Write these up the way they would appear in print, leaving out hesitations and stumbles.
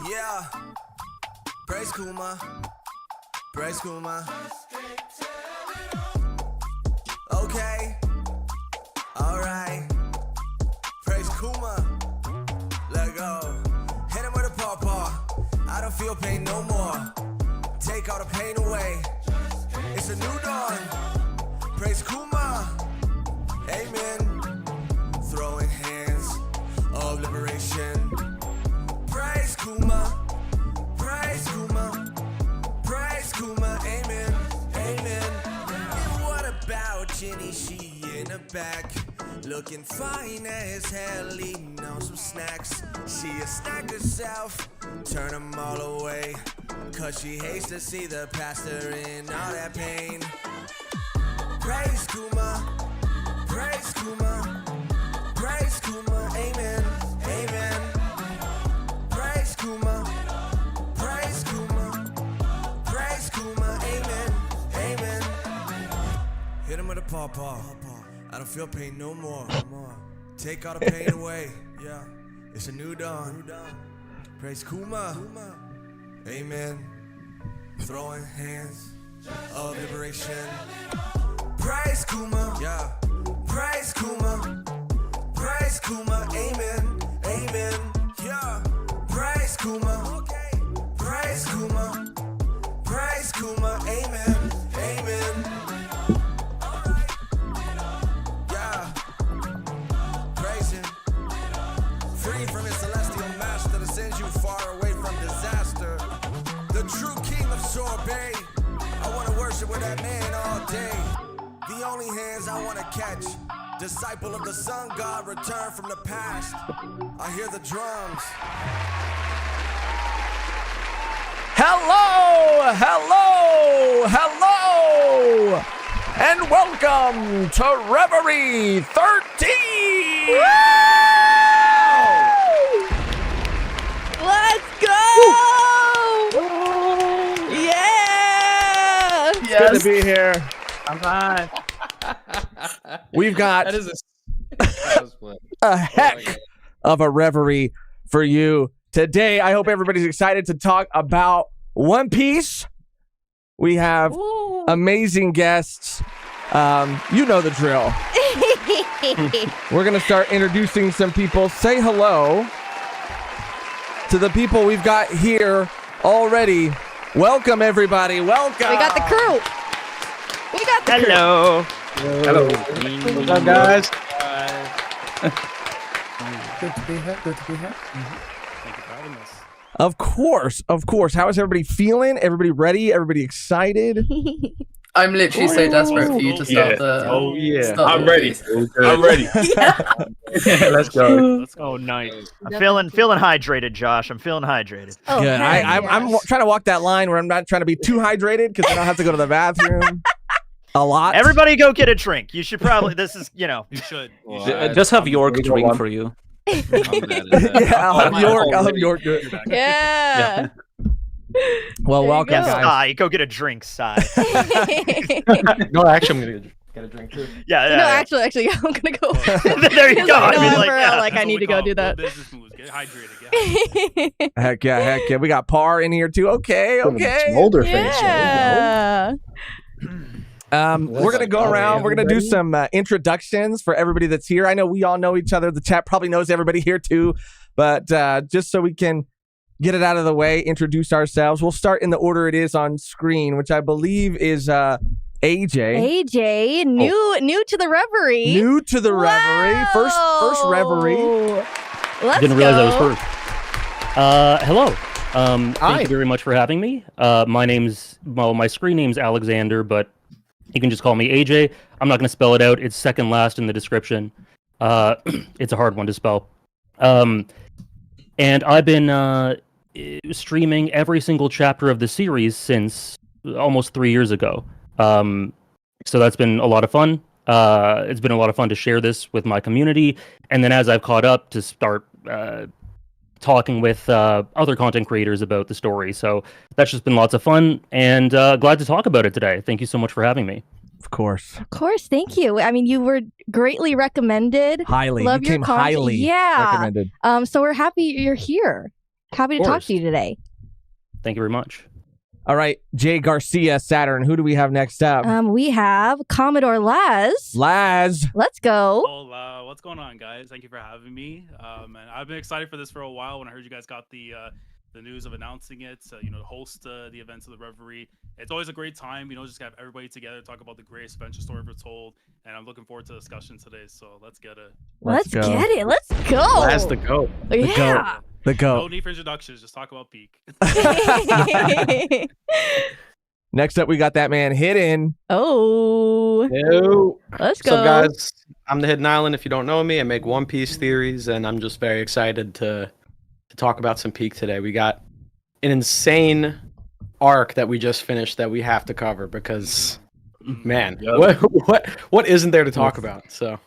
Yeah. Praise Kuma. Praise Kuma. Okay. Alright. Praise Kuma. Let go. Hit him with a paw. I don't feel pain no more. Take all the pain away. It's a new dawn. Praise Kuma. Amen. Throwing hands of liberation. Praise Kuma. Praise Kuma. Praise Kuma. Amen. Amen. And what about Jenny? She in the back, looking fine as hell, eating on some snacks. She has snacked herself, turn them all away, cause she hates to see the pastor in all that pain. Praise Kuma. Praise Kuma. Praise Kuma. Amen. Amen. Praise Kuma. Praise Kuma. Praise Kuma. Amen. Amen. Hit him with a paw. I don't feel pain no more. Take all the pain away. Yeah. It's a new dawn. Praise Kuma. Amen. Throwing hands of liberation. Praise Kuma. Yeah. Praise Kuma. Praise Kuma. Amen. Amen. Yeah. Praise Kuma. Okay. Praise Kuma. Praise Kuma. Amen. Amen. Yeah. Praise him. Free from his celestial master that sends you far away from disaster. The true king of sorbet. I want to worship with that man all day. The only hands I want to catch. Disciple of the sun god, return from the past. I hear the drums. Hello, and welcome to Reverie 13. Woo! Let's go! Yeah! It's good to be here. I'm fine. We've got That is a heck of a reverie for you today. I hope everybody's excited to talk about One Piece. We have amazing guests. You know the drill. We're going to start introducing some people. Say hello to the people we've got here already. Welcome, everybody. Welcome. We got the crew. Hello. Hello. What's up, guys? Good to be here. Thank you for having us. Of course. How is everybody feeling? Everybody ready? Everybody excited? I'm literally so desperate for you to start the. Oh yeah. start I'm the ready. piece. I'm ready. Let's go. Let's go. Oh, nice. I'm feeling hydrated, Josh. I'm feeling hydrated. Oh, Good. hey, I'm yes. trying to walk that line where I'm not trying to be too hydrated because then I'll have to go to the bathroom a lot. Everybody go get a drink. You should probably, this is, you should. Just have York drink for you. Yeah, I'll have York do it. Yeah. Well, There you welcome, go. guys. Sai, go get a drink, Sai. No, actually, I'm gonna get a drink too. Yeah. No, actually, I'm gonna go. There you go. I I mean, I need to go do that. Business moves. Get hydrated. Yeah. Heck yeah. We got Par in here too. Okay. Smolder face. Yeah. We're gonna go around. We're gonna do some introductions for everybody that's here. I know we all know each other. The chat probably knows everybody here too, but just so we can get it out of the way, introduce ourselves. We'll start in the order it is on screen, which I believe is AJ. AJ, new to the reverie. New to the reverie. First reverie. Let's Didn't realize go. I was first. Hello. Thank you very much for having me. My screen name's Aleczander, but you can just call me AJ. I'm not going to spell it out. It's second last in the description. It's a hard one to spell. And I've been streaming every single chapter of the series since almost 3 years ago. So that's been a lot of fun. It's been a lot of fun to share this with my community. And then as I've caught up, to start talking with other content creators about the story. So that's just been lots of fun, and glad to talk about it today. Thank you so much for having me. Of course. Of course, thank you. I mean, you were greatly recommended. Highly. Love you came your content. highly Yeah. recommended. So we're happy you're here. Happy to talk to you today. Thank you very much. All right, Jay Garcia, Saturn. Who do we have next up? We have Commodore Laz. Laz. Let's go. Oh, what's going on, guys? Thank you for having me. And I've been excited for this for a while. When I heard you guys got the news of announcing it, to host the events of the Reverie. It's always a great time, just to have everybody together, talk about the greatest adventure story ever told. And I'm looking forward to the discussion today. So let's get it. Let's get it. Let's go. Laz the GOAT. Yeah. The GOAT. No need for introductions. Just talk about Peak. Next up, we got that man Hidden. Oh. Yo. Let's go. So, guys, I'm the Hidden Island. If you don't know me, I make One Piece theories, and I'm just very excited to talk about some Peak today. We got an insane arc that we just finished that we have to cover because, man, what isn't there to talk about? So,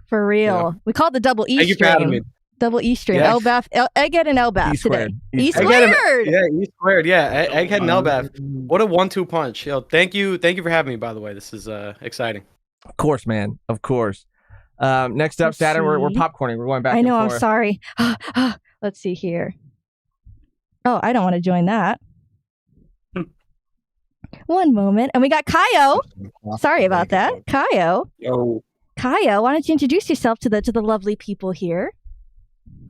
for real, yeah. We call it the double E Thank you for having stream. me. Double E stream. Yeah. Elbaf, Egghead and Elbaf E today. squared. E squared. Yeah, E squared. Yeah, Egghead and Elbaf. What a 1-2 punch. Yo, thank you for having me. By the way, this is exciting. Of course, man. Of course. Next up, Let's Saturn. We're see. popcorning. We're going back. I know. and I'm forth. sorry. Let's see here. Oh, I don't want to join that. One moment, and we got Kaio. Sorry about that, Kaio. Yo. Kaio, why don't you introduce yourself to the lovely people here?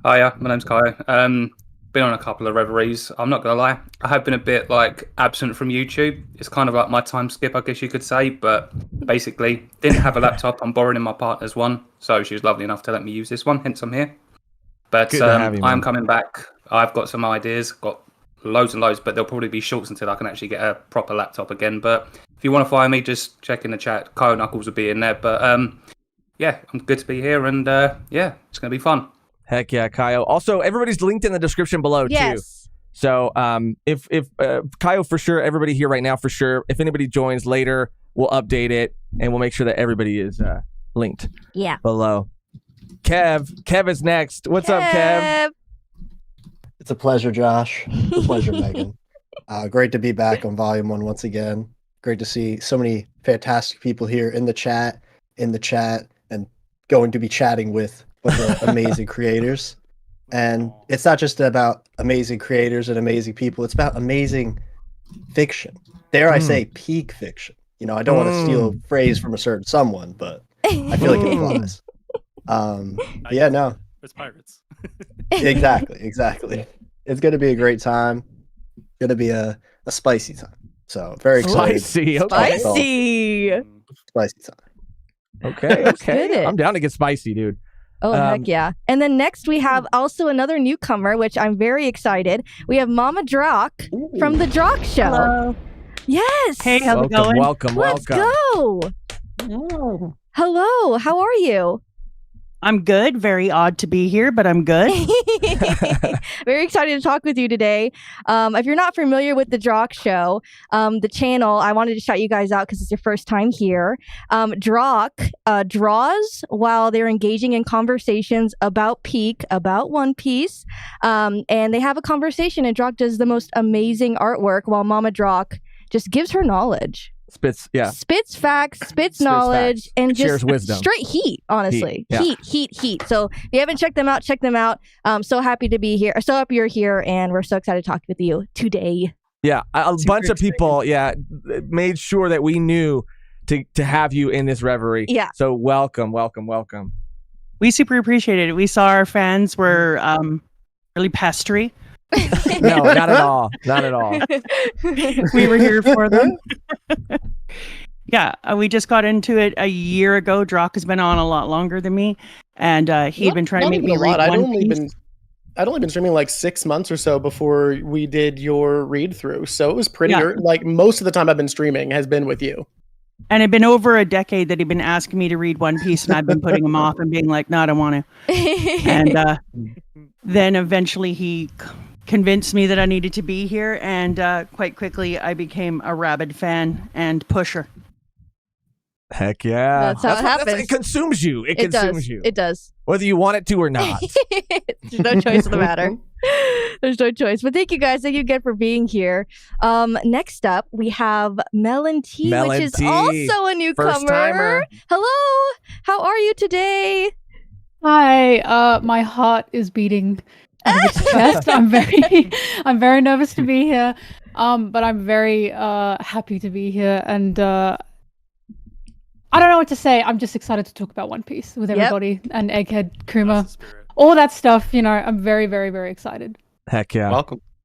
Hiya, my name's Kaio. Been on a couple of reveries. I'm not gonna lie, I have been a bit absent from YouTube. It's kind of like my time skip, I guess you could say. But basically, didn't have a laptop. I'm borrowing my partner's one, so she was lovely enough to let me use this one. Hence, I'm here. But Good to have you, I am man. coming back. I've got some ideas, got loads and loads, but they'll probably be shorts until I can actually get a proper laptop again. But if you want to fire me, just check in the chat. Kaio Knuckles will be in there. But yeah, I'm good to be here, and yeah, it's gonna be fun. Heck yeah, Kaio. Also, everybody's linked in the description below too. Yes. So if Kaio for sure, everybody here right now for sure. If anybody joins later, we'll update it and we'll make sure that everybody is linked. Yeah. Below. Kev is next. What's up, Kev? It's a pleasure, Josh. It's a pleasure, Megan. Great to be back on Volume 1 once again. Great to see so many fantastic people here in the chat, and going to be chatting with the amazing creators. And it's not just about amazing creators and amazing people. It's about amazing fiction. Dare I say peak fiction. I don't want to steal a phrase from a certain someone, but I feel like it applies. Yeah, no. It's pirates. Exactly. It's going to be a great time. Going to be a spicy time. So very excited. Spicy. Okay. Spicy time. Okay. Let's get it. I'm down to get spicy, dude. Oh, heck yeah. And then next we have also another newcomer, which I'm very excited. We have Mama Drawk from the Drawk Show. Hello. Yes. Hey, how's it going? Welcome. Let's go. Oh. Hello. How are you? I'm good. Very odd to be here, but I'm good. Very excited to talk with you today. If you're not familiar with the Drawk Show, the channel, I wanted to shout you guys out because it's your first time here. Drawk draws while they're engaging in conversations about Peak, about One Piece. And they have a conversation, and Drawk does the most amazing artwork while Mama Drawk just gives her knowledge. Spits facts, spits knowledge, facts. and Shares just wisdom. straight heat, honestly. Heat. So if you haven't checked them out, check them out. So happy to be here. So happy you're here, and we're so excited to talk with you today. Yeah, a bunch of people, made sure that we knew to have you in this reverie. Yeah. So welcome. We super appreciated it. We saw our fans were really pestery. No, not at all. Not at all. We were here for them. Yeah, we just got into it a year ago. Drawk has been on a lot longer than me, and he'd been trying to make me read One Piece. I'd only been streaming like 6 months or so before we did your read through, so it was pretty like most of the time I've been streaming has been with you. And it'd been over a decade that he'd been asking me to read One Piece, and I've been putting him off and being like, "No, I don't want to." And then eventually he convinced me that I needed to be here, and quite quickly I became a rabid fan and pusher. Heck yeah. That's how it happens. It consumes you. It consumes you. It does. Whether you want it to or not. There's no choice in the matter. There's no choice. But thank you guys. Thank you again for being here. Next up, we have Melontee, which is also a newcomer. First-timer. Hello. How are you today? Hi. My heart is beating out of its chest. I'm very nervous to be here, but I'm very happy to be here, and I don't know what to say. I'm just excited to talk about One Piece with everybody and Egghead, Kuma, all that stuff. You know, I'm very, very, very excited. Heck yeah.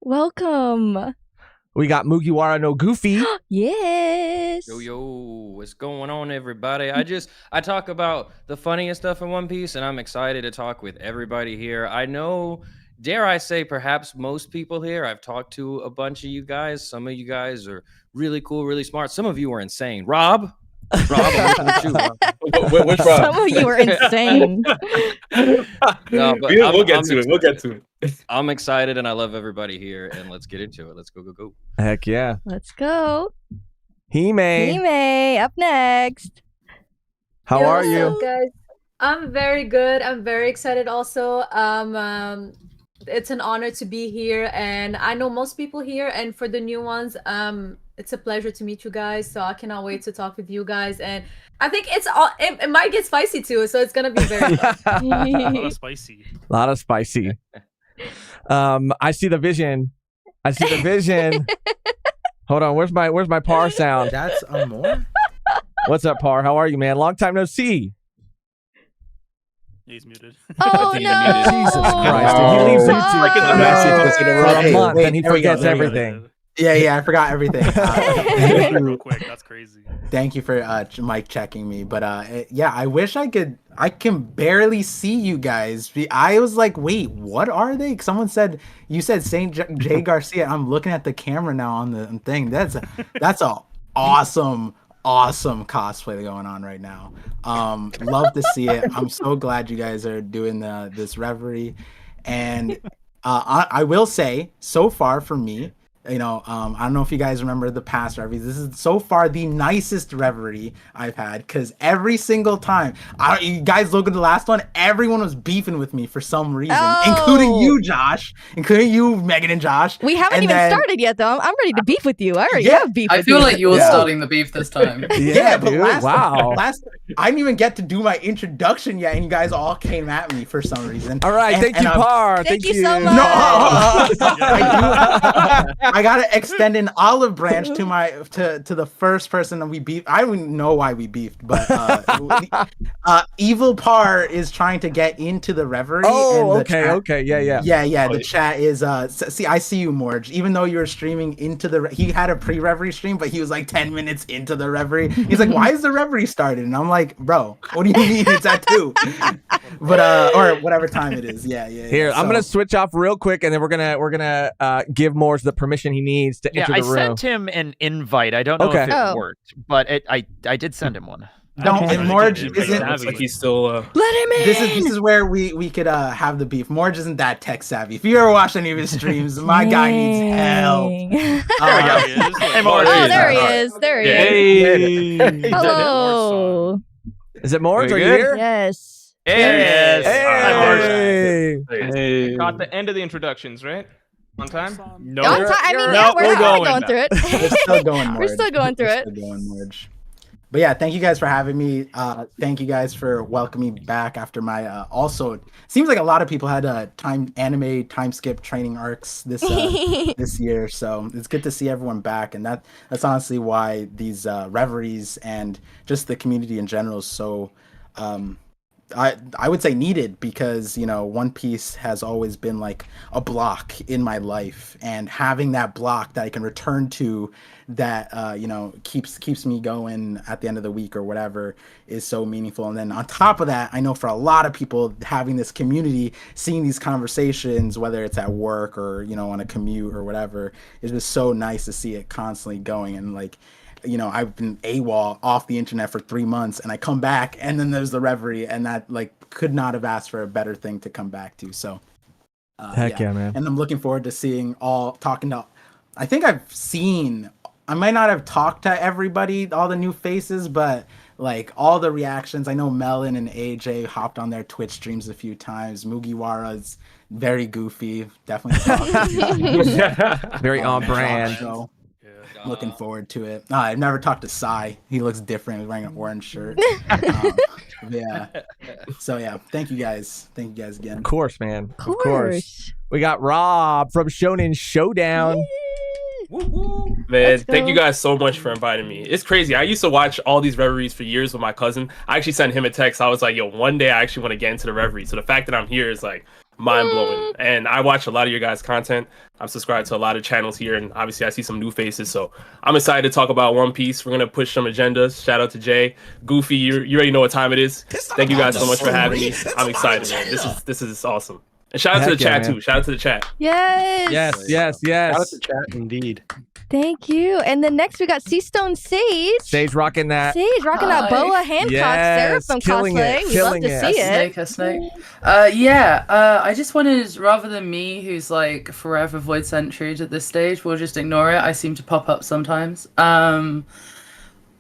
Welcome. We got Mugiwara no Goofy. Yes. Yo, what's going on, everybody? I talk about the funniest stuff in One Piece, and I'm excited to talk with everybody here. I know, dare I say, perhaps most people here, I've talked to a bunch of you guys. Some of you guys are really cool, really smart. Some of you are insane. Rob, I'm looking at you. Which Rob? Some of you are insane. No, but We'll get to it. We'll get to it. I'm excited, and I love everybody here, and let's get into it. Let's go. Heck yeah. Let's go. Hime, up next. How are what's you? up, guys? I'm very good. I'm very excited also. It's an honor to be here, and I know most people here, and for the new ones, it's a pleasure to meet you guys. So I cannot wait to talk with you guys, and I think it might get spicy too, so it's gonna be very fun. A lot of spicy. A lot of spicy. I see the vision. Hold on, where's my Par sound? That's more. What's up, Par? How are you, man? Long time no see. He's muted. Oh no! Jesus Christ! He leaves YouTube for a month and he forgets everything. Yeah, I forgot everything. Real quick, that's crazy. Thank you for mic checking me, but yeah, I wish I could. I can barely see you guys. I was like, wait, what are they? Someone said you said Saint J Garcia. I'm looking at the camera now on the thing. That's a awesome cosplay going on right now. Love to see it. I'm so glad you guys are doing this reverie, and I will say, so far for me, you know, I don't know if you guys remember the past reveries. This is so far the nicest reverie I've had, because every single time, you guys look at the last one, everyone was beefing with me for some reason, including you, Josh, including you, Megan and Josh. We haven't even started yet, though. I'm ready to beef with you. I already have beef with I feel you. like you're starting the beef this time. Yeah, but dude, last I didn't even get to do my introduction yet, and you guys all came at me for some reason. All right, thank you, Par. Thank you so much. I gotta extend an olive branch to the first person that we beefed. I don't even know why we beefed, but Evil Par is trying to get into the reverie. Oh, and okay, yeah. The chat is see, I see you, Morj. Even though you're streaming into he had a pre-reverie stream, but he was like 10 minutes into the reverie. He's like, why is the reverie started? And I'm like, bro, what do you mean it's at 2? But or whatever time it is. Yeah. Here, I'm gonna switch off real quick, and then we're gonna give Morj the permission he needs to enter the room. I sent him an invite. I don't know if it worked, but I did send him one. No, and Morj isn't. Looks like he's still. Let him in. This is where we could have the beef. Morj isn't that tech savvy. If you ever watched any of his streams, my guy needs help. There he is. There he is. Hey. Hello. Is it Morj? Are you good? here? Yes. Hey. Caught the end of the introductions, right? On time? No. I mean, yeah, we're going through it. We're still going. We're still going through it. Morj. But yeah, thank you guys for having me. Thank you guys for welcoming me back after my also seems like a lot of people had anime time skip training arcs this year. So it's good to see everyone back, and that's honestly why these reveries and just the community in general is so I would say needed, because, you know, One Piece has always been like a block in my life, and having that block that I can return to that you know, keeps me going at the end of the week or whatever is so meaningful. And then on top of that, I know for a lot of people, having this community, seeing these conversations, whether it's at work or, you know, on a commute or whatever, is just so nice to see it constantly going. And like, you know, I've been AWOL off the internet for 3 months, and I come back, and then there's the reverie, and that like could not have asked for a better thing to come back to. So heck yeah, man. And I'm looking forward to seeing talking to, I think I might not have talked to everybody, all the new faces, but like all the reactions. I know Melon and AJ hopped on their Twitch streams a few times. Mugiwara's very goofy, definitely very on brand. So, looking forward to it. I've never talked to Sai. He looks different. He's wearing an orange shirt. Yeah. So yeah, thank you guys. Thank you guys again. Of course, man. Of course. We got Rob from Shonen Showdown. Man, thank you guys so much for inviting me. It's crazy. I used to watch all these reveries for years with my cousin. I actually sent him a text. I was like, yo, one day I actually want to get into the reverie. So the fact that I'm here is like mind-blowing. And I watch a lot of your guys' content. I'm subscribed to a lot of channels here, and obviously I see some new faces. So I'm excited to talk about One Piece. We're gonna push some agendas. Shout out to Jay. Goofy, you already know what time it is. Thank you guys so much for having me. I'm excited, man. This is awesome. And shout out to the chat too. Shout out to the chat. Yes. Yes. Shout out to chat, indeed. Thank you. And then next we got Seastone Sage. Sage rocking that. Sage rocking that Boa Hancock Seraphim cosplay. We love to see it. A snake. I just wanted, rather than me, who's like forever Void Century at this stage, we'll just ignore it. I seem to pop up sometimes.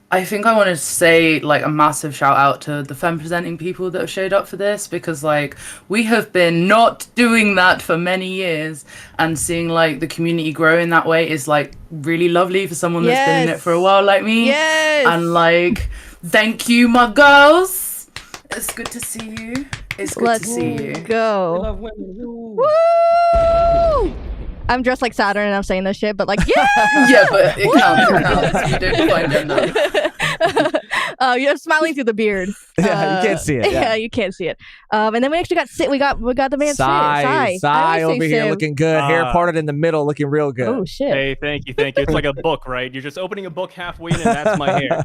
I think I want to say like a massive shout out to the femme presenting people that have showed up for this, because like we have been not doing that for many years, and seeing like the community grow in that way is like really lovely for someone that's been in it for a while like me. And like, thank you, my girls. It's good to see you. It's good to see you. Go. We love women. Woo! I'm dressed like Saturn and I'm saying this shit, but like, yeah! Yeah, but it counts. You don't find them now. You're smiling through the beard. Yeah, you can't see it. Yeah, you can't see it. And then we actually got we got the man Sai over here looking good, hair parted in the middle, looking real good. Oh shit! Hey, thank you. It's like a book, right? You're just opening a book halfway in, and that's my hair.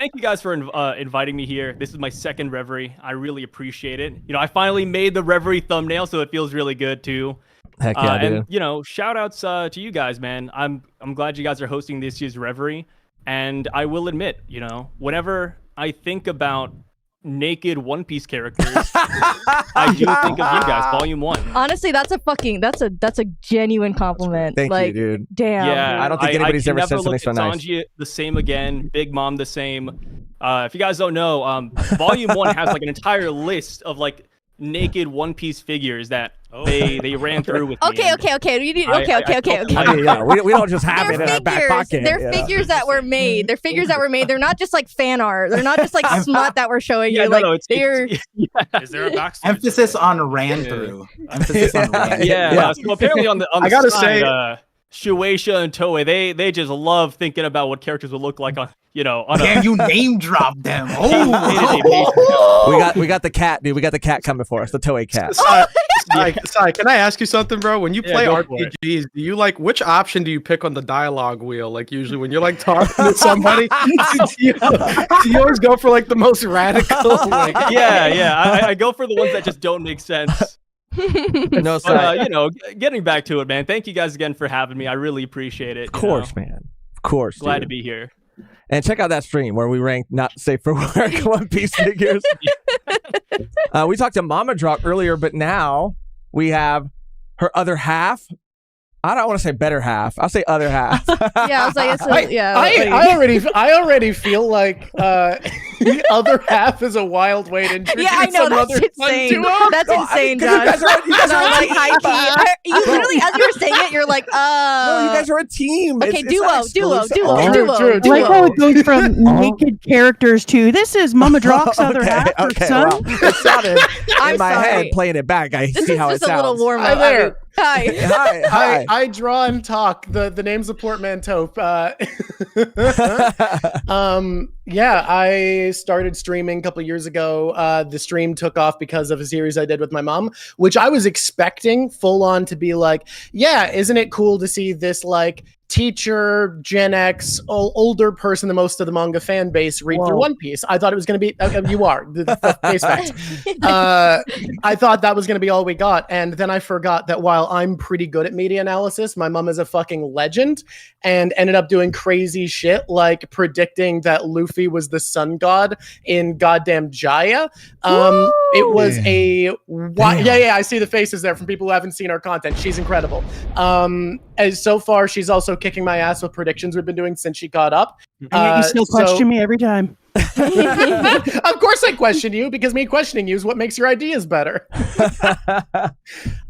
Thank you guys for inviting me here. This is my second Reverie. I really appreciate it. You know, I finally made the Reverie thumbnail, so it feels really good too. Heck yeah, dude. And you know, shout outs to you guys, man. I'm glad you guys are hosting this year's Reverie, and I will admit, you know, whenever I think about naked One Piece characters, I do think of you guys, Volume 1. Honestly, that's a genuine compliment. Thank like, you, dude. Damn. Yeah, I don't think anybody's ever said something so nice. Sanji the same again, Big Mom the same. If you guys don't know, Volume 1 has like an entire list of like naked One Piece figures that they ran through with me. Okay. You need, okay. I mean, yeah, we don't just have it in our back pocket. They're figures that were made. They're figures that were made. They're not just like fan art. They're not just like smut that we're showing you. Like they're. Is there a backstory? Emphasis on ran through. Emphasis on ran. Yeah. So apparently on the I gotta side, say, Shueisha and Toei, they just love thinking about what characters would look like on, you know, on Damn, you name dropped them. Oh, we got the cat, dude. We got the cat coming for us, the Toei cat. Sai, can I ask you something, bro? When you play go for RPGs, do you like, which option do you pick on the dialogue wheel? Like usually when you're like talking to somebody, do you always go for like the most radical? Like, I go for the ones that just don't make sense. No, you know, getting back to it, man. Thank you guys again for having me. I really appreciate it. Of course, man. Of course. Glad dude. to be here. And check out that stream where we ranked not safe for work One Piece figures. We talked to Mama Drawk earlier, but now we have her other half. I don't want to say better half. I'll say other half. Yeah, I was like, I already feel like the other half is a wild way to introduce I know, that's insane. That's insane, Josh. You guys are like high key. You literally, as you were saying it, you're like, No, you guys are a team. Okay, It's duo. I like how it goes from naked characters to this is Mama Drawk's other half or son. Well, it sounded I'm in my sorry. head playing it back. I This see is how it just a sounds. little warm Hi up. there. Hi. I draw and talk. The name's a portmanteau. I started streaming a couple years ago. The stream took off because of a series I did with my mom, which I was expecting full on to be like, yeah, isn't it cool to see this like teacher, Gen X, older person, the most of the manga fan base read through One Piece. I thought it was going to be, you are, the face facts. I thought that was going to be all we got. And then I forgot that while I'm pretty good at media analysis, my mom is a fucking legend and ended up doing crazy shit like predicting that Luffy was the sun god in goddamn Jaya. It was I see the faces there from people who haven't seen our content. She's incredible. As so far, she's also kicking my ass with predictions we've been doing since she caught up. And you still question me every time. Of course I question you, because me questioning you is what makes your ideas better.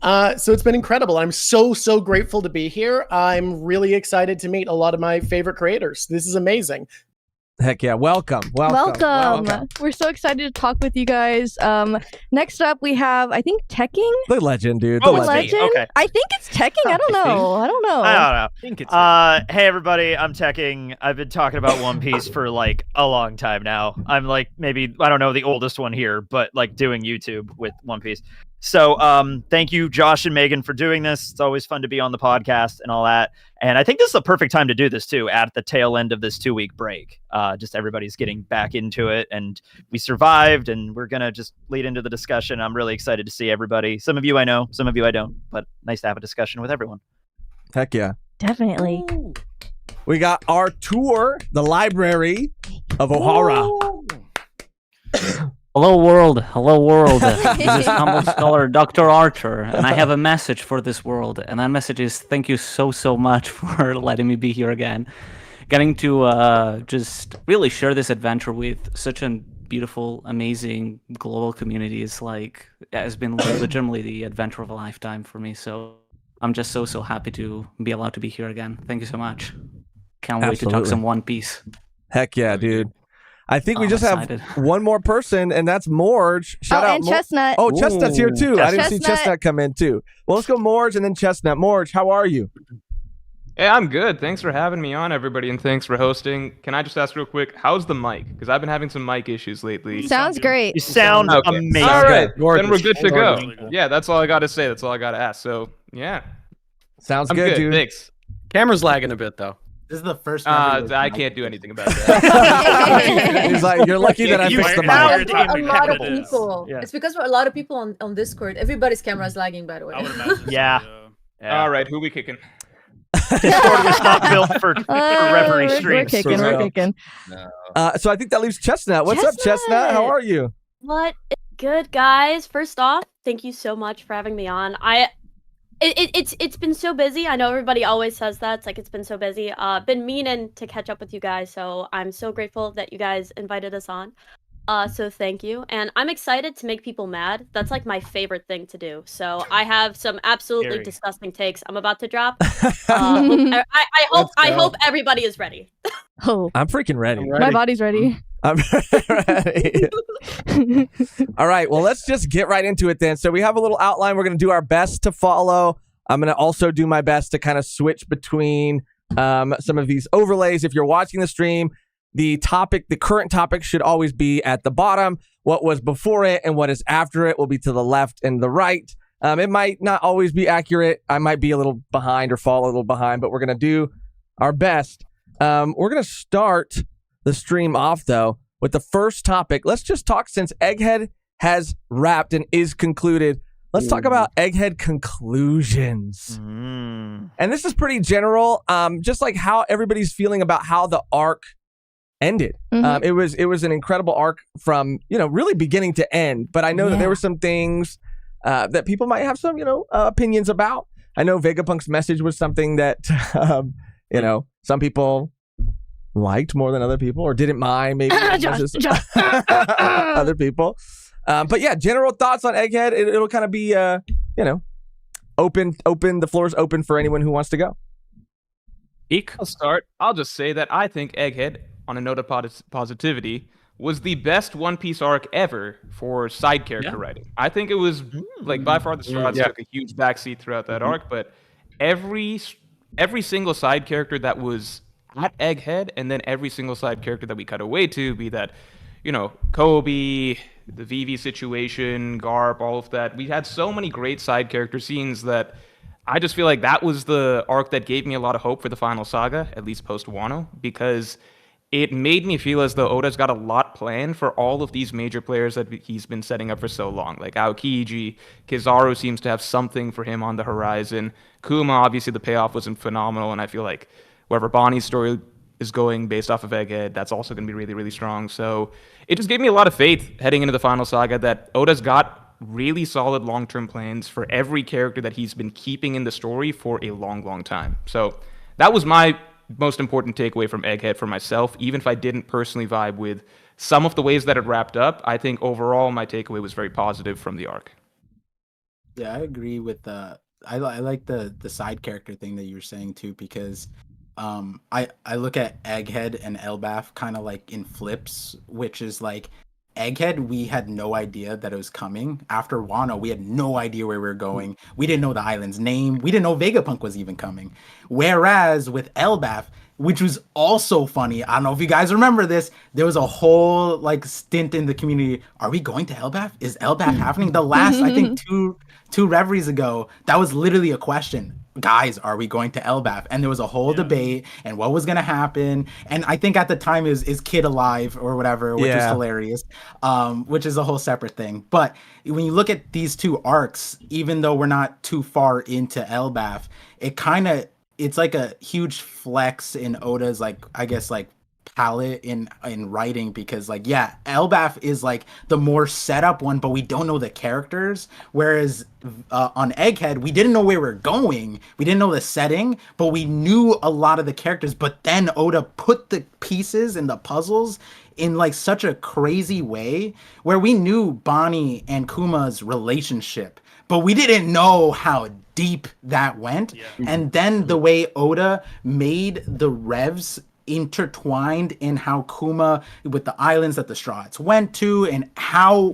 So it's been incredible. I'm so grateful to be here. I'm really excited to meet a lot of my favorite creators. This is amazing. Heck yeah. Welcome. We're so excited to talk with you guys. Next up, we have, I think, Tekking? The legend, dude. Oh, The it's me. legend. Okay. I think it's Tekking. I don't know. I don't know. Hey everybody, I'm Tekking. I've been talking about One Piece for like a long time now. I'm like maybe, I don't know, the oldest one here, but like doing YouTube with One Piece. So thank you, Josh and Mehgan, for doing this. It's always fun to be on the podcast and all that. And I think this is a perfect time to do this too, at the tail end of this 2-week break. Just everybody's getting back into it, and we survived, and we're gonna just lead into the discussion. I'm really excited to see everybody. Some of you I know, some of you I don't, but nice to have a discussion with everyone. Heck yeah. Definitely. We got Artur, the library of Ohara. Hello world, this is humble scholar Dr. Artur, and I have a message for this world, and that message is thank you so much for letting me be here again. Getting to just really share this adventure with such a beautiful, amazing global community is like, has been legitimately the adventure of a lifetime for me, so I'm just so happy to be allowed to be here again. Thank you so much. Can't wait to talk some One Piece. Heck yeah, dude. I think we just have one more person, and that's Morj. Shout out and Chestnut. Oh, Chestnut's here too. I didn't see Chestnut come in too. Well, let's go Morj and then Chestnut. Morj, how are you? Hey, I'm good. Thanks for having me on, everybody, and thanks for hosting. Can I just ask real quick, how's the mic? Because I've been having some mic issues lately. Sounds great. You sound amazing. All right, then Gorgeous. we're good to go. Gorgeous. Yeah, that's all I got to say. That's all I got to ask. So, yeah. Sounds I'm good, dude. Thanks. Camera's lagging a bit, though. This is the first. I can't do anything about that. He's like, you're lucky that I fixed the Because mic. for a lot of people. Yeah. It's because for a lot of people on Discord, everybody's camera is lagging, by the way. Yeah. All right, who we kicking? Discord was not built for Reverie streams. We're kicking. So I think that leaves Chestnut. What's up, Chestnut? How are you? What? Good, guys. First off, thank you so much for having me on. It's been so busy. I know everybody always says that. It's like it's been so busy. Been meaning to catch up with you guys, so I'm so grateful that you guys invited us on. So thank you, and I'm excited to make people mad. That's like my favorite thing to do. So I have some absolutely disgusting takes I'm about to drop. I hope everybody is ready. Oh, I'm freaking ready. my body's ready. I'm ready. All right, well, let's just get right into it then. So we have a little outline we're going to do our best to follow. I'm going to also do my best to kind of switch between some of these overlays. If you're watching the stream, the current topic should always be at the bottom. What was before it and what is after it will be to the left and the right. It might not always be accurate. I might be a little behind or fall a little behind, but we're going to do our best. We're going to start the stream off, though, with the first topic. Let's just talk, since Egghead has wrapped and is concluded. Let's talk about Egghead conclusions. And this is pretty general, just like how everybody's feeling about how the arc ended. It was an incredible arc from, really beginning to end. But I know that there were some things that people might have some, opinions about. I know Vegapunk's message was something that, some people liked more than other people, or didn't mind maybe other people. But yeah, general thoughts on Egghead. It'll kind of be, open. The floor is open for anyone who wants to go. I'll start. I'll just say that I think Egghead, on a note of positivity, was the best One Piece arc ever for side character writing. I think it was like by far the strongest. Took a huge backseat throughout that arc, but every single side character that was at Egghead, and then every single side character that we cut away to, be that, Kobe, the Vivi situation, Garp, all of that. We had so many great side character scenes that I just feel like that was the arc that gave me a lot of hope for the final saga, at least post Wano, because it made me feel as though Oda's got a lot planned for all of these major players that he's been setting up for so long. Like Aokiji, Kizaru seems to have something for him on the horizon. Kuma, obviously the payoff wasn't phenomenal, and I feel like wherever Bonnie's story is going based off of Egghead, that's also going to be really, really strong. So it just gave me a lot of faith heading into the final saga that Oda's got really solid long-term plans for every character that he's been keeping in the story for a long, long time. So that was my most important takeaway from Egghead for myself. Even if I didn't personally vibe with some of the ways that it wrapped up, I think overall my takeaway was very positive from the arc. Yeah, I agree with I like the side character thing that you were saying too, because I look at Egghead and Elbaf kind of like in flips, which is like Egghead, we had no idea that it was coming. After Wano, we had no idea where we were going. We didn't know the island's name. We didn't know Vegapunk was even coming. Whereas with Elbaf, which was also funny, I don't know if you guys remember this, there was a whole like stint in the community. Are we going to Elbaf? Is Elbaf happening? The last, I think, two reveries ago, that was literally a question. Guys, are we going to Elbaf? And there was a whole debate and what was going to happen. And I think at the time is Kid alive or whatever, which is hilarious, which is a whole separate thing. But when you look at these two arcs, even though we're not too far into Elbaf, it's like a huge flex in Oda's, like, I guess, like, palette in writing, because like Elbaf is like the more setup one, but we don't know the characters, whereas on Egghead we didn't know where we're going, we didn't know the setting, but we knew a lot of the characters. But then Oda put the pieces and the puzzles in like such a crazy way where we knew Bonnie and Kuma's relationship, but we didn't know how deep that went. And then the way Oda made the revs intertwined in how Kuma, with the islands that the Straw Hats went to, and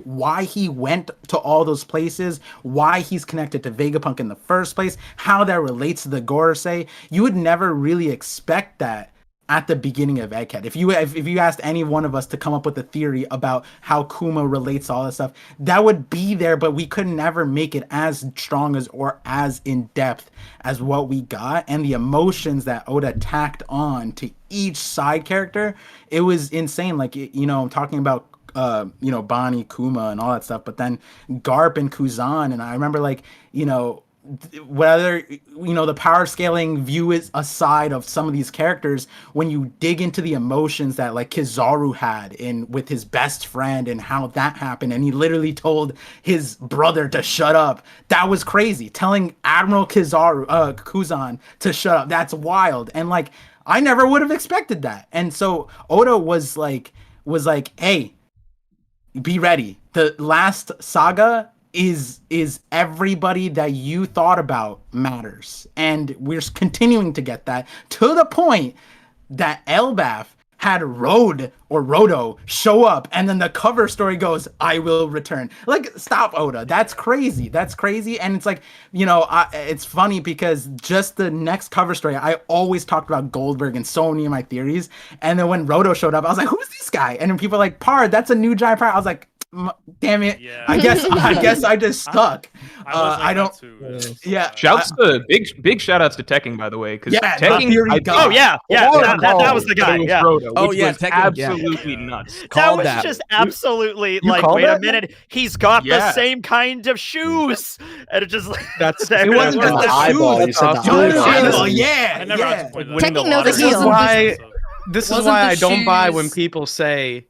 why he went to all those places, why he's connected to Vegapunk in the first place, how that relates to the Gorosei. You would never really expect that at the beginning of Egghead. If you asked any one of us to come up with a theory about how Kuma relates to all this stuff, that would be there, but we could never make it as strong as or as in depth as what we got. And the emotions that Oda tacked on to each side character, it was insane. Like, I'm talking about Bonnie, Kuma, and all that stuff, but then Garp and Kuzan, and I remember whether the power scaling view is aside of some of these characters, when you dig into the emotions that like Kizaru had with his best friend and how that happened, and he literally told his brother to shut up, that was crazy. Telling Admiral Kuzan to shut up, that's wild. And like I never would have expected that. And so Oda was like, hey, be ready. The last saga is everybody that you thought about matters. And we're continuing to get that, to the point that Elbaf had Rodo show up, and then the cover story goes, I will return. Like, stop, Oda. That's crazy. And it's like, it's funny because just the next cover story, I always talked about Goldberg in so many of my theories. And then when Rodo showed up, I was like, who's this guy? And then people are like, Pard, that's a new giant pirate. I was like, damn it. I guess I just stuck. I don't. Shouts to big shout outs to Tekking, by the way, because Tekking. That was the guy. Tekking, absolutely nuts. That was just absolutely like, wait a minute, he's got the same kind of shoes, and it just it wasn't just the shoes. Tekking knows the heel. This is why I don't buy when people say,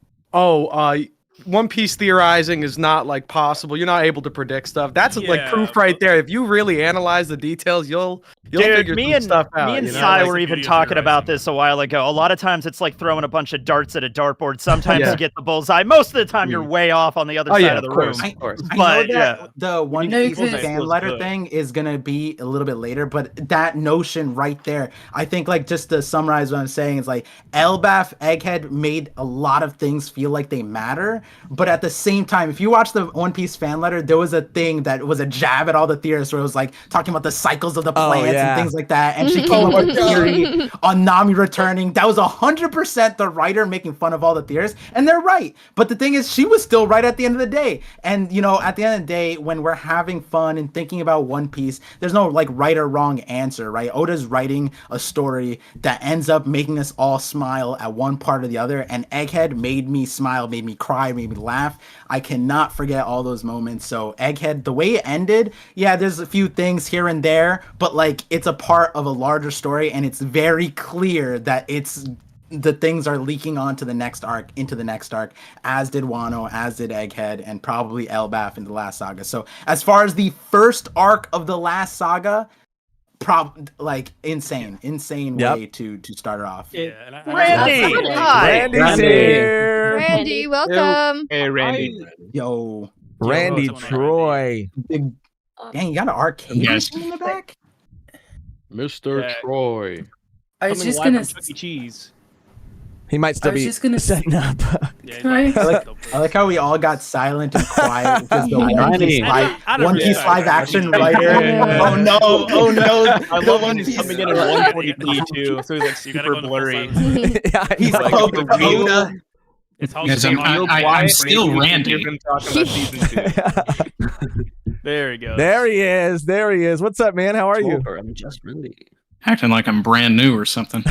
One Piece theorizing is not like possible. You're not able to predict stuff. That's like proof right there. If you really analyze the details, you'll figure some stuff out. Me and Sai were even talking about this a while ago. A lot of times it's like throwing a bunch of darts at a dartboard. Sometimes you get the bullseye. Most of the time you're way off on the other side of the room. I know that the One Piece fan letter thing is gonna be a little bit later, but that notion right there, I think, like, just to summarize what I'm saying, is like Elbaf, Egghead made a lot of things feel like they matter. But at the same time, if you watch the One Piece fan letter, there was a thing that was a jab at all the theorists where it was like talking about the cycles of the plants and things like that. And she came up with a theory on Nami returning. That was 100% the writer making fun of all the theorists. And they're right. But the thing is, she was still right at the end of the day. And, at the end of the day, when we're having fun and thinking about One Piece, there's no like right or wrong answer, right? Oda's writing a story that ends up making us all smile at one part or the other. And Egghead made me smile, made me cry, made me laugh. I cannot forget all those moments. So Egghead, the way it ended, there's a few things here and there, but like it's a part of a larger story, and it's very clear that the things are leaking onto the next arc, as did Wano, as did Egghead, and probably Elbaf in the last saga. So as far as the first arc of the last saga, insane way to start off. Randy, hi. Randy's here. Randy, welcome. Hey, Randy. Yo, Randy Troy. Dang, you got an arcade machine in the back? Mr. Troy. I was coming just live gonna from Chuck E. Cheese. He might still I was be just gonna setting up. I like how we all got silent and quiet because the One Piece live action writer. Oh no! Oh no! I love when he's coming in at 140p too, so he's like super blurry. He's like Yoda. It's how Guys, I'm still randy. There he goes. There he is. There he is. What's up, man? How are you? I'm just really acting like I'm brand new or something.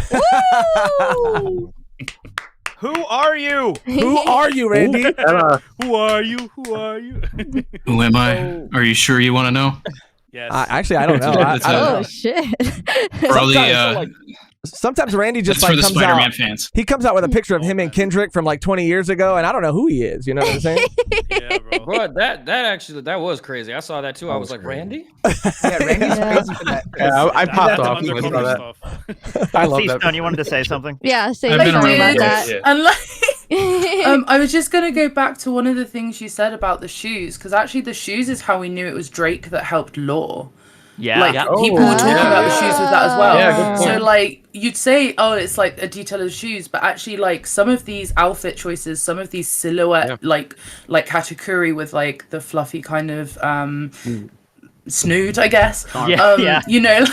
Who are you? Who are you, Randy? Who are you? Who are you? Who am I? Are you sure you want to know? Yes. Actually, I don't know. I don't know. Shit. Probably. Sometimes Randy just That's like for the comes Spider-Man out. fans. He comes out with a picture of him and Kendrick from like 20 years ago, and I don't know who he is. You know what I'm saying? Yeah, bro. Bro, that was crazy. I saw that too. I was like, Randy? Yeah, Randy's crazy for that. Yeah, I popped off That's when I some saw that. undercover stuff. I love Stone, that. you wanted to say something? Yeah, say I've been sorry around about that. yeah. And like, I was just gonna go back to one of the things you said about the shoes, because actually the shoes is how we knew it was Drake that helped Law. Yeah. Like people were talking about the shoes with that as well. Yeah, good point. So like you'd say, oh, it's like a detail of the shoes, but actually like some of these outfit choices, some of these silhouette like katakuri with like the fluffy kind of snood, I guess. You know,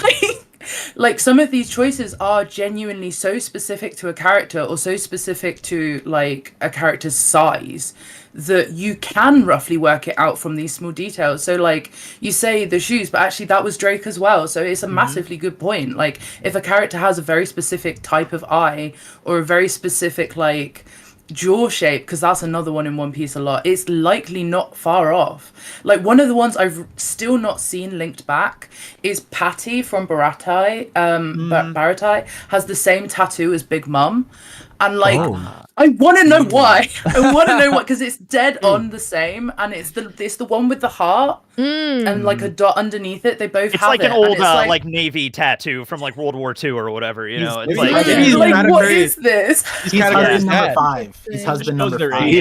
like some of these choices are genuinely so specific to a character or so specific to like a character's size that you can roughly work it out from these small details. So like you say the shoes, but actually that was Drake as well. So it's a massively good point. Like if a character has a very specific type of eye or a very specific like jaw shape, because that's another one in One Piece a lot, it's likely not far off. Like one of the ones I've still not seen linked back is Patty from Baratai. Baratai has the same tattoo as Big Mum, and like I want to know why. I want to know what, because it's dead on the same, and it's the one with the heart and like a dot underneath it. They both It's have like it, an old and it's like Navy tattoo from like World War II or whatever. You know, it's like, like what is this? He's husband number 5. He's husband number 5.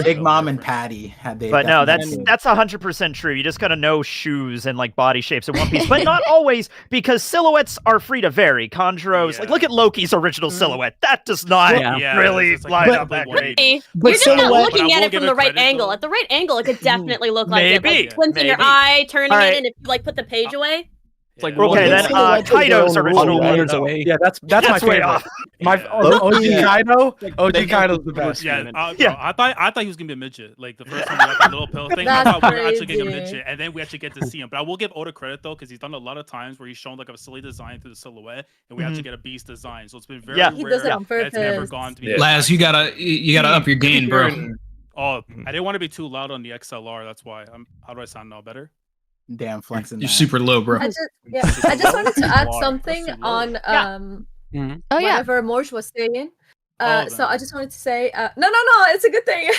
Big Mom and Patty had they. But no, that's 100% true. You just gotta know shoes and like body shapes in One Piece, but not always, because silhouettes are free to vary. Conjuro's like look at Loki's original silhouette. That does not really line up that great. You're just not looking at it from the right angle. At the right angle, it could definitely look like it. Like squinting your eye, turning it, and if you like put the page away. It's like okay, then Kaido's original one. Yeah, that's my favorite. My OG Kaido. OG Kaido's the best. Yeah, I thought he was gonna be a midget. Like the first time we got the little pill thing, I thought we were actually getting a midget, and then we actually get to see him. But I will give Oda credit though, because he's done a lot of times where he's shown like a silly design through the silhouette, and we actually get a beast design. So it's been very rare. He does it on purpose. It's never gone to be. Laz, you gotta up your game, bro. Oh, I didn't want to be too loud on the XLR. That's why. How do I sound now? Better? Damn, flexing. You're super low, bro. I just wanted to add something on whatever Morj was saying. So I just wanted to say, no, it's a good thing.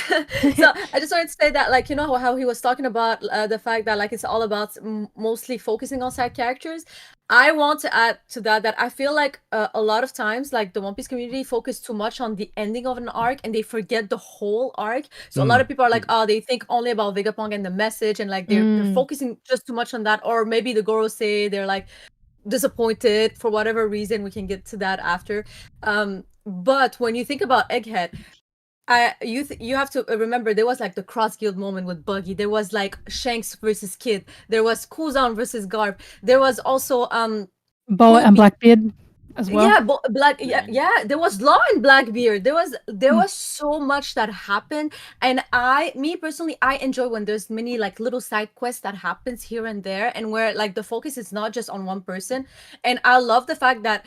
So I just wanted to say that, like, you know how he was talking about the fact that like it's all about mostly focusing on side characters. I want to add to that I feel like a lot of times, like the One Piece community focus too much on the ending of an arc and they forget the whole arc. So a lot of people are like, oh, they think only about Vegapunk and the message, and like they're focusing just too much on that. Or maybe the Goro say they're like disappointed for whatever reason. We can get to that after. But when you think about Egghead, you have to remember there was like the cross guild moment with Buggy. There was like Shanks versus Kid. There was Kuzan versus Garp. There was also Boa and Blackbeard as well. Yeah, there was Law and Blackbeard. There was so much that happened, and me personally, I enjoy when there's many like little side quests that happens here and there, and where like the focus is not just on one person. And I love the fact that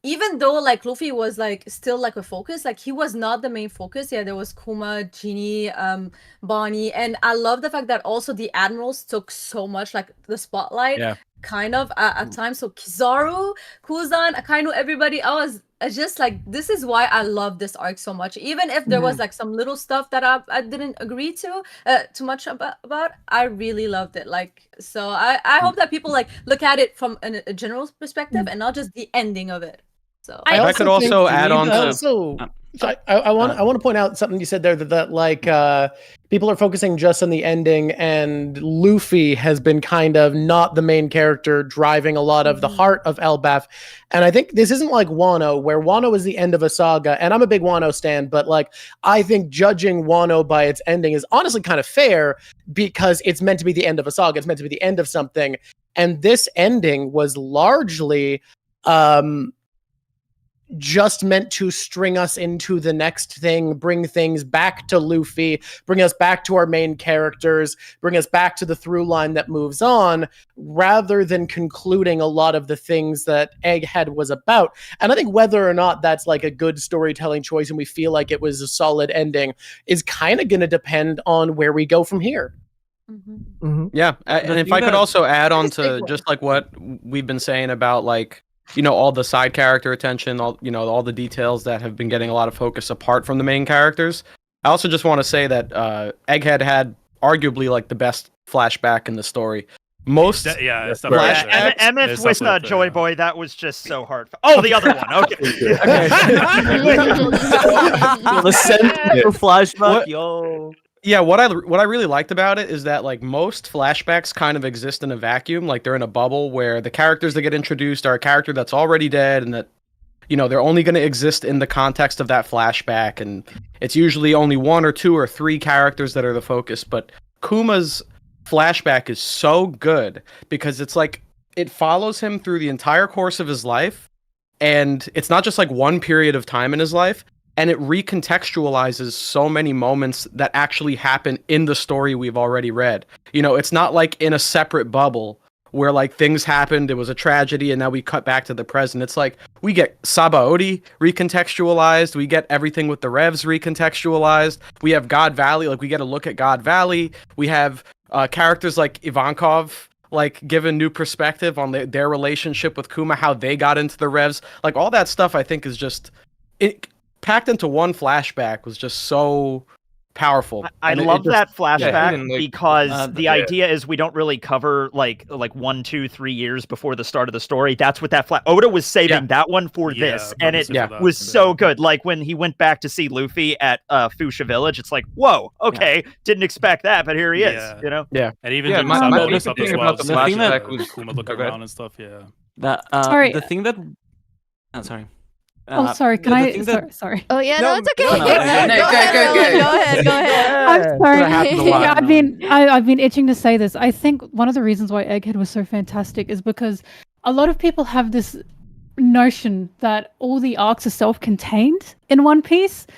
even though like Luffy was like still like a focus, like he was not the main focus. Yeah, there was Kuma, Genie, Bonnie, and I love the fact that also the admirals took so much like the spotlight, kind of at times. So Kizaru, Kuzan, Akainu, everybody. I was just like, this is why I love this arc so much. Even if there was like some little stuff that I didn't agree to too much about, I really loved it. Like, so I hope that people like look at it from a general perspective and not just the ending of it. So I could also add on to. So I want to point out something you said there that like people are focusing just on the ending, and Luffy has been kind of not the main character driving a lot of the heart of Elbaf. And I think this isn't like Wano, where Wano is the end of a saga, and I'm a big Wano stan, but like I think judging Wano by its ending is honestly kind of fair because it's meant to be the end of a saga, it's meant to be the end of something, and this ending was largely just meant to string us into the next thing, bring things back to Luffy, bring us back to our main characters, bring us back to the through line that moves on, rather than concluding a lot of the things that Egghead was about. And I think whether or not that's like a good storytelling choice and we feel like it was a solid ending is kind of going to depend on where we go from here. Yeah, and if I could also add on to just like what we've been saying about like, you know, all the side character attention, all, you know, all the details that have been getting a lot of focus apart from the main characters. I also just want to say that Egghead had arguably like the best flashback in the story. Most flashbacks. Emmett with Joy Boy, that was just so hard. Oh, the other one. Okay. The central flashback, yo. Yeah, what I really liked about it is that like most flashbacks kind of exist in a vacuum, like they're in a bubble where the characters that get introduced are a character that's already dead, and that, you know, they're only going to exist in the context of that flashback, and it's usually only 1 or 2 or 3 characters that are the focus. But Kuma's flashback is so good because it's like it follows him through the entire course of his life, and it's not just like one period of time in his life. And it recontextualizes so many moments that actually happen in the story we've already read. You know, it's not like in a separate bubble where like things happened, it was a tragedy, and now we cut back to the present. It's like we get Sabaody recontextualized, we get everything with the Revs recontextualized, we have God Valley, like we get a look at God Valley, we have characters like Ivankov, like given new perspective on their relationship with Kuma, how they got into the Revs. Like all that stuff I think is just... packed into one flashback was just so powerful. I love that flashback because the idea is we don't really cover like 1, 2, 3 years before the start of the story. That's what that Oda was saving that one for this, and it was so good. Like when he went back to see Luffy at Fuchsia Village, it's like, whoa, okay, didn't expect that, but here he is. You know, and even my thing about the flashback was Kuma looking around and stuff. Yeah, the thing that. I'm sorry. Sorry. Can I? Sorry. Oh yeah, no, it's okay. Go ahead. Go ahead. I'm sorry. Yeah, I've been itching to say this. I think one of the reasons why Egghead was so fantastic is because a lot of people have this notion that all the arcs are self-contained in One Piece,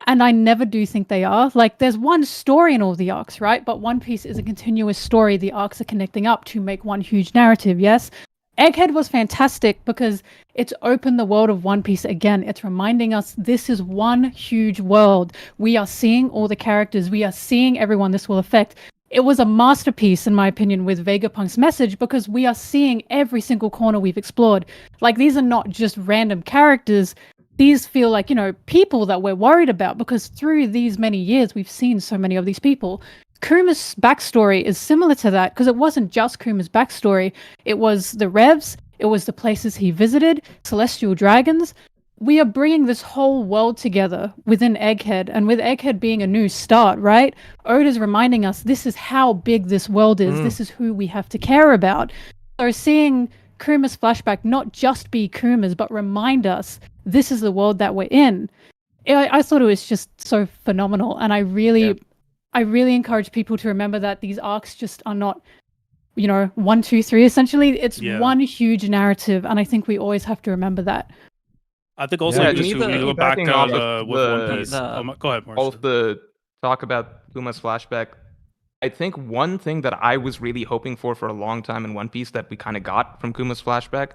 and I never do think they are. Like, there's one story in all the arcs, right? But One Piece is a continuous story. The arcs are connecting up to make one huge narrative. Yes. Egghead was fantastic because it's opened the world of One Piece again. It's reminding us this is one huge world. We are seeing all the characters. We are seeing everyone this will affect. It was a masterpiece, in my opinion, with Vegapunk's message because we are seeing every single corner we've explored. Like, these are not just random characters. These feel like, you know, people that we're worried about because through these many years, we've seen so many of these people. Kuma's backstory is similar to that because it wasn't just Kuma's backstory. It was the Revs, it was the places he visited, celestial dragons. We are bringing this whole world together within Egghead, and with Egghead being a new start, right? Oda's reminding us this is how big this world is. This is who we have to care about. So seeing Kuma's flashback not just be Kuma's, but remind us this is the world that we're in. I thought it was just so phenomenal, and I really encourage people to remember that these arcs just are not, you know, 1, 2, 3. Essentially, it's one huge narrative, and I think we always have to remember that. I think also just to go back with One Piece. Go ahead, Morj. Both the talk about Kuma's flashback. I think one thing that I was really hoping for a long time in One Piece that we kind of got from Kuma's flashback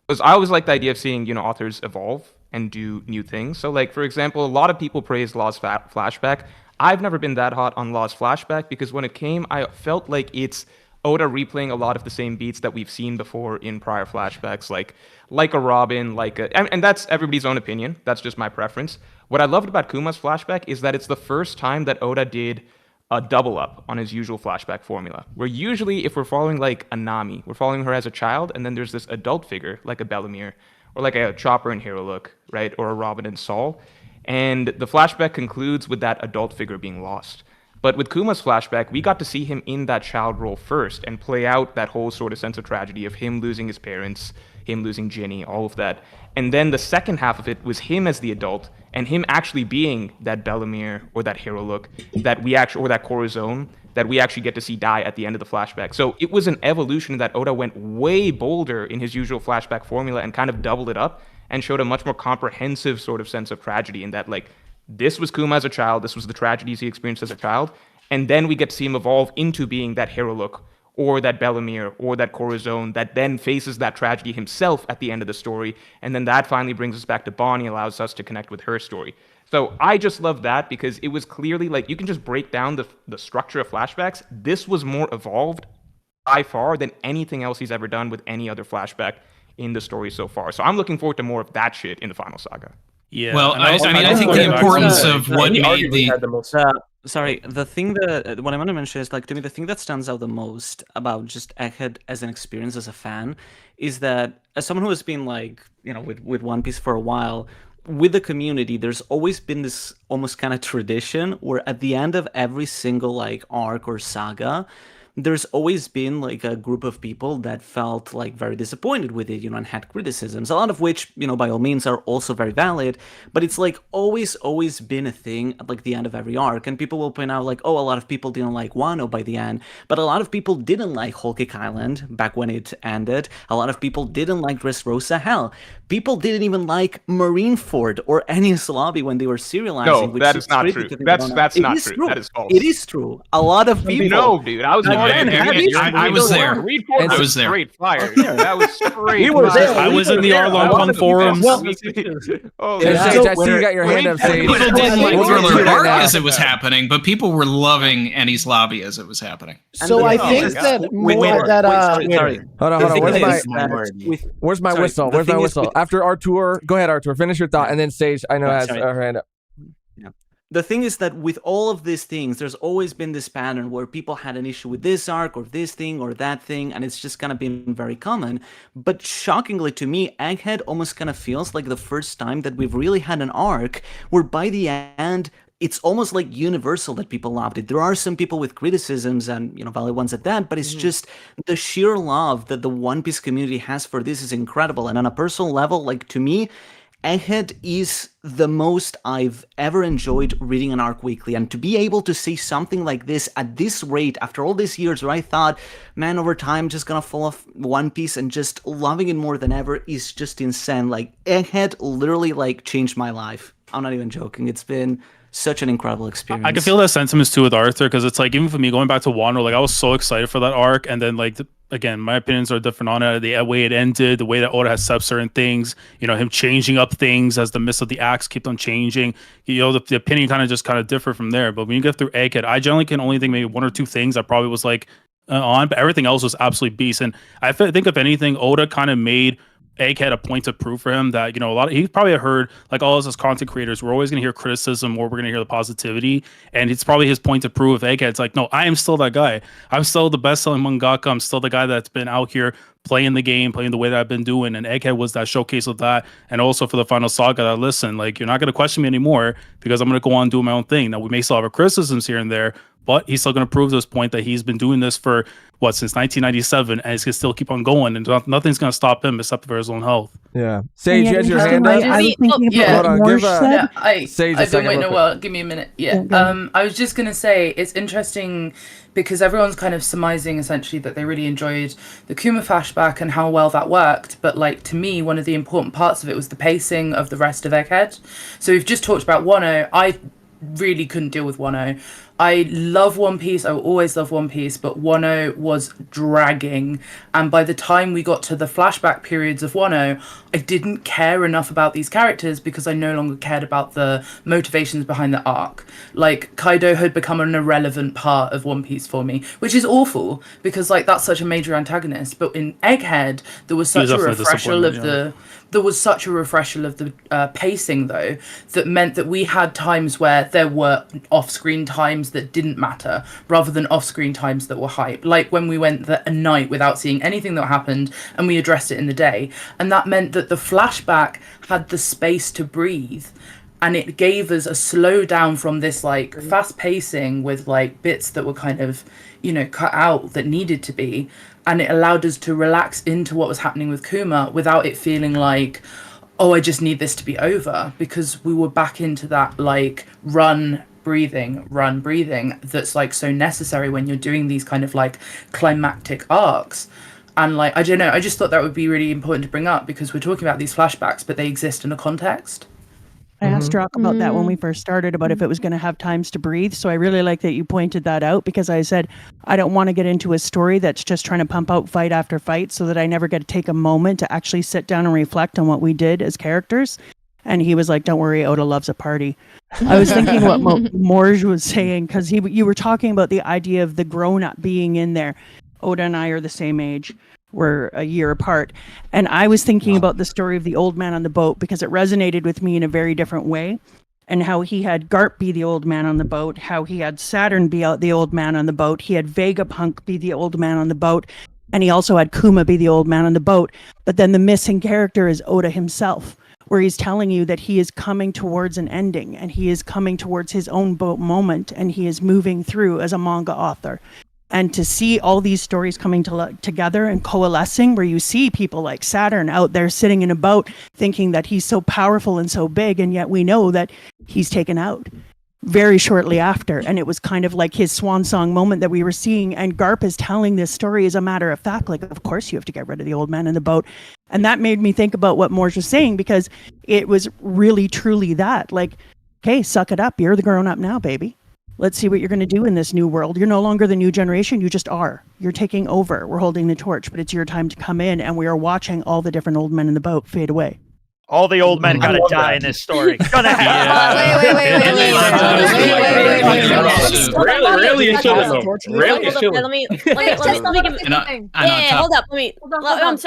was I always like the idea of seeing, you know, authors evolve and do new things. So, like, for example, a lot of people praise Law's flashback. I've never been that hot on Law's flashback because when it came, I felt like it's Oda replaying a lot of the same beats that we've seen before in prior flashbacks, like a Robin, and that's everybody's own opinion. That's just my preference. What I loved about Kuma's flashback is that it's the first time that Oda did a double up on his usual flashback formula, where usually if we're following like a Nami, we're following her as a child, and then there's this adult figure like a Bellemere, or like a Chopper and Hero Look, right, or a Robin and Saul. And the flashback concludes with that adult figure being lost. But with Kuma's flashback, we got to see him in that child role first and play out that whole sort of sense of tragedy of him losing his parents, him losing Ginny, all of that. And then the second half of it was him as the adult and him actually being that Bellemere or that hero look that we actually, or that Corazon that we actually get to see die at the end of the flashback. So it was an evolution that Oda went way bolder in his usual flashback formula and kind of doubled it up and showed a much more comprehensive sort of sense of tragedy in that, like, this was Kuma as a child, this was the tragedies he experienced as a child, and then we get to see him evolve into being that hero look, or that Bellemere, or that Corazon that then faces that tragedy himself at the end of the story, and then that finally brings us back to Bonnie, allows us to connect with her story. So I just love that because it was clearly, like, you can just break down the structure of flashbacks. This was more evolved by far than anything else he's ever done with any other flashback in the story so far. So I'm looking forward to more of that shit in the final saga. Yeah. Well, I think the importance of what made the sorry, the thing that what I want to mention is, like, to me, the thing that stands out the most about just Egghead as an experience as a fan is that as someone who has been, like, you know, with One Piece for a while, with the community, there's always been this almost kind of tradition where at the end of every single, like, arc or saga, there's always been, like, a group of people that felt, like, very disappointed with it, you know, and had criticisms, a lot of which, you know, by all means are also very valid, but it's, like, always been a thing at, like, the end of every arc, and people will point out, like, oh, a lot of people didn't like Wano by the end, but a lot of people didn't like Whole Cake Island back when it ended, a lot of people didn't like Dressrosa. Hell, people didn't even like Marineford or Enies Lobby when they were serializing. No, which that is not true. That's not true. That is false. It is true. A lot of people. No, dude, I was I was there. I was there. Straight fire. That was straight. We were there. I was in the Arlong forums. Oh, Sage, I see you got your hand up, Sage. People didn't like We'll get to Thriller that Bark now. as it was happening, but people were loving Ennie's Lobby as it was happening. So I think that more that sorry. Hold on. Where's my whistle? Where's my whistle? After Artur, go ahead, Artur. Finish your thought, and then Sage, I know, has her hand up. The thing is that with all of these things, there's always been this pattern where people had an issue with this arc or this thing or that thing, and it's just kind of been very common. But shockingly to me, Egghead almost kind of feels like the first time that we've really had an arc where by the end, it's almost like universal that people loved it. There are some people with criticisms and, you know, valid ones at that, but it's just the sheer love that the One Piece community has for this is incredible. And on a personal level, like, to me, Egghead is the most I've ever enjoyed reading an arc weekly, and to be able to see something like this at this rate after all these years where I thought, man, over time just gonna fall off One Piece and just loving it more than ever is just insane. Like, Egghead literally, like, changed my life. I'm not even joking. It's been such an incredible experience. I can feel that sentiments too with Arthur, because it's like, even for me going back to Wano, like, I was so excited for that arc, and then, like, again, my opinions are different on it. The way it ended, the way that Oda has set up certain things, you know, him changing up things as the mist of the axe kept on changing, you know, the opinion kind of differed from there. But when you get through Egghead, I generally can only think maybe one or two things I probably was like on, but everything else was absolutely beast. And I think if anything, Oda kind of made Egghead a point to prove for him that, you know, he probably heard, like, all of us as content creators, we're always going to hear criticism or we're going to hear the positivity, and it's probably his point to prove with Egghead. It's like, no, I am still that guy. I'm still the best-selling mangaka. I'm still the guy that's been out here playing the game, playing the way that I've been doing, and Egghead was that showcase of that. And also for the final saga, that, listen, like, you're not going to question me anymore because I'm going to go on and do my own thing. Now, we may still have our criticisms here and there, but he's still going to prove to this point that he's been doing this for, since 1997, and he's going to still keep on going, and nothing's going to stop him except for his own health. Yeah. Sage, you had your hand up? Hold on, give Sage I've been waiting a while. Give me a minute. Yeah. I was just going to say, it's interesting because everyone's kind of surmising essentially that they really enjoyed the Kuma flashback and how well that worked. But, like, to me, one of the important parts of it was the pacing of the rest of Egghead. So we've just talked about Wano. I really couldn't deal with Wano. I love One Piece. I will always love One Piece, but Wano was dragging. And by the time we got to the flashback periods of Wano, I didn't care enough about these characters because I no longer cared about the motivations behind the arc. Like, Kaido had become an irrelevant part of One Piece for me, which is awful because, like, that's such a major antagonist. But in Egghead, there was such a refresher of the... There was such a refresher of the pacing, though, that meant that we had times where there were off-screen times that didn't matter, rather than off-screen times that were hype. Like when we went a night without seeing anything that happened, and we addressed it in the day. And that meant that the flashback had the space to breathe. and it gave us a slowdown from this like fast pacing with like bits that were kind of, you know, cut out that needed to be, and it allowed us to relax into what was happening with Kuma without it feeling like, oh, I just need this to be over, because we were back into that like run breathing that's like so necessary when you're doing these kind of like climactic arcs. And like, I don't know, I just thought that would be really important to bring up, because we're talking about these flashbacks, but they exist in a context. I asked Drawk about that when we first started, about if it was going to have times to breathe. So I really like that you pointed that out, because I said, I don't want to get into a story that's just trying to pump out fight after fight, so that I never get to take a moment to actually sit down and reflect on what we did as characters. And he was like, don't worry, Oda loves a party. I was thinking what Morj was saying, because you were talking about the idea of the grown-up being in there. Oda and I are the same age. We're a year apart. And I was thinking about the story of the old man on the boat, because it resonated with me in a very different way. And how he had Garp be the old man on the boat, how he had Saturn be the old man on the boat, he had Vegapunk be the old man on the boat, and he also had Kuma be the old man on the boat. But then the missing character is Oda himself, where he's telling you that he is coming towards an ending, and he is coming towards his own boat moment, and he is moving through as a manga author. And to see all these stories coming together and coalescing, where you see people like Saturn out there sitting in a boat thinking that he's so powerful and so big, and yet we know that he's taken out very shortly after. And it was kind of like his swan song moment that we were seeing. And Garp is telling this story as a matter of fact, like, of course you have to get rid of the old man in the boat. And that made me think about what Morj was saying, because it was really, truly that. Like, okay, suck it up. You're the grown up now, baby. Let's see what you're going to do in this new world. You're no longer the new generation. You just are. You're taking over. We're holding the torch, but it's your time to come in. And we are watching all the different old men in the boat fade away. All the old men gotta die in this story. Gonna happen. Really, it shouldn't though. Really, it shouldn't. Let me give something. Yeah, hold up.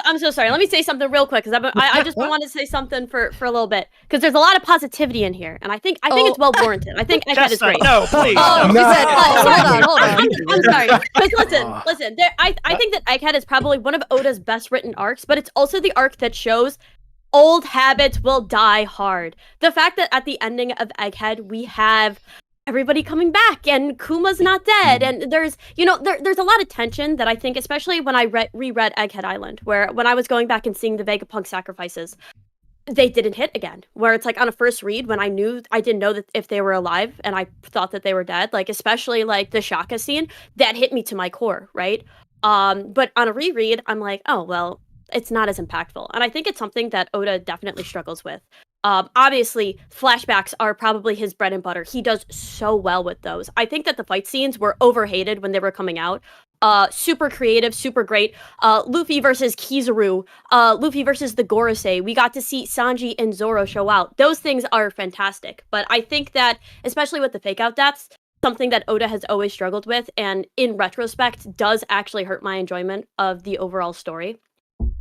I'm so sorry. Let me say something real quick, because I just wanted to say something for a little bit, because there's a lot of positivity in here, and I think it's well warranted. I think Egghead is great. No, please. Hold on. I'm sorry. Because listen. I think that Egghead is probably one of Oda's best written arcs, but it's also the arc that shows old habits will die hard. The fact that at the ending of Egghead, we have everybody coming back and Kuma's not dead, and there's a lot of tension that I think, especially when I reread Egghead Island, where when I was going back and seeing the Vegapunk sacrifices, they didn't hit again, where it's like on a first read, when I didn't know that if they were alive, and I thought that they were dead, like especially like the Shaka scene, that hit me to my core, right? But on a reread, I'm like, oh well, it's not as impactful. And I think it's something that Oda definitely struggles with. Obviously, flashbacks are probably his bread and butter. He does so well with those. I think that the fight scenes were overhated when they were coming out. Super creative, super great. Luffy versus Kizaru, Luffy versus the Gorosei. We got to see Sanji and Zoro show out. Those things are fantastic. But I think that, especially with the fake out deaths, something that Oda has always struggled with, and in retrospect, does actually hurt my enjoyment of the overall story.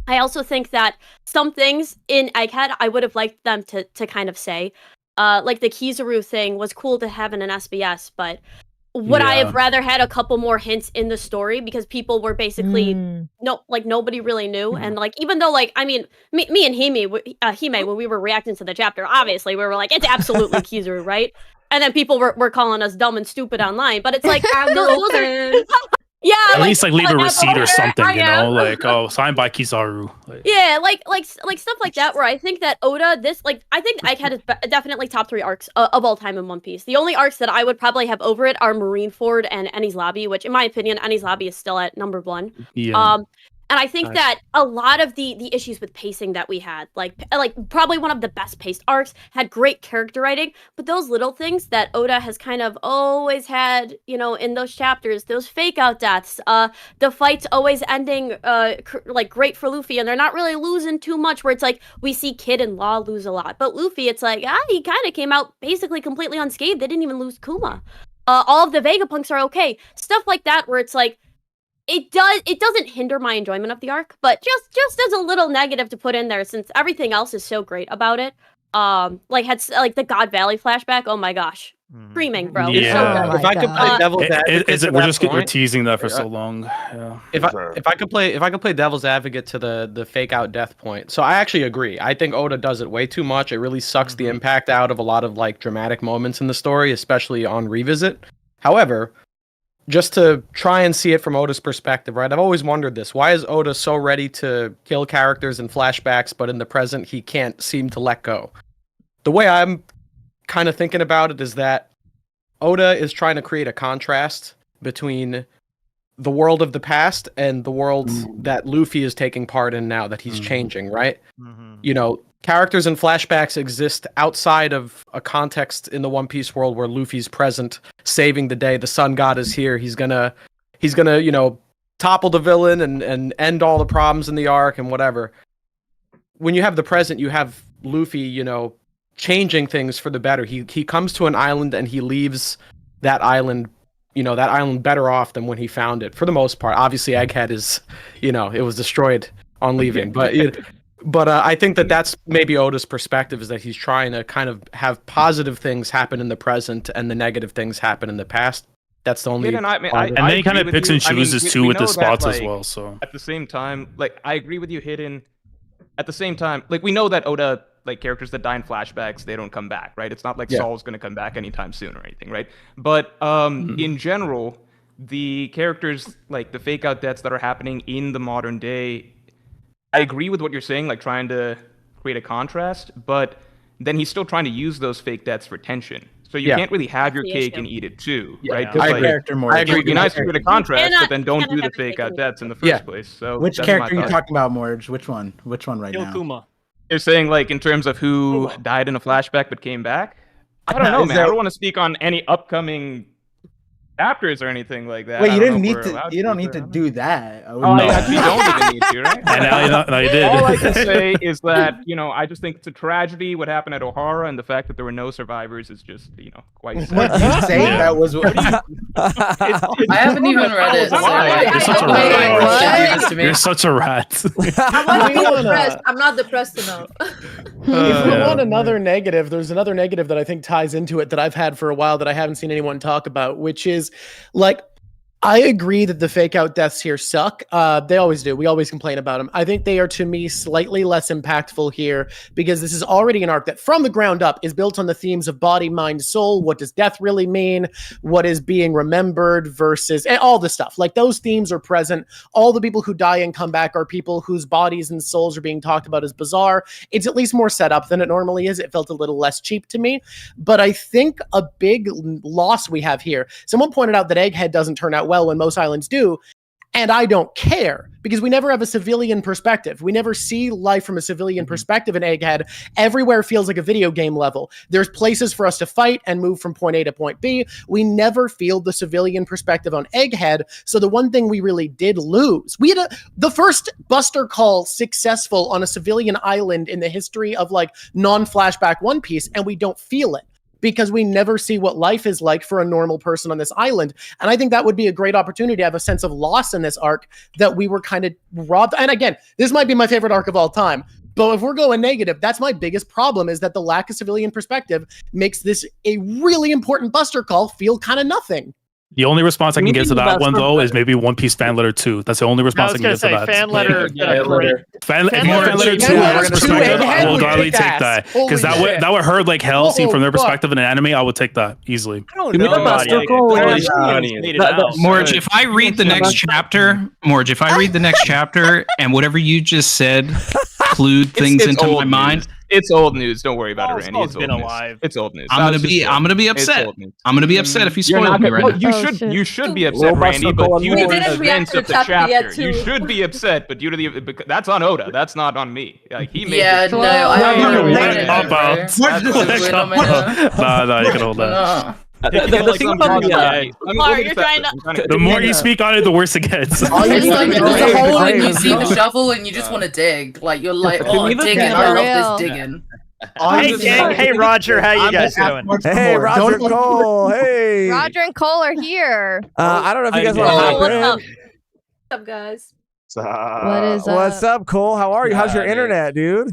I also think that some things in Egghead, I would have liked them to kind of say. Like the Kizaru thing was cool to have in an SBS, but would I have rather had a couple more hints in the story, because people were basically nobody really knew. And like, even though like, I mean, me and Hime, when we were reacting to the chapter, obviously we were like, it's absolutely Kizaru, right? And then people were calling us dumb and stupid online, but it's like those are yeah, at least like leave a receipt or something, you know, like, oh, signed by Kizaru. Yeah, like stuff like that, where I think that Oda, I think Egghead is definitely top 3 arcs of all time in One Piece. The only arcs that I would probably have over it are Marineford and Enies Lobby, which in my opinion, Enies Lobby is still at number 1. Yeah. And I think that a lot of the issues with pacing that we had, like probably one of the best paced arcs, had great character writing, but those little things that Oda has kind of always had, you know, in those chapters, those fake out deaths, the fights always ending like great for Luffy, and they're not really losing too much, where it's like we see Kid and Law lose a lot, but Luffy, it's like he kind of came out basically completely unscathed. They didn't even lose Kuma. All of the Vegapunks are okay. Stuff like that, where it's like, it doesn't hinder my enjoyment of the arc, but just as a little negative to put in there, since everything else is so great about it. Like the God Valley flashback, oh my gosh, Screaming, bro. Yeah. So If I could play devil's advocate, to We're that just we're point- teasing that for so long. Yeah. If I could play devil's advocate to the fake out death point, so I actually agree. I think Oda does it way too much. It really sucks the impact out of a lot of like dramatic moments in the story, especially on revisit. However, just to try and see it from Oda's perspective, right? I've always wondered this: why is Oda so ready to kill characters in flashbacks, but in the present he can't seem to let go? The way I'm kind of thinking about it is that Oda is trying to create a contrast between the world of the past and the world that Luffy is taking part in now, that he's changing, right? You know, characters in flashbacks exist outside of a context in the One Piece world where Luffy's present, saving the day. The sun god is here. He's gonna, you know, topple the villain and end all the problems in the arc and whatever. When you have the present, you have Luffy, you know, changing things for the better. He comes to an island and he leaves that island, you know, that island better off than when he found it, for the most part. Obviously, Egghead is, you know, it was destroyed on leaving. But I think that's maybe Oda's perspective, is that he's trying to kind of have positive things happen in the present and the negative things happen in the past. That's the only. And then he kind of picks and chooses too with the spots as well. So at the same time, like I agree with you, Hidden. At the same time, like we know that Oda, like characters that die in flashbacks, they don't come back, right? It's not like Saul's going to come back anytime soon or anything, right? But in general, the characters, like the fake out deaths that are happening in the modern day, I agree with what you're saying, like trying to create a contrast, but then he's still trying to use those fake deaths for tension. So you can't really have your cake and eat it too, right? I agree. I agree. It'd be nice to create a contrast, but then don't do the fake out deaths in the first place. So which that's character my are you thought. talking about, Morj? Which one? Which one right now? Kuma. You're saying like in terms of who died in a flashback but came back? I don't know, man. I don't want to speak on any upcoming chapters or anything like that. Wait, I you don't didn't know need if we're to. allowed You don't to, need to but- do that. Oh, you actually don't even need to, right? And now you did. All I can say is that, you know, I just think it's a tragedy what happened at O'Hara, and the fact that there were no survivors is just, you know, quite sad. What did you say? That was what. I haven't even read it. So You're such a rat. You're such a rat. I'm not depressed. I'm not depressed enough. If we want another negative, there's another negative that I think ties into it that I've had for a while that I haven't seen anyone talk about, which is like, I agree that the fake out deaths here suck. They always do. We always complain about them. I think they are, to me, slightly less impactful here because this is already an arc that from the ground up is built on the themes of body, mind, soul. What does death really mean? What is being remembered versus and all this stuff. Like those themes are present. All the people who die and come back are people whose bodies and souls are being talked about as bizarre. It's at least more set up than it normally is. It felt a little less cheap to me. But I think a big loss we have here. Someone pointed out that Egghead doesn't turn out well when most islands do, and I don't care because we never have a civilian perspective. We never see life from a civilian perspective in Egghead. Everywhere feels like a video game level. There's places for us to fight and move from point A to point B. We never feel the civilian perspective on Egghead. So the one thing we really did lose, we had the first Buster Call successful on a civilian island in the history of like non-flashback One Piece, and we don't feel it. Because we never see what life is like for a normal person on this island. And I think that would be a great opportunity to have a sense of loss in this arc that we were kind of robbed. And again, this might be my favorite arc of all time. But if we're going negative, that's my biggest problem, is that the lack of civilian perspective makes this a really important Buster Call feel kind of nothing. The only response I can get to that one though is maybe One Piece fan letter 2. That's the only response I can get to that. Fan letter. Fan letter 2. I will gladly take that because that would hurt like hell. Seen from their perspective in an anime, I would take that easily. Morj, if I read the next chapter, Morj, if I read the next chapter and whatever you just said clued things into my mind. It's old news. Don't worry about it, Randy. Saul's It's old been news. alive. It's old news. I'm gonna be upset. I'm gonna be upset if you spoil me right now. You should be upset, Randy, but due to the events of the chapter, you should be upset. But due to the that's on Oda. That's not on me. Like he made. Yeah, no, I haven't read it. No, you can hold that. Mark, you're trying to. The more you speak on it, the worse it gets. It's like there's a hole and you see the shovel and you just want to dig. Like you're like, oh, digging. I love this digging. Hey, gang. Hey, Roger. How you guys doing? Hey, Roger and Cole. Hey. Roger and Cole are here. I don't know if you guys want to What's hop up? in. What's up, guys? What is What's up, Cole? How are you? How's your internet, dude?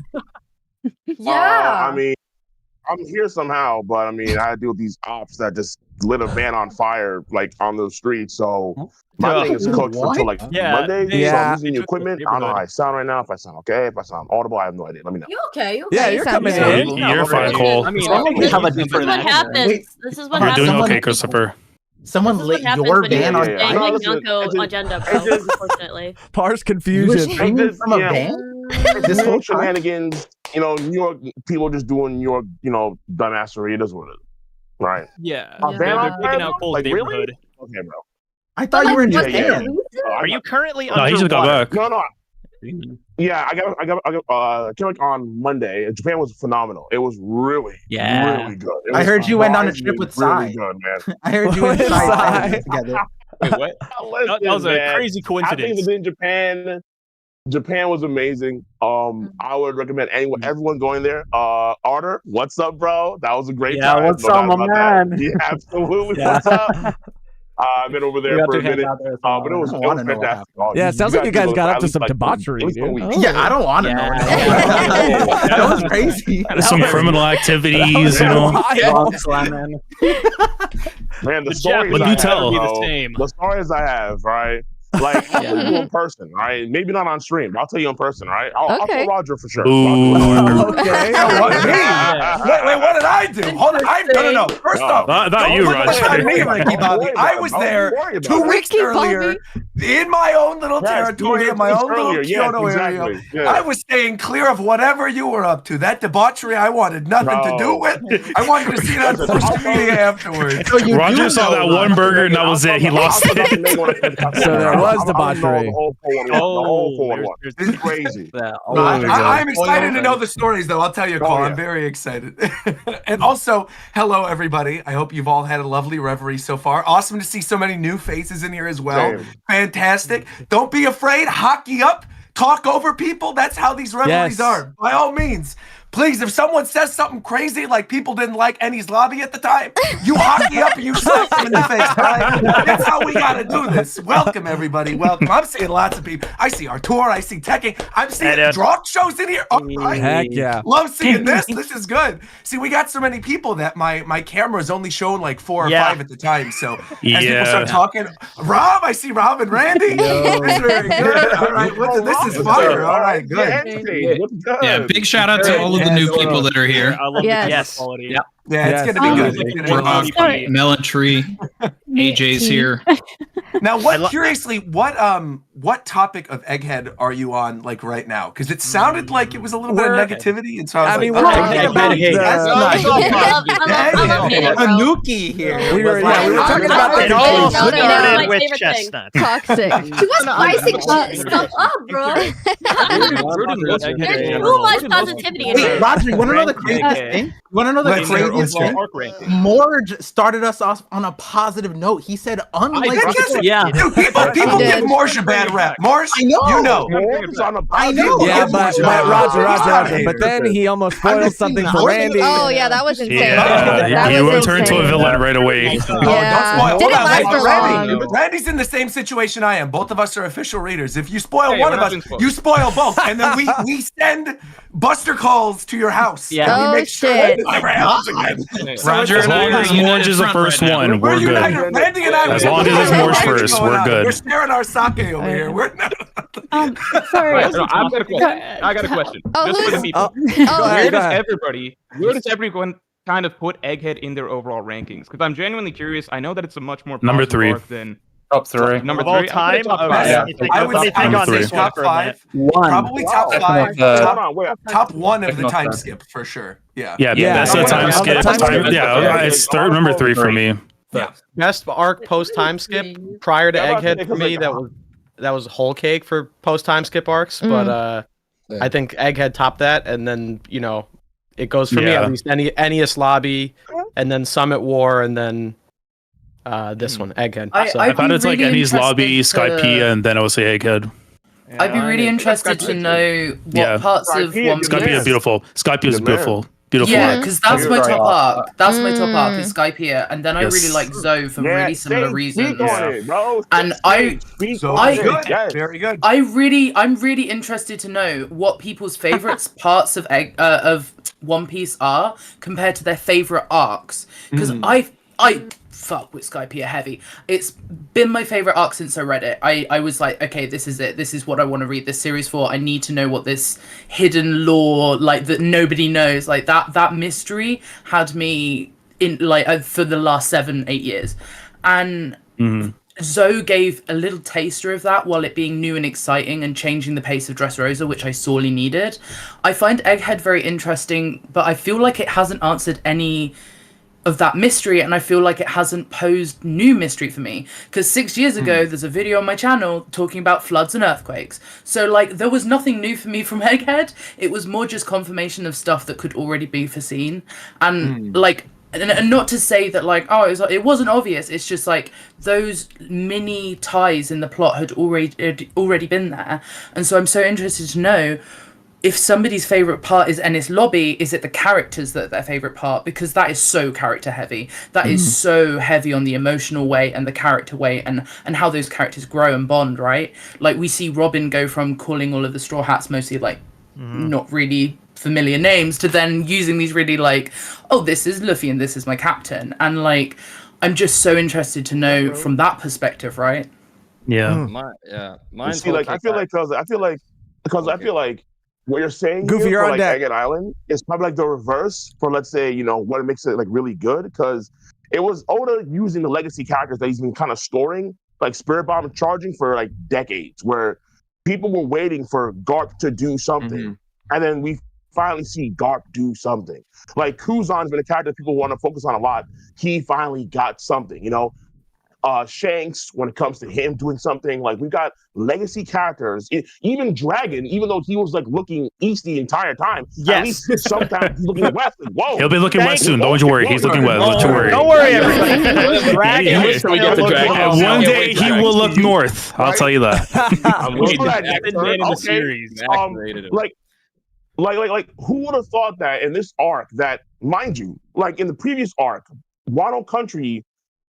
Yeah. I mean, I'm here somehow, but I mean, I had to deal with these ops that just lit a van on fire, like on the street. So my thing is cooked until like Monday. So I'm using the equipment. I don't know how I sound right now. If I sound okay, if I sound audible, I have no idea. Let me know. You okay? You Yeah, okay? you're coming in. You're fine, Cole. I mean, we have a different What accent. happens? This is what You're happens. doing okay, Christopher. Someone This is lit what happens your when you're van on staying fire. like listen, Yonko agenda, bro. Unfortunately. Parse You were confusion. streaming from a van? This whole time? Shenanigans, New York people just doing New York, dumbassery. It is what it is, right? Yeah, A van on they're picking fire, out Cole's like, really? neighborhood. Okay, bro. I thought you were in Yeah, Japan. Are you currently No, he just got underwater? back. No. Yeah, I got came back on Monday. Japan was phenomenal. It was really good. It I was heard you went on a trip surprisingly with really Sai. good, man. I heard you and Sai together. Wait, what? Listen, That was a man, crazy I coincidence. think in Japan. Japan was amazing. I would recommend everyone going there. Artur, what's up, bro? That was a great time. What's No up, doubt my about that. man? Yeah, absolutely. Yeah. What's up? I've been over We there got for to a hang minute, out there but it was fantastic. Oh, Yeah, it sounds like you guys got up to some debauchery, dude. Yeah, I don't want to know. That was crazy. Some criminal activities, Man, the But stories do I have, tell. bro, the stories I have, right? Like, I'll tell you in person, right? Maybe not on stream, but I'll tell you in person, right? I'll tell Roger for sure. Okay. Wait, what did I do? Hold on, no. First off, not you, don't put Roger. on me, Ricky Bobby. I was there 2 weeks earlier in my own little territory, in my own little Kyoto area. I was staying clear of whatever you were up to. That debauchery, I wanted nothing to do with. I wanted to see it on social media afterwards. Roger saw that one burger and that was it. He lost it. So there was debauchery. The whole 411. It's crazy. I'm excited to know the stories, though. I'll tell you, Cole. I'm very excited. And also, hello, everybody. I hope you've all had a lovely reverie so far. Awesome to see so many new faces in here as well. Same. Fantastic. Don't be afraid. Hockey up. Talk over people. That's how these reveries are. By all means. Please, if someone says something crazy, like people didn't like Ennie's lobby at the time, you hockey up and you slap them in the face. Right? That's how we got to do this. Welcome, everybody. Welcome. I'm seeing lots of people. I see Artur. I see Tekking. I'm seeing Drawk shows in here. Heck yeah. Love seeing this. This is good. See, we got so many people that my camera's only showing like 4 or 5 at the time. So as people start talking, Rob, I see Rob and Randy. This is very good. All right. This is fire. All right. Good. Yeah, big shout out to all of the new people that are here. I love the quality. Yeah, it's gonna be good. Melontee, AJ's here. Now, curiously, what topic of Egghead are you on like right now? Because it sounded like it was a little bit of negativity, and so I was we're talking about Anuki here. We were talking about It all No, started with favorite thing. Chestnut. Toxic. She was spicing stuff up, bro. There's too much positivity in Wait, here. Roger, you want to know the craziest thing? You want to know the craziest thing? Morj started us off on a positive note. He said, unlike Dude, people give Morj a bad rap. Morj, I know. you know. I know. Yeah, but Roger. But then he almost spoiled something for Randy. Oh yeah, that was insane. Yeah, you were turned to a villain right away. Yeah. Didn't last for long. Randy's in the same situation I am. Both of us are official readers. If you spoil one of us, you spoil both, and then we send Buster calls to your house. Yeah. And we make sure that it never happens again. Roger, as long as Morj is the first one, we're good. Randy and I, As long as it's Morj first, we're good. We're sharing our sake over here. We're Sorry. Wait, no, I've got a question. I got a question. Just for the people. Where does everyone kind of put Egghead in their overall rankings? Because I'm genuinely curious. I know that it's a much more Number positive 3. arc than Top 3. number Of all 3 time? Okay. I would Let me think on this one top for a minute. 5. Probably top 5. Top 1 of the Not time bad. skip for sure. Yeah. Yeah, that's a time skip. It's number 3 for me. Best arc post time skip prior to Egghead for me. That was whole cake for post time skip arcs, but I think Egghead topped that, and then it goes for me at least NES Lobby, and then Summit War, and then this one Egghead. I thought it's like NES Lobby, Skypea, and then I would say Egghead. I'd be really interested to know what parts of One Piece. Skypea is beautiful. Skypea is beautiful. Beautiful. Yeah, because that's my top arc. That's my top arc is Skypea, and then I really like Zoe for really similar reasons. And very good. I'm really interested to know what people's favorites parts of One Piece are compared to their favorite arcs. Because I fuck with Skypiea heavy. It's been my favorite arc since I read it. I was like, okay, this is it. This is what I want to read this series for. I need to know what this hidden lore, like, that nobody knows. Like, that mystery had me in, like, for the last 7-8 years. And Zoe gave a little taster of that while it being new and exciting and changing the pace of Dressrosa, which I sorely needed. I find Egghead very interesting, but I feel like it hasn't answered any of that mystery, and I feel like it hasn't posed new mystery for me. Because 6 years ago, there's a video on my channel talking about floods and earthquakes. So, like, there was nothing new for me from Egghead. It was more just confirmation of stuff that could already be foreseen. And, like, and not to say that, like, oh, it wasn't obvious. It's just, like, those mini ties in the plot had already been there. And so I'm so interested to know, if somebody's favorite part is Ennis Lobby, is it the characters that are their favorite part? Because that is so character heavy. That is so heavy on the emotional way and the character way, and how those characters grow and bond, right? Like, we see Robin go from calling all of the Straw Hats mostly, like, not really familiar names, to then using these really, like, oh, this is Luffy and this is my captain. And, like, I'm just so interested to know from that perspective, right? Yeah. See, like, I feel like what you're saying Goofy, here you're for on like deck. Egghead Island is probably like the reverse for, let's say, you know, what makes it like really good, because it was Oda using the legacy characters that he's been kind of storing, like Spirit Bomb and Charging, for like decades, where people were waiting for Garp to do something, and then we finally see Garp do something. Like, Kuzan's been a character people want to focus on a lot. He finally got something, you know. Shanks, when it comes to him doing something, like, we got legacy characters. Even Dragon, even though he was like looking east the entire time, at least sometimes he's looking west. Like, whoa, He'll be looking west soon. Don't you worry. He's looking west. Don't you worry. Don't worry, everybody. Dragon. One day he will look north. I'll tell you that. I'm waiting. Like, who would have thought that in this arc, that, mind you, like in the previous arc, Wano Country,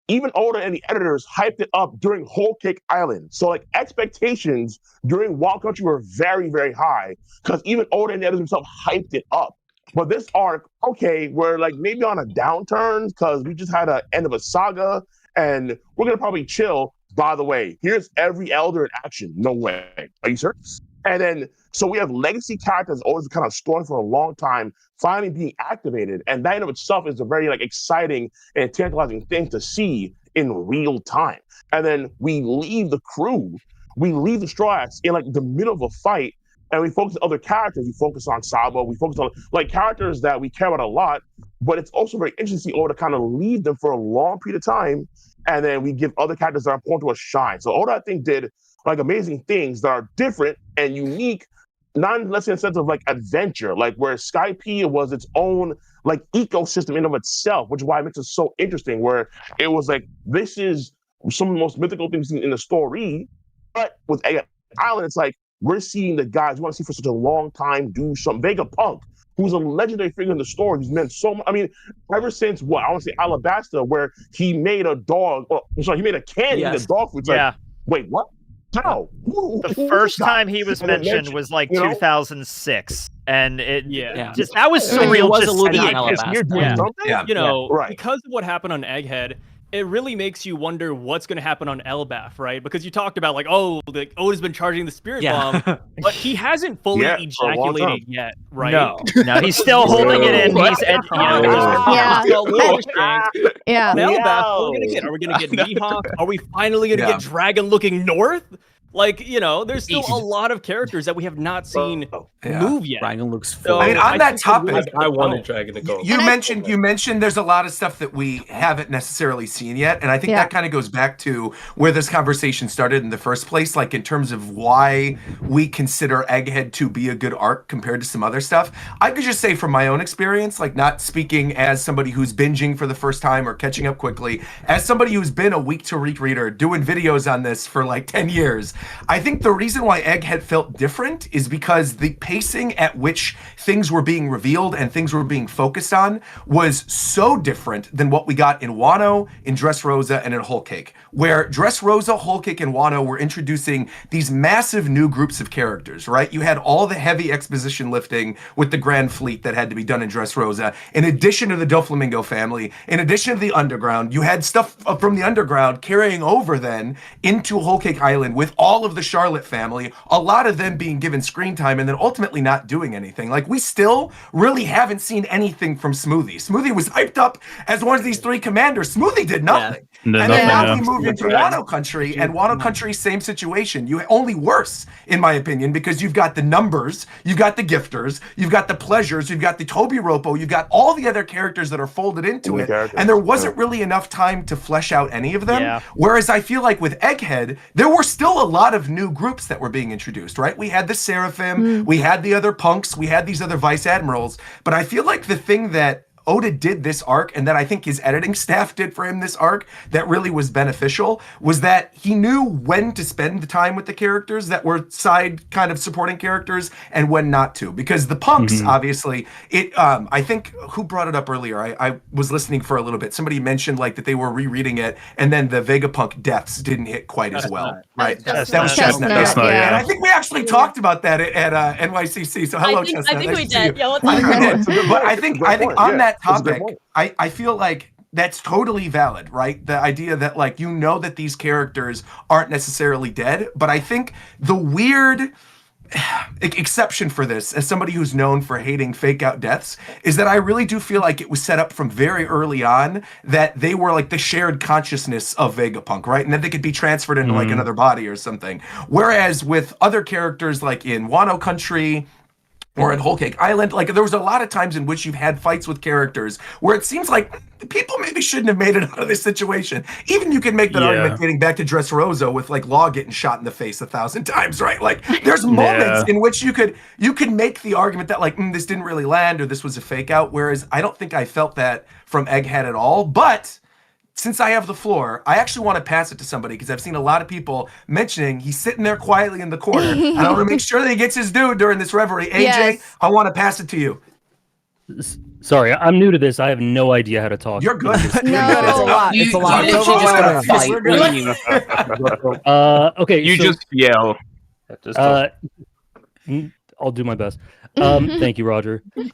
even Oda and the editors hyped it up during Whole Cake Island. So, like, expectations during Wild Country were very, very high, because even Oda and the editors themselves hyped it up. But this arc, okay, we're like maybe on a downturn because we just had an end of a saga, and we're gonna probably chill. By the way, here's every elder in action. No way. Are you serious? And then, so we have legacy characters always kind of storing for a long time, finally being activated. And that in of itself is a very, like, exciting and tantalizing thing to see in real time. And then we leave the crew, we leave the Straw Hats in, like, the middle of a fight, and we focus on other characters. We focus on Sabo, we focus on, like, characters that we care about a lot, but it's also very interesting to kind of leave them for a long period of time, and then we give other characters that are important to a shine. So Oda, I think, did, like, amazing things that are different and unique, not less in a sense of, like, adventure, like where Skypiea was its own, like, ecosystem in of itself, which is why it makes it so interesting, where it was like, this is some of the most mythical things in the story, but with Egghead Island, it's like, we're seeing the guys we want to see for such a long time do some. Vegapunk, who's a legendary figure in the story, who's meant so much. I mean, ever since, what, I want to say Alabasta, where he made a dog, he made a candy, a dog food. It's like, wait, what? How? The first time he was mentioned was like 2006, and just that was surreal. Was just alluding seeing to it. You know, because of what happened on Egghead, it really makes you wonder what's going to happen on Elbaf, right? Because you talked about, like, oh, like, Oda's been charging the Spirit Bomb, but he hasn't fully ejaculated yet, right? No, he's still holding it in. He's Elbaf, are we gonna get Mihawk? Are we finally gonna get Dragon looking north? Like, you know, there's still a lot of characters that we have not seen move yet. Dragon looks so, I mean, on that topic, I wanted Dragon to go. You mentioned there's a lot of stuff that we haven't necessarily seen yet, and I think that kind of goes back to where this conversation started in the first place, like in terms of why we consider Egghead to be a good arc compared to some other stuff. I could just say from my own experience, like, not speaking as somebody who's binging for the first time or catching up quickly, as somebody who's been a week-to-week reader doing videos on this for like 10 years, I think the reason why Egghead felt different is because the pacing at which things were being revealed and things were being focused on was so different than what we got in Wano, in Dressrosa, and in Whole Cake, where Dressrosa, Whole Cake, and Wano were introducing these massive new groups of characters, right? You had all the heavy exposition lifting with the Grand Fleet that had to be done in Dressrosa, in addition to the Doflamingo family, in addition to the Underground. You had stuff from the Underground carrying over then into Whole Cake Island with all of the Charlotte family, a lot of them being given screen time and then ultimately not doing anything. Like, we still really haven't seen anything from Smoothie. Smoothie was hyped up as one of these three commanders. Smoothie did nothing. And then now we moved into Wano Country, and Wano Country, same situation. You only worse, in my opinion, because you've got the numbers, you've got the gifters, you've got the pleasures, you've got the Toby Ropo, you've got all the other characters that are folded into it, and there wasn't really enough time to flesh out any of them. Whereas I feel like with Egghead, there were still a lot of new groups that were being introduced, right? We had the Seraphim, we had the other punks, we had these other vice admirals, but I feel like the thing that Oda did this arc, and that I think his editing staff did for him this arc, that really was beneficial, was that he knew when to spend the time with the characters that were side kind of supporting characters and when not to. Because the punks, obviously, I think, who brought it up earlier? I was listening for a little bit. Somebody mentioned like that they were rereading it, and then the Vegapunk deaths didn't hit quite as well, right? That was Chestnut. And I think we actually talked about that at NYCC. So hello, Chestnut. I think we did. Yeah, what's I think we did. But I think on that topic, I feel like that's totally valid, right? The idea that, like, you know that these characters aren't necessarily dead, but I think the weird exception for this, as somebody who's known for hating fake out deaths, is that I really do feel like it was set up from very early on that they were like the shared consciousness of Vegapunk, right? And that they could be transferred into like another body or something. Whereas with other characters like in Wano Country, or in Whole Cake Island, like there was a lot of times in which you've had fights with characters where it seems like people maybe shouldn't have made it out of this situation. Even you can make that argument getting back to Dressrosa with like Law getting shot in the face 1,000 times, right? Like there's moments in which you could make the argument that like this didn't really land or this was a fake out. Whereas I don't think I felt that from Egghead at all. But since I have the floor, I actually want to pass it to somebody because I've seen a lot of people mentioning he's sitting there quietly in the corner. And I want to make sure that he gets his due during this reverie. AJ, I want to pass it to you. Sorry, I'm new to this. I have no idea how to talk. You're good. It's a lot. It's a lot. You just gotta fight. Okay. You just yell. I'll do my best. Thank you, Roger. You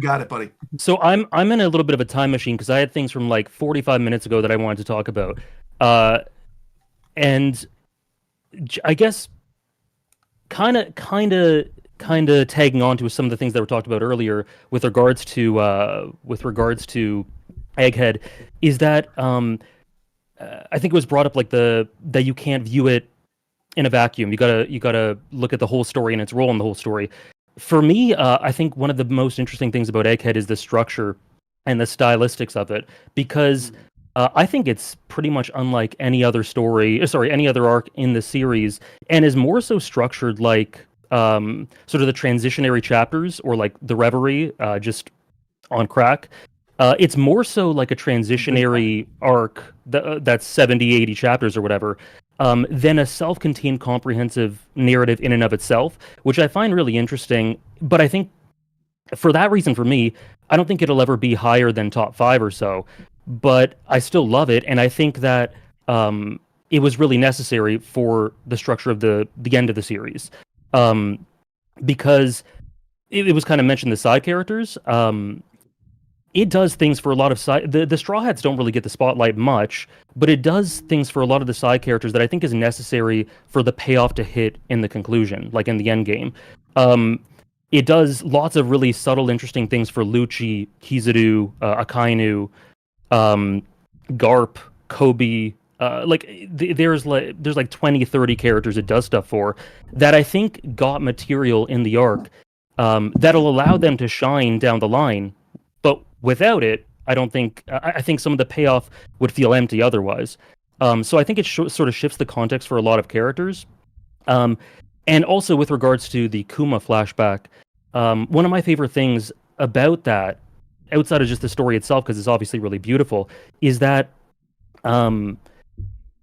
got it, buddy. So I'm in a little bit of a time machine because I had things from like 45 minutes ago that I wanted to talk about, and I guess kind of tagging on to some of the things that were talked about earlier with regards to Egghead, is that I think it was brought up like that you can't view it in a vacuum. You gotta look at the whole story and its role in the whole story. For me, I think one of the most interesting things about Egghead is the structure and the stylistics of it, because I think it's pretty much unlike any other any other arc in the series, and is more so structured like sort of the transitionary chapters or like the Reverie, just on crack. It's more so like a transitionary arc that's 70, 80 chapters or whatever, than a self-contained comprehensive narrative in and of itself, which I find really interesting. But I think for that reason, for me, I don't think it'll ever be higher than top 5 or so, but I still love it. And I think that it was really necessary for the structure of the end of the series, because it was kind of mentioned the side characters. It does things for a lot of the Straw Hats don't really get the spotlight much, but it does things for a lot of the side characters that I think is necessary for the payoff to hit in the conclusion, like in the end game. It does lots of really subtle, interesting things for Lucci, Kizaru, Akainu, Garp, Kobe. There's like 20, 30 characters it does stuff for that I think got material in the arc that'll allow them to shine down the line. But without it, I think some of the payoff would feel empty otherwise. So I think it sort of shifts the context for a lot of characters. And also with regards to the Kuma flashback, one of my favorite things about that, outside of just the story itself, because it's obviously really beautiful, is that it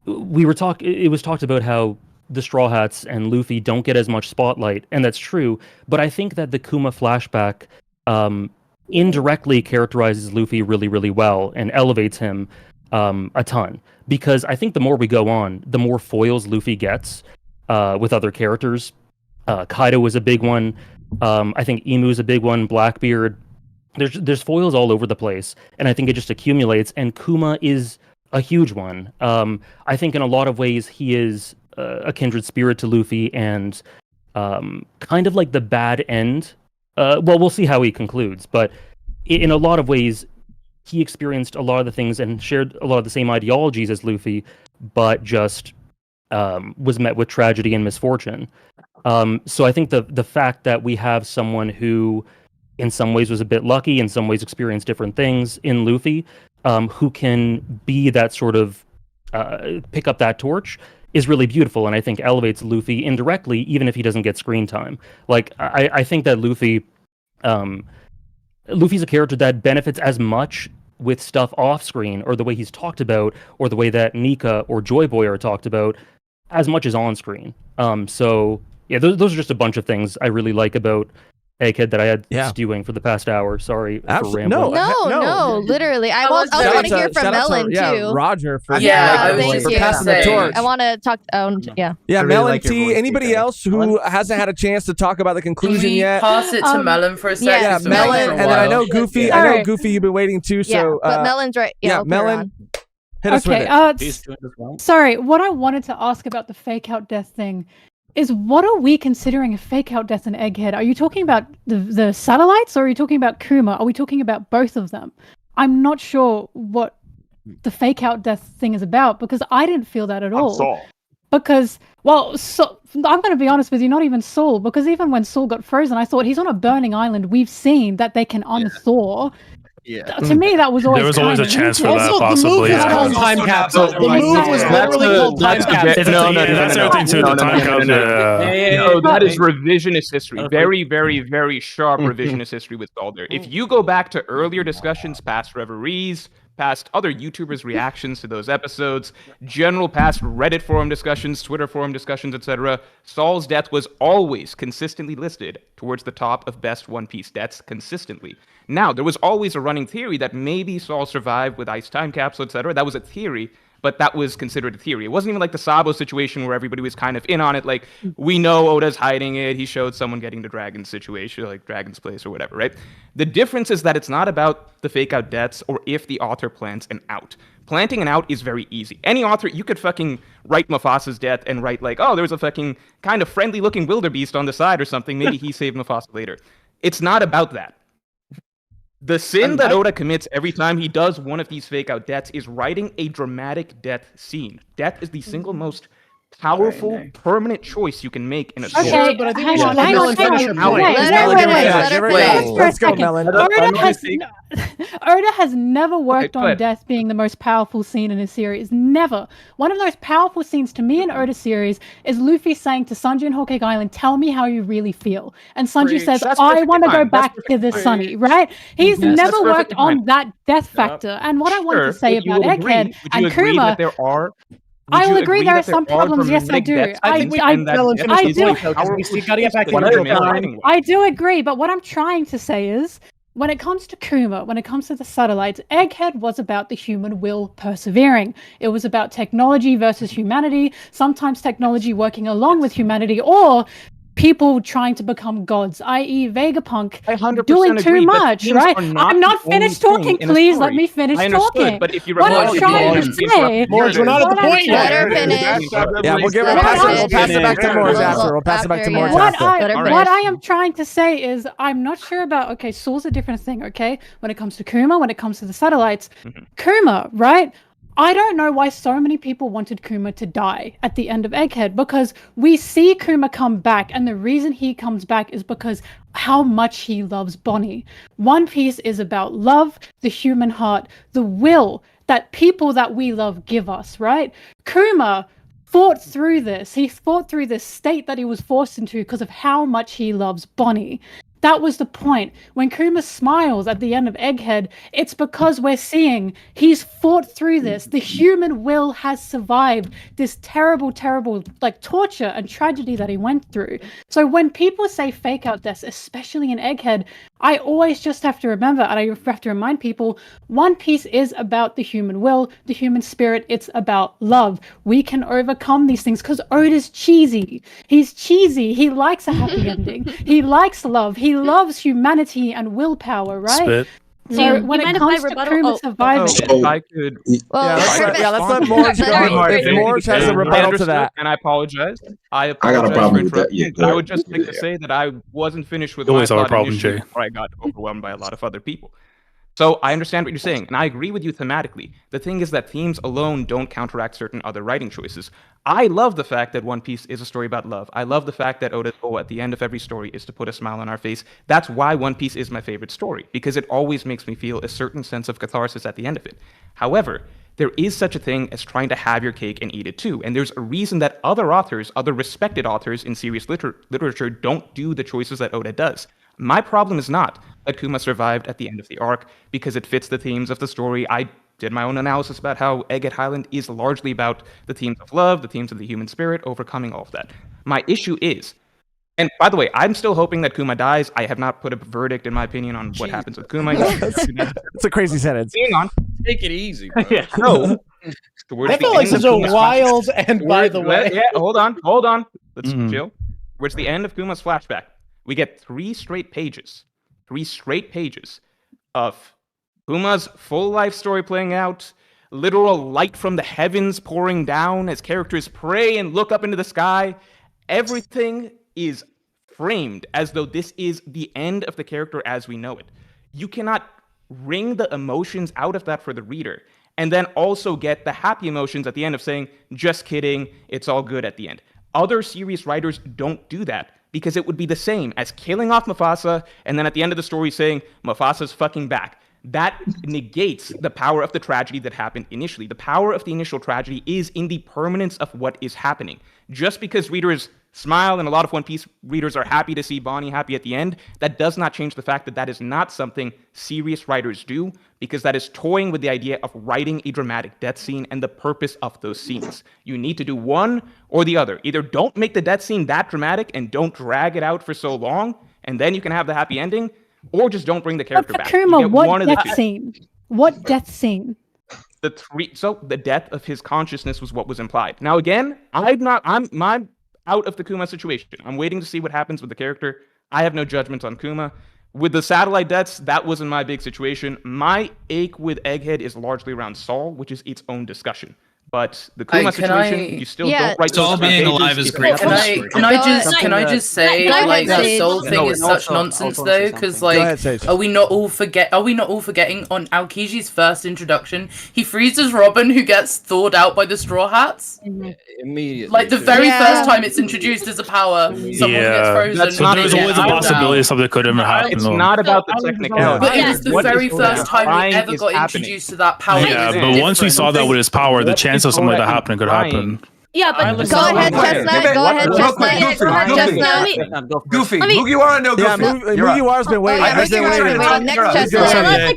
was talked about how the Straw Hats and Luffy don't get as much spotlight, and that's true. But I think that the Kuma flashback indirectly characterizes Luffy really, really well and elevates him a ton. Because I think the more we go on, the more foils Luffy gets with other characters. Kaido was a big one. I think Emu's a big one. Blackbeard. There's foils all over the place, and I think it just accumulates. And Kuma is a huge one. I think in a lot of ways he is a kindred spirit to Luffy, and kind of like the bad end. Well, we'll see how he concludes, but in a lot of ways, he experienced a lot of the things and shared a lot of the same ideologies as Luffy, but just was met with tragedy and misfortune. So I think the fact that we have someone who, in some ways, was a bit lucky, in some ways experienced different things in Luffy, who can be that sort of pick up that torch, is really beautiful, and I think elevates Luffy indirectly, even if he doesn't get screen time. Like I think that Luffy's a character that benefits as much with stuff off screen, or the way he's talked about, or the way that Nika or Joy Boy are talked about, as much as on screen. So yeah, those are just a bunch of things I really like about Egghead that I had stewing for the past hour. Sorry for rambling. No, literally. I also want to hear from Melon too. Roger for passing the torch. I want to talk. Yeah, Melontee. Anybody else who hasn't had a chance to talk about the conclusion yet? Pass it to Melon for a second. Yeah, Melon, and then I know Goofy. I know Goofy. You've been waiting too. So, but Melon's right. Yeah, Melon. Hit us with it. Sorry, what I wanted to ask about the fake out death thing is, what are we considering a fake out death in Egghead? Are you talking about the satellites, or are you talking about Kuma? Are we talking about both of them? I'm not sure what the fake out death thing is about, because I didn't feel that at all. Saul. Because, I'm going to be honest with you, not even Saul, because even when Saul got frozen, I thought he's on a burning island. We've seen that they can unthaw. Yeah. To me, that was always. There was always a chance for that, possibly. Time capsule. The move was literally called time capsule. No, that's everything too. The time capsule. No, that is revisionist history. Very, very, very sharp revisionist history with Calder. If you go back to earlier discussions, past reveries, past other YouTubers' reactions to those episodes, general past Reddit forum discussions, Twitter forum discussions, etc., Saul's death was always consistently listed towards the top of best One Piece deaths consistently. Now, there was always a running theory that maybe Saul survived with Ice Time Capsule, etc. That was a theory, but that was considered a theory. It wasn't even like the Sabo situation where everybody was kind of in on it, like, we know Oda's hiding it, he showed someone getting the Dragon situation, like Dragon's Place or whatever, right? The difference is that it's not about the fake out deaths or if the author plants an out. Planting an out is very easy. Any author, you could fucking write Mufasa's death and write like, oh, there was a fucking kind of friendly looking wildebeest on the side or something, maybe he saved Mufasa later. It's not about that. The sin that Oda commits every time he does one of these fake out deaths is writing a dramatic death scene. Death is the single most powerful, permanent choice you can make in a story. Okay, but I think we should let Melon finish her point. Let's go, Melon. Oda has never worked on death being the most powerful scene in his series. Never. One of the most powerful scenes to me in Oda's series is Luffy saying to Sanji in Whole Cake Island, "Tell me how you really feel." And Sanji says, "I want to go back to the Sunny." Right? He's never worked on that death factor. And what I wanted to say about Egghead and Kuma. I will agree there are some problems. Yes, I do. I do agree. But what I'm trying to say is, when it comes to Kuma, when it comes to the satellites, Egghead was about the human will persevering. It was about technology versus humanity, sometimes technology working along with humanity, or people trying to become gods, i.e. Vegapunk doing too much, right? I'm not finished talking, please let me finish talking. But if you what I'm trying to say... Morj, we're not at the point yet. Yeah, we'll pass it back to Morj after. We'll pass it back to Morj after. What I am trying to say is, I'm not sure about, okay, Saul's a different thing, okay? When it comes to Kuma, when it comes to the satellites, Kuma, right? I don't know why so many people wanted Kuma to die at the end of Egghead, because we see Kuma come back, and the reason he comes back is because how much he loves Bonnie. One Piece is about love, the human heart, the will that people that we love give us, right? Kuma fought through this. He fought through this state that he was forced into because of how much he loves Bonnie. That was the point. When Kuma smiles at the end of Egghead, it's because we're seeing he's fought through this. The human will has survived this terrible, terrible like torture and tragedy that he went through. So when people say fake out deaths, especially in Egghead, I always just have to remember, and I have to remind people, One Piece is about the human will, the human spirit. It's about love. We can overcome these things because Oda's cheesy. He's cheesy. He likes a happy ending. He likes love. He loves humanity and willpower, right? Spit. So when it comes to Kuma surviving, If I could, let's let Morj go. If Morj has a rebuttal to that. and I apologize. I got a apologize problem for with that. interrupting. Yeah, I would just like to say that I wasn't finished with You my always have a thought problem, initially Jay. before I got overwhelmed by a lot of other people. So I understand what you're saying, and I agree with you thematically. The thing is that themes alone don't counteract certain other writing choices. I love the fact that One Piece is a story about love. I love the fact that Oda's goal at the end of every story is to put a smile on our face. That's why One Piece is my favorite story, because it always makes me feel a certain sense of catharsis at the end of it. However, there is such a thing as trying to have your cake and eat it too, and there's a reason that other authors, other respected authors in serious literature don't do the choices that Oda does. My problem is not that Kuma survived at the end of the arc because it fits the themes of the story. I did my own analysis about how Egghead Highland is largely about the themes of love, the themes of the human spirit, overcoming all of that. My issue is, and by the way, I'm still hoping that Kuma dies. I have not put a verdict, in my opinion, on what happens with Kuma. It's a crazy sentence. Hang on. Take it easy, bro. So, I feel like such a wild and by the way. Yeah, hold on. Let's chill. Towards the end of Kuma's flashback, we get 3 straight pages of Kuma's full life story playing out, literal light from the heavens pouring down as characters pray and look up into the sky. Everything is framed as though this is the end of the character as we know it. You cannot wring the emotions out of that for the reader and then also get the happy emotions at the end of saying, just kidding, it's all good at the end. Other serious writers don't do that because it would be the same as killing off Mufasa and then at the end of the story saying, Mufasa's fucking back. That negates the power of the tragedy that happened initially. The power of the initial tragedy is in the permanence of what is happening. Just because readers smile and a lot of One Piece readers are happy to see Bonnie happy at the end, that does not change the fact that that is not something serious writers do, because that is toying with the idea of writing a dramatic death scene and the purpose of those scenes. You need to do one or the other. Either don't make the death scene that dramatic and don't drag it out for so long, and then you can have the happy ending, or just don't bring the character back. Kuma, what death scene? What death scene? So the death of his consciousness was what was implied. Now again, I'm out of the Kuma situation. I'm waiting to see what happens with the character. I have no judgment on Kuma. With the satellite deaths, that wasn't my big situation. My ache with Egghead is largely around Saul, which is its own discussion. But the Kuma situation, you still don't write Saul being alive is great. Can I just say, like, the Soul thing is such nonsense though, because like, are we not all forgetting on Aokiji's first introduction, he freezes Robin, who gets thawed out by the Straw Hats. Immediately. Like the very first time it's introduced as a power, someone gets frozen. So there's always a possibility something could have happened. It's not about the technicality. But it was the very first time we ever got introduced to that power. Yeah, but once we saw that with his power, the chance of something like that happening could happen. Yeah, but go ahead, Chestnut. Go ahead, Chestnut. Goofy. Mugiwara No Goofy. Yeah, Mugiwara's been waiting. Next Chestnut.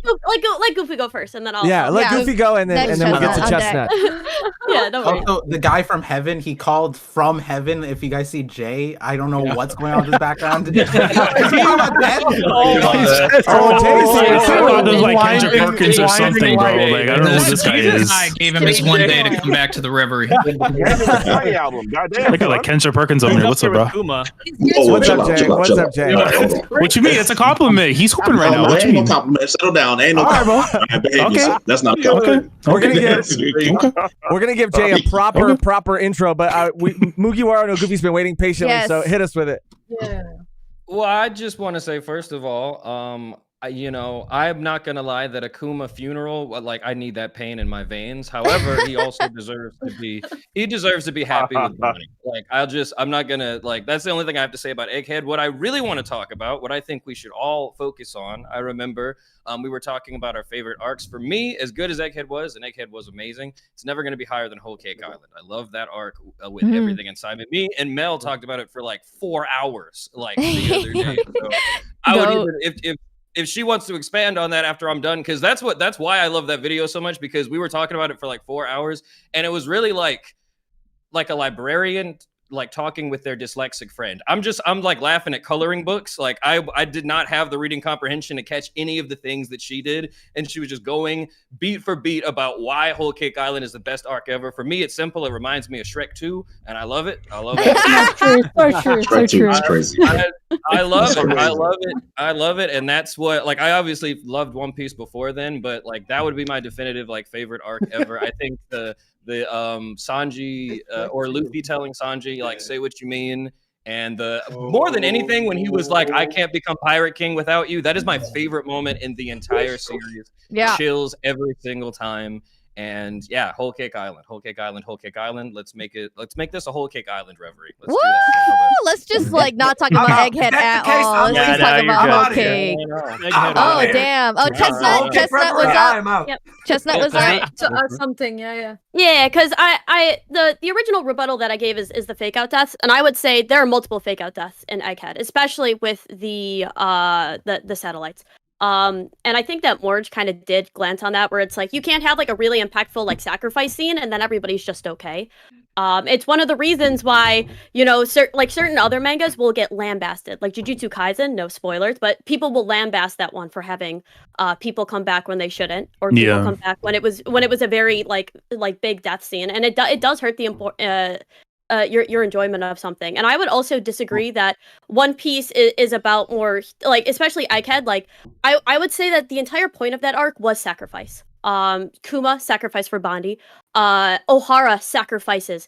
Let Goofy go first, and then I'll. Yeah, let Goofy go, and then we'll get to Chestnut. Yeah, don't worry. Also, the guy from heaven, he called from heaven. If you guys see Jay, I don't know what's going on with his background. Is he about death? Jay's like Kendra Perkins or something, bro. Like, I don't know what this guy is. I gave him his one day to come back to the Reverie. Album, goddamn. Look at like Kendra Perkins over here. What's up, bro? What's up, Jay? What's up, Jay? What you mean? It's a compliment. He's hooping right now. What you mean? No compliment. Settle down. Ain't no compliment. Okay. That's not a compliment. We're gonna give Jay a proper intro, but Mugiwara No Goofy's been waiting patiently, so hit us with it. Yeah. Well, I just want to say, first of all, you know, I'm not gonna lie that Akuma funeral, like I need that pain in my veins. However, he also deserves to be happy with money. Like I'm not gonna like that's the only thing I have to say about Egghead. What I really want to talk about, what I think we should all focus on. I remember we were talking about our favorite arcs. For me, as good as Egghead was, and Egghead was amazing, it's never gonna be higher than Whole Cake Island. I love that arc with everything inside it. Me and Mel talked about it for like 4 hours, like the other day. So I would even if she wants to expand on that after I'm done, because that's why I love that video so much, because we were talking about it for like 4 hours, and it was really like a librarian like talking with their dyslexic friend. I'm like laughing at coloring books. Like I did not have the reading comprehension to catch any of the things that she did, and she was just going beat for beat about why Whole Cake Island is the best arc ever. For me, it's simple. It reminds me of Shrek 2, and I love it. I love it. Shrek 2 is crazy. I love it. I love it. I love it. And that's what, like, I obviously loved One Piece before then, but like that would be my definitive like favorite arc ever. I think the Sanji or Luffy telling Sanji like say what you mean, and the more than anything when he was like, I can't become Pirate King without you. That is my favorite moment in the entire series. Yeah, chills every single time. And yeah, Whole Cake Island, Whole Cake Island, Whole Cake Island. Let's make this a Whole Cake Island reverie. Let's do that. Let's just like not talk about Egghead at all. Let's just talk about Whole Cake. Oh damn! Oh, Chestnut was up. Yep. Chestnut was up. Something, yeah. Yeah, because the original rebuttal that I gave is the fake out deaths, and I would say there are multiple fake out deaths in Egghead, especially with the satellites. And I think that Morj kind of did glance on that, where it's like you can't have like a really impactful like sacrifice scene and then everybody's just okay. It's one of the reasons why, you know, certain other mangas will get lambasted, like Jujutsu Kaisen, no spoilers, but people will lambast that one for having people come back when they shouldn't, or people come back when it was a very like big death scene, and it does hurt the your enjoyment of something. And I would also disagree that One Piece is about more like, especially Egghead, like I would say that the entire point of that arc was sacrifice. Kuma sacrificed for Bondi. Ohara sacrifices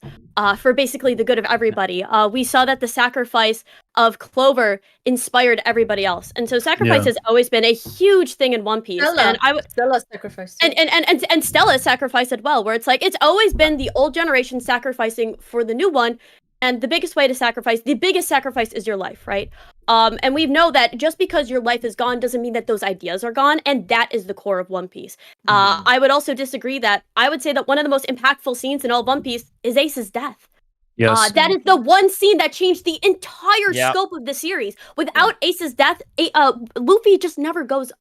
for basically the good of everybody. We saw that the sacrifice of Clover inspired everybody else, and so sacrifice has always been a huge thing in One Piece. Stella sacrificed, and Stella sacrificed as well, where it's like it's always been the old generation sacrificing for the new one. And the biggest way to sacrifice, the biggest sacrifice is your life, right? And we know that just because your life is gone doesn't mean that those ideas are gone, and that is the core of One Piece. I would also disagree that I would say that one of the most impactful scenes in all of One Piece is Ace's death. Yes. That is the one scene that changed the entire scope of the series. Without Ace's death, Luffy just never goes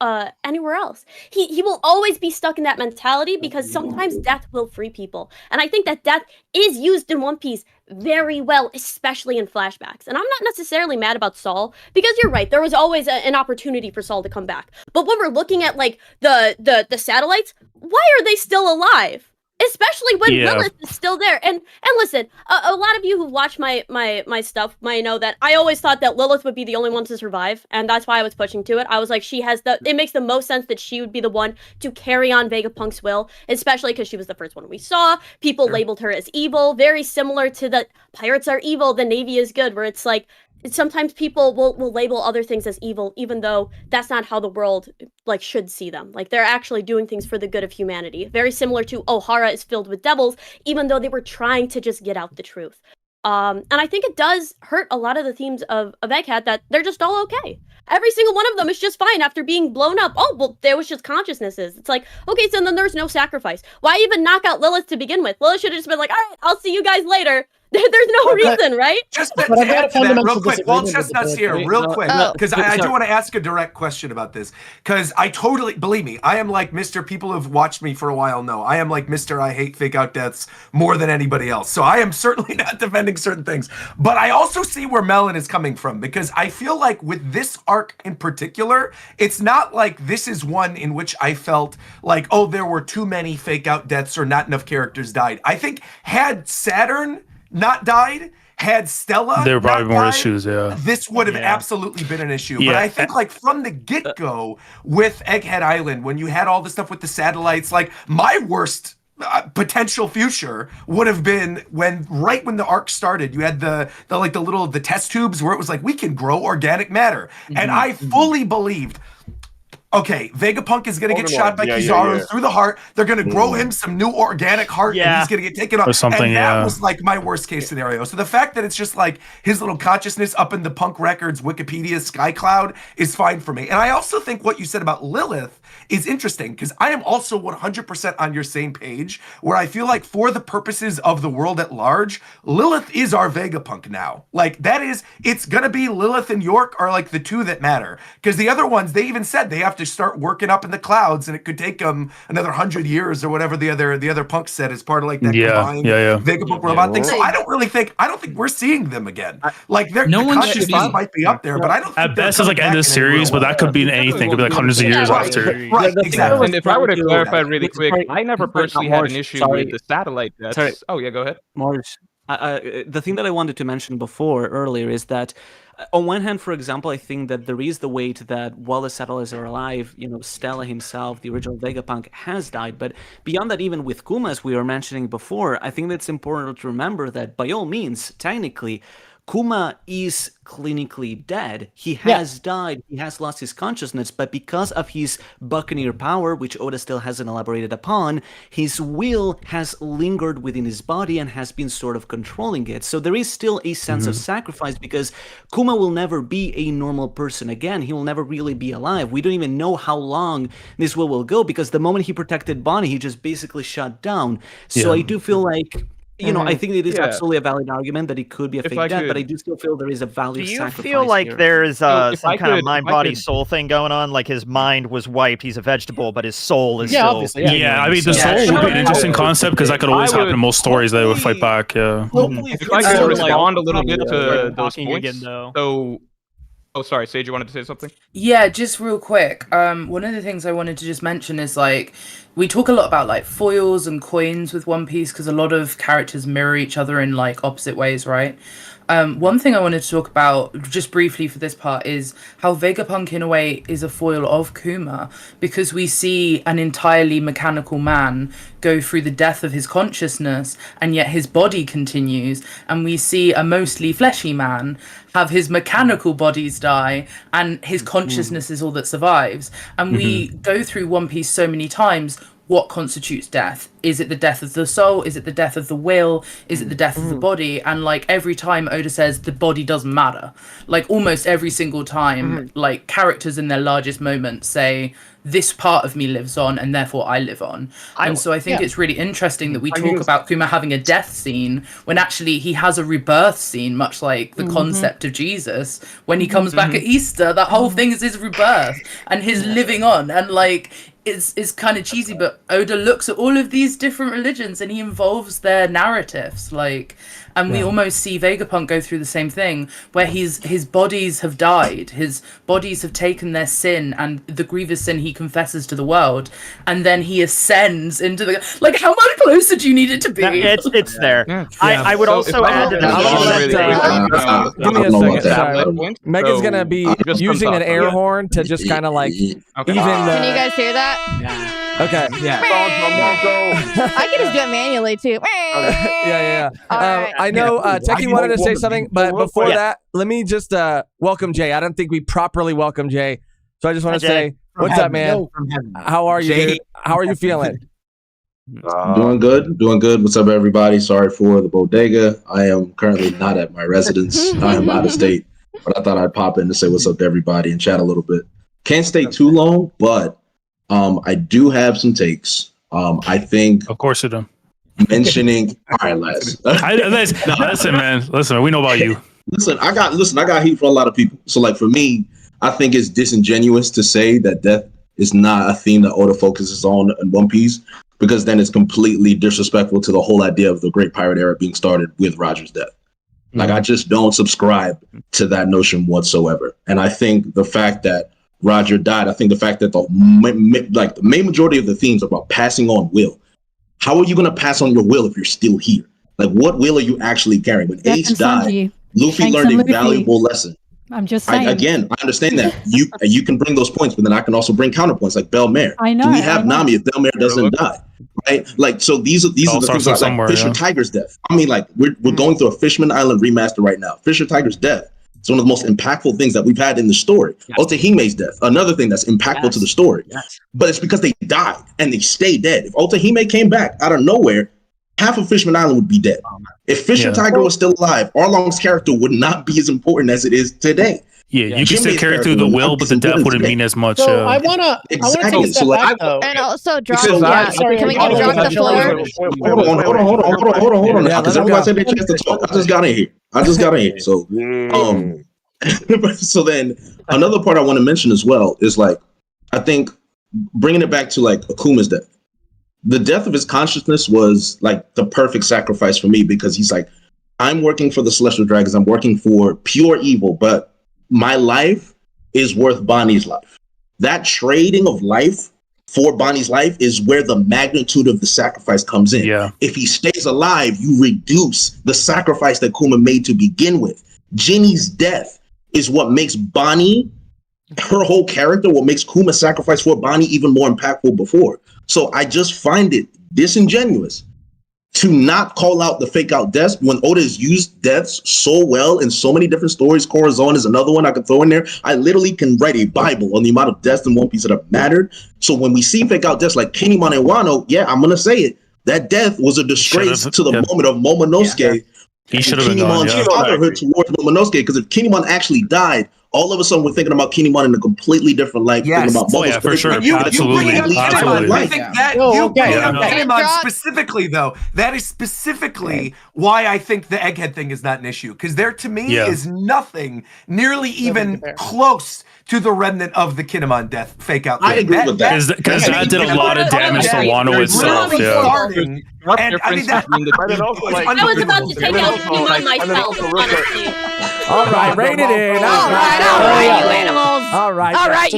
anywhere else. He will always be stuck in that mentality, because sometimes death will free people. And I think that death is used in One Piece very well, especially in flashbacks. And I'm not necessarily mad about Saul, because you're right, there was always an opportunity for Saul to come back. But when we're looking at like the satellites, why are they still alive? Especially when Lilith is still there. And listen, a lot of you who watch my stuff might know that I always thought that Lilith would be the only one to survive, and that's why I was pushing to it. I was like, it makes the most sense that she would be the one to carry on Vegapunk's will, especially because she was the first one we saw. People labeled her as evil, very similar to the pirates are evil, the Navy is good, where it's like, sometimes people will label other things as evil, even though that's not how the world like should see them. Like, they're actually doing things for the good of humanity. Very similar to Ohara is filled with devils, even though they were trying to just get out the truth. And I think it does hurt a lot of the themes of Egghead, that they're just all okay. Every single one of them is just fine after being blown up. Oh, well, there was just consciousnesses. It's like, okay, so then there's no sacrifice. Why even knock out Lilith to begin with? Lilith should have just been like, all right, I'll see you guys later. There's no reason, right? Just to add to that real quick, while Chestnut's here, real quick, because I do want to ask a direct question about this, because I totally, believe me, I am like Mr. People who've watched me for a while know, I am like Mr. I hate fake out deaths more than anybody else. So I am certainly not defending certain things. But I also see where Melon is coming from, because I feel like with this arc in particular, it's not like this is one in which I felt like, oh, there were too many fake out deaths or not enough characters died. I think had Saturn not died, had Stella there were probably more died, issues, this would have absolutely been an issue. But I think like from the get-go with Egghead Island, when you had all the stuff with the satellites, like my worst potential future would have been when the arc started, you had the test tubes where it was like, we can grow organic matter. And I fully believed okay, Vegapunk is gonna get shot by Yeah, Kizaru through the heart. They're gonna grow him some new organic heart, and he's gonna get taken off. Or something, and that was like my worst case scenario. So the fact that it's just like his little consciousness up in the Punk Records Wikipedia Sky Cloud is fine for me. And I also think what you said about Lilith is interesting, because I am also 100% on your same page, where I feel like for the purposes of the world at large, Lilith is our Vegapunk now. Like, that is, it's gonna be Lilith and York are like the two that matter. Because the other ones, they even said they have to start working up in the clouds, and it could take them another 100 years or whatever the other punk said as part of like that combined Vegapunk robot thing. So I don't think we're seeing them again. Like, the consciousness might be up there, but I don't think at best it's like end of series, but that could be in anything. It could be like hundreds of years after. Right, exactly. And if I were to clarify really quick, I never personally had an issue with the satellite deaths. Oh yeah, go ahead. Morj, the thing that I wanted to mention earlier is that on one hand, for example, I think that there is the weight that while the satellites are alive, Stella himself, the original Vegapunk, has died. But beyond that, even with Kuma, as we were mentioning before, I think that's important to remember that by all means, technically, Kuma is clinically dead. He has died. He has lost his consciousness, but because of his Buccaneer power, which Oda still hasn't elaborated upon, his will has lingered within his body and has been sort of controlling it. So there is still a sense of sacrifice, because Kuma will never be a normal person again. He will never really be alive. We don't even know how long this will go, because the moment he protected Bonnie, he just basically shut down. So I do feel like I think it is absolutely a valid argument that it could be a fake death, but I do still feel there is a value sacrifice. Do you feel like here. there's some kind of mind, body, soul thing going on? Like his mind was wiped, he's a vegetable, but his soul is still... Obviously, I mean, the soul would be an interesting concept, because that could always happen in most stories that they would fight back, If I could respond a little bit to those points, again, though. Oh, sorry, Sage, you wanted to say something? Yeah, just real quick. One of the things I wanted to just mention is, like, we talk a lot about, like, foils and coins with One Piece, because a lot of characters mirror each other in, like, opposite ways, right? One thing I wanted to talk about just briefly for this part is how Vegapunk in a way is a foil of Kuma, because we see an entirely mechanical man go through the death of his consciousness, and yet his body continues, and we see a mostly fleshy man have his mechanical bodies die and his consciousness is all that survives. And we go through One Piece so many times. What constitutes death? Is it the death of the soul? Is it the death of the will? Is it the death of the body? And like every time Oda says the body doesn't matter, like almost every single time, like characters in their largest moments say this part of me lives on and therefore I live on. And so I think it's really interesting that we talk about Kuma having a death scene when actually he has a rebirth scene, much like the concept of Jesus. When he comes back at Easter, that whole thing is his rebirth and his living on. And like, it's kind of cheesy, but Oda looks at all of these different religions and he involves their narratives, like, and we almost see Vegapunk go through the same thing, where his bodies have died, his bodies have taken their sin and the grievous sin he confesses to the world, and then he ascends into the, like, how much closer do you need it to be? It's there. I would also add to that. Give me a second. Megan's gonna be using an air horn to just kind of like even. Can you guys hear that? Okay. Yeah. I can just do it manually too. Yeah. I know Tekking wanted to say something, but before that, let me just welcome Jay. I don't think we properly welcome Jay, so I just want to say, what's up, man? How are you, dude? How are you feeling? Doing good. What's up, everybody? Sorry for the bodega. I am currently not at my residence. I am out of state, but I thought I'd pop in to say what's up to everybody and chat a little bit. Can't stay too long, but I do have some takes. I think, of course, you do. Mentioning, all right, lads. Listen, man. We know about you. Listen, I got heat for a lot of people. So, like, for me, I think it's disingenuous to say that death is not a theme that Oda focuses on in One Piece, because then it's completely disrespectful to the whole idea of the Great Pirate Era being started with Roger's death. Like, I just don't subscribe to that notion whatsoever. And I think the fact that Roger died, I think the fact that the main majority of the themes are about passing on will. How are you going to pass on your will if you're still here? Like, what will are you actually carrying? When Ace died, Luffy learned a valuable lesson. I'm just saying. I understand that. You can bring those points, but then I can also bring counterpoints like Belmare. I know. Do we have Nami if Belmare doesn't die? Right? Like, so these are the things like Fisher Tiger's death. I mean, like, we're going through a Fishman Island remaster right now. Fisher Tiger's death It's one of the most impactful things that we've had in the story. Also, Hime's death, another thing that's impactful to the story. But it's because they died and they stay dead. If Ulta Hime came back out of nowhere, half of Fishman Island would be dead. If Fisher Tiger was still alive, Arlong's character would not be as important as it is today. Yeah, you can still carry through the will, but the death wouldn't mean as much. So I wanna take a step back, though. And also, Drawk. Can we give Drawk the floor? Hold on. Because everybody said they chance to talk. I just got in here. So, so then another part I want to mention as well is like, I think bringing it back to like Akuma's death. The death of his consciousness was like the perfect sacrifice for me because he's like, I'm working for the Celestial Dragons. I'm working for pure evil, but my life is worth Bonnie's life. That trading of life for Bonnie's life is where the magnitude of the sacrifice comes in. Yeah. If he stays alive, you reduce the sacrifice that Kuma made to begin with. Ginny's death is what makes Bonnie, her whole character, what makes Kuma's sacrifice for Bonnie even more impactful before. So I just find it disingenuous to not call out the fake out deaths when Oda has used deaths so well in so many different stories. Corazon is another one I could throw in there. I literally can write a Bible on the amount of deaths in One Piece that have mattered. So when we see fake out deaths like Kinemon and Wano, yeah, I'm gonna say it. That death was a disgrace to the moment of Momonosuke. He should have been gone. Kinemon's fatherhood towards Momonosuke, because if Kinemon actually died, all of a sudden we're thinking about Kinemon in a completely different light. Thinking about yeah, for sure. Absolutely. I think that you bring up Kinemon specifically, though. That is specifically why I think the Egghead thing is not an issue. Because there, to me, is nothing nearly even close to the remnant of the Kinemon death fake out. I agree with that. Because that did a lot of damage to Wano itself. And I mean, that, I was about to take out Kinemon myself, honestly. All right, rein it in. All right, you animals. All right, so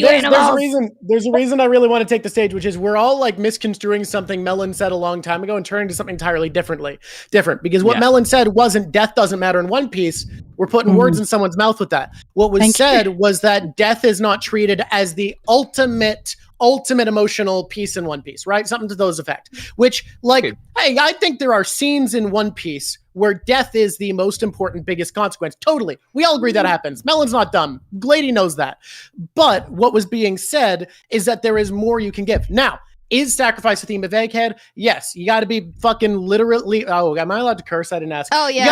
there's a reason I really want to take the stage, which is we're all like misconstruing something Melon said a long time ago and turning to something entirely different. Because what Melon said wasn't death doesn't matter in One Piece. We're putting words in someone's mouth with that. What was said was that death is not treated as the ultimate emotional piece in One Piece, right? Something to those effect. Which, hey, I think there are scenes in One Piece where death is the most important, biggest consequence. Totally. We all agree that happens. Melon's not dumb. Glady knows that. But what was being said is that there is more you can give. Now, is sacrifice the theme of Egghead? Yes. You got to be fucking literally. Oh, am I allowed to curse? I didn't ask. Oh, yeah. You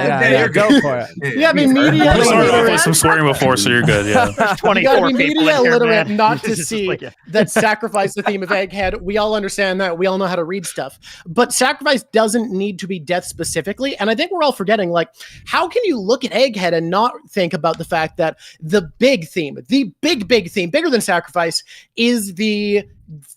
gotta be, go for it. You got to be media I started off with illiterate. some swearing before, so you're good. Yeah. You got to be media illiterate not to see that sacrifice the theme of Egghead. We all understand that. We all know how to read stuff. But sacrifice doesn't need to be death specifically. And I think we're all forgetting, how can you look at Egghead and not think about the fact that the big theme, the big theme, bigger than sacrifice, is the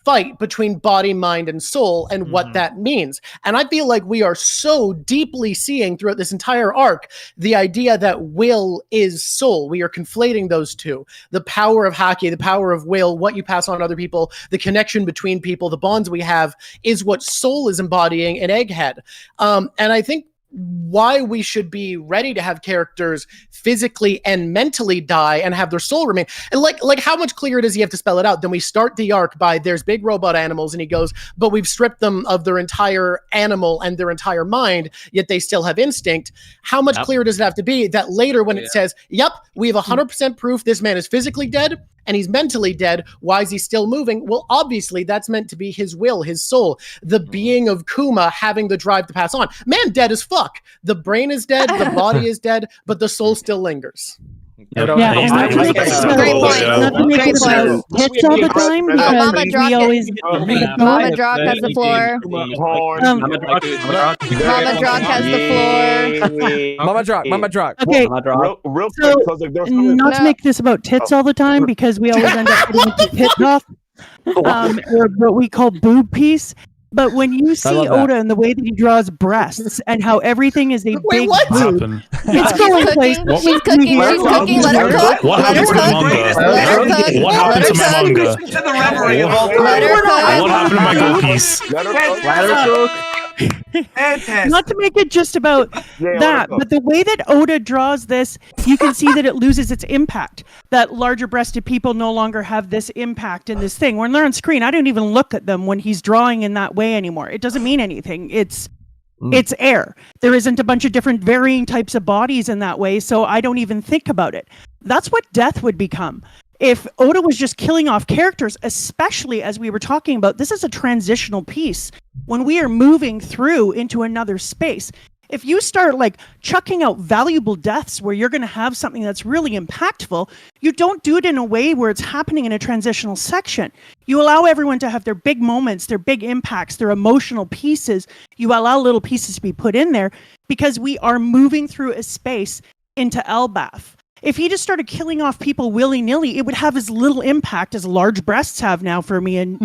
fight between body, mind, and soul and what that means. And I feel like we are so deeply seeing throughout this entire arc the idea that will is soul. We are conflating those two. The power of haki, the power of will, what you pass on to other people, the connection between people, the bonds we have is what soul is embodying in Egghead. And I think why we should be ready to have characters physically and mentally die and have their soul remain. And like how much clearer does he have to spell it out? Then we start the arc by there's big robot animals and he goes, but we've stripped them of their entire animal and their entire mind, yet they still have instinct. How much clearer does it have to be that later when it says, yep, we have 100% proof this man is physically dead and he's mentally dead. Why is he still moving? Well, obviously that's meant to be his will, his soul, the being of Kuma having the drive to pass on. Man, dead as fuck. The brain is dead, the body is dead, but the soul still lingers. Great point. Not to make it about hits all the time because Mama we always. Mama Drawk has the floor. Mama Drawk has the floor. Mama Drawk. Okay. Real So, quick, 'cause, like, there's not to make this about tits all the time because we always end up getting the tit off, or what we call boob piece. But when you see Oda and the way that he draws breasts and how everything is a big boob, it's going place. She's cooking. Let her cook. What happened to my manga? What happened to my manga? To the reverie of all Let her cook. What happened to my go piece? Let her cook. Fantastic. Not to make it just about that, but the way that Oda draws this, you can see that it loses its impact. That larger breasted people no longer have this impact in this thing. When they're on screen, I don't even look at them when he's drawing in that way anymore. It doesn't mean anything. It's It's air. There isn't a bunch of different varying types of bodies in that way, so I don't even think about it. That's what death would become. If Oda was just killing off characters, especially as we were talking about, this is a transitional piece when we are moving through into another space. If you start like chucking out valuable deaths where you're going to have something that's really impactful, you don't do it in a way where it's happening in a transitional section. You allow everyone to have their big moments, their big impacts, their emotional pieces. You allow little pieces to be put in there because we are moving through a space into Elbaf. If he just started killing off people willy-nilly, it would have as little impact as large breasts have now for me in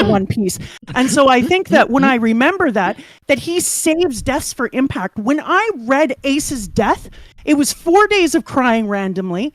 One Piece. And so I think that when I remember that he saves deaths for impact. When I read Ace's death, it was 4 days of crying randomly.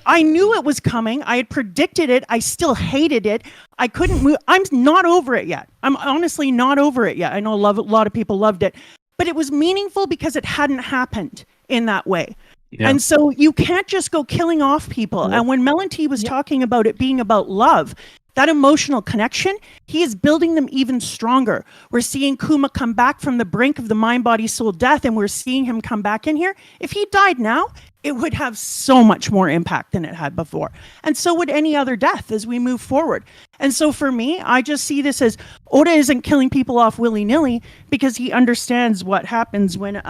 I knew it was coming. I had predicted it. I still hated it. I couldn't move. I'm not over it yet. I'm honestly not over it yet. I know a lot of people loved it. But it was meaningful because it hadn't happened in that way. Yeah. And so you can't just go killing off people. And when Melontee was talking about it being about love, that emotional connection, he is building them even stronger. We're seeing Kuma come back from the brink of the mind, body, soul death, and we're seeing him come back in here. If he died now, it would have so much more impact than it had before. And so would any other death as we move forward. And so for me, I just see this as Oda isn't killing people off willy-nilly because he understands what happens when,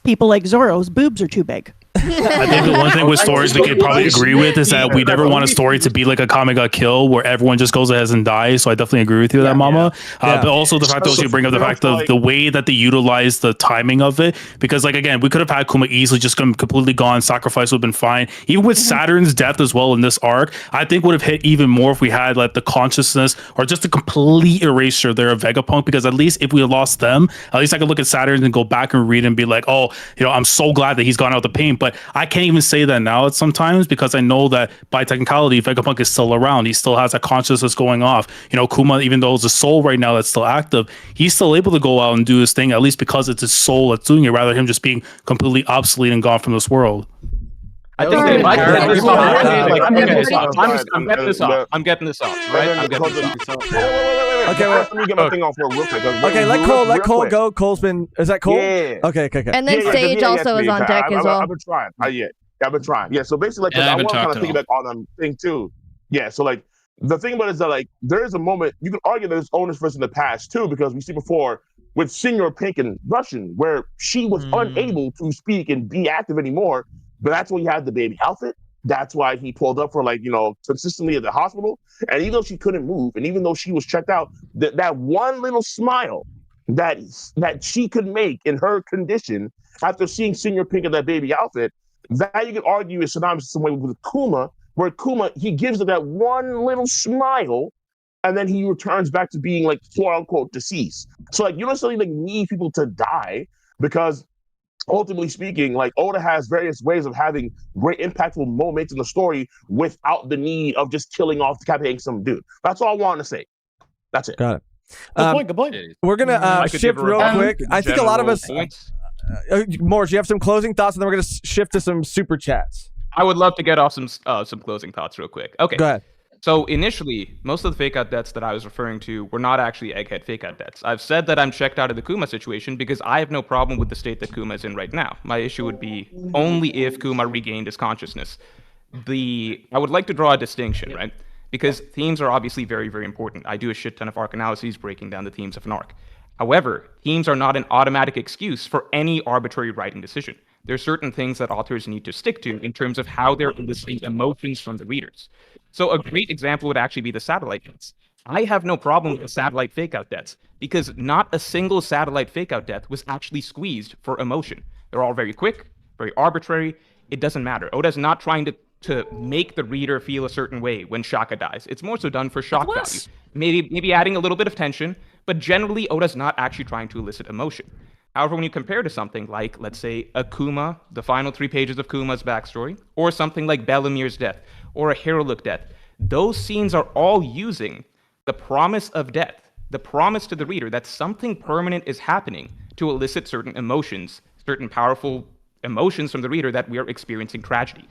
people like Zoro's boobs are too big. I think the one thing with stories we could probably agree with is that we never want a story to be like a Kame ga Kill where everyone just goes ahead and dies. So I definitely agree with you with that, Mama. But also the fact that you bring up the fact of the way that they utilize the timing of it. Because like, again, we could have had Kuma easily just completely gone, sacrifice would have been fine. Even with Saturn's death as well in this arc, I think would have hit even more if we had like the consciousness or just a complete erasure there of Vegapunk. Because at least if we had lost them, at least I could look at Saturn and go back and read and be like, oh, I'm so glad that he's gone out the pain. But I can't even say that now at sometimes because I know that by technicality, Vegapunk is still around. He still has that consciousness going off. Kuma, even though it's a soul right now that's still active, he's still able to go out and do his thing, at least because it's his soul that's doing it, rather than him just being completely obsolete and gone from this world. I think they might get this off. I'm getting this off. I'm getting this off. I'm getting this off. Right? I'm getting this off. Okay, let me get my thing off real quick. Okay, let Cole go. Cole's been. Is that Cole? Yeah. Okay. And then Sage also is on deck as well. I've been trying. I've been trying. Yeah. So basically, I want to kind of piggyback on that thing too. Yeah. So like the thing about it is that like there is a moment you can argue that there's owners versus in the past too, because we see before with Senior Pink and Russian where she was unable to speak and be active anymore. But that's when you had the baby outfit. That's why he pulled up for consistently at the hospital. And even though she couldn't move, and even though she was checked out, that one little smile that she could make in her condition after seeing Senior Pink in that baby outfit, that you could argue is synonymous in some way with Kuma, where Kuma, he gives her that one little smile, and then he returns back to being like quote unquote deceased. So like you don't necessarily need people to die because ultimately speaking, like Oda has various ways of having great impactful moments in the story without the need of just killing off, decapitating some dude. That's all I want to say. That's it. Got it. Good point. We're gonna shift real quick. I think a lot of us. Morj, you have some closing thoughts, and then we're gonna shift to some super chats. I would love to get off some closing thoughts real quick. Okay. Go ahead. So initially, most of the fake out deaths that I was referring to were not actually Egghead fake out deaths. I've said that I'm checked out of the Kuma situation because I have no problem with the state that Kuma is in right now. My issue would be only if Kuma regained his consciousness. I would like to draw a distinction, right? Because themes are obviously very, very important. I do a shit ton of arc analyses breaking down the themes of an arc. However, themes are not an automatic excuse for any arbitrary writing decision. There are certain things that authors need to stick to in terms of how they're eliciting emotions from the readers. So a great example would actually be the satellite deaths. I have no problem with the satellite fake-out deaths because not a single satellite fake-out death was actually squeezed for emotion. They're all very quick, very arbitrary. It doesn't matter. Oda's not trying to make the reader feel a certain way when Shaka dies. It's more so done for shock value. Maybe adding a little bit of tension, but generally Oda's not actually trying to elicit emotion. However, when you compare to something like, let's say, a Kuma, the final 3 pages of Kuma's backstory, or something like Bellamir's death, or a Hero Look death, those scenes are all using the promise of death, the promise to the reader that something permanent is happening to elicit certain emotions, certain powerful emotions from the reader that we are experiencing tragedy.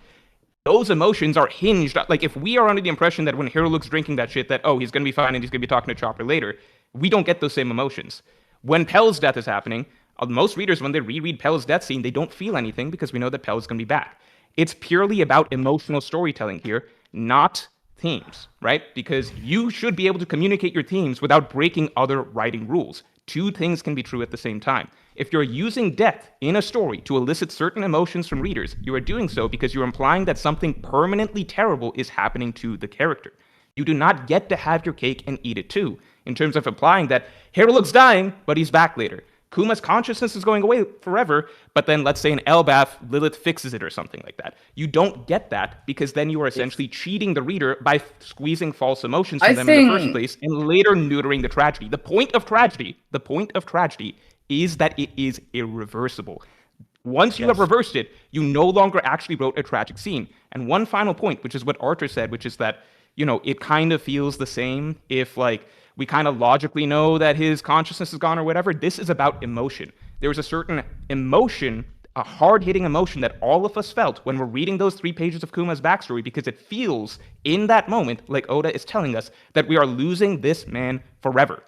Those emotions are hinged, like if we are under the impression that when Hero Look's drinking that shit that, oh, he's going to be fine and he's going to be talking to Chopper later, we don't get those same emotions. When Pell's death is happening, most readers, when they reread Pell's death scene, they don't feel anything because we know that Pell is going to be back. It's purely about emotional storytelling here, not themes, right? Because you should be able to communicate your themes without breaking other writing rules. Two things can be true at the same time. If you're using death in a story to elicit certain emotions from readers, you are doing so because you're implying that something permanently terrible is happening to the character. You do not get to have your cake and eat it too, in terms of implying that Herolug's dying, but he's back later. Kuma's consciousness is going away forever, but then let's say in Elbath, Lilith fixes it or something like that. You don't get that because then you are essentially cheating the reader by squeezing false emotions from them in the first place and later neutering the tragedy. The point of tragedy is that it is irreversible. Once you have reversed it, you no longer actually wrote a tragic scene. And one final point, which is what Artur said, which is that, you know, it kind of feels the same if, like, we kind of logically know that his consciousness is gone or whatever. This is about emotion. There was a certain emotion, a hard-hitting emotion that all of us felt when we're reading those 3 pages of Kuma's backstory, because it feels in that moment, like Oda is telling us, that we are losing this man forever,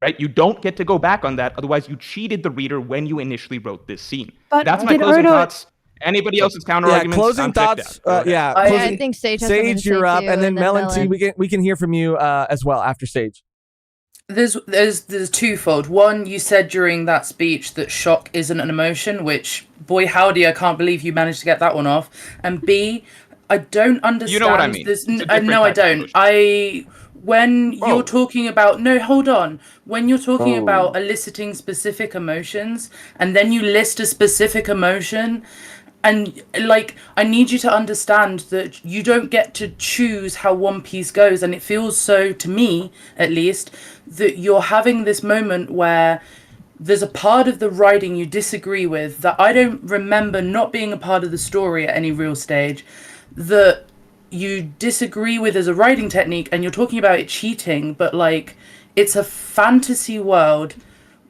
right? You don't get to go back on that. Otherwise, you cheated the reader when you initially wrote this scene. But that's my closing thoughts. Anybody else's counter arguments? Closing thoughts. I think Sage has something to Sage, say you're up, too, and then Melon. Melontee. We can hear from you as well after Sage. There's twofold. One, you said during that speech that shock isn't an emotion, which, boy howdy, I can't believe you managed to get that one off. And B, I don't understand. You know what I mean. No, I don't. When you're talking about when you're talking about eliciting specific emotions, and then you list a specific emotion, and like, I need you to understand that you don't get to choose how One Piece goes, and it feels so, to me at least, that you're having this moment where there's a part of the writing you disagree with that I don't remember not being a part of the story at any real stage, that you disagree with as a writing technique, and you're talking about it cheating, but like, it's a fantasy world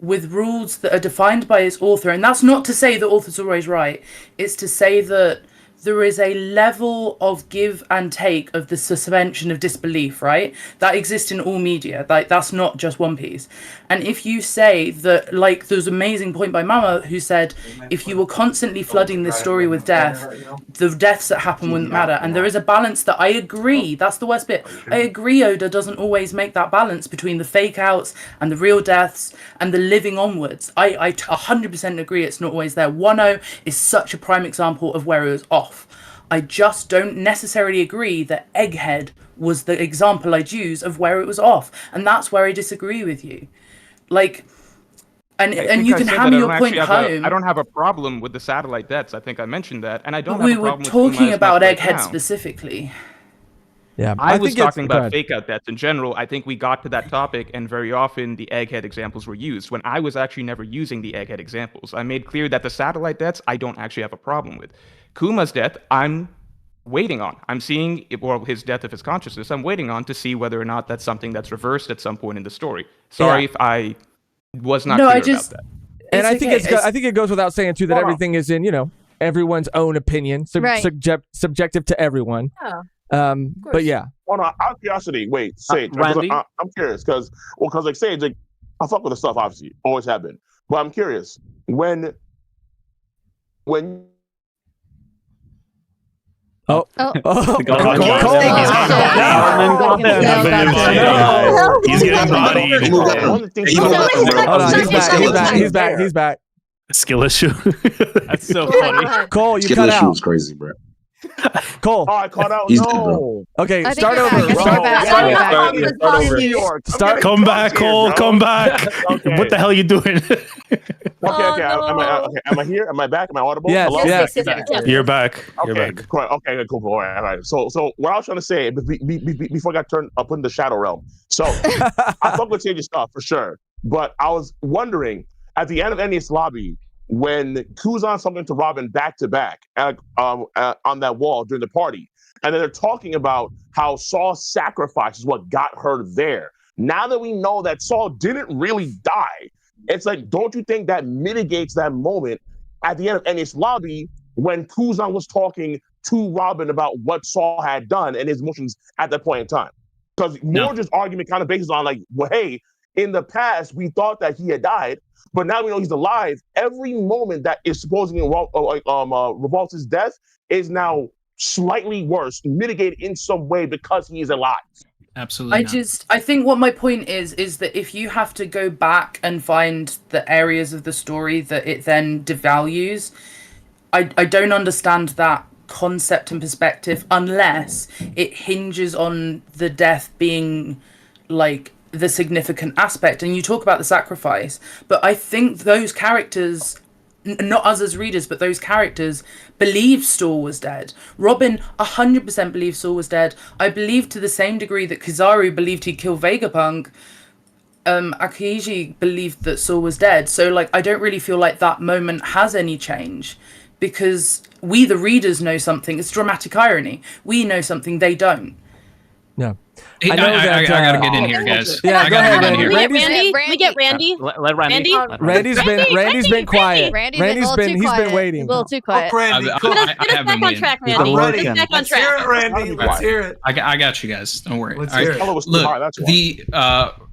with rules that are defined by its author. And that's not to say the author's always right. It's to say that there is a level of give and take of the suspension of disbelief, right? That exists in all media. Like, that's not just One Piece. And if you say that, like, there's an amazing point by Mama who said, if you were constantly flooding this story with death, the deaths that happen wouldn't matter. And there is a balance that I agree. That's the worst bit. I agree Oda doesn't always make that balance between the fake outs and the real deaths and the living onwards. I 100% agree it's not always there. 1-0 is such a prime example of where it was off. I just don't necessarily agree that Egghead was the example I'd use of where it was off. And that's where I disagree with you. Like, and you can hammer your point home. I don't have a problem with the satellite deaths. I think I mentioned that. And I don't we have a were problem with talking about right Egghead now. specifically. Yeah, I was talking about fake out deaths in general. I think we got to that topic, and very often the Egghead examples were used when I was actually never using the Egghead examples. I made clear that the satellite deaths I don't actually have a problem with. Kuma's death, I'm waiting on. I'm seeing, or his death of his consciousness, I'm waiting on to see whether or not that's something that's reversed at some point in the story. Sorry if I was not clear about that. And I think I think it goes without saying too that everything is in, you know, everyone's own opinion, subjective to everyone. But yeah. Hold on, out of curiosity, wait, Sage. Randy? I'm curious because like Sage, like, I fuck with the stuff, obviously, always have been. But I'm curious when. Oh. He's getting bodied. He's back. Skill issue. That's so funny. Cole, you Skill cut issue out. was crazy, bro. Cole. Oh, I caught out. He's good, bro. Okay, I think start you're over. back. Come back, Cole. Come back. Okay. What the hell are you doing? Okay. Am I here? Am I back? Am I audible? Yes, Hello? yes. You're back. You're Okay, back. cool. Okay, cool. All right. So what I was trying to say before I got turned up in the Shadow Realm. So I fuck with Sage's stuff for sure, but I was wondering at the end of Enies Lobby when Kuzan something to Robin back to back on that wall during the party, and then they're talking about how Saul's sacrifice is what got her there. Now that we know that Saul didn't really die, it's like, don't you think that mitigates that moment at the end of Enies Lobby when Kuzan was talking to Robin about what Saul had done and his emotions at that point in time? Because Morj's argument kind of bases on like, well, hey, in the past, we thought that he had died, but now we know he's alive. Every moment that is supposedly Revolt's death is now slightly worse, mitigated in some way because he is alive. Absolutely. I think what my point is that if you have to go back and find the areas of the story that it then devalues, I don't understand that concept and perspective unless it hinges on the death being like the significant aspect. And you talk about the sacrifice, but I think those characters, not us as readers, but those characters believe Saul was dead. Robin 100% believed Saul was dead. I believe to the same degree that Kizaru believed he'd killed Vegapunk. Aokiji believed that Saul was dead. So like, I don't really feel like that moment has any change because we, the readers, know something. It's dramatic irony. We know something they don't. Yeah. Hey, I gotta get in here, guys. Yeah, I gotta get in here. We get Randy. Let Randy. Randy's been quiet. Randy's been waiting. A little too quiet. I have been waiting. Track, Randy. Let's Let's hear it, Randy. Let's hear it. I got you guys. Don't worry. Let's All hear right. it.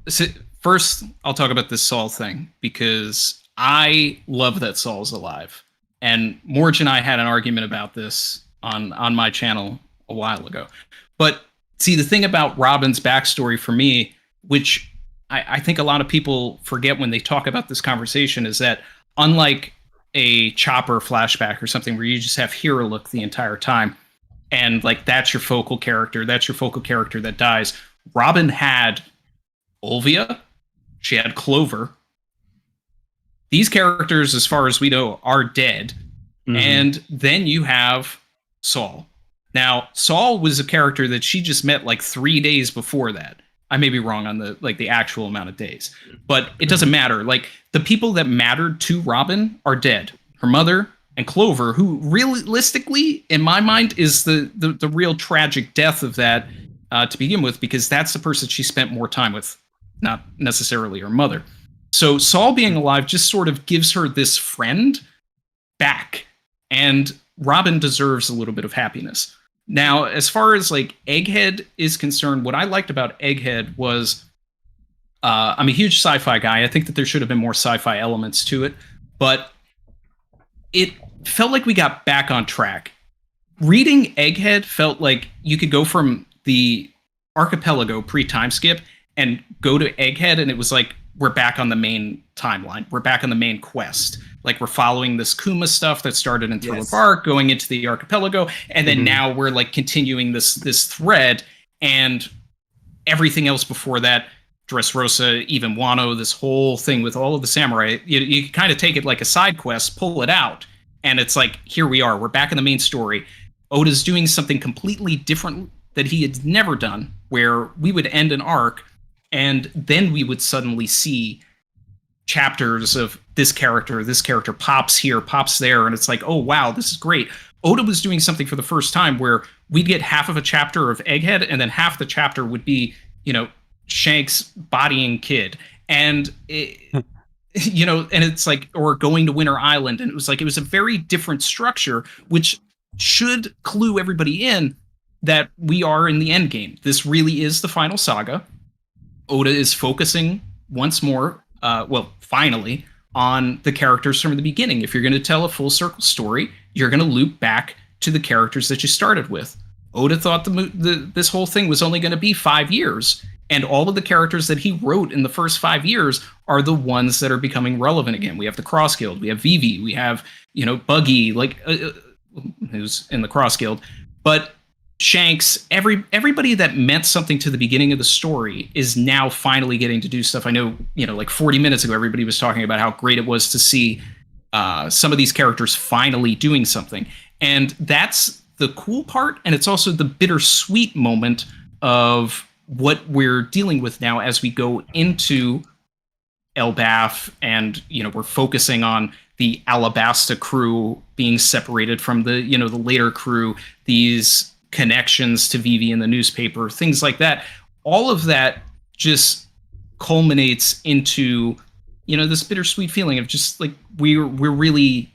Look, first I'll talk about this Saul thing because I love that Saul's alive. And Morj and I had an argument about this on my channel a while ago. But see, the thing about Robin's backstory for me, which I think a lot of people forget when they talk about this conversation, is that unlike a Chopper flashback or something where you just have Hero look the entire time, and like that's your focal character that dies, Robin had Olvia, she had Clover. These characters, as far as we know, are dead. Mm-hmm. And then you have Saul. Now, Saul was a character that she just met like 3 days before that. I may be wrong on the actual amount of days, but it doesn't matter. Like the people that mattered to Robin are dead. Her mother and Clover, who realistically, in my mind, is the real tragic death of that to begin with, because that's the person she spent more time with, not necessarily her mother. So Saul being alive just sort of gives her this friend back, and Robin deserves a little bit of happiness. Now, as far as like Egghead is concerned, what I liked about Egghead was I'm a huge sci-fi guy. I think that there should have been more sci-fi elements to it, but it felt like we got back on track. Reading Egghead felt like you could go from the archipelago pre-time skip and go to Egghead, and it was like we're back on the main timeline. We're back on the main quest. Like we're following this Kuma stuff that started in Thriller Bark, going into the archipelago, and then now we're like continuing this thread, and everything else before that, Dressrosa, even Wano, this whole thing with all of the samurai, you kind of take it like a side quest, pull it out, and it's like, here we are. We're back in the main story. Oda's doing something completely different that he had never done, where we would end an arc, and then we would suddenly see chapters of this character pops here, pops there, and it's like, oh wow, this is great. Oda was doing something for the first time where we'd get half of a chapter of Egghead, and then half the chapter would be, Shanks bodying Kid, and and it's like, or going to Winter Island, and it was a very different structure, which should clue everybody in that we are in the end game. This really is the final saga. Oda is focusing once more, finally, on the characters from the beginning. If you're going to tell a full circle story, you're going to loop back to the characters that you started with. Oda thought this whole thing was only going to be 5 years, and all of the characters that he wrote in the first 5 years are the ones that are becoming relevant again. We have the Cross Guild, we have Vivi, we have Buggy, who's in the Cross Guild, but Shanks, everybody that meant something to the beginning of the story is now finally getting to do stuff. I know, like 40 minutes ago, everybody was talking about how great it was to see some of these characters finally doing something. And that's the cool part. And it's also the bittersweet moment of what we're dealing with now as we go into Elbaf, and, we're focusing on the Alabasta crew being separated from the later crew, these connections to Vivi in the newspaper, things like that. All of that just culminates into, this bittersweet feeling of just like, we're really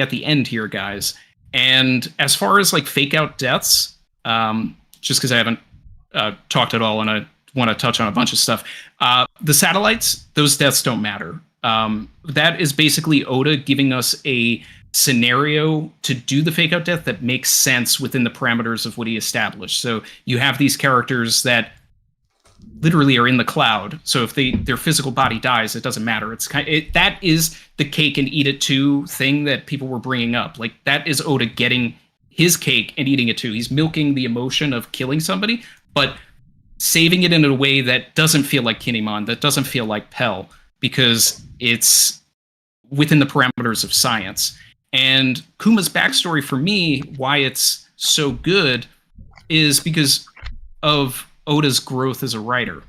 at the end here, guys. And as far as like fake out deaths, just because I haven't talked at all in a want to touch on a bunch of stuff. The satellites, those deaths don't matter. That is basically Oda giving us a scenario to do the fake out death that makes sense within the parameters of what he established. So you have these characters that literally are in the cloud. So if their physical body dies, it doesn't matter. That is the cake and eat it too thing that people were bringing up. Like, that is Oda getting his cake and eating it too. He's milking the emotion of killing somebody, but saving it in a way that doesn't feel like Kinemon, that doesn't feel like Pell, because it's within the parameters of science. And Kuma's backstory, for me, why it's so good, is because of Oda's growth as a writer.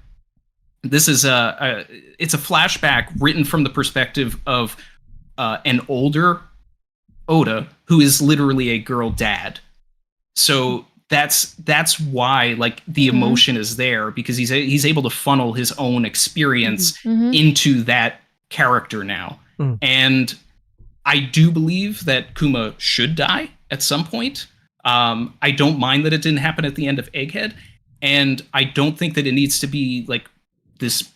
This is it's a flashback written from the perspective of an older Oda who is literally a girl dad. So that's why, like, the emotion is there, because he's able to funnel his own experience into that character now. And I do believe that Kuma should die at some point. I don't mind that it didn't happen at the end of Egghead, and I don't think that it needs to be like this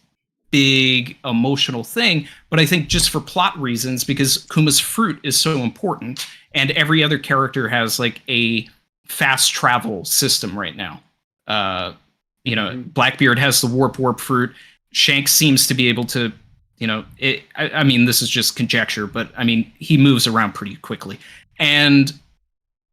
big emotional thing, but I think just for plot reasons, because Kuma's fruit is so important, and every other character has like a fast travel system right now. Blackbeard has the warp fruit. Shanks seems to be able to, I mean, this is just conjecture, but I mean, he moves around pretty quickly. And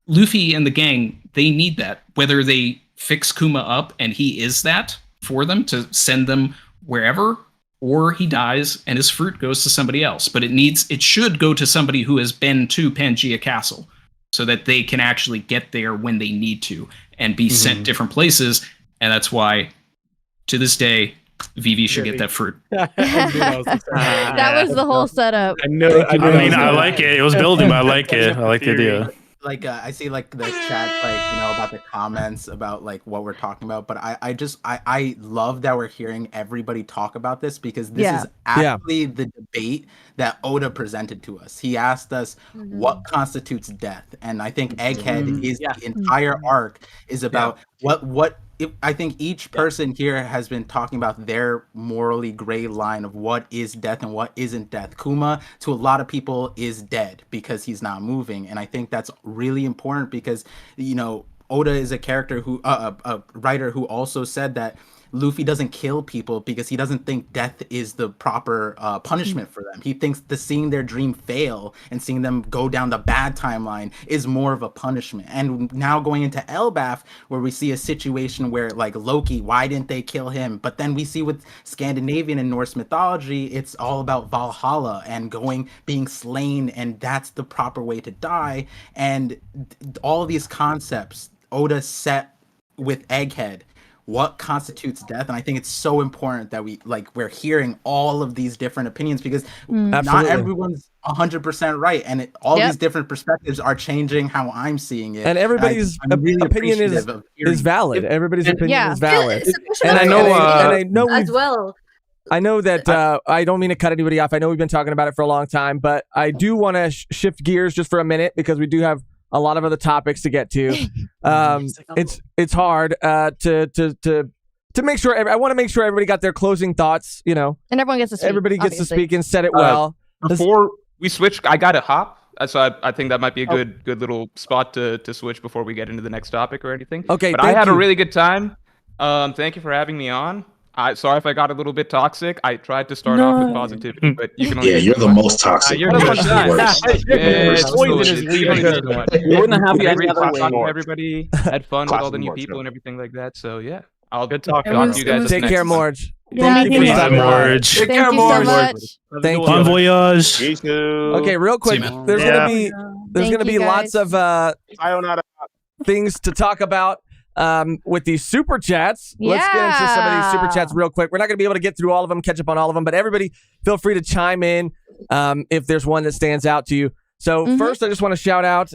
Luffy and the gang, they need that, whether they fix Kuma up and he is that for them to send them wherever, or he dies and his fruit goes to somebody else. But it should go to somebody who has been to Pangaea Castle, so that they can actually get there when they need to and be sent different places. And that's why, to this day, Vivi should get that fruit. That was the whole setup. I like it. It was building, but I like it. I like the idea. Like I see like the chat, like, about the comments about like what we're talking about, but I love that we're hearing everybody talk about this, because this is actually the debate that Oda presented to us. He asked us what constitutes death, and I think Egghead is the entire arc is about I think each person here has been talking about their morally gray line of what is death and what isn't death. Kuma, to a lot of people, is dead because he's not moving. And I think that's really important, because, Oda is a character who, a writer who also said that Luffy doesn't kill people because he doesn't think death is the proper punishment for them. He thinks seeing their dream fail and seeing them go down the bad timeline is more of a punishment. And now going into Elbaf, where we see a situation where, like, Loki, why didn't they kill him? But then we see with Scandinavian and Norse mythology, it's all about Valhalla and being slain, and that's the proper way to die. And all these concepts Oda set with Egghead, what constitutes death. And I think it's so important that we're hearing all of these different opinions, because not everyone's 100% right, and all these different perspectives are changing how I'm seeing it. And everybody's opinion is valid. Everybody's opinion is valid. And I know as well. I know that I don't mean to cut anybody off. I know we've been talking about it for a long time, but I do want to shift gears just for a minute, because we do have a lot of other topics to get to. It's hard to make sure. I want to make sure everybody got their closing thoughts. And everyone gets to speak. Everybody gets to speak and said it well. Before we switch, I got to hop. So I think that might be a good little spot to switch before we get into the next topic or anything. Okay, but I had a really good time. Thank you for having me on. Sorry if I got a little bit toxic. I tried to start off with positivity, but you can only you're the most toxic. You're the most poison is leaving. We wouldn't have you any other way. Everybody had fun with all the new people and everything like that. So yeah, I'll talk to you guys. Take care, Morj. Thank you, Morj. Take care, Morj. Thank you. Bon voyage. Okay, real quick. There's gonna be lots of things to talk about. With these super chats. Let's get into some of these super chats real quick. We're not going to be able to get through all of them, catch up on all of them, but everybody feel free to chime in if there's one that stands out to you. So first, I just want to shout out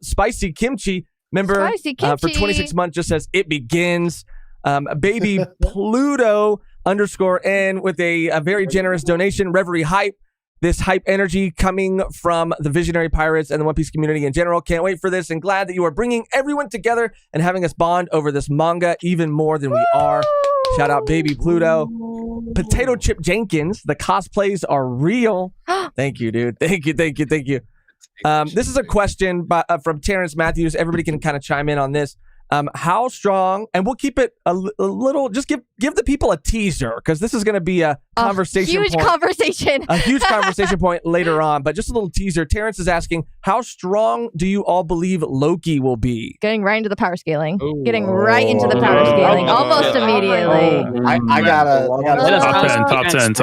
Spicy Kimchi. Member for 26 months just says, it begins. Baby Pluto _N with a very generous donation. Reverie Hype. This hype energy coming from the Visionary Pirates and the One Piece community in general. Can't wait for this, and glad that you are bringing everyone together and having us bond over this manga even more than we are. Shout out Baby Pluto. Potato Chip Jenkins. The cosplays are real. Thank you, dude. Thank you. This is a question from Terrence Matthews. Everybody can kind of chime in on this. How strong, and we'll keep it a little, just give the people a teaser, because this is going to be a conversation huge conversation. A huge conversation point later on, but just a little teaser. Terrence is asking, how strong do you all believe Loki will be? Getting right into the power scaling. Getting right into the power scaling almost immediately. I gotta top 10.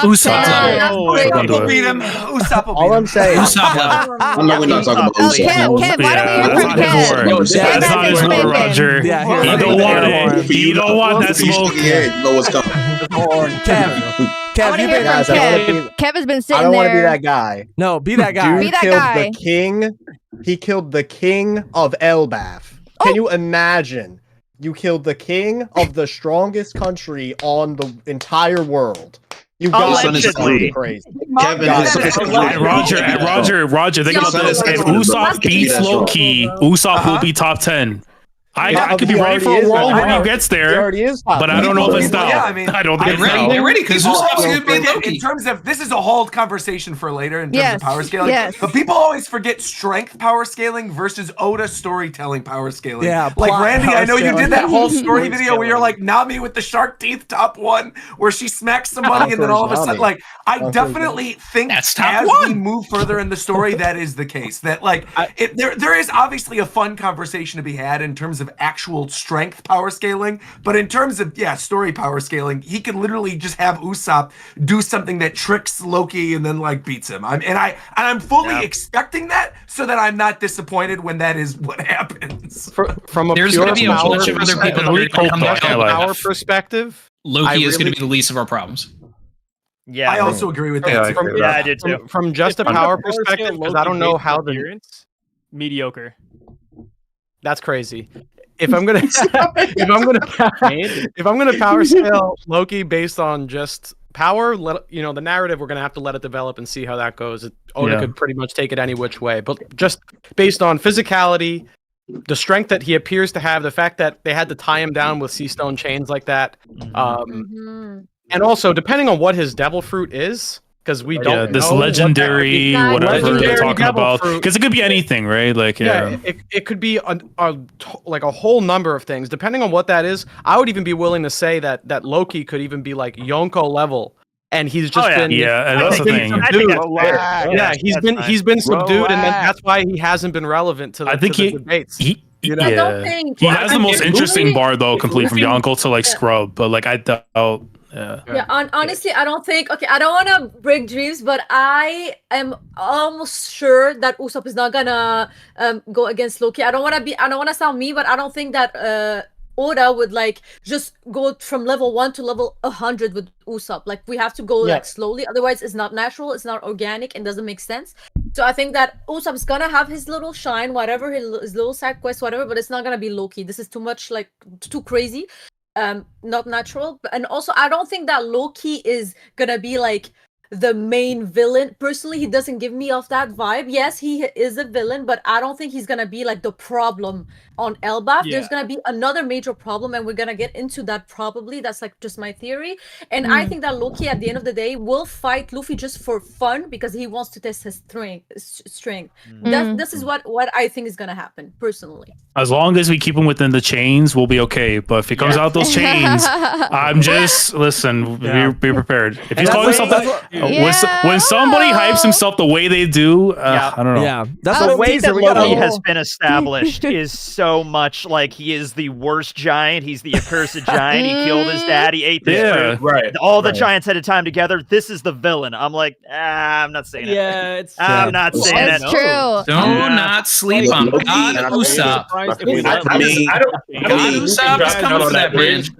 Usopp will beat him. Usopp will beat him. All I'm saying. I know we're not talking about Usopp. Kev, why don't we hear from Kev? That's not his word, Roger. He don't want it. He don't want that smoke. You know what's coming. Kev, you've been Kev has been sitting there. I don't want to be that guy. No, be that guy. Be that guy. The king. He killed the king of Elbaf. Can you imagine? You killed the king of the strongest country on the entire world. You got crazy. Kevin, Roger, think about this. If Usopp beats Loki, Usopp will be top 10. I could be ready for a world when he gets there, but I don't know if it's now. Yeah, I mean, I don't think they're so. ready because Usopp's going to be Loki. In terms of, this is a whole conversation for later in terms of power scaling. Yes. But people always forget strength power scaling versus Oda storytelling power scaling. Yeah, like Randy, I know you scaling. did that whole story video where you're like Nami with the shark teeth top one, where she smacks somebody and then all of a sudden, like, I definitely think as we move further in the story, that is the case. That like there is obviously a fun conversation to be had in terms of actual strength power scaling, but in terms of story power scaling, he can literally just have Usopp do something that tricks Loki and then like beats him. I'm fully expecting that, so that I'm not disappointed when that is what happens. From a there's going to be a bunch of other people that from a power perspective. Loki is going to be the least of our problems. Yeah, I also agree with that. I did too. From just a power perspective, because I don't know how the mediocre. That's crazy. If I'm gonna power scale Loki based on just power, the narrative, we're gonna have to let it develop and see how that goes. Oda could pretty much take it any which way, but just based on physicality, the strength that he appears to have, the fact that they had to tie him down with sea stone chains like that, and also depending on what his devil fruit is. Because we don't know this legendary whatever they're talking about, because it could be anything, right? Like it could be a whole number of things depending on what that is. I would even be willing to say that Loki could even be like Yonko level, and he's just been that's the thing. He's been subdued, and that's why he hasn't been relevant to the debates. I don't think he has the most interesting bar though, complete from Yonko to like Scrub, but like I doubt. Honestly, I don't think. Okay, I don't want to break dreams, but I am almost sure that Usopp is not gonna go against Loki. I don't want to sound mean, but I don't think that Oda would like just go from level 1 to level 100 with Usopp. Like we have to go like slowly, otherwise it's not natural, it's not organic, and doesn't make sense. So I think that Usopp is gonna have his little shine, whatever, his little side quest, whatever, but it's not gonna be Loki. This is too much, like too crazy. Not natural. And also I don't think that Loki is gonna be like the main villain. Personally, he doesn't give me off that vibe. Yes, he is a villain, but I don't think he's gonna be like the problem on Elbaf. There's gonna be another major problem, and we're gonna get into that probably. That's like just my theory. And I think that Loki at the end of the day will fight Luffy just for fun because he wants to test his strength. This is what I think is gonna happen personally. As long as we keep him within the chains, we'll be okay. But if he comes out those chains, I'm just be prepared. If he's calling himself when somebody hypes himself the way they do, I don't know. Yeah, that's the way that Loki has been established is so much like he is the worst giant. He's the accursed giant. He killed his dad. He ate this fruit. Right. All the giants at a time together. This is the villain. I'm like, I'm not saying it. I'm not saying it. It's true. Do not sleep on God Usopp. God Usopp is coming for that bridge. It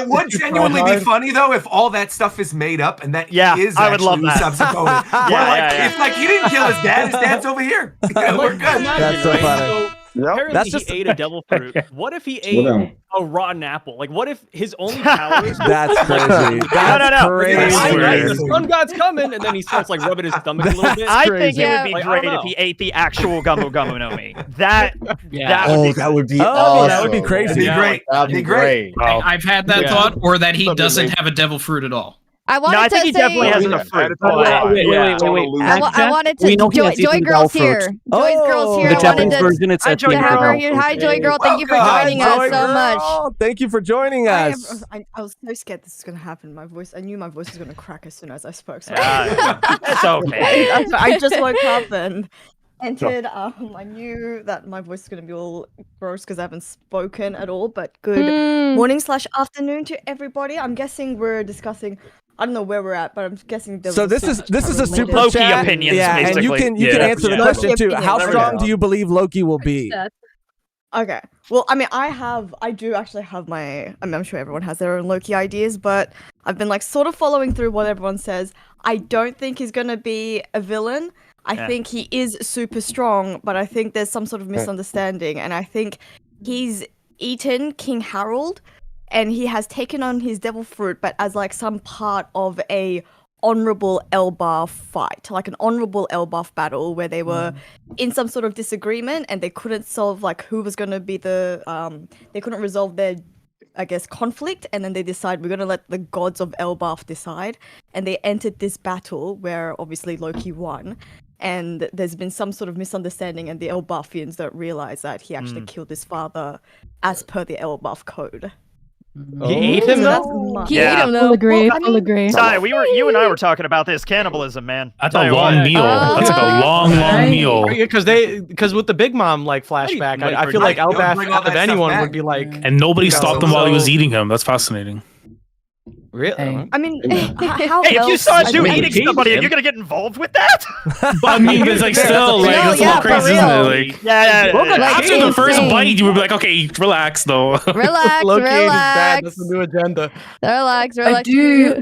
would genuinely be funny though if all that stuff is made up and that he is I would love that. Usopp's opponent. If like he didn't kill his dad's over here. We're good. That's so funny. Apparently That's he just- ate a devil fruit. What if he Slow down. ate a rotten apple? Like, what if his only powers? That's crazy. That's crazy. The sun god's coming, and then he starts like rubbing his stomach a little bit. I think it would be Like, I great don't if know. he ate the actual Gummo Gummo no Mi. That That would be Oh, awesome. that would be crazy. That'd be great. That'd be great. I've had that thought, or that he doesn't have a devil fruit at all. I wanted No, I think to he say. definitely has enough fruit. Wait. I wanted to. We know he has eaten Joy the Girl's devil here. fruit. Joy Girl's here. The I Japanese wanted version, it's Hi, actually Joy to have Girl. her here. Hi, Joy Girl. Thank you for Welcome, joining us Joy so much. Girl. Thank you for joining us. I was so scared this was gonna happen. I knew my voice was gonna crack as soon as I spoke. So It's okay. I just woke up and entered. I knew that my voice is gonna be all gross because I haven't spoken at all. But good morning/afternoon to everybody. I'm guessing we're discussing. I don't know where we're at, but I'm guessing. So this is a super Loki chat. opinions, yeah, and you basically. can answer the Yeah. question Loki too. How opinions. strong do you believe Loki will be? Okay. Well, I mean, I do actually have I'm sure everyone has their own Loki ideas, but I've been like sort of following through what everyone says. I don't think he's gonna be a villain. I think he is super strong, but I think there's some sort of misunderstanding, and I think he's eaten King Harold, and he has taken on his devil fruit, but as like some part of a honorable Elbaf fight, like an honorable Elbaf battle where they were in some sort of disagreement and they couldn't solve like who was going to be they couldn't resolve their conflict, and then they decide we're going to let the gods of Elbaf decide, and they entered this battle where obviously Loki won, and there's been some sort of misunderstanding, and the Elbafians don't realize that he actually killed his father as per the Elbaf code. He ate him though? He ate him though. Full agree. Full agree. Sai, you and I were talking about this cannibalism, man. That's a long meal. That's like a long meal. Because with the Big Mom like flashback, I feel like Elbaf out of anyone would be like. And nobody stopped him while he was eating him. That's fascinating. Really? I mean, how Hey, if you else- saw a I dude mean, eating somebody, are you gonna get involved with that? But I mean, it's like still like that's a little crazy, isn't it? Like, after the first bite, you would be like, okay, relax though. Relax, Loki ate his dad. relax. That's the new agenda. Relax.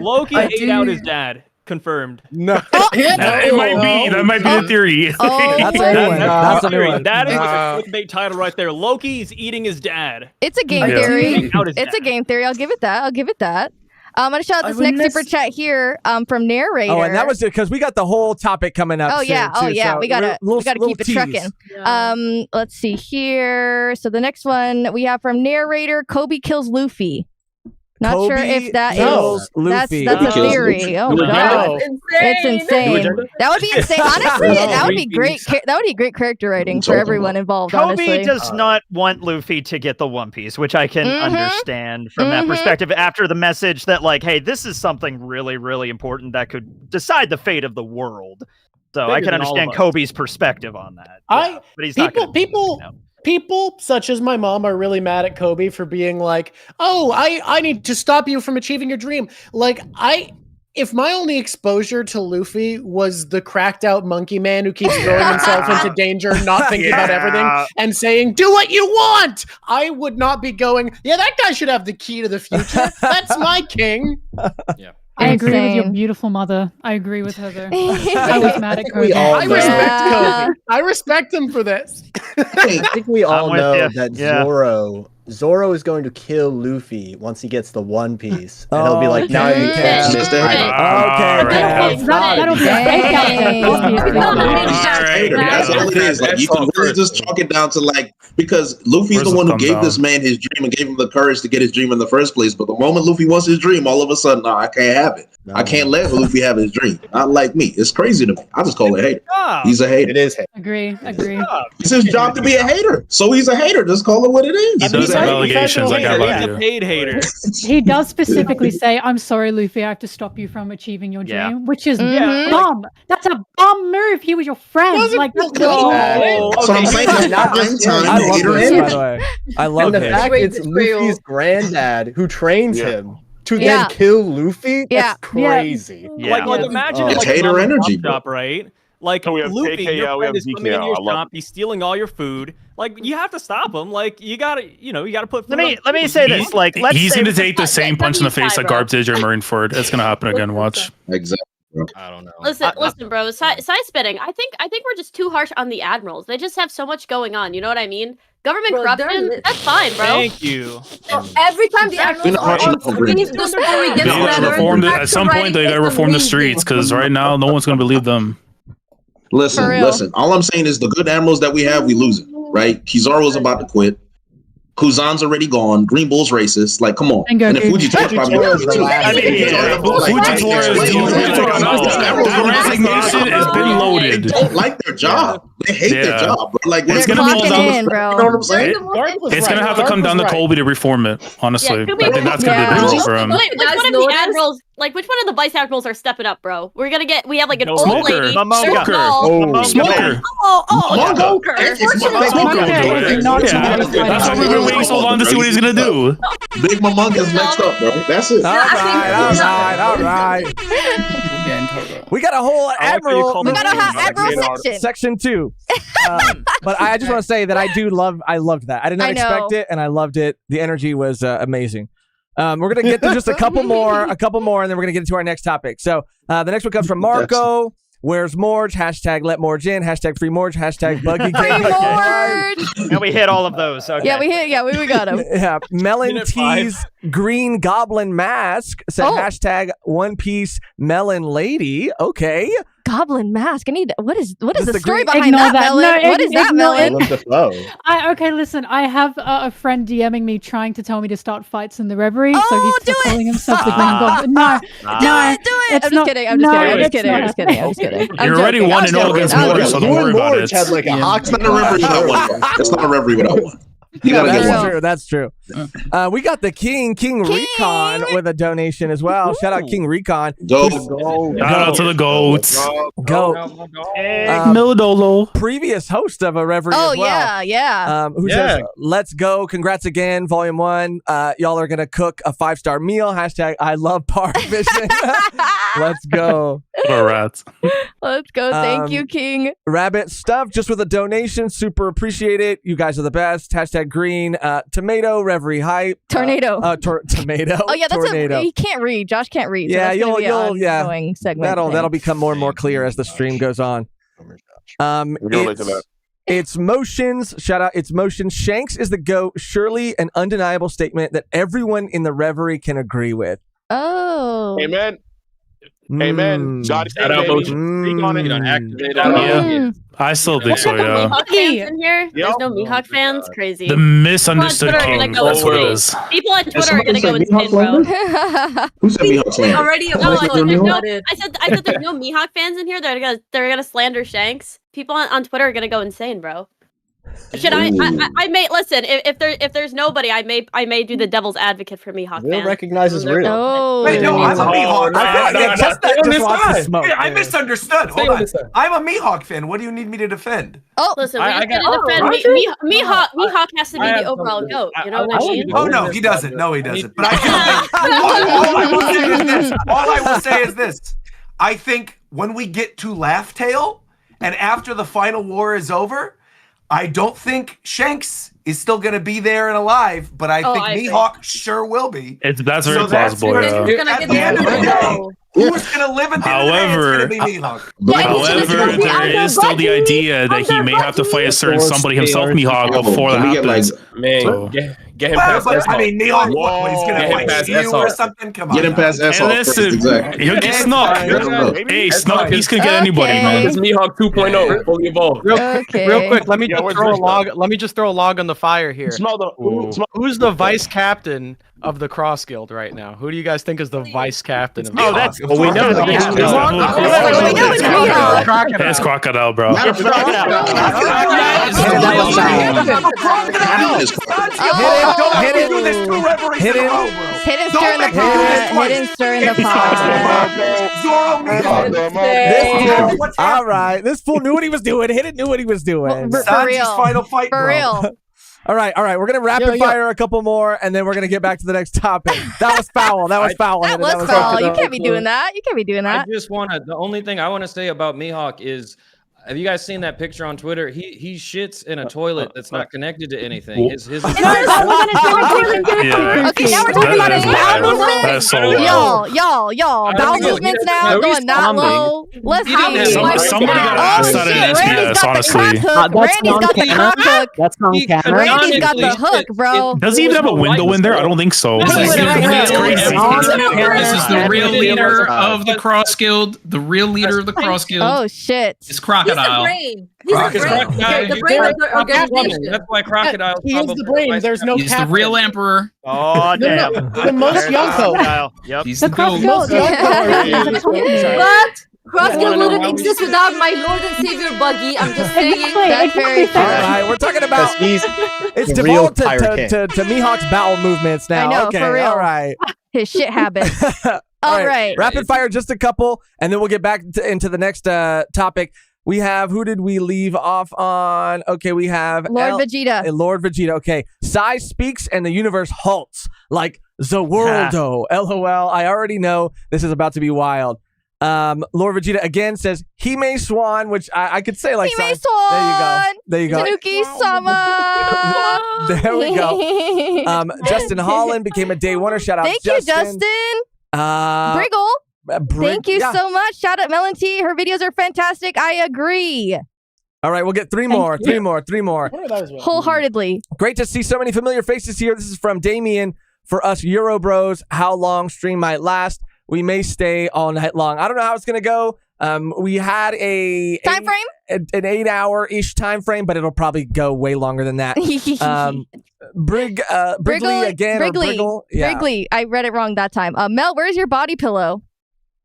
Loki ate out his dad. Confirmed. No. It might be. That might be the theory. That's a new one. That's a new one. That is a clickbait title right there. Loki's eating his dad. It's a game Yeah. theory. Eating out his It's a dad. game theory. I'll give it that. I'm gonna shout out this next super chat here from narrator. Oh, and that was because we got the whole topic coming up. Oh soon, yeah, too, so we gotta keep it tease. trucking. Let's see here. So the next one we have from narrator: Kobe kills Luffy. Not sure if that is Luffy. that's a Kills theory. Luffy. Oh Luffy. god, Insane. it's insane. That would be insane. Honestly, that would be Luffy. great. That would be great character writing for everyone involved. Kobe honestly, does not want Luffy to get the One Piece, which I can understand from that perspective. After the message that, like, hey, this is something really, really important that could decide the fate of the world. So I Bigger can than all of understand us. Kobe's perspective on that. But he's not gonna, People such as my mom are really mad at Kobe for being like, "Oh, I need to stop you from achieving your dream." Like if my only exposure to Luffy was the cracked out monkey man who keeps throwing himself into danger, not thinking about everything, and saying, "Do what you want," I would not be going, "Yeah, that guy should have the key to the future. That's my king." Yeah. I agree with your Insane. beautiful mother. I agree with her there. I was mad at We Kobe. all I respect Kobe. I respect him for this. I think we all with know ya. that Yeah. Zoro is going to kill Luffy once he gets the One Piece, and he'll be like, "Now you can." That'll be That's all it is. Like, you can really just chalk it down to like, because Luffy's Where's the one the who thumb gave down? this man his dream and gave him the courage to get his dream in the first place. But the moment Luffy wants his dream, all of a sudden, no, I can't have it. I can't let Luffy have his dream. Not like me. It's crazy to me. I just call it hater. He's a hater. It is hate. Agree. It's his job to be a hater. So he's a hater. Just call it what it is. He does have allegations. I got He's a paid hater. He does specifically say, "I'm sorry, Luffy. I have to stop you from achieving your dream," Yeah. which is Mhm. dumb. That's a bum move. He was your friend. Like that's So I'm saying it's Not prime just time I love hater this, by energy. the way. I love And the him. fact it's Luffy's granddad who trains him to Yeah. then kill Luffy. Yeah. That's crazy. Yeah. Like imagine It's like hater a energy, shop, right? Like We have Luffy, KKL, your we friend have is coming into DKL. your I love shop. He's stealing all your food. Like you have to stop him. Like you gotta put. Let food me on the say table. this. Like, let's He's say going to take the same punch in the face that Garb did during Marineford. It's going to happen again. Watch. Exactly. bro. I don't know. Listen, bro. Side spitting. I think we're just too harsh on the admirals. They just have so much going on. You know what I mean? Government Bro, corruption. That's fine, bro. Thank you. Every time the admirals are on screen, the story gets better. At some point, they gotta reform the streets because right now, no one's gonna believe them. Listen. All I'm saying is the good admirals that we have, we losing, right? Kizaru's about to quit. Kuzan's already gone. Green Bull's racist. Like, come on. And then Fujitora probably too. That resignation has been loaded. They don't like their job. They hate their job. Bro. Like, it's gonna fall down. in, bro. You know what I'm saying? It's gonna have to come down to Colby to reform it. Honestly, I think that's gonna be the big role for him. Wait, which one of the admirals? Like, which one of the vice admirals are stepping up, bro? We have like an old lady. Smoker. Smoker. That's why we've been waiting so long to see what he's gonna do. Big Mamonk is next up, bro. That's it. All right. We got a whole admiral. We got a whole admiral section. Section 2. But I just want to say that I loved that. I did not expect it, and I loved it. The energy was amazing. We're gonna get to just a couple more, and then we're gonna get into our next topic. So the next one comes from Marco. Where's Morj? Hashtag let Morj in. Hashtag free Morj. Hashtag buggy game. And we hit all of those. Okay. Yeah, we got him. Yeah. Melontee's green goblin mask said hashtag One Piece melon lady. Okay. Goblin mask. What is the story green- behind that, Melon? What is that, Melon? Okay, listen. I have a friend DMing me trying to tell me to start fights in the Reverie, so he's still calling himself the Green Goblin. No, do it. I'm just kidding. You're already 1-0 against Morj, so don't worry about it. Had like a It's not a reverie without one. It's not a reverie without one. You gotta get one. That's true. We got the King Recon with a donation as well. Shout out King Recon. Go. Shout out to the goats. Go. Milodolo. Previous host of a Reverie as well. Yeah. Who says, let's go. Congrats again, Volume 1. Y'all are going to cook a 5-star meal. Hashtag I love Parvision. Let's go. Rats. Let's go. Thank you, King. Rabbit Stuff just with a donation. Super appreciate it. You guys are the best. Hashtag green. Tomato Reverie hype. Tornado. Tomato. Oh yeah, that's tornado. he can't read. Josh can't read. So Yeah, you'll segment. That'll become more and more clear as the stream goes on. It's Motions. Shout out. It's Motions. Shanks is the GOAT. Surely an undeniable statement that everyone in the Reverie can agree with. Oh. Amen. Amen. Shout out Yeah, I still think so. Yeah. Mihawk fans in here? There's no Mihawk fans. Crazy. The misunderstood king. That's what it is. People on Twitter are gonna go insane, bro. Who said Mihawk fan? Already I said there's no Mihawk fans in here. They're gonna slander Shanks. People on Twitter are gonna go insane, bro. Should I may listen if there's nobody, I may do the devil's advocate for Mihawk fans. Recognizes real. Oh. Wait, no, I'm a Mihawk fan. I misunderstood. Hold on. I'm a Mihawk fan. What do you need me to defend? Oh, listen, we're just gonna defend Mihawk has to be the overall GOAT. You know what I mean? Oh no, he doesn't. No, he doesn't. But all I will say is this. I think when we get to Laugh Tale and after the final war is over, I don't think Shanks is still going to be there and alive, but I think Mihawk sure will be. That's very plausible. At the end of the day, who's going to live at the end of the day? It's going to be Mihawk. However, there is still the idea that he may have to fight a certain somebody himself, Mihawk, before that happens. Get him past S. I mean, Mihawk, he's going to fight you or something? Come on. Get him past S. And listen, he'll get Snuck. Hey, Snuck, he's going to get anybody, man. It's Mihawk 2.0, fully evolved. Real quick, let me just throw a log on the fire here. Who's the vice captain of the Cross Guild right now? Who do you guys think is the vice captain of the Cross Guild? We know it's Crocodile, bro. Hidden stir in the pot. All right, this fool knew what he was doing. Hidden knew what he was doing. For real. Final fight, for real. All right. We're gonna rapid fire a couple more, and then we're gonna get back to the next topic. That was foul. That was foul. That was foul. You can't be doing that. You can't be doing that. The only thing I want to say about Mihawk is, Have you guys seen that picture on Twitter? He shits in a toilet that's not connected to anything. His Okay, now we're talking about his bowel movements. Y'all. Bowel movements now going that low. Let's Somebody got asked that in SBS, honestly. Randy's got the cock hook. That's on camera. Randy's got the hook, bro. Does he even have a window in there? I don't think so. This is crazy. the real leader of the Cross Guild. The real leader of the Cross Guild. Oh shit! It's Crocodile. He's the brain. The brain of the organization. That's why Crocodile. He is the brain. The's no. He's the real emperor. Oh damn! The most Yonko. Yep. He's the Cross goat. But Cross Guild wouldn't exist without my Lord and Savior Buggy. I'm just saying. That's very fair. All right, we're talking about. It's devolved to Mihawk's bowel movements now. I know, okay, for real. all right. His shit habits. All right. Rapid fire, just a couple, and then we'll get back into the next topic. We have, who did we leave off on? Okay, we have Lord Vegeta. Lord Vegeta. Okay, Sai speaks and the universe halts like the worldo. LOL. I already know this is about to be wild. Lord Vegeta again says Hime Swan, which I could say like Hime Swan. There you go. Tanuki-sama. There we go. Justin Holland became a day oneer. Shout out Thank Justin. you, Justin. Briggle. Thank you so much. Shout out Melontee. Her videos are fantastic. I agree. All right, we'll get three more. Wholeheartedly. Great to see so many familiar faces here. This is from Damien. For us Euro bros, how long stream might last? We may stay all night long. I don't know how it's going to go. We had a time frame? An 8-hour-ish time frame, but it'll probably go way longer than that. Brigley again. Briggle. Yeah. Brigley. I read it wrong that time. Mel, where's your body pillow?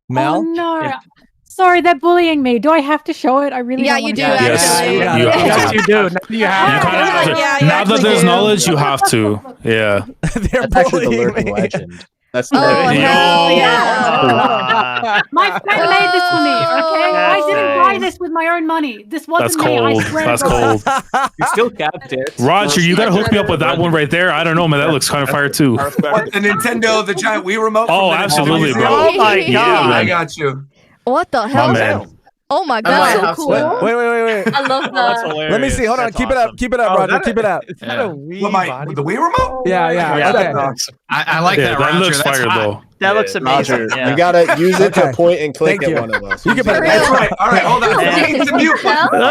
Mel? Oh, no. Yeah. Sorry, they're bullying me. Do I have to show it? I really don't you want do, to. actually. Yes, you do. Now you have to. Now that there's knowledge, you have to. Yeah. They're That's actually the lurking legend. That's the hell yeah. My friend made this for me, okay? I didn't buy this with my own money. This wasn't That's me. cold. I swear That's to God. cold. You still capped it. Roger, you gotta hook me up with that one right there. I don't know, man. That looks kind of fire too. What, the Nintendo, the giant Wii remote? Oh, absolutely, bro. Oh my god! Yeah, I got you. What the hell? My man. Oh my god, so cool. Wait. I love that. Let me see. Hold on. Keep it up, Roger. Keep it up. Is that a Wii with the Wii remote? Yeah. Okay. I like that, Roger. That looks That's fire, hot. though. That looks amazing. Roger, you gotta use it to point and click Thank at you. one of us. You can put That's right. All right, hold on. The mute button.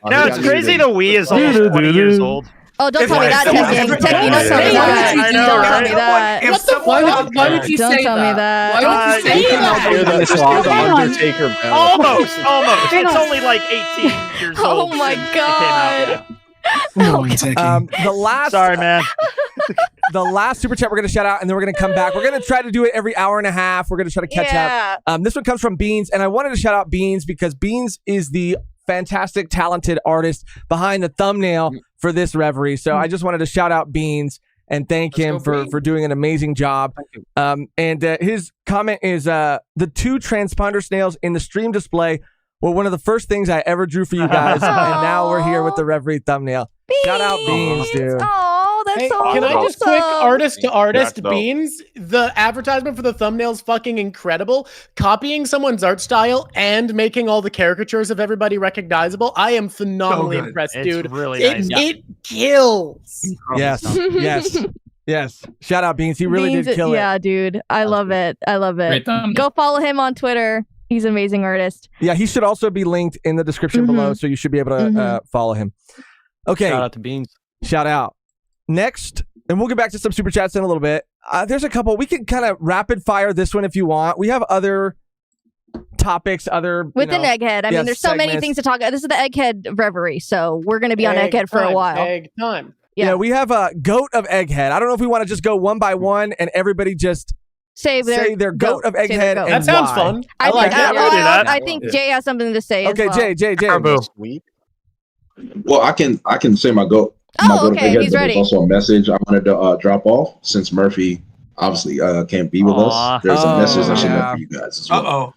No, it's crazy. The Wii is almost 20 years old. Oh, don't tell me that, Tekking. Tekking, don't tell me that. I know, Don't tell right? me that. If someone Why would you Don't say tell me that. Why would you say that? Let's just do the Undertaker bell. Almost. It's only like 18 years old. Oh my since it came out. god. The last. Sorry, man. The last super chat we're going to shout out, and then we're going to come back. We're going to try to do it every hour and a half. We're going to try to catch up. This one comes from Beans, and I wanted to shout out Beans because Beans is the fantastic, talented artist behind the thumbnail for this Reverie. So I just wanted to shout out Beans and thank him for doing an amazing job. And his comment is, the 2 transponder snails in the stream display were one of the first things I ever drew for you guys, and now we're here with the Reverie thumbnail. Beans. Shout out Beans, dude. Oh, that's Hey, so can I just awesome. quick artist to artist That's dope. Beans? The advertisement for the thumbnail's fucking incredible. Copying someone's art style and making all the caricatures of everybody recognizable. I am phenomenally impressed, It's dude. really nice. It kills. Yes. Shout out Beans. He really Beans, did kill it. Yeah, dude. I love it. Great thumbnail. Go follow him on Twitter. He's an amazing artist. Yeah, he should also be linked in the description below, so you should be able to follow him. Okay. Shout out to Beans. Shout out. Next, and we'll get back to some super chats in a little bit. There's a couple. We can kind of rapid fire this one if you want. We have other topics, with an Egghead. I mean, there's so many things to talk about. This is the Egghead Reverie, so we're going to be on Egghead for a while. Egg time. Yeah, we have a goat of Egghead. I don't know if we want to just go one by one and everybody just say their goat of Egghead. And that sounds why. fun. I like think, that. I think Jay has something to say. Okay, as well. Jay. Well, I can say my goat. Oh, okay, Egghead, he's but ready. There's also a message I wanted to drop off since Murphy obviously can't be with us. There's a message I should know for you guys as well.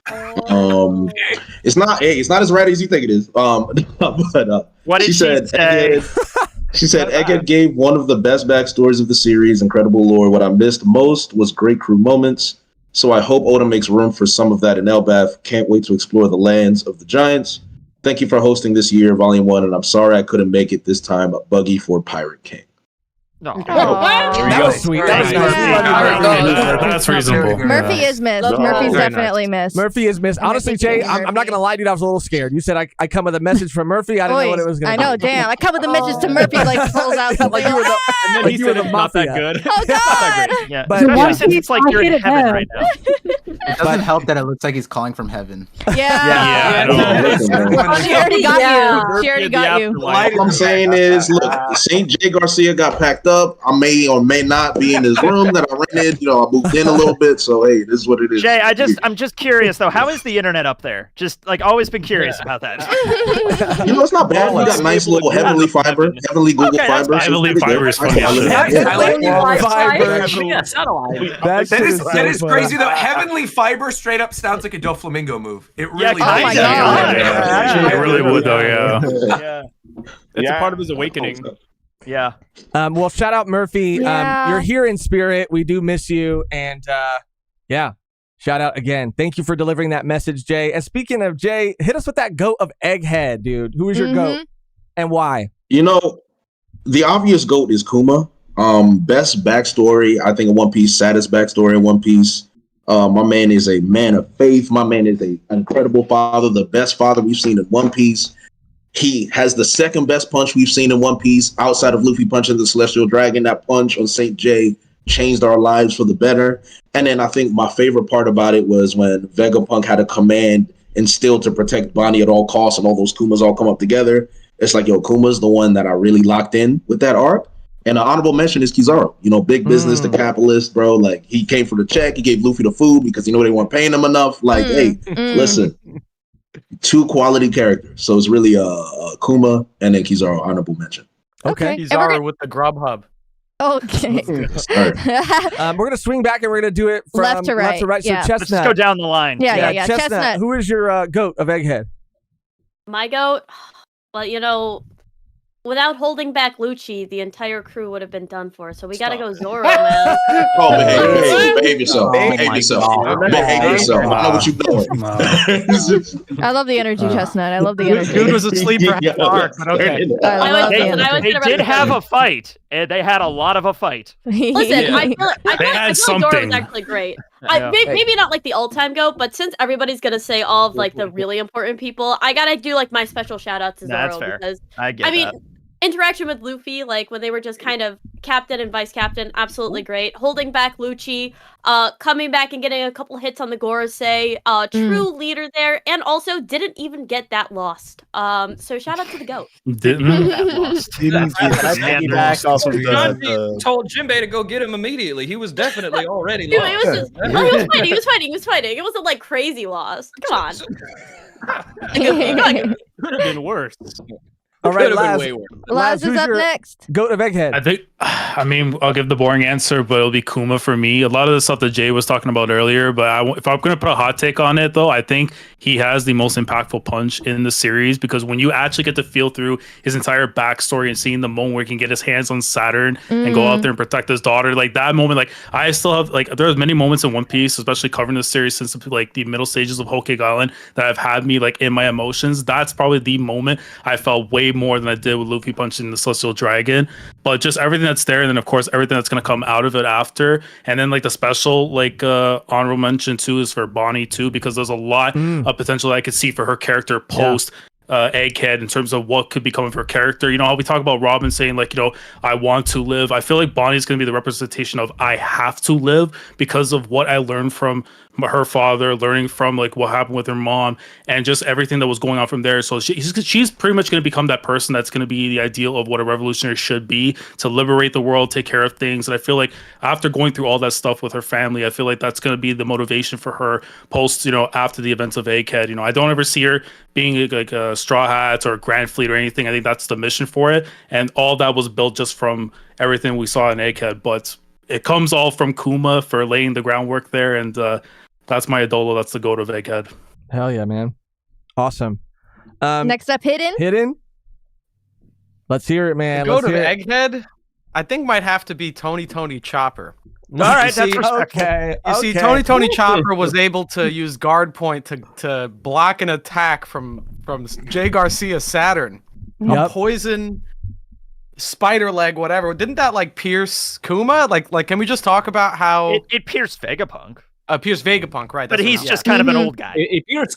It's not as ratty as you think it is. But what did she say? She said Egghead gave one of the best backstories of the series, incredible lore. What I missed most was great crew moments. So I hope Oda makes room for some of that in Elbaf. Can't wait to explore the lands of the giants. Thank you for hosting this year, Volume 1, and I'm sorry I couldn't make it this time. Buggy for Pirate King. No. That was sweet. That was nice. That's reasonable. Murphy is missed. No. Murphy's Very definitely missed. Murphy is missed. Honestly, Jay, I'm not gonna lie, dude. I was a little scared. You said I come with a message from Murphy. I didn't know what it was gonna I be. know, damn. I come with a message to Murphy, like pulls out something. Like you were the, And then like he you were said the it's not that mafia. good. Oh God! Yeah, But- especially since it's like you're in heaven right now. It doesn't help that it looks like he's calling from heaven. Yeah. She already got you. She already got you. All I'm saying is, look, St. J. Garcia got packed up. I may or may not be in his room that I rented. I moved in a little bit, so hey, this is what it is. Jay, I'm just curious though. How is the internet up there? Just like always been curious about that. It's not bad. We got nice little heavenly fiber, heavenly Google fiber. Heavenly fiber is funny. I like Fiber. That is crazy though. Heavenly fiber straight up sounds like a Doflamingo move. It really kinda. does. It really would though, yeah. Yeah. It's a part of his awakening. Yeah. Well, shout out Murphy. Yeah. You're here in spirit. We do miss you, and yeah, shout out again. Thank you for delivering that message, Jay. And speaking of Jay, hit us with that goat of Egghead, dude. Who is your goat and why? The obvious goat is Kuma. Best backstory, I think, in One Piece. Saddest backstory in One Piece. My man is a man of faith. My man is an incredible father, the best father we've seen in One Piece. He has the second best punch we've seen in One Piece outside of Luffy punching the Celestial Dragon. That punch on St. J changed our lives for the better. And then I think my favorite part about it was when Vegapunk had a command instilled to protect Bonnie at all costs, and all those Kumas all come up together. It's like, yo, Kuma's the one that I really locked in with that arc. And an honorable mention is Kizaru. Big business, the capitalist, bro. Like, he came for the check. He gave Luffy the food because they weren't paying him enough. Like, hey, listen. 2 quality characters. So it's really Kuma and then Kizaru, honorable mention. Okay. Kizaru with the Grubhub. Okay. We're gonna swing back and we're gonna do it from Left to right. Yeah. So Chestnut. Let's go down the line. Yeah. Chestnut. Who is your goat of Egghead? My goat? Well, without holding back Lucci, the entire crew would have been done for. So we gotta go Zoro, man. Oh, behave yourself. Behave yourself. Behave yourself. I know what you're doing. I love the energy, Chestnut. I love the energy. Dude was asleep for half the arc, but okay. They did have a fight. They had a lot of a fight. Listen, I feel like Zoro was something. actually great. Yeah. Maybe not like the all-time goat, but since everybody's gonna say all of like the really important people, I gotta do like my special shout out to Zoro. That's fair. Because I get that. Interaction with Luffy, like when they were just kind of captain and vice captain, absolutely great. Holding back Lucci, coming back and getting a couple hits on the Gorosei, true leader there, and also didn't even get that lost. So shout out to the GOAT. Didn't get lost. Sanji told Jinbei to go get him immediately. He was definitely already Dude, lost. he was fighting. It wasn't like crazy lost. Come on. Could have been worse. All right, Could've been Laz. way worse. Laz is who's up your next. Goat of Egghead. I mean, I'll give the boring answer, but it'll be Kuma for me. A lot of the stuff that Jay was talking about earlier, but if I'm going to put a hot take on it, though, I think he has the most impactful punch in the series, because when you actually get to feel through his entire backstory and seeing the moment where he can get his hands on Saturn and go out there and protect his daughter, like that moment, like I still have, like, there's many moments in One Piece, especially covering this series since like the middle stages of Whole Cake Island, that have had me like in my emotions. That's probably the moment I felt way more than I did with Luffy punching the Celestial Dragon. But just everything that's there, and then of course everything that's going to come out of it after, and then like the special like honorable mention too is for Bonnie too, because there's a lot of potential that I could see for her character post Egghead in terms of what could become of her character. You know how we talk about Robin saying like, you know, I want to live. I feel like Bonnie's going to be the representation of I have to live, because of what I learned from her father, learning from like what happened with her mom, and just everything that was going on from there. So she's pretty much going to become that person that's going to be the ideal of what a revolutionary should be, to liberate the world, take care of things. And I feel like after going through all that stuff with her family, I feel like that's going to be the motivation for her post, you know, after the events of Egghead. You know, I don't ever see her being like a Straw Hats or a Grand Fleet or anything. I think that's the mission for it, and all that was built just from everything we saw in Egghead. But it comes all from Kuma for laying the groundwork there, and that's my Adolo. That's the goat of Egghead. Hell yeah, man. Awesome. Next up, Hidden. Hidden? Let's hear it, man. The goat Let's of hear it. Egghead, I think might have to be Tony Chopper. All right, that's respectful. Okay. You see, Tony Chopper was able to use guard point to block an attack from Jay Garcia Saturn. A poison spider leg, whatever. Didn't that like pierce Kuma? Like can we just talk about how it pierced Vegapunk? Pierce Vegapunk, right? But he's just kind of an old guy.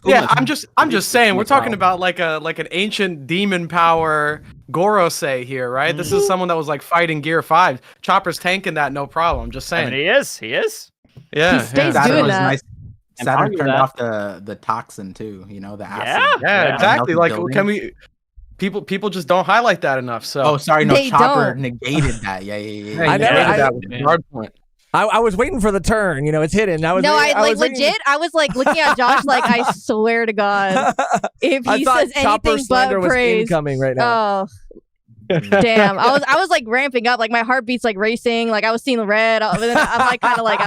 Yeah, I'm just saying we're talking about like an ancient demon power Gorosei here, right? This is someone that was like fighting Gear 5. Chopper's tanking that, no problem. Just saying. I mean, he is. Yeah, he stays doing that. Nice. Saturn turned off the toxin too. You know, the acid. Yeah, exactly. Like, can we? People just don't highlight that enough. So. Oh, sorry, no. Chopper negated that. Yeah. I negated that with the guard point. I was waiting for the turn. You know, it's hidden. I was legit. I was like looking at Josh, like I swear to God, if he says anything but praise, incoming right now. Oh, damn! I was like ramping up, like my heartbeat's like racing, like I was seeing the red. But then I'm like kind of like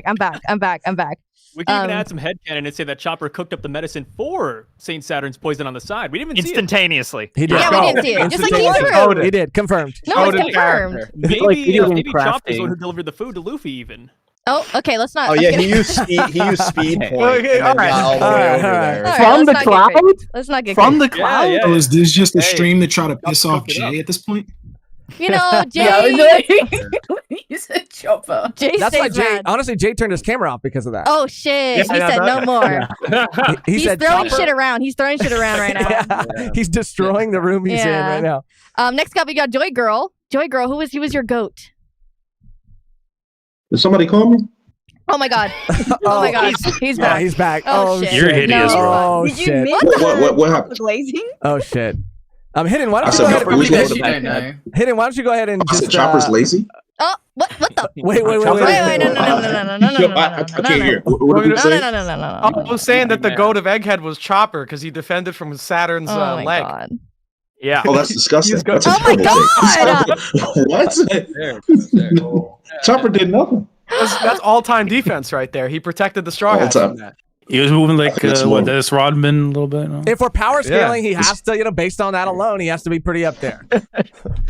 I'm back. We can even add some headcanon and say that Chopper cooked up the medicine for Saint Saturn's poison on the side. We didn't even instantaneously. See it. He did. Yeah, we didn't see it. Just like Kizaru. He did. Confirmed. No, it's confirmed. Maybe Chopper's the one who delivered the food to Luffy even. Oh, okay. Let's not. Oh yeah, he used speed point. Okay, all right. From the cloud. Let's not get from the cloud. Yeah. Oh, is this just a stream to try to piss off Jay at this point? You know, Jay. He's a chopper. Jay That's why stays Jay. mad. Honestly, Jay turned his camera off because of that. Oh shit! He said no more. He's He's throwing shit around. He's throwing shit around right now. Yeah. He's destroying the room he's in right now. Next up, we got Joygirl. Joygirl, who was your goat? Did somebody call me? Oh my god! Oh my god! He's back. Yeah, he's back. Oh, shit. You're hideous, bro. Oh Did you shit! miss What happened? glazing? Oh shit! Hidden. Why don't I you said go ahead? Chopper was lazy. Hidden. Why don't you go ahead and I just? said Chopper's lazy. Oh, what the? Wait! No. Okay, here. I was saying that the goat of Egghead was Chopper because he defended from Saturn's leg. God. Yeah. Oh, that's disgusting. That's a Oh my terrible take. What? Chopper did nothing. That's all-time defense right there. He protected the Straw Hats from that. He was moving like this Rodman a little bit. No? If we're power scaling, he has to, based on that alone, he has to be pretty up there.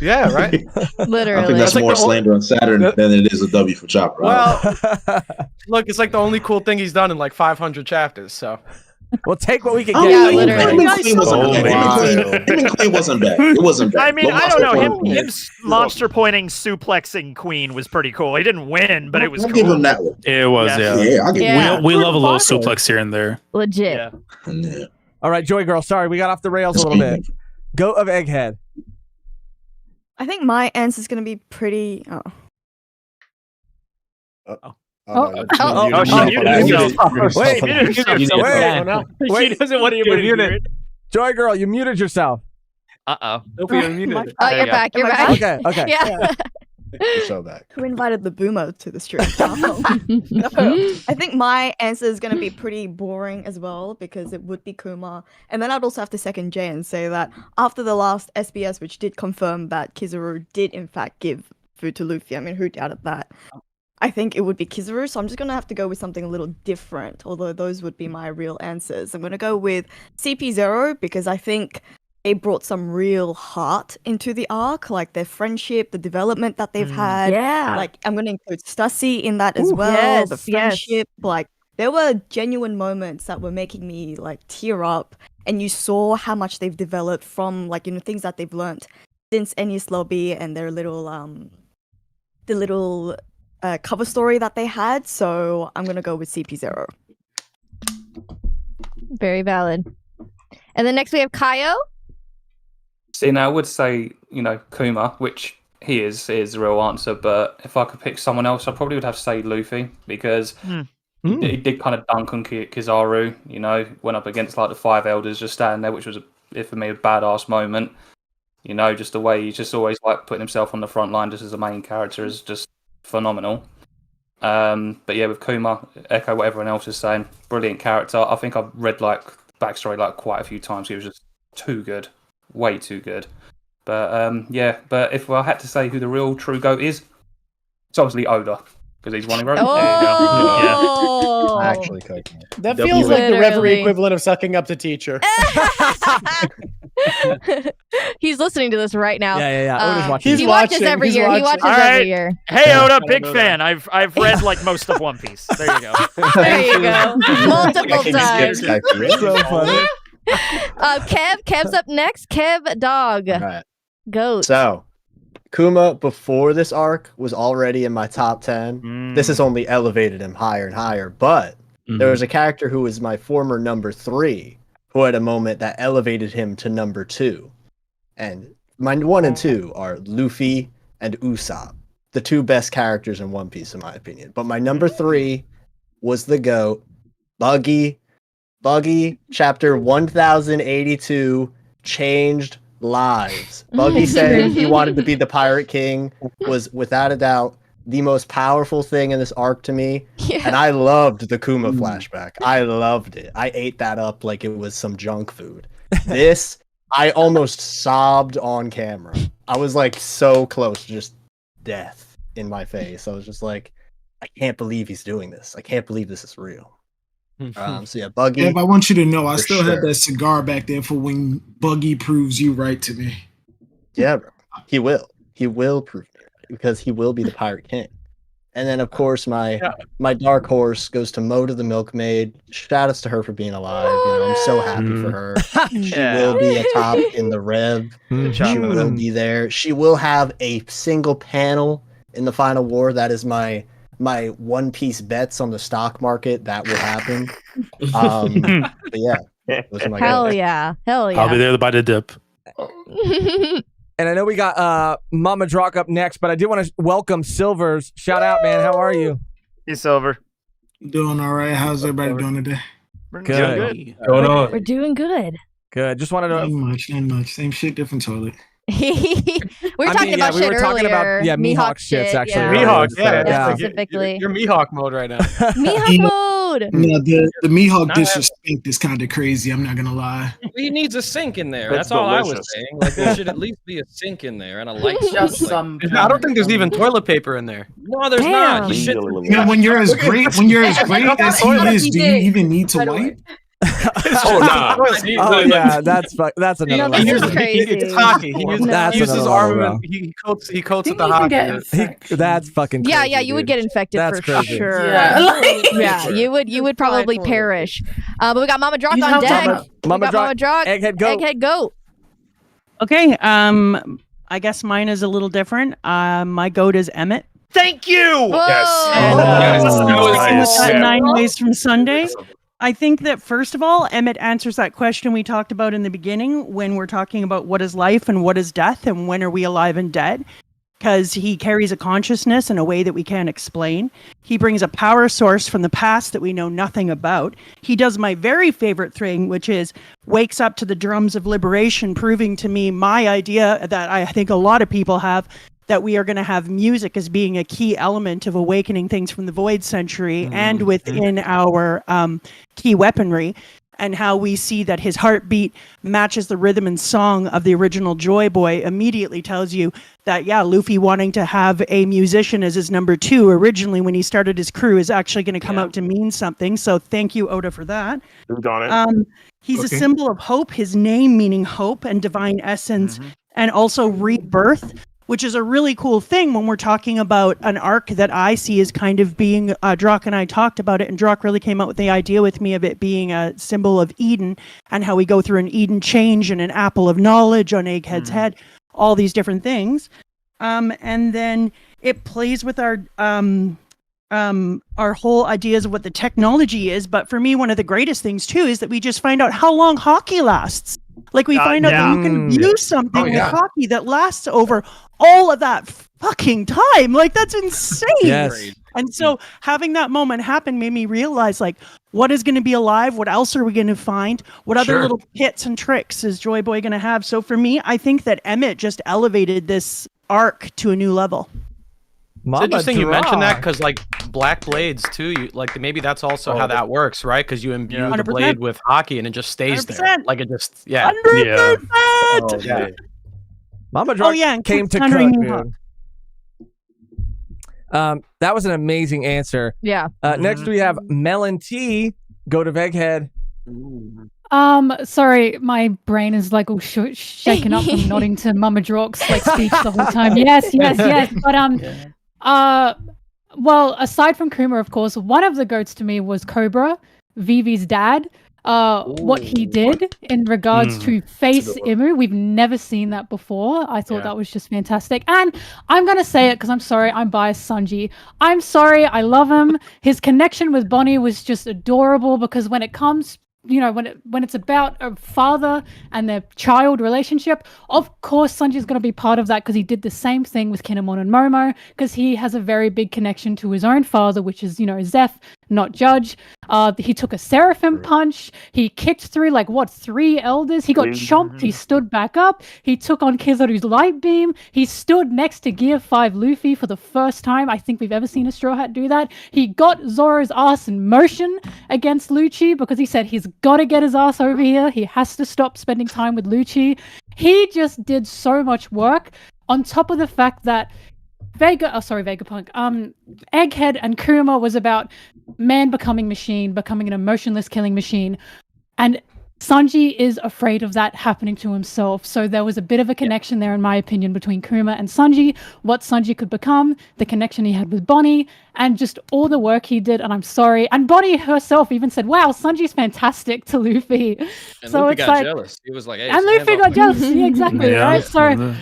Yeah, right. Literally. I think that's more slander on Saturn than it is a W for Chopper. Well, look, it's like the only cool thing he's done in like 500 chapters. So. We'll take what we can get. Yeah, literally. Even Queen wasn't bad. It wasn't bad. I mean, I don't know. Him monster pointing suplexing Queen was pretty cool. He didn't win, but it was cool. Give him that one. It was, we love a little suplex here and there. Legit. Yeah. All right, Joygirl. Sorry, we got off the rails a little bit. Goat of Egghead. I think my answer is going to be pretty. She doesn't want anybody to hear it. Joygirl, you muted yourself. Uh-oh. You're back. You're back. Okay. Yeah. You're so back. Who invited the boomer to the stream? I think my answer is going to be pretty boring as well because it would be Kuma. And then I'd also have to second Jay and say that after the last SBS, which did confirm that Kizaru did in fact give food to Luffy, I mean, who doubted that? I think it would be Kizaru, so I'm just going to have to go with something a little different, although those would be my real answers. I'm going to go with CP0 because I think they brought some real heart into the arc, like their friendship, the development that they've had. Yeah. Like, I'm going to include Stussy in that as well, the friendship. Like, there were genuine moments that were making me, like, tear up, and you saw how much they've developed from, like, things that they've learned since Enies Lobby and their little, cover story that they had, so I'm gonna go with CP0. Very valid. And then next we have Kaio. See, now I would say, Kuma, which he is the real answer, but if I could pick someone else, I probably would have to say Luffy, because he did kind of dunk on Kizaru, went up against like the five elders just standing there, which was, for me, a badass moment. Just the way he's just always like putting himself on the front line just as a main character is just phenomenal. But yeah, with Kuma, echo what everyone else is saying, brilliant character. I think I've read like backstory like quite a few times. He was just too good, way too good. But but if I had to say who the real true GOAT is, it's obviously Oda, because he's one who wrote it. Oh, actually, that feels like the Reverie equivalent of sucking up to teacher. He's listening to this right now. Yeah. Oda's watching. He watches every year. He watches every year. Hey Oda, big fan. I've read like most of One Piece. There you go. There you go. Multiple times. So funny. Kev's up next. Kev Dog. All right. Goat. So, Kuma before this arc was already in my top 10. This has only elevated him higher and higher. But there was a character who was my former number 3 who had a moment that elevated him to number 2. And my 1 and 2 are Luffy and Usopp, the 2 best characters in One Piece, in my opinion. But my number 3 was the GOAT, Buggy. Buggy, chapter 1082, changed lives. Buggy saying he wanted to be the Pirate King was, without a doubt, the most powerful thing in this arc to me. And I loved the Kuma flashback. I loved it. I ate that up like it was some junk food. This, I almost sobbed on camera. I was like so close to just death in my face. I was just like, I can't believe he's doing this. I can't believe this is real. So yeah, Buggy. If I want you to know, I for still sure. have that cigar back there for when Buggy proves you right to me. Yeah, bro. He will. He will prove me right because he will be the Pirate King. And then, of course, my dark horse goes to Moda the Milkmaid. Shout outs to her for being alive. You know, I'm so happy for her. She will be a top in the Rev. She will be there. She will have a single panel in the final war. That is my One Piece bets on the stock market. That will happen. But yeah, those are my Hell goals. yeah. Hell yeah. I'll be there to buy the dip. And I know we got Mama Drawk up next, but I did want to welcome Silvers. Shout out, man. How are you? Hey, Silver. Doing all right. How's everybody doing today? Good. Going on? We're doing good. Good. Just wanted to. Not much. Same shit, different toilet. We were talking about we shit were talking earlier. about Mihawk shits actually. Mihawk, Yeah. Specifically. You're Mihawk mode right now. Mihawk mode. Yeah, the Mihawk disrespect is kind of crazy. I'm not gonna lie. He needs a sink in there. That's That's all I was delicious. saying. Like there should at least be a sink in there and a light. Just switch. I don't think there's even toilet paper in there. No, there's not. He should. Yeah, when you're as great as he is, do you even need to wipe? Oh yeah, that's another level. It's hockey. He uses That's his another arm level, and he coats with the hockey. That's fucking crazy, Yeah, you would dude. get infected That's for crazy. sure. Yeah. You would probably perish. But we got Mama Drawk You on have deck. Mama We got Mama Drawk. Egghead goat. Egghead goat. Okay, I guess mine is a little different. My goat is Emmett. Thank you. And, 9 Days from Sunday. I think that first of all, Emmett answers that question we talked about in the beginning when we're talking about what is life and what is death and when are we alive and dead. Because he carries a consciousness in a way that we can't explain. He brings a power source from the past that we know nothing about. He does my very favorite thing, which is wakes up to the drums of liberation, proving to me my idea that I think a lot of people have, that we are going to have music as being a key element of awakening things from the Void Century and within our key weaponry, and how we see that his heartbeat matches the rhythm and song of the original Joy Boy immediately tells you that, yeah, Luffy wanting to have a musician as his number 2 originally when he started his crew is actually going to come out to mean something. So thank you, Oda, for that. He's a symbol of hope, his name meaning hope and divine essence, and also rebirth, which is a really cool thing when we're talking about an arc that I see as kind of being, Drawk and I talked about it, and Drawk really came out with the idea with me of it being a symbol of Eden, and how we go through an Eden change and an apple of knowledge on Egghead's head, all these different things. And then it plays with our whole ideas of what the technology is, but for me, one of the greatest things too is that we just find out how long hockey lasts. Like we find out that you can use something with hockey that lasts over all of that fucking time. Like that's insane. Yes. And so having that moment happen made me realize like what is going to be alive? What else are we going to find? What other little hits and tricks is Joy Boy going to have? So for me, I think that Emmett just elevated this arc to a new level. It's interesting you mentioned that because like black blades too, you like maybe that's also how that works, right? Because you imbue the 100%. blade with hockey and it just stays there. 100%. Like it just 100%. Mama Drawk and came to Keep cook, thundering dude. That was an amazing answer. Yeah. Next we have Melontee, goat of Egghead. Sorry, my brain is like all shaken up from nodding to Mama Drawk's like speech the whole time. Yes. But well, aside from Kuma, of course, one of the goats to me was Cobra, Vivi's dad. What he did in regards to face Imu, we've never seen that before. I thought that was just fantastic. And I'm gonna say it because I'm sorry, I'm biased, Sanji. I'm sorry, I love him. His connection with Bonnie was just adorable because when it comes, when it's about a father and their child relationship, of course Sanji's going to be part of that because he did the same thing with Kinemon and Momo because he has a very big connection to his own father, which is, Zeph, not Judge. He took a Seraphim punch. He kicked through 3 elders. He got chomped. He stood back up. He took on Kizaru's light beam. He stood next to Gear 5 Luffy for the first time I think we've ever seen a Straw Hat do that. He got Zoro's ass in motion against Lucci because he said he's got to get his ass over here. He has to stop spending time with Lucci. He just did so much work on top of the fact that Vegapunk. Egghead and Kuma was about man becoming machine, becoming an emotionless killing machine. And Sanji is afraid of that happening to himself. So there was a bit of a connection there, in my opinion, between Kuma and Sanji, what Sanji could become, the connection he had with Bonnie, and just all the work he did. And I'm sorry. And Bonnie herself even said, wow, Sanji's fantastic to Luffy. And so Luffy it's got jealous. He was like, hey, and Luffy got jealous. Yeah, exactly. Right. So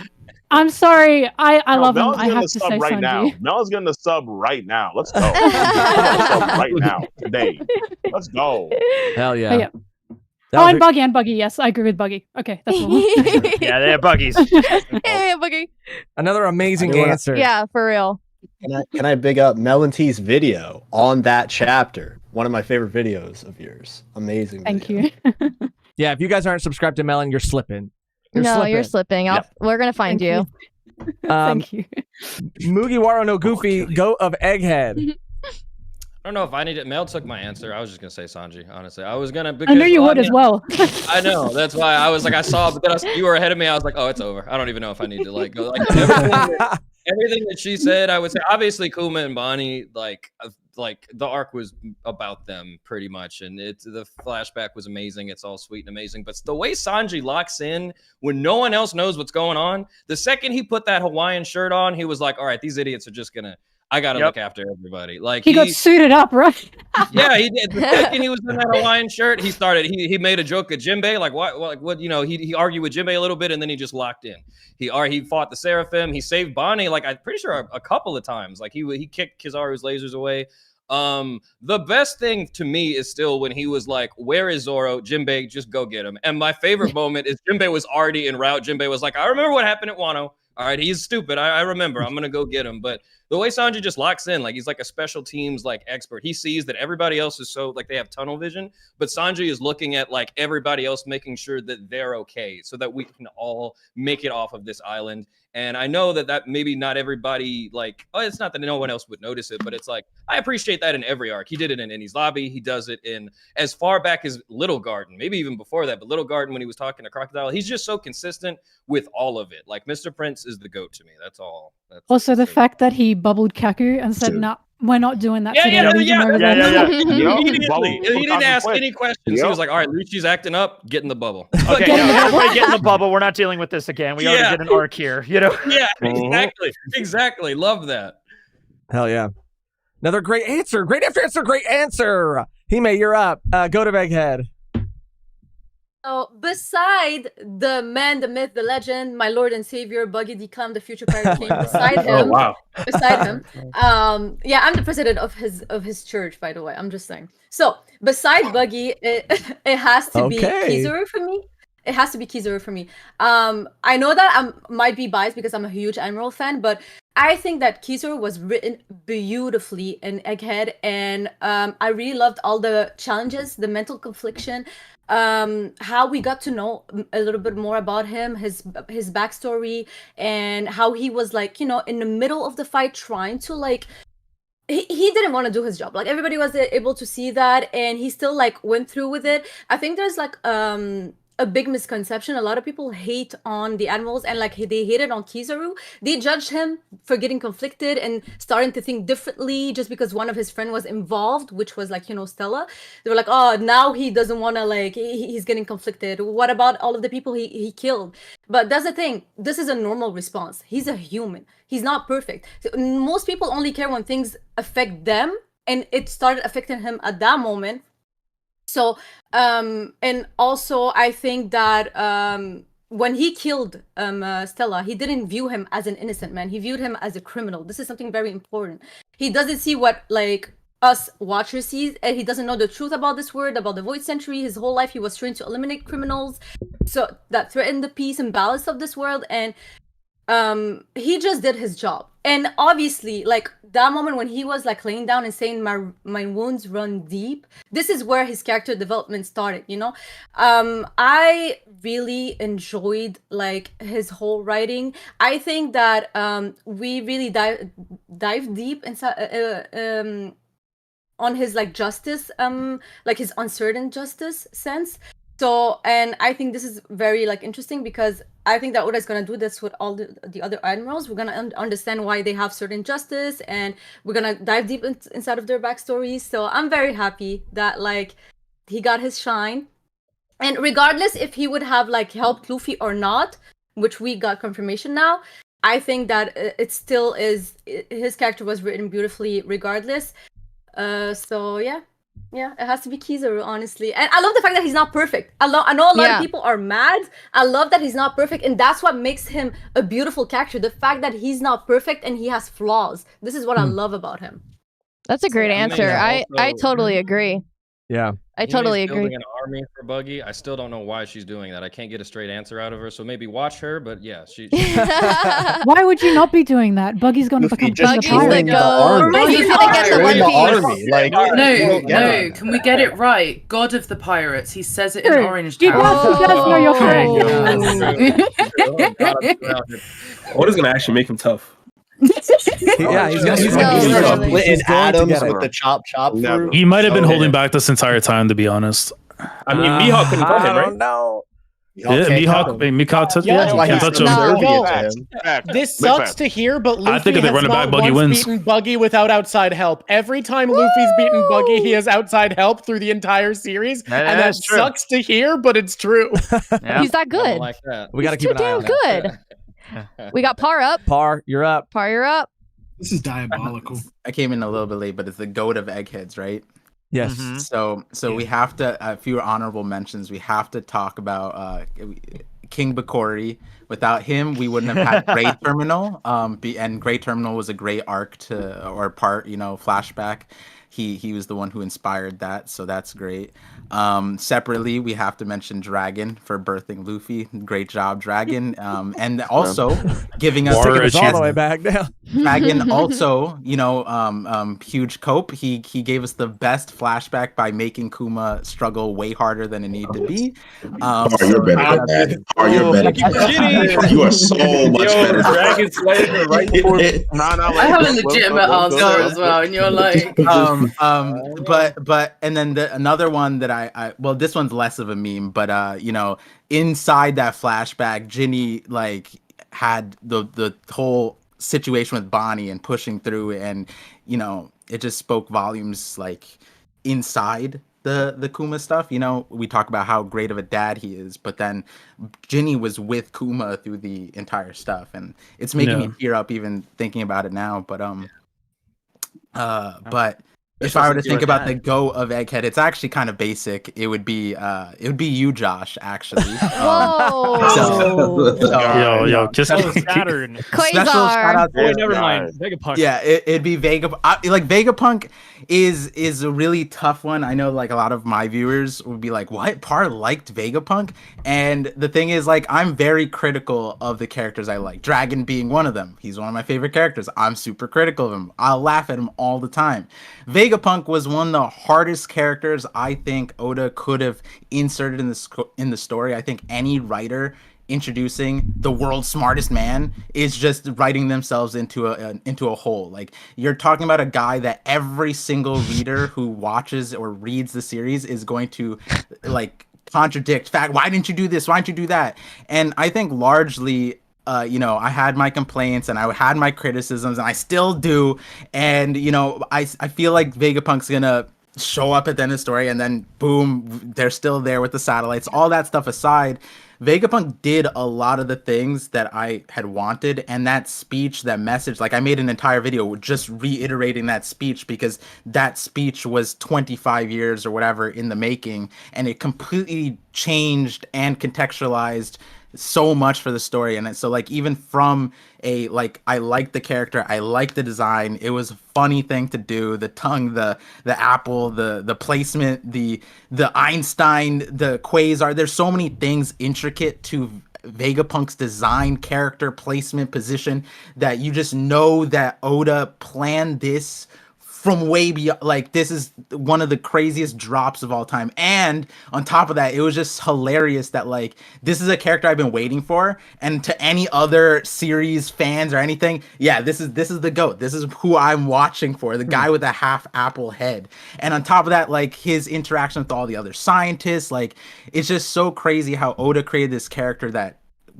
I'm sorry. I love him. I have to say right Sanji. now. Mel's getting the sub right now. Let's go. Sub right now, today. Let's go. Hell yeah. But yeah. And Buggy. Yes, I agree with Buggy. Okay, that's all. Yeah, they're buggies. Hey, Buggy. Another amazing answer. Yeah, for real. Can I big up Melontee's video on that chapter? One of my favorite videos of yours. Amazing. Thank you. Yeah, if you guys aren't subscribed to Melon, you're slipping. You're slipping. We're gonna find you. Thank you. Mugiwara no Goofy, goat of Egghead. I don't know if I need it. Mel took my answer. I was just gonna say Sanji. Honestly, I was gonna. I knew you would as well. I know. That's why I was like, I saw, but then you were ahead of me. I was like, oh, it's over. I don't even know if I need to go. Everything that she said, I would say. Obviously, Kuma and Bonnie, like the arc was about them pretty much, and the flashback was amazing. It's all sweet and amazing, but the way Sanji locks in when no one else knows what's going on, the second he put that Hawaiian shirt on, he was like, all right, these idiots are just gonna. I gotta look after everybody. Like he got suited up, right? Yeah, he did. The second he was in that Hawaiian shirt, he started. He made a joke at Jinbei, like what? He argued with Jinbei a little bit, and then he just locked in. He fought the Seraphim. He saved Bonnie, like I'm pretty sure a couple of times. Like he kicked Kizaru's lasers away. The best thing to me is still when he was like, where is Zoro? Jinbei, just go get him. And my favorite moment is Jinbei was already en route. Jinbei was like, I remember what happened at Wano. All right, he's stupid. I remember. I'm gonna go get him. But the way Sanji just locks in, like he's like a special teams like expert. He sees that everybody else is so like they have tunnel vision, but Sanji is looking at like everybody else, making sure that they're okay, so that we can all make it off of this island. And I know that maybe not everybody like. Oh, it's not that no one else would notice it, but it's like I appreciate that in every arc. He did it in Enies Lobby. He does it in as far back as Little Garden, maybe even before that. But Little Garden, when he was talking to Crocodile, he's just so consistent with all of it. Like Mr. Prince is the goat to me. That's all. Also, the fact that he bubbled Kaku and said, "No, we're not doing that today." Immediately. He didn't ask any questions. He was like, "All right, Lucci's acting up. Get in the bubble." Okay, everybody get in the bubble. We're not dealing with this again. We already did an arc here. Yeah, exactly. Love that. Hell yeah. Another great answer. Great answer. Great answer. Hime, you're up. Go to Egghead. So, beside the man, the myth, the legend, my Lord and Savior, Buggy D. Clam, the future pirate king, beside him, I'm the president of his church, by the way. I'm just saying. So, beside Buggy, it has to be Kizaru for me. It has to be Kizaru for me. I know that I might be biased because I'm a huge Emerald fan, but I think that Kizaru was written beautifully in Egghead, and I really loved all the challenges, the mental confliction, how we got to know a little bit more about him, his backstory, and how he was like, in the middle of the fight trying to like. He didn't want to do his job. Like everybody was able to see that, and he still like went through with it. I think there's like a big misconception. A lot of people hate on the admirals, and like they hated on Kizaru. They judged him for getting conflicted and starting to think differently just because one of his friend was involved, which was like, you know, Stella. They were like, oh, now he doesn't want to, like, he's getting conflicted. What about all of the people he killed? But that's the thing. This is a normal response. He's a human. He's not perfect. So most people only care when things affect them, and it started affecting him at that moment. So, and also I think that when he killed Stella, he didn't view him as an innocent man. He viewed him as a criminal. This is something very important. He doesn't see what like us watchers sees, and he doesn't know the truth about this world, about the Void Century. His whole life he was trained to eliminate criminals, so that threaten the peace and balance of this world, and he just did his job. And obviously, like that moment when he was like laying down and saying my wounds run deep, this is where his character development started, you know. I really enjoyed like his whole writing. I think that we really dive deep inside on his like justice, like his uncertain justice sense. So, and I think this is very like interesting because I think that Oda is gonna do this with all the other admirals. We're gonna understand why they have certain justice, and we're gonna dive deep inside of their backstories. So I'm very happy that like he got his shine, and regardless if he would have like helped Luffy or not, which we got confirmation now, I think that it still is, his character was written beautifully regardless. So yeah. Yeah, it has to be Kizaru, honestly. And I love the fact that he's not perfect. I know a lot of people are mad. I love that he's not perfect, and that's what makes him a beautiful character. The fact that he's not perfect and he has flaws. This is what I love about him. That's a great answer. I totally agree. Yeah. I totally agree. Building an army for Buggy. I still don't know why she's doing that. I can't get a straight answer out of her. So maybe watch her. But yeah, she. Why would you not be doing that? Buggy's going to become just the pirate. the army. He's gonna get the One Piece. Like, no. Can we get it right? God of the Pirates. He says it in Orange He Town. does know your friend. Oda's gonna actually make him tough. Yeah, he's gonna split in atoms with the chop fruit. He might have been holding back this entire time, to be honest. I mean, Mihawk couldn't fight him, right? I don't know. Yeah, Mihawk touched him. This sucks to hear, but Luffy I think if they run it back, Buggy wins. beaten Buggy without outside help. Every time Luffy's beaten Buggy, he has outside help through the entire series, and that sucks to hear, but it's true. He's that good. Like that. We gotta keep an eye on damn good. We got Par up. Par, you're up. Par, you're up. This is diabolical. I came in a little bit late, but it's the goat of eggheads, right? Yes. So we have to a few honorable mentions. We have to talk about King Bakori. Without him, we wouldn't have had Great Terminal. And Great Terminal was a great arc flashback. He was the one who inspired that, so that's great. Separately, we have to mention Dragon for birthing Luffy. Great job, Dragon. And also giving us a chance all the way back down. Dragon also, huge cope. He gave us the best flashback by making Kuma struggle way harder than it needed to be. You're better than that. You're better. You are so much better. Dragon Slayer right before. I have a legitimate answer as well, and you're like, but and then another one that I this one's less of a meme, but inside that flashback, Ginny like had the whole situation with Bonnie and pushing through, and it just spoke volumes like inside the Kuma stuff. We talk about how great of a dad he is, but then Ginny was with Kuma through the entire stuff, and it's making me tear up even thinking about it now. But if I were to think about the go of Egghead, it's actually kind of basic. It would be you, Josh, actually. Just Saturn. Quasar. Never mind. Vegapunk. Yeah, it'd be Vegapunk. Like Vegapunk is a really tough one. I know like a lot of my viewers would be like, "What? Par liked Vegapunk?" And the thing is, like, I'm very critical of the characters I like. Dragon being one of them. He's one of my favorite characters. I'm super critical of him. I'll laugh at him all the time. Vegapunk was one of the hardest characters I think Oda could have inserted in the story. I think any writer introducing the world's smartest man is just writing themselves into a hole. Like, you're talking about a guy that every single reader who watches or reads the series is going to like contradict fact. Why didn't you do this? Why didn't you do that? And I think largely, I had my complaints and I had my criticisms, and I still do. And I feel like Vegapunk's gonna show up at the end of the story, and then boom, they're still there with the satellites. All that stuff aside, Vegapunk did a lot of the things that I had wanted, and that speech, that message, like I made an entire video just reiterating that speech, because that speech was 25 years or whatever in the making, and it completely changed and contextualized so much for the story. And so like, even from I like the character, I like the design, it was a funny thing to do, the tongue, the apple, the placement, the Einstein, the quasar, there's so many things intricate to Vegapunk's design, character, placement, position, that you just know that Oda planned this from way beyond. Like, this is one of the craziest drops of all time. And on top of that, it was just hilarious that like, this is a character I've been waiting for, and to any other series fans or anything, yeah, this is the GOAT. This is who I'm watching for, the guy with a half apple head. And on top of that, like, his interaction with all the other scientists, like, it's just so crazy how Oda created this character that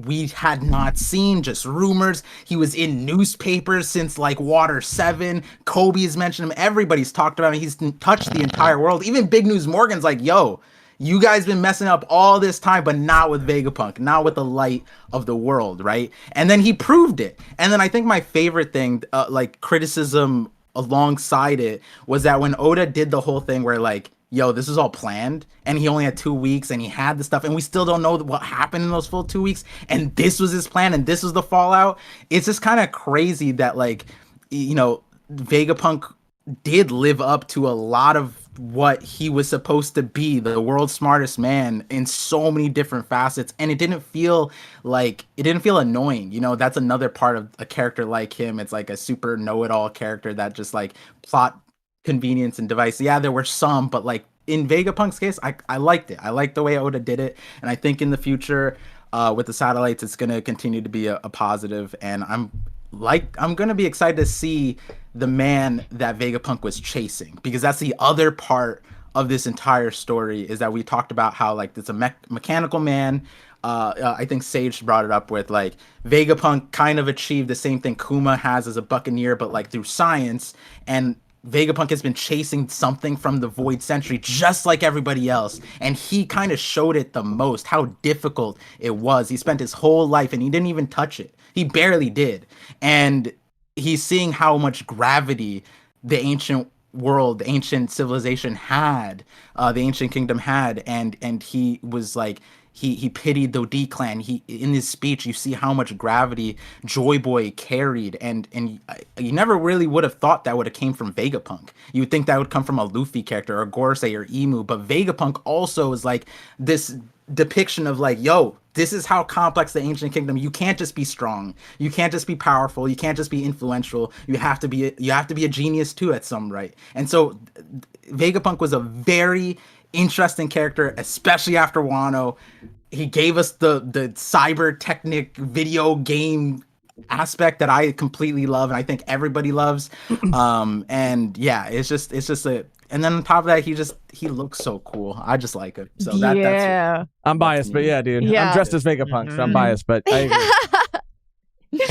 we had not seen, just rumors. He was in newspapers since like Water 7. Kobe's mentioned him. Everybody's talked about him. He's touched the entire world. Even Big News Morgan's like, yo, you guys been messing up all this time, but not with Vegapunk, not with the light of the world, right? And then he proved it. And then I think my favorite thing, like criticism alongside it, was that when Oda did the whole thing where like, yo, this is all planned, and he only had 2 weeks, and he had the stuff, and we still don't know what happened in those full 2 weeks, and this was his plan, and this was the fallout. It's just kind of crazy that, like, Vegapunk did live up to a lot of what he was supposed to be, the world's smartest man, in so many different facets, and it didn't feel annoying. That's another part of a character like him. It's like a super know-it-all character that just like plot convenience and device. Yeah, there were some, but like in Vegapunk's case, I liked it. I liked the way Oda did it, and I think in the future, with the satellites, it's gonna continue to be a positive. And I'm gonna be excited to see the man that Vegapunk was chasing, because that's the other part of this entire story, is that we talked about how like it's a mechanical man. I think Sage brought it up with like Vegapunk kind of achieved the same thing Kuma has as a buccaneer, but like through science. And Vegapunk has been chasing something from the Void Century just like everybody else, and he kind of showed it the most, how difficult it was. He spent his whole life and he didn't even touch it. He barely did. And he's seeing how much gravity the ancient world, the ancient civilization had, the ancient kingdom had, and he was like, he pitied the D clan. In his speech, you see how much gravity Joy Boy carried, and you never really would have thought that would have came from Vegapunk. You would think that would come from a Luffy character or Gorosei or Emu, but Vegapunk also is like this depiction of like, yo, this is how complex the ancient kingdom. You can't just be strong. You can't just be powerful. You can't just be influential. You have to be a genius too at some right. And so Vegapunk was a very interesting character, especially after Wano. He gave us the cyber technic video game aspect that I completely love, and I think everybody loves. And yeah, it's just and then on top of that, he looks so cool. I just like him. So that's I'm biased, but yeah, dude. Yeah. I'm dressed as Vegapunk, so I'm biased, but I agree.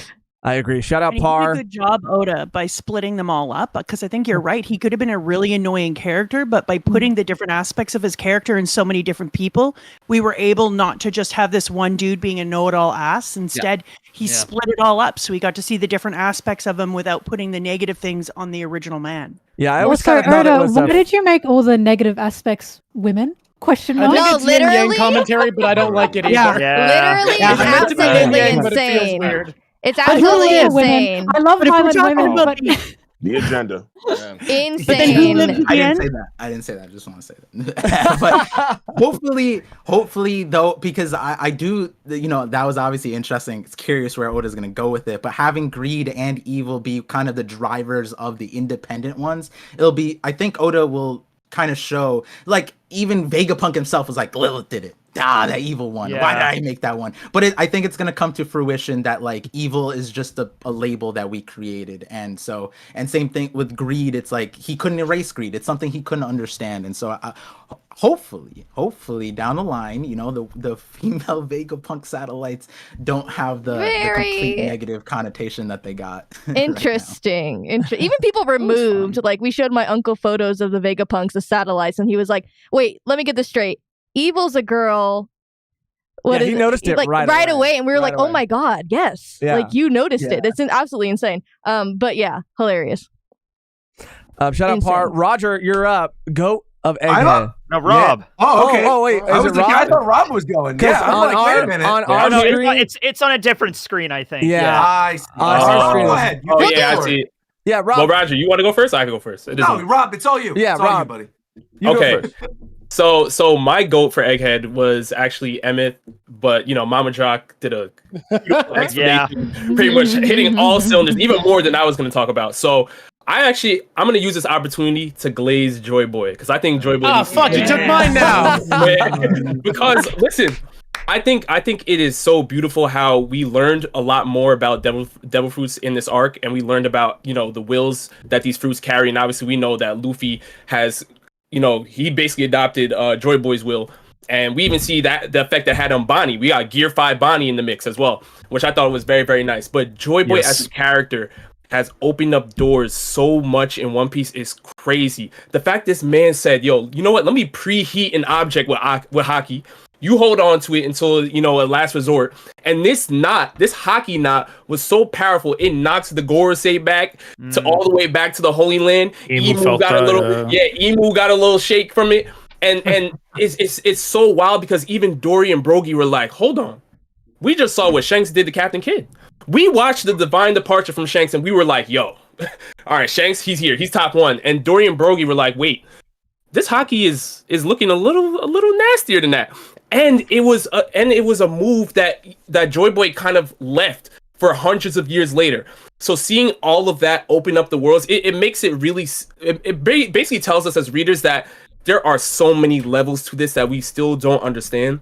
I agree. Shout out And he Par. did a good job, Oda, by splitting them all up, because I think you're right. He could have been a really annoying character, but by putting the different aspects of his character in so many different people, we were able not to just have this one dude being a know-it-all ass. Instead, he split it all up, so we got to see the different aspects of him without putting the negative things on the original man. Yeah, I always Also, kind of thought it Oda, was why did you make all the negative aspects women? Question I mark. think it's yin yang commentary, but I don't like it either. Literally, it's absolutely insane. It's But who absolutely are women? insane. I love But if we're violent talking women, about but The agenda. Insane. I didn't say that. I just want to say that. But hopefully though, because I do, that was obviously interesting. It's curious where Oda's going to go with it, but having greed and evil be kind of the drivers of the independent ones, I think Oda will kind of show, like, even Vegapunk himself was like, Lilith did it. that evil one. Why did I make that one? But I think it's gonna come to fruition that like evil is just a label that we created, and same thing with greed. It's like he couldn't erase greed. It's something he couldn't understand, and so hopefully down the line, you know, the female Vegapunk satellites don't have the complete negative connotation that they got. Interesting. Even people removed, like we showed my uncle photos of the Vegapunks, the satellites, and he was like, "Wait, let me get this straight. Evil's a girl." He noticed it like right away, and we were like, "Oh my god, yes!" Yeah. Like you noticed it. It's absolutely insane. But yeah, hilarious. Shout out Par. Roger, you're up. Goat of Egghead. No, Rob. Yeah. Oh, okay. Oh, wait. I thought Rob was going. Yeah, I'm like, wait a minute. On our screen, it's on a different screen, I think. Yeah. I see. Go ahead. I see. Yeah, Rob. Well, Roger, you want to go first? I can go first. No, Rob, it's all you. Yeah, it's Rob. all you, buddy. You go Okay. first. So my goat for Egghead was actually Emmett, but you know, Mama Drawk did a explanation, pretty much hitting all cylinders, even more than I was going to talk about. So I'm going to use this opportunity to glaze Joy Boy because I think Joy Boy. Oh fuck! You took mine now. Because listen, I think it is so beautiful how we learned a lot more about devil fruits in this arc, and we learned about, you know, the wills that these fruits carry, and obviously we know that Luffy has, you know, he basically adopted Joy Boy's will, and we even see that the effect that had on Bonnie. We got Gear 5 Bonnie in the mix as well, which I thought was very, very nice. But Joy Boy as a character has opened up doors so much in One Piece is crazy. The fact this man said, yo, you know what, let me preheat an object with Haki. You hold on to it until, you know, a last resort. And this Haki knot was so powerful, it knocks the Gorosei back to all the way back to the Holy Land. Emu got a little shake from it. And it's so wild because even Dory and Brogy were like, hold on. We just saw what Shanks did to Captain Kidd. We watched the divine departure from Shanks and we were like, yo, all right, Shanks, he's here. He's top one. And Dory and Brogy were like, wait, this Haki is looking a little nastier than that. And it was a move that Joy Boy kind of left for hundreds of years later. So seeing all of that open up the worlds, it makes it really, it basically tells us as readers that there are so many levels to this that we still don't understand.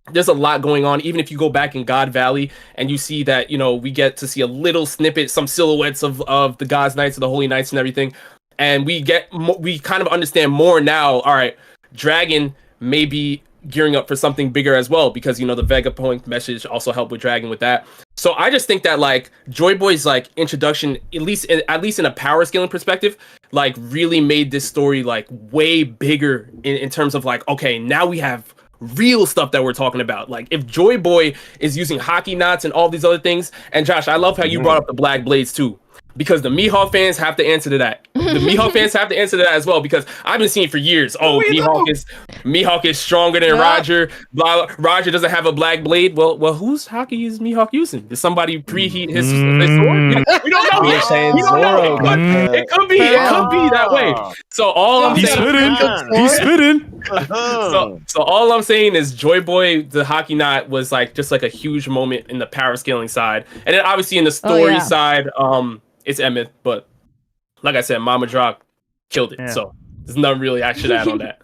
There's a lot going on. Even if you go back in God Valley and you see that, you know, we get to see a little snippet, some silhouettes of the God's Knights, of the Holy Knights and everything. And we kind of understand more now. All right, Dragon may be gearing up for something bigger as well, because, you know, the Vegapunk message also helped with Dragon with that. So I just think that like Joy Boy's like introduction, at least in a power scaling perspective, like really made this story like way bigger in terms of like, okay, now we have real stuff that we're talking about. Like if Joy Boy is using Haki knots and all these other things, and Josh, I love how you brought up the Black Blades too, because the Mihawk fans have to answer to that. The Mihawk fans have to answer to that as well, because I've been seeing for years, oh, Mihawk is stronger than Roger. Roger doesn't have a black blade. Well, whose Haki is Mihawk using? Did somebody preheat his sword? We don't know yet. We don't know. It could be that way. So all I'm saying, he's spitting. So all I'm saying is Joy Boy, the Haki knot was like just like a huge moment in the power scaling side, and then obviously in the story side, it's Emmett, but like I said, Mama Drawk killed it. So there's nothing really I should add on that.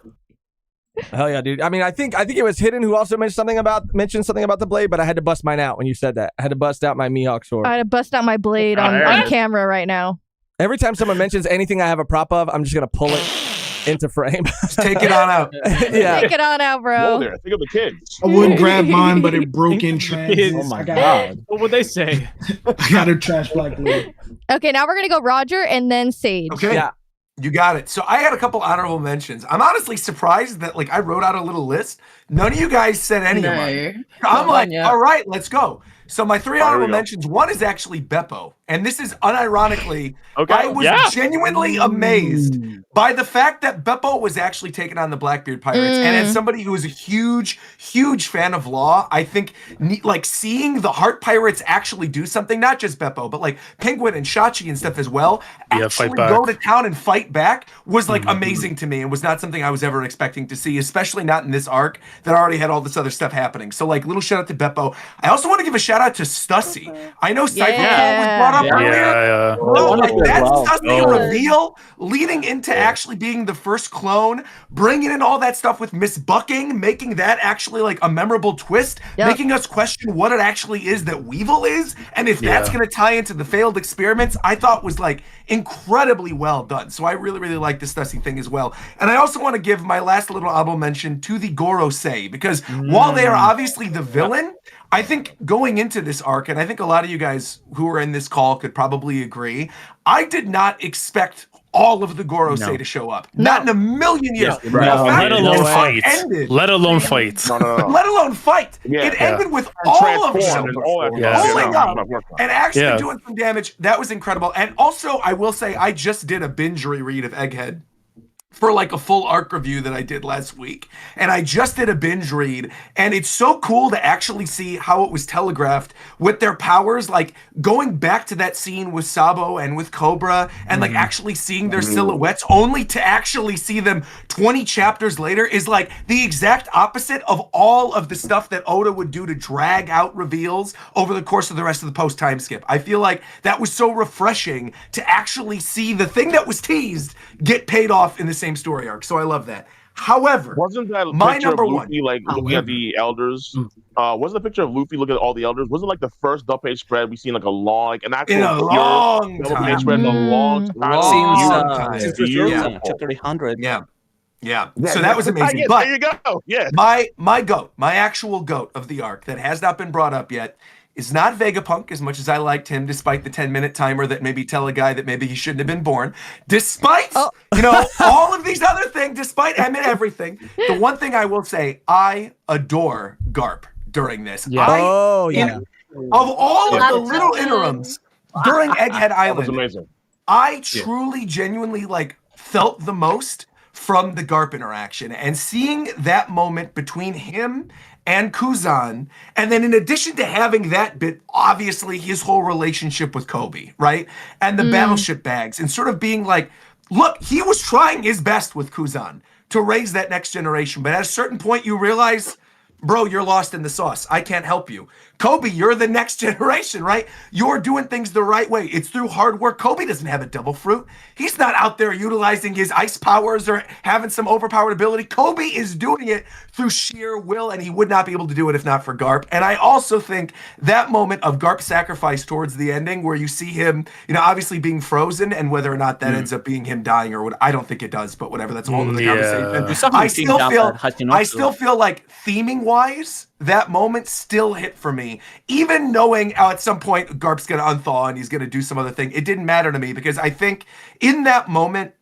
Hell yeah, dude. I mean, I think it was Hidden who also mentioned something about the blade, but I had to bust mine out when you said that. I had to bust out my Mihawk sword. I had to bust out my blade on camera right now. Every time someone mentions anything I have a prop of, I'm just gonna pull it into frame. Just take it on out. Yeah. Take it on out, bro. There, think of the kids. I would grab mine, but it broke in transit. Oh my god. What would they say? I got a trash black blade. Okay, now we're gonna go Roger and then Sage. Okay. Yeah. You got it. So I had a couple honorable mentions. I'm honestly surprised that like I wrote out a little list. None of you guys said any of mine. I'm like, all right, let's go. So my three honorable mentions, one is actually Beppo. And this is unironically, I was genuinely amazed by the fact that Beppo was actually taking on the Blackbeard Pirates. And as somebody who is a huge, huge fan of Law, I think like seeing the Heart Pirates actually do something, not just Beppo, but like Penguin and Shachi and stuff as well, actually go to town and fight back was like amazing to me and was not something I was ever expecting to see, especially not in this arc that already had all this other stuff happening. So like little shout out to Beppo. I also want to give a shout out to Stussy. I know Cypher was brought up earlier. Like that Stussy reveal leading into actually being the first clone, bringing in all that stuff with misbucking, making that actually like a memorable twist, making us question what it actually is that Weevil is, and if that's going to tie into the failed experiments, I thought was like incredibly well done. So I really, really like the Stussy thing as well. And I also want to give my last little honorable mention to the Gorosei, because while they are obviously the villain, I think going into this arc, and I think a lot of you guys who are in this call could probably agree, I did not expect all of the Gorosei to show up. Not in a million years. Let alone fight. Let alone fight. Let alone fight. It ended with all of them pulling up and actually doing some damage. That was incredible. And also, I will say, I just did a binge reread of Egghead for like a full arc review that I did last week. And I just did a binge read, and it's so cool to actually see how it was telegraphed with their powers, like going back to that scene with Sabo and with Cobra, and like actually seeing their silhouettes, only to actually see them 20 chapters later is like the exact opposite of all of the stuff that Oda would do to drag out reveals over the course of the rest of the post time skip. I feel like that was so refreshing to actually see the thing that was teased get paid off in the same story arc. So I love that. However, wasn't that my picture number of Luffy one, like looking at the elders? Wasn't the picture of Luffy looking at all the elders? Wasn't like the first double page spread we seen like a long, like an actual in a long double time. page spread in a long time. Since chapter 800. Yeah. So that was amazing. Yes, But there you go. Yeah. my goat, my actual goat of the arc that has not been brought up yet is not Vegapunk, as much as I liked him, despite the 10-minute timer that maybe tell a guy that maybe he shouldn't have been born. Despite, all of these other things, despite everything, the one thing I will say, I adore Garp during this. Yeah. Of all of the little interims during Egghead Island, That was amazing. I truly, genuinely felt the most from the Garp interaction, and seeing that moment between him and Kuzan, and then in addition to having that bit, obviously his whole relationship with Kobe, right? And the battleship bags, and sort of being like, look, he was trying his best with Kuzan to raise that next generation, but at a certain point you realize, bro, you're lost in the sauce. I can't help you. Kobe, you're the next generation, right? You're doing things the right way. It's through hard work. Kobe doesn't have a double fruit. He's not out there utilizing his ice powers or having some overpowered ability. Kobe is doing it through sheer will, and he would not be able to do it if not for Garp. And I also think that moment of Garp's sacrifice towards the ending, where you see him, obviously being frozen, and whether or not that ends up being him dying or what, I don't think it does, but whatever, that's a whole other conversation. I still feel like theming-wise, that moment still hit for me. Even knowing at some point Garp's going to unthaw and he's going to do some other thing, it didn't matter to me, because I think in that moment,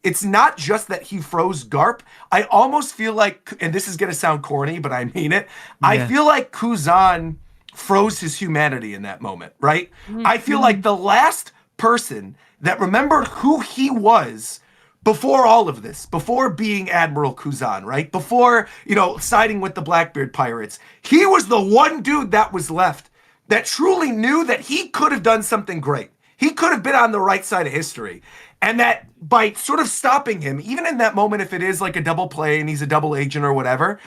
it's not just that he froze Garp. I almost feel like, and this is going to sound corny, but I mean it, I feel like Kuzan froze his humanity in that moment, right? I feel like the last person that remembered who he was before all of this, before being Admiral Kuzan, right? Before, siding with the Blackbeard pirates, he was the one dude that was left that truly knew that he could have done something great. He could have been on the right side of history. And that by sort of stopping him, even in that moment, if it is like a double play and he's a double agent or whatever,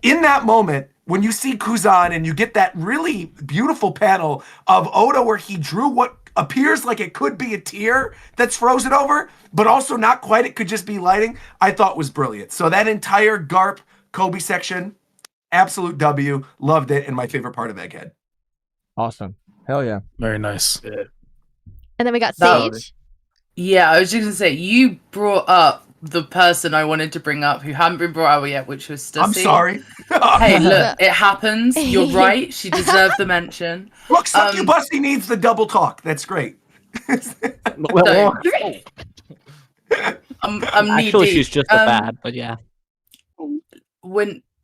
in that moment, when you see Kuzan and you get that really beautiful panel of Oda where he drew what appears like it could be a tear that's frozen over, but also not quite, it could just be lighting, I thought was brilliant. So that entire Garp Kobe section, absolute W, loved it, and my favorite part of Egghead. Awesome. Hell yeah. Very nice. And then we got Sage. Yeah, I was just gonna say, you brought up the person I wanted to bring up who hadn't been brought out yet, which was Stussy. I'm sorry. Hey, look, it happens. You're right. She deserved the mention. Look, Succubusy needs the double talk. That's great. Actually, she's just a bad, but yeah.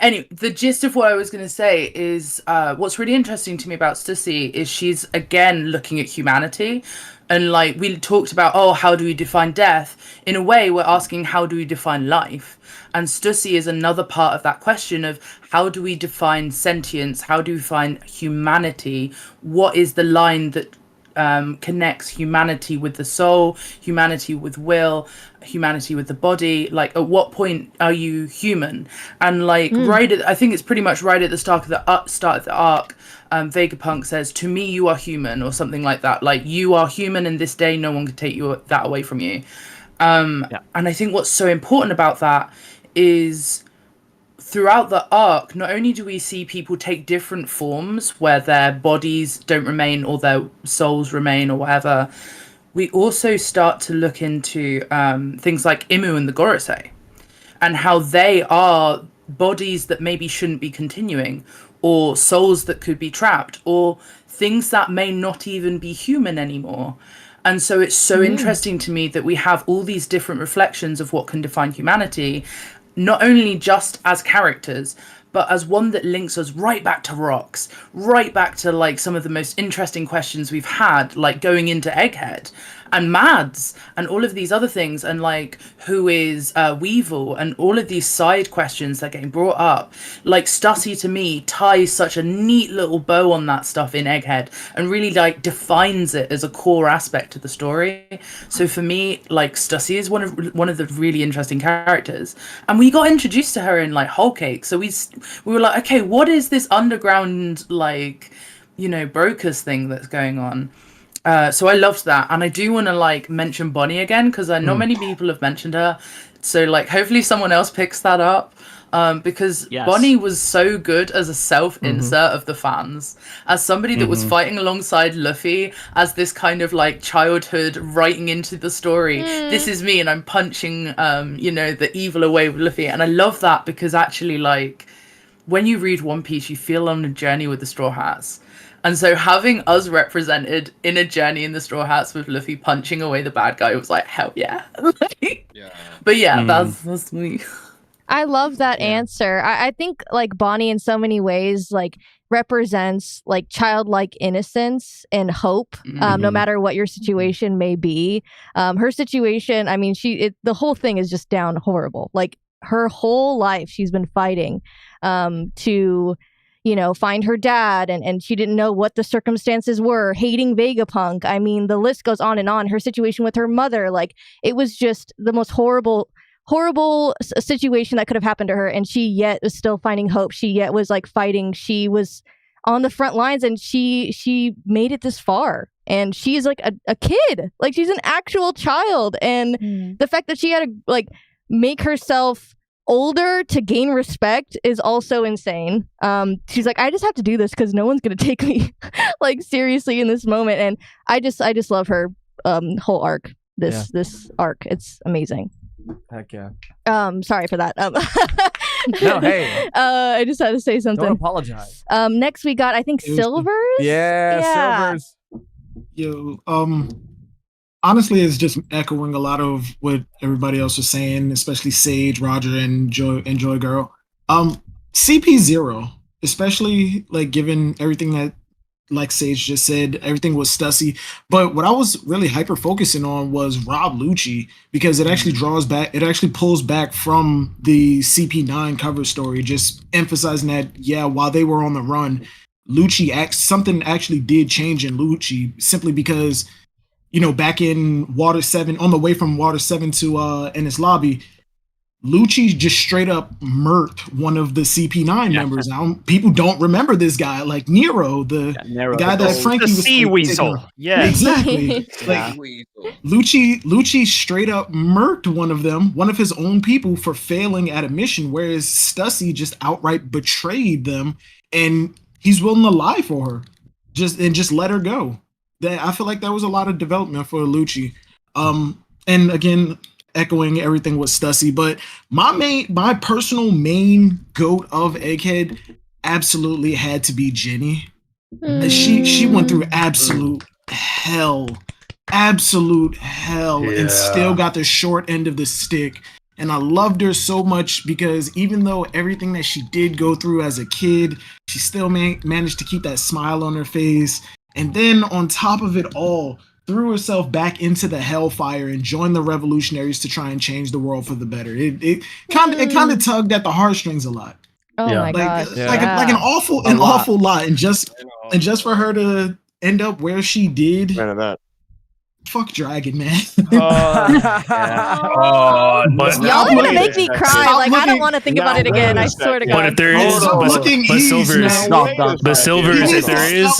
Anyway, the gist of what I was going to say is what's really interesting to me about Stussy is she's, again, looking at humanity. And we talked about, how do we define death? In a way, we're asking, how do we define life? And Stussy is another part of that question of how do we define sentience? How do we find humanity? What is the line that connects humanity with the soul, humanity with will, humanity with the body? At what point are you human? And I think it's pretty much right at the start of the arc, Vegapunk says, "To me, you are human," or something like that. You are human in this day. No one can take that away from you. And I think what's so important about that is throughout the arc, not only do we see people take different forms where their bodies don't remain or their souls remain or whatever, we also start to look into things like Imu and the Gorosei and how they are bodies that maybe shouldn't be continuing, or souls that could be trapped, or things that may not even be human anymore. And so it's so interesting to me that we have all these different reflections of what can define humanity, not only just as characters, but as one that links us right back to rocks, right back to like some of the most interesting questions we've had, like going into Egghead and Mads and all of these other things, and like who is Weevil and all of these side questions that are getting brought up. Like Stussy to me ties such a neat little bow on that stuff in Egghead and really like defines it as a core aspect to the story. So for me, like Stussy is one of the really interesting characters, and we got introduced to her in like Whole Cake. So we were like, okay, what is this underground like, you know, brokers thing that's going on? So I loved that, and I do want to like mention Bonnie again because not many people have mentioned her. So like, hopefully someone else picks that up, because Bonnie was so good as a self-insert of the fans, as somebody that was fighting alongside Luffy as this kind of like childhood writing into the story. This is me, and I'm punching, you know, the evil away with Luffy, and I love that because actually, like, when you read One Piece, you feel on a journey with the Straw Hats. And so having us represented in a journey in the Straw Hats with Luffy punching away the bad guy was like, hell yeah. But yeah, that's me. I love that answer. I think like Bonnie in so many ways like represents like childlike innocence and hope, no matter what your situation may be. Her situation, I mean, the whole thing is just down horrible. Like her whole life she's been fighting to, you know, find her dad, and she didn't know what the circumstances were, hating Vegapunk. I mean, the list goes on and on. Her situation with her mother, like, it was just the most horrible situation that could have happened to her, and she yet was still finding hope. She yet was like fighting. She was on the front lines, and she made it this far. And she's like a kid, like she's an actual child, and the fact that she had to like make herself older to gain respect is also insane. She's like, I just have to do this because no one's gonna take me like seriously in this moment, and I just love her whole arc. This arc, it's amazing. Heck yeah. Sorry for that. No, hey. I just had to say something. Don't apologize. Next we got, I think, Silvers. Yeah, Silvers. Yo, honestly, it's just echoing a lot of what everybody else was saying, especially Sage, Roger, and Joygirl. CP0, especially like given everything that, like Sage just said, everything was Stussy. But what I was really hyper focusing on was Rob Lucci, because it actually pulls back from the CP9 cover story, just emphasizing that, while they were on the run, something actually did change in Lucci, simply because, you know, back in Water 7, on the way from Water 7 to Ennis Lobby, Lucci just straight up murked one of the CP9 members. People don't remember this guy, like Nero, the guy that Frankie was sea weasel. Yeah, exactly. Like Lucci straight up murked one of them, one of his own people, for failing at a mission, whereas Stussy just outright betrayed them, and he's willing to lie for her, just let her go. I feel like that was a lot of development for Lucci. And again, echoing everything with Stussy, but my personal main goat of Egghead absolutely had to be Jenny. She went through absolute hell, and still got the short end of the stick. And I loved her so much because even though everything that she did go through as a kid, she still managed to keep that smile on her face. And then on top of it all, threw herself back into the hellfire and joined the revolutionaries to try and change the world for the better. It kind of tugged at the heartstrings a lot. Oh my gosh. Like an awful lot. And just for her to end up where she did, Fuck Dragon, man. Y'all are gonna make me cry. Like I don't want to think about it again. I swear to God. But if there is, but Silver's, if there is,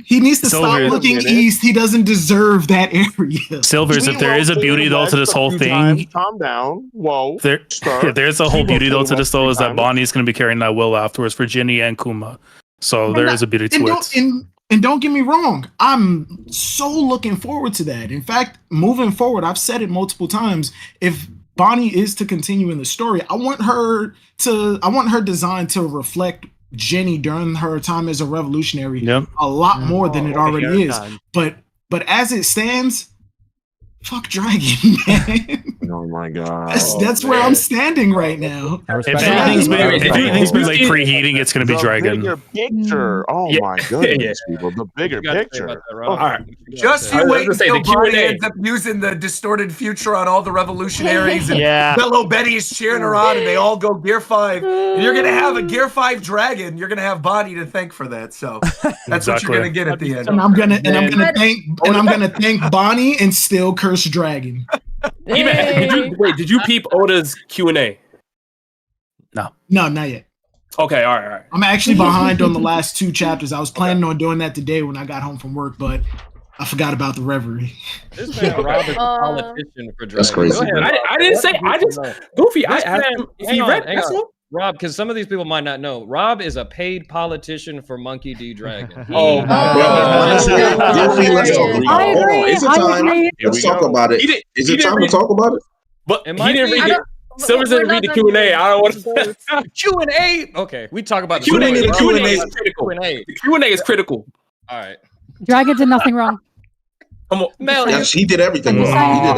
he needs to stop looking east. He doesn't deserve that area. Silver's, if there is a beauty though to this whole thing, calm down. Whoa. If there's a whole beauty though to this though, is that Bonnie's going to be carrying that will afterwards for Ginny and Kuma. So there is a beauty to it. And don't get me wrong, I'm so looking forward to that. In fact, moving forward, I've said it multiple times. If Bonnie is to continue in the story, I want her design to reflect Jenny during her time as a revolutionary a lot more than it already is. But as it stands, fuck Dragon, man. Oh my God. That's where I'm standing right now. If anything's been like preheating, it's going to be Dragon. The bigger picture. Oh my goodness, people. The bigger picture. All right. Just you wait until Bonnie ends up using the distorted future on all the revolutionaries and fellow Betty is cheering her on and they all go Gear 5. And you're going to have a Gear 5 Dragon. You're going to have Bonnie to thank for that. So that's what you're going to get at the end. And I'm going to thank Bonnie and still curse Dragon. Did you peep Oda's Q&A? No, not yet. Okay, all right. I'm actually behind on the last 2 chapters. I was planning on doing that today when I got home from work, but I forgot about the reverie. This man Rob is a politician for Dragon. That's crazy. I didn't say. I just Goofy. I asked him if he read this one. Rob, because some of these people might not know, Rob is a paid politician for Monkey D. Dragon. Oh my God! Let's talk about it. Is it time? Let's talk about it. Is it time to talk about it? But he didn't read it. Silver didn't read the Q&A. I don't want to. Q&A. Okay, we talk about the Q&A. The Q&A is critical. The Q&A is critical. All right. Dragon did nothing wrong. Come on, Mel. Yes, he did everything wrong.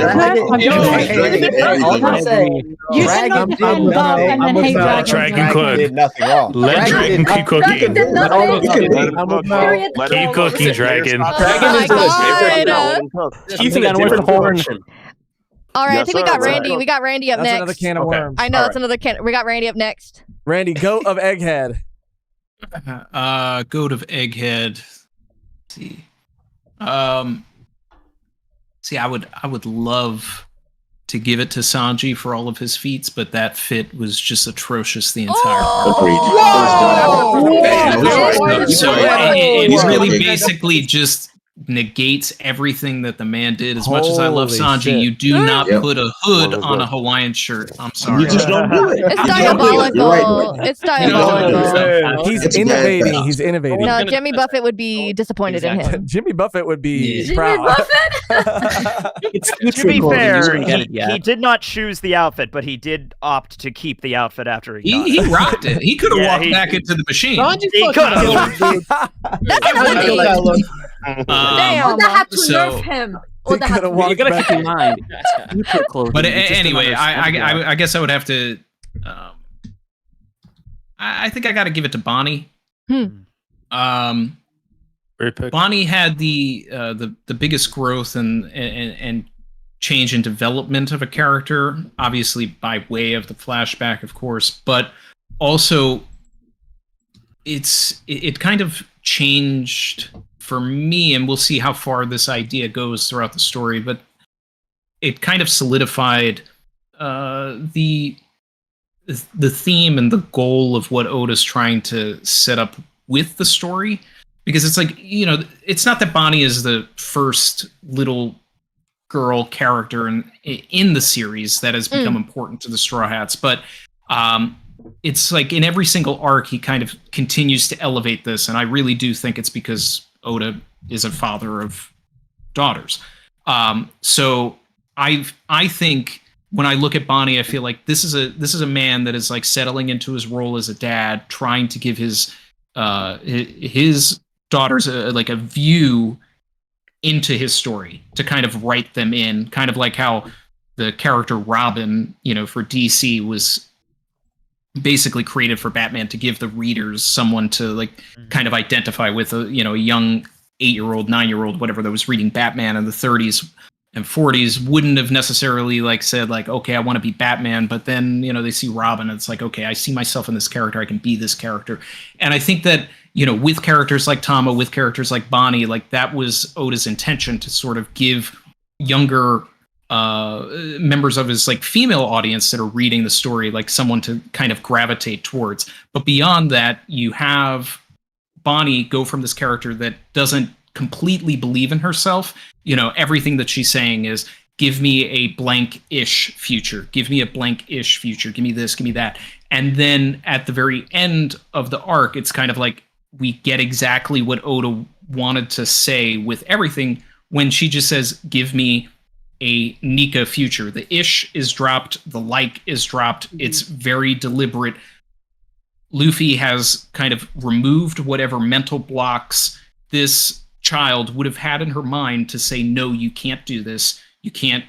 You should not defend Bob and then hate Dragon. Dragon cook. Did nothing wrong. Let Dragon keep cooking. Keep cooking, Dragon. Teasing on with the horn. All right, I think we got Randy. We got Randy up That's next. another can of worms. I know, it's another can. We got Randy up next. Randy, goat of Egghead. Goat of Egghead. Let's see. I would love to give it to Sanji for all of his feats, but that fit was just atrocious the entire arc. So it really basically just negates everything that the man did. As much as I love Sanji, you do not put a hood on a Hawaiian shirt. I'm sorry. You just don't do it. It's diabolical. It's diabolical. He's innovating. He's innovating. No, Jimmy Buffett would be disappointed in him. Jimmy Buffett would be proud. To be fair, he did not choose the outfit, but he did opt to keep the outfit after he got He rocked it. He could have walked back into the machine. He could have. That's another Damn. Oda had to nerf him. Oda had to You gotta keep in mind. But anyway, I guess I would have to. I think I got to give it to Bonnie. Bonnie had the biggest growth and change in development of a character, obviously by way of the flashback, of course, but also it kind of changed for me, and we'll see how far this idea goes throughout the story, but it kind of solidified the theme and the goal of what Oda's trying to set up with the story. Because it's like, it's not that Bonnie is the first little girl character in the series that has become important to the Straw Hats, but it's like in every single arc, he kind of continues to elevate this, and I really do think it's because Oda is a father of daughters. So I think when I look at Bonnie, I feel like this is a man that is like settling into his role as a dad, trying to give his daughters a view into his story, to kind of write them in, kind of like how the character Robin, for DC was basically created for Batman, to give the readers someone to kind of identify with, a young 8-year-old, 9-year-old, whatever, that was reading Batman in the 30s and 40s wouldn't have necessarily said okay, I want to be Batman, but then they see Robin and it's like, okay, I see myself in this character, I can be this character. And I think that with characters like Tama, with characters like Bonnie, that was Oda's intention, to sort of give younger members of his like female audience that are reading the story, like someone to kind of gravitate towards. But beyond that, you have Bonnie go from this character that doesn't completely believe in herself. You know, everything that she's saying is, give me a blank-ish future. Give me a blank-ish future. Give me this, give me that. And then at the very end of the arc, it's kind of like we get exactly what Oda wanted to say with everything when she just says, give me a Nika future. The ish is dropped. The like is dropped. It's very deliberate. Luffy has kind of removed whatever mental blocks this child would have had in her mind to say, no, you can't do this. You can't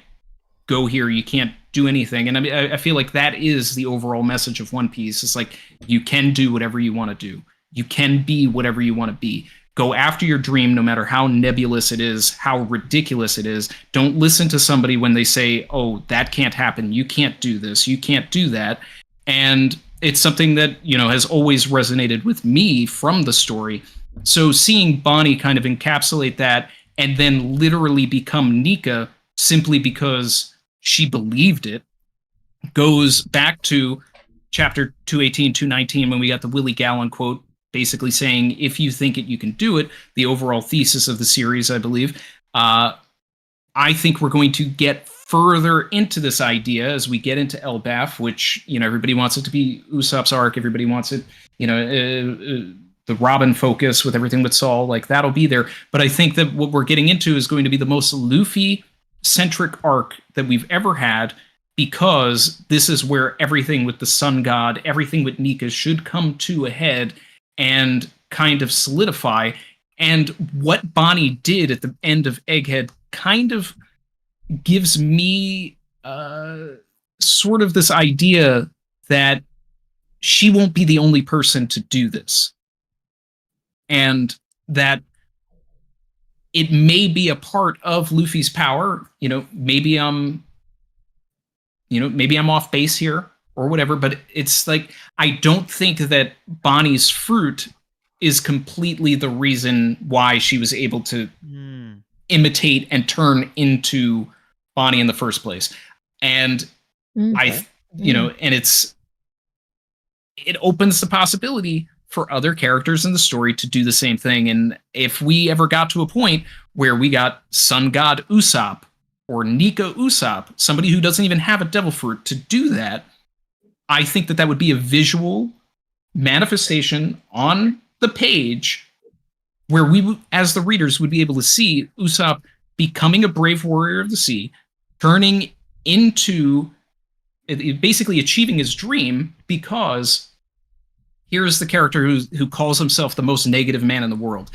go here. You can't do anything. And I mean, I feel like that is the overall message of One Piece. It's like, you can do whatever you want to do. You can be whatever you want to be. Go after your dream, no matter how nebulous it is, how ridiculous it is. Don't listen to somebody when they say, oh, that can't happen. You can't do this. You can't do that. And it's something that, you know, has always resonated with me from the story. So seeing Bonnie kind of encapsulate that and then literally become Nika simply because she believed it goes back to chapter 218, 219, when we got the Willie Gallen quote, basically saying, if you think it, you can do it. The overall thesis of the series, I believe. I think we're going to get further into this idea as we get into Elbaf, which, you know, everybody wants it to be Usopp's arc. Everybody wants it, you know, the Robin focus with everything with Saul, like that'll be there. But I think that what we're getting into is going to be the most Luffy-centric arc that we've ever had, because this is where everything with the Sun God, everything with Nika should come to a head and kind of solidify. And what Bonnie did at the end of Egghead kind of gives me sort of this idea that she won't be the only person to do this. And that it may be a part of Luffy's power. You know, maybe I'm off base here or whatever, but it's like, I don't think that Bonnie's fruit is completely the reason why she was able to imitate and turn into Bonnie in the first place. And and it opens the possibility for other characters in the story to do the same thing. And if we ever got to a point where we got Sun God Usopp or Nika Usopp, somebody who doesn't even have a devil fruit, to do that, I think that would be a visual manifestation on the page where we, as the readers, would be able to see Usopp becoming a brave warrior of the sea, turning into basically achieving his dream, because here's the character who calls himself the most negative man in the world.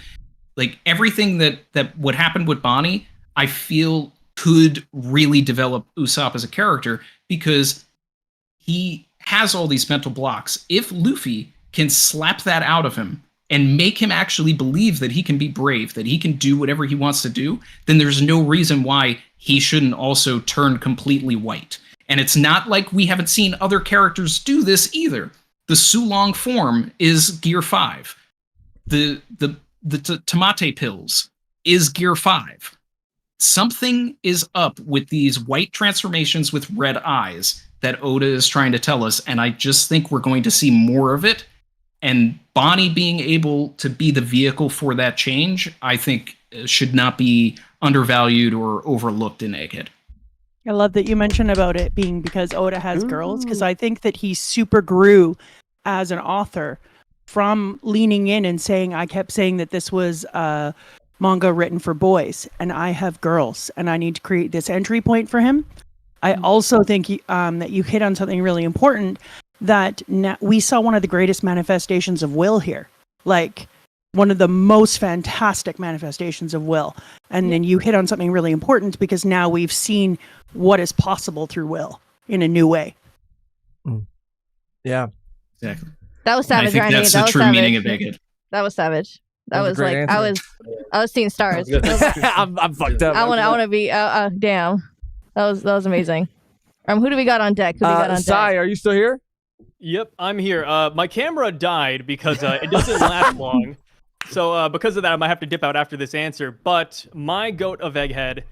Like, everything that what happened with Bonnie, I feel could really develop Usopp as a character, because he has all these mental blocks. If Luffy can slap that out of him and make him actually believe that he can be brave, that he can do whatever he wants to do, then there's no reason why he shouldn't also turn completely white. And it's not like we haven't seen other characters do this either. The Sulong form is Gear 5. The Tamate pills is Gear 5. Something is up with these white transformations with red eyes that Oda is trying to tell us, and I just think we're going to see more of it. And Bonnie being able to be the vehicle for that change, I think should not be undervalued or overlooked in Egghead. I love that you mentioned about it being because Oda has girls, because I think that he super grew as an author from leaning in and saying, I kept saying that this was manga written for boys and I have girls and I need to create this entry point for him. I also think that you hit on something really important, that we saw one of the greatest manifestations of will here, like one of the most fantastic manifestations of will. And then you hit on something really important, because now we've seen what is possible through will in a new way. Yeah, exactly. That was savage. I think that's the true meaning of Egghead. That was savage. That was like answer. I was seeing stars. I'm fucked up. I want to be. Damn. That was amazing. Who do we got on deck? Sai, are you still here? Yep, I'm here. My camera died because it doesn't last long. So because of that, I might have to dip out after this answer. But my goat of Egghead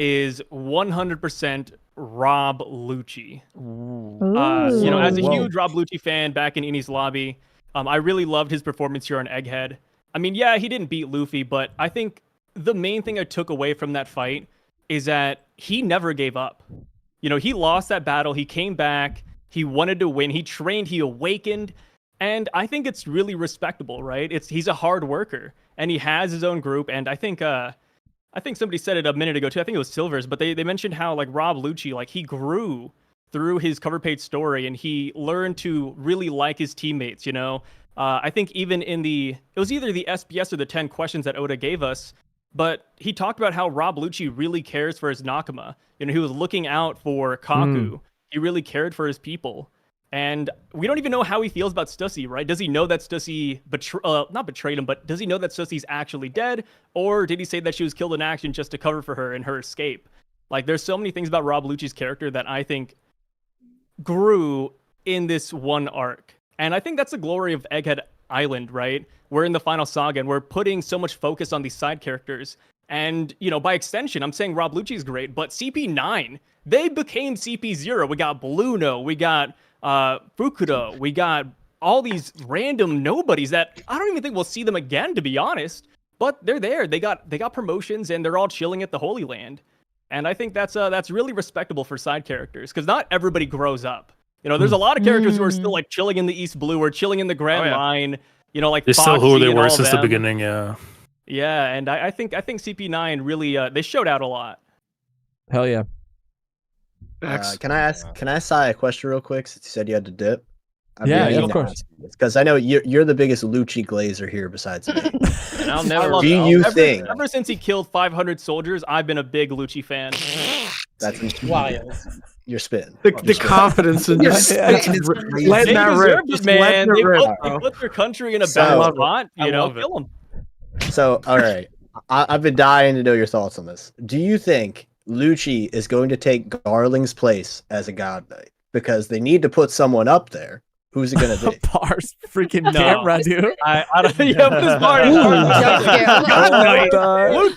is 100% Rob Lucci. You know, as a huge Rob Lucci fan back in Ini's lobby, I really loved his performance here on Egghead. I mean, yeah, he didn't beat Luffy, but I think the main thing I took away from that fight is that he never gave up. You know, he lost that battle. He came back. He wanted to win. He trained. He awakened. And I think it's really respectable, right? He's a hard worker, and he has his own group. And I think somebody said it a minute ago too. I think it was Silvers, but they mentioned how like Rob Lucci, like he grew through his cover page story, and he learned to really like his teammates. You know, I think even in it was either the SBS or the 10 questions that Oda gave us, but he talked about how Rob Lucci really cares for his Nakama. You know, he was looking out for Kaku. He really cared for his people. And we don't even know how he feels about Stussy, right? Does he know that Stussy not betrayed him, but does he know that Stussy's actually dead? Or did he say that she was killed in action just to cover for her in her escape? Like, there's so many things about Rob Lucci's character that I think grew in this one arc. And I think that's the glory of Egghead Island, right? We're in the final saga, and we're putting so much focus on these side characters. And, you know, by extension, I'm saying Rob Lucci's great, but CP9, they became CP0. We got Bluno, we got Fukuda, we got all these random nobodies that I don't even think we'll see them again, to be honest. But they're there. They got promotions, and they're all chilling at the Holy Land. And I think that's really respectable for side characters, because not everybody grows up. You know, there's a lot of characters who are still like chilling in the East Blue or chilling in the Grand Line. You know, like they're still who they were since the beginning. Yeah. Yeah, and I think CP9 really they showed out a lot. Hell yeah. Can I ask Sai a question real quick, since you said you had to dip? Yeah, of course. Because I know you're the biggest Lucci glazer here besides me. And I'll never. Do you think? Ever since he killed 500 soldiers, I've been a big Lucci fan. That's wild. You're spitting. The confidence in your spitting is crazy. Let that rip, man. They rip, put their country in a bad spot. You know, kill them. So, all right, I've been dying to know your thoughts on this. Do you think Lucci is going to take Garling's place as a God Knight? Because they need to put someone up there. Who's it going to be? Bars freaking camera, dude. I don't. Yeah, but this bar is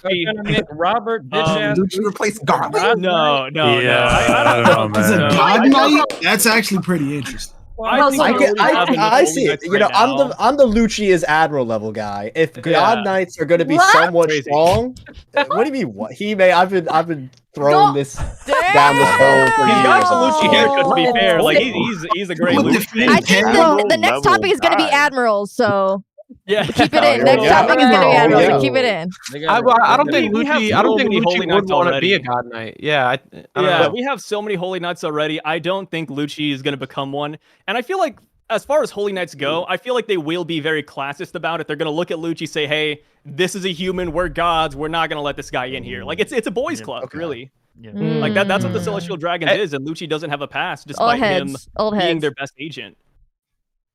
Lucci. Robert, bitch Lucci replaced Garling? No. I don't know, As a man. God Knight? That's actually pretty interesting. I see it. You know, I'm the Lucci is Admiral level guy. If God Knights are going to be somewhat strong, what do you mean? What he may? I've been throwing this down this hole for years. He's got some Lucci haircut, to be fair. Like he's a great Lucci. I think the next topic is going to be admirals. So yeah, keep it in. Next topic is going to be admirals. So keep it in. I don't think Lucci would want to be a God Knight. Yeah, I don't know. We have so many Holy Knights already. I don't think Lucci is going to become one. And I feel like, as far as Holy Knights go, I feel like they will be very classist about it. They're going to look at Lucci, say, "Hey, this is a human. We're gods. We're not going to let this guy in here." Like it's a boys' club, really. Yeah. Like that's what the Celestial Dragons is, and Lucci doesn't have a past despite him being their best agent.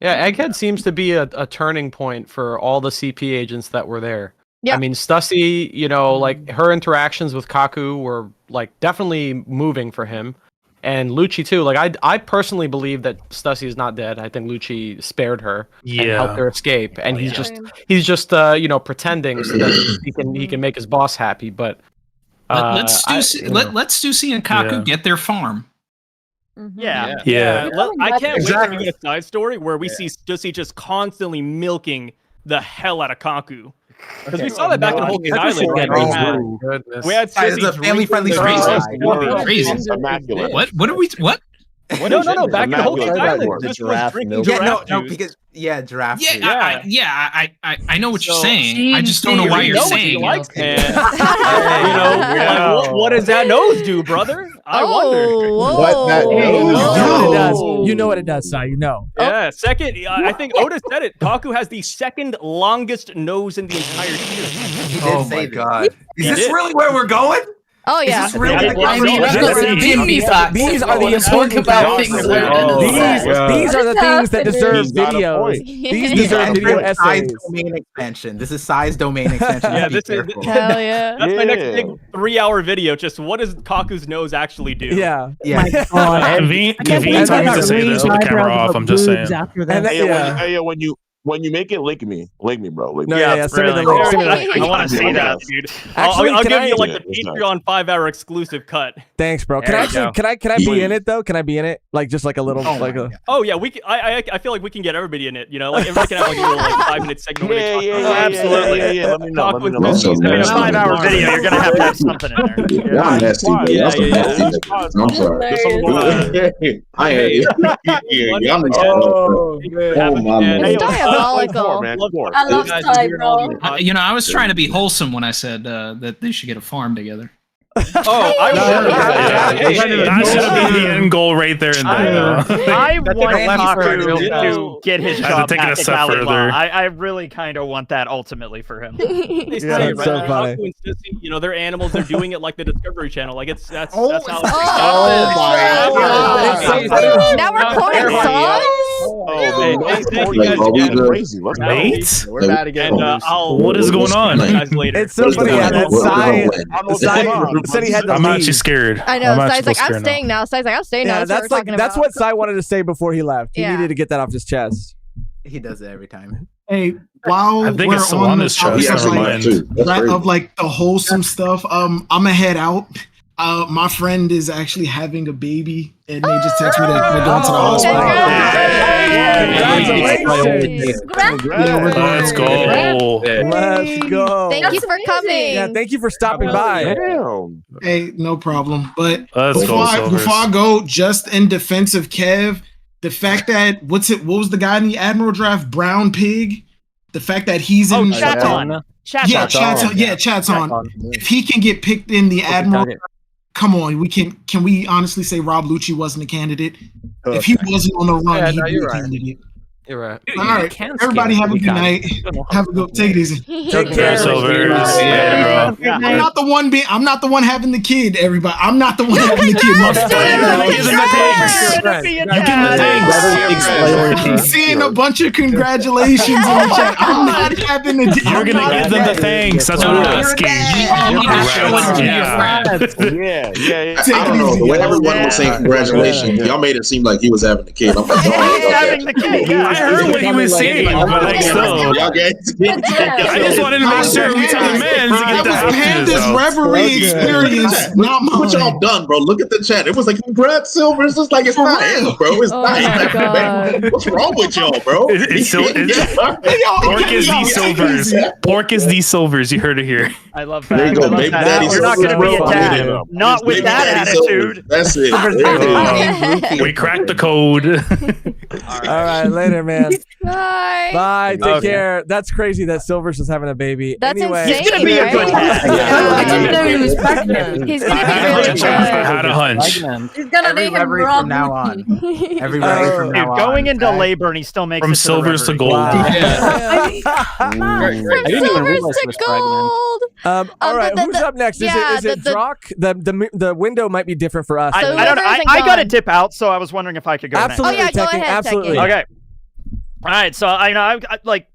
Yeah, Egghead seems to be a turning point for all the CP agents that were there. Yeah. I mean, Stussy, you know, like her interactions with Kaku were like definitely moving for him. And Lucci too. Like I personally believe that Stussy is not dead. I think Lucci spared her and helped her escape. And he's just you know, pretending so that he can make his boss happy. But let Stussy and Kaku get their farm. Yeah. I can't wait to get a side story where we see Stussy just constantly milking the hell out of Kaku. Because we saw that back in Hulk's Island. We had Stussy. It's a family-friendly crazy. What are we? What? No. Back in Hulk's Island, this was drinking giraffe juice. Giraffe juice. I know what you're saying. I just don't know why you're saying it. You know, what does that nose do, brother? I wonder. What that nose does. You know what it does, Sai. You know. Yeah. Second, I think Oda said it. Kaku has the second longest nose in the entire series. Oh my god. Is this really where we're going? Oh yeah. Is this really These are the important about things. These are the things that deserve videos. These deserve video essays. Domain expansion. This is Sai's domain expansion. Yeah, hell yeah. That's my next big 3-hour video. Just what does Kaku's nose actually do? Yeah. Convenient timing to say this with the camera off. I'm just saying. When When you make it, link me, bro. Link No, me. yeah, send me the link. Send me the link. I want to see that, dude. Actually, I'll can give I- you like the Yeah, Patreon 5-hour exclusive cut. Thanks, bro. Can There I you actually? go. Can I be in it though? Can I be in it? Like just like a little like a. Oh yeah, we. I feel like we can get everybody in it. You know, like everybody can have like a little like 5-minute segment. where they talk about- absolutely. Yeah. Let me know. Talk with Also, Stacey. I mean, a nasty. 5-hour video, you're gonna have something in there. Y'all nasty, bro. Y'all some nasty niggas. I'm sorry. I hate you. Y'all nasty. Oh, Oh my It's lord. diabolical. I love Ty, bro. You know, I was trying to be wholesome when I said that they should get a farm together. Oh, That should be the end goal right there and then. I That's want like a left turn real Kaku fast. to get his I have to job take it back a at step Galila. further. I really kind of want that ultimately for him. They Yeah, say, that's so right? funny. Kaku and Sissy, you know, they're animals. They're doing it like the Discovery Channel. Like that's how. Oh my God. Now we're quoting songs? Mate? We're bad again. And What is going on? Guys later. It's so funny how that Sai said he had to I'm leave. actually scared. I know. I'm Sai's actually like, I'm scared now. staying now. Sai's like, I'm staying now. Yeah, That's what that's we're like talking that's about. what Sai wanted to say before he left. He Yeah. needed to get that off his chest. He does it every time. Hey, while I think we're it's still on on the this topic chest. of Never like, mind. of like the wholesome stuff, I'm gonna head out. My friend is actually having a baby, and they just text me that they're going to the hospital. Let's go. Let's go. Thank you for coming. Yeah, thank you for stopping by. Hey, no problem. But Let's before go, Silvers. I go, just in defense of Kev, the fact that what was the guy in the Admiral draft? Brown Pig. The fact that he's in Chaton. Yeah, Chaton. If he can get picked in the Admiral, come on, can we honestly say Rob Lucci wasn't a candidate? If he wasn't on the run, he'd be a candidate. You're right. All right, everybody have a good night. Have a good. Take it easy. Take care, Silvers. Yeah, bro. I'm not the one having the kid. Everybody, I'm not the one having the kid. I'm seeing a bunch of congratulations in the chat. I'm not having the. You're gonna give them the thanks. That's what we're asking. Yeah. I don't know. The way everyone was saying congratulations, y'all made it seem like he was having the kid. I'm like, He's having the kid. I heard what he was saying, but like still. Y'all get I just wanted to make sure we tell the men to get the Panda's reverie experience, not mine. What y'all done, bro? Look at the chat. It was like, congrats, Silvers. It's like, it's not him, bro. It's not him. What's wrong with y'all, bro? Pork is the Silvers. Pork is the Silvers. You heard it here. I love that. There you go, baby daddy. You're not gonna be a dad. Not with that attitude. That's it. We cracked the code. All right, later, man. Bye. Bye. Take Okay. care. That's crazy that Silvers is having a baby. That's anyway, insane. He's gonna be a good dad. He's gonna be really good. I had a hunch. He's gonna name him Reverie Rob from now Lucci. on. Every reverie from now on. Going into labor and he still makes From it to the Silvers to reverie. gold. From silvers to gold. all right, who's up next? Is it Drawk? The window might be different for us. I don't know. I got to dip out, so I was wondering if I could go Absolutely, next. Tekking, absolutely. Okay. All right. So I know I like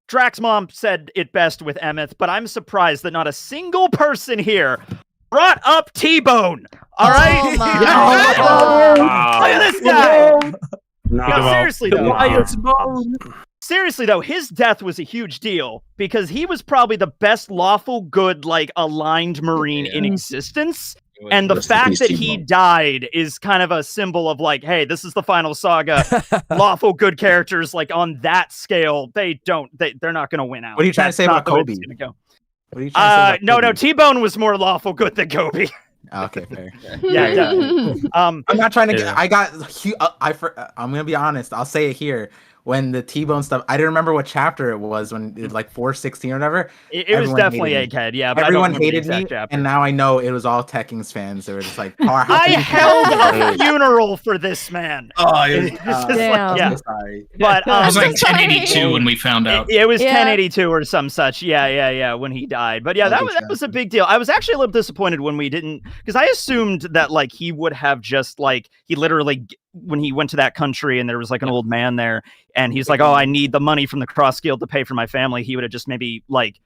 Drax's mom said it best with Emmeth, but I'm surprised that not a single person here brought up T-Bone. All right. Oh my Look at this guy. No, seriously though, his death was a huge deal because he was probably the best lawful good, like aligned Marine in existence. And the Rest in fact peace, that he T-Bone. died is kind of a symbol of like, hey, this is the final saga. Lawful good characters, like on that scale, they're not going to win out. What are you trying to say about not the way Kobe? it's gonna go. What are you trying to say about No, T-Bone was more lawful good than Kobe. Okay, fair. Yeah, definitely. I'm not trying to get. I'm gonna be honest. I'll say it here. When the T-Bone stuff, I didn't remember what chapter it was. When it was like 416 or whatever. It was Everyone definitely hated me. Egghead, yeah. But Everyone I don't remember hated the me, exact chapter. and now I know it was all Tekking's fans. They were just like, I held a funeral for this man. Oh, yeah. Sorry. But It was like 1082 when we found out. It was Yeah. 1082 or some such. Yeah, when he died. But yeah, that was a big deal. I was actually a little disappointed when we didn't, because I assumed that like he would have just like, he literally, when he went to that country and there was like an old man there and he's like, oh, I need the money from the Cross Guild to pay for my family. He would have just maybe like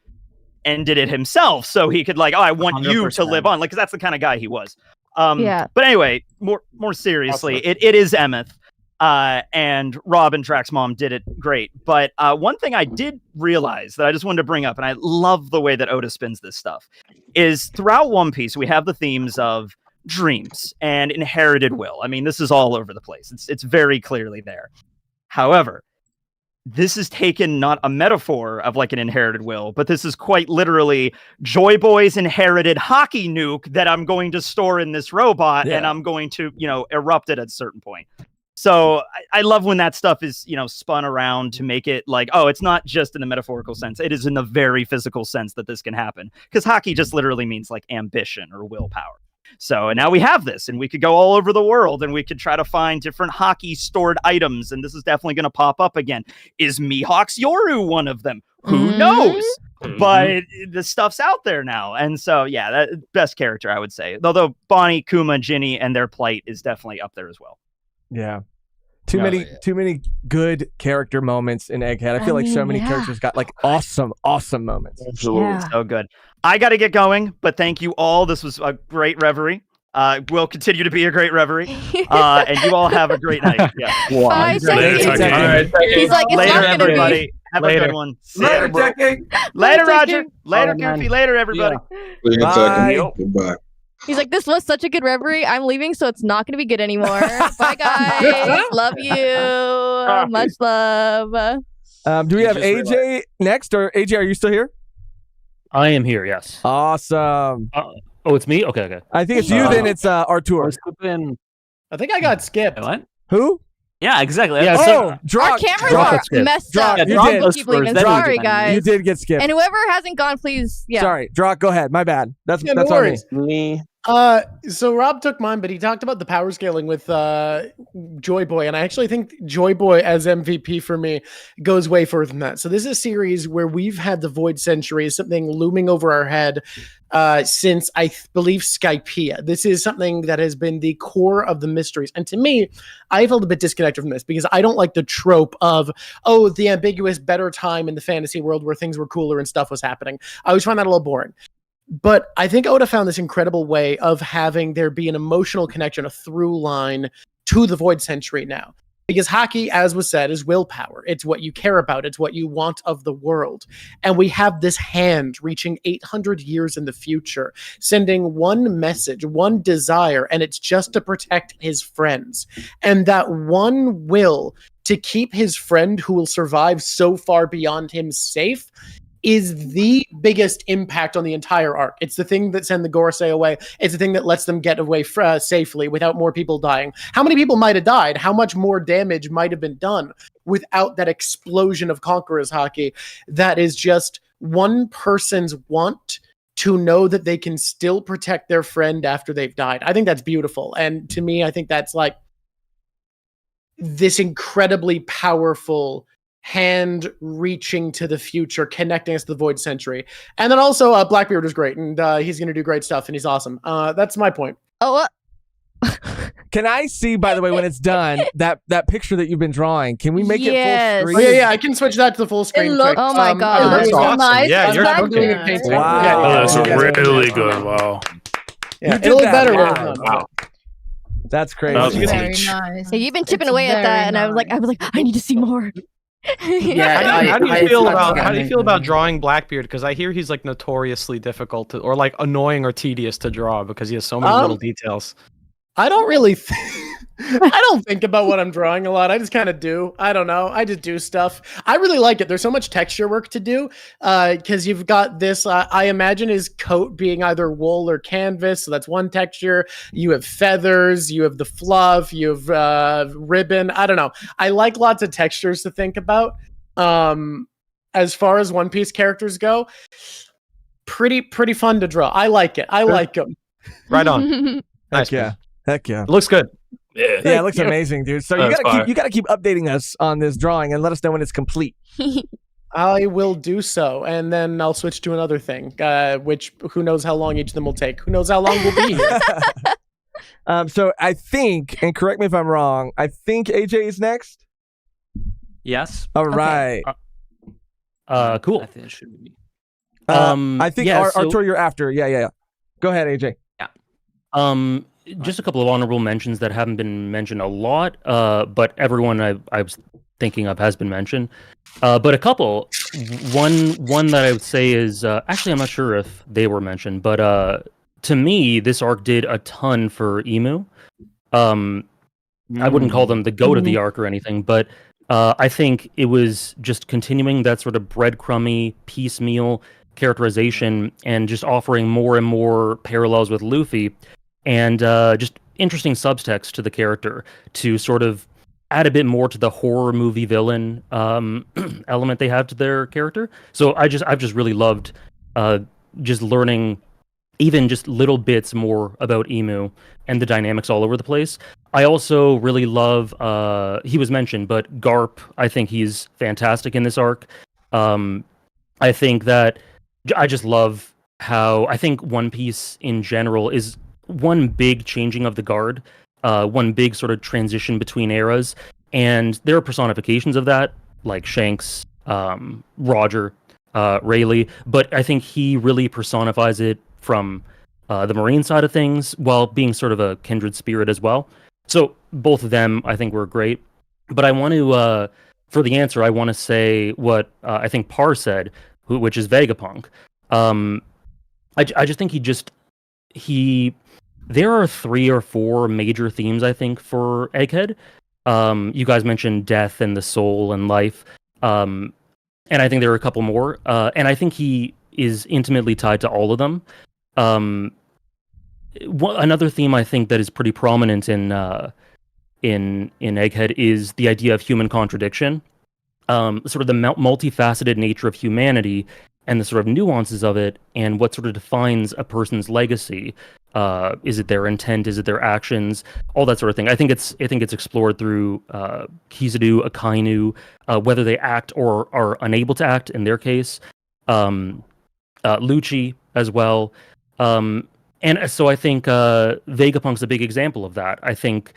ended it himself so he could like, oh, I want you to live on. Like, 'cause that's the kind of guy he was. Yeah. But anyway, more seriously, it is Emmeth. And Rob and Drax Mom did it great. But one thing I did realize that I just wanted to bring up, and I love the way that Oda spins this stuff, is throughout One Piece, we have the themes of dreams and inherited will. I mean, this is all over the place. It's very clearly there. However, this is taken not a metaphor of like an inherited will, but this is quite literally Joy Boy's inherited hockey nuke that I'm going to store in this robot and I'm going to, erupt it at a certain point. So I love when that stuff is, spun around to make it like, oh, it's not just in the metaphorical sense. It is in the very physical sense that this can happen. Because hockey just literally means like ambition or willpower. So now we have this, and we could go all over the world, and we could try to find different hockey stored items, and this is definitely going to pop up again. Is Mihawk's Yoru one of them? Who knows? But the stuff's out there now, and so yeah, that best character I would say. Although Bonnie, Kuma, Ginny, and their plight is definitely up there as well. Yeah. Too many good character moments in Egghead. I feel like so many characters got like awesome moments. Absolutely. So good. I got to get going, but thank you all. This was a great reverie. Will continue to be a great reverie. And you all have a great night. Yeah. Bye, Tekking. He's like, it's later, not gonna everybody. be. Have a good one. Later, Tekking. Later, Roger. Later, man. Goofy. Later, everybody. Bye. Goodbye. He's like, this was such a good reverie. I'm leaving, so it's not going to be good anymore. Bye, guys. Love you. Much love. Do we have AJ next, or AJ? Are you still here? I am here. Yes. Awesome. Oh, it's me. Okay. I think it's you. Then it's Artur. I think I got skipped. What? Who? Yeah, exactly. Yeah, Our cameras are messed up. You Drawk did. keep leaving. Sorry, guys. You did get skipped. And whoever hasn't gone, please. Yeah. Sorry, Drawk, go ahead. My bad. That's no on me. worries. So Rob took mine, but he talked about the power scaling with Joy Boy, and I actually think Joy Boy as MVP for me goes way further than that. So this is a series where we've had the Void Century, something looming over our head since I believe Skypiea. This is something that has been the core of the mysteries, and to me, I felt a bit disconnected from this because I don't like the trope of the ambiguous better time in the fantasy world where things were cooler and stuff was happening. I always find that a little boring. But I think Oda found this incredible way of having there be an emotional connection, a through line to the Void Century now. Because hockey, as was said, is willpower. It's what you care about. It's what you want of the world. And we have this hand reaching 800 years in the future, sending one message, one desire, and it's just to protect his friends. And that one will to keep his friend who will survive so far beyond him safe is the biggest impact on the entire arc. It's the thing that sent the Gorosei away. It's the thing that lets them get away safely without more people dying. How many people might have died? How much more damage might have been done without that explosion of Conqueror's hockey? That is just one person's want to know that they can still protect their friend after they've died. I think that's beautiful. And to me, I think that's like this incredibly powerful hand reaching to the future, connecting us to the Void Century. And then also Blackbeard is great, and he's going to do great stuff, and he's awesome. That's my point. Oh, Can I see, by the way, when it's done, that picture that you've been drawing? Can we make it full Oh, screen? yeah, I can switch that to the full screen. quick. oh my God. That's That's awesome. nice. Yeah, you're Thank doing you. it painting. Wow. Oh, that's yeah. really good. Wow. Yeah, You did it'll look that. better when Wow. it's done. That's crazy. That was Very huge. nice. Yeah, you've been chipping It's away at that, very and I was like, I need to see more. How do you feel about amazing. drawing Blackbeard? Because I hear he's like notoriously difficult to, or like annoying or tedious to draw because he has so many little details. I don't really I don't think about what I'm drawing a lot. I just kind of do. I don't know. I just do stuff. I really like it. There's so much texture work to do because you've got this, I imagine his coat being either wool or canvas. So that's one texture. You have feathers. You have the fluff. You have ribbon. I don't know. I like lots of textures to think about. As far as One Piece characters go, pretty fun to draw. I like it. I like them. Right on. Heck yeah. Heck yeah. It looks good. Yeah, it looks amazing, dude. So That's you gotta keep updating us on this drawing and let us know when it's complete. I will do so, and then I'll switch to another thing, which who knows how long each of them will take. Who knows how long we'll be here. So I think, and correct me if I'm wrong, I think AJ is next. Yes. All right. Cool. I think it should be. I think yeah, Artur, you're after. Yeah. Go ahead, AJ. Yeah. just a couple of honorable mentions that haven't been mentioned a lot, but everyone I was thinking of has been mentioned. But a couple, one that I would say is actually I'm not sure if they were mentioned, but to me this arc did a ton for Emu. I wouldn't call them the goat of the arc or anything, but I think it was just continuing that sort of breadcrumby, piecemeal characterization and just offering more and more parallels with Luffy and just interesting subtext to the character to sort of add a bit more to the horror movie villain element they have to their character. So I've just really loved just learning even just little bits more about Emu and the dynamics all over the place. I also really love, he was mentioned, but Garp, I think he's fantastic in this arc. I think that I just love how I think One Piece in general is one big changing of the guard, one big sort of transition between eras. And there are personifications of that, like Shanks, Roger, Rayleigh, but I think he really personifies it from the Marine side of things while being sort of a kindred spirit as well. So both of them, I think, were great. But I want to, for the answer, I want to say what I think Par said, which is Vegapunk. I just think there are 3 or 4 major themes, I think, for Egghead. You guys mentioned death and the soul and life. And I think there are a couple more. And I think he is intimately tied to all of them. Another theme I think that is pretty prominent in Egghead is the idea of human contradiction. Sort of the multifaceted nature of humanity and the sort of nuances of it and what sort of defines a person's legacy. Is it their intent? Is it their actions? All that sort of thing. I think it's explored through Kizaru, Akainu, whether they act or are unable to act in their case. Lucci as well. And so I think Vegapunk's a big example of that. I think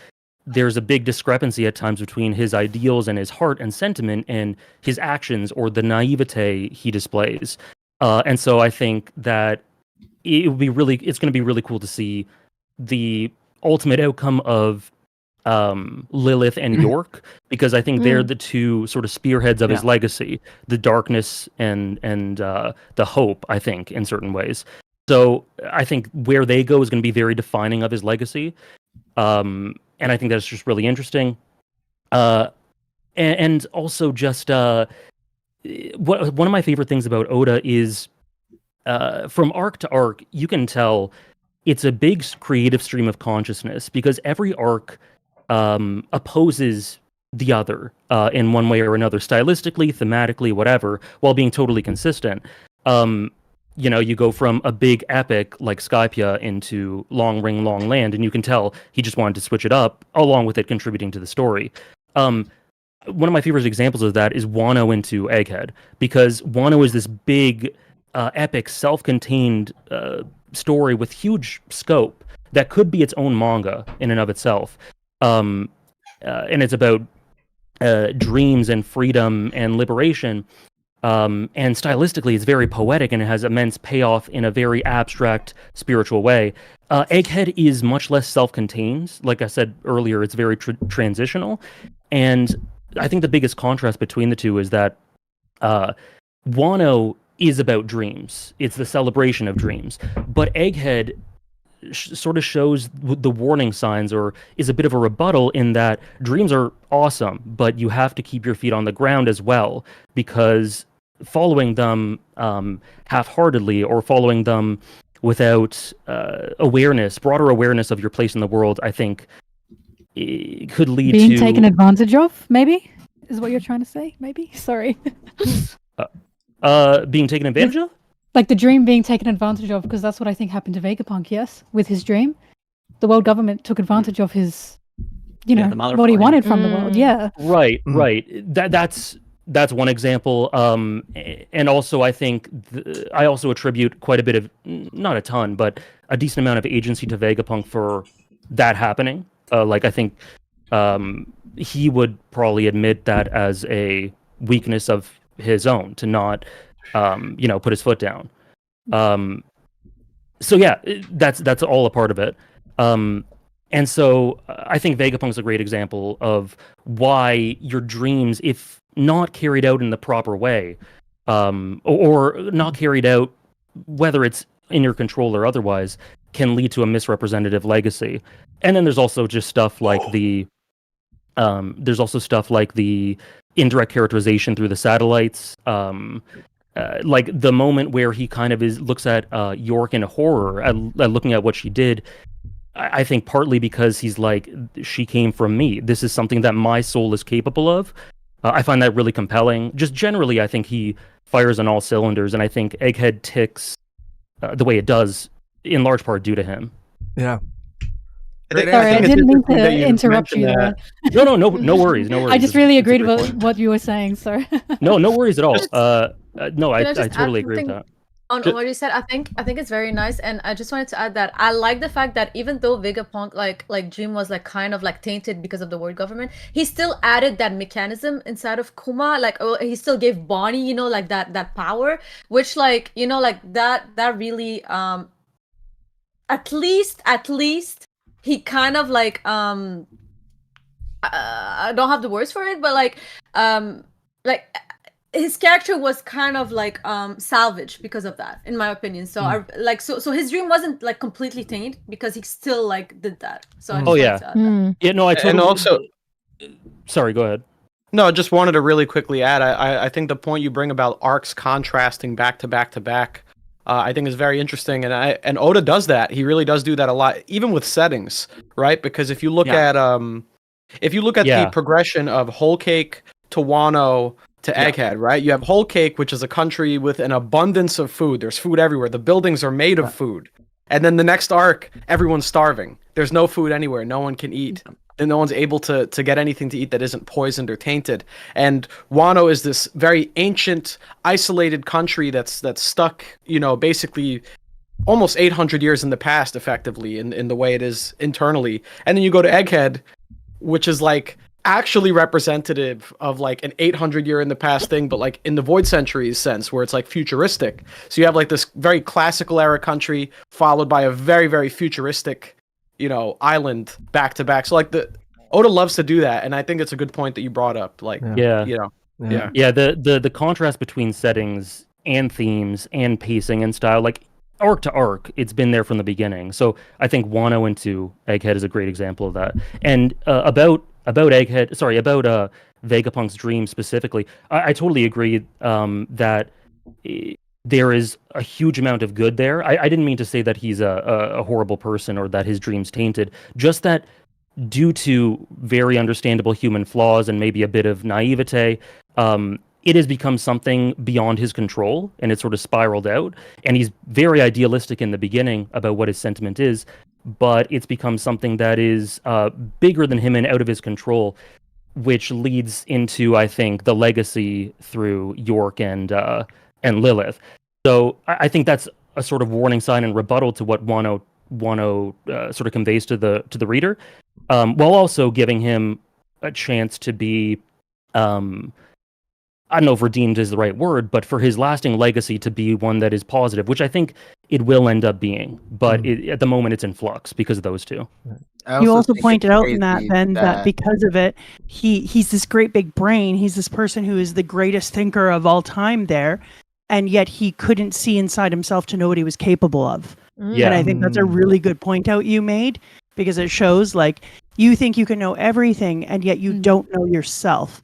there's a big discrepancy at times between his ideals and his heart and sentiment and his actions or the naivete he displays. And so I think that it's going to be really cool to see the ultimate outcome of Lilith and York, because I think they're the two sort of spearheads of his legacy, the darkness and the hope, I think, in certain ways. So I think where they go is going to be very defining of his legacy. And I think that's just really interesting. And also just one of my favorite things about Oda is from arc to arc, you can tell it's a big creative stream of consciousness because every arc opposes the other in one way or another, stylistically, thematically, whatever, while being totally consistent. You go from a big epic like Skypia into Long Ring, Long Land, and you can tell he just wanted to switch it up, along with it contributing to the story. One of my favorite examples of that is Wano into Egghead, because Wano is this big, epic, self-contained story with huge scope that could be its own manga in and of itself. And it's about dreams and freedom and liberation. And stylistically, it's very poetic and it has immense payoff in a very abstract, spiritual way. Egghead is much less self-contained. Like I said earlier, it's very transitional. And I think the biggest contrast between the two is that Wano is about dreams. It's the celebration of dreams. But Egghead sort of shows the warning signs, or is a bit of a rebuttal in that dreams are awesome, but you have to keep your feet on the ground as well, because following them half-heartedly or following them without broader awareness of your place in the world, I think it could lead to being taken advantage of, maybe, is what you're trying to say, maybe? Sorry. Being taken advantage of? Like the dream being taken advantage of, because that's what I think happened to Vegapunk, yes? With his dream. The world government took advantage of his, what he wanted from the world, yeah. Right. That's one example. And also I think, I also attribute quite a bit of, not a ton, but a decent amount of agency to Vegapunk for that happening. I think he would probably admit that as a weakness of his own, to not put his foot down. So yeah, that's all a part of it. And so I think Vegapunk's a great example of why your dreams, if not carried out in the proper way, or not carried out, whether it's in your control or otherwise, can lead to a misrepresentative legacy. And then there's also just stuff like the indirect characterization through the satellites. Like the moment where he kind of looks at York in horror, at looking at what she did. I think partly because he's like, she came from me. This is something that my soul is capable of. I find that really compelling. Just generally, I think he fires on all cylinders, and I think Egghead ticks the way it does, in large part due to him. Yeah. Sorry, I didn't mean to interrupt you. No worries, no worries. I just really agreed with what you were saying, so. No worries at all. No, I totally agree with that. On what you said, I think it's very nice, and I just wanted to add that I like the fact that even though Vegapunk like Dream was like kind of like tainted because of the world government, he still added that mechanism inside of Kuma. Like he still gave Bonnie, you know, like that power, which like, you know, like that really at least he kind of like I don't have the words for it, but like his character was kind of like salvaged because of that, in my opinion. So so his dream wasn't like completely tainted because he still like did that. So I just wanted to add that. Yeah, no, I totally. And also, sorry, go ahead. No, just wanted to really quickly add. I think the point you bring about arcs contrasting back to back to back, I think is very interesting, and Oda does that. He really does do that a lot, even with settings, right? Because if you look at the progression of Whole Cake to Wano to Egghead, right? You have Whole Cake, which is a country with an abundance of food. There's food everywhere. The buildings are made of food. And then the next arc, everyone's starving. There's no food anywhere. No one can eat. And no one's able to get anything to eat that isn't poisoned or tainted. And Wano is this very ancient, isolated country that's stuck, you know, basically almost 800 years in the past, effectively, in the way it is internally. And then you go to Egghead, which is like actually representative of like an 800 year in the past thing, but like in the Void Centuries sense, where it's like futuristic. So you have like this very classical era country followed by a very, very futuristic, you know, island back to back. So like Oda loves to do that, and I think it's a good point that you brought up. Like, the contrast between settings and themes and pacing and style, like arc to arc, it's been there from the beginning. So I think Wano into Egghead is a great example of that. And about Vegapunk's dream specifically, I totally agree that there is a huge amount of good there. I didn't mean to say that he's a horrible person or that his dream's tainted, just that due to very understandable human flaws and maybe a bit of naivete, it has become something beyond his control, and it sort of spiraled out. And he's very idealistic in the beginning about what his sentiment is, but it's become something that is bigger than him and out of his control, which leads into, I think, the legacy through York and Lilith. So I think that's a sort of warning sign and rebuttal to what Wano sort of conveys to the reader, while also giving him a chance to be, I don't know if redeemed is the right word, but for his lasting legacy to be one that is positive, which I think it will end up being. But at the moment, it's in flux because of those two. You also pointed out in that, Ben, that because of it, he's this great big brain. He's this person who is the greatest thinker of all time there, and yet he couldn't see inside himself to know what he was capable of. Yeah. And I think that's a really good point out you made, because it shows like you think you can know everything, and yet you don't know yourself.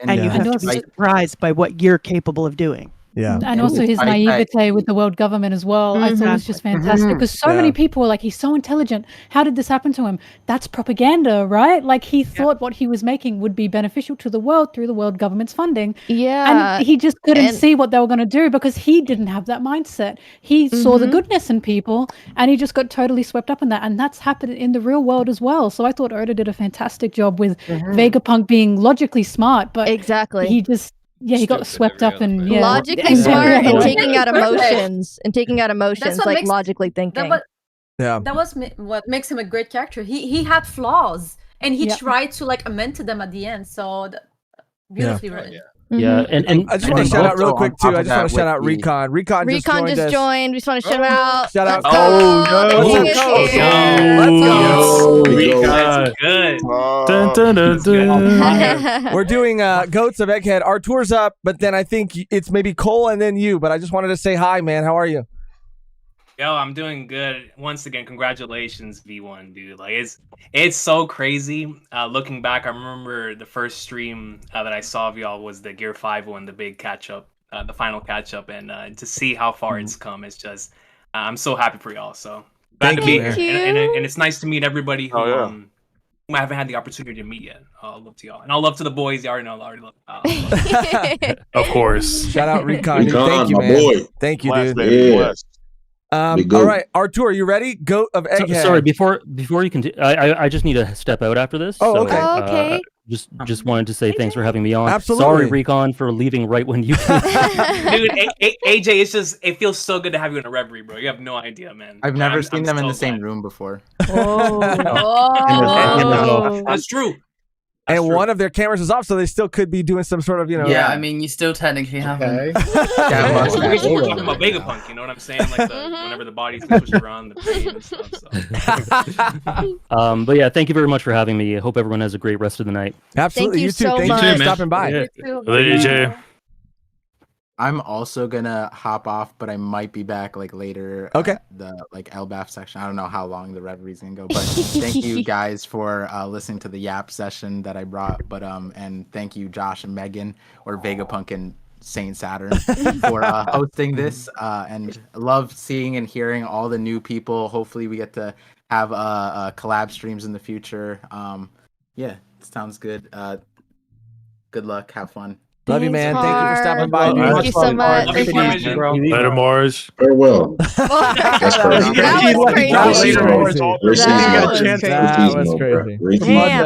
And you have to be surprised by what you're capable of doing. Yeah. And also his naivete with the world government as well. I thought it was just fantastic, because so many people were like, he's so intelligent. How did this happen to him? That's propaganda, right? Like he thought what he was making would be beneficial to the world through the world government's funding. Yeah. And he just couldn't see what they were going to do because he didn't have that mindset. He saw the goodness in people, and he just got totally swept up in that. And that's happened in the real world as well. So I thought Oda did a fantastic job with Vegapunk being logically smart, but he just... Yeah, he got swept up and logically smart and taking out emotions like logically thinking. That was what makes him a great character. He had flaws, and he tried to like amend to them at the end. So beautifully written. Yeah, and I just want to shout out real quick too. I just want to shout out Recon. Recon just joined. We just want to shout him out. Shout out. Let's go. That's good. We're doing Goats of Egghead. Artur's up, but then I think it's maybe Cole and then you. But I just wanted to say hi, man. How are you? Yo, I'm doing good. Once again, congratulations, V1, dude. Like it's so crazy. Looking back, I remember the first stream that I saw of y'all was the Gear 5 one, the big catch up, the final catch up, and to see how far it's come, it's just I'm so happy for y'all. So glad to be here, and it's nice to meet everybody who I haven't had the opportunity to meet yet. Love to y'all, and I'll love to the boys. You already know. I already love. Of course. Shout out Recon. Thank you, my man. boy. Thank you, Bless, dude. baby, bless. All right, Artur, are you ready? Goat of Egghead. Sorry, before you continue, I just need to step out after this. Oh, so, okay. Okay. Just wanted to say thanks for having me on. Absolutely. Sorry, Recon, for leaving right when you. Dude, AJ, it feels so good to have you in a reverie, bro. You have no idea, man. I've never seen them in the same room before. That's true. And one of their cameras is off, so they still could be doing some sort of, Yeah, I mean, you still technically have them. We're talking about Vegapunk, you know what I'm saying? Like whenever the body's pushing around the brain and stuff. So. But yeah, thank you very much for having me. I hope everyone has a great rest of the night. Absolutely, you too. Thank you for stopping by. AJ. I'm also gonna hop off, but I might be back like later. Okay. The LBAF section. I don't know how long the reverie's gonna go, but thank you guys for listening to the Yap session that I brought. But and thank you Josh and Mehgan or Vegapunk and Saint Saturn for hosting this. And love seeing and hearing all the new people. Hopefully we get to have collab streams in the future. Yeah, it sounds good. Good luck. Have fun. Love you, man. Thank you for stopping by. Thank you so much. Later, Morj. Farewell. That was crazy. Damn,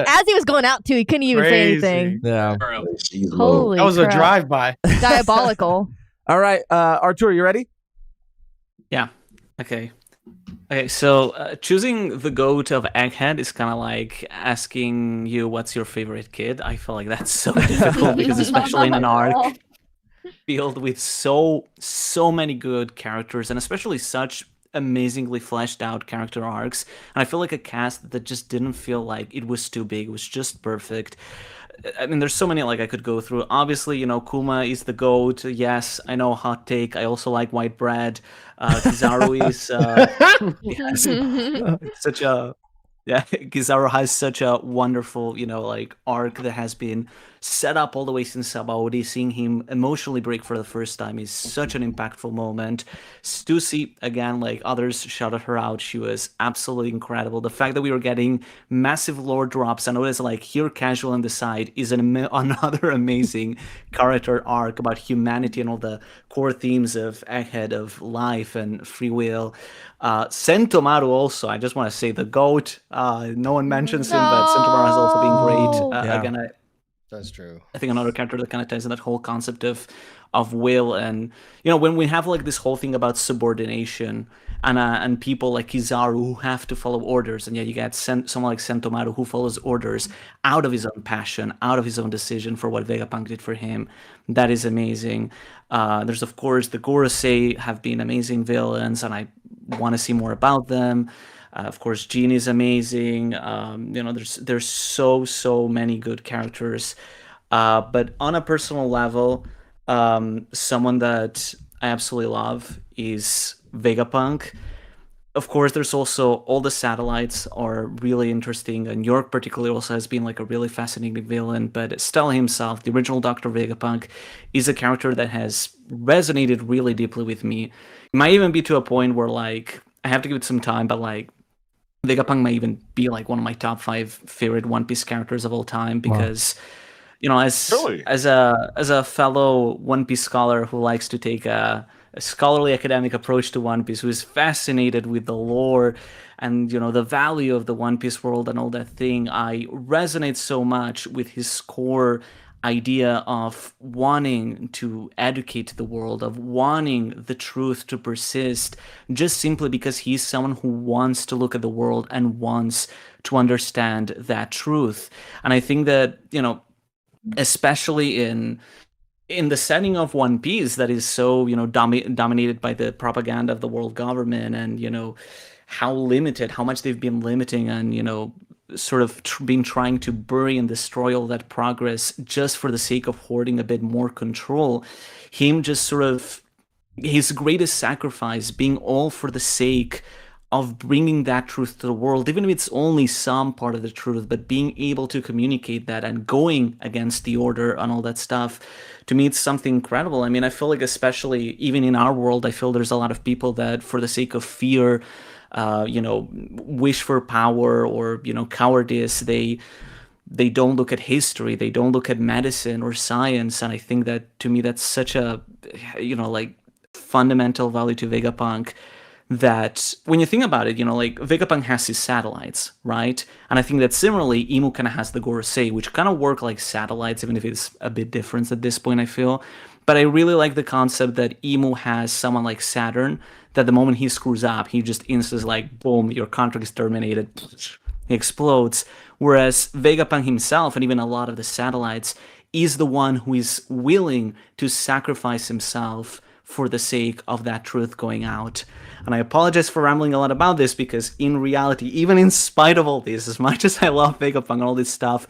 as he was going out too, he couldn't even say anything. Yeah. Holy That was a crap. drive-by. Diabolical. All right, Artur, you ready? Yeah. Okay. Okay, so choosing the goat of Egghead is kind of like asking you what's your favorite kid. I feel like that's so difficult because especially in an arc filled with so many good characters and especially such amazingly fleshed out character arcs. And I feel like a cast that just didn't feel like it was too big. It was just perfect. I mean, there's so many like I could go through. Obviously, Kuma is the GOAT. Yes, I know, hot take. I also like white bread. Kizaru is such a Kizaru has such a wonderful, like arc that has been set up all the way since Sabaody. Seeing him emotionally break for the first time is such an impactful moment. Stussy, again, like others shouted her out, she was absolutely incredible. The fact that we were getting massive lore drops, I know it's like here casual on the side is another amazing character arc about humanity and all the core themes of Egghead, of life and free will. Sentomaru also, I just want to say the GOAT. No one mentions him, but Sentomaru has also been great. Again, that's true. I think another character that kind of ties in that whole concept of will, and when we have like this whole thing about subordination and people like Kizaru who have to follow orders, and yet you get someone like Sentomaru who follows orders out of his own passion, out of his own decision for what Vegapunk did for him. That is amazing. There's of course the Gorosei have been amazing villains, and I want to see more about them. Of course, Jean is amazing. There's so many good characters. But on a personal level, someone that I absolutely love is Vegapunk. Of course, there's also all the satellites are really interesting, and York particularly also has been like a really fascinating villain. But XllI himself, the original Dr. Vegapunk, is a character that has resonated really deeply with me. It might even be to a point where like I have to give it some time, but like Vegapunk might even be like one of my top 5 favorite One Piece characters of all time because, as a fellow One Piece scholar who likes to take a scholarly academic approach to One Piece, who is fascinated with the lore and the value of the One Piece world and all that thing, I resonate so much with his core idea of wanting to educate the world, of wanting the truth to persist, just simply because he's someone who wants to look at the world and wants to understand that truth. And I think that, especially in in the setting of One Piece that is so, dominated by the propaganda of the world government, and, how much they've been limiting, and, sort of been trying to bury and destroy all that progress just for the sake of hoarding a bit more control. Him just sort of, his greatest sacrifice being all for the sake of bringing that truth to the world, even if it's only some part of the truth, but being able to communicate that and going against the order and all that stuff, to me, it's something incredible. I mean, I feel like, especially even in our world, I feel there's a lot of people that, for the sake of fear, wish for power, or, cowardice, they don't look at history, they don't look at medicine or science. And I think that, to me, that's such a, fundamental value to Vegapunk, that when you think about it, Vegapunk has his satellites, right? And I think that similarly, Imu kind of has the Gorosei, which kind of work like satellites, even if it's a bit different at this point, I feel. But I really like the concept that Imu has someone like Saturn, that the moment he screws up, he just instantly like, boom, your contract is terminated, he explodes. Whereas Vegapunk himself, and even a lot of the satellites, is the one who is willing to sacrifice himself for the sake of that truth going out. And I apologize for rambling a lot about this, because in reality, even in spite of all this, as much as I love Vegapunk and all this stuff,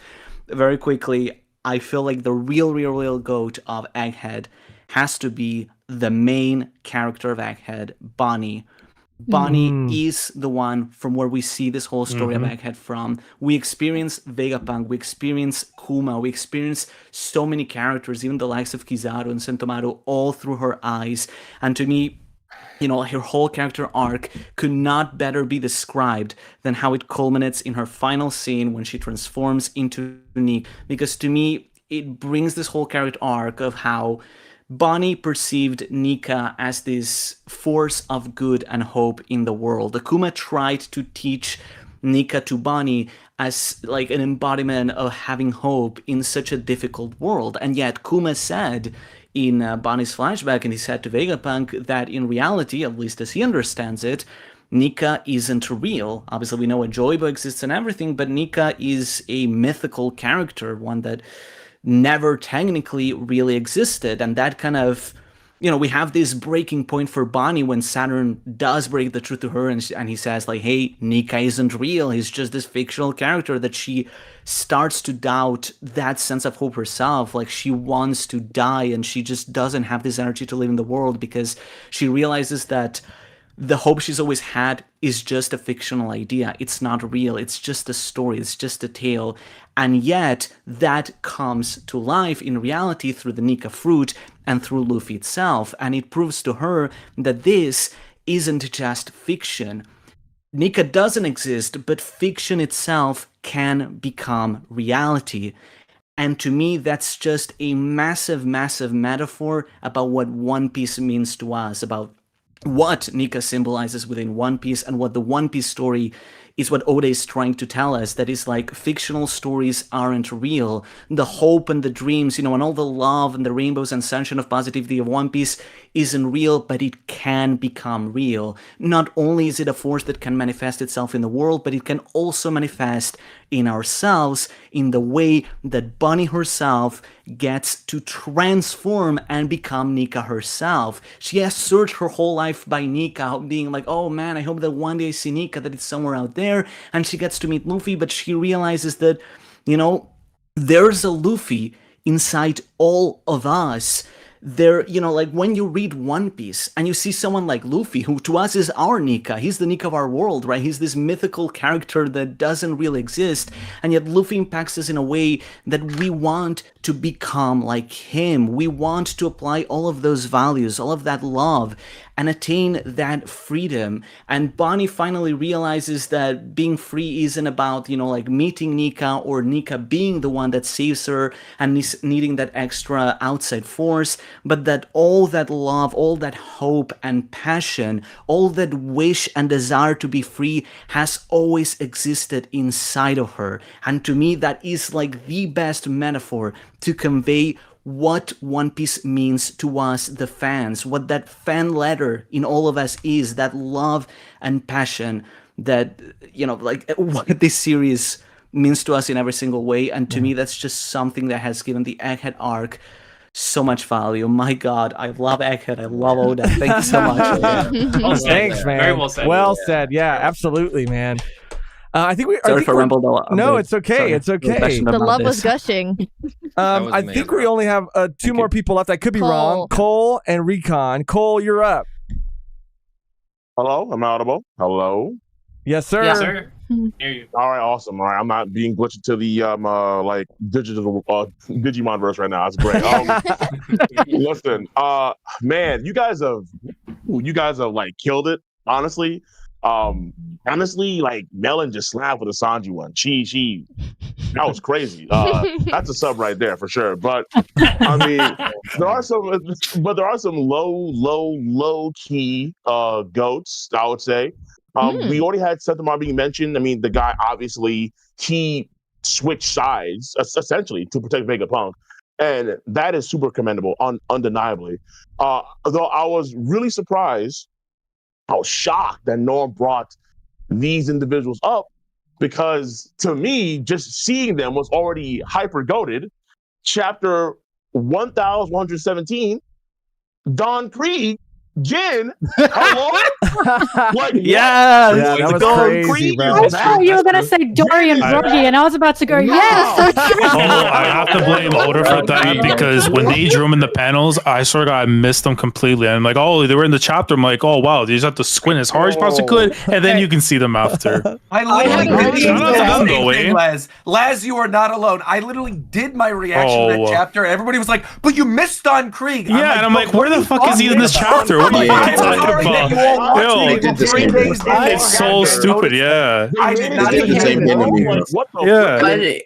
very quickly, I feel like the real GOAT of Egghead has to be the main character of Egghead, Bonnie. Bonnie is the one from where we see this whole story of Egghead from. We experience Vegapunk, we experience Kuma, we experience so many characters, even the likes of Kizaru and Sentomaru, all through her eyes. And to me, her whole character arc could not better be described than how it culminates in her final scene when she transforms into Nika. Because to me, it brings this whole character arc of how Bonnie perceived Nika as this force of good and hope in the world. Akuma tried to teach Nika to Bonnie as like an embodiment of having hope in such a difficult world. And yet Kuma said in Bonnie's flashback, and he said to Vegapunk, that in reality, at least as he understands it, Nika isn't real. Obviously, we know a Joybo exists and everything, but Nika is a mythical character, one that never technically really existed. And that kind of, we have this breaking point for Bonnie when Saturn does break the truth to her, and he says like, hey, Nika isn't real, he's just this fictional character, that she starts to doubt that sense of hope herself. Like, she wants to die, and she just doesn't have this energy to live in the world, because she realizes that the hope she's always had is just a fictional idea. It's not real. It's just a story. It's just a tale. And yet that comes to life in reality through the Nika fruit and through Luffy itself. And it proves to her that this isn't just fiction. Nika doesn't exist, but fiction itself can become reality. And to me, that's just a massive, massive metaphor about what One Piece means to us, about what Nika symbolizes within One Piece, and what the One Piece story is, what Oda is trying to tell us, that is like, fictional stories aren't real. The hope and the dreams, and all the love and the rainbows and sunshine of positivity of One Piece isn't real, but it can become real. Not only is it a force that can manifest itself in the world, but it can also manifest in ourselves, in the way that Bonnie herself gets to transform and become Nika herself. She has searched her whole life by Nika, being like, oh man, I hope that one day I see Nika, that it's somewhere out there, and she gets to meet Luffy, but she realizes that, there's a Luffy inside all of us. There, like when you read One Piece and you see someone like Luffy, who to us is our Nika, he's the Nika of our world, right? He's this mythical character that doesn't really exist, and yet Luffy impacts us in a way that we want to become like him. We want to apply all of those values, all of that love, and attain that freedom. And Bonnie finally realizes that being free isn't about, like meeting Nika, or Nika being the one that saves her and needing that extra outside force, but that all that love, all that hope and passion, all that wish and desire to be free has always existed inside of her. And to me, that is like the best metaphor to convey what One Piece means to us, the fans, what that fan letter in all of us is, that love and passion, that, like what this series means to us in every single way. And to me, that's just something that has given the Egghead arc so much value. My God, I love Egghead. I love Oda. Thank you so much. Well said. Thanks, man. Very well said. Well said. Yeah, absolutely, man. I think we. Sorry for Rumble. No, it's okay. It's okay. The love was gushing. I think we only have two more people left. I could be wrong. Cole and Recon. Cole, you're up. Hello, I'm audible. Hello. Yes, sir. Yes, sir. Hear you. All right, awesome. All right, I'm not being glitched to the like digital Digimon verse right now. That's great. Listen, man, you guys have like killed it. Honestly, like Melon just slapped with the Sanji one. She that was crazy. That's a sub right there for sure. But I mean, there are some low key goats, I would say. We already had Sentamar being mentioned. I mean, the guy obviously he switched sides essentially to protect Vegapunk, and that is super commendable, undeniably. Though I was really surprised, I was shocked that no one brought these individuals up, because to me, just seeing them was already hyper goated. Chapter 1117, Don Krieg. Jin, hello? Like, yeah, that was crazy, bro. I thought you were gonna say Dorian Broggy, and I was about to go, yes. So true. I have to blame Oda for that, because when they drew him in the panels, I sort of I missed them completely. And I'm like, oh, they were in the chapter. I'm like, oh wow, they just have to squint as hard as possibly could, and then you can see them after. I literally did the same thing, Les. Les, you are not alone. I literally did my reaction to that chapter, and everybody was like, but you missed Don Krieg. Yeah, and I'm like, where the fuck is he in this chapter? What are you talking about? It's so stupid, yeah. I did not the same thing to me, bro. Yeah. They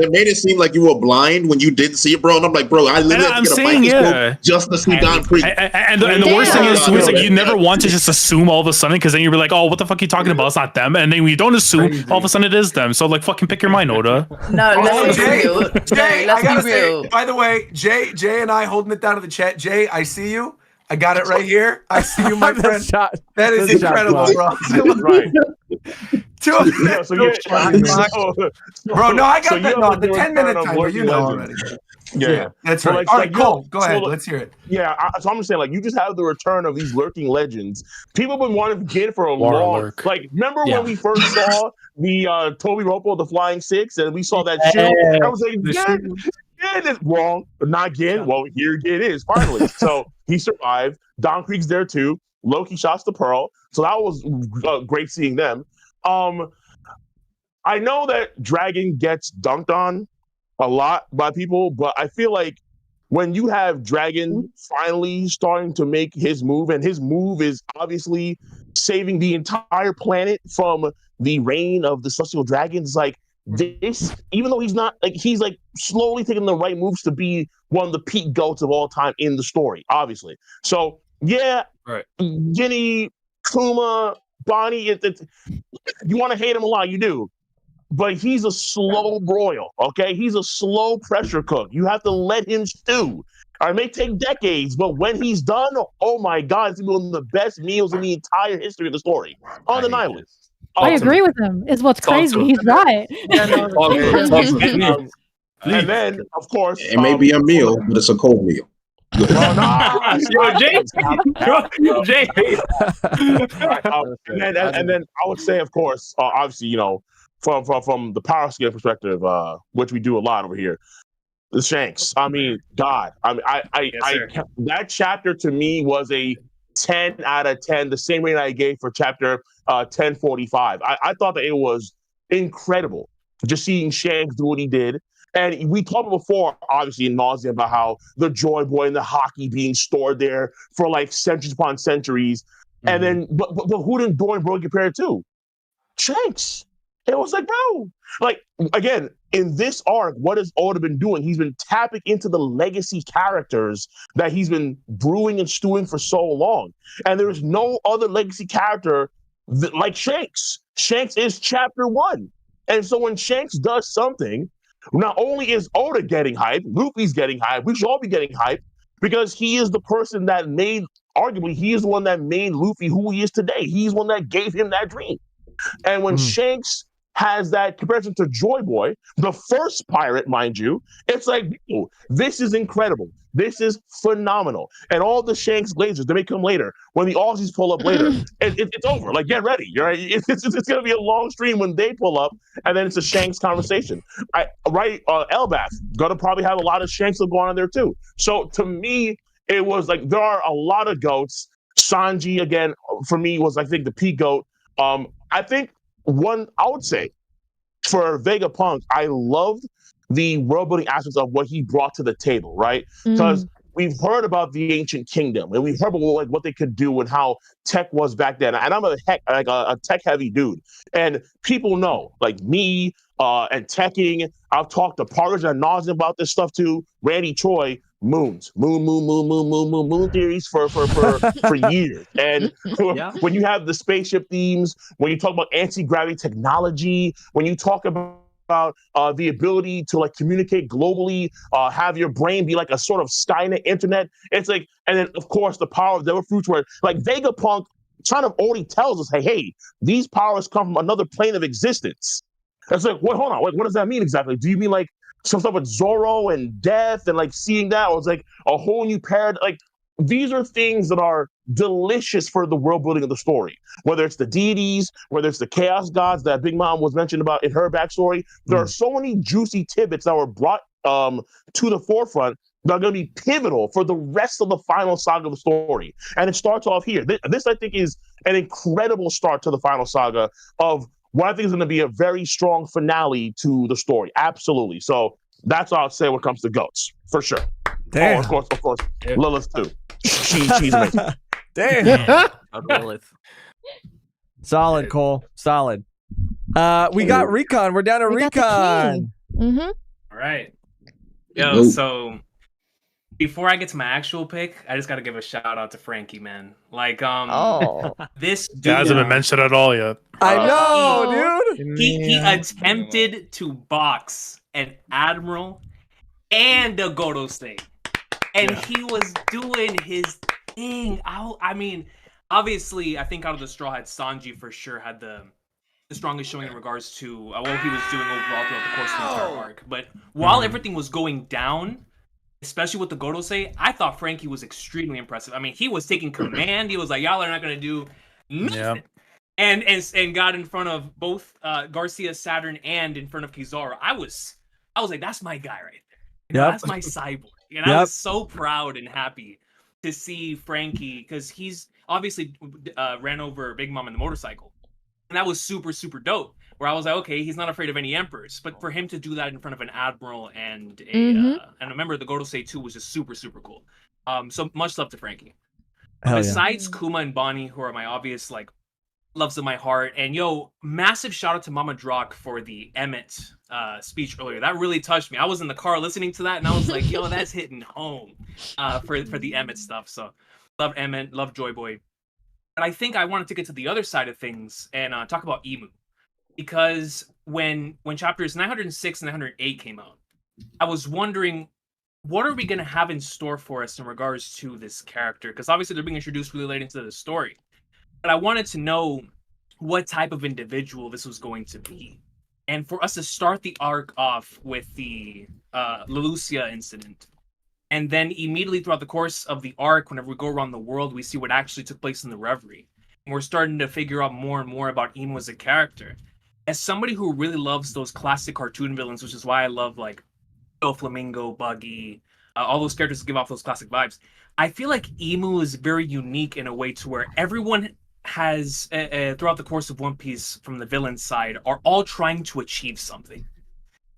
made it seem like you were blind when you didn't see it, bro. And I'm like, bro, I literally had to get a microscope just to see Don Krieg. And the worst thing is like you never want to just assume all of a sudden, because then you'll be like, oh, what the fuck are you talking about? It's not them. And then when you don't assume, all of a sudden it is them. So like, fucking pick your mind, Oda. No, let's be real. Jay, I gotta say, by the way, Jay and I holding it down to the chat. Jay, I see you. I got it right here. I see you, my friend. That is incredible, bro. Right. Bro, no, I got that. No, the 10-minute timer, you know already. Yeah, that's right. All right, cool. Go ahead. Let's hear it. Yeah, so I'm just saying, like, you just have the return of these lurking legends. People have been wanting to get for a long. Like, remember when we first saw the Toby Ropo, the Flying Six, and we saw that show? I was like, Gin is wrong, but not Gin. Well, here Gin is finally. So he survived. Don Krieg's there too. Loki shots the Pearl. So that was great seeing them. I know that Dragon gets dunked on a lot by people, but I feel like when you have Dragon finally starting to make his move, and his move is obviously saving the entire planet from the reign of the celestial dragons, like this, even though he's not, like, he's like slowly taking the right moves to be one of the peak goats of all time in the story, obviously. So yeah, right. Ginny, Kuma, Bonnie, you want to hate him a lot, you do. But he's a slow broil, okay? He's a slow pressure cook. You have to let him stew. It may take decades, but when he's done, oh my God, it's one of the best meals in the entire history of the story. Undeniably. I agree with him. Is what's crazy. He's right. And then, of course, it may be a meal, but it's a cold meal. Jay. And then I would say, of course, obviously, you know, from the power scale perspective, which we do a lot over here, the Shanks. I mean, God. I mean, that chapter to me was a 10 out of 10, the same rating I gave for chapter 1045. I thought that it was incredible just seeing Shanks do what he did. And we talked before, obviously, in nausea about how the Joy Boy and the hockey being stored there for like centuries upon centuries. Mm-hmm. And then, but who didn't Dorian Broglie compare it to? Shanks. It was like, bro, like, again, in this arc, what has Oda been doing? He's been tapping into the legacy characters that he's been brewing and stewing for so long. And there is no other legacy character like Shanks. Shanks is chapter 1. And so when Shanks does something, not only is Oda getting hype, Luffy's getting hype, we should all be getting hype, because he is the person that made, arguably, he is the one that made Luffy who he is today. He's the one that gave him that dream. And when Shanks has that comparison to Joy Boy, the first pirate, mind you. It's like, oh, this is incredible. This is phenomenal. And all the Shanks Glazers, they may come later. When the Aussies pull up later, it's over. Like, get ready. You're right. It's going to be a long stream when they pull up, and then it's a Shanks conversation. Elbath, going to probably have a lot of Shanks going on there too. So to me, it was like, there are a lot of GOATs. Sanji, again, for me, was, I think, the peak GOAT. I think I would say, for Vegapunk, I loved the world-building aspects of what he brought to the table, right? Because we've heard about the ancient kingdom, and we've heard about like what they could do and how tech was back then. And I'm a tech-heavy dude, and people know, like me and Tekking. I've talked to Parvision and Nauseam about this stuff too. Randy Choi, moon theories for years. And when you have the spaceship themes, when you talk about anti-gravity technology, when you talk about the ability to like communicate globally, have your brain be like a sort of Skynet internet. It's like, and then of course the power of the fruits, where like Vegapunk kind of already tells us, hey, these powers come from another plane of existence. It's like, wait, hold on, what does that mean exactly? Do you mean like some stuff with Zoro and death and like seeing that, or it's like a whole new paradigm? Like, these are things that are delicious for the world building of the story. Whether it's the deities, whether it's the chaos gods that Big Mom was mentioned about in her backstory, there are so many juicy tidbits that were brought to the forefront that are going to be pivotal for the rest of the final saga of the story. And it starts off here. This I think, is an incredible start to the final saga of what I think is going to be a very strong finale to the story. Absolutely. So that's all I'd say when it comes to GOATs, for sure. Damn. Oh, of course, Lilith too. She's amazing. Damn. Lilith. Solid, Cole. Solid. We got Recon. We're down to Recon. Mm-hmm. All right. Yo, so before I get to my actual pick, I just got to give a shout out to Frankie, man. Like, this dude hasn't been mentioned at all yet. I know, dude. He attempted to box an admiral and a Gorosei, and he was doing his thing. I mean, obviously, I think out of the Straw Hats, Sanji for sure had the strongest showing in regards to what he was doing overall throughout the course of the entire arc. But while everything was going down, especially with the Gorosei, I thought Frankie was extremely impressive. I mean, he was taking command. He was like, y'all are not going to do nothing. And got in front of both Garcia, Saturn, and in front of Kizaru. I was like, that's my guy right there. That's my cyborg. And I was so proud and happy to see Frankie, because he's obviously ran over Big Mom in the motorcycle. And that was super, super dope. Where I was like, okay, he's not afraid of any emperors. But for him to do that in front of an admiral and a member of the Gorosei too was just super, super cool. So much love to Frankie. Besides Kuma and Bonnie, who are my obvious like loves of my heart, and massive shout out to Mama Drawk for the Emmett speech earlier. That really touched me. I was in the car listening to that, and I was like, yo, that's hitting home for the Emmett stuff. So love Emmett, love Joy Boy. But I think I wanted to get to the other side of things and talk about Emu. Because when chapters 906 and 908 came out, I was wondering, what are we going to have in store for us in regards to this character? Because obviously they're being introduced really late into the story. But I wanted to know what type of individual this was going to be. And for us to start the arc off with the Lelucia incident, and then immediately throughout the course of the arc, whenever we go around the world, we see what actually took place in the Reverie. And we're starting to figure out more and more about Emu as a character. As somebody who really loves those classic cartoon villains, which is why I love like Flamingo, Buggy, all those characters give off those classic vibes. I feel like Emu is very unique in a way to where everyone has, throughout the course of One Piece from the villain side, are all trying to achieve something.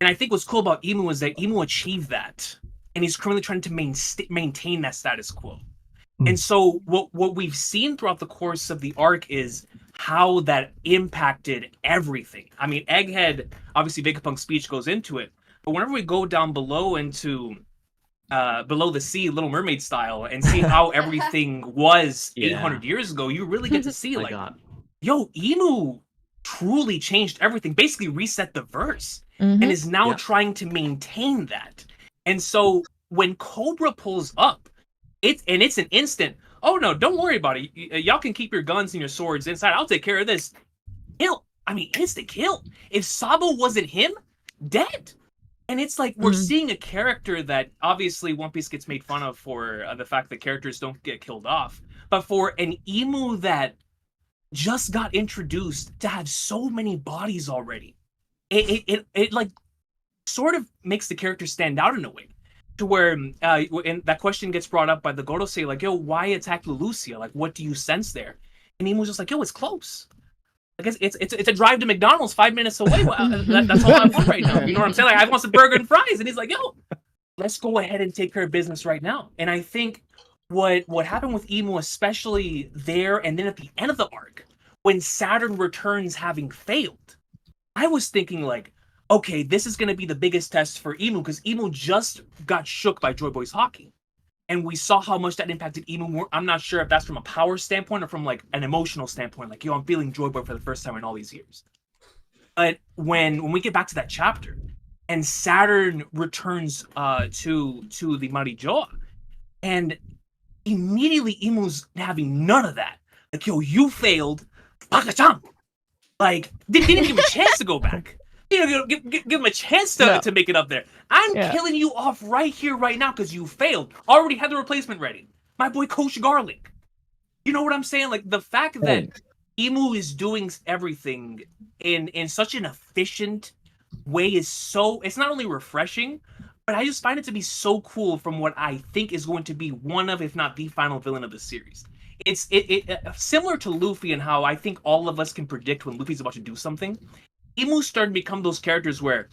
And I think what's cool about Emu is that Emu achieved that. And he's currently trying to maintain that status quo. And so what we've seen throughout the course of the arc is how that impacted everything. I mean, Egghead, obviously Vegapunk's speech goes into it, but whenever we go down below into below the sea, Little Mermaid style, and see how everything was 800 years ago, you really get to see like, Emu truly changed everything, basically reset the verse, and is now trying to maintain that. And so when Cobra pulls up, it's an instant, oh no, don't worry about it. Y'all can keep your guns and your swords inside. I'll take care of this. I mean, instant kill. If Sabo wasn't him, dead. And it's like we're seeing a character that obviously One Piece gets made fun of for the fact that characters don't get killed off. But for an emu that just got introduced to have so many bodies already, it like sort of makes the character stand out in a way. To where and that question gets brought up by the Gorosei, like, yo, why attack Lucia? Like, what do you sense there? And Emu's just like, yo, it's close. Like it's a drive to McDonald's 5 minutes away. That's all I want right now. You know what I'm saying? Like, I want some burger and fries. And he's like, yo, let's go ahead and take care of business right now. And I think what happened with Emu, especially there and then at the end of the arc, when Saturn returns having failed, I was thinking like, okay, this is going to be the biggest test for Emu because Emu just got shook by Joy Boy's hockey. And we saw how much that impacted Emu. I'm not sure if that's from a power standpoint or from like an emotional standpoint. Like, yo, I'm feeling Joy Boy for the first time in all these years. But when we get back to that chapter and Saturn returns to the Marijoa, and immediately Emu's having none of that. Like, yo, you failed. Like, didn't even give him a chance to go back. You know, give him a chance to make it up there. I'm killing you off right here, right now, because you failed. Already had the replacement ready. My boy Coach Garlic. You know what I'm saying? Like, the fact that Emu is doing everything in such an efficient way is so... It's not only refreshing, but I just find it to be so cool from what I think is going to be one of, if not the final villain of the series. It's similar to Luffy and how I think all of us can predict when Luffy's about to do something. Emu's starting to become those characters where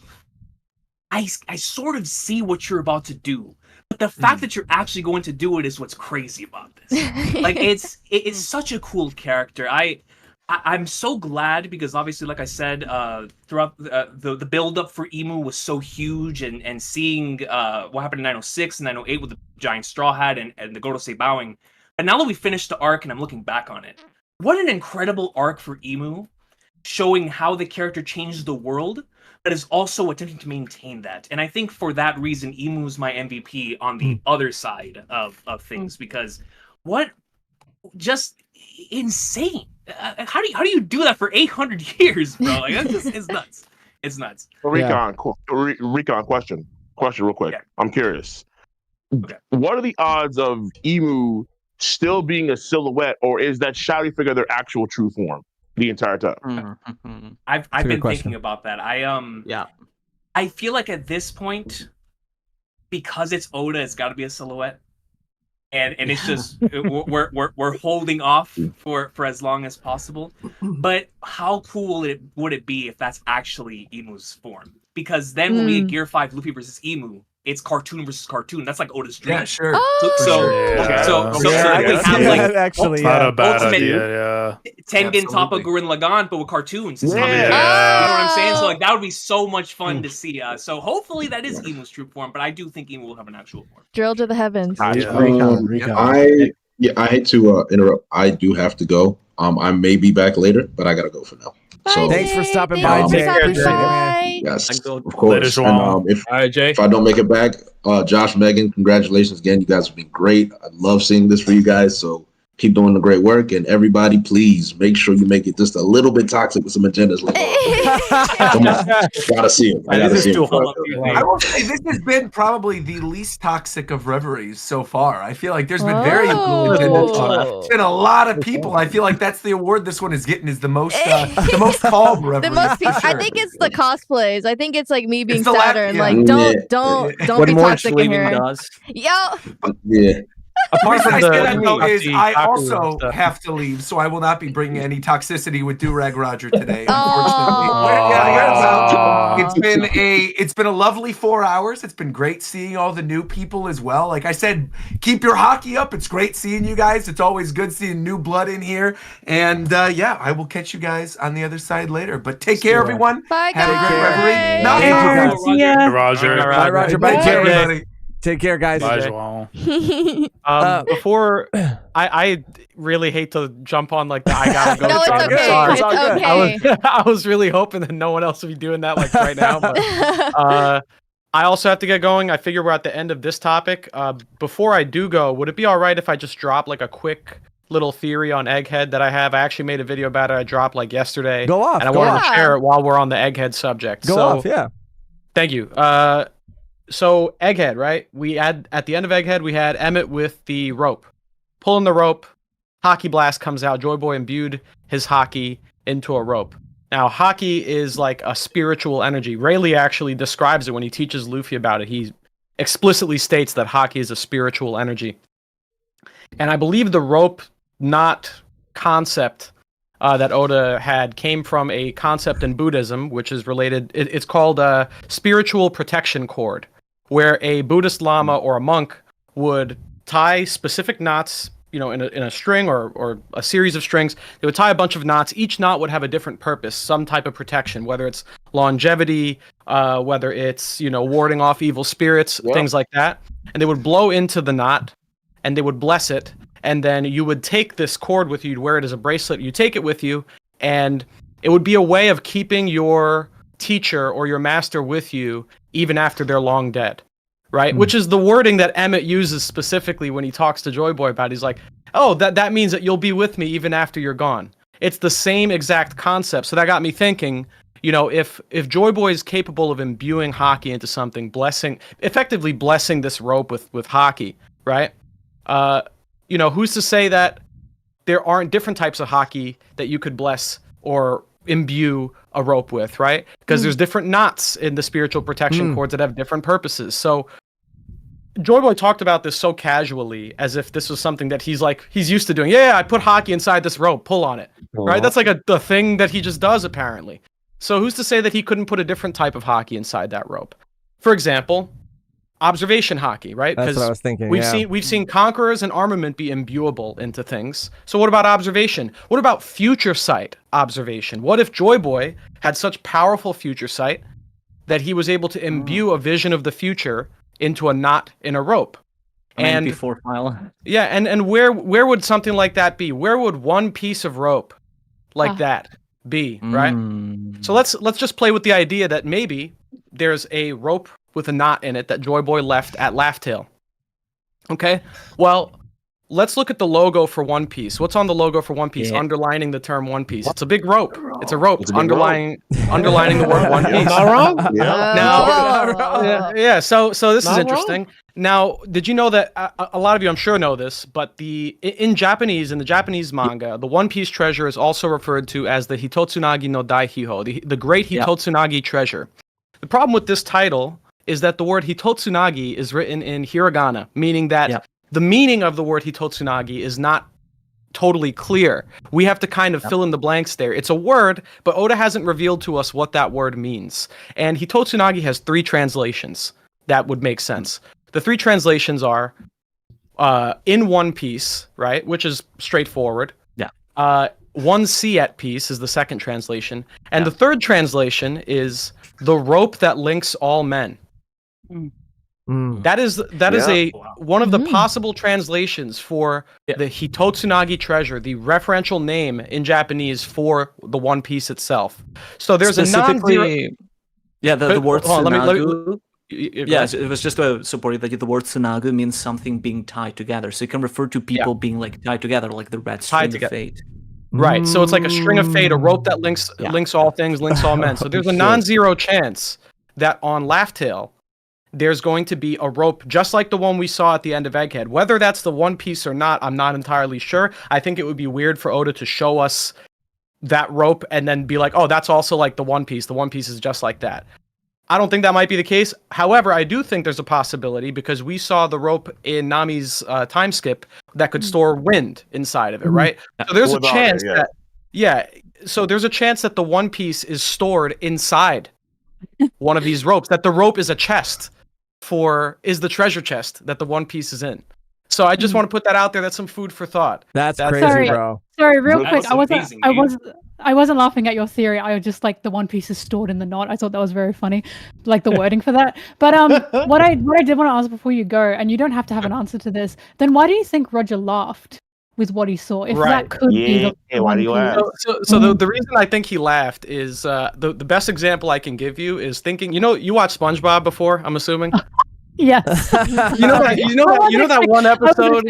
I sort of see what you're about to do, but the fact that you're actually going to do it is what's crazy about this. Like, it's such a cool character. I'm so glad because obviously, like I said, throughout the build up for Emu was so huge, and seeing what happened in 906 and 908 with the giant straw hat and the Gorosei bowing. And now that we finished the arc and I'm looking back on it, what an incredible arc for Emu. Showing how the character changed the world, but is also attempting to maintain that. And I think for that reason, Emu's my MVP on the other side of things, because what just insane. How do you do that for 800 years, bro? Like, that's just, it's nuts. It's nuts. Recon, Recon, question real quick. Yeah. I'm curious. Okay. What are the odds of Emu still being a silhouette, or is that shouty figure their actual true form the entire time? I've been thinking about that. I feel like at this point, because it's Oda, it's got to be a silhouette, and it's just we're holding off for as long as possible. But how cool would it be if that's actually Emu's form? Because then when we get Gear 5 Luffy versus Emu, it's cartoon versus cartoon. That's like Oda's dream. Yeah, sure. So we have like actually, not a bad ultimate idea. Tengen, Toppa, Gurren Lagann, but with cartoons. It's coming. You know what I'm saying? So like that would be so much fun to see. So hopefully that is Emu's true form, but I do think Emu will have an actual form. Drill to the heavens. I hate to interrupt. I do have to go. I may be back later, but I gotta go for now. So thanks for stopping by, Jay. Appreciate it, man. Yes, of course. And, if I don't make it back, Josh, Mehgan, congratulations again. You guys have been great. I love seeing this for you guys. So keep doing the great work, and everybody, please make sure you make it just a little bit toxic with some agendas. Gotta see it. I gotta see it. I will say this has been probably the least toxic of reveries so far. I feel like there's been very little agenda. It's been a lot of people. I feel like that's the award this one is getting, is the most calm reverie. I think it's the cosplays. I think it's like me being Saturn. Like, don't be toxic in here. Yeah. Apart from I also have to leave, so I will not be bringing any toxicity with Durag Roger today. Unfortunately, it's been a lovely 4 hours. It's been great seeing all the new people as well. Like I said, keep your hockey up. It's great seeing you guys. It's always good seeing new blood in here. And I will catch you guys on the other side later. But take care, everyone. Bye, have guys. a great reverie. Roger. Bye, Roger. Bye, everybody. Take care, guys. Before I really hate to jump on like the I gotta go. No, it's okay. Sorry. It's okay. I was really hoping that no one else would be doing that like right now. But I also have to get going. I figure we're at the end of this topic. Before I do go, would it be all right if I just drop like a quick little theory on Egghead that I have. I actually made a video about it. I dropped like yesterday. Go off. And I go wanted off. to share it while we're on the Egghead subject. Go off, yeah. Thank you. So Egghead, right? We had at the end of Egghead, we had Emmett with the rope, pulling the rope. Hockey blast comes out. Joy Boy imbued his hockey into a rope. Now, hockey is like a spiritual energy. Rayleigh actually describes it when he teaches Luffy about it. He explicitly states that hockey is a spiritual energy. And I believe the rope knot concept that Oda had came from a concept in Buddhism, which is related. It's called a spiritual protection cord, where a Buddhist lama or a monk would tie specific knots, in a string or a series of strings. They would tie a bunch of knots. Each knot would have a different purpose, some type of protection, whether it's longevity, whether it's, warding off evil spirits, things like that. And they would blow into the knot and they would bless it. And then you would take this cord with you, you'd wear it as a bracelet, you take it with you, and it would be a way of keeping your teacher or your master with you even after they're long dead, right? Which is the wording that Emmett uses specifically when he talks to Joy Boy about it. He's like, oh, that means that you'll be with me even after you're gone. It's the same exact concept. So that got me thinking, if Joy Boy is capable of imbuing hockey into something, effectively blessing this rope with hockey, right? Who's to say that there aren't different types of hockey that you could bless or imbue a rope with, right? Because there's different knots in the spiritual protection cords that have different purposes. So Joy Boy talked about this so casually, as if this was something that he's used to doing. Yeah, I put hockey inside this rope, pull on it, right? That's like the thing that he just does, apparently. So who's to say that he couldn't put a different type of hockey inside that rope? For example, observation hockey, right? That's what I was thinking. We've seen conquerors and armament be imbuable into things. So what about observation? What about future sight observation? What if Joy Boy had such powerful future sight that he was able to imbue a vision of the future into a knot in a rope? And before file. Yeah, and where would something like that be? Where would one piece of rope like that be, right? So let's just play with the idea that maybe there's a rope with a knot in it that Joy Boy left at Laugh Tale. Okay? Well, let's look at the logo for One Piece. What's on the logo for One Piece? Underlining the term One Piece. It's a big rope. It's a rope. Underlining the word One Piece. Not wrong? Yeah. So this is interesting. Now, did you know that a lot of you, I'm sure, know this, but in the Japanese manga, the One Piece treasure is also referred to as the Hitotsunagi no Daihiho, the Great Hitotsunagi treasure. The problem with this title is that the word Hitotsunagi is written in hiragana, meaning that the meaning of the word Hitotsunagi is not totally clear. We have to kind of fill in the blanks there. It's a word, but Oda hasn't revealed to us what that word means. And Hitotsunagi has 3 translations that would make sense. The 3 translations are in one piece, right, which is straightforward. One sea at peace is the second translation. And the third translation is the rope that links all men. That is one of the possible translations for the Hitotsunagi treasure, the referential name in Japanese for the One Piece itself. So there's a non-zero. Yeah, the word tsunagu. Yes, it was just to support it that the word tsunagu means something being tied together. So it can refer to people being like tied together, like the red string of fate. Right. So it's like a string of fate, a rope that links all things, links all men. So there's a non-zero chance that on Laugh Tale, there's going to be a rope just like the one we saw at the end of Egghead. Whether that's the One Piece or not, I'm not entirely sure. I think it would be weird for Oda to show us that rope and then be like, oh, that's also like the One Piece. The One Piece is just like that. I don't think that might be the case. However, I do think there's a possibility because we saw the rope in Nami's time skip that could store wind inside of it, right? So there's a chance so there's a chance that the One Piece is stored inside one of these ropes, that the rope is a chest is the treasure chest that the One Piece is in. So I just want to put that out there. That's some food for thought. That's crazy, bro. Sorry, real quick. I wasn't laughing at your theory. I was just like the One Piece is stored in the knot. I thought that was very funny, like the wording for that. But what I did want to ask before you go, and you don't have to have an answer to this, then why do you think Roger laughed with what he saw? If that could be the why do you laugh? So the reason I think he laughed is the best example I can give you is thinking. You watched SpongeBob before, I'm assuming. Yes. You know that one episode.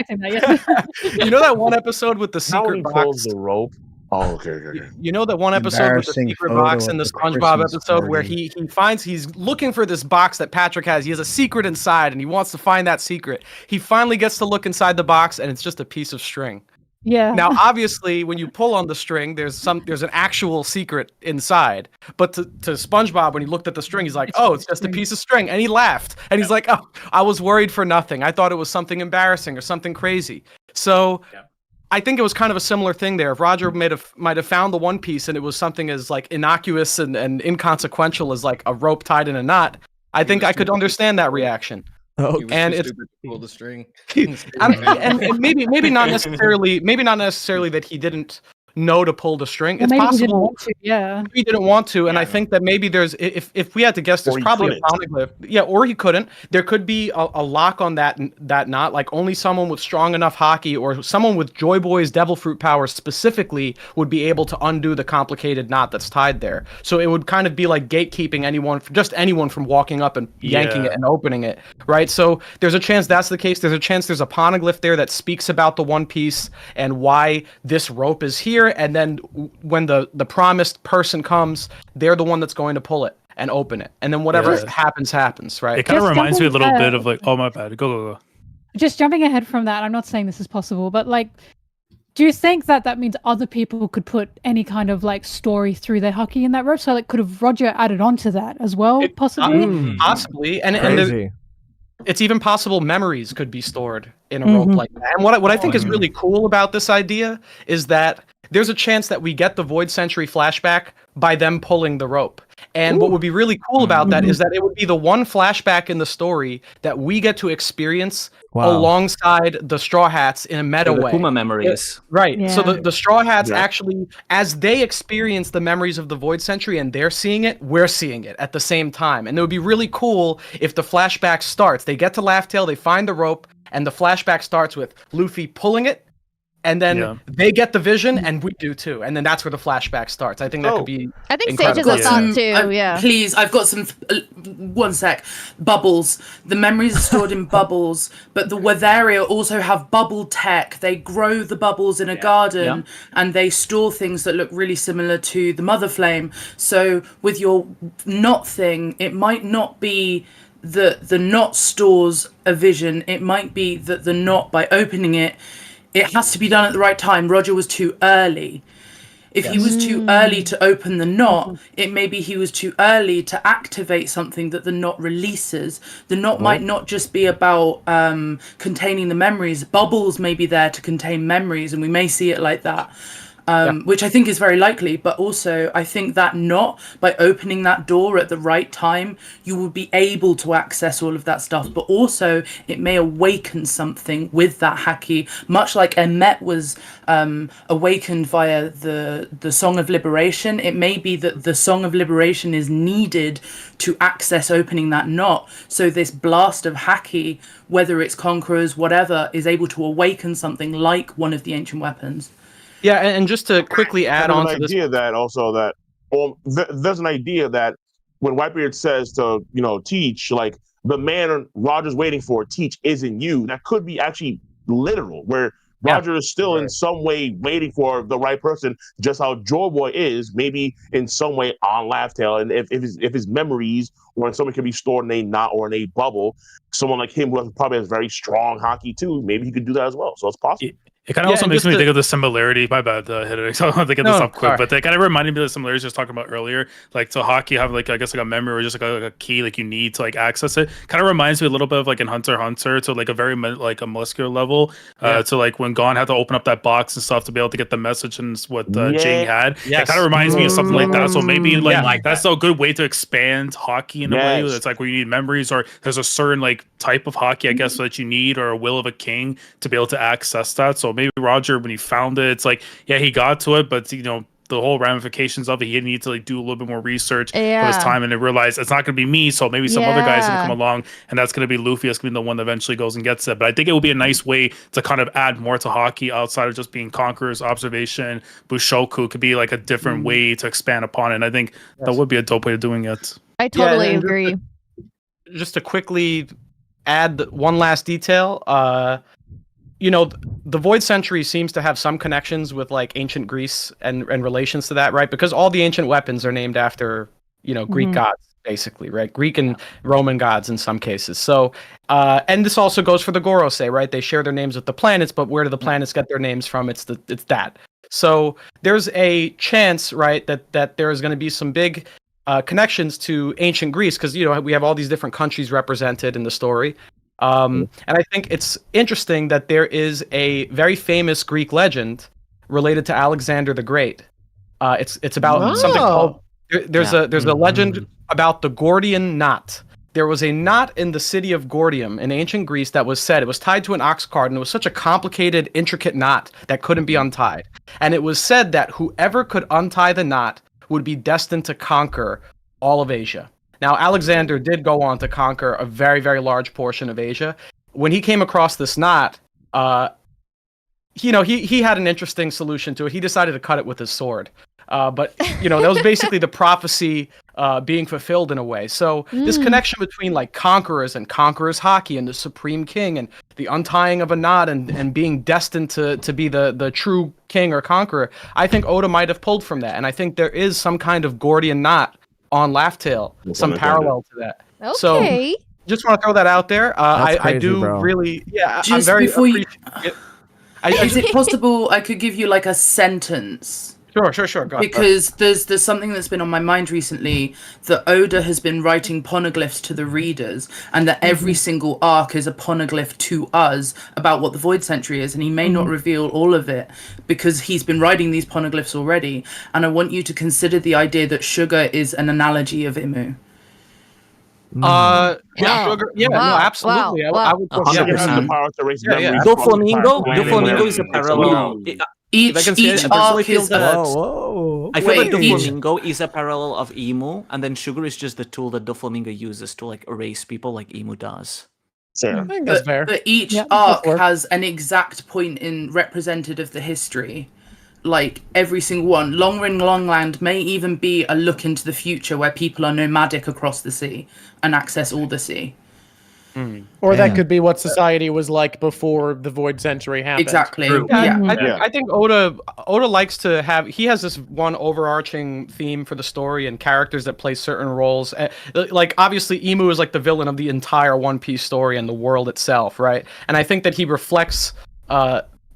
You know that one episode with the How secret he box. pulls the rope. Oh, okay. You know that one episode with the Embarrassing secret photo box of in the the SpongeBob Christmas episode where party. he's looking for this box that Patrick has. He has a secret inside and he wants to find that secret. He finally gets to look inside the box and it's just a piece of string. Yeah. Now, obviously, when you pull on the string, there's an actual secret inside. But to SpongeBob, when he looked at the string, he's like, "Oh, it's just a piece of string," and he laughed. And he's like, "Oh, I was worried for nothing. I thought it was something embarrassing or something crazy." So, I think it was kind of a similar thing there. If Roger might have found the One Piece and it was something as like innocuous and inconsequential as like a rope tied in a knot, I think I could understand that reaction. Oh, and it's stupid to pull the string. and maybe not necessarily that he didn't know to pull the string. Well, It's maybe he possible didn't want to, yeah. maybe he didn't want to, and I think that maybe there's if we had to guess, there's Or he probably a couldn't. poneglyph. Yeah, or he couldn't. There could be a lock on that knot. Like only someone with strong enough hockey or someone with Joy Boy's devil fruit power specifically would be able to undo the complicated knot that's tied there. So it would kind of be like gatekeeping anyone from walking up and yanking it and opening it, right? So there's a chance that's the case. There's a chance there's a poneglyph there that speaks about the One Piece and why this rope is here, and then when the promised person comes, they're the one that's going to pull it and open it, and then whatever happens, right? It kind of Just reminds me a jumping little bit ahead. of like, oh my bad, go. Just jumping ahead from that, I'm not saying this is possible, but like, do you think that means other people could put any kind of like story through their hockey in that rope? So like, could have Roger added on to that as well, possibly? Possibly, and Crazy. it's even possible memories could be stored in a rope like that. And what I think is really cool about this idea is that there's a chance that we get the Void Century flashback by them pulling the rope. And what would be really cool about that is that it would be the one flashback in the story that we get to experience alongside the Straw Hats in a meta The way. Kuma memories. Right. So Yeah. the Straw Hats actually, as they experience the memories of the Void Century and they're seeing it, we're seeing it at the same time. And it would be really cool if the flashback starts. They get to Laugh Tale, they find the rope, and the flashback starts with Luffy pulling it, and then they get the vision, and we do too. And then that's where the flashback starts. I think that could be I think Sage has incredible. a thought too. Yeah. Please, I've got some. One sec. Bubbles. The memories are stored in bubbles, but the Weatheria also have bubble tech. They grow the bubbles in a garden, and they store things that look really similar to the Mother Flame. So with your knot thing, it might not be that the knot stores a vision. It might be that the knot, by opening it, it has to be done at the right time. Roger was too early. If he was too early to open the knot, it may be he was too early to activate something that the knot releases. The knot might not just be about containing the memories. Bubbles may be there to contain memories, and we may see it like that. Which I think is very likely, but also I think that knot, by opening that door at the right time, you will be able to access all of that stuff, but also it may awaken something with that haki, much like Emmet was awakened via the Song of Liberation. It may be that the Song of Liberation is needed to access opening that knot, so this blast of haki, whether it's Conquerors, whatever, is able to awaken something like one of the ancient weapons. Yeah, and just to quickly add on to this, idea that also that there's an idea that when Whitebeard says to teach, like the man Roger's waiting for, teach isn't you. That could be actually literal, where Roger is still in some way waiting for the right person, just how Joy Boy is, maybe in some way on Laugh Tale. And if his memories or someone can be stored in a knot or in a bubble, someone like him who probably has very strong hockey too, maybe he could do that as well. So it's possible. It kind of also makes me think of the similarity. My bad, Hidden. So I want to get this up quick, but they kind of reminded me of the similarities I was talking about earlier. Like, so hockey have like, I guess like a memory or just like a key like you need to like access it. Kind of reminds me a little bit of like in Hunter x Hunter, to like a very like a muscular level. To like when Gon had to open up that box and stuff to be able to get the message and what Jing had. It kind of reminds me of something like that. So maybe like that's a good way to expand hockey in a way. It's like where you need memories, or there's a certain like type of hockey, I guess, that you need, or a will of a king to be able to access that. So maybe Roger, when he found it, it's like, yeah, he got to it, but the whole ramifications of it, he needed to like do a little bit more research with his time, and he realized it's not going to be me, so maybe some other guy's going to come along, and that's going to be Luffy. That's going to be the one that eventually goes and gets it. But I think it would be a nice way to kind of add more to hockey outside of just being Conquerors, Observation, Bushoku. Could be like a different way to expand upon it, and I think that would be a dope way of doing it. I totally agree. Just to quickly add one last detail. The Void Century seems to have some connections with like ancient Greece and relations to that, right? Because all the ancient weapons are named after, Greek gods, basically, right? Greek and Roman gods in some cases. So, and this also goes for the Gorosei, right? They share their names with the planets, but where do the planets get their names from? It's that. So there's a chance, right, that there is going to be some big connections to ancient Greece, because we have all these different countries represented in the story. And I think it's interesting that there is a very famous Greek legend related to Alexander the Great. It's about something called there's a legend about the Gordian knot. There was a knot in the city of Gordium in ancient Greece that was said it was tied to an ox cart, and it was such a complicated, intricate knot that couldn't be untied. And it was said that whoever could untie the knot would be destined to conquer all of Asia. Now, Alexander did go on to conquer a very, very large portion of Asia. When he came across this knot, he had an interesting solution to it. He decided to cut it with his sword. But that was basically the prophecy being fulfilled in a way. So this connection between like conquerors and conquerors hockey and the Supreme King and the untying of a knot and being destined to be the true king or conqueror, I think Oda might have pulled from that. And I think there is some kind of Gordian knot on Laugh-Tale, some parallel to that. Okay. So just want to throw that out there. I do bro. really, Just I'm very before you, appreciative. is it possible I could give you like a sentence? Sure. Go on. Because there's something that's been on my mind recently, that Oda has been writing poneglyphs to the readers, and that every single arc is a poneglyph to us about what the Void Century is, and he may not reveal all of it because he's been writing these poneglyphs already. And I want you to consider the idea that sugar is an analogy of Imu. Sugar, no, absolutely. I would go 100%. Yeah. Doflamingo is a parallel. Each arc is I feel that Doflamingo is a parallel of Emu, and then sugar is just the tool that Doflamingo uses to like erase people like Emu does. I think that's fair. But each arc has an exact point represented of the history. Like every single one. Long Ring Longland may even be a look into the future where people are nomadic across the sea and access all the sea. Or that could be what society was like before the Void Century happened. Exactly. I think Oda likes to have. He has this one overarching theme for the story and characters that play certain roles. Like obviously, Emu is like the villain of the entire One Piece story and the world itself, right? And I think that he reflects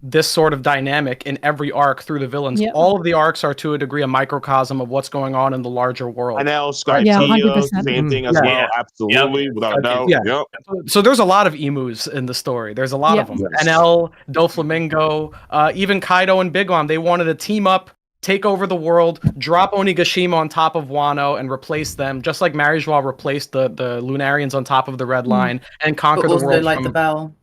this sort of dynamic in every arc through the villains. Yep. All of the arcs are to a degree a microcosm of what's going on in the larger world. And now Skytia, same thing as well. Absolutely, without doubt. Yeah. So there's a lot of emus in the story. There's a lot of them. NL, Doflamingo, even Kaido and Big Mom, they wanted to team up, take over the world, drop Onigashima on top of Wano and replace them, just like Marijois replaced the Lunarians on top of the Red Line and conquer the world. Like the bell.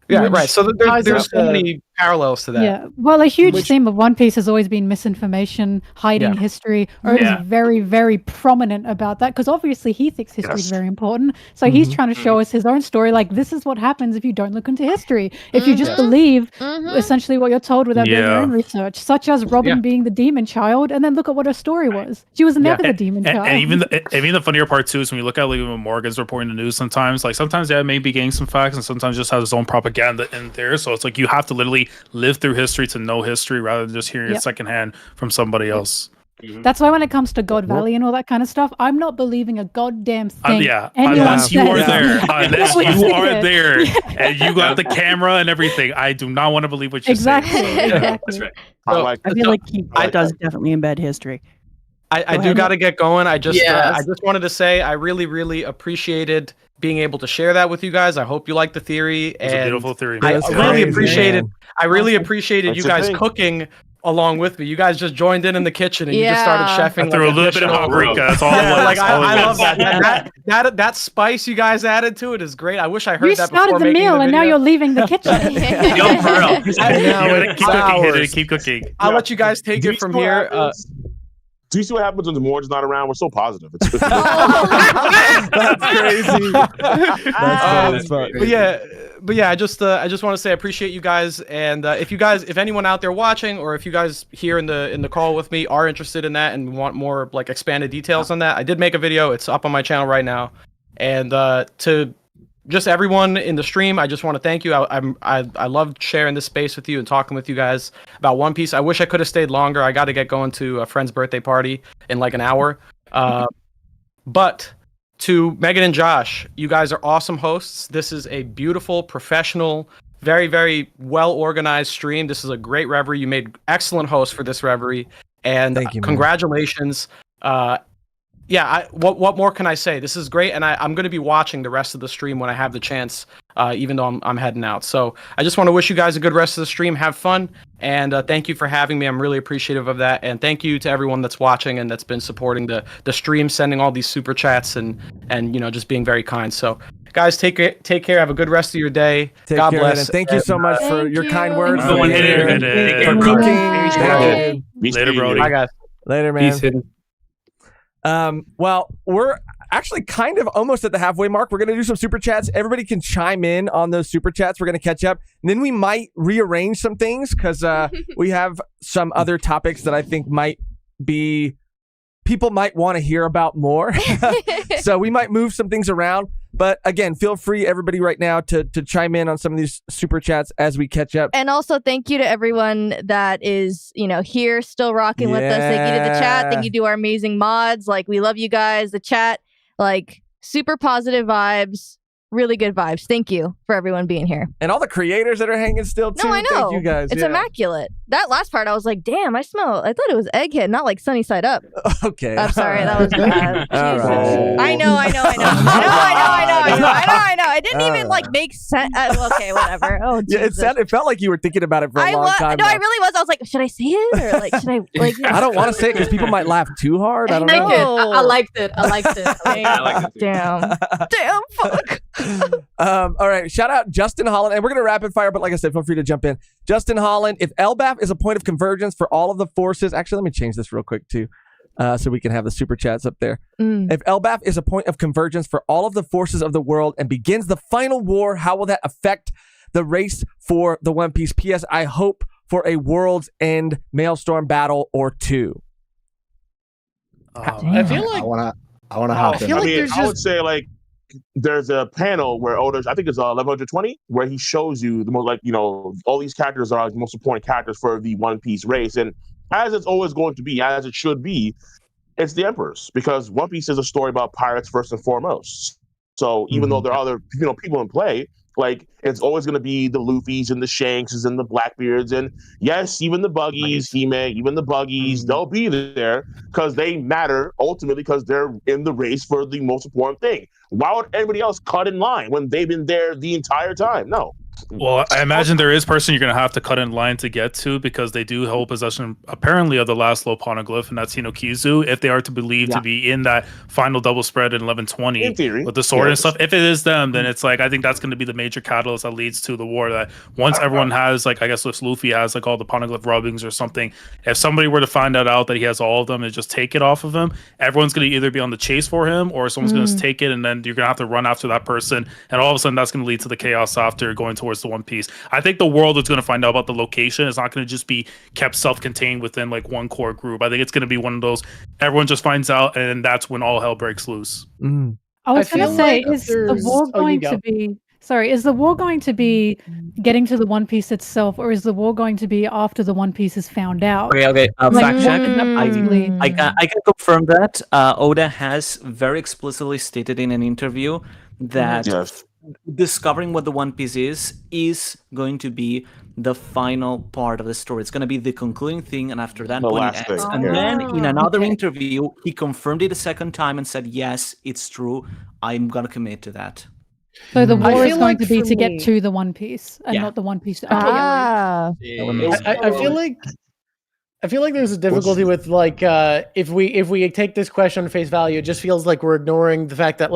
Yeah, right. So there's so many parallels to that. Yeah. Well, a huge theme of One Piece has always been misinformation, hiding history. Oda's very, very prominent about that because obviously he thinks history is very important. So he's trying to show us his own story. Like, this is what happens if you don't look into history. If you just believe essentially what you're told without doing your own research, such as Robin being the demon child, and then look at what her story was. She was never the demon child. And even the funnier part too is when you look at like when Morgan's reporting the news sometimes may be getting some facts and sometimes just has his own propaganda in there. So it's like you have to literally live through history to know history rather than just hearing it secondhand from somebody else. That's why when it comes to God Valley and all that kind of stuff, I'm not believing a goddamn thing. Unless you are there. Unless you are there and you got the camera and everything. I do not want to believe what you're saying. That's right. I feel like he does definitely embed history. I do got to get going. I just wanted to say I really, really appreciated being able to share that with you guys. I hope you like the theory. It's a beautiful theory. I really appreciated you guys cooking along with me. You guys just joined in the kitchen and you just started chefing. I threw a little bit of paprika. That's all it was. Like I love that. That spice you guys added to it is great. I wish I heard that before making the meal and now you're leaving the kitchen. Yo, for real. Keep cooking. I'll let you guys take it from here. Do you see what happens when the Morj's not around? We're so positive. It's That's crazy. That's but yeah, I just want to say I appreciate you guys, and if anyone out there watching, or if you guys here in the call with me are interested in that and want more like expanded details on that, I did make a video. It's up on my channel right now, and to just everyone in the stream, I just want to thank you. I loved sharing this space with you and talking with you guys about One Piece. I wish I could have stayed longer. I got to get going to a friend's birthday party in like an hour. But to Mehgan and Josh, you guys are awesome hosts. This is a beautiful, professional, very, very well-organized stream. This is a great reverie. You made excellent hosts for this reverie. And thank you, man. Congratulations. What more can I say? This is great, and I'm going to be watching the rest of the stream when I have the chance, even though I'm heading out. So I just want to wish you guys a good rest of the stream. Have fun, and thank you for having me. I'm really appreciative of that, and thank you to everyone that's watching and that's been supporting the stream, sending all these super chats and just being very kind. So guys, take care. Have a good rest of your day. God bless. And thank you so much for your kind words. For cooking. Later, Brody. Bye, guys. Later, man. Peace, hidden. Well, we're actually kind of almost at the halfway mark. We're going to do some super chats. Everybody can chime in on those super chats. We're going to catch up. And then we might rearrange some things because we have some other topics that I think people might want to hear about more. So we might move some things around. But again, feel free, everybody right now, to chime in on some of these super chats as we catch up. And also thank you to everyone that is, here still rocking with us. Thank you to the chat. Thank you to our amazing mods. Like, we love you guys. The chat, like, super positive vibes. Really good vibes. Thank you for everyone being here. And all the creators that are hanging still, too. No, I know. Thank you guys. It's immaculate. That last part, I was like, damn, I thought it was Egghead, not like Sunny Side Up. Okay. I'm sorry. That was bad. All right. I know. It didn't even make sense. Okay, whatever. Oh, Jesus. Yeah, it felt like you were thinking about it for a long time. No, I really was. I was like, should I say it or should I I don't want to say it because people might laugh too hard. I don't know. I liked it. Damn, fuck. All right, shout out Justin Holland, and we're gonna rapid fire, but like I said, feel free to jump in. Justin Holland, if LBAF is a point of convergence for all of the forces, actually, let me change this real quick too, so we can have the super chats up there. If LBAF is a point of convergence for all of the forces of the world and begins the final war, how will that affect the race for the One Piece? P.S. I hope for a world's end Maelstrom battle or two. I feel like I want to hop in. I would say there's a panel where Oda, I think it's 1120, where he shows you the most all these characters are the most important characters for the One Piece race, and as it's always going to be, as it should be, it's the Emperors, because One Piece is a story about pirates first and foremost. So even though there are other people in play, it's always going to be the Luffys and the Shanks and the Blackbeards, and yes, even the Buggies, Hime, even the Buggies, they'll be there because they matter ultimately because they're in the race for the most important thing. Why would anybody else cut in line when they've been there the entire time? No. Well, I imagine there is person you're going to have to cut in line to get to, because they do hold possession, apparently, of the last low poneglyph, and that's Hinokizu, if they are to believe to be in that final double spread in 1120 in theory, with the sword and stuff. If it is them, then it's I think that's going to be the major catalyst that leads to the war. That once everyone has, I guess if Luffy has all the poneglyph rubbings or something, if somebody were to find out that he has all of them and just take it off of him, everyone's going to either be on the chase for him or someone's going to take it, and then you're going to have to run after that person, and all of a sudden that's going to lead to the chaos after going towards the One Piece. I think the world is going to find out about the location. It's not going to just be kept self-contained within one core group. I think it's going to be one of those, everyone just finds out, and that's when all hell breaks loose. I was going to say, is the war going to be... Sorry, is the war going to be getting to the One Piece itself, or is the war going to be after the One Piece is found out? Okay. Fact check. Mm. I can confirm that Oda has very explicitly stated in an interview that discovering what the One Piece is going to be the final part of the story. It's going to be the concluding thing, and after that point it ends. And then in another interview, he confirmed it a second time and said, "Yes, it's true. I'm going to commit to that." So the war is going to be to get to the One Piece, and not the One Piece. I feel like there's a difficulty with if we take this question on face value, it just feels like we're ignoring the fact that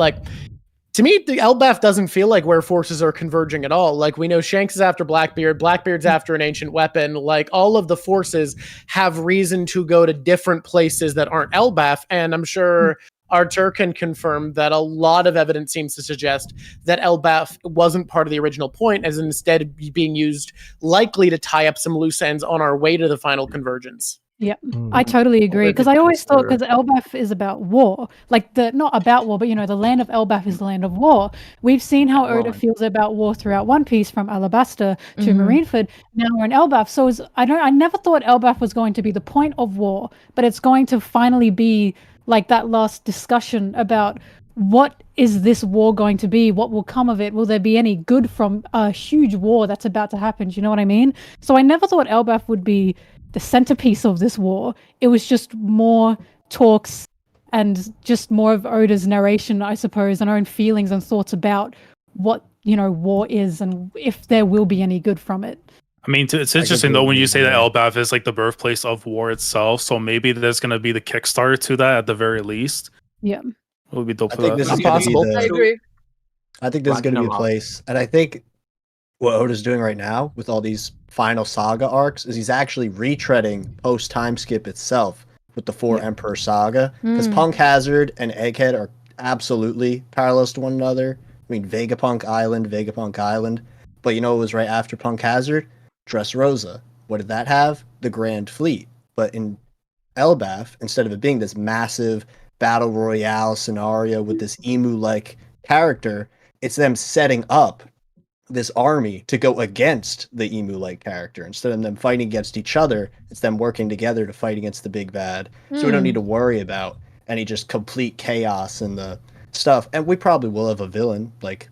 to me, the LBAF doesn't feel like where forces are converging at all. We know Shanks is after Blackbeard, Blackbeard's after an ancient weapon. All of the forces have reason to go to different places that aren't LBAF, and I'm sure Artur can confirm that a lot of evidence seems to suggest that LBAF wasn't part of the original point, as instead being used likely to tie up some loose ends on our way to the final convergence. Yeah, I totally agree. Because I always thought, because Elbaf is about war, like not about war, but the land of Elbaf is the land of war. We've seen how Oda feels about war throughout One Piece, from Alabasta to Marineford. Now we're in Elbaf, so I never thought Elbaf was going to be the point of war, but it's going to finally be like that last discussion about what is this war going to be? What will come of it? Will there be any good from a huge war that's about to happen? Do you know what I mean? So I never thought Elbaf would be the centerpiece of this war. It was just more talks and just more of Oda's narration, I suppose, and our own feelings and thoughts about what war is and if there will be any good from it. I mean, it's interesting though when you say that Elbaf is like the birthplace of war itself. So maybe there's going to be the Kickstarter to that at the very least. Yeah, it would be dope. I think this is possible. I agree. I think this is going to be a place, and I think what Oda's doing right now with all these final saga arcs is he's actually retreading post time skip itself with the 4 Emperor saga, because Punk Hazard and Egghead are absolutely parallels to one another. I mean, Vegapunk Island, but it was right after Punk Hazard, Dressrosa. What did that have? The Grand Fleet. But in Elbaf, instead of it being this massive battle royale scenario with this emu-like character, it's them setting up this army to go against the emu-like character. Instead of them fighting against each other, it's them working together to fight against the big bad. So we don't need to worry about any just complete chaos in the stuff. And we probably will have a villain, like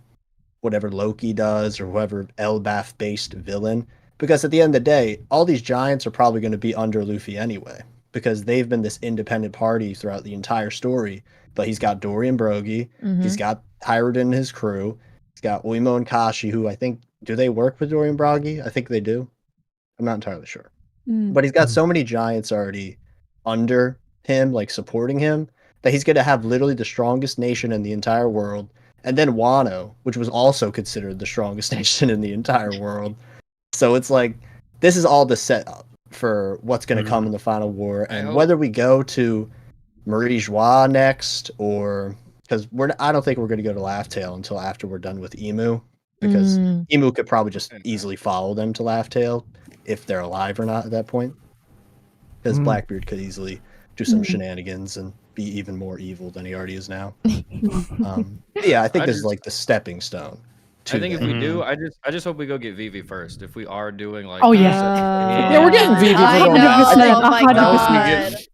whatever Loki does or whoever Elbaf-based villain. Because at the end of the day, all these giants are probably going to be under Luffy anyway, because they've been this independent party throughout the entire story. But he's got Dorian Brogy, he's got Hiruden and his crew, he's got Uemo and Kashi, who I think, do they work with Dorian Brogy? I think they do. I'm not entirely sure. But he's got so many giants already under him, like supporting him, that he's going to have literally the strongest nation in the entire world. And then Wano, which was also considered the strongest nation in the entire world. So it's like, this is all the setup for what's going to come in the final war. And whether we go to Marie Joie next, or because I don't think we're going to go to Laugh Tale until after we're done with Emu, because Emu could probably just easily follow them to Laugh Tale if they're alive or not at that point. Because Blackbeard could easily do some shenanigans and be even more evil than he already is now. Yeah, I think this is like the stepping stone. I think if we do, I just hope we go get Vivi first. If we are doing like, oh yeah, yeah, we're getting Vivi.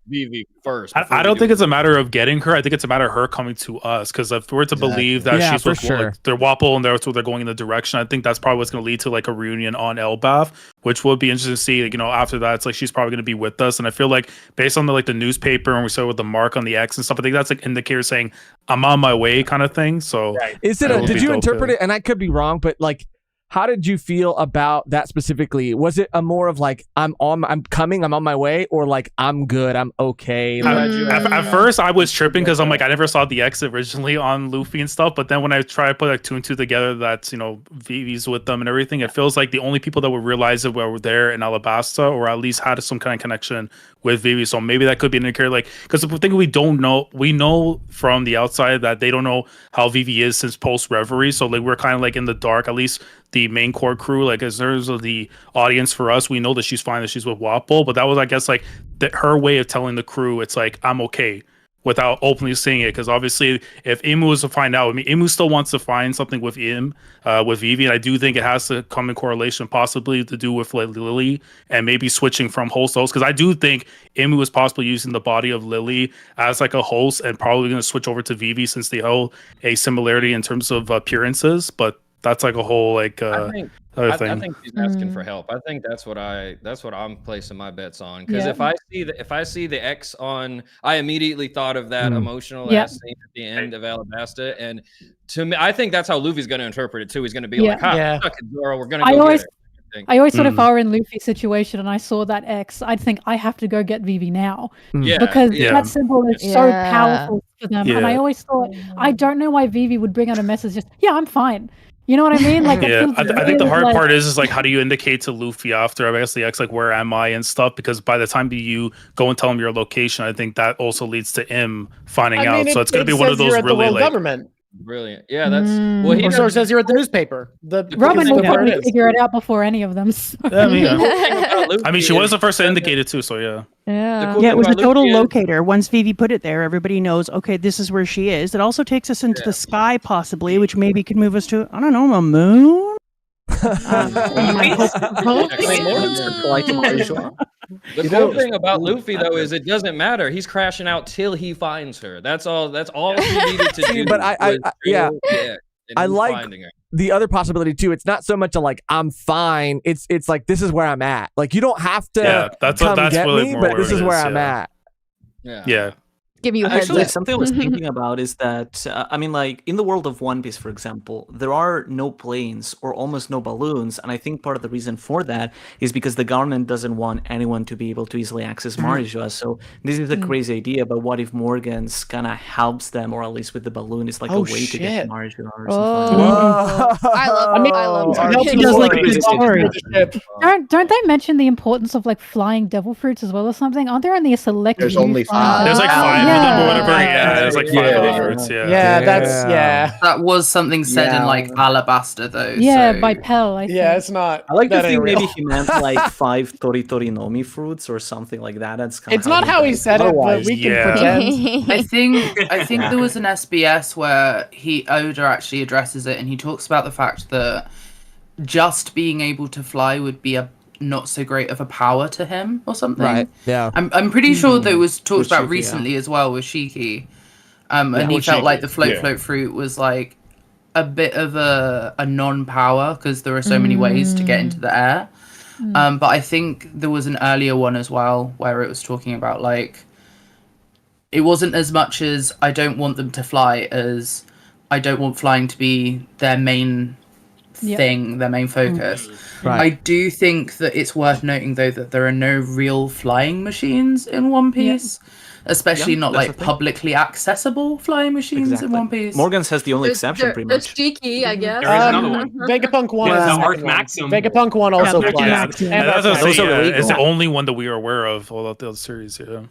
Vivi first. I don't think it's a matter of getting her. I think it's a matter of her coming to us. Because if we're to believe that she's with they're Wapol and they're going in the direction, I think that's probably what's going to lead to like a reunion on Elbaf, which would be interesting to see. Like, after that, it's like she's probably going to be with us. And I feel like based on the newspaper and we saw with the mark on the X and stuff, I think that's like indicator saying I'm on my way kind of thing. So is it? Did you interpret it? And I could be wrong, but like, how did you feel about that specifically? Was it a more of like I'm coming, I'm on my way, or like I'm good, I'm okay? At first, I was tripping because I'm like I never saw the X originally on Luffy and stuff, but then when I try to put like 2 and 2 together, that's Vivi's with them and everything. It feels like the only people that would realize it were there in Alabasta, or at least had some kind of connection with Vivi. So maybe that could be an indicator, like because the thing we don't know, we know from the outside that they don't know how Vivi is since post Reverie. So like we're kind of like in the dark, at least the main core crew, like as there's the audience for us, we know that she's fine, that she's with Wapol, but that was, I guess, like her way of telling the crew, it's like I'm okay, without openly saying it. Because obviously, if Emu was to find out, I mean, Emu still wants to find something with with Vivi, and I do think it has to come in correlation, possibly to do with like Lily and maybe switching from host to host. Because I do think Emu was possibly using the body of Lily as like a host, and probably going to switch over to Vivi since they hold a similarity in terms of appearances, but. That's like a whole like I think he's asking for help. I think that's what I'm placing my bets on. Because if I see the X on, I immediately thought of that emotional ass scene at the end of Alabasta, and to me, I think that's how Luffy's going to interpret it too. He's going to be like, "Ha, suck it, Zoro. We're going to go get it." I always thought if I were in Luffy's situation and I saw that X, I'd think I have to go get Vivi now. Because that symbol is so powerful for them. And I always thought, I don't know why Vivi would bring out a message just, I'm fine. You know what I mean? Like, I think the hard part is like, how do you indicate to Luffy after, I guess, the X, like, where am I and stuff? Because by the time you go and tell him your location, I think that also leads to him finding out. So it's going to be one of those really like government. Brilliant. Yeah, that's he says you're at the newspaper. Robin will probably figure it out before any of them. So. I mean, she was the first to indicate it too, so yeah. Yeah. Yeah, it was a total locator. Once Vivi put it there, everybody knows, okay, this is where she is. It also takes us into the sky, possibly, which maybe could move us to, I don't know, a moon? The cool thing about Luffy though is it doesn't matter. He's crashing out till he finds her. That's all he needed to do. But I like finding her. the other possibility too. It's not so much a like I'm fine. It's like this is where I'm at. Like you don't have to that's come that's get really me, more but this is where I'm yeah. at. Yeah. Give you a heads Actually, up. something I was thinking about is that, I mean, like, in the world of One Piece, for example, there are no planes or almost no balloons, and I think part of the reason for that is because the government doesn't want anyone to be able to easily access Marjua, so this is a crazy idea, but what if Morgan's kind of helps them, or at least with the balloon, is like a way to get to Marjua or something like that. I love Don't they mention the importance of like flying devil fruits as well or something? Aren't there only a select There's few only flying- five. There's like 5 of them or whatever. Yeah, there's like 5 Yeah. efforts. Yeah. That was something said in like Alabaster though. Yeah, so. by Pell. I think. Yeah, it's not. I like to that think ain't maybe real. he meant like 5 Tori fruits or something like that. That's kind It's not how he said it, but we can pretend. I think there was an SBS where Oda actually addresses it, and he talks about the fact that just being able to fly would be a not so great of a power to him or something. Right. Yeah. I'm pretty sure that was talked With about Shiki, recently as well with Shiki. And Yeah, he with felt Shiki, like the float yeah. fruit was like a bit of a non-power because there are so many ways to get into the air. But I think there was an earlier one as well where it was talking about like it wasn't as much as I don't want them to fly as I don't want flying to be their main thing, their main focus. Right. I do think that it's worth noting though that there are no real flying machines in One Piece. Especially not that's like the thing. publicly accessible flying machines in One Piece. Morgan's has the only exception, pretty There's much. Cheeky, I guess. There is another one. Vegapunk 1 Yeah, is the the Arc second one. Maxim. Vegapunk 1 also Yeah, flies. Maxim. And That's Arc what I say, Maxim. it's the only one that we are aware of all of the other series. Yeah.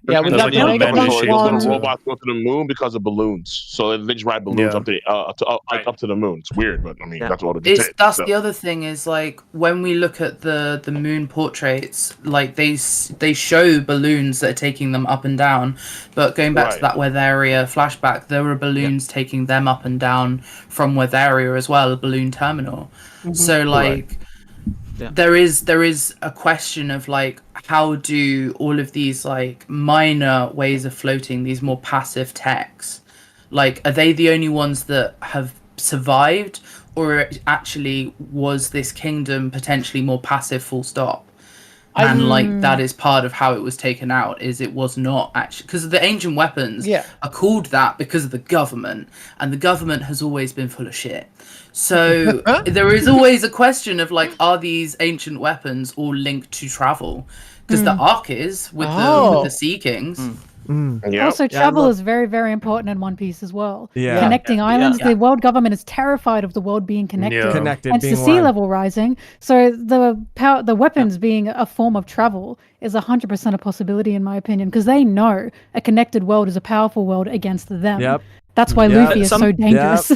Yeah, we There's got like no Vegapunk man So machines. one. the robots go to the moon because of balloons. So they just ride balloons up to up to the moon. It's weird, but I mean that's what it is. That's the other thing is like when we look at the moon portraits, like they show balloons that are taking them up and down, but going back to that Weatheria flashback, there were balloons taking them up and down from Weatheria as well, a balloon terminal. So like there is a question of like how do all of these like minor ways of floating, these more passive techs, like are they the only ones that have survived, or actually was this kingdom potentially more passive full stop? And like that is part of how it was taken out, is it was not actually because the ancient weapons are called that because of the government, and the government has always been full of shit. So there is always a question of like, are these ancient weapons all linked to travel? Because the Ark is with the Sea Kings. Also, travel is very, very important in One Piece as well. Yeah. Connecting islands. Yeah. The world government is terrified of the world being connected. Yeah. Connected and it's the being sea one. level rising. So the weapons being a form of travel is 100% a possibility in my opinion, because they know a connected world is a powerful world against them. Yep. That's why Luffy is so dangerous.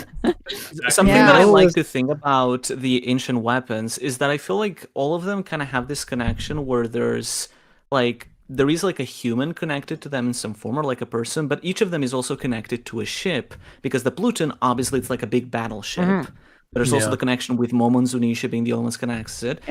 Something that I like to think about the ancient weapons is that I feel like all of them kind of have this connection where there is like a human connected to them in some form, or like a person, but each of them is also connected to a ship, because the Pluton, obviously it's like a big battleship. But there's also the connection with Momon Zunisha being the only one that connects it.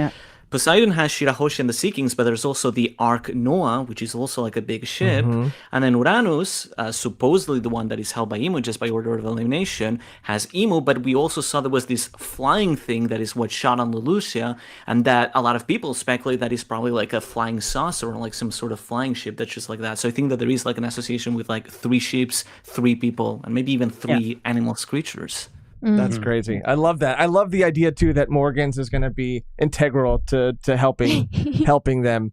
Poseidon has Shirahoshi and the Sea Kings, but there's also the Ark Noah, which is also like a big ship. And then Uranus, supposedly the one that is held by Imu just by order of elimination, has Imu, but we also saw there was this flying thing that is what shot on Leloucia, and that a lot of people speculate that is probably like a flying saucer or like some sort of flying ship that's just like that. So I think that there is like an association with like 3 ships, 3 people, and maybe even 3 animals, creatures. That's crazy. I love that. I love the idea too that Morgan's is going to be integral to helping them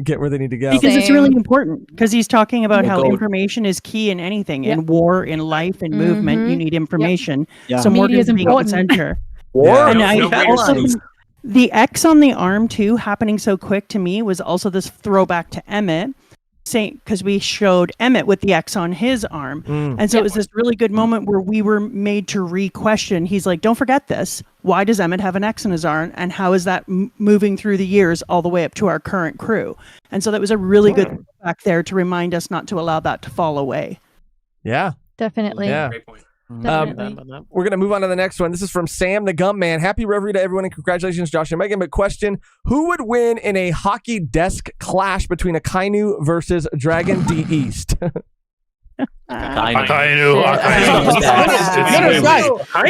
get where they need to go. Because it's really important. Because he's talking about how Gold. information is key in anything, in war, in life, in movement. You need information. Yeah. So Media Morgan's is being at the important. center. War? And No- I no also greater the X on the arm too happening so quick to me was also this throwback to Emmett. saying, because we showed Emmett with the X on his arm. And so it was this really good moment where we were made to re-question. He's like, don't forget this. Why does Emmett have an X on his arm? And how is that moving through the years all the way up to our current crew? And so that was a really good back there to remind us not to allow that to fall away. Yeah. Definitely. Yeah. Definitely. We're going to move on to the next one. This is from Sam the Gum Man. Happy Reverie to everyone and congratulations, Josh and Mehgan. But question, who would win in a hockey desk clash between a Kainu versus Dragon D East? Kainu.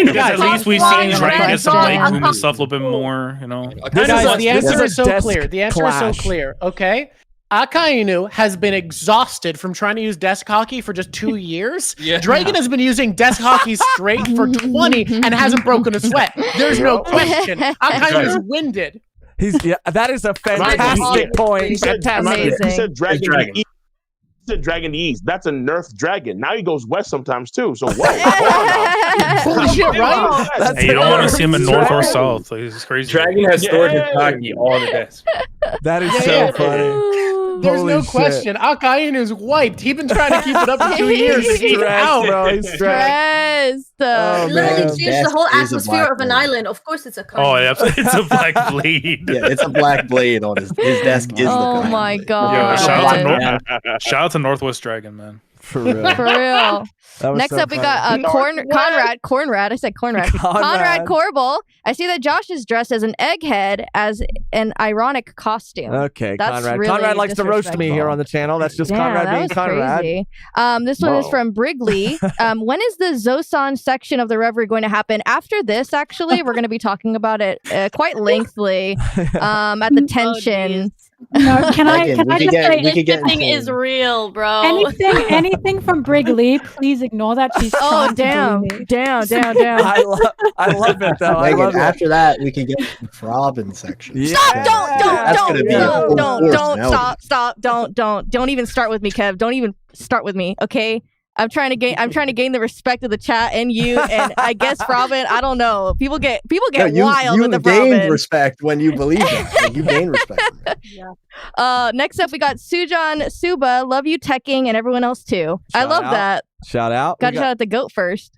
At least we've seen Dragon get some leg room and stuff a little bit more, you know. Guys, the answer is so clear. The answer is so clear. Okay. Akainu has been exhausted from trying to use desk hockey for just 2 years. Dragon has been using desk hockey straight for 20 and hasn't broken a sweat. There's no question. Akainu is winded. That is a fantastic point. He said Dragon East. He said Dragon East. That's a Nerf dragon. Now he goes west sometimes too. So holy shit, right? Hey, you don't want to see him in north or south. Like, it's crazy. Dragon has stored his hockey on the desk. That is so funny. There's no question. Akainu is wiped. He's been trying to keep it up for 2 years. He's out. Bro. He's stressed. Literally changed the whole atmosphere of an island. Of course, it's a Kainu. Oh, yeah, it's a black blade. Yeah, it's a black blade on his desk. Is Oh my god. Shout out to Northwest Dragon, man. For real. For real. Next up, we got Conrad. I said Conrad. Conrad Corbel. I see that Josh is dressed as an egghead as an ironic costume. Okay, That's Conrad. really Conrad likes to roast me here on the channel. That's just Conrad that being was Conrad. crazy. This one is from Brigley. When is the Zosan section of the Reverie going to happen? After this, actually, we're going to be talking about it quite lengthily at the tension. No, can I just say Anything is real, bro. anything from Brigley, please ignore that. She's trying damn. to bully me. Damn. I love it though. I love after that, we can get the Robin section. Stop! Don't even start with me, Kev. Don't even start with me, okay? I'm trying to gain the respect of the chat and you, and I guess Robin. I don't know. People get wild with the Robin. You gained respect when you believe that. You gain respect. Next up, we got Sujan Suba. Love you, Tekking, and everyone else too. I love that. Shout out. Got to shout out the goat first.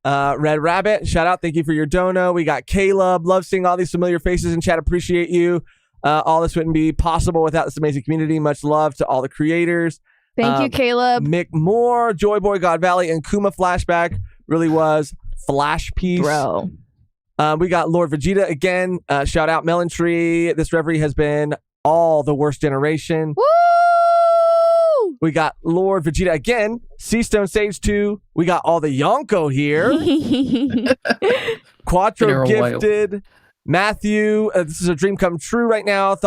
Red Rabbit, shout out. Thank you for your dono. We got Caleb. Love seeing all these familiar faces in chat. Appreciate you. All this wouldn't be possible without this amazing community. Much love to all the creators. Thank you, Caleb. Mick Moore, Joy Boy, God Valley, and Kuma Flashback really was flash piece. Bro. We got Lord Vegeta again. Shout out Melontee. This Reverie has been all the worst generation. Woo! We got Lord Vegeta again. Seastone Sage 2. We got all the Yonko here. Quattro Gifted. Matthew, this is a dream come true right now. The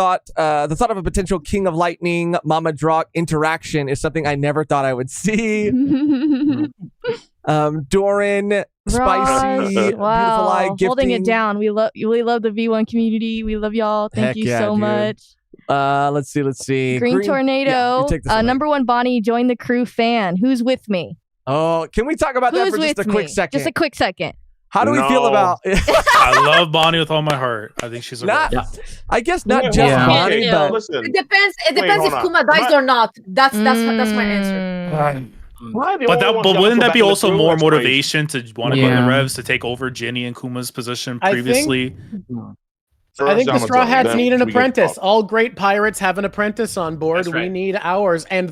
thought of a potential King of Lightning, Mama Drawk interaction is something I never thought I would see. Doran, Spicy, Beautiful Eye, Gifting. Holding it down. We love the V1 community. We love y'all. Thank you so much. Let's see. Green Tornado. Number one Bonnie, join the crew fan. Who's with me? Oh, can we talk about that for just a quick second? Just a quick second. How do we feel about I love Bonnie with all my heart. I think she's I guess not just Bonnie, but it depends if Kuma dies or not. That's my answer. But wouldn't that be also more motivation to want to go to the Revs to take over Ginny and Kuma's position previously? I think the Straw Hats need an apprentice. All great pirates have an apprentice on board. Right. We need ours. And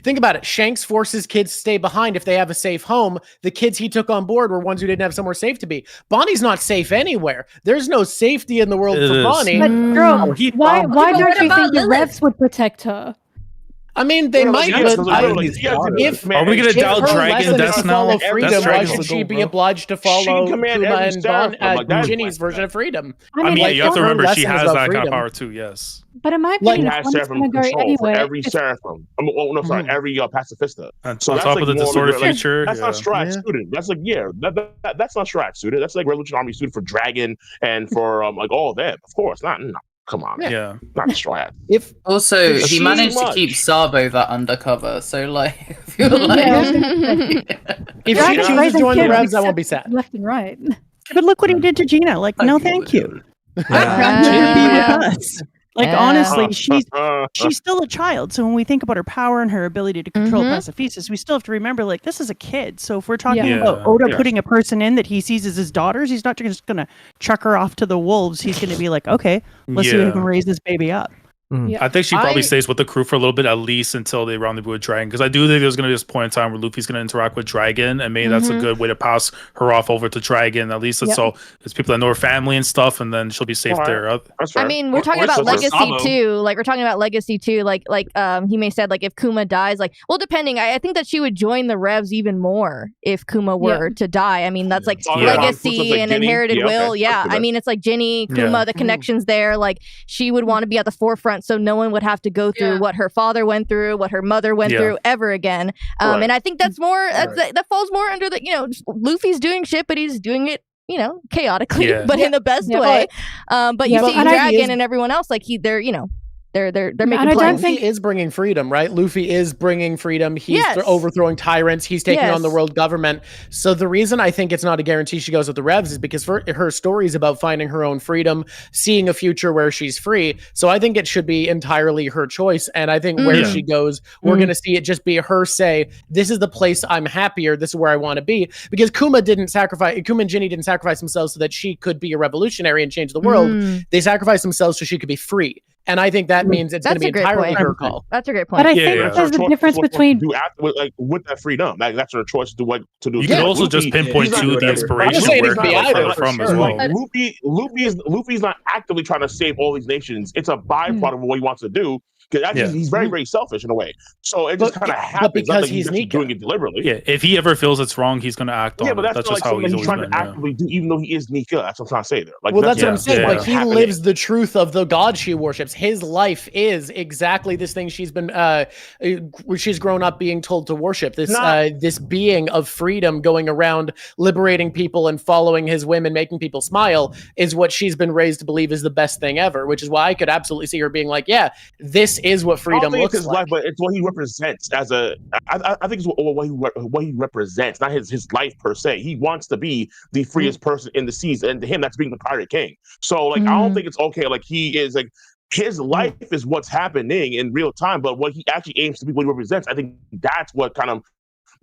think about it. Shanks forces kids to stay behind if they have a safe home. The kids he took on board were ones who didn't have somewhere safe to be. Bonnie's not safe anywhere. There's no safety in the world for Bonnie. But girl, why don't you think the Revs would protect her? I mean, they might, but are we going to dial Dragon Death now? Freedom, why should she be obliged to follow Kuma and Ginny's version of freedom? I mean, you have to remember, she has that kind of power too, yes. But in my opinion, it's going to go anywhere. Every Seraphim. Every Pacifista. So on top of the distorted future. That's not Strat suited. That's that's not Strat suited. That's like Revolution Army suited for Dragon and for all that. Of course, not. Come on, yeah, not Strat. If also he managed to keep Sabo that undercover, so I feel if she chooses to join the Revs, I won't be sad. Left and right. But look what he did to Gina. No, thank you. Like honestly, she's still a child. So when we think about her power and her ability to control pacifistus, we still have to remember like this is a kid. So if we're talking about Oda putting a person in that he sees as his daughters, he's not just gonna chuck her off to the wolves. He's gonna be like, okay, let's see who can raise this baby up. I think she probably stays with the crew for a little bit, at least until they rendezvous with Dragon. Because I do think there's going to be this point in time where Luffy's going to interact with Dragon, and maybe that's a good way to pass her off over to Dragon. At least it's so it's people that know her family and stuff, and then she'll be safe there. I mean, we're talking about legacy too. Like we're talking about legacy too. Like Hime said, like if Kuma dies, like well, depending. I think that she would join the Revs even more if Kuma were to die. I mean, that's like legacy and inherited will. Yeah, I mean, it's like Jinny, Kuma, the connections there. Like she would want to be at the forefront, so no one would have to go through what her father went through, what her mother went through ever again. And I think that's more that falls more under the Luffy's doing shit, but he's doing it chaotically, but in the best way. But you see Dragon and everyone else like they're making plans. Luffy is bringing freedom, right? Luffy is bringing freedom. He's overthrowing tyrants. He's taking on the world government. So the reason I think it's not a guarantee she goes with the Revs is because her story is about finding her own freedom, seeing a future where she's free. So I think it should be entirely her choice. And I think where she goes, we're going to see it just be her say, this is the place I'm happier. This is where I want to be. Because Kuma and Jinny didn't sacrifice themselves so that she could be a revolutionary and change the world. They sacrificed themselves so she could be free. And I think that means it's going to be entirely her call. That's a great point. But I think there's a difference between with that freedom. Like that's her choice to what to do. You can also just pinpoint to the inspiration where it from as well. Luffy's not actively trying to save all these nations. It's a byproduct of what he wants to do. Because he's very, very selfish in a way. So it just kind of happens. But because he's doing it deliberately. Yeah, if he ever feels it's wrong, he's going to act on it. That's just how he's trying to actively do, even though he is Nika. That's what I'm trying to say there. Like, well, that's what I'm saying. Like he lives the truth of the god she worships. His life is exactly this thing she's been, she's grown up being told to worship. This being of freedom, going around liberating people and following his whim and making people smile, is what she's been raised to believe is the best thing ever. Which is why I could absolutely see her being like, yeah, this is what freedom looks like. Life, but it's what he represents as a. I think it's what he represents, not his life per se. He wants to be the freest person in the seas, and to him, that's being the Pirate King. So, like, I don't think it's okay. Like, he is like his life is what's happening in real time, but what he actually aims to be, what he represents. I think that's what kind of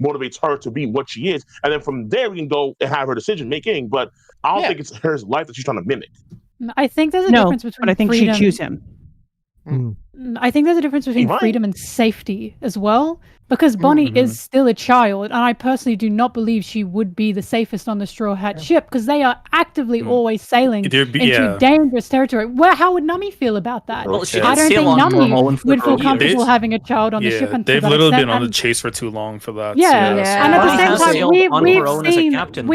motivates her to be what she is, and then from there we can go and have her decision making. But I don't think it's her life that she's trying to mimic. I think there's a difference between. But I think freedom. she'd choose him. I think there's a difference between freedom and safety as well, because Bonnie is still a child, and I personally do not believe she would be the safest on the Straw Hat ship, because they are actively always sailing into dangerous territory. How would Nami feel about that? Well, I don't think Nami would feel comfortable having a child on the ship. They've literally been on the chase for too long for that. And at the same time,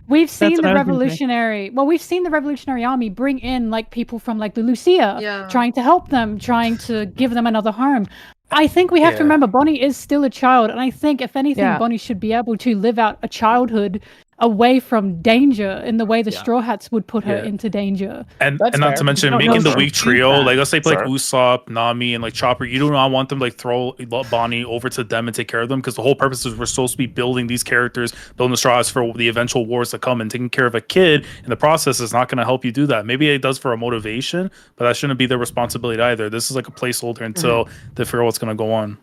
we've seen the revolutionary. Well, we've seen the Revolutionary Army bring in like people from like the Lucia, trying to help them, trying to give them another home. I think we have to remember Bonnie is still a child, and I think if anything, Bonnie should be able to live out a childhood away from danger in the way the Straw Hats would put her into danger. And not to mention making the weak trio, like let's say like Usopp, Nami, and like Chopper, you do not want them like throw Bonnie over to them and take care of them, because the whole purpose is we're supposed to be building these characters, building the Straw Hats for the eventual wars to come, and taking care of a kid in the process is not going to help you do that. Maybe it does for a motivation, but that shouldn't be their responsibility either. This is like a placeholder until they figure out what's going to go on.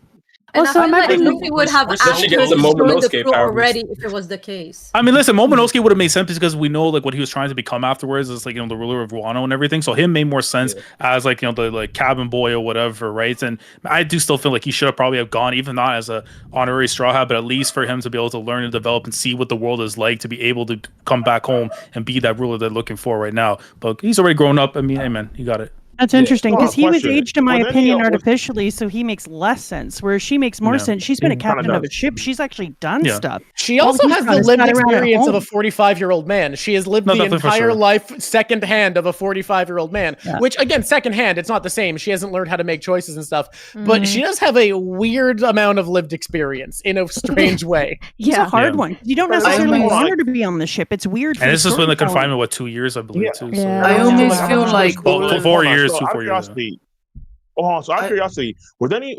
And I feel like Luffy would have actually destroyed the crew already if it was the case. I mean, listen, Momonosuke would have made sense because we know like what he was trying to become afterwards is like, you know, the ruler of Wano and everything. So him made more sense as like, you know, the like cabin boy or whatever, right? And I do still feel like he should have probably have gone, even not as a honorary Straw Hat, but at least for him to be able to learn and develop and see what the world is like, to be able to come back home and be that ruler they're looking for right now. But he's already grown up. I mean, hey man, you got it. That's interesting, because he was aged, in my opinion, artificially, so he makes less sense. Whereas she makes more sense. She's been a captain of a ship. She's actually done stuff. She also has the lived experience of a 45-year-old man. She has lived the entire life secondhand of a 45-year-old man. Which, again, secondhand, it's not the same. She hasn't learned how to make choices and stuff. But she does have a weird amount of lived experience in a strange way. It's a hard one. You don't necessarily want her to be on the ship. It's weird. And this has been the confinement, 2 years, I believe, too. So. I almost feel like 4 years. So out of curiosity, were there any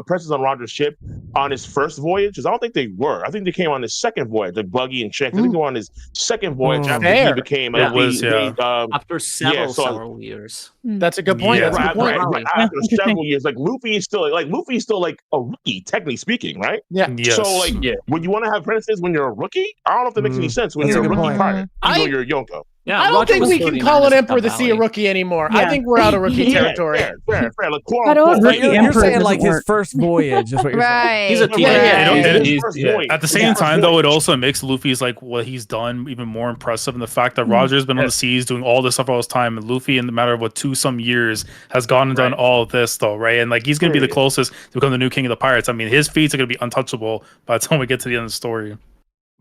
presence on Roger's ship on his first voyage? Because I don't think they were. I think they came on his second voyage, like Buggy and Shanks. I think they were on his second voyage after he became after several years. That's a good point. That's a good point. Right. After several years, like Luffy is still like a rookie, technically speaking, right? Yeah. Yes. So like, would you want to have apprentices when you're a rookie? I don't know if that makes any sense when you're a rookie pirate, even though you're a Yonko. Yeah, I don't think we can call an emperor the Sea of Rookie anymore. I think we're out of rookie territory. Fair. Like, But also- You're saying like his first voyage is what you're saying. He's a teenager. At the same time, though, it also makes Luffy's like what he's done even more impressive in the fact that Roger's been on the seas doing all this stuff all this time, and Luffy, in the matter of 2 years, has gone and done all of this though, right? And like he's gonna be the closest to become the new king of the pirates. I mean, his feats are gonna be untouchable by the time we get to the end of the story.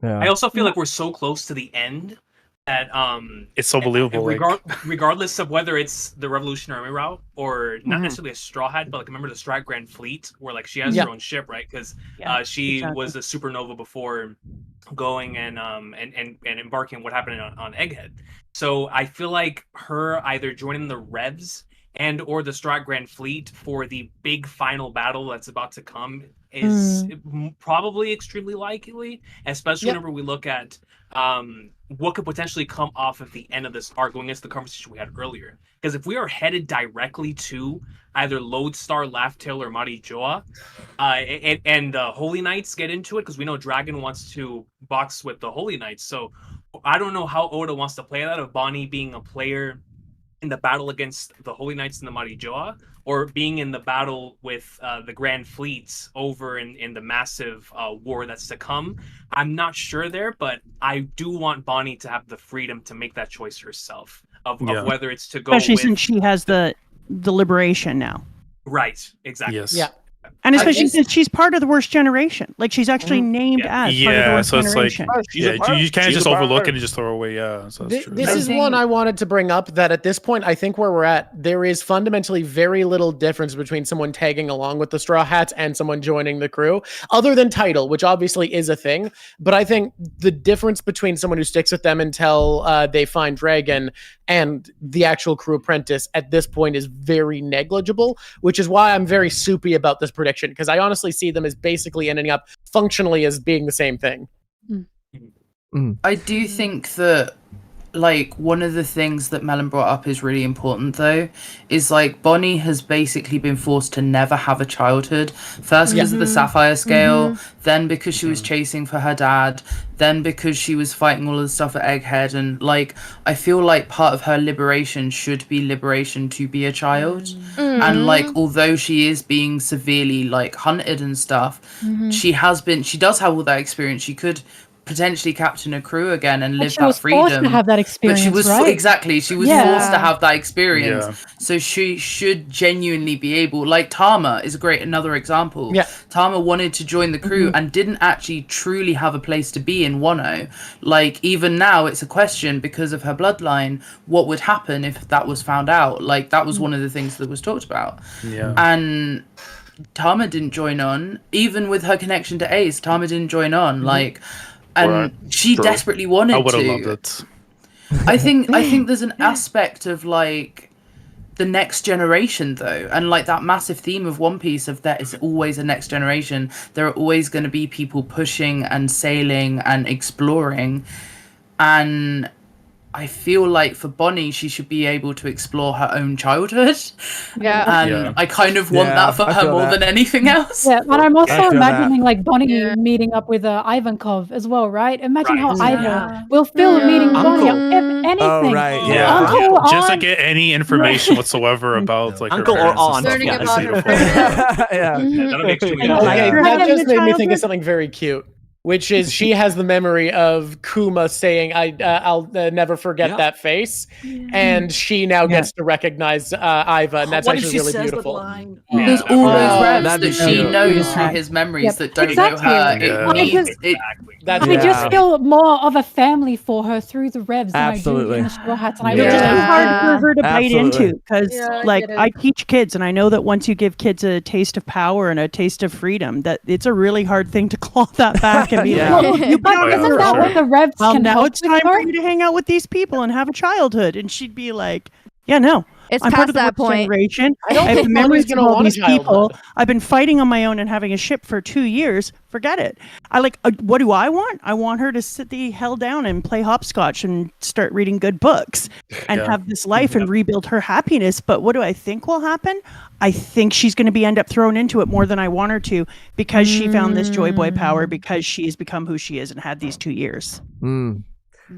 Yeah. I also feel like we're so close to the end that it's so believable. Regardless of whether it's the revolutionary route or not necessarily a Straw Hat, but like remember the Strat Grand Fleet, where like she has her own ship, right? Because she was a supernova before going and embarking on what happened on Egghead. So I feel like her either joining the Revs and or the Strat Grand Fleet for the big final battle that's about to come is probably extremely likely, especially whenever we look at what could potentially come off at the end of this arc, going against the conversation we had earlier. Because if we are headed directly to either Lodestar, Laugh-Tail, or Marijoa, and the Holy Knights get into it, because we know Dragon wants to box with the Holy Knights. So I don't know how Oda wants to play that, of Bonnie being a player in the battle against the Holy Knights and the Marijoa, or being in the battle with the Grand Fleets over in the massive war that's to come. I'm not sure there, but I do want Bonnie to have the freedom to make that choice herself of whether it's to go especially with... since she has the liberation now. Right, exactly. Yes. Yeah. And especially since she's part of the worst generation. Like she's actually named as part of the worst so it's generation. like you can't just overlook it and just throw away. So that's true. This is one I wanted to bring up, that at this point, I think where we're at, there is fundamentally very little difference between someone tagging along with the Straw Hats and someone joining the crew, other than title, which obviously is a thing. But I think the difference between someone who sticks with them until they find Dragon and the actual crew apprentice at this point is very negligible, which is why I'm very soupy about this prediction, because I honestly see them as basically ending up functionally as being the same thing. I do think that like one of the things that Melon brought up is really important though, is like Bonnie has basically been forced to never have a childhood, first because of the Sapphire Scale, then because she was chasing for her dad, then because she was fighting all of the stuff at Egghead, and like I feel like part of her liberation should be liberation to be a child. And like although she is being severely like hunted and stuff, she does have all that experience. She could potentially captain a crew again and live that freedom. Forced to have that experience, but she was right? She was forced to have that experience. So she should genuinely be able. Like Tama is another example. Tama wanted to join the crew and didn't actually truly have a place to be in Wano. Like even now, it's a question because of her bloodline. What would happen if that was found out? Like that was one of the things that was talked about. And Tama didn't join on, even with her connection to Ace. Tama didn't join on. Like. And she desperately wanted to. I would have loved it. I think there's an aspect of like the next generation though, and like that massive theme of One Piece of that is always a next generation. There are always going to be people pushing and sailing and exploring, and I feel like for Bonnie, she should be able to explore her own childhood. And I kind of want that for her more than anything else. Yeah, but I'm also imagining like Bonnie meeting up with Ivankov as well, right? Imagine how Ivan will feel meeting Bonnie. If anything, Uncle, just to get any information whatsoever about like Uncle her or aunt. That just made me think of something very cute, which is she has the memory of Kuma saying, I'll never forget that face. And she now gets to recognize Iva, and that's actually really beautiful. There's all those revs that she knows through his memories that don't know her. I just feel more of a family for her through the revs than I do in the Straw Hats. And It's too hard for her to bite into, because like I teach kids, and I know that once you give kids a taste of power and a taste of freedom, that it's a really hard thing to claw that back and be like, isn't that what the revs can now help it's time for you to hang out with these people and have a childhood. And she'd be like, Yeah, no. It's I'm past part of the that Worst point. Generation. I don't have think memories Bonnie's of gonna all want a these child people. mod. I've been fighting on my own and having a ship for 2 years. Forget it. I like. What do I want? I want her to sit the hell down and play hopscotch and start reading good books and Yeah. have this life and rebuild her happiness. But what do I think will happen? I think she's going to end up thrown into it more than I want her to because she found this joy boy power because she has become who she is and had these 2 years.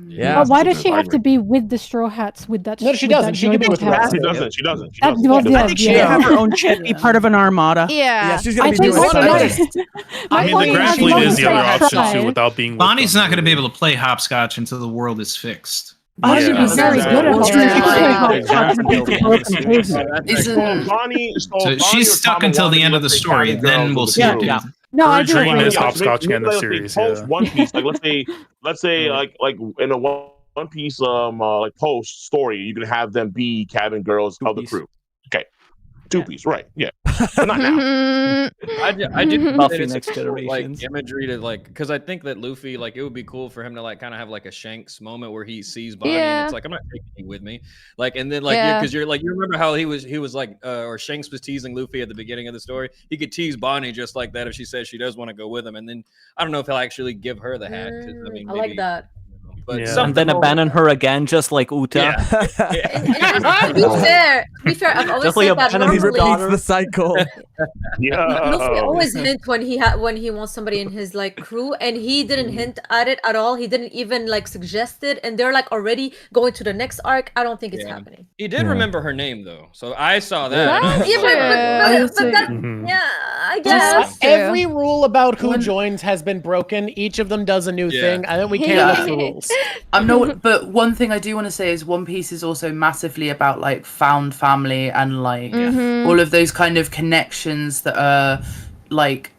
Yeah. But why does she have to be with the Straw Hats with that? No, she with doesn't. that She can be joy with boy Rex. power? She doesn't. She doesn't. She That doesn't. was- I think she can have her own ship, be part of an armada. Yeah. she's gonna I be think doing what something. it is- I my mean, point the is, Grand as Fleet long is as the they other option try- too, without being. with Bonnie's them, not going to be really. able to play hopscotch until the world is fixed. Oh, she'd be very good at Bonnie, So she's stuck until the end of the story. Then we'll see. Yeah. Dude. No, I Her do dream agree. is hopscotch in the Let's say series. post Yeah. One Piece. Like let's say like in a One Piece like post story, you can have them be cabin girls of the crew. Okay, 2-piece, right? Yeah, but not now. I do Buffy think next it's cool, like generations. imagery to like, because I think that Luffy, like, it would be cool for him to like kind of have like a Shanks moment where he sees Bonnie Yeah. and it's like, I'm not taking you with me, like, and then like, Yeah. because you're like, you remember how he was like, or Shanks was teasing Luffy at the beginning of the story. He could tease Bonnie just like that if she says she does want to go with him, and then I don't know if he'll actually give her the hat. 'Cause, I mean, I like maybe, that. but Yeah. something And then over- abandon her again, just like Uta. To be fair, I've always Just like said that abandon his normally daughter. the cycle. Luffy always hint when he wants somebody in his like crew, and he didn't hint at it at all. He didn't even like suggest it, and they're like already going to the next arc. I don't think it's Yeah. happening. He did remember her name though, so I saw that. and I was Yeah, like, but that, Mhm. yeah, I Just guess. every rule about who joins has been broken. Each of them does a new Yeah. thing. I think we can't Yeah. miss the rules. I'm not, but one thing I do want to say is One Piece is also massively about like found family and like all of those kind of connections that are like,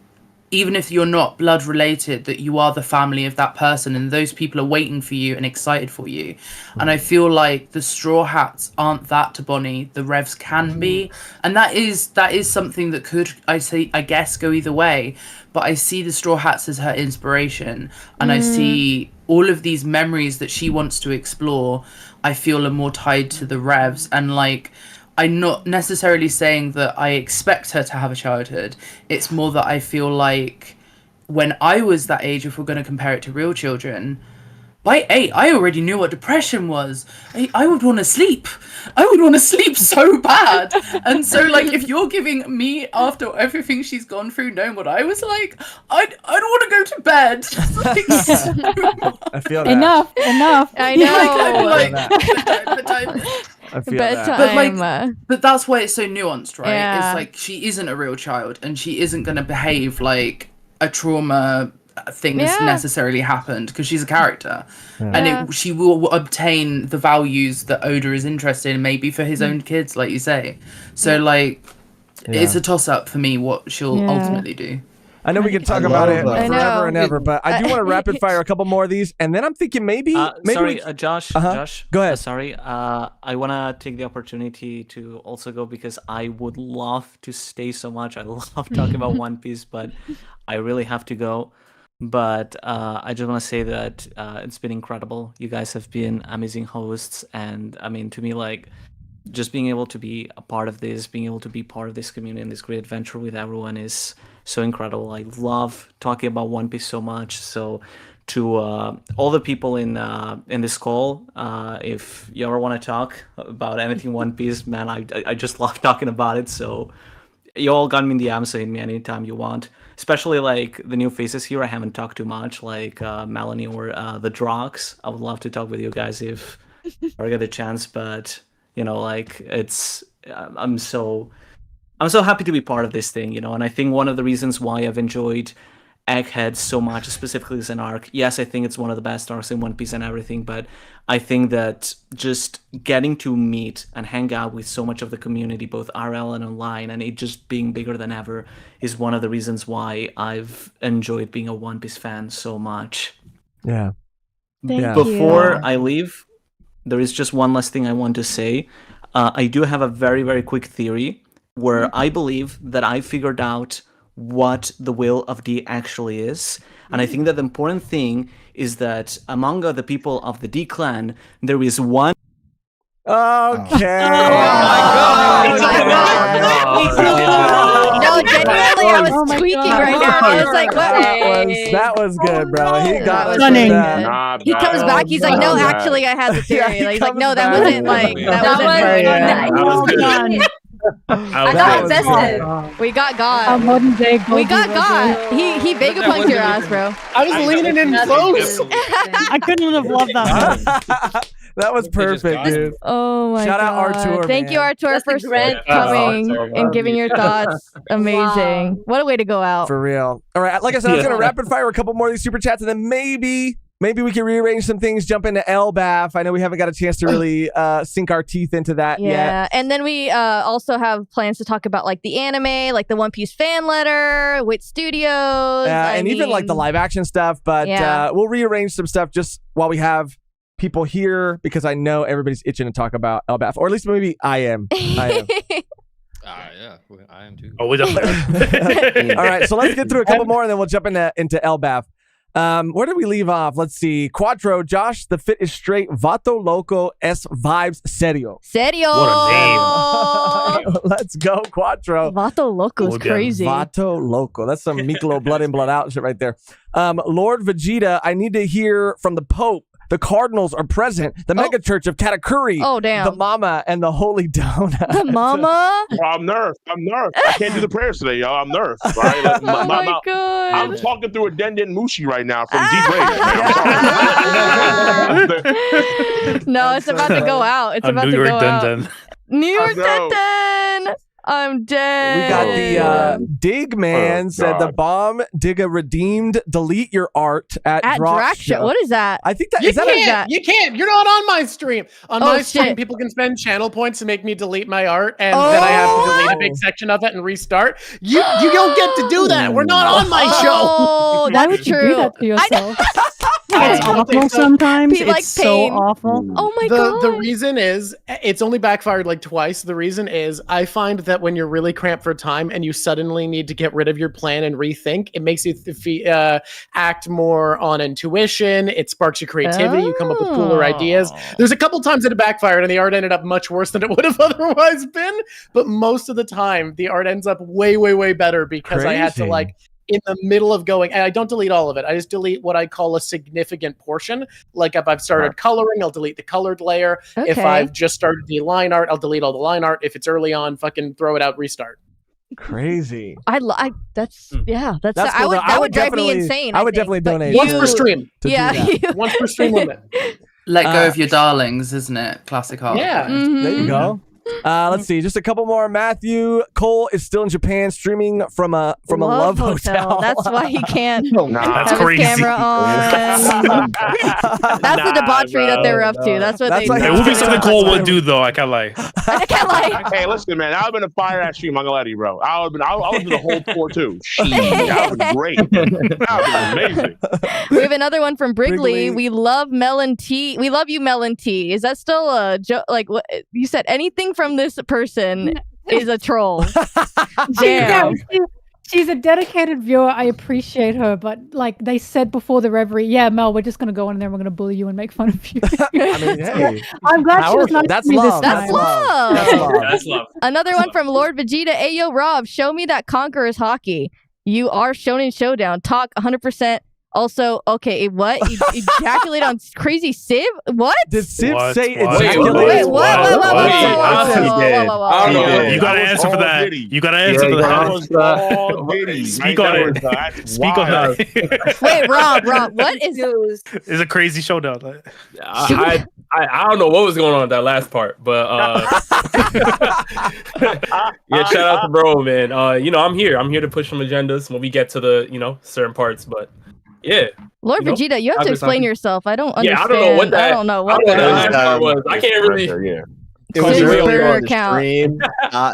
even if you're not blood related, that you are the family of that person and those people are waiting for you and excited for you. And I feel like the Straw Hats aren't that to Bonnie. The Revs can be, and that is something that could, I guess, go either way. But I see the Straw Hats as her inspiration, and I see all of these memories that she wants to explore. I feel are more tied to the Revs, and like, I'm not necessarily saying that I expect her to have a childhood. It's more that I feel like when I was that age, if we're going to compare it to real children, by 8, I already knew what depression was. I would want to sleep. I would want to sleep so bad. And so, like, if you're giving me, after everything she's gone through, knowing what I was like, I'd want to go to bed. Like, I feel that. Enough. I know. I feel Bedtime. that. But that's why it's so nuanced, right? Yeah. It's like she isn't a real child, and she isn't going to behave like a trauma thing that's Yeah. necessarily happened because she's a character, and Yeah. she will obtain the values that Oda is interested in, maybe for his own kids, like you say. So like, it's a toss up for me what she'll ultimately do. I know we can talk I about it love that. forever and ever, but I do want to rapid fire a couple more of these, and then I'm thinking maybe Sorry, we- Josh. Josh, go ahead. Sorry, I wanna take the opportunity to also go because I would love to stay so much. I love talking about One Piece, but I really have to go. But I just want to say that it's been incredible. You guys have been amazing hosts, and I mean, to me, like, just being able to be a part of this, being able to be part of this community and this great adventure with everyone is so incredible. I love talking about One Piece so much. So to all the people in this call, if you ever want to talk about anything One Piece, man, I just love talking about it. So you all got me in the DMs, so hit me anytime you want. Especially like the new faces here, I haven't talked too much, like Melanie or the Drawks. I would love to talk with you guys if I get a chance, but you know, like I'm so happy to be part of this thing, you know. And I think one of the reasons why I've enjoyed Egghead so much, specifically as an arc, yes, I think it's one of the best arcs in One Piece and everything, but I think that just getting to meet and hang out with so much of the community, both RL and online, and it just being bigger than ever is one of the reasons why I've enjoyed being a One Piece fan so much. Yeah. Before I leave, there is just one last thing I want to say. I do have a very, very quick theory where I believe that I figured out what the will of D actually is. And I think that the important thing is that among the people of the D clan, there is one Okay. No, genuinely, I was tweaking right now. I was like, what? That was good, bro. He got Stunning. that. He comes back. He's like, no, actually, I had the theory. Like, he's like, no, that wasn't like that wasn't done. I got invested. We got God. A modern day We got God. He Vega punked your ass, bro. I was leaning in close. I couldn't have loved that more. That was perfect, dude. Oh my Shout out God. Artur, Thank you, Artur, for coming and giving your thoughts. Amazing. What a way to go out. For real. All right, like I said, I was going to rapid fire a couple more of these super chats, and then maybe we can rearrange some things, jump into LBAF. I know we haven't got a chance to really sink our teeth into that yet. Yeah, and then we also have plans to talk about like the anime, like the One Piece fan letter, Wit Studios. And even like the live action stuff, but we'll rearrange some stuff just while we have people here, because I know everybody's itching to talk about LBAF, or at least maybe I am. Yeah, I am too. Oh, we don't. All right, so let's get through a couple more, and then we'll jump into LBAF. Where did we leave off? Let's see. Quattro, Josh, the fit is straight. Vato Loco, S vibes serio. Serio. What a name. Let's go, Quattro. Vato Loco is crazy. Vato Loco. That's some Miklo blood in, blood out shit right there. Lord Vegeta, I need to hear from the Pope. The Cardinals are present. The mega church of Katakuri. Oh, damn. The Mama and the Holy Donut. The Mama? Bro, I'm nerfed. I can't do the prayers today, y'all. I'm nerfed. Right? Like, my God. I'm talking through a Denden Mushi right now from Deep Rage. No, it's about to go out. It's about to go out. New York Denden. I'm dead. We got the Dig Man said the bomb Digga redeemed. Delete your art at Drawk Show. What is that? I think that You is that can't. You can't. You're not on my stream. On my stream, shit. people can spend channel points to make me delete my art, and then I have to delete a big section of it and restart. You don't get to do that. We're not on my show. Oh, that's true. Do that to yourself. It's awful sometimes. Be like It's so pain. awful. Oh my The God. reason is it's only backfired like twice. The reason is I find that when you're really cramped for time and you suddenly need to get rid of your plan and rethink, it makes you act more on intuition. It sparks your creativity. You come up with cooler ideas. There's a couple times that it backfired and the art ended up much worse than it would have otherwise been. But most of the time, the art ends up way, way, way better because I had to like in the middle of going, and I don't delete all of it. I just delete what I call a significant portion. Like if I've started coloring, I'll delete the colored layer. If I've just started the line art, I'll delete all the line art. If it's early on, fucking throw it out, restart. Crazy. That's That's I cool, would though. that would drive me insane. I would think. definitely But donate. Once per stream. to do that. Once per stream limit. Let go of your darlings, isn't it? Classic art. Yeah. There you go. Let's see, just a couple more. Matthew Cole is still in Japan streaming from a love hotel. That's why he can't That's have crazy. his camera on. That's the debauchery that they were up to. That's what they It would be something Cole would do, though. I can't lie. I can't lie. Hey, listen, man. I've been a fire ass stream. I'm gonna let you, bro. I would do the whole tour too. That was great. That was amazing. We have another one from Brigley. We love Melontee. We love you, Melontee. Is that still a joke? Like what you said? Anything from this person is a troll. Damn. She's a dedicated viewer. I appreciate her, but like they said before the Reverie, yeah, Mel, we're just gonna go in there and we're gonna bully you and make fun of you. I mean, hey, I'm glad she was nice that's to me love. this That's time. love. That's love. That's love. Another one from Lord Vegeta. Ayo, Rob, show me that Conqueror's hockey. You are Shonen Showdown. Talk 100%. Also, okay, what? You ejaculate on crazy Civ? What? Did Civ say What? ejaculate? Wait, what? I don't know. You gotta answer for that. You gotta answer for that. Speak on it. Speak on that. Wait, Rob, what is It's a crazy showdown. I don't know what was going on with that last part, but yeah, shout out to bro, man. I'm here to push some agendas when we get to the certain parts, but yeah. Lord Vegeta, you have to explain yourself. I don't understand. Yeah, I don't know what that. I don't know what that that last part was. I can't really. It was Civ earlier Burger on the count. stream.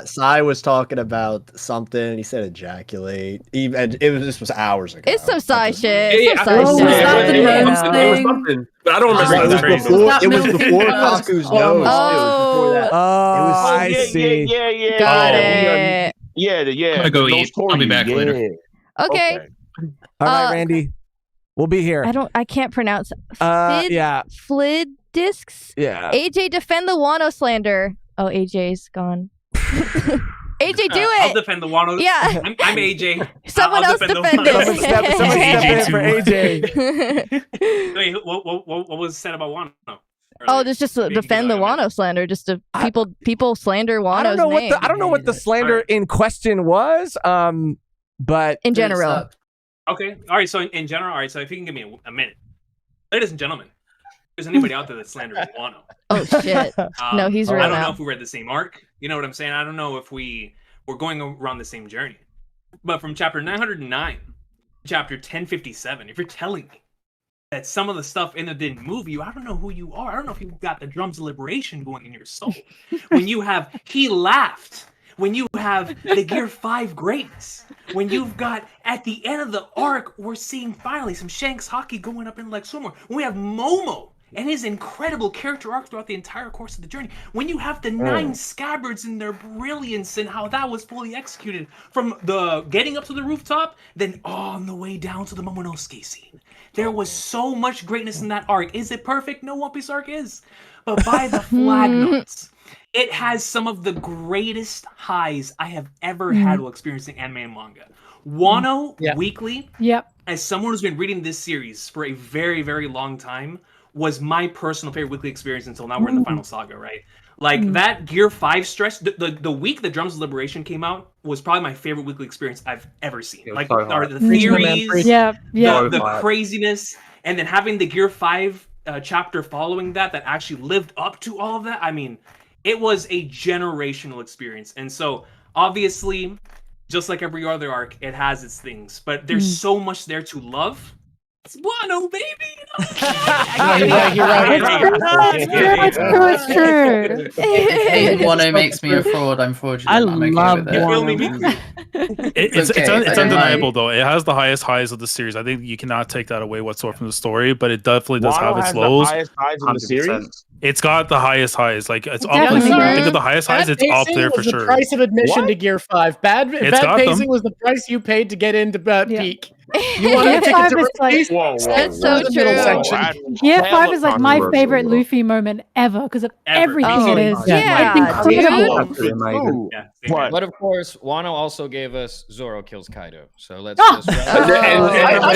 Sai was talking about something. He said ejaculate. This was hours ago. It's some side shit. Yeah, Some side shit. There was something, but I don't remember. It was before Kaku's nose. I see. Yeah. Got it. Yeah. I'm gonna go eat. I'll be back later. Okay. All right, Randy. We'll be here. I can't pronounce. Yeah. Flid discs. Yeah. AJ, defend the Wano slander. Oh, AJ's gone. AJ, do it. I'll defend the Wano. Yeah. I'm AJ. Someone I'll else defend the defend Wano. it. Someone step in for AJ. Wait, what was said about Wano? Oh, there's just defend the Wano slander. Just to people slander Wano's I don't know name. I don't know what the slander in question was. But in general. Okay. All right. So in general, all right. So if you can give me a minute, ladies and gentlemen, if there's anybody out there that's slandering Wano? Oh shit! No, he's real I don't now. know if we read the same arc. You know what I'm saying? I don't know if we're going around the same journey. But from chapter 909, chapter 1057, if you're telling me that some of the stuff in it didn't move you, I don't know who you are. I don't know if you've got the drums of liberation going in your soul. When you have he laughed. When you have the Gear 5 greatness, when you've got at the end of the arc, we're seeing finally some Shanks hockey going up in Lex Luthor. When we have Momo and his incredible character arc throughout the entire course of the journey. When you have the 9 scabbards and their brilliance and how that was fully executed from the getting up to the rooftop, then on the way down to the Momonosuke scene. There was so much greatness in that arc. Is it perfect? No One Piece arc is. But by the flag notes, it has some of the greatest highs I have ever had while experiencing anime and manga. Wano Weekly, as someone who's been reading this series for a very, very long time, was my personal favorite weekly experience until now we're in the final saga, right? Like that Gear 5 stress, the week the Drums of Liberation came out was probably my favorite weekly experience I've ever seen. Like the theories, the craziness, and then having the Gear 5 chapter following that actually lived up to all of that. I mean, it was a generational experience. And so obviously, just like every other arc, it has its things, but there's so much there to love. It's Wano, baby. It's true. Hating Wano makes me a fraud. Unfortunately, I love Wano. It's undeniable though. It has the highest highs of the series. I think you cannot take that away whatsoever from the story, but it definitely does have its lows. The highest highs in the series? It's got the highest highs. Like it's up. Definitely. Think of the highest highs. It's up there for The sure. price of admission to Gear 5. Bad got pacing them. was the price you paid to get into Peak. You wanted a ticket to Release? That's so The middle true. section. Year 5 is like my favorite Luffy moment ever because of everything it is. Yeah, It's incredible. But of course, Wano also gave us Zoro kills Kaido. So let's Oh. just. I'm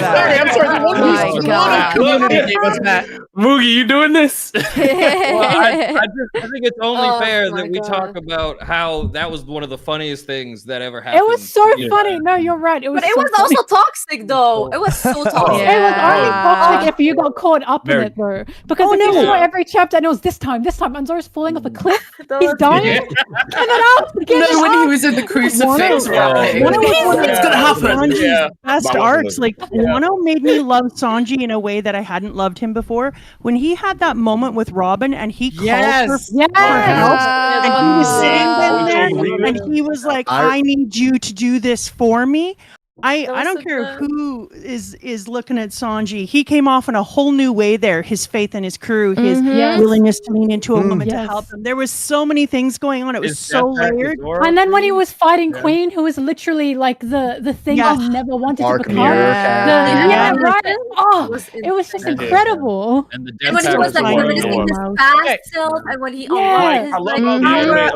sorry. The one Oh my who's God. community gave us that. Moogie, you doing this? Well, I think it's only Oh fair my that we God. talk about how that was one of the funniest things that ever happened. It was so funny. No, you're right. It was. But it so was funny. also toxic, though. It was so toxic. It was only toxic if you got caught up in it, though. Because if you saw every chapter and it was this time, and Zoro's falling off a cliff, he's dying, and then after No, when he was in the crucifix, right? It's gonna happen. Sanji's best arcs. Like Wano made me love Sanji in a way that I hadn't loved him before. When he had that moment with Robin and he called her for help, and he was sitting there and he was like, "I need you to do this for me." I don't care who is looking at Sanji. He came off in a whole new way there. His faith in his crew, his willingness to lean into a woman to help him. There was so many things going on. It was so layered. And then when he was fighting Queen, who was literally like the thing he never wanted to become. Right? Oh, it was just incredible. And when he was like reminiscing his past self, and when he unlocked his I love how the anime,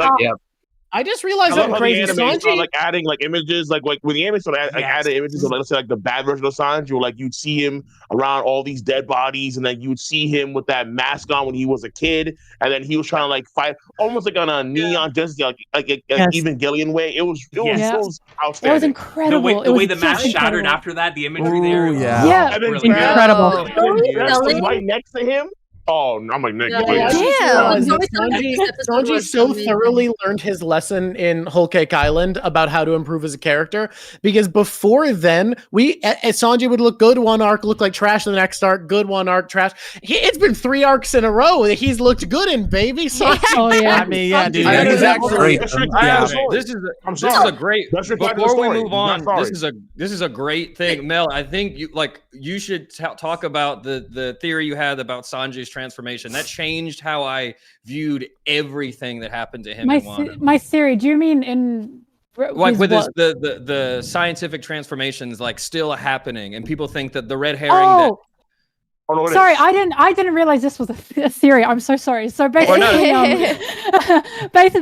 I just realized I how love how crazy the anime started, Sanji. like adding like images, like when the anime started adding images of, like, let's say, like the bad version of Sanji, or like you'd see him around all these dead bodies, and then you'd see him with that mask on when he was a kid, and then he was trying to like fight almost like on a Neon Justice, like Evangelion way. It was outstanding. It was incredible. The way the mask shattered after that, the imagery there. Yeah, And then really incredible. Really? Right next to him. Oh, I'm like, nigga, Sanji so thoroughly learned his lesson in Whole Cake Island about how to improve as a character, because before then, Sanji would look good one arc, look like trash the next arc, good one arc, trash. It's been 3 arcs in a row that he's looked good in, baby. Sanji. Oh yeah, I mean, yeah, dude. This is a great. Before we move on, this is a great thing, Mel. I think you should talk about the theory you had about Sanji's transformation. That changed how I viewed everything that happened to him. My theory. Do you mean in like with the scientific transformations like still happening, and people think that the red herring that Sorry, I didn't realize this was a theory. I'm so sorry. So basically,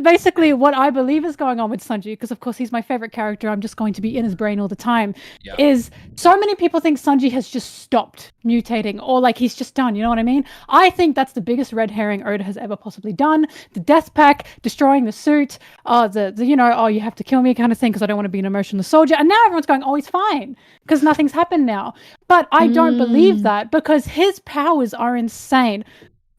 basically, what I believe is going on with Sanji, because of course he's my favorite character. I'm just going to be in his brain all the time. Is so many people think Sanji has just stopped mutating, or like he's just done. You know what I mean? I think that's the biggest red herring Oda has ever possibly done. The death pack, destroying the suit, the you know, oh, you have to kill me kind of thing because I don't want to be an emotionless soldier. And now everyone's going, oh, he's fine because nothing's happened now. But I don't believe that, because his powers are insane.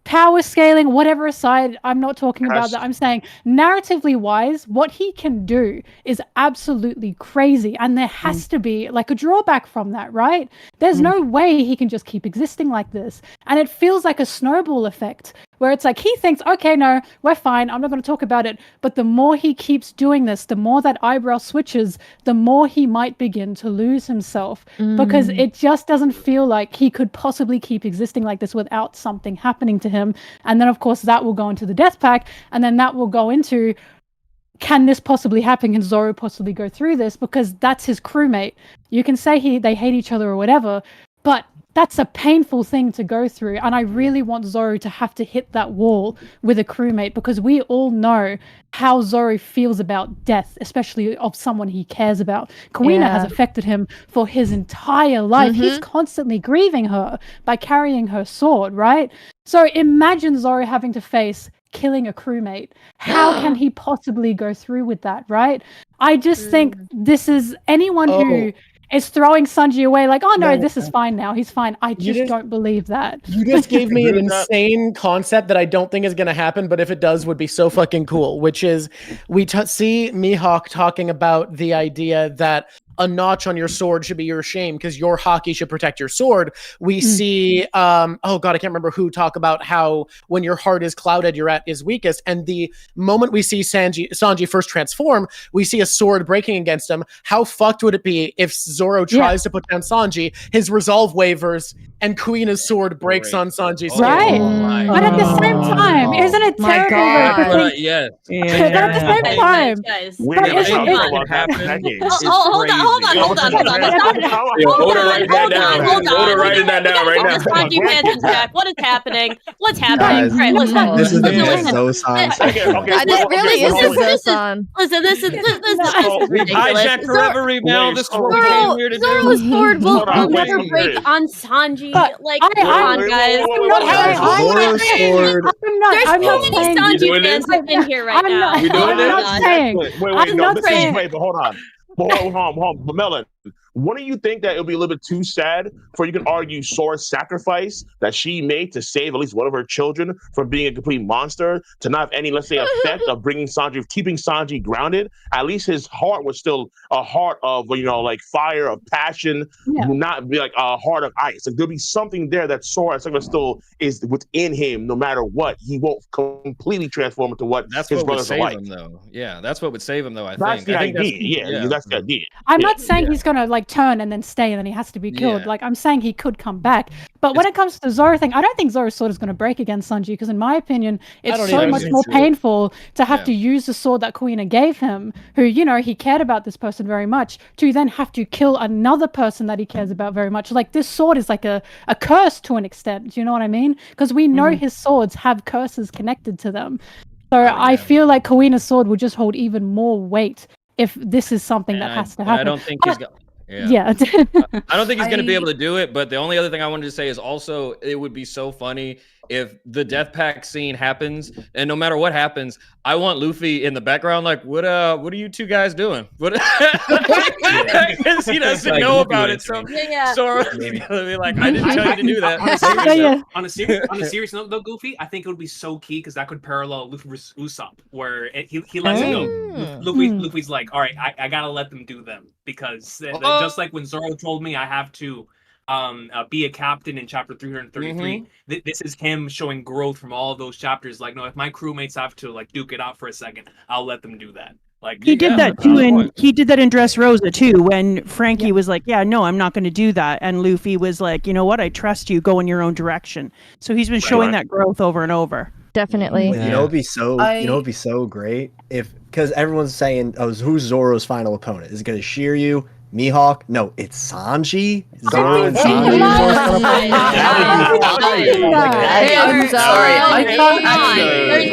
Power scaling, whatever aside, I'm not talking about that. I'm saying narratively wise, what he can do is absolutely crazy. And there has to be like a drawback from that, right? There's no way he can just keep existing like this. And it feels like a snowball effect where it's like he thinks, okay, no, we're fine. I'm not going to talk about it. But the more he keeps doing this, the more that eyebrow switches, the more he might begin to lose himself, because it just doesn't feel like he could possibly keep existing like this without something happening to him. And then, of course, that will go into the death pack, and then that will go into, can this possibly happen? Can Zoro possibly go through this? Because that's his crewmate. You can say they hate each other or whatever, but that's a painful thing to go through. And I really want Zoro to have to hit that wall with a crewmate, because we all know how Zoro feels about death, especially of someone he cares about. Kuina has affected him for his entire life. He's constantly grieving her by carrying her sword, right? So imagine Zoro having to face killing a crewmate. How can he possibly go through with that, right? I just think this is anyone who is throwing Sanji away like, oh no, this is fine now, he's fine. I just don't believe that. You just gave me an insane concept that I don't think is going to happen, but if it does, would be so fucking cool, which is we see Mihawk talking about the idea that a notch on your sword should be your shame because your haki should protect your sword. We see, oh God, I can't remember who talk about how when your heart is clouded, you're at is weakest. And the moment we see Sanji first transform, we see a sword breaking against him. How fucked would it be if Zoro tries to put down Sanji, his resolve wavers, and Kuina's sword breaks on Sanji's skin? Right. But at the same time, isn't it terrible? But at the same time, hold on. Hold on. Hold on. Writing that down right now. What is happening? What's happening? Right, listen. This is the Zosan section. It really is the Zosan. Listen, this is we hijacked Reverie now. This is what we came here to do. Zoro's sword will never break on Sanji. Like, come on, guys. There's too many Sanji fans in here right now. I'm not saying. Wait, but hold on. Hold on. But Melon, wouldn't you think that it would be a little bit too sad for, you can argue, Sora's sacrifice that she made to save at least one of her children from being a complete monster to not have any, let's say, effect of keeping Sanji grounded? At least his heart was still a heart of, like fire, of passion, not be like a heart of ice. Like there'll be something there that Sora still is within him, no matter what. He won't completely transform into what his brothers are like. That's what would save him, though. I think. That's the idea. That's the idea. I'm not saying he's gonna like turn and then stay and then he has to be killed. Like I'm saying he could come back. But when it comes to the Zoro thing, I don't think Zoro's sword is going to break against Sanji, because in my opinion, it's so much more painful to have to use the sword that Kuina gave him, who, he cared about this person very much, to then have to kill another person that he cares about very much. Like this sword is like a curse to an extent. Do you know what I mean? Because we know his swords have curses connected to them. So I feel like Kuina's sword would just hold even more weight if this is something that has to happen. I don't think he's got. Yeah. I don't think he's going to be able to do it, but the only other thing I wanted to say is also it would be so funny if the death pack scene happens, and no matter what happens, I want Luffy in the background like, what are you two guys doing? What? Because he doesn't know about it. So be like, I didn't tell you to do that. On a serious note, though, Goofy, I think it would be so key because that could parallel Luffy versus Usopp, where he lets it go. Luffy's like, all right, I gotta let them do them, because just like when Zoro told me I have to be a captain in chapter 333. This is him showing growth from all of those chapters. Like, no, if my crewmates have to like duke it out for a second, I'll let them do that. Like he did that too, and he did that in Dressrosa too. When Frankie was like, "Yeah, no, I'm not going to do that," and Luffy was like, "You know what? I trust you. Go in your own direction." So he's been showing that growth over and over. Definitely. It'd be so great if, because everyone's saying, "Oh, who's Zoro's final opponent? Is it going to Shiryu? Mihawk. No, it's Sanji. Zoro and Sanji. I'm sorry. I can't actually.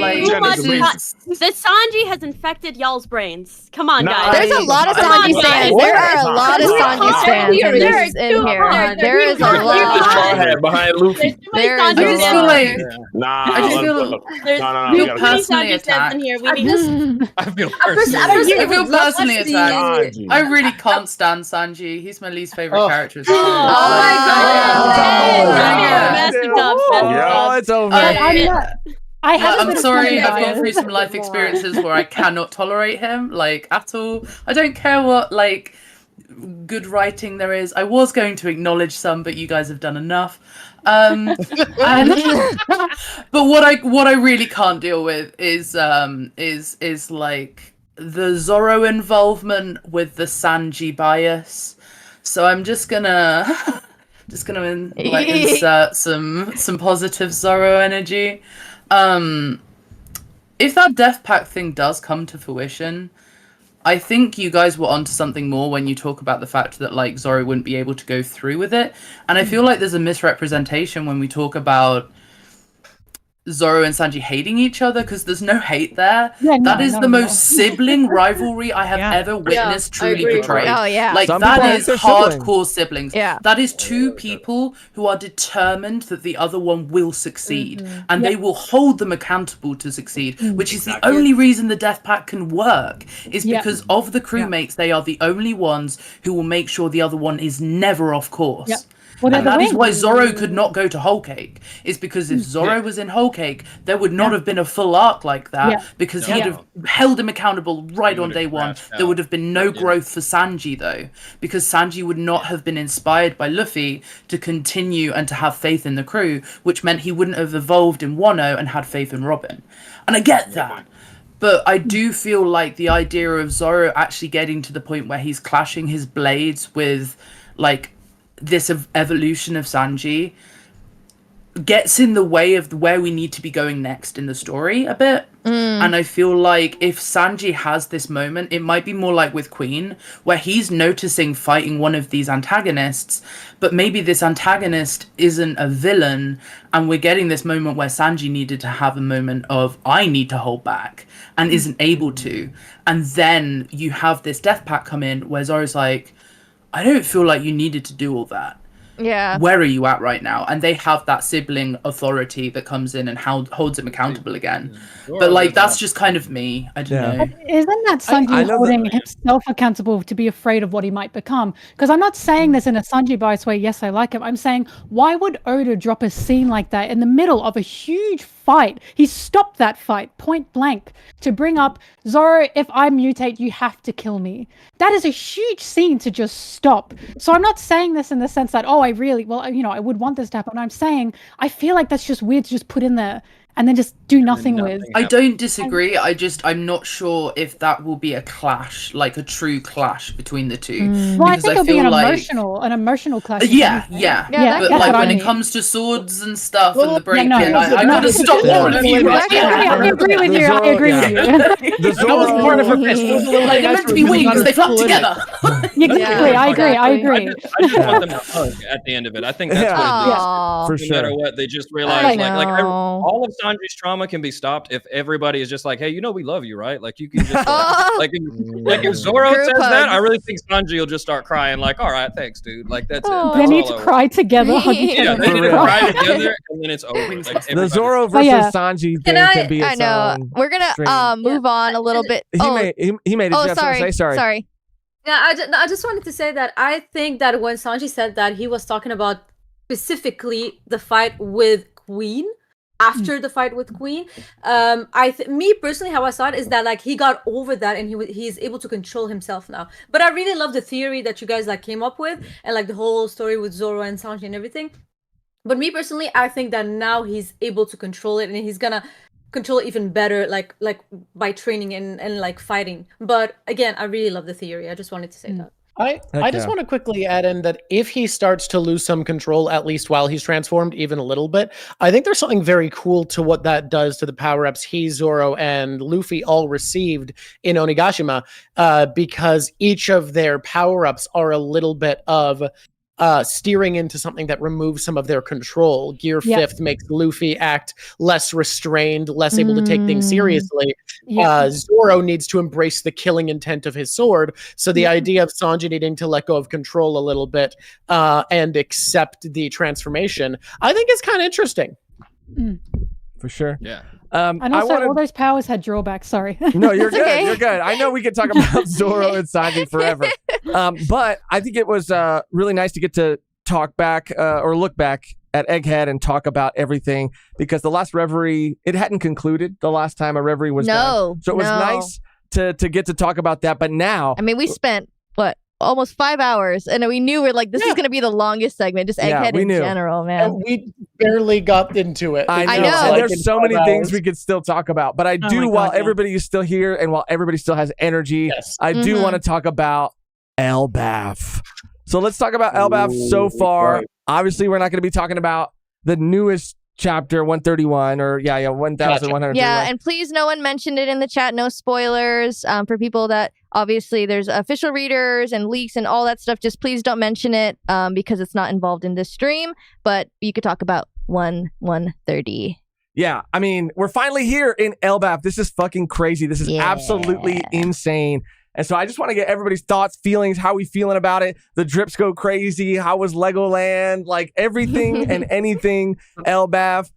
The Sanji has infected y'all's brains. Come on, guys. There's a lot of Sanji fans. There are a lot of Sanji fans in here. There is a lot. Behind Luffy. There I is just a feel lot. like Nah, I just feel There's you too many personally Sanji attacked. in here. We need I feel I feel personally attacked. Sanji. I really can't stand Sanji. He's my least favorite character. Oh my Oh, it's over. I'm sorry, I've gone through some life experiences where I cannot tolerate him, like, at all. I don't care what, like, good writing there is. I was going to acknowledge some, but you guys have done enough. But what I really can't deal with is like the Zoro involvement with the Sanji bias. So I'm just gonna insert some positive Zoro energy. If that Death Pact thing does come to fruition, I think you guys were onto something more when you talk about the fact that like Zoro wouldn't be able to go through with it. And I feel like there's a misrepresentation when we talk about Zoro and Sanji hating each other, because there's no hate there. That is the most sibling rivalry I have ever witnessed truly portrayed. Oh, yeah. Like Some that people is hate their hardcore siblings. Yeah. That is two people who are determined that the other one will succeed, and they will hold them accountable to succeed, which is the only reason the Death Pact can work, is because of the crewmates. They are the only ones who will make sure the other one is never off course. Well, and that is why Zoro could not go to Whole Cake. Is because if Zoro was in Whole Cake, there would not have been a full arc like that, because he'd have held him accountable right on day one. There would have been no growth for Sanji, though, because Sanji would not have been inspired by Luffy to continue and to have faith in the crew, which meant he wouldn't have evolved in Wano and had faith in Robin. And I get that. But I do feel like the idea of Zoro actually getting to the point where he's clashing his blades with, like, this evolution of Sanji gets in the way of where we need to be going next in the story a bit. And I feel like if Sanji has this moment, it might be more like with Queen, where he's noticing fighting one of these antagonists, but maybe this antagonist isn't a villain, and we're getting this moment where Sanji needed to have a moment of, I need to hold back, and isn't able to. And then you have this Death Pact come in where Zoro's like, I don't feel like you needed to do all that. Yeah. Where are you at right now? And they have that sibling authority that comes in and holds him accountable again. But like, that's just kind of me. I don't know. Isn't that Sanji holding himself accountable to be afraid of what he might become? Because I'm not saying this in a Sanji bias way. Yes, I like him. I'm saying, why would Oda drop a scene like that in the middle of a huge fight? He stopped that fight point blank to bring up, Zoro, if I mutate, you have to kill me. That is a huge scene to just stop. So I'm not saying this in the sense that, I would want this to happen. I'm saying I feel like that's just weird to just put in there and then just do nothing with. I don't disagree. I'm not sure if that will be a clash, like a true clash between the two. Well, I think it'll be an emotional clash. Yeah. But like when it comes to swords and stuff and the break-in, I gotta stop one of you. I agree with you. I agree with you. That was part of her pitch. Like, they're meant to be wings. They flap together. Exactly. I agree. I just want them to hug at the end of it. I think that's what it is. For sure. No matter what, they just realize all of Sanji's trauma can be stopped if everybody is just like, hey, we love you, right? Like you can just like if Zoro says that, I really think Sanji will just start crying like, all right, thanks, dude. Like that's it. They need to cry together. Hug each other. They need to cry together, and then it's over. Like, the Zoro versus Sanji thing can be its own. We're gonna move on a little bit. He made it. Oh, sorry. Yeah, I just wanted to say that I think that when Sanji said that, he was talking about specifically the fight with Queen. After the fight with Queen, me personally, how I saw it is that like he got over that and he's able to control himself now. But I really love the theory that you guys like came up with and like the whole story with Zoro and Sanji and everything. But me personally, I think that now he's able to control it and he's gonna control it even better, like by training and like fighting. But again, I really love the theory. I just wanted to say that. I just want to quickly add in that if he starts to lose some control, at least while he's transformed, even a little bit, I think there's something very cool to what that does to the power-ups he, Zoro, and Luffy all received in Onigashima, because each of their power-ups are a little bit of steering into something that removes some of their control. Gear 5th makes Luffy act less restrained, less able to take things seriously. Zoro needs to embrace the killing intent of his sword. So the idea of Sanji needing to let go of control a little bit and accept the transformation, I think is kind of interesting. For sure. Yeah. And also, all those powers had drawbacks. Sorry. No, you're good. Okay. You're good. I know we could talk about Zoro and Sanji forever, but I think it was really nice to get to talk back or look back at Egghead and talk about everything, because the last Reverie, it hadn't concluded the last time a Reverie was done. So it was nice to get to talk about that. But now, I mean, we spent almost 5 hours, and we knew this is going to be the longest segment, just Egghead in general, man. And we barely got into it. I know. And there's so many things we could still talk about, but I do, while everybody is still here and while everybody still has energy, I do want to talk about Elbaf. So let's talk about Elbaf so far. Right. Obviously, we're not going to be talking about the newest chapter 131 or 1131. Yeah, and please, no one mentioned it in the chat. No spoilers for people that obviously there's official readers and leaks and all that stuff. Just please don't mention it because it's not involved in this stream. But you could talk about 130. Yeah, I mean, we're finally here in Elbaf. This is fucking crazy. This is absolutely insane. And so I just want to get everybody's thoughts, feelings, how we feeling about it. The drips go crazy. How was Legoland? Like everything and anything Elbaf.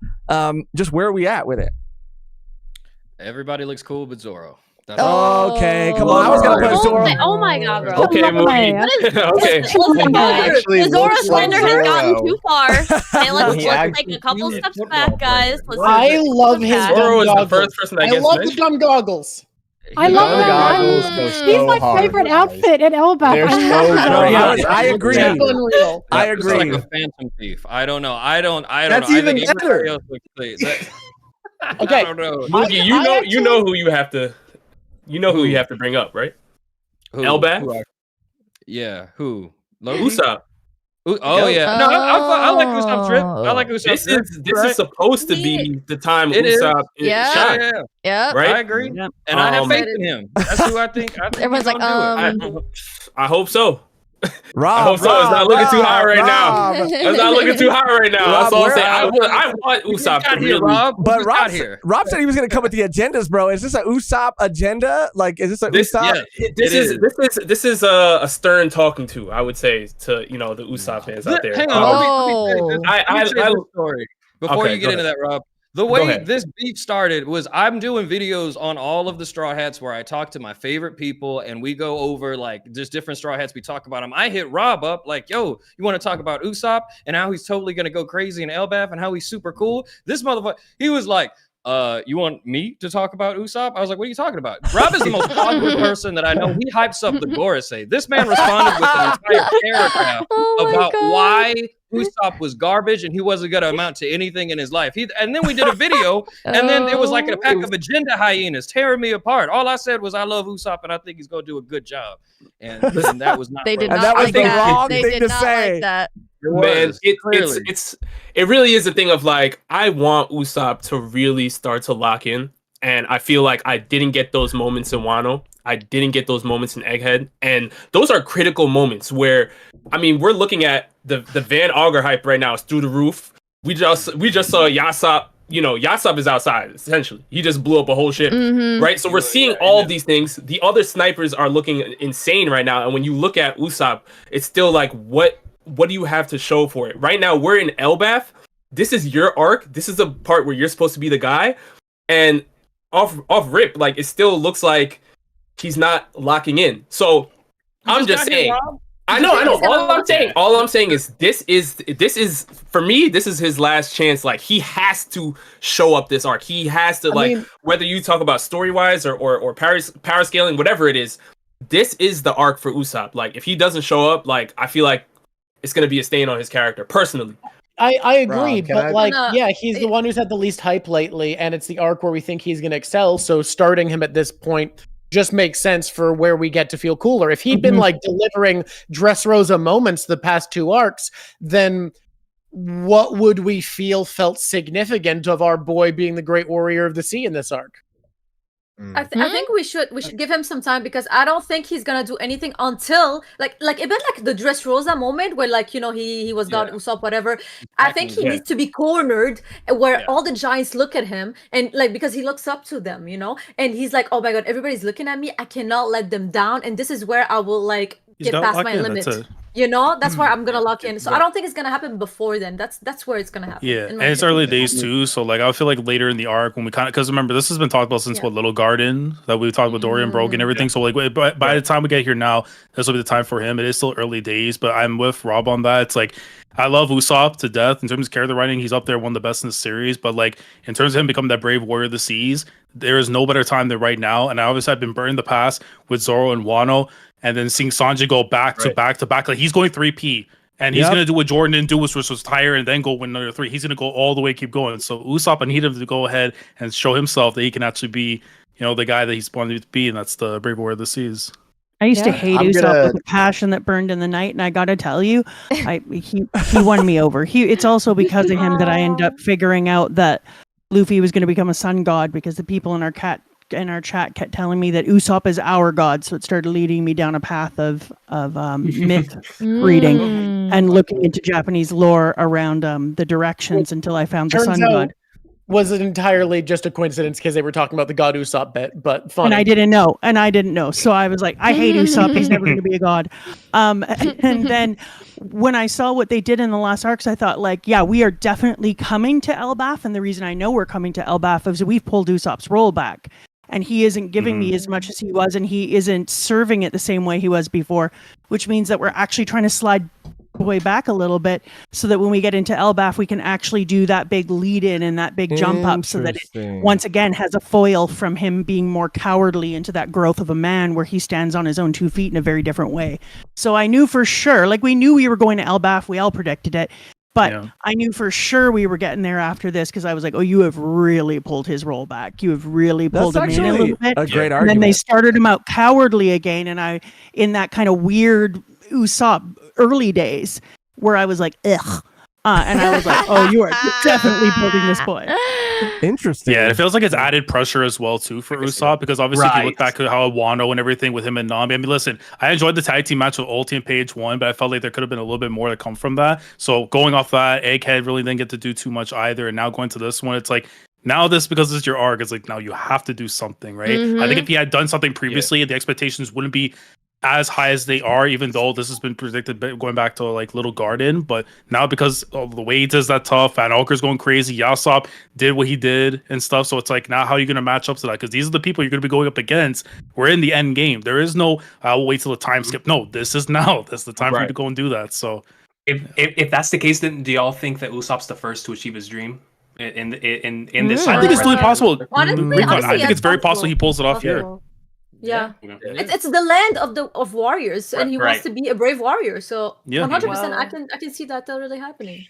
Just where are we at with it? Everybody looks cool but Zoro. Okay, come on. I was going to put Zoro. Oh my god, bro. Okay, Mugi. Okay. The Zoro slander has gotten too far. Okay, let's take a couple steps back, guys. I love his Zoro is the first person that gets I love the dumb goggles. I love that. He's my favorite outfit in Elbaf. I agree. I agree. It's like a phantom thief. I don't know. I don't That's know. even better. Okay. I don't know. Mugi, you know who you have to. You know who you have to bring up, right? Elbaf? Yeah, who? Usopp. Yeah. No, I like Usopp's trip. I like Usopp's trip. This is supposed to be the time Usopp is shot. Yeah. Right? I agree. And I have faith in him. That's who I think. Everyone's like, I hope so. Rob, I hope so. It's not looking too hot right now. It's not looking too hot right now. That's all I'm saying. I want Usopp to really. But Rob said he was going to come with the agendas, bro. Is this a Usopp agenda? Like, is this a Usopp? Yeah, this is a stern talking to, I would say, to the Usopp fans out there. Hang on. I story before you get into that, Rob. The way this beef started was I'm doing videos on all of the Straw Hats where I talk to my favorite people and we go over like just different Straw Hats. We talk about them. I hit Rob up like, yo, you want to talk about Usopp and how he's totally going to go crazy in Elbaf and how he's super cool? This motherfucker, he was like, you want me to talk about Usopp? I was like, what are you talking about? Rob is the most popular person that I know. He hypes up the Gorosei. This man responded with an entire paragraph about why Usopp was garbage and he wasn't going to amount to anything in his life. And then we did a video, and then it was like a pack of agenda hyenas tearing me apart. All I said was, I love Usopp, and I think he's going to do a good job. And that was not. They did not like that. They did not like that. Man, it really is a thing of like, I want Usopp to really start to lock in, and I feel like I didn't get those moments in Wano. I didn't get those moments in Egghead, and those are critical moments where, I mean, we're looking at the Van Augur hype right now is through the roof. We just saw Yasopp. Yasopp is outside essentially. He just blew up a whole ship, right? So we're seeing all of these things. The other snipers are looking insane right now, and when you look at Usopp, it's still like, what do you have to show for it? Right now, we're in Elbaf. This is your arc. This is the part where you're supposed to be the guy, and off rip, like it still looks like he's not locking in. So I'm just saying. I know. All I'm saying is this is for me. This is his last chance. Like he has to show up this arc. He has to whether you talk about story wise or power scaling, whatever it is. This is the arc for Usopp. Like if he doesn't show up, like I feel like it's gonna be a stain on his character personally. I agree, but he's the one who's had the least hype lately, and it's the arc where we think he's gonna excel. So starting him at this point just makes sense for where we get to feel cooler. If he'd been like delivering Dressrosa moments the past 2 arcs, then what would we felt significant of our boy being the great warrior of the sea in this arc? I think we should give him some time, because I don't think he's gonna do anything until like a bit like the Dressrosa moment where, like, you know, he was God Usopp, whatever. I think he needs to be cornered where all the giants look at him, and like, because he looks up to them, you know, and he's like, oh my god, everybody's looking at me, I cannot let them down, and this is where I will like get past my limit. You know, that's where I'm gonna lock in. So I don't think it's gonna happen before then. That's where it's gonna happen. Yeah, and it's early days too. So like, I feel like later in the arc when we kind of, because remember, this has been talked about since what, Little Garden, that we talked about Dorian Brogue and everything. So like, by the time we get here now, this will be the time for him. It is still early days, but I'm with Rob on that. It's like, I love Usopp to death in terms of character writing. He's up there, one of the best in the series. But like, in terms of him becoming that brave warrior of the seas, there is no better time than right now. And I obviously have been burned in the past with Zoro and Wano. And then seeing Sanji go back to back to back, like he's going 3P, and he's gonna do what Jordan didn't do, which was retire and then go win another 3. He's gonna go all the way, keep going. So Usopp, I need him to go ahead and show himself that he can actually be, you know, the guy that he's wanted to be, and that's the brave warrior of the seas. I used to hate Usopp with a passion that burned in the night, and I gotta tell you, he won me over. It's also because of him that I ended up figuring out that Luffy was going to become a sun god, because the people in our chat kept telling me that Usopp is our god, so it started leading me down a path of myth reading and looking into Japanese lore around the directions until I found the sun god. Was it entirely just a coincidence because they were talking about the god Usopp bit, but funny. And I didn't know. So I was like, I hate Usopp. He's never going to be a god. And then when I saw what they did in the last arcs, I thought, like, yeah, we are definitely coming to Elbaf. And the reason I know we're coming to Elbaf is we've pulled Usopp's rollback. And he isn't giving me as much as he was, and he isn't serving it the same way he was before, which means that we're actually trying to slide way back a little bit so that when we get into Elbaf, we can actually do that big lead in and that big jump up, so that it once again has a foil from him being more cowardly into that growth of a man where he stands on his own 2 feet in a very different way. So I knew for sure, like we knew we were going to Elbaf, we all predicted it. But I knew for sure we were getting there after this, because I was like, oh, you have really pulled his roll back. You have really pulled him in a little bit. A great argument. And then they started him out cowardly again. And I, in that kind of weird Usopp early days, where I was like, ugh. And I was like, oh, you are definitely building this boy. Interesting. Yeah, it feels like it's added pressure as well too for Usopp, because obviously if you look back at how Wano and everything with him and Nami, I mean, listen, I enjoyed the tag team match with Ulti and Page 1, but I felt like there could have been a little bit more to come from that. So going off that, Egghead really didn't get to do too much either, and now going to this one, it's like, now this, because it's your arc, it's like, now you have to do something, right? I think if he had done something previously, the expectations wouldn't be as high as they are, even though this has been predicted going back to like Little Garden. But now, because of the way he does that tough, and Alker's going crazy, Yasop did what he did and stuff, so it's like, now how are you going to match up to that? Because these are the people you're going to be going up against. We're in the end game. There is no we'll wait till the time skip. No, this is now. That's the time for you to go and do that. So if that's the case, then do y'all think that Usopp's the first to achieve his dream in this? I think it's totally possible. Honestly, I think it's very possible he pulls it off here. Yeah, it's the land of warriors, and he wants to be a brave warrior. So 100%, I can see that really happening.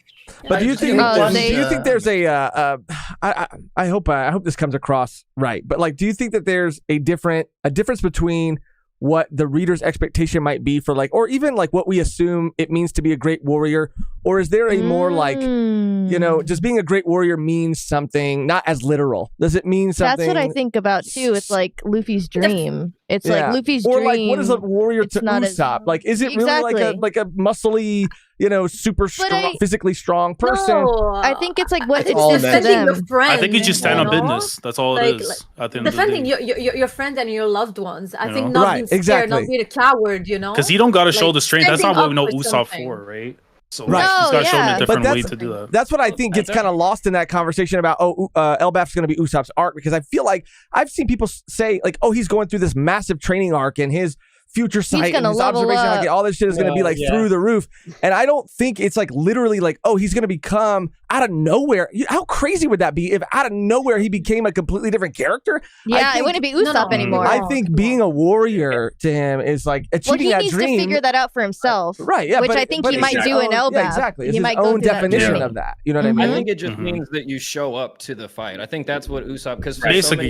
But do you think there's a I hope this comes across right, but like, do you think that there's a difference between what the reader's expectation might be for, like, or even like what we assume it means to be a great warrior, or is there a more like, you know, just being a great warrior means something not as literal? Does it mean something? That's what I think about too. It's like Luffy's dream. It's like Luffy's dream. Or like, what is a warrior to Usopp? Like, is it really like a muscly, you know, super strong, physically strong person? No, I think it's like what it's defending your friend. I think you just stand on business. That's all it is. At the end defending of the day. your friend and your loved ones. I think not being scared, not being a coward. You know, because you don't got to show the strength. That's not what we know Usopp for, right? So he's got to show him a different way to do that. That's what I think gets kind of lost in that conversation about, Elbaf's going to be Usopp's arc, because I feel like I've seen people say, like, oh, he's going through this massive training arc and his future sight and his observation, like, all this shit is going to be like through the roof. And I don't think it's like literally like, oh, he's going to become out of nowhere. How crazy would that be if out of nowhere he became a completely different character? Yeah, it wouldn't be Usopp anymore. I think being a warrior to him is like achieving that dream. Well, he needs to figure that out for himself. Right, yeah. Which I think he might do in Elbaf. Yeah, exactly. It's he his might own definition of that. You know what I mean? I think it just means that you show up to the fight. I think that's what Usopp, because basically,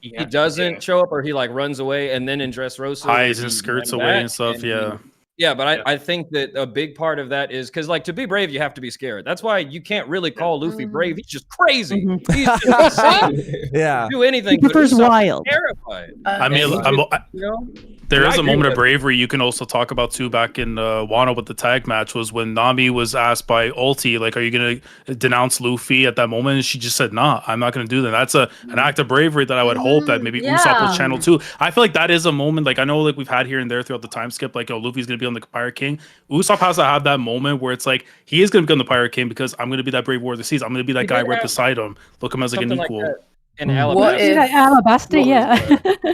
he doesn't show up, or he like runs away, and then in Dressrosa hides he and skirts ran away back, and stuff. Yeah. Yeah, but I think that a big part of that is because, like, to be brave, you have to be scared. That's why you can't really call Luffy brave. He's just crazy. He's just insane. Yeah. Do anything. He prefers but Usopp is wild. Terrified. I mean, there is a moment of bravery you can also talk about too. Back in Wano with the tag match was when Nami was asked by Ulti, like, "Are you gonna denounce Luffy?" At that moment, and she just said, "Nah, I'm not gonna do that." That's an act of bravery that I would hope that maybe Usopp will channel too. I feel like that is a moment. Like I know, like we've had here and there throughout the time skip, like, "Oh, Luffy's gonna be on the Pirate King." Usopp has to have that moment where it's like he is gonna become the Pirate King because I'm gonna be that brave warrior of the seas. I'm gonna be that guy right beside him. Look him as like an equal. In Alabaster, yeah.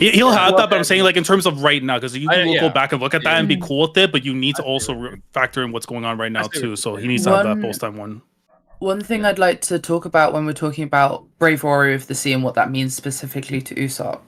He'll have that, but I'm saying like in terms of right now, because you can go back and look at that and be cool with it, but you need to also factor in what's going on right now too. So he needs to have that post time one. One thing I'd like to talk about when we're talking about Brave Warrior of the Sea and what that means specifically to Usopp,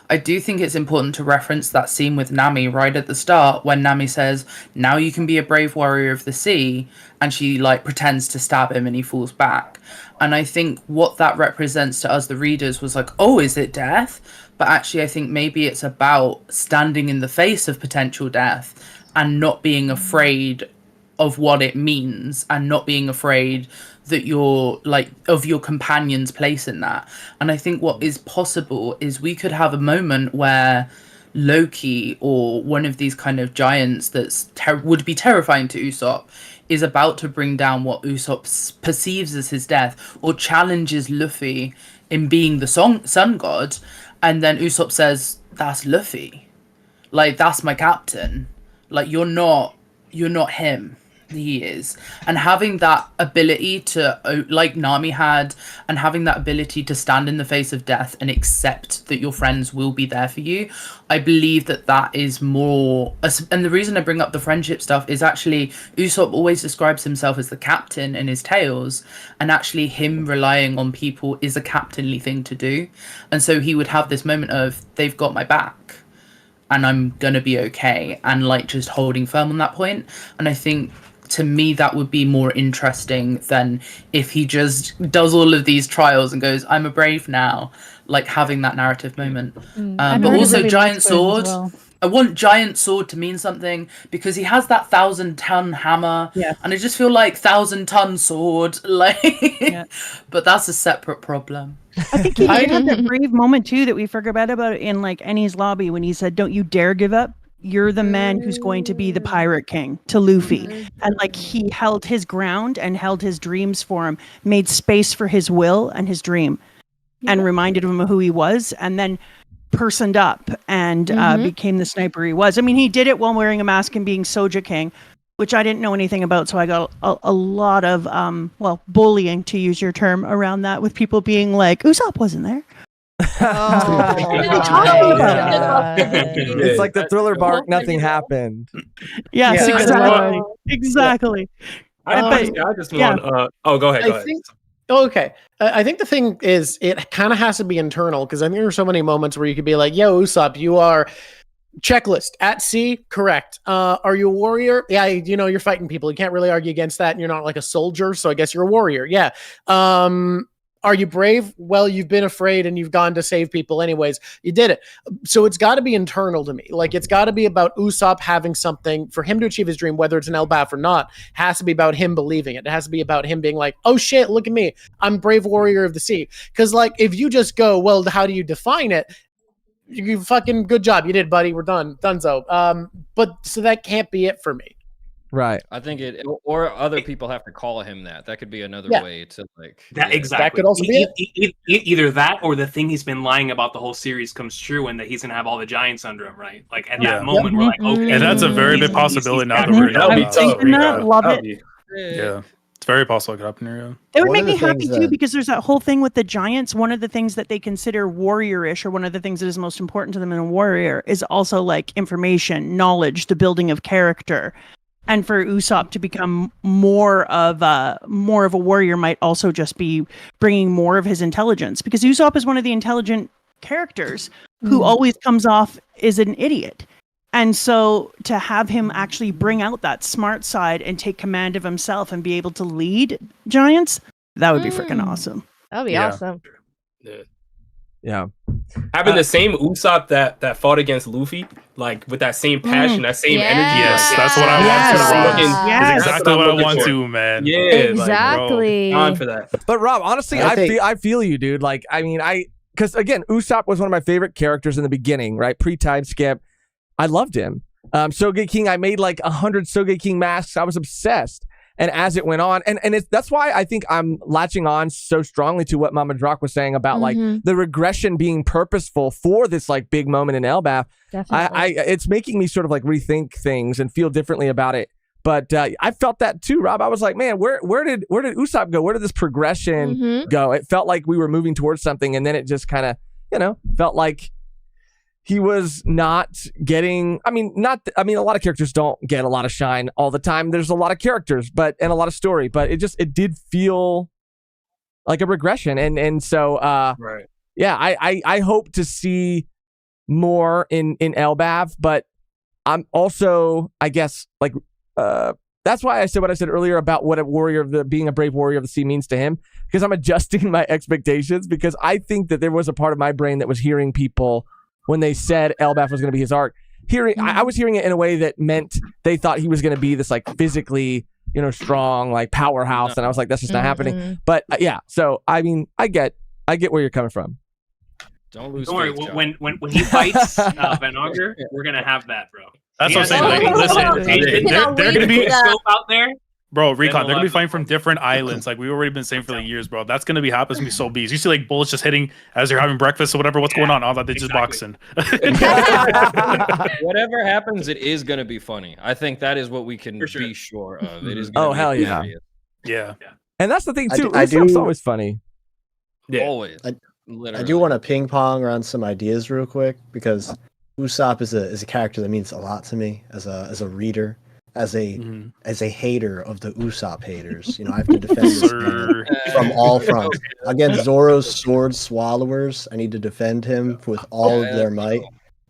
I do think it's important to reference that scene with Nami right at the start when Nami says, "Now you can be a brave warrior of the sea," and she like pretends to stab him and he falls back. And I think what that represents to us, the readers, was like, oh, is it death? But actually, I think maybe it's about standing in the face of potential death and not being afraid of what it means and not being afraid that you're like of your companion's place in that. And I think what is possible is we could have a moment where Loki or one of these kind of giants that's would be terrifying to Usopp is about to bring down what Usopp perceives as his death or challenges Luffy in being the sun god, and then Usopp says, "That's Luffy, like that's my captain, like you're not him, he is." And having that ability to, like Nami had, and having that ability to stand in the face of death and accept that your friends will be there for you, I believe that is more. And the reason I bring up the friendship stuff is actually Usopp always describes himself as the captain in his tales, and actually him relying on people is a captainly thing to do. And so he would have this moment of, they've got my back and I'm gonna be okay, and like just holding firm on that point. And I think to me that would be more interesting than if he just does all of these trials and goes, "I'm a brave now," like having that narrative moment. But also giant sword. I want giant sword to mean something because he has that 1,000-ton hammer, and I just feel like 1,000-ton sword, like. But that's a separate problem. I think he did have that brave moment too that we forgot about in like Ennie's lobby when he said, "Don't you dare give up. You're the man who's going to be the Pirate King," to Luffy. And like he held his ground and held his dreams for him, made space for his will and his dream, and reminded him of who he was, and then personed up and became the sniper he was. I mean, he did it while wearing a mask and being Soja King, which I didn't know anything about. So I got a lot of, bullying, to use your term, around that, with people being like, Usopp wasn't there. It's like the Thriller bark, nothing happened. Yes, exactly. I just want. Go ahead. Okay. I think the thing is, it kind of has to be internal, because I think there are so many moments where you could be like, "Yo, Usopp, you are checklist at sea, correct. Are you a warrior? Yeah, you're fighting people. You can't really argue against that, and you're not like a soldier, so I guess you're a warrior. Yeah. Are you brave? Well, you've been afraid and you've gone to save people anyways. You did it. So it's got to be internal to me. Like, it's got to be about Usopp having something for him to achieve his dream, whether it's an Elbaf or not. Has to be about him believing it. It has to be about him being like, "Oh shit, look at me. I'm brave warrior of the sea." Because like, if you just go, "Well, how do you define it?" You fucking good job. You did, buddy. We're done. Donezo. But so that can't be it for me. Right. I think or other people have to call him that. That could be another way to like. That exactly. That could also be it. Either that, or the thing he's been lying about the whole series comes true, and that he's gonna have all the giants under him, right? Like at that moment, we're like, okay. And that's a very big possibility now that we're love it. Yeah. It's very possible it could happen here. It would make me happy too, because there's that whole thing with the giants. One of the things that they consider warrior-ish, or one of the things that is most important to them in a warrior, is also like information, knowledge, the building of character. And for Usopp to become more of a warrior might also just be bringing more of his intelligence, because Usopp is one of the intelligent characters who always comes off as an idiot. And so to have him actually bring out that smart side and take command of himself and be able to lead giants, that would be freaking awesome. That'd be awesome. Yeah. Yeah. Having the same Usopp that fought against Luffy, like with that same passion, that same energy. Yes, that's what I want to Rob. That's exactly what I want to, man. Yeah, exactly. On for that. But Rob, honestly, I feel you, dude. Like, I mean, because again, Usopp was one of my favorite characters in the beginning, right? Pre-time skip. I loved him. Sogeking, I made like 100 Sogeking masks. I was obsessed. And as it went on, and that's why I think I'm latching on so strongly to what Mama Drawk was saying about like the regression being purposeful for this like big moment in Elbaf. It's making me sort of like rethink things and feel differently about it. But I felt that too, Rob. I was like, man, where did Usopp go? Where did this progression go? It felt like we were moving towards something, and then it just kind of, felt like he was not getting. I mean, a lot of characters don't get a lot of shine all the time. There's a lot of characters, and a lot of story, but it did feel like a regression, and so right. Yeah, I hope to see more in Elbaf, but I'm also, I guess, like. That's why I said what I said earlier about what being a brave warrior of the sea means to him, because I'm adjusting my expectations, because I think that there was a part of my brain that was hearing people when they said Elbaf was going to be his arc. I was hearing it in a way that meant they thought he was going to be this like physically, strong, like powerhouse, and I was like, that's just not happening. But yeah, so I mean, I get where you're coming from. Don't lose. Don't worry. When he fights Van Augur, we're gonna have that, bro. That's what I'm saying. Like, listen, they're gonna be scope out there. Bro, Recon, they're gonna be fighting from different islands. Like we've already been saying for like years, bro. That's gonna be happening. It's gonna be so beast. You see like bullets just hitting as you're having breakfast or whatever. What's going on? All that they just boxing. Whatever happens, it is gonna be funny. I think that is what we can be sure of. It is. Gonna Oh be hell yeah. hilarious. Yeah. And that's the thing too. Usopp's always funny. Yeah. Always. I do want to ping pong around some ideas real quick, because Usopp is a character that means a lot to me as a reader, as a hater of the Usopp haters. I have to defend this man from all fronts. Against Zoro's sword swallowers, I need to defend him with all of their might,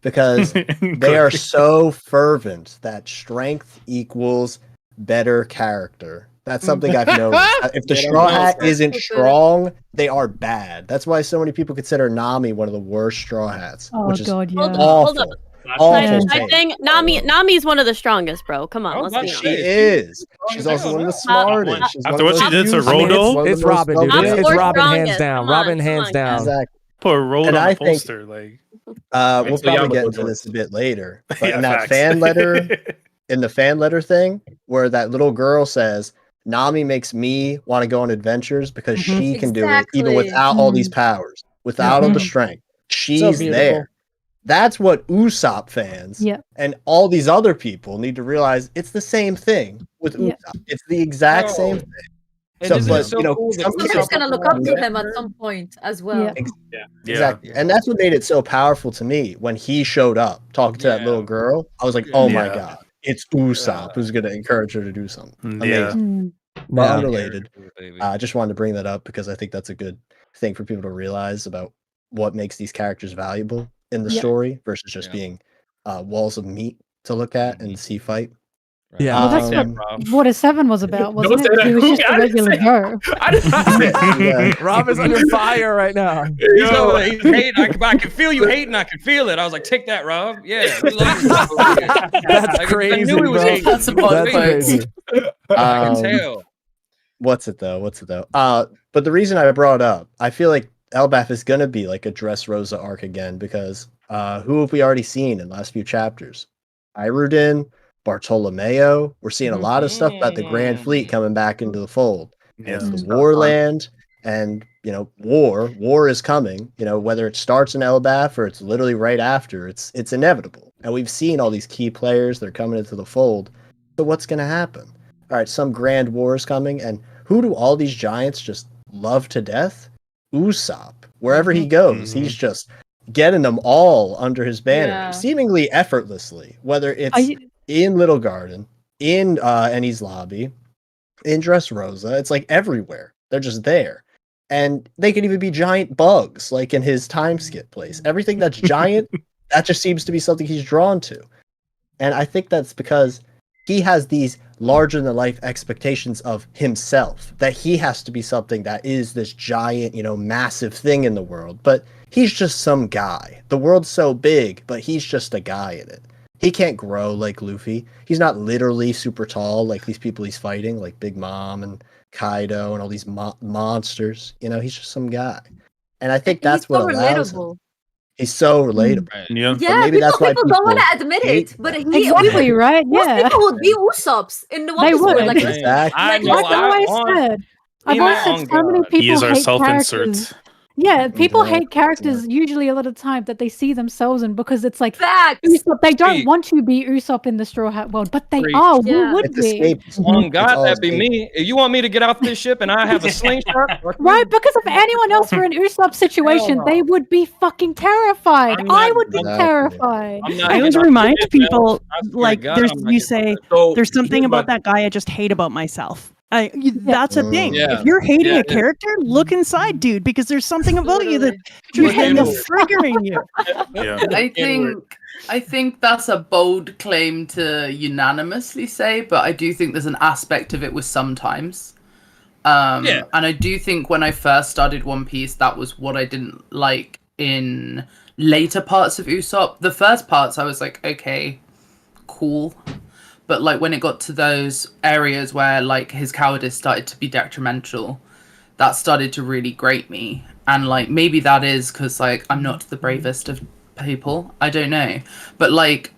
because they are so fervent that strength equals better character. That's something I've noticed. If the Straw Hat isn't strong, they are bad. That's why so many people consider Nami one of the worst Straw Hats, which is awful. I think Nami is one of the strongest, bro. Come on, let's be honest. She is. She's also one of the smartest. After what she did to Rodo, it's Robin, dude. It's Robin hands down. Robin hands down. Exactly. Put Rodo on the poster, we'll probably get into this a bit later. But in that fan letter, in the fan letter thing, where that little girl says, Nami makes me want to go on adventures because she can do it even without all these powers, without all the strength. She's there. That's what Usopp fans and all these other people need to realize. It's the same thing with Usopp. It's the exact same thing. Somebody's gonna look up to him at some point as well. Exactly. And that's what made it so powerful to me when he showed up talking to that little girl. I was like, oh my god. It's Usopp who's going to encourage her to do something amazing. But unrelated. I just wanted to bring that up because I think that's a good thing for people to realize about what makes these characters valuable in the story versus just being walls of meat to look at and see fight. Yeah, well, that's what Water 7 was about, wasn't it? He was just a regular Joe. Rob is under fire right now. He's hating. I can feel you hating. I can feel it. I was like, take that, Rob. Yeah, that's crazy. I knew he was hating. That's crazy. I can tell. What's it though? But the reason I brought it up, I feel like Elbaf is gonna be like a Dressrosa arc again because who have we already seen in the last few chapters? Irudin, Bartolomeo. We're seeing a lot of stuff about the Grand Fleet coming back into the fold. It's the Warland, and war is coming. Whether it starts in Elbaf or it's literally right after, it's inevitable. And we've seen all these key players, they're coming into the fold. So what's gonna happen? All right, some grand war is coming, and who do all these giants just love to death? Usopp. Wherever he goes, he's just getting them all under his banner, seemingly effortlessly. Whether it's in Little Garden, in Enies Lobby, in Dressrosa, it's like everywhere. They're just there. And they could even be giant bugs, like in his time skip place. Everything that's giant, that just seems to be something he's drawn to. And I think that's because he has these larger than life expectations of himself, that he has to be something that is this giant, massive thing in the world. But he's just some guy. The world's so big, but he's just a guy in it. He can't grow like Luffy. He's not literally super tall like these people he's fighting, like Big Mom and Kaido and all these monsters. You know, he's just some guy. And I think that's what allows him. He's so relatable. Yeah, maybe that's why people don't want to admit it, but Exactly, right? Most Yeah. people would be Usops in the One They Piece would. world. Like, Exactly. I've always said so many people He is our hate self-insert. characters. Yeah, people hate characters usually a lot of the time that they see themselves in because it's like facts. Usopp, they don't want to be Usopp in the Straw Hat world, but they are. Who would be? On God, that be me. If you want me to get off this ship and I have a slingshot, Right, because if anyone else were in Usopp's situation, they would be fucking terrified. I would be terrified. I always remind people, like, God, there's I'm not you getting say, So, there's something here's about my- that guy I just hate about myself. That's a thing. Yeah. If you're hating Yeah, a it is. character, look inside, dude, because there's something about you that just ends up triggering you. I think that's a bold claim to unanimously say, but I do think there's an aspect of it with sometimes. And I do think when I first started One Piece, that was what I didn't like in later parts of Usopp. The first parts, I was like, okay, cool. But like when it got to those areas where like his cowardice started to be detrimental, that started to really grate me. And like maybe that is because like I'm not the bravest of people. I don't know. But like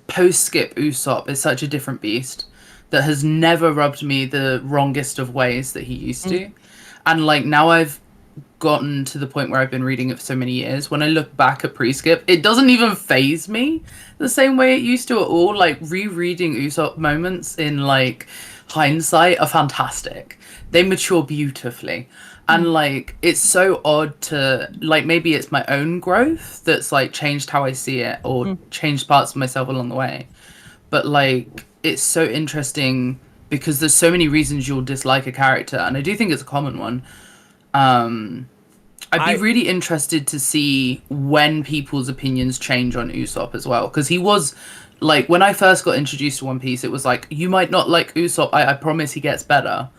post skip Usopp is such a different beast that has never rubbed me the wrongest of ways that he used to. And like now I've gotten to the point where I've been reading it for so many years. When I look back at pre-skip, it doesn't even faze me the same way it used to at all. Like rereading Usopp moments in like hindsight are fantastic. They mature beautifully. And like it's so odd to like maybe it's my own growth that's like changed how I see it or changed parts of myself along the way. But like it's so interesting because there's so many reasons you'll dislike a character, and I do think it's a common one. I'd be really interested to see when people's opinions change on Usopp as well, because he was like when I first got introduced to One Piece, it was like you might not like Usopp. I promise he gets better.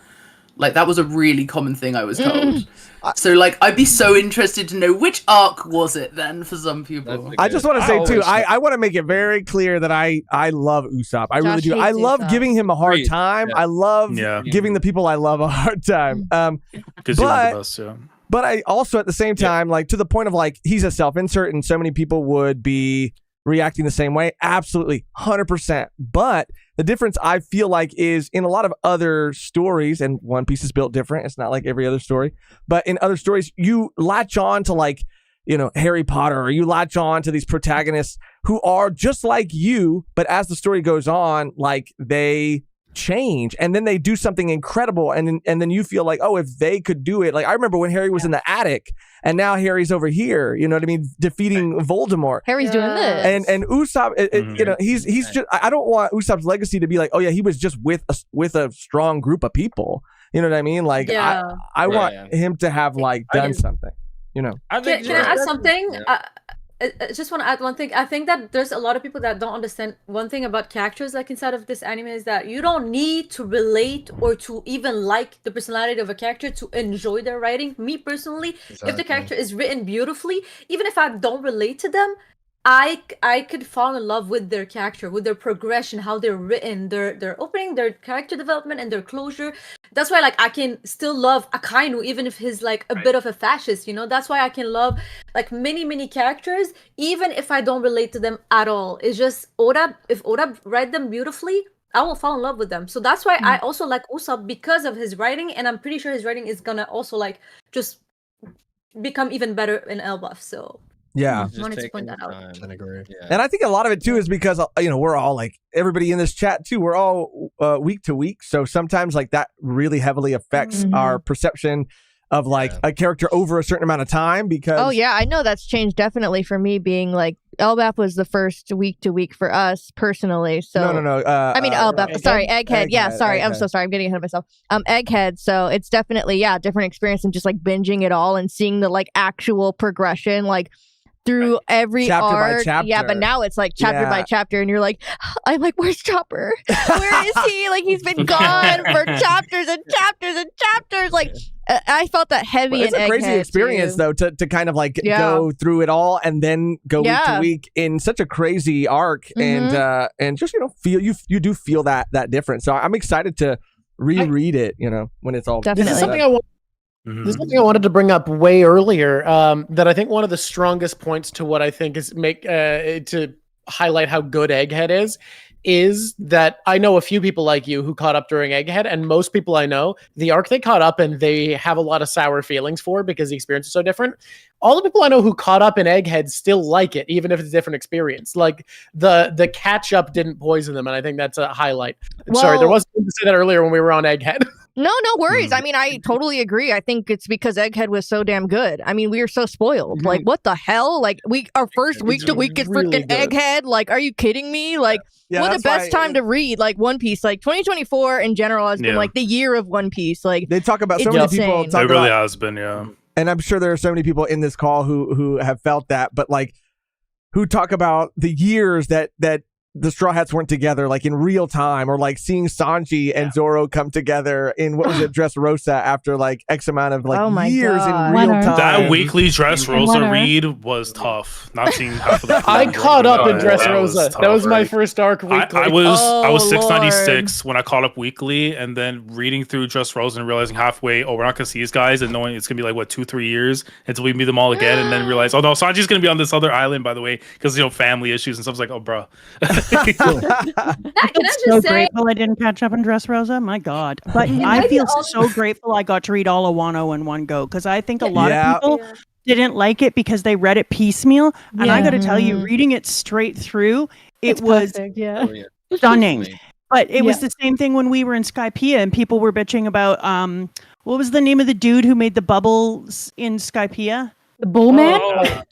Like that was a really common thing I was told. So like I'd be so interested to know which arc was it then for some people. I just want to say too, I want to make it very clear that I love Usopp. I really do. I love giving him a hard time. I love giving the people I love a hard time. Because you're the best, yeah. But I also at the same time, like to the point of like he's a self-insert and so many people would be reacting the same way. Absolutely, 100%. But the difference I feel like is in a lot of other stories, and One Piece is built different. It's not like every other story. But in other stories, you latch on to like, you know, Harry Potter, or you latch on to these protagonists who are just like you, but as the story goes on, like they change and then they do something incredible, and then you feel like, oh, if they could do it. Like I remember when Harry was in the attic and now Harry's over here, you know what I mean, defeating Voldemort. Harry's doing this. And Usopp, you know, he's just, I don't want Usopp's legacy to be like, oh yeah, he was just with a strong group of people. You know what I mean? Like I want him to have like done something, you know. Can I add something? I just want to add one thing. I think that there's a lot of people that don't understand one thing about characters like inside of this anime is that you don't need to relate or to even like the personality of a character to enjoy their writing. Me personally, if the character is written beautifully, even if I don't relate to them, I could fall in love with their character, with their progression, how they're written, their opening, their character development, and their closure. That's why, like, I can still love Akainu, even if he's like a bit of a fascist. You know, that's why I can love like many characters, even if I don't relate to them at all. It's just if Oda write them beautifully, I will fall in love with them. So that's why I also like Usopp because of his writing, and I'm pretty sure his writing is gonna also like just become even better in Elbaf. So. Yeah. I wanted to point that out. And I think a lot of it too is because, you know, we're all like, everybody in this chat too, we're all week to week. So sometimes like that really heavily affects our perception of like a character over a certain amount of time because. Oh yeah, I know that's changed definitely for me being like, Elbaf was the first week to week for us personally. So No. I mean Elbaf. Sorry, Egghead. Yeah, sorry. I'm so sorry. I'm getting ahead of myself. Egghead. So it's definitely different experience than just like binging it all and seeing the like actual progression. Like through every Chapter by arc. Yeah, chapter. but now it's like chapter by Yeah. chapter, and you're like, I'm like, where's Chopper? Where is he? Like he's been gone for chapters and chapters and chapters. Like I felt that heavy. Well, it's in a crazy Egghead, experience too. though to kind of like Yeah. go through it all and then go week to Yeah. week in such a crazy arc and just feel you do feel that difference. So I'm excited to reread it. When it's all This is something I want. This is something I wanted to bring up way earlier. That I think one of the strongest points to what I think is to highlight how good Egghead is that I know a few people like you who caught up during Egghead, and most people I know, the arc they caught up in, they have a lot of sour feelings for because the experience is so different. All the people I know who caught up in Egghead still like it, even if it's a different experience. Like the catch up didn't poison them, and I think that's a highlight. Sorry, there was something to say that earlier when we were on Egghead. No worries. I mean, I totally agree. I think it's because Egghead was so damn good. I mean, we were so spoiled. Like, what the hell? Like, our first week to week is really freaking good. Egghead. Like, are you kidding me? Like, Yeah, what the that's best why- time to read like One Piece? Like 2024 in general has been Yeah. like the year of One Piece. Like they talk about so it's many insane. people. Talk It really about, has been, yeah. and I'm sure there are so many people in this call who have felt that, but like who talk about the years that the Straw Hats weren't together, like in real time, or like seeing Sanji and Zoro come together in what was it, Dressrosa, after like X amount of like Oh my years God. in real Winner. time. That weekly Dressrosa Winner. read was tough. Not seeing half of that. I caught up in That was Dressrosa. tough. That was my first arc weekly. I was Oh, 696 when I caught up weekly, and then reading through Dressrosa and realizing halfway, we're not gonna see these guys, and knowing it's gonna be like what 2-3 years until we meet them all again, and then realize, oh no, Sanji's gonna be on this other island, by the way, because family issues and stuff. It's like, oh bro. Can I just So say, grateful I didn't catch up on Dressrosa. My God. But It I might be feel also- so grateful I got to read all of Wano in one go because I think a lot Yeah. of people didn't like it because they read it piecemeal. And I got to tell you, reading it straight through, it It's was perfect, yeah. stunning. But it was Yeah. the same thing when we were in Skypiea and people were bitching about what was the name of the dude who made the bubbles in Skypiea? The Bullman?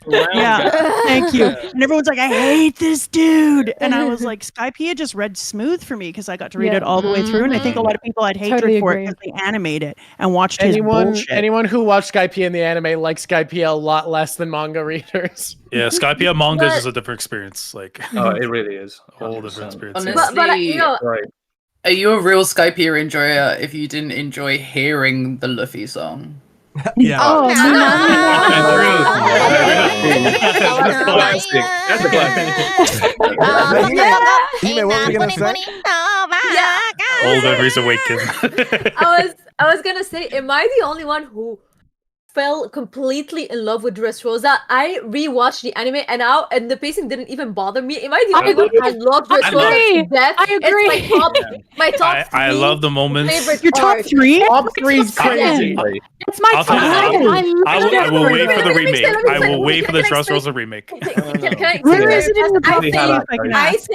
Yeah, thank you. And everyone's like, I hate this dude. And I was like, Skypiea just read smooth for me because I got to read Yeah. it all the way through. And I think a lot of people had hatred Totally for agree. it because they animate it and watched his bullshit. Anyone who watched Skypiea in the anime likes Skypiea a lot less than manga readers. Yeah, Skypiea manga is just a different experience. Like, Oh, it really is. a whole different experience. Honestly, but you know, Right. are you a real Skypiea enjoyer if you didn't enjoy hearing the Luffy song? Yeah. Oh, That's classic. That's a classic. Hime, what were you gonna say? All memories awakened. I was gonna say, am I the only one who fell completely in love with Dressrosa? I rewatched the anime and the pacing didn't even bother me. Am I the only one who loved I Dressrosa agree. to death? I agree. It's my top I three love the moments. favorite Your top arcs. three? Top three's Top crazy. ten. It's my I'll top tell you, 10. I will wait for the Let me remake. explain, let me I will explain. wait for the Can I explain? Dressrosa remake. Can I Where is it in your I top think, five, if I can ask?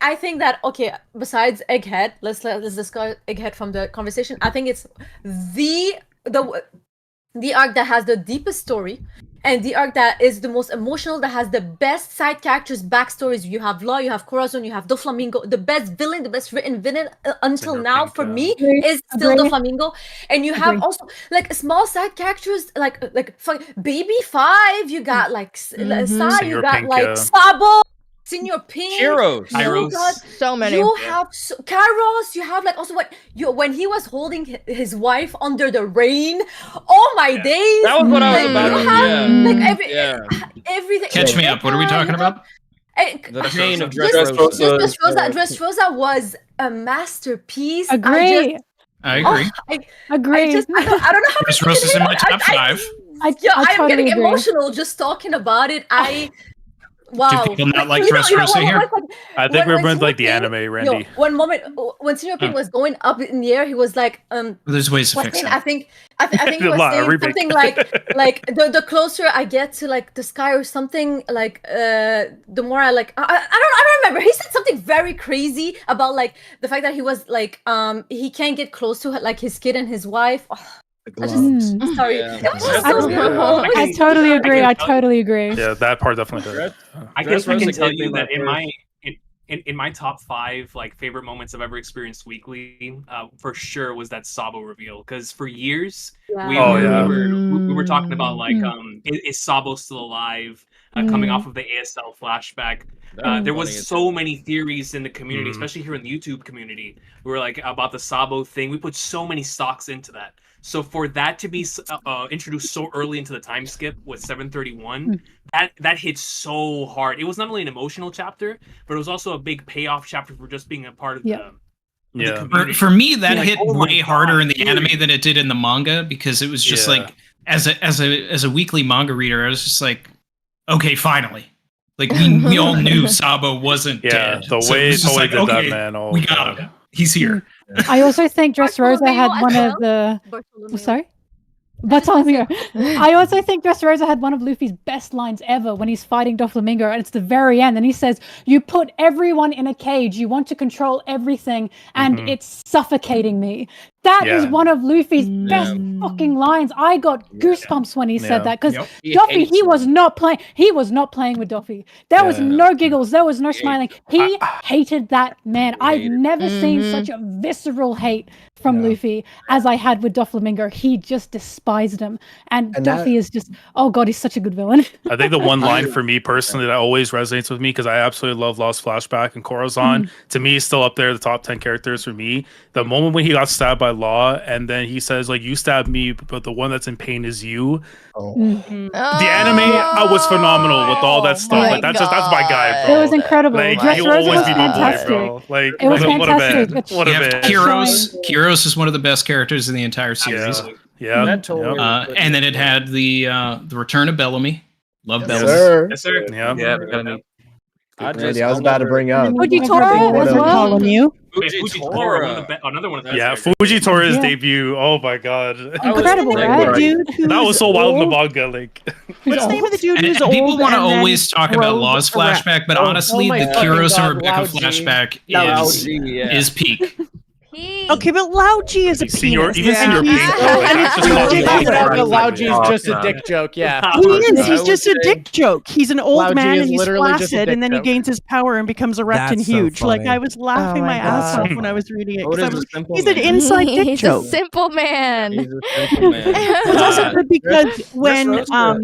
I think that okay. Besides Egghead, let's discuss Egghead from the conversation. I think it's the arc that has the deepest story, and the arc that is the most emotional, that has the best side characters, backstories. You have Law, you have Corazon, you have Doflamingo. The best villain, the best written villain until now for me is still Agree. Doflamingo. And you have Agree. also like small side characters like Baby Five. You got like Sai, you Senior got Pink, like yeah. Sabo. Senior Pink, Heroes. you got So many. You have Kairos. You have like also when he was holding his wife under the rain. Oh my days! That was what I was Like, about you to- have, yeah. everything. Catch me up. What are we talking about? The chain of Dressrosa. Dressrosa was a masterpiece. Agree. I agree. Agree. I don't know how much Dressrosa's in my top five. I am totally getting agree. emotional just talking about it. Wow. people not like You know, Dressrosa here? I think we're when meant like the Senior anime, Pink- Randy. one moment when Senior Pink was going up in the air, he was like, There's ways to was fix saying- it. I think he A was lot of saying remake. something like the closer I get to like the sky or something, like the more I like I don't remember. He said something very crazy about like the fact that he was like he can't get close to like his kid and his wife. Oh, I'm sorry. Yeah. It was just I- so I totally agree. I totally agree. Yeah, that part definitely hurt. I guess I Dressrosa can tell gave me you my that in first- my top 5 like favorite moments I've ever experienced weekly, for sure was that Sabo reveal. Because for years we were talking about like is Sabo still alive? coming off of the ASL flashback. There was so many theories in the community, especially here in the YouTube community. We were like about the Sabo thing. We put so many stocks into that. So for that to be introduced so early into the time skip with 731, that hit so hard. It was not only an emotional chapter, but it was also a big payoff chapter for just being a part of the For me, that Like, hit oh my way harder in the dude. anime than it did in the manga, because it was just like as a weekly manga reader, I was just like, okay, finally. Like we all knew Sabo wasn't dead. The So it way was just Toei like, did that, okay, man. Oh, we got him. He's here. I also think Dressrosa had one of the. Sorry? Bartolomeo. I also think Dressrosa had one of Luffy's best lines ever when he's fighting Doflamingo, and it's the very end, and he says, "You put everyone in a cage. You want to control everything, and it's suffocating me." That is one of Luffy's best fucking lines. I got goosebumps when he said that, because Doffy, he was not playing. He was not playing with Doffy. There was no giggles. There was no smiling. He hated that man. I've never seen such a visceral hate from Luffy as I had with Doflamingo. He just despised him, and Doffy is just, oh god, he's such a good villain. I think the one line for me personally that always resonates with me, because I absolutely love Lost Flashback and Corazon. To me, he's still up there, the top 10 characters for me. The moment when he got stabbed by Law, and then he says, like, you stabbed me, but the one that's in pain is you. The anime was phenomenal with all that stuff. Like, that's my guy, bro. It was incredible. Like, Dressrosa he'll always was be my boy, fantastic. bro. Like, It was what a fantastic. man. What a man. Kyros is one of the best characters in the entire series. And then it had the return of Bellamy. Love Bellamy. Yes, sir. Yeah. I was about to bring up. Fujitora as well. Fujitora, another one of those. Yeah, Fujitora's debut. Oh my god. Incredible, right? Dude, That was so wild in the manga. Like, what's the name of the dude And who's people old want to and then always talk about grows Law's around? flashback, but honestly, my the fucking Kyros God, and Rebecca Lao G. flashback Lao is G, is peak. Okay, but Lao G is a penis. Even and Senior he's- Pink, like, and that's it's just not ridiculous. But Lao G is just a dick joke, yeah. He is. He's just a dick joke. He's an old Lao G man is and he's literally just a flaccid, dick and then he joke. gains his power and becomes erect and That's so huge. Like funny. I was laughing Oh my my ass God. off when I was reading it. 'cause Oda's I a was- simple he's an man. inside dick He's joke. a simple man. He's a simple man. It's also good because when Rosa.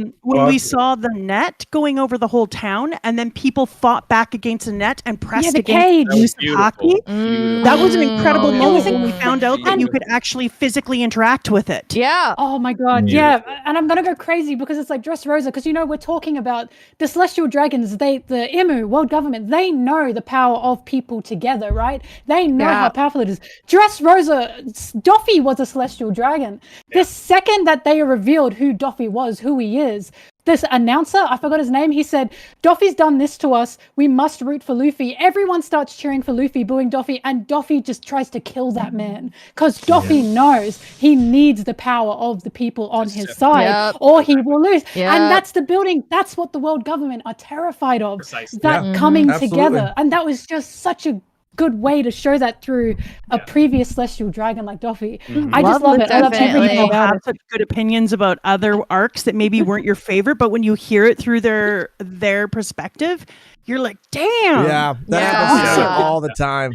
we saw the net going over the whole town, and then people fought back against the net and pressed the against cage. the use of hockey, that was an incredible It moment was when we found out that you could actually physically interact with it. Yeah. Oh my god, yeah. And I'm gonna go crazy because it's like Dressrosa, because we're talking about the Celestial Dragons, the Imu, world government, they know the power of people together, right? They know how powerful it is. Dressrosa, Doffy was a Celestial Dragon. The second that they revealed who Doffy was, who he is, this announcer, I forgot his name, he said, Doffy's done this to us, we must root for Luffy. Everyone starts cheering for Luffy, booing Doffy, and Doffy just tries to kill that man. Because Doffy knows he needs the power of the people on his side, or he will lose. And that's the building, that's what the world government are terrified of. That coming together. And that was just such a good way to show that through a previous Celestial Dragon like Doffy. I just love it. I love everything People about have it. such good opinions about other arcs that maybe weren't your favorite, but when you hear it through their perspective, you're like, damn. Yeah, that happens all the time.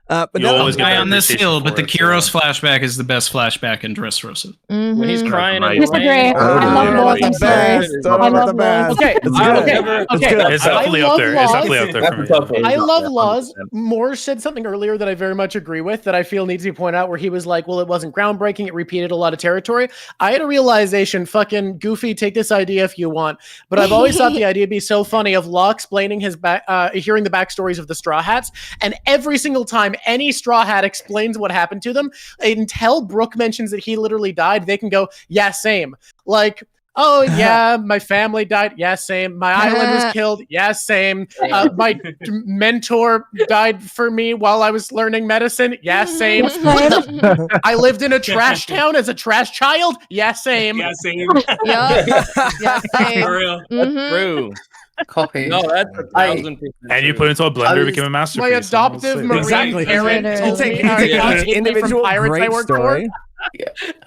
But You no, always get Guy that on this appreciation hill, but for the it, so. Kyros flashback is the best flashback in Dressrosa. When he's crying in the Disagree. rain. I love Laws. I'm sorry. I love Laws. Okay, It's okay, good. okay. It's definitely I up love there. Laws. It's definitely up there for me. I love Laws. Morj said something earlier that I very much agree with, that I feel needs to be pointed out, where he was like, well, it wasn't groundbreaking, it repeated a lot of territory. I had a realization, fucking Goofy, take this idea if you want, but I've always thought the idea would be so funny of Law explaining his hearing the backstories of the Straw Hats, and every single time any Straw Hat explains what happened to them, until Brooke mentions that he literally died, they can go, yeah, same. Like, oh yeah, my family died. Yeah, same. My island was killed. Yeah, same. My mentor died for me while I was learning medicine. Yeah, same. I lived in a trash town as a trash child. Yeah, same. Yeah, same. Yeah, same. For real. True. Copy. No, that's 1,000%. And you put it into a blender, it became a My masterpiece. adoptive marine Exactly. parent Literally. told me, You take taught each me individual from pirates I great worked for. story.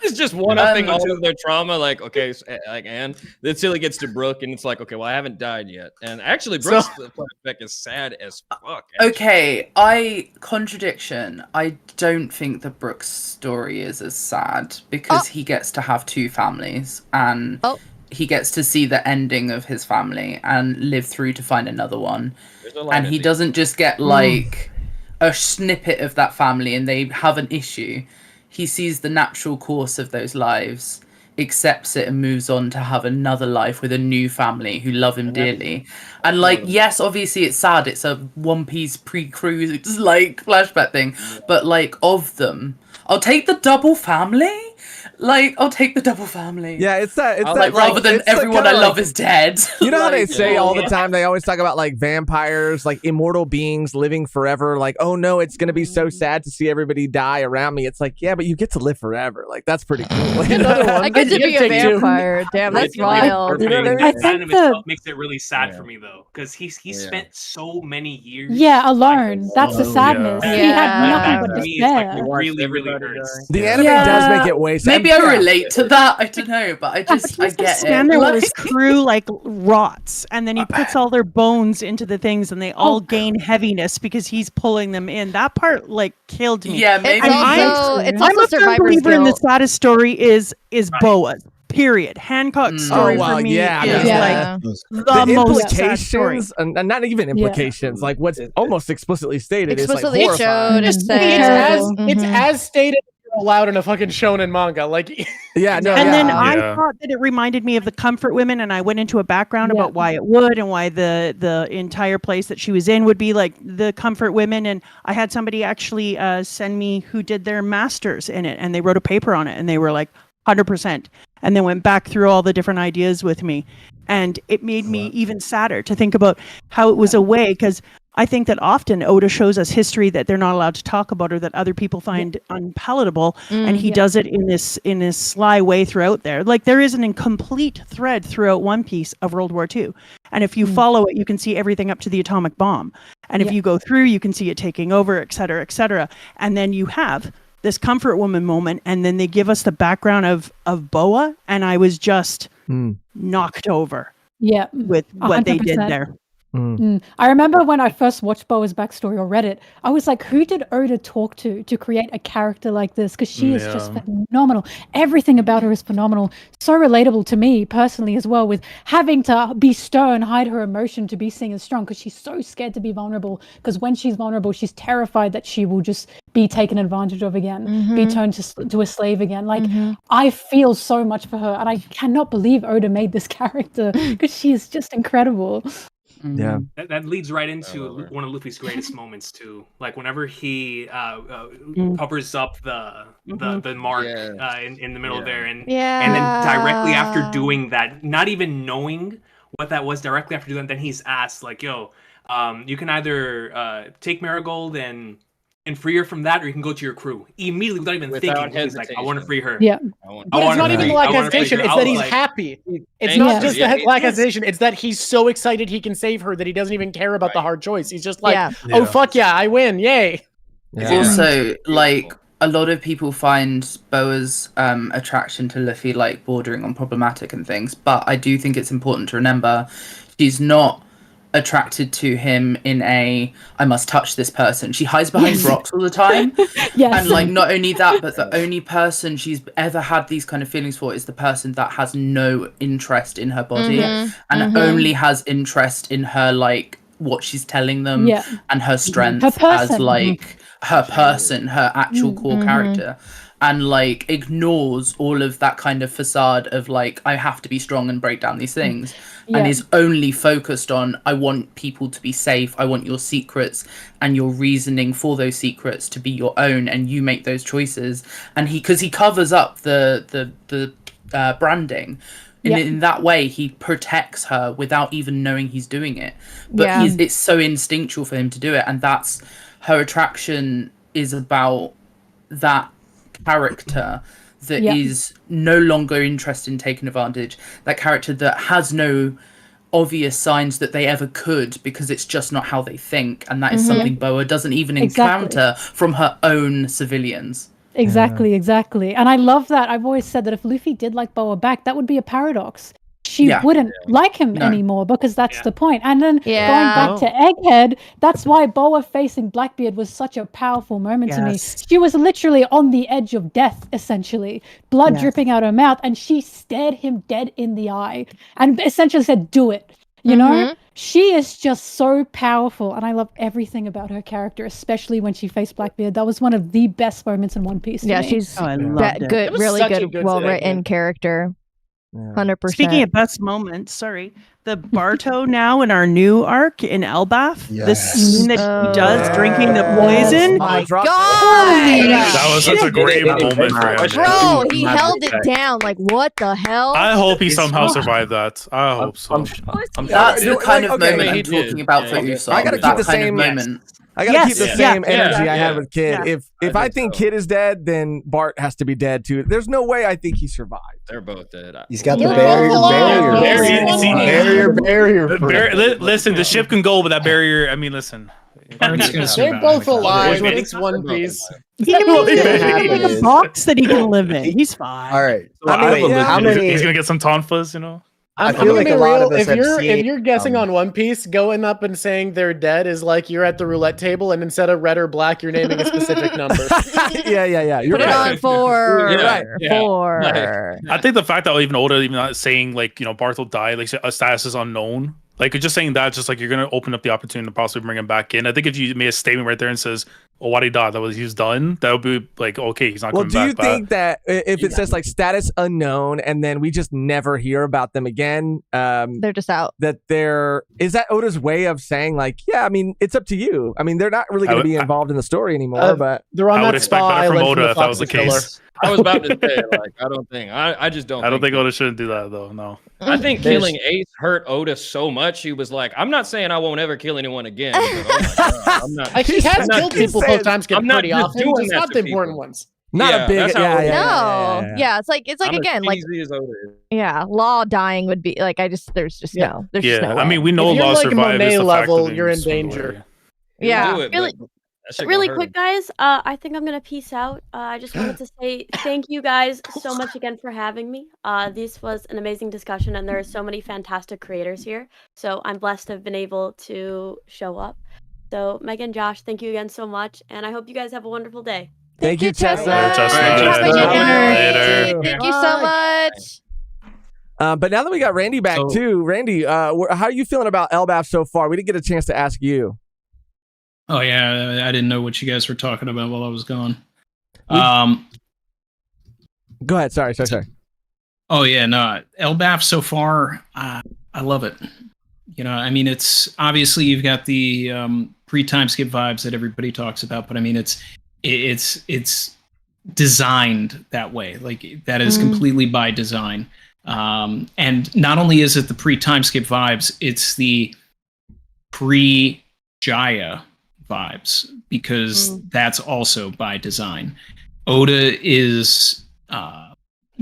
It's just one upping all of their trauma. Like, okay, so, like, and then Silly gets to Brooke, and it's like, okay, well, I haven't died yet. And actually, Brooke's flashback is sad as fuck. Okay, contradiction. I don't think the Brooks story is as sad because he gets to have two families, and he gets to see the ending of his family and live through to find another one. And he doesn't just get like a snippet of that family and they have an issue. He sees the natural course of those lives, accepts it, and moves on to have another life with a new family who love him dearly. And like, yes, obviously it's sad. It's a One Piece pre-cruise like flashback thing, but like of them, I'll take the double family. Like, I'll take the double family. Yeah, it's that. It's like that, rather than everyone I love is dead. You know how they Like, say all the time? They always talk about like vampires, like immortal beings living forever. Like, oh no, it's gonna be so sad to see everybody die around me. It's like, yeah, but you get to live forever. Like, that's pretty cool. I get to be a vampire. Damn, that's wild. I think that makes it really sad for me though, because he spent so many years. Yeah, alone. That's the sadness. He had nothing but to me, it's despair. like really hurts. The anime does make it way sad. Maybe I relate to that. I don't know, but I just I get stand it. there while Like- his crew like rots, and then he puts all their bones into the things, and they all gain heaviness because he's pulling them in. That part like killed me. Yeah, maybe it's I'm also a firm survivor's believer in the guilt. saddest story is Boa's. Period. Hancock's story for me is like the most sad story. implications, and not even implications, like what's almost explicitly stated Explicitly is like horrifying. showed and said. It's as stated allowed in a fucking shonen manga. Like, yeah, no, and then I thought that it reminded me of the Comfort Women, and I went into a background about why it would and why the entire place that she was in would be like the Comfort Women. And I had somebody actually send me who did their masters in it, and they wrote a paper on it, and they were like 100%. And then went back through all the different ideas with me, and it made me even sadder to think about how it was a way, because I think that often Oda shows us history that they're not allowed to talk about or that other people find unpalatable, and he does it in this sly way throughout there. Like there is an incomplete thread throughout One Piece of World War II, and if you follow it, you can see everything up to the atomic bomb, and if you go through, you can see it taking over, et cetera, and then you have this Comfort Woman moment, and then they give us the background of Boa, and I was just knocked over. Yeah, with what they did 100%. there. I remember when I first watched Boa's backstory or read it, I was like, who did Oda talk to create a character like this? Because she is just phenomenal. Everything about her is phenomenal. So relatable to me personally as well, with having to be stern, hide her emotion to be seen as strong, because she's so scared to be vulnerable. Because when she's vulnerable, she's terrified that she will just be taken advantage of again, be turned to a slave again. Like, I feel so much for her, and I cannot believe Oda made this character, because she is just incredible. Yeah, that leads right into one of Luffy's greatest moments too. Like whenever he covers up the mark in the middle there, and then directly after doing that, not even knowing what that was, directly after doing that, then he's asked like, "Yo, you can either take Marigold and free her from that, or you can go to your crew." Immediately, without even thinking, he's like, "I want to free her." Yeah. But it's not even the lack of hesitation, it's that he's happy. It's not just the lack of hesitation, it's that he's so excited he can save her that he doesn't even care about the hard choice. He's just like, oh fuck yeah, I win, yay. Also, like, a lot of people find Boa's attraction to Luffy like bordering on problematic and things, but I do think it's important to remember she's not attracted to him in a I must touch this person. She hides behind rocks all the time. And like, not only that, but the only person she's ever had these kind of feelings for is the person that has no interest in her body and only has interest in her, like what she's telling them and her strength as like her person, her actual core character, and like ignores all of that kind of facade of like, I have to be strong and break down these things, and is only focused on, I want people to be safe, I want your secrets and your reasoning for those secrets to be your own, and you make those choices. And because he covers up the branding in that way, he protects her without even knowing he's doing it, but it's so instinctual for him to do it, and that's her attraction is about that character that is no longer interested in taking advantage, that character that has no obvious signs that they ever could, because it's just not how they think, and that is something Boa doesn't even encounter from her own civilians. Exactly. And I love that. I've always said that if Luffy did like Boa back, that would be a paradox. she wouldn't like him anymore because that's the point. And then going back Oh. to Egghead, that's why Boa facing Blackbeard was such a powerful moment to me. Yes. She was literally on the edge of death, essentially, blood dripping out her mouth, and she stared him dead in the eye and essentially said, "Do it." You know, she is just so powerful, and I love everything about her character, especially when she faced Blackbeard. That was one of the best moments in One Piece. to Yeah, me. she's good, really good, well written character. 100%. Speaking of best moments, sorry, the Barto now in our new arc in Elbaf, the scene that he does drinking the poison. Oh my God! That was such a great moment for him. Bro, he held it down. Like, what the hell? I hope he somehow survived that. I hope so. That's the kind of okay, moment I'm talking about for Usopp. I gotta keep That the kind of same moment. I gotta keep the Yes. same Yeah. energy Yeah. I had with Kid. Yeah. If I think Kid is dead, then Bart has to be dead too. There's no way I think he survived. They're both dead. He's got the They're barrier. both alive. Barrier. Listen, the ship can go, but that barrier. I mean, listen. They're both alive. It's One Piece. He can live in a box that he can live in. He's fine. All right. How many? He's gonna get some tonfas, you know. I'm feel gonna like be a lot real. of us If have you're seen, guessing on One Piece, going up and saying they're dead is like you're at the roulette table, and instead of red or black, you're naming a specific number. yeah. You're Put it right. on 4. You're right. 4. I think the fact that even Oda even not saying like Barth will die, like a status is unknown. Like just saying that, just like you're gonna open up the opportunity to possibly bring him back in. I think if you made a statement right there and says, "Oh, why he died? He was done," that would be like, okay, he's not Well, coming do you back. think that if it says like status unknown and then we just never hear about them again, they're just out? That is that Oda's way of saying like, yeah, I mean, it's up to you. I mean, they're not really going to be involved in the story anymore, but they're on I would that expect spa better from island Oda if that Fox was the the Killer. case. I was about to say, like, I don't think. I just don't. I don't think Oda shouldn't do that though. No. I think killing Ace hurt Oda so much. He was like, "I'm not saying I won't ever kill anyone again." But, oh my God, I'm not. He has killed people post time skip I'm not pretty just often. doing It's that not to the people. important ones. Not Yeah, a big, that's how Oda is. No. Yeah, it's like I'm as again, like cheesy as Oda is. yeah, Law dying would be like there's just Yeah. just no way. I mean, we know If you're Law like survived. Monet It's the fact level, that you're in he swung danger. away. Yeah. Do it, Really- but that shit Really gonna quick, hurt him. guys. I think I'm gonna peace out. I just wanted to say thank you guys so much again for having me. This was an amazing discussion, and there are so many fantastic creators here. So I'm blessed to have been able to show up. So Megan, Josh, thank you again so much, and I hope you guys have a wonderful day. Thank you, Chestnut. Have a good night. Later. Thank you so much. But now that we got Randy back too, Randy, how are you feeling about Elbaf so far? We didn't get a chance to ask you. Oh yeah, I didn't know what you guys were talking about while I was gone. Go ahead. Sorry. Oh yeah, no, Elbaf so far, I love it. You know, I mean, it's obviously you've got the pre-time skip vibes that everybody talks about, but I mean, it's designed that way. Like that is completely by design. And not only is it the pre-time skip vibes, it's the pre-Jaya vibes, because that's also by design. Oda is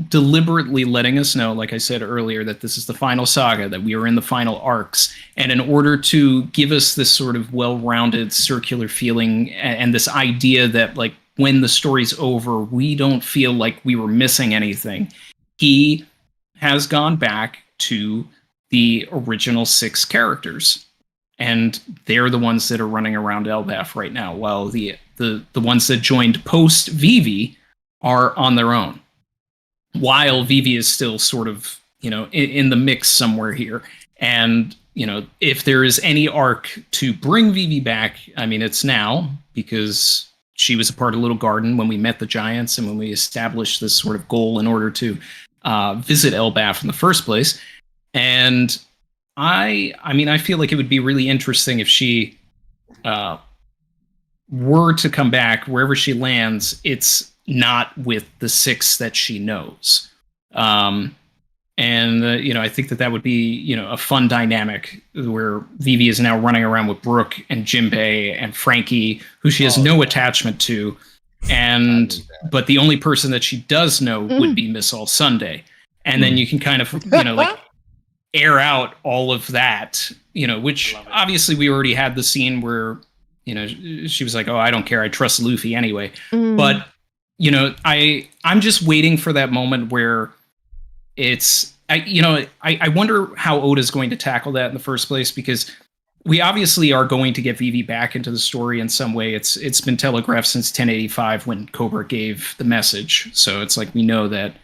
deliberately letting us know, like I said earlier, that this is the final saga, that we are in the final arcs, and in order to give us this sort of well-rounded circular feeling and this idea that like when the story's over, we don't feel like we were missing anything, he has gone back to the original 6 characters. And they're the ones that are running around Elbaf right now, while the ones that joined post Vivi are on their own. While Vivi is still sort of, you know, in the mix somewhere here. And, you know, if there is any arc to bring Vivi back, I mean, it's now, because she was a part of Little Garden when we met the Giants and when we established this sort of goal in order to visit Elbaf in the first place. And I mean, I feel like it would be really interesting if she were to come back, wherever she lands, it's not with the 6 that she knows. You know, I think that would be, you know, a fun dynamic where Vivi is now running around with Brooke and Jinbei and Frankie, who she has no attachment to. But the only person that she does know would be Miss All Sunday. And then you can kind of, you know, like air out all of that, you know, which obviously we already had the scene where, you know, she was like, "Oh, I don't care. I trust Luffy anyway." But, you know, I'm just waiting for that moment where it's I wonder how Oda's going to tackle that in the first place, because we obviously are going to get Vivi back into the story in some way. It's been telegraphed since 1085 when Cobra gave the message. So it's like we know that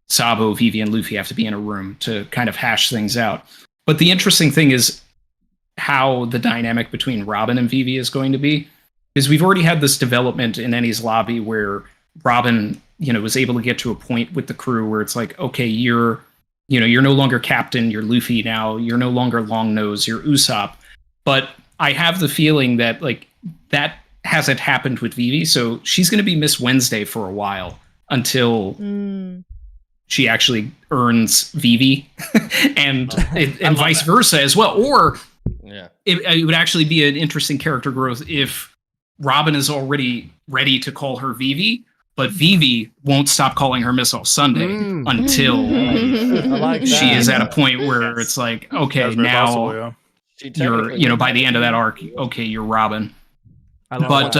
Sabo, Vivi, and Luffy have to be in a room to kind of hash things out. But the interesting thing is how the dynamic between Robin and Vivi is going to be. Because we've already had this development in Eni's lobby where Robin, was able to get to a point with the crew where it's like, okay, you're no longer captain, you're Luffy now, you're no longer Longnose, you're Usopp. But I have the feeling that that hasn't happened with Vivi, so she's going to be Miss Wednesday for a while until she actually earns Vivi, and vice versa as well. Or it would actually be an interesting character growth if Robin is already ready to call her Vivi, but Vivi won't stop calling her Miss All Sunday until she is at a point where it's like, okay, now possible, you're, by the end of that arc, okay, you're Robin. But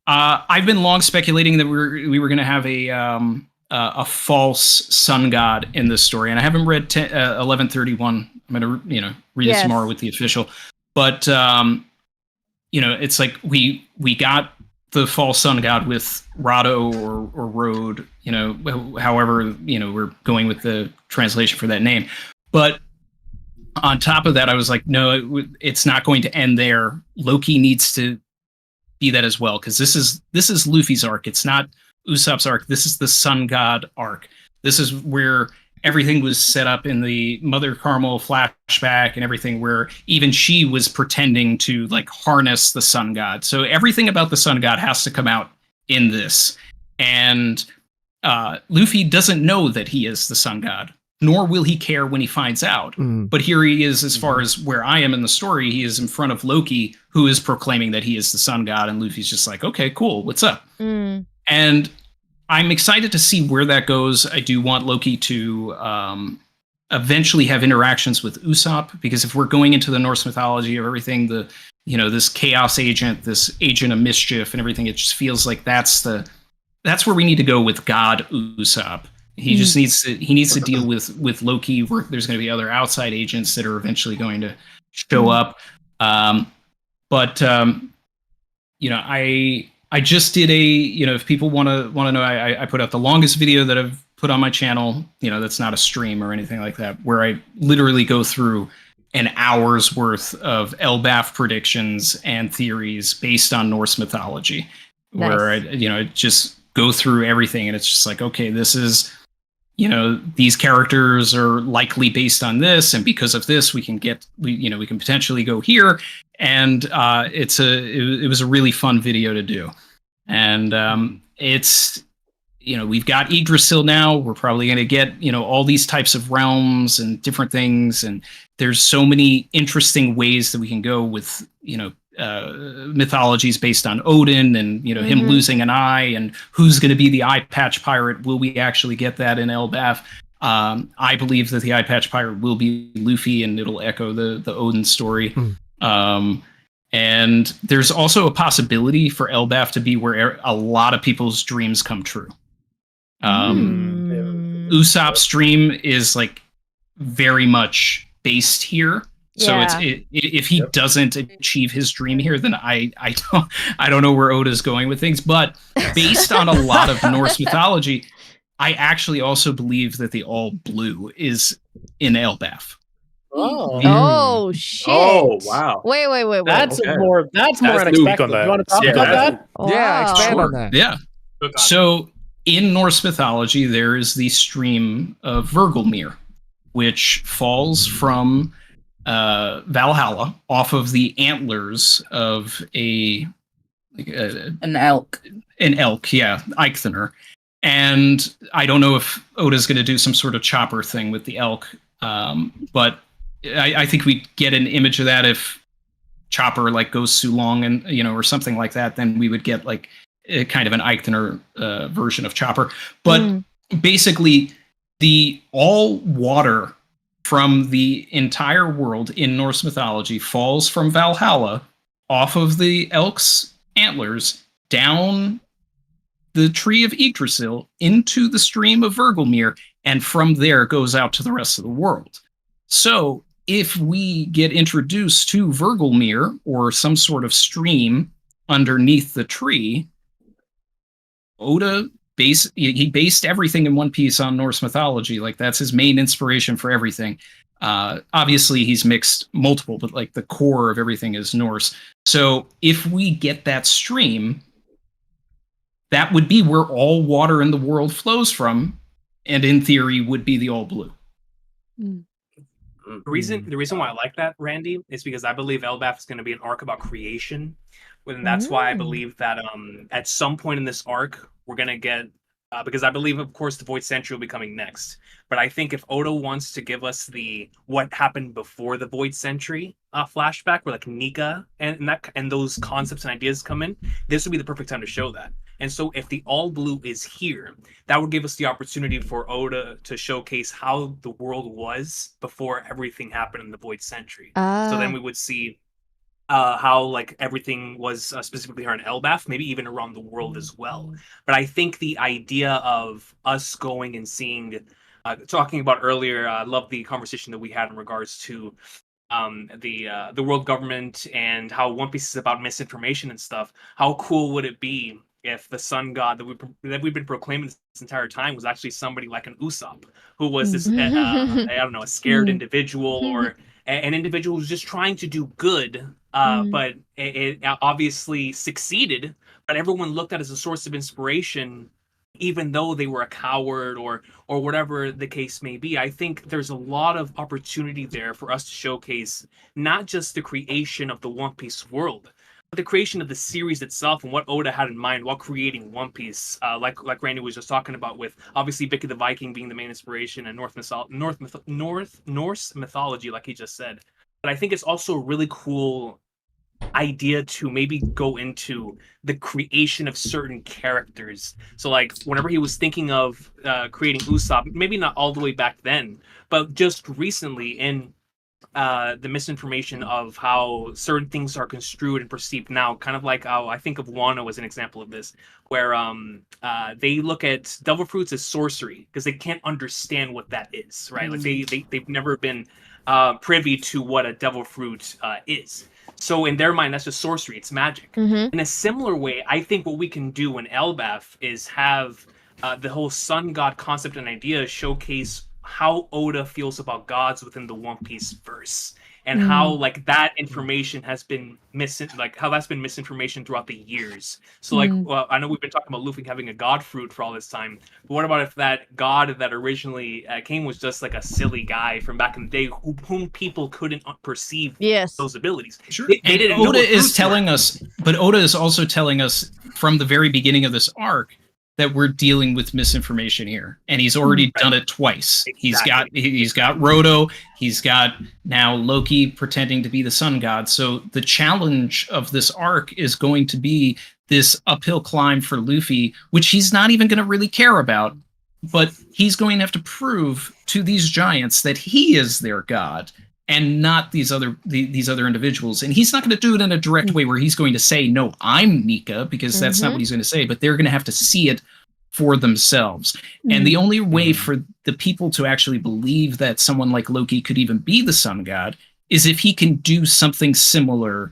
I've been long speculating that we were going to have a false sun god in this story, and I haven't read 1131. I'm going to read it tomorrow with the official, but it's like we got the false sun god with Rado or Road, however, we're going with the translation for that name. But on top of that, I was like, no, it's not going to end there. Loki needs to be that as well, because this is Luffy's arc. It's not Usopp's arc. This is the sun god arc. This is where everything was set up in the Mother Carmel flashback and everything, where even she was pretending to harness the sun god. So everything about the sun god has to come out in this. And Luffy doesn't know that he is the sun god, nor will he care when he finds out. But here he is, as far as where I am in the story, he is in front of Loki, who is proclaiming that he is the sun god, and Luffy's just like, okay, cool, what's up? And I'm excited to see where that goes. I do want Loki to eventually have interactions with Usopp, because if we're going into the Norse mythology of everything, this chaos agent, this agent of mischief and everything, it just feels like that's where we need to go with God Usopp. He just needs to deal with Loki, where there's going to be other outside agents that are eventually going to show up. I just did if people want to know, I put out the longest video that I've put on my channel, that's not a stream or anything like that, where I literally go through an hour's worth of Elbaf predictions and theories based on Norse mythology, where I just go through everything, and it's just like, okay, this is, these characters are likely based on this, and because of this, we can potentially go here. And it was a really fun video to do. And we've got Yggdrasil now. We're probably going to get, all these types of realms and different things. And there's so many interesting ways that we can go with, mythologies based on Odin and, him losing an eye, and who's going to be the eye patch pirate. Will we actually get that in Elbaf? I believe that the eye patch pirate will be Luffy, and it'll echo the Odin story. And there's also a possibility for Elbaf to be where a lot of people's dreams come true. Usopp's dream is very much based here. So if he doesn't achieve his dream here, then I don't know where Oda's going with things. But based on a lot of Norse mythology, I actually also believe that the All Blue is in Elbaf. Oh shit! Oh wow! Wait. That's more unexpected. You want to talk about that? Yeah, expand on that. Yeah. So in Norse mythology, there is the stream of Vergelmir, which falls from Valhalla off of the antlers of an elk. An elk, yeah, Eikthenir. And I don't know if Oda's going to do some sort of chopper thing with the elk, but I think we get an image of that if Chopper goes Sulong and or something like that. Then we would get a kind of an Eikthenir version of Chopper. But basically, the all water from the entire world in Norse mythology falls from Valhalla off of the elk's antlers down the tree of Yggdrasil into the stream of Vergelmir, and from there goes out to the rest of the world. So if we get introduced to Vergelmir or some sort of stream underneath the tree, Oda he based everything in One Piece on Norse mythology. Like, that's his main inspiration for everything. Obviously he's mixed multiple, but like the core of everything is Norse. So if we get that stream, that would be where all water in the world flows from, and in theory would be the All Blue. The reason why I like that, Randy, is because I believe Elbaf is going to be an arc about creation, and that's why I believe that at some point in this arc we're going to get because I believe, of course, the Void Century will be coming next. But I think if Oda wants to give us the what happened before the Void Century flashback, where like Nika and those concepts and ideas come in, this would be the perfect time to show that. And so if the All Blue is here, that would give us the opportunity for Oda to showcase how the world was before everything happened in the Void Century. So then we would see how like everything was specifically here in Elbaf, maybe even around the world as well. But I think the idea of us going and seeing, talking about earlier, I love the conversation that we had in regards to the world government and how One Piece is about misinformation and stuff. How cool would it be if the sun god that we've been proclaiming this entire time was actually somebody like an Usopp, who was this I don't know, a scared individual or an individual who's just trying to do good, but it obviously succeeded. But everyone looked at it as a source of inspiration, even though they were a coward or whatever the case may be. I think there's a lot of opportunity there for us to showcase not just the creation of the One Piece world, but the creation of the series itself and what Oda had in mind while creating One Piece. Like Randy was just talking about, with obviously Vicky the Viking being the main inspiration and Norse mythology, like he just said. But I think it's also a really cool idea to maybe go into the creation of certain characters. So like whenever he was thinking of creating Usopp, maybe not all the way back then, but just recently in the misinformation of how certain things are construed and perceived now, kind of like how I think of Wano as an example of this, where they look at devil fruits as sorcery because they can't understand what that is, right? Like they've never been privy to what a devil fruit is. So in their mind, that's just sorcery. It's magic. In a similar way, I think what we can do in Elbaf is have the whole sun god concept and idea showcase how Oda feels about gods within the One Piece verse, and how like that information has been misinformation throughout the years. So like, well, I know we've been talking about Luffy having a god fruit for all this time, but what about if that god that originally came was just like a silly guy from back in the day whom people couldn't perceive those abilities? Sure. They didn't Oda know what is fruits telling us, but Oda is also telling us from the very beginning of this arc that we're dealing with misinformation here, and he's already done it twice. Exactly. He's got Roto, he's got now Loki pretending to be the sun god. So the challenge of this arc is going to be this uphill climb for Luffy, which he's not even going to really care about, but he's going to have to prove to these giants that he is their god and not these other individuals. And he's not going to do it in a direct way where he's going to say, no, I'm Nika, because that's not what he's going to say, but they're going to have to see it for themselves. And the only way for the people to actually believe that someone like Loki could even be the sun god is if he can do something similar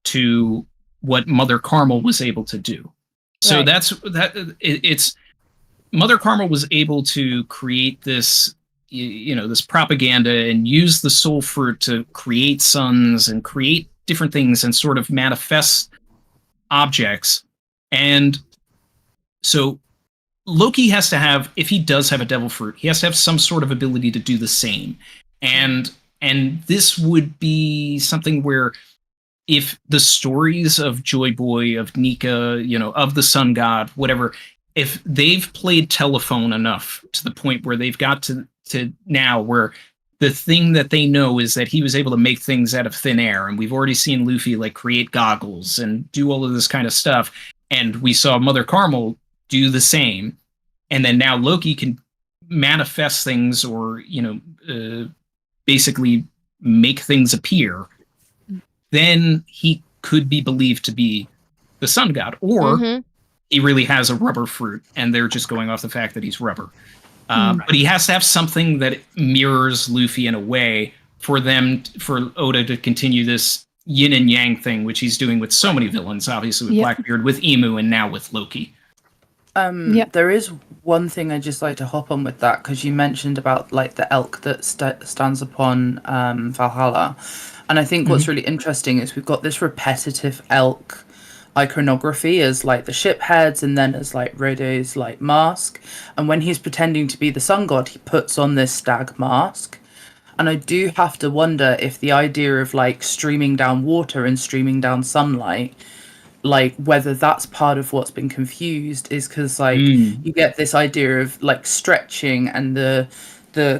to what Mother Carmel was able to do. So it's Mother Carmel was able to create this, this propaganda and use the soul fruit to create suns and create different things and sort of manifest objects. And so Loki has to have, if he does have a devil fruit, he has to have some sort of ability to do the same. And this would be something where if the stories of Joy Boy, of Nika, of the sun god, whatever, if they've played telephone enough to the point where they've got to now where the thing that they know is that he was able to make things out of thin air, and we've already seen Luffy like create goggles and do all of this kind of stuff, and we saw Mother Carmel do the same, and then now Loki can manifest things or basically make things appear, then he could be believed to be the sun god, or he really has a rubber fruit and they're just going off the fact that he's rubber. But he has to have something that mirrors Luffy in a way for Oda to continue this yin and yang thing, which he's doing with so many villains, obviously with Blackbeard, with Emu, and now with Loki. There is one thing I'd just like to hop on with that, because you mentioned about like the elk that stands upon Valhalla. And I think what's really interesting is we've got this repetitive elk iconography as like the ship heads and then as like Rhodo's like mask. And when he's pretending to be the sun god, he puts on this stag mask. And I do have to wonder if the idea of like streaming down water and streaming down sunlight, like whether that's part of what's been confused, is because like you get this idea of like stretching and the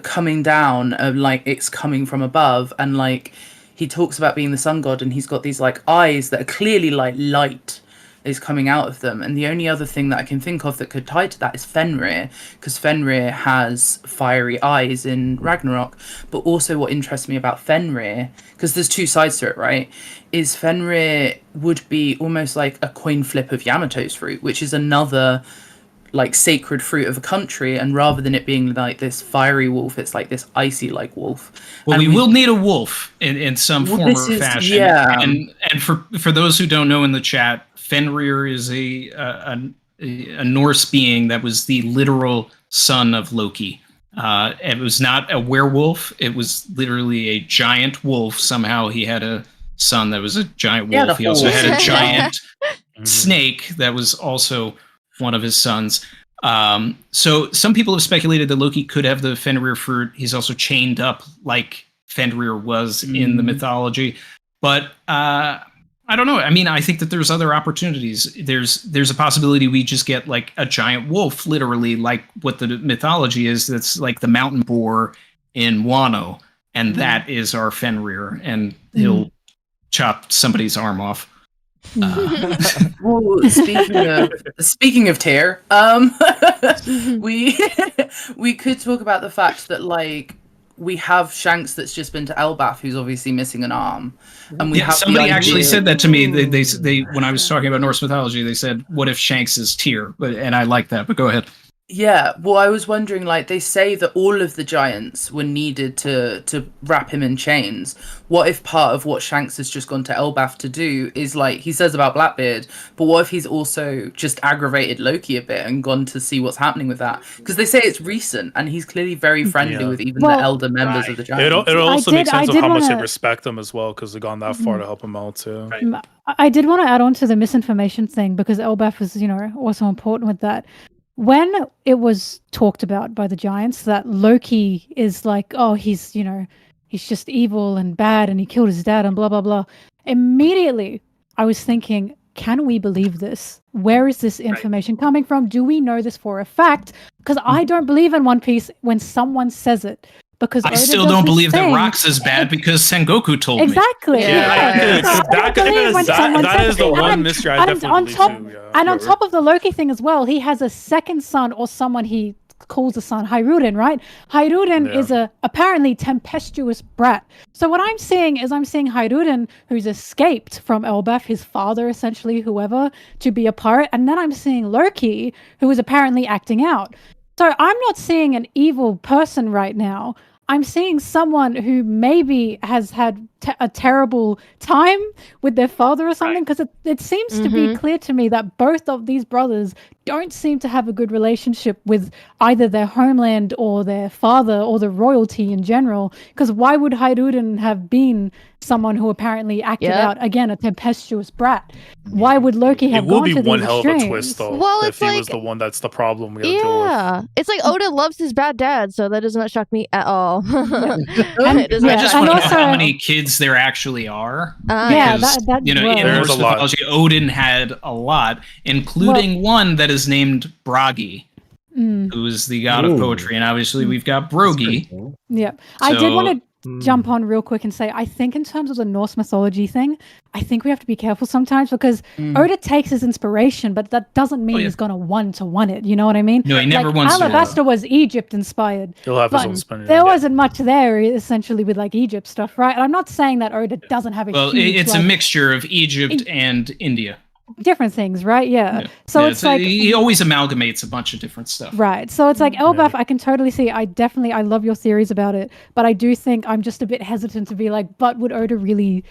coming down of like it's coming from above, and like he talks about being the sun god and he's got these like eyes that are clearly like light is coming out of them. And the only other thing that I can think of that could tie to that is Fenrir, because Fenrir has fiery eyes in Ragnarok. But also what interests me about Fenrir, because there's two sides to it, right, is Fenrir would be almost like a coin flip of Yamato's fruit, which is another like sacred fruit of a country, and rather than it being like this fiery wolf, it's like this icy like wolf. Well, and we will need a wolf in some form or fashion. Yeah. And for those who don't know in the chat, Fenrir is a Norse being that was the literal son of Loki. It was not a werewolf. It was literally a giant wolf. Somehow he had a son that was a giant wolf. He also had a giant snake that was also one of his sons. So some people have speculated that Loki could have the Fenrir fruit. He's also chained up like Fenrir was in the mythology. But I don't know. I mean, I think that there's other opportunities. There's a possibility we just get like a giant wolf, literally like what the mythology is. That's like the mountain boar in Wano, and that is our Fenrir, and he'll chop somebody's arm off. Well, speaking of tear, we could talk about the fact that like we have Shanks that's just been to Elbaf, who's obviously missing an arm, and we have somebody actually said that to me. They when I was talking about Norse mythology, they said, "What if Shanks is Tyr?" And I like that. But go ahead. Yeah, well, I was wondering, like, they say that all of the giants were needed to wrap him in chains. What if part of what Shanks has just gone to Elbaf to do is, like, he says about Blackbeard, but what if he's also just aggravated Loki a bit and gone to see what's happening with that? Because they say it's recent, and he's clearly very friendly with even the elder members of the giants. It also makes sense of how much they respect them as well, because they've gone that far to help him out, too. I did want to add on to the misinformation thing, because Elbaf was, also important with that. When it was talked about by the giants that Loki is like, oh, he's just evil and bad and he killed his dad and blah, blah, blah. Immediately, I was thinking, can we believe this? Where is this information coming from? Do we know this for a fact? Because I don't believe in One Piece when someone says it. Because I still don't believe that Rocks is bad because Sengoku told me. Exactly. That is the one mystery I definitely believe too. And on top of the Loki thing as well, he has a second son or someone he calls a son, Hyruden, right? Hyruden is a apparently tempestuous brat. So what I'm seeing is Hyruden, who's escaped from Elbaf, his father essentially, whoever, to be a pirate. And then I'm seeing Loki, who is apparently acting out. So I'm not seeing an evil person right now. I'm seeing someone who maybe has had a terrible time with their father or something, because it seems to be clear to me that both of these brothers don't seem to have a good relationship with either their homeland or their father or the royalty in general. Because why would Hyruden have been someone who apparently acted out, again, a tempestuous brat? Why would Loki have gone to these extremes? It would be one hell of a twist, though, if he was the one that's the problem we gotta deal with. It's like Oda loves his bad dad, so that does not shock me at all. I just want to know how many kids there actually are. In Norse mythology, Odin had a lot, including one that is named Bragi, who is the god of poetry, and obviously we've got Brogi. Cool. Yeah, I did want to jump on real quick and say, I think in terms of the Norse mythology thing, I think we have to be careful sometimes, because Oda takes his inspiration, but that doesn't mean he's going to one-to-one it. You know what I mean? No, he never wants to. Alabasta was Egypt inspired. He'll have his own spin. There wasn't much there, essentially, with like Egypt stuff, right? And I'm not saying that Oda doesn't have a it's a mixture of Egypt and India. different things, right? Yeah. So Yeah, it's like he always amalgamates a bunch of different stuff. right. So it's like Elbaf, I can totally see. I love your theories about it, but I do think I'm just a bit hesitant to be like, but would Oda really,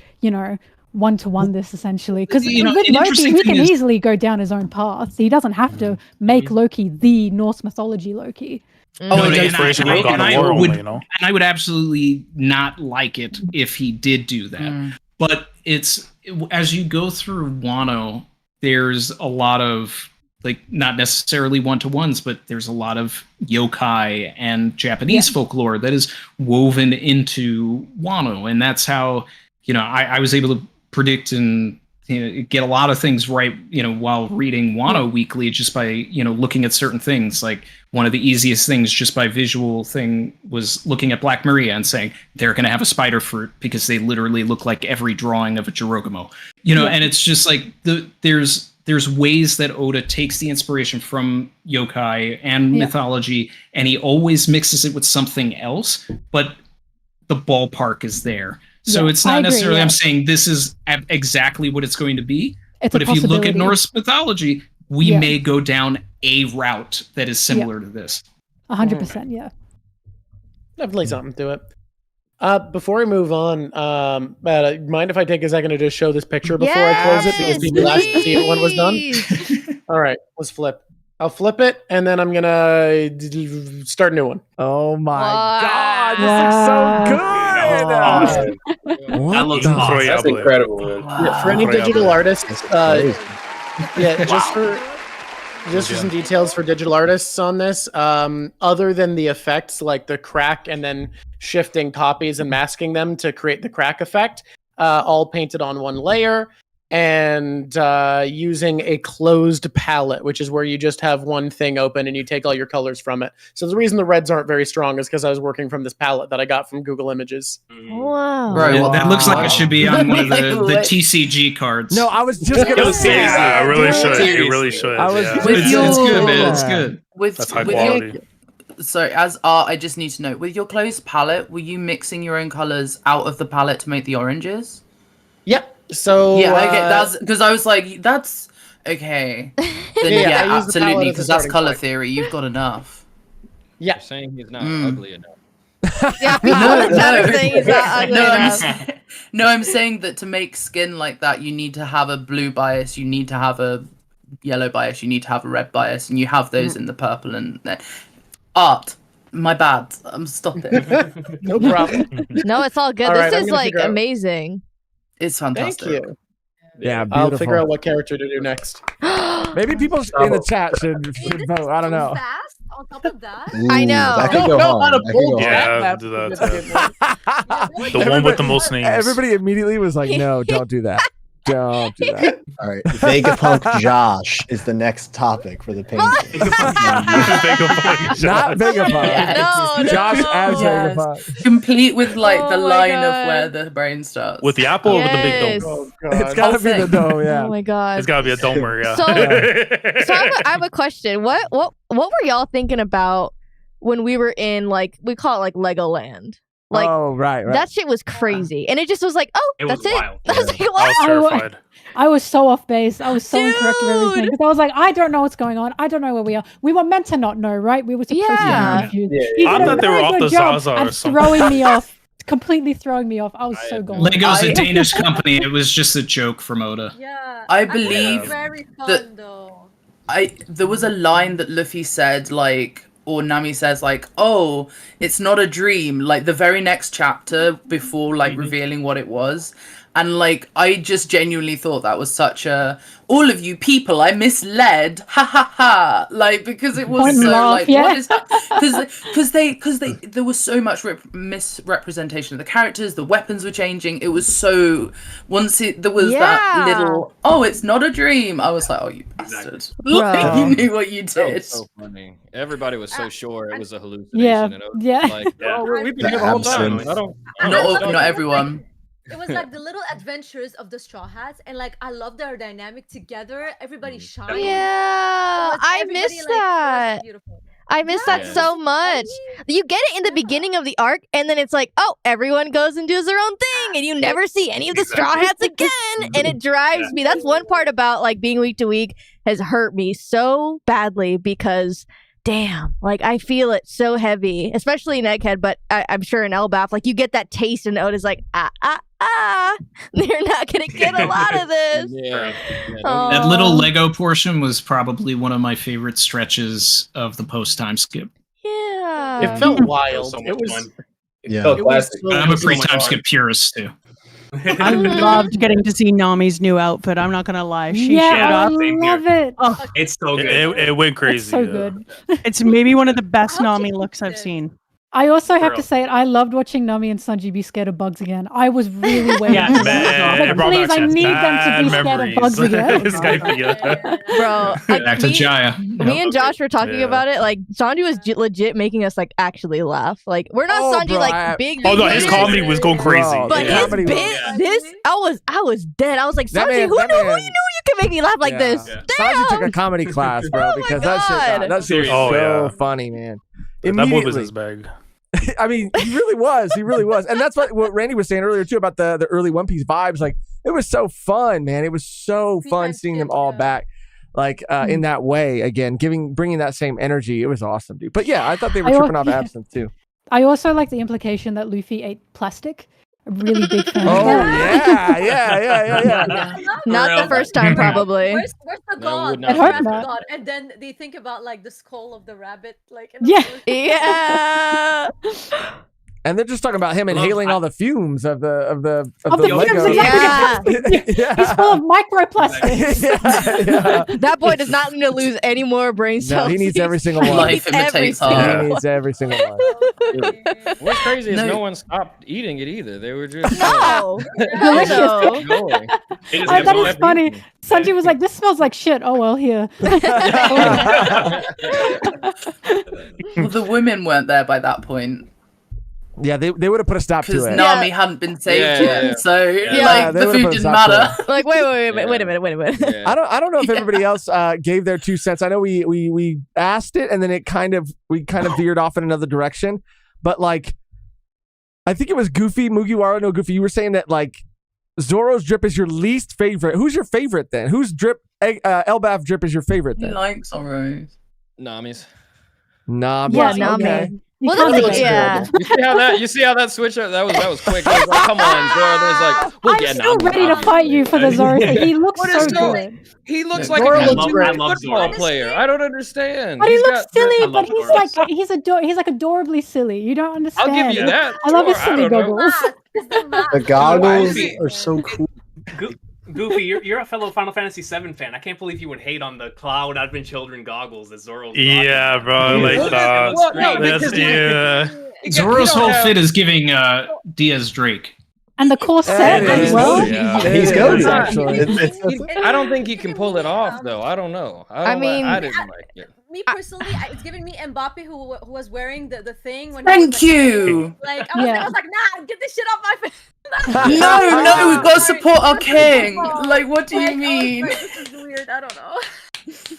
one-to-one this essentially? Because with Loki, he can easily go down his own path. He doesn't have to make Loki the Norse mythology Loki. And I would absolutely not like it if he did do that. But it's as you go through Wano, there's a lot of like not necessarily one-to-ones, but there's a lot of yokai and Japanese folklore that is woven into Wano, and that's how I was able to predict and get a lot of things right, while reading Wano weekly, just by looking at certain things. Like one of the easiest things just by visual thing was looking at Black Maria and saying they're going to have a spider fruit because they literally look like every drawing of a Jirogamo, and it's just like there's ways that Oda takes the inspiration from yokai and mythology, and he always mixes it with something else, but the ballpark is there. So it's not necessarily I'm saying this is exactly what it's going to be. But if you look at Norse mythology, we may go down a route that is similar to this. 100%, yeah. Definitely something to it. Before we move on, mind if I take a second to just show this picture before I close it? Because people asked to see it when it was done. All right, let's flip. I'll flip it, and then I'm going to start a new one. Oh my God, this looks so good! That looks awesome. That's incredible, man. Yeah, for any digital artists, just for some details for digital artists on this, other than the effects like the crack and then shifting copies and masking them to create the crack effect, all painted on one layer, and using a closed palette, which is where you just have one thing open and you take all your colors from it. So the reason the reds aren't very strong is because I was working from this palette that I got from Google Images. Wow. Right, that looks like it should be on one of the TCG cards. No, I was just gonna say that. It really should. It really should. It's good, man. It's good. That's high quality. So as art, I just need to know, with your closed palette, were you mixing your own colors out of the palette to make the oranges? Yep. So yeah, okay, that's because I was like, that's okay. Then absolutely, because that's color theory. You've got enough. Yeah, you're saying he's not ugly enough. I'm saying that to make skin like that, you need to have a blue bias, you need to have a yellow bias, you need to have a red bias, and you have those in the purple and art. My bad. Stop it. No problem. No, it's all good. This is like amazing. It's fantastic. Thank you. Yeah, beautiful. I'll figure out what character to do next. Maybe people in the chat should vote. I don't know. Fast on top of that. I know. That could go hard. Yeah, do that too. The one with the most names. Everybody immediately was like, "No, don't do that. Don't do that." All right, Vegapunk Josh is the next topic for the paint. Not Vegapunk. Yeah, Josh as Vegapunk. Complete with like the line of where the brain starts. With the apple or with the big dome? Oh, God. It's gotta be the dome. Yeah. Oh my God. It's gotta be a domer. Yeah. So I have a question. What were y'all thinking about when we were in we call it like Legoland? Like, oh, right. That shit was crazy. And it just was like, that's it. Wild. I was like, I was terrified. I was so off base. I was so incorrect with everything. Because I was like, I don't know what's going on. I don't know where we are. We were meant to not know, right? We were supposed to be confused. Yeah. I thought they were off the Zaza or something. Throwing me off. Completely throwing me off. I was so gone. Lego's a Danish company. It was just a joke from Oda. Yeah. I believe very fun though. There was a line that Luffy said, or Nami says, oh, it's not a dream. Like the very next chapter before revealing what it was. And I just genuinely thought that was such a, all of you people, I misled, ha ha ha, because it was what is that? Because there was so much misrepresentation of the characters, the weapons were changing. It was so, there was that little, oh, it's not a dream. I was like, oh, you bastard. You knew what you did. So funny. Everybody was so sure it was a hallucination. Yeah. We've been here the whole time. Not everyone. It was like the little adventures of the Straw Hats, and I love their dynamic together. Everybody shines. Yeah, I missed that. I miss that so much. You get it in the beginning of the arc, and then it's like, oh, everyone goes and does their own thing, and you never see any of the Straw Hats again, and it drives me. That's one part about like being week to week has hurt me so badly because, damn, like I feel it so heavy, especially in Egghead, but I'm sure in LBAF, like you get that taste, and Oda's like, they're not gonna get a lot of this. That little Lego portion was probably one of my favorite stretches of the post time skip. Yeah, it felt wild. It was fun. Yeah, I'm a pre-time skip purist too. I loved getting to see Nami's new outfit. I'm not gonna lie. She showed I up. love it. Oh, It's so good. It went crazy. It's so good. it's maybe one of the best Nami looks I've seen. I also have to say it. I loved watching Nami and Sanji be scared of bugs again. I was really waiting. Yeah, for that. man, Like, please, I need them to be scared of bugs again. This guy, bro. Back to Jaya. Me and Josh were talking about it. Like Sanji was legit making us like actually laugh. Like we're not Sanji bro, like big. Oh no, his comedy was going crazy. But his bit, I was dead. I was like, Sanji, who knew you could make me laugh like this? Damn. Sanji took a comedy class, bro, because that shit was so funny, man. That boy was his bag. I mean, he really was. He really was. And that's what Randy was saying earlier, too, about the early One Piece vibes. Like, it was so fun, man. It was so fun seeing them all back, like, in that way. Again, bringing that same energy. It was awesome, dude. But yeah, I thought they were tripping off absinthe, too. I also like the implication that Luffy ate plastic. A really big fan. Oh, yeah. Not the first time, probably. Where's the god? I hope Where's the not. god? And then they think about like the skull of the rabbit, like Yeah. And they're just talking about him inhaling all the fumes of the Lego. He's full of microplastics. That boy does not need to lose any more brain cells. No, he needs every single one. Life imitates art. He needs every single one. What's crazy is no one stopped eating it either. They were just Delicious. That is funny. Sanji was like, "This smells like shit." Oh well, here. Well, the women weren't there by that point. Yeah, they would have put a stop to Because it. Nami hadn't been saved yet, so Yeah, like they the would've food put a didn't stop to matter. it. Like, wait a minute. I don't know if everybody else gave their 2 cents. I know we asked it and then we kind of veered off in another direction. But like, I think it was Goofy, Mugiwara No Goofy. You were saying that like Zoro's drip is your least favorite. Who's your favorite then? Whose drip? Elbaf drip is your favorite then? He likes Zoro's. Nami's. Nami. Yeah, Nami. Okay. Well, that's You see how that switch up? That was quick. I was like, come on, Zoro. There's like, we'll get I'm still ready to fight you for the Zoro thing. He looks so good. He looks like Zoro a looks great. football player. I don't understand. But he looks silly, I but love he's Zoro. like he's like adorably silly. You don't understand. I'll give you that. I love his Sure, I silly don't know. goggles. The goggles are so cool. Goofy, you're a fellow Final Fantasy VII fan. I can't believe you would hate on the Cloud Advent Children goggles that Zoro. Yeah, bro. Like Zoro's whole fit is giving Diaz Drake. And the corset as well. He's good, actually. I don't think he can pull it off, though. I don't know. I didn't like it. Me personally, it's giving me Mbappe who was wearing the thing when Thank you. Like I was like, nah, get this shit off my face. No, we've got to support our king. Like, what do you mean? This is weird. I don't know.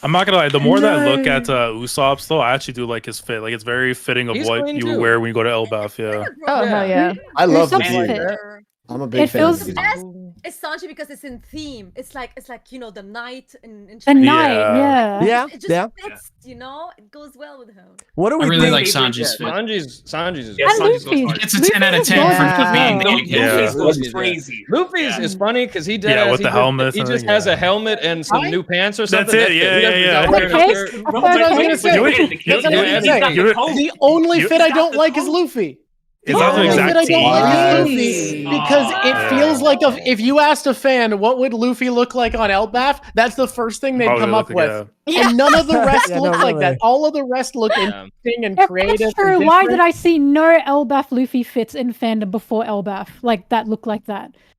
I'm not gonna lie. The more that I look at Usopp's, though, I actually do like his fit. Like, it's very fitting of He's what clean, you too. would wear when you go to Elbaf. Yeah. Oh hell yeah. I love the Usopp's beard. fit. I'm a big It fan. feels- of the Best beard. is Sanji because it's in theme. It's like the night in The China. night, yeah. Yeah, It just yeah. fits, it goes well with him. What do we I really think? like Sanji's fit. Sanji's is Yeah, And Sanji's Luffy's. goes It's a 10 out of 10 for being the Yeah. Luffy's crazy. Luffy's is funny because he does. Yeah, with the helmet He and just everything, has yeah. a helmet and some new pants or That's something. it, yeah, He doesn't- yeah, he's yeah. out there Okay. with I That's what I was gonna say. You- The only fit I don't like is Luffy. It's not the only exact fit I don't like is team. Luffy because it feels like if you asked a fan what would Luffy look like on Elbaf, that's the first thing they'd Probably come up look, with. yeah. And none of the rest Yeah, look no, like that. really. All of the rest look interesting and If creative. that's true, why did I see no Elbaf Luffy fits in fandom before Elbaf? Like that looked like that.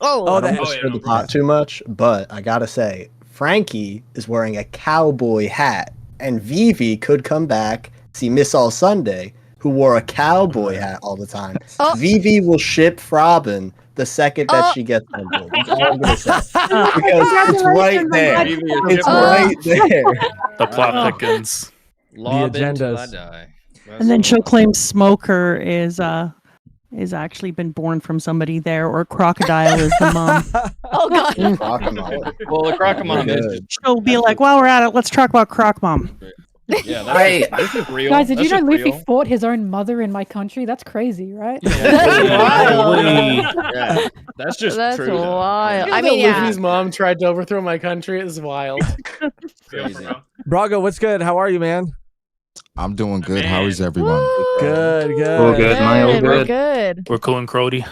I don't want to stir the pot too much, but I gotta say, Frankie is wearing a cowboy hat, and Vivi could come back see Miss All Sunday, who wore a cowboy hat all the time. Oh. Vivi will ship Robin the second that she gets on board. That's all I'm gonna say. Because it's right there. It's right there. The plot thickens. Lob The into agendas. I die. And then she'll claim Smoker is actually been born from somebody there, or Crocodile is the mom. Oh god. Well, the Crocomom is. She'll be like, while we're at it, let's talk about Croc Mom. Yeah, Right. this is real. Guys, did That's you know just Luffy real. fought his own mother in my country? That's crazy, right? Yeah, that's just That's true. though. wild. I I mean, yeah. Luffy's mom tried to overthrow my country. It's wild. Crazy. Brago, what's good? How are you, man? I'm doing good. How is everyone? Good, good. All good, man. All We're good. good. We're cool and Crody.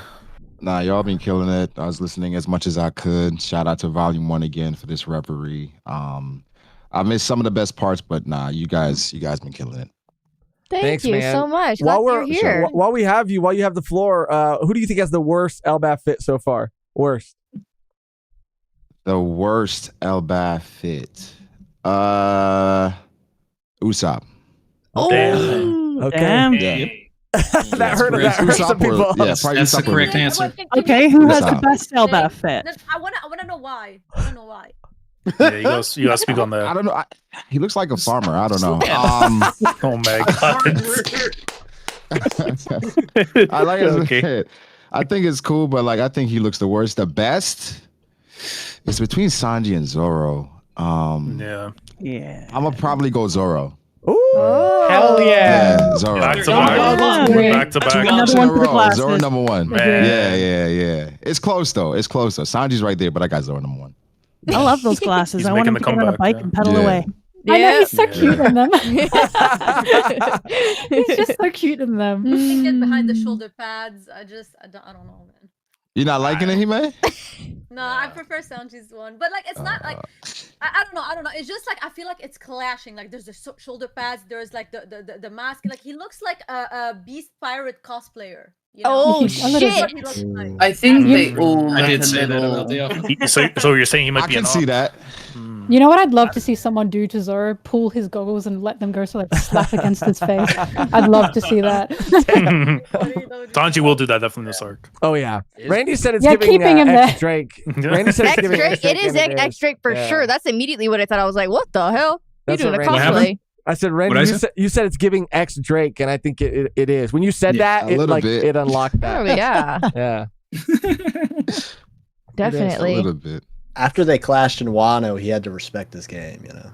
Nah, y'all been killing it. I was listening as much as I could. Shout out to Volume 1 again for this reverie. I missed some of the best parts, but nah, you guys been killing it. Thank you man. so much. Glad you're here. While you have the floor, who do you think has the worst Elbaf fit so far? Worst. The worst Elbaf fit. Usopp. Oh, okay. Damn. Yeah. that hurt some people. Yeah, probably That's the Usopp correct would- answer. Okay, who has the Usopp. best Elbaf fit? I wanna know why. I wanna know why. Yeah, you gotta speak on I that. don't know. He looks like a farmer. I don't know. Oh my god. I like his Okay. fit. I think it's cool, but like I think he looks the worst. The best is between Sanji and Zoro. Yeah. Yeah. I'm gonna probably go Zoro. Ooh. Hell yeah. Yeah, Zoro. Back to back. Back to back. Another one for the glasses. Zoro number one. Man. Yeah. It's close though. Sanji's right there, but I got Zoro number one. I love those glasses. He's I want him making to the get on a comeback, bike yeah. and pedal Yeah. away. I know he's so Yeah. cute in them. He's just so cute in them. They get behind the shoulder pads. I don't know, man. You're not liking it, Hime? No, I prefer Sanji's one, but like it's not like I don't know. It's just like I feel like it's clashing. Like there's the shoulder pads. There's like the mask. Like he looks like a Beast Pirate cosplayer. You know? Oh, That's what he shit. looks like. I think they all. I look did a say that little- about the outfit. So you're saying he might I be can an see op? that. You know what I'd love to see someone do to Zoro? Pull his goggles and let them go so like slap against his face. I'd love to see that. Sanji will do that definitely in this arc. Oh yeah. Randy said it's Yeah, giving keeping him X there. Drake. Randy said it's X giving Drake. X Drake. It is and X Drake for Yeah. sure. That's immediately what I thought. I was like, what the hell? You That's doing a what Randy- cosplay? I said, Randy, What'd I you say? said, you said it's giving X Drake, and I think it is. When you said Yeah, that, a it little like bit. it unlocked that. Oh yeah, Yeah. A definitely. little bit. After they clashed in Wano, he had to respect this game, you know.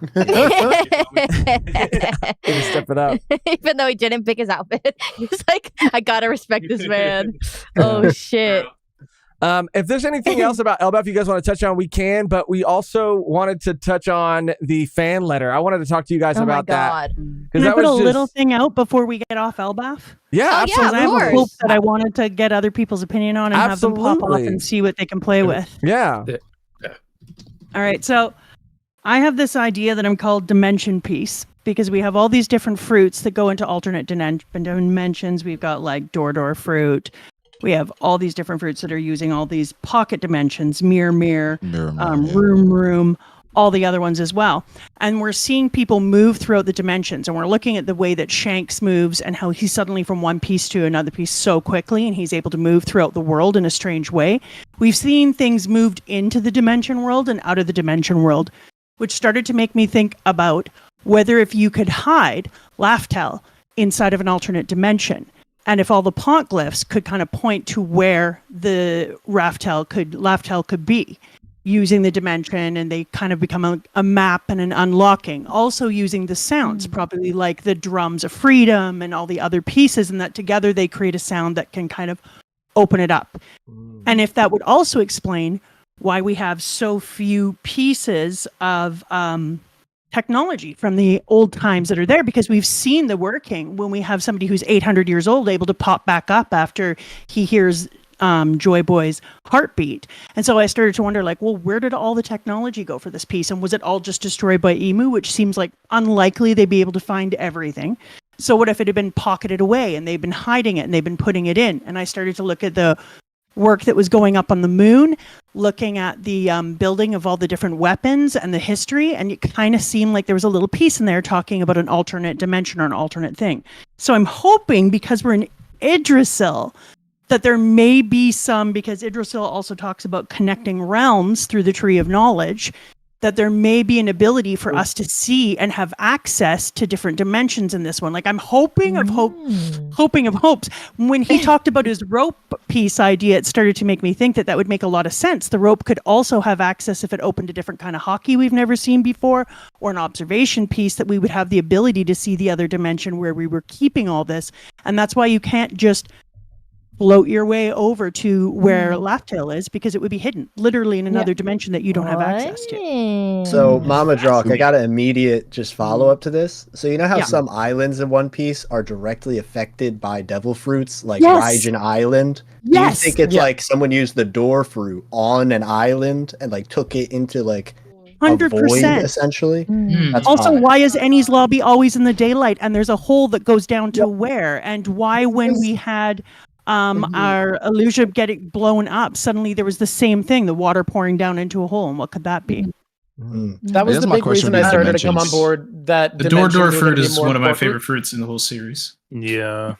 Just step it up. Even though he didn't pick his outfit, he was like, "I gotta respect this man." Oh shit! If there's anything else about Elbaf you guys want to touch on, we can. But we also wanted to touch on the fan letter. I wanted to talk to you guys Oh my about that. god! Can I that put a was little just thing out before we get off Elbaf? yeah, Oh, yeah, absolutely. I have a course. hope that I wanted to get other people's opinion on and have them pop off Absolutely. and see what they can play with. Yeah. All right, so I have this idea that I'm called Dimension Piece because we have all these different fruits that go into alternate dimensions. We've got like Door fruit. We have all these different fruits that are using all these pocket dimensions, mirror, room, all the other ones as well. And we're seeing people move throughout the dimensions, and we're looking at the way that Shanks moves and how he's suddenly from one piece to another piece so quickly, and he's able to move throughout the world in a strange way. We've seen things moved into the dimension world and out of the dimension world, which started to make me think about whether if you could hide Laftel inside of an alternate dimension, and if all the poneglyphs could kind of point to where the Laftel could be, using the dimension, and they kind of become a map and an unlocking. Also using the sounds, probably like the drums of freedom and all the other pieces, and that together they create a sound that can kind of open it up. And if that would also explain why we have so few pieces of technology from the old times that are there, because we've seen the working when we have somebody who's 800 years old able to pop back up after he hears Joy Boy's heartbeat. And so I started to wonder, like, well, where did all the technology go for this piece? And was it all just destroyed by Emu, which seems like unlikely they'd be able to find everything. So what if it had been pocketed away and they've been hiding it and they've been putting it in? And I started to look at the work that was going up on the moon, looking at the building of all the different weapons and the history, and it kind of seemed like there was a little piece in there talking about an alternate dimension or an alternate thing. So I'm hoping, because we're in Yggdrasil, that there may be some, because Yggdrasil also talks about connecting realms through the Tree of Knowledge, that there may be an ability for us to see and have access to different dimensions in this one. Like, I'm hoping of hopes. When he talked about his rope piece idea, it started to make me think that would make a lot of sense. The rope could also have access if it opened a different kind of hockey we've never seen before, or an observation piece that we would have the ability to see the other dimension where we were keeping all this. And that's why you can't just float your way over to where Laugh-Tail is, because it would be hidden literally in another dimension that you don't have access to. So, Mama Drawk, I got an immediate just follow up to this. So, you know how some islands in One Piece are directly affected by devil fruits, like Raijin Island? Do you think it's like someone used the door fruit on an island and like took it into like 100% essentially? That's Also, fine. why is Ennie's lobby always in the daylight and there's a hole that goes down to where? And why, when we had our illusion getting blown up, suddenly there was the same thing, the water pouring down into a hole? And what could that be? That was the big reason I started to come on board. That the door fruit is one of my favorite fruits in the whole series. Yeah,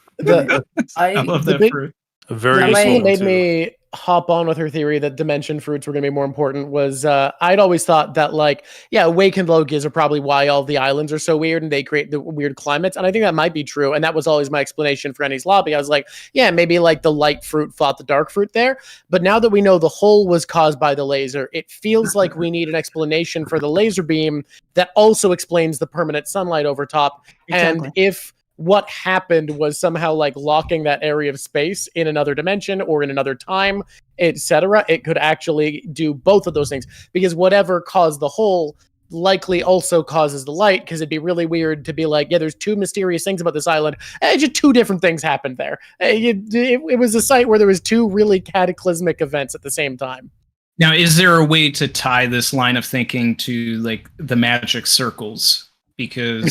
I love that fruit. Very what made me hop on with her theory that dimension fruits were going to be more important was I'd always thought that, like, awakened Loki's are probably why all the islands are so weird and they create the weird climates, and I think that might be true, and that was always my explanation for Ennie's lobby. I was like, maybe like the light fruit fought the dark fruit there, but now that we know the hole was caused by the laser, it feels like we need an explanation for the laser beam that also explains the permanent sunlight over top. Exactly. And if what happened was somehow like locking that area of space in another dimension or in another time, etc., it could actually do both of those things, because whatever caused the hole likely also causes the light, because it'd be really weird to be like, there's two mysterious things about this island, just two different things happened there. It was a site where there was two really cataclysmic events at the same time. Now, is there a way to tie this line of thinking to like the magic circles? Because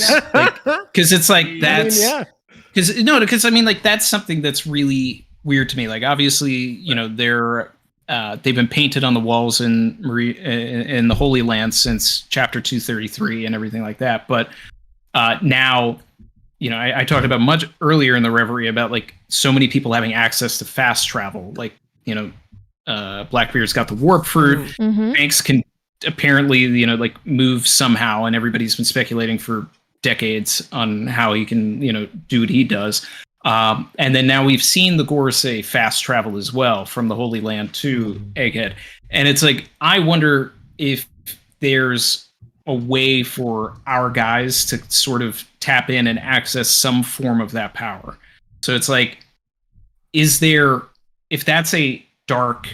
it's like that's because I mean, like, that's something that's really weird to me. Like, obviously, you know, they've been painted on the walls in the Holy Land since chapter 233 and everything like that. But now, you know, I talked about much earlier in the Reverie about like so many people having access to fast travel. Like, you know, Blackbeard's got the warp fruit. Banks can apparently, you know, like move somehow, and everybody's been speculating for decades on how he can, you know, do what he does. And then now we've seen the Gorosei fast travel as well from the Holy Land to Egghead. And it's like, I wonder if there's a way for our guys to sort of tap in and access some form of that power. So it's like, is there, if that's a dark,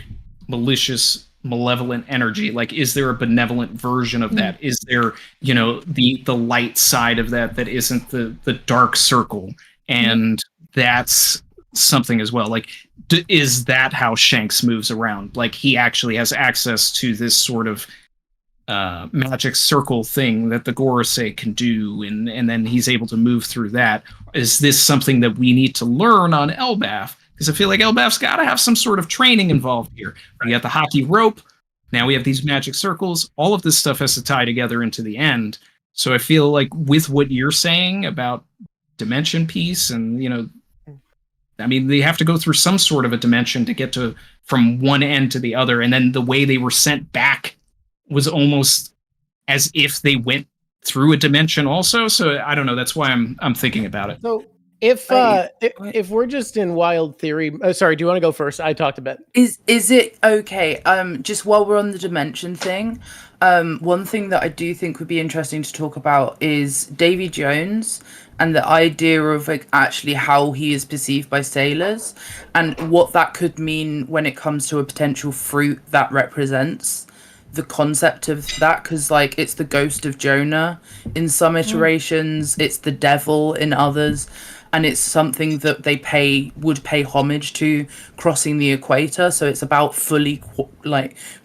malicious, malevolent energy, like, is there a benevolent version of that? Is there, you know, the light side of that isn't the dark circle? And that's something as well. Like, is that how Shanks moves around? Like, he actually has access to this sort of magic circle thing that the Gorosei can do, and then he's able to move through that. Is this something that we need to learn on Elbaf? Because I feel like Elbaf's got to have some sort of training involved here. We got the hockey rope. Now we have these magic circles. All of this stuff has to tie together into the end. So I feel like with what you're saying about dimension piece, and, you know, I mean, they have to go through some sort of a dimension to get to from one end to the other. And then the way they were sent back was almost as if they went through a dimension also. So I don't know. That's why I'm thinking about it. So if we're just in wild theory, sorry, do you want to go first? I talked a bit. Is it okay? Just while we're on the dimension thing, one thing that I do think would be interesting to talk about is Davy Jones and the idea of, like, actually how he is perceived by sailors and what that could mean when it comes to a potential fruit that represents the concept of that, because, like, it's the ghost of Jonah in some iterations, it's the devil in others, and it's something that they would pay homage to crossing the equator. So it's about fully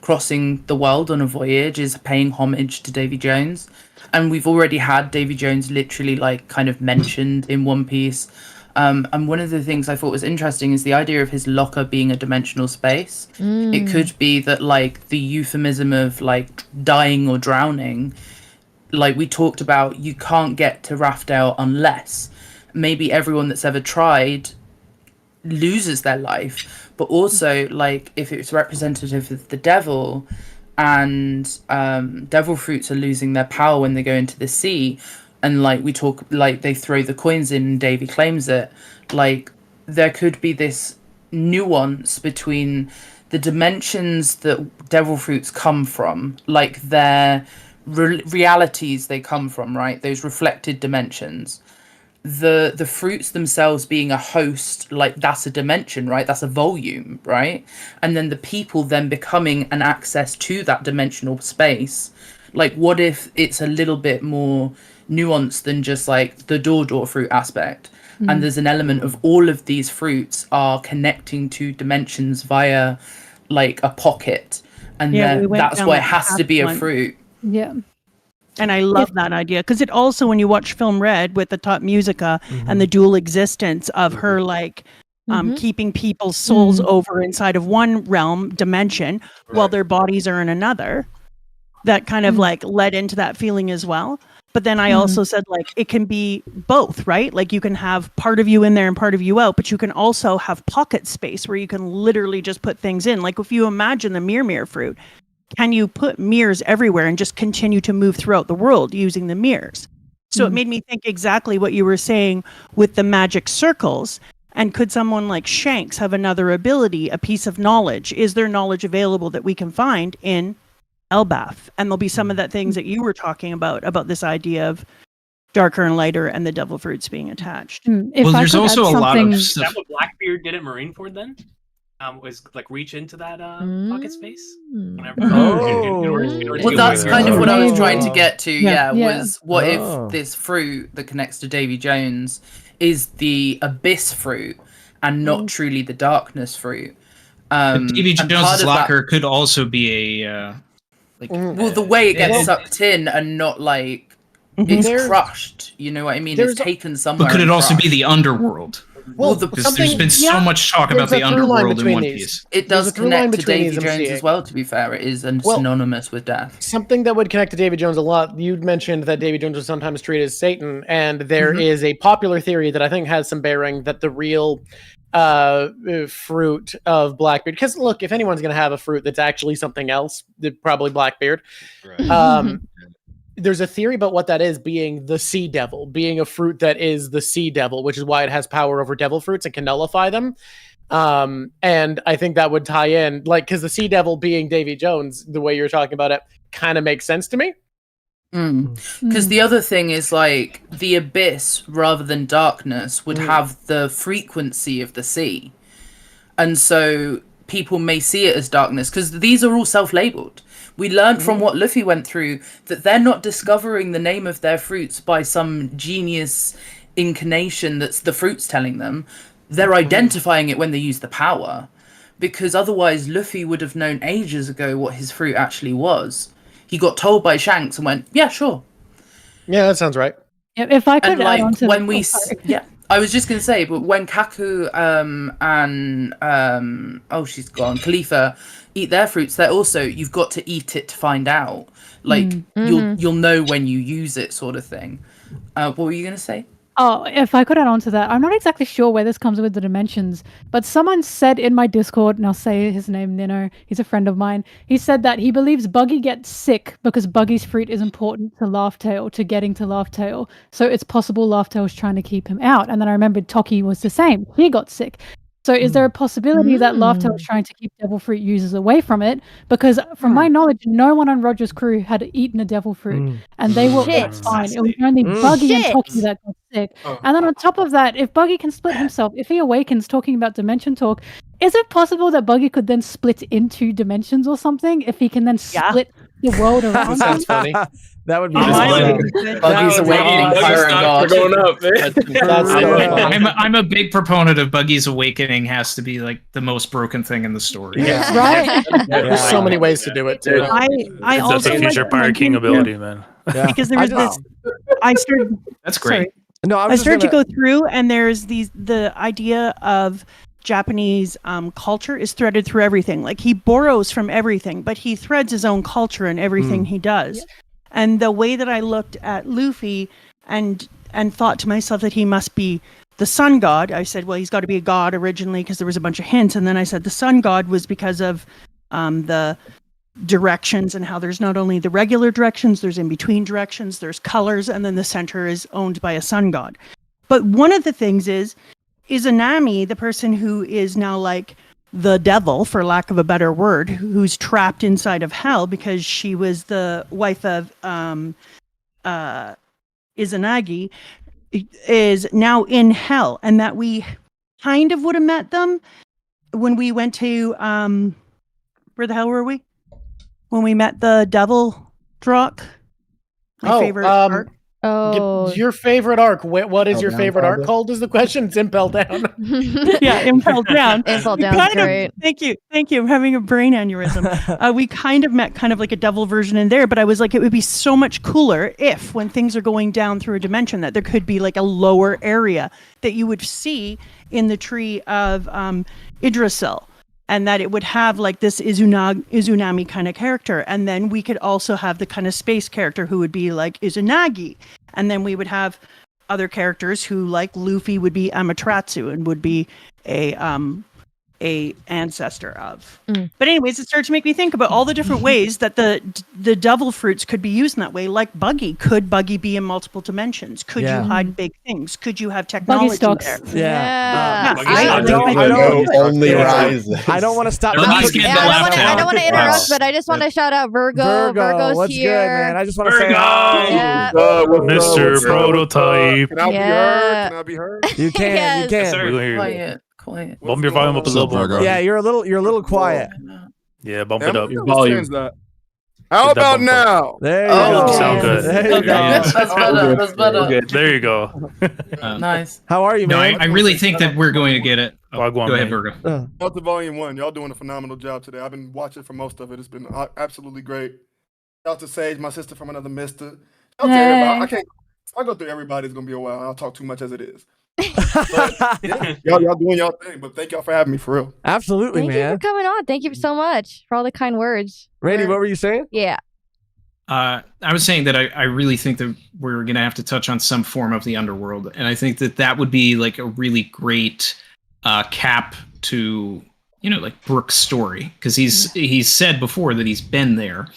crossing the world on a voyage is paying homage to Davy Jones. And we've already had Davy Jones literally, like, kind of mentioned in One Piece. And one of the things I thought was interesting is the idea of his locker being a dimensional space. It could be that like the euphemism of like dying or drowning, like we talked about, you can't get to Rafdale unless maybe everyone that's ever tried loses their life. But also, like, if it's representative of the devil and devil fruits are losing their power when they go into the sea, and like we talk, like they throw the coins in and Davy claims it, like there could be this nuance between the dimensions that devil fruits come from, like their realities they come from, right? Those reflected dimensions. The fruits themselves being a host, like that's a dimension, right? That's a volume, right? And then the people then becoming an access to that dimensional space. Like, what if it's a little bit more nuanced than just like the door fruit aspect? And there's an element of all of these fruits are connecting to dimensions via like a pocket, and that's why it has to be a fruit. Yeah. And I love that idea because it also, when you watch film Red with the top musica and the dual existence of her, like keeping people's souls over inside of one realm dimension while their bodies are in another, that kind of like led into that feeling as well. But then I also said, like, it can be both, right? Like you can have part of you in there and part of you out, but you can also have pocket space where you can literally just put things in. Like if you imagine the mirror fruit, can you put mirrors everywhere and just continue to move throughout the world using the mirrors? So it made me think exactly what you were saying with the magic circles. And could someone like Shanks have another ability, a piece of knowledge? Is there knowledge available that we can find in Elbaf? And there'll be some of that things that you were talking about this idea of darker and lighter and the devil fruits being attached. Well, there's also a lot of Is that what Blackbeard did at Marineford then? Was like reach into that pocket space. Well, that's kind of what I was trying to get to. Was what if this fruit that connects to Davy Jones is the abyss fruit and not truly the darkness fruit? Davy Jones' locker could also be a well, the way it gets sucked in and not like it's crushed. You know what I mean? It's taken somewhere. But could it also be the underworld? Well, because there's been so much talk about the underworld in One Piece. It does connect to Davy Jones as well, to be fair. It is synonymous with death. Something that would connect to Davy Jones a lot, you mentioned that Davy Jones was sometimes treated as Satan, and there is a popular theory that I think has some bearing that the real fruit of Blackbeard, because look, if anyone's going to have a fruit that's actually something else, probably Blackbeard. Right. There's a theory about what that is being the sea devil, being a fruit that is the sea devil, which is why it has power over devil fruits and can nullify them. And I think that would tie in, like, because the sea devil being Davy Jones, the way you're talking about it, kind of makes sense to me. Because the other thing is, like, the abyss rather than darkness would have the frequency of the sea. And so people may see it as darkness because these are all self-labeled. We learned from what Luffy went through that they're not discovering the name of their fruits by some genius incarnation that's the fruits telling them. They're identifying it when they use the power, because otherwise Luffy would have known ages ago what his fruit actually was. He got told by Shanks and went, yeah, sure. Yeah, that sounds right. If I could add on to when I was just going to say, but when Kaku and she's gone, Khalifa eat their fruits, they're also, you've got to eat it to find out. Like, you'll know when you use it, sort of thing. What were you going to say? Oh, if I could add on to that, I'm not exactly sure where this comes with the dimensions, but someone said in my Discord, and I'll say his name, Nino, he's a friend of mine, he said that he believes Buggy gets sick because Buggy's fruit is important to Laughtail, to getting to Laughtail. So it's possible Laughtail's trying to keep him out. And then I remembered Toki was the same. He got sick. So is there a possibility that Laughtail is trying to keep devil fruit users away from it? Because from my knowledge, no one on Roger's crew had eaten a devil fruit, and they were fine. It was only Buggy and Toki that got sick. And then on top of that, if Buggy can split himself, if he awakens talking about dimension talk, is it possible that Buggy could then split into dimensions or something? If he can then split the world around him? Sounds funny. That would be Buggy's awakening, fire and God. Going up, man. I'm a big proponent of Buggy's awakening has to be like the most broken thing in the story. Yeah. Right. There's so many ways to do it too. I also That's a future Pirate King ability, man. Because there was this. I started. That's great. No, I started to go through, and there's the idea of Japanese culture is threaded through everything. Like he borrows from everything, but he threads his own culture in everything he does. Yeah. And the way that I looked at Luffy and thought to myself that he must be the sun god, I said, well, he's got to be a god originally because there was a bunch of hints. And then I said the sun god was because of the directions and how there's not only the regular directions, there's in between directions, there's colors, and then the center is owned by a sun god. But one of the things is Izanami, the person who is now like the devil, for lack of a better word, who's trapped inside of hell because she was the wife of Izanagi, is now in hell, and that we kind of would have met them when we went to where the hell were we? When we met the devil Drawk. My favorite arc. Your favorite arc. What is your favorite arc called? Is the question. It's Impel Down. Yeah, Impel Down. Impel Down's great. Thank you. I'm having a brain aneurysm. We kind of met kind of like a devil version in there, but I was like, it would be so much cooler if, when things are going down through a dimension, that there could be like a lower area that you would see in the tree of Yggdrasil. And that it would have like this Izunami kind of character. And then we could also have the kind of space character who would be like Izunagi. And then we would have other characters who, like Luffy, would be Amaterasu and would be a ancestor of. But anyways, it started to make me think about all the different ways that the devil fruits could be used in that way. Like Buggy. Could Buggy be in multiple dimensions? Could you hide big things? Could you have technology there? I don't want to stop. I don't want to interrupt, but I just want to shout out Vergo. Vergo's what's here. Good, man? I just want to say, Mr. Prototype. Can I be heard? Can I be heard? You can. Yes. You can. Quiet. Bump your volume up a little bit. Yeah, you're a little quiet. Yeah, bump it up. Your volume. How about now? There you go. Sound good. There you go. That's better. There you go. Nice. How are you, man? I really think that we're going to get it. Go ahead, Vergo. Out to Volume 1. Y'all doing a phenomenal job today. I've been watching for most of it. It's been absolutely great. Out to Sage, my sister from another mister. I'll tell everybody. I'll go through everybody. It's going to be a while. I'll talk too much as it is. But, yeah, y'all doing y'all thing, but thank y'all for having me, for real. Absolutely, Thank you for coming on. Thank you so much for all the kind words. Randy, what were you saying? Yeah. I was saying that I really think that we're going to have to touch on some form of the underworld. And I think that would be like a really great cap to, like Brook's story. Because he's said before that he's been there.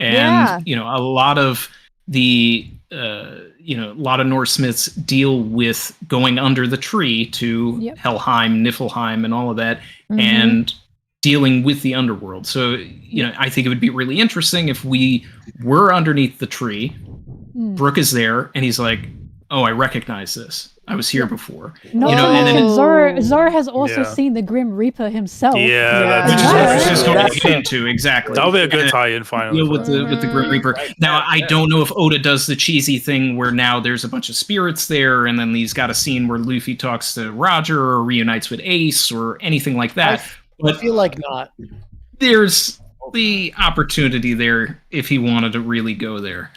And, a lot of the... a lot of Norse myths deal with going under the tree to Helheim, Niflheim, and all of that, and dealing with the underworld. So, I think it would be really interesting if we were underneath the tree. Brook is there, and he's like, "Oh, I recognize this. I was here before." No, and then Zora has also seen the Grim Reaper himself. Which is what I was just going to get into, exactly. That'll be a good tie-in finally. With the Grim Reaper. Now, I don't know if Oda does the cheesy thing where now there's a bunch of spirits there, and then he's got a scene where Luffy talks to Roger or reunites with Ace or anything like that. I feel like not. There's the opportunity there if he wanted to really go there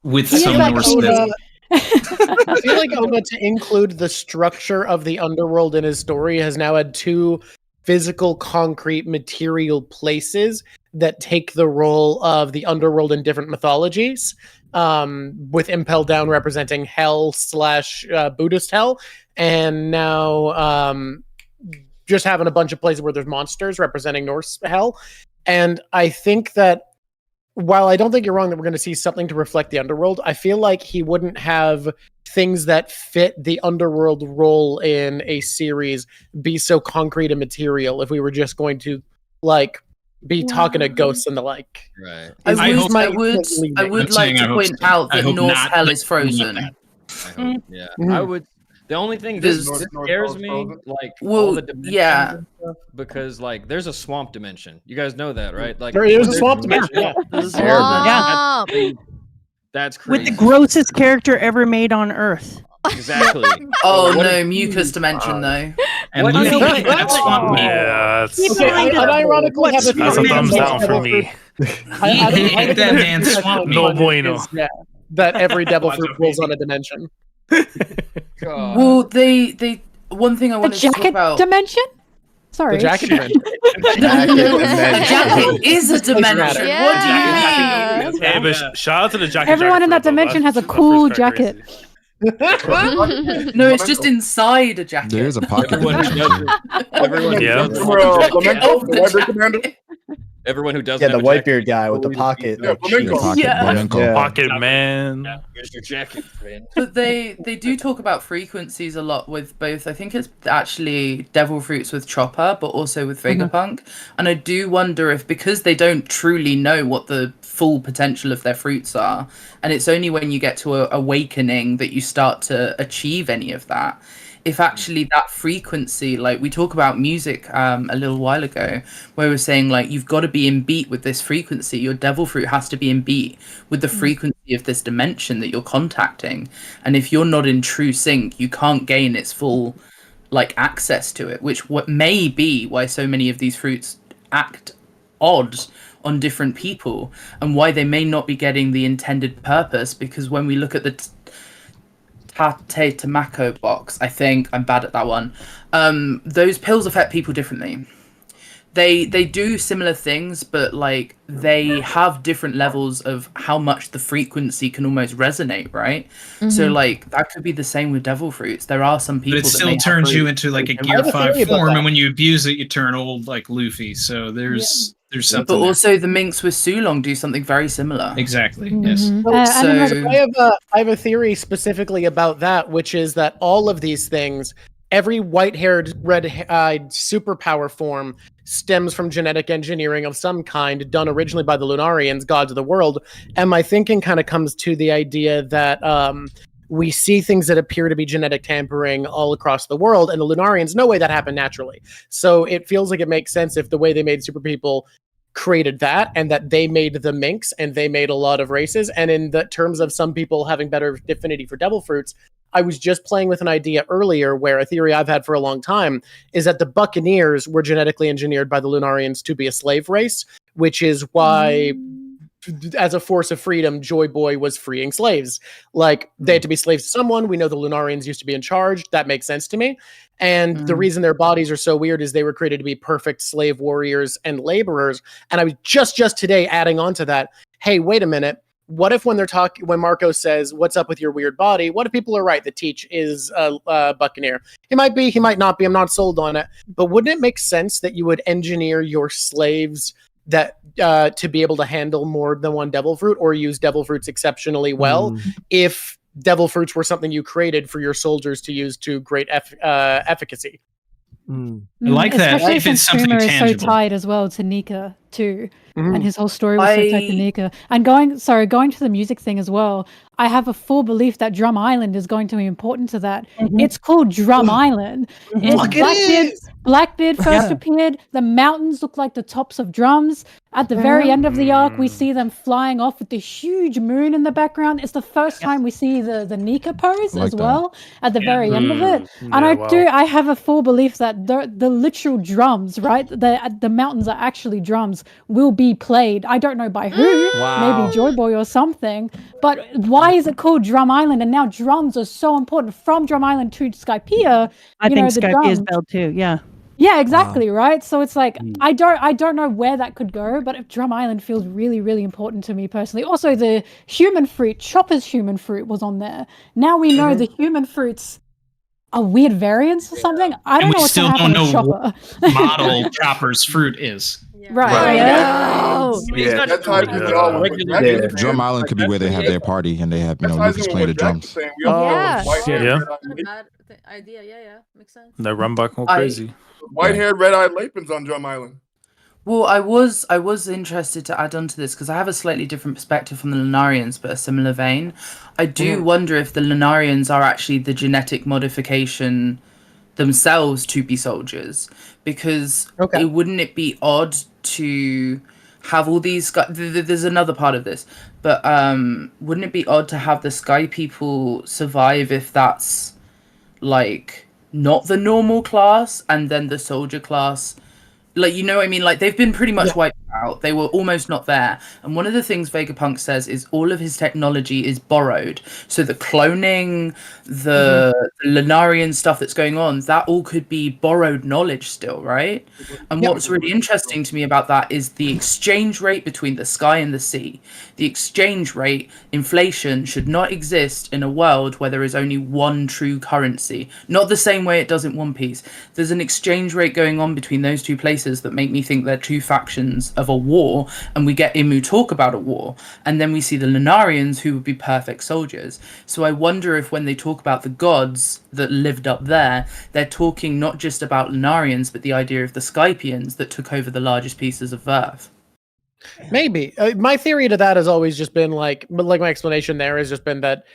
with some Norse myth. I feel like Oda, to include the structure of the underworld in his story, has now had two physical, concrete, material places that take the role of the underworld in different mythologies, with Impel Down representing hell / Buddhist hell, and now just having a bunch of places where there's monsters representing Norse hell. And I think that while I don't think you're wrong that we're going to see something to reflect the underworld, I feel like he wouldn't have things that fit the underworld role in a series be so concrete and material if we were just going to be talking to ghosts and the like. Right. I would like to point out that Norse hell is frozen. Yeah. I would. The only thing that scares me, all the dimensions and stuff, because there's a swamp dimension. You guys know that, right? There is a swamp dimension. Yeah. That's crazy. With the grossest character ever made on Earth. Exactly. Mucus dimension though. And Luffy, that's swamp meat. Yeah, ironically that's a thumbs down for me. That man swamp meat. No bueno. That every devil fruit rolls on a dimension. Well, they one thing I wanted to talk jacket about. dimension. Sorry. The jacket dimension. A jacket is a dimension. What do you mean? Hey, but shout out to the jacket. Everyone in that dimension has a cool jacket. No, it's just inside a jacket. There is a pocket. Everyone, Yeah. Everyone who does Yeah, the whitebeard guy with the pocket. Pocket man. Here's your jacket, friend. But they do talk about frequencies a lot with both. I think it's actually Devil Fruits with Chopper, but also with Vegapunk. And I do wonder if, because they don't truly know what the full potential of their fruits are, and it's only when you get to awakening that you start to achieve any of that. If actually that frequency, like we talk about music a little while ago, where we're saying like you've got to be in beat with this frequency. Your devil fruit has to be in beat with the frequency of this dimension that you're contacting. And if you're not in true sync, you can't gain its full like access to it, which what may be why so many of these fruits act odd on different people, and why they may not be getting the intended purpose. Because when we look at the Tate Tamako box, I think I'm bad at that one. Those pills affect people differently. They do similar things, but like they have different levels of how much the frequency can almost resonate, right? So like that could be the same with devil fruits. There are some people But it that still may turns have you into like a Gear 5 form, and when you abuse it, you turn old like Luffy. So there's something. But there. also the minks with Sulong do something very similar. Exactly. Yes. So I have a theory specifically about that, which is that all of these things, every white-haired, red-eyed superpower form stems from genetic engineering of some kind done originally by the Lunarians, gods of the world. And my thinking kind of comes to the idea that we see things that appear to be genetic tampering all across the world, and the Lunarians, no way that happened naturally. So it feels like it makes sense if the way they made super people created that, and that they made the minks, and they made a lot of races. And in the terms of some people having better affinity for devil fruits, I was just playing with an idea earlier where a theory I've had for a long time is that the Buccaneers were genetically engineered by the Lunarians to be a slave race, which is why as a force of freedom, Joy Boy was freeing slaves. Like, they had to be slaves to someone. We know the Lunarians used to be in charge. That makes sense to me. And the reason their bodies are so weird is they were created to be perfect slave warriors and laborers. And I was just today adding on to that, hey, wait a minute. What if when when Marco says, what's up with your weird body? What if people are right that Teach is a Buccaneer? He might be, he might not be. I'm not sold on it. But wouldn't it make sense that you would engineer your slaves that to be able to handle more than one devil fruit, or use devil fruits exceptionally well, if devil fruits were something you created for your soldiers to use to great efficacy? I like that. Especially If it's since something Screamer is so tangible. tied as well to Nika too. Mhm. And his whole story was so tied to Nika. And going to the music thing as well, I have a full belief that Drum Island is going to be important to that. It's called Drum Island. It's Blackbeard first appeared. The mountains look like the tops of drums. At the very end of the arc, we see them flying off with this huge moon in the background. It's the first time we see the Nika pose as well at the very end of it. And I have a full belief that the literal drums, right? The mountains are actually drums, will be played. I don't know by who, maybe Joy Boy or something. But why is it called Drum Island? And now drums are so important. From Drum Island to Skypiea, I think the Skypiea is drums. belled too. Yeah. Yeah, exactly, right? So it's like I don't know where that could go, but Drum Island feels really, really important to me personally. Also, the human fruit, Chopper's human fruit, was on there. Now we know the human fruits are weird variants or something. I don't And know we what's still gonna don't happen know with what Chopper. model Chopper's fruit is. Right. Yeah. That ties into all what Jack is saying. Drum Island could be where they have their party and they have Lucas playing the drums. We also know white hair, Yeah. Not a bad idea. Yeah, makes sense. They run back all crazy. White-haired, red-eyed Lapins on Drum Island. Well, I was interested to add on to this because I have a slightly different perspective from the Lunarians, but a similar vein. I do wonder if the Lunarians are actually the genetic modification themselves to be soldiers, because wouldn't it be odd to have all these guys? There's another part of this, but wouldn't it be odd to have the Sky people survive if that's like not the normal class, and then the soldier class, like, you know what I mean? Like, they've been pretty much wiped about, they were almost not there. And one of the things Vegapunk says is all of his technology is borrowed. So the cloning, the Lunarian stuff that's going on, that all could be borrowed knowledge still, right? And what's really interesting to me about that is the exchange rate between the sky and the sea. The exchange rate, inflation, should not exist in a world where there is only one true currency. Not the same way it does in One Piece. There's an exchange rate going on between those two places that make me think they're two factions of a war, and we get Imu talk about a war, and then we see the Lunarians, who would be perfect soldiers. So I wonder if when they talk about the gods that lived up there, they're talking not just about Lunarians, but the idea of the Skypians that took over the largest pieces of Earth. Maybe. My theory to that has always just been like my explanation there has just been that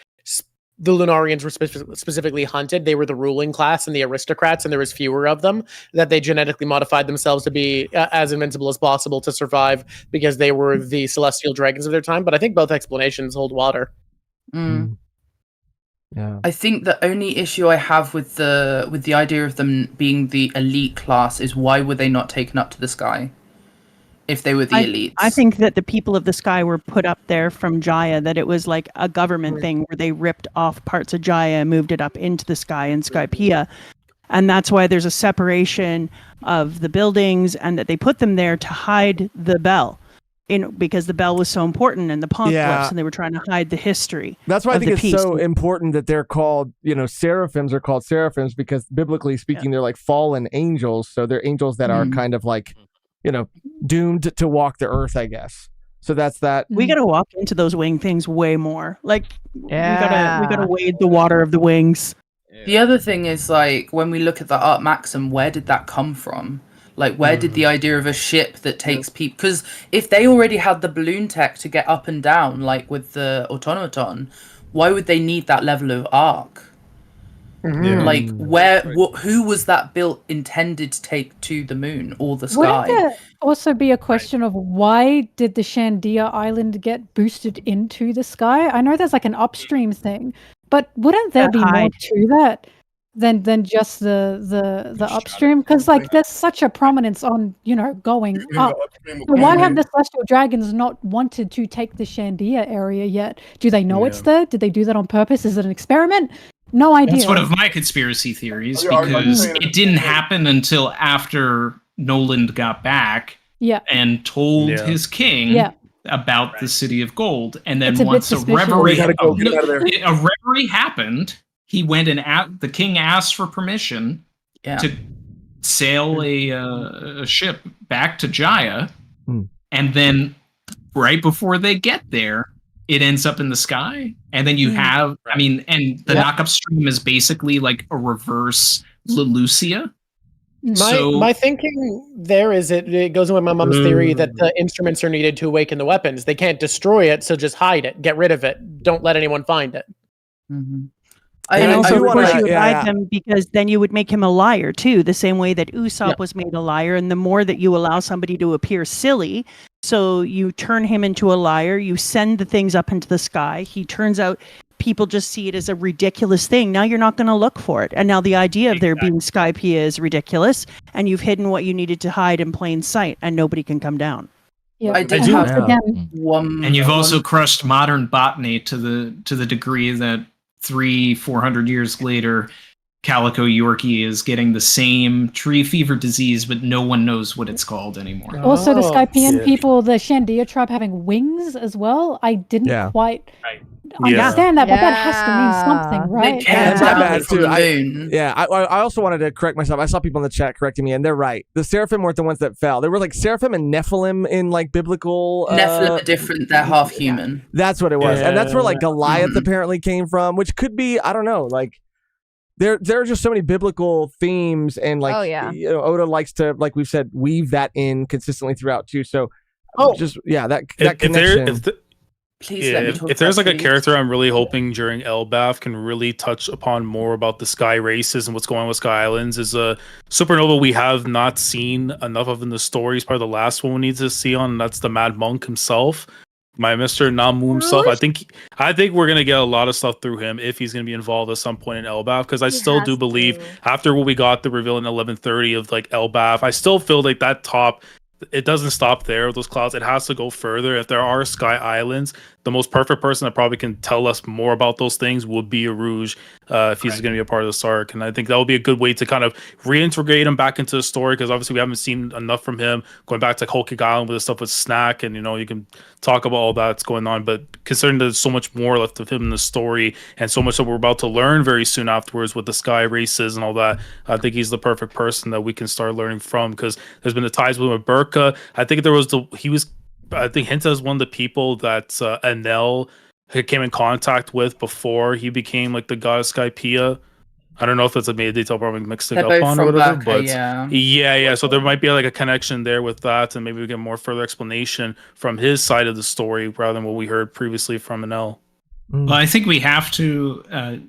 the Lunarians were specifically hunted. They were the ruling class and the aristocrats, and there was fewer of them, that they genetically modified themselves to be as invincible as possible to survive because they were the celestial dragons of their time. But I think both explanations hold water. Yeah. I think the only issue I have with the idea of them being the elite class is why were they not taken up to the sky? If they were the elites. I think that the people of the sky were put up there from Jaya, that it was like a government thing where they ripped off parts of Jaya and moved it up into the sky in Skypiea. And that's why there's a separation of the buildings and that they put them there to hide the bell. Because the bell was so important and the poneglyphs, and they were trying to hide the history. That's why I think it's piece. so important that they're called, seraphims are called seraphims because biblically speaking, they're like fallen angels. So they're angels that are kind of like, doomed to walk the earth, I guess. So that's that. We got to walk into those wing things way more. Like, we gotta wade the water of the wings. The other thing is, like, when we look at the Art Maxim, where did that come from? Like, where did the idea of a ship that takes people... Because if they already had the balloon tech to get up and down, like with the automaton, why would they need that level of arc? Like, who was that built intended to take to the moon or the sky? Wouldn't there also be a question of why did the Shandia Island get boosted into the sky? I know there's like an upstream thing, but wouldn't there be more to that than just the upstream? Because like there's such a prominence on going up. So why have the Celestial Dragons not wanted to take the Shandia area yet? Do they know it's there? Did they do that on purpose? Is it an experiment? No idea. That's one of my conspiracy theories because it didn't happen until after Noland got back and told his king about the City of Gold. And then once a reverie happened, he went and the king asked for permission to sail a ship back to Jaya. And then right before they get there, it ends up in the sky, and then you have, and the knock-up stream is basically like a reverse Lelucia. My thinking there is it goes with my mom's theory that the instruments are needed to awaken the weapons. They can't destroy it, so just hide it, get rid of it, don't let anyone find it. And also, of course, you would hide them because then you would make him a liar too, the same way that Usopp was made a liar. And the more that you allow somebody to appear silly, so you turn him into a liar, you send the things up into the sky. He turns out people just see it as a ridiculous thing. Now you're not going to look for it. And now the idea of there being Skypiea is ridiculous, and you've hidden what you needed to hide in plain sight, and nobody can come down. Yeah, I did have one. And you've also crushed modern botany to the degree that 300-400 years later, Calico Yorkie is getting the same tree fever disease, but no one knows what it's called anymore. Also, the Skypian people, the Shandia tribe, having wings as well. I didn't quite understand that, but that has to mean something, right? I also wanted to correct myself. I saw people in the chat correcting me, and they're right. The Seraphim weren't the ones that fell. There were like Seraphim and Nephilim in like biblical. Nephilim are different. They're half human. That's what it was, and that's where like Goliath apparently came from, which could be, I don't know, like. There are just so many biblical themes, and like Oda likes to, like we've said, weave that in consistently throughout too. So, that connection. If there's like a character I'm really hoping during Elbaf can really touch upon more about the sky races and what's going on with Sky Islands is a supernova we have not seen enough of in the story. Is probably the last one we need to see on, and that's the Mad Monk himself. My Mr. Namu himself. I think we're gonna get a lot of stuff through him if he's gonna be involved at some point in Elbaf, because I still do believe after what we got the reveal in 1130 of like Elbaf, I still feel like that top it doesn't stop there with those clouds. It has to go further. If there are sky islands, the most perfect person that probably can tell us more about those things would be a Rouge, if he's going to be a part of this arc. And I think that would be a good way to kind of reintegrate him back into the story, because obviously we haven't seen enough from him, going back to Whole Cake Island with the stuff with Snack, and you can talk about all that's going on. But considering there's so much more left of him in the story, and so much that we're about to learn very soon afterwards with the sky races and all that, I think he's the perfect person that we can start learning from, because there's been the ties with Burka. I think there was I think Hinta is one of the people that Enel came in contact with before he became like the god of Skypiea. I don't know if it's a made detail, probably mixed it up on or whatever, but yeah. So there might be like a connection there with that, and maybe we get more further explanation from his side of the story rather than what we heard previously from Enel. Well, I think we have to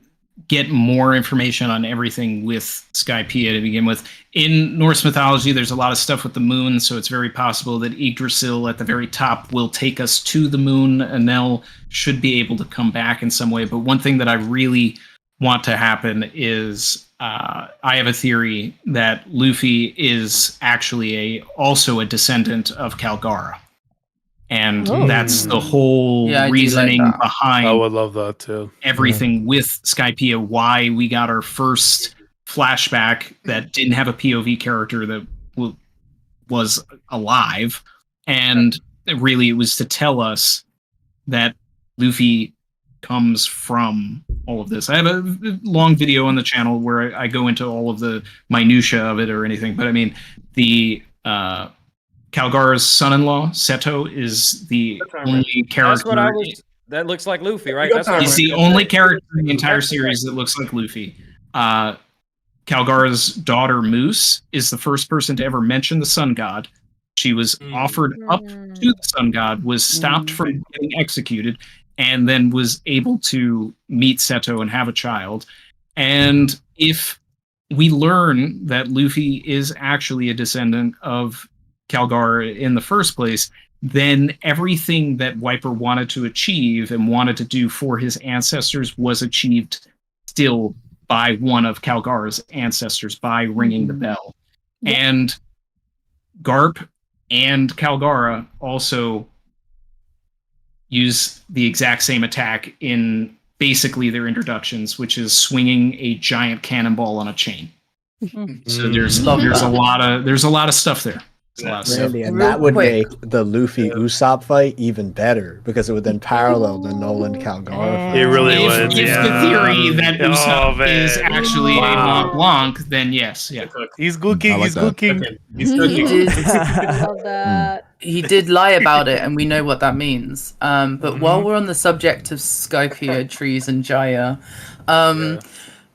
get more information on everything with Skypiea to begin with. In Norse mythology, there's a lot of stuff with the moon, so it's very possible that Yggdrasil at the very top will take us to the moon. Enel should be able to come back in some way. But one thing that I really want to happen is I have a theory that Luffy is actually also a descendant of Calgara. And that's the whole reasoning behind. I would love that too. Everything with Skypiea, why we got our first flashback that didn't have a POV character that was alive, and really it was to tell us that Luffy comes from all of this. I have a long video on the channel where I go into all of the minutia of it or anything, but I mean the Calgara's son-in-law, Seto, is the only character. That looks like Luffy, right? He's the only character in the entire series that looks like Luffy. Calgara's daughter, Moose, is the first person to ever mention the sun god. She was offered up to the sun god, was stopped from getting executed, and then was able to meet Seto and have a child. And if we learn that Luffy is actually a descendant of Calgara in the first place, then everything that Wiper wanted to achieve and wanted to do for his ancestors was achieved still by one of Calgara's ancestors, by ringing the bell. And Garp and Calgara also use the exact same attack in basically their introductions, which is swinging a giant cannonball on a chain. So there's a lot of stuff there. Randy, and that would make the Luffy Usopp fight even better, because it would then parallel the Nolan Calgara fight. It really would. If the theory that Usopp is actually a Mont Blanc, then yes, he's cooking. He's cooking. He's cooking. He did lie about it, and we know what that means. But while we're on the subject of Skypiea, trees, and Jaya,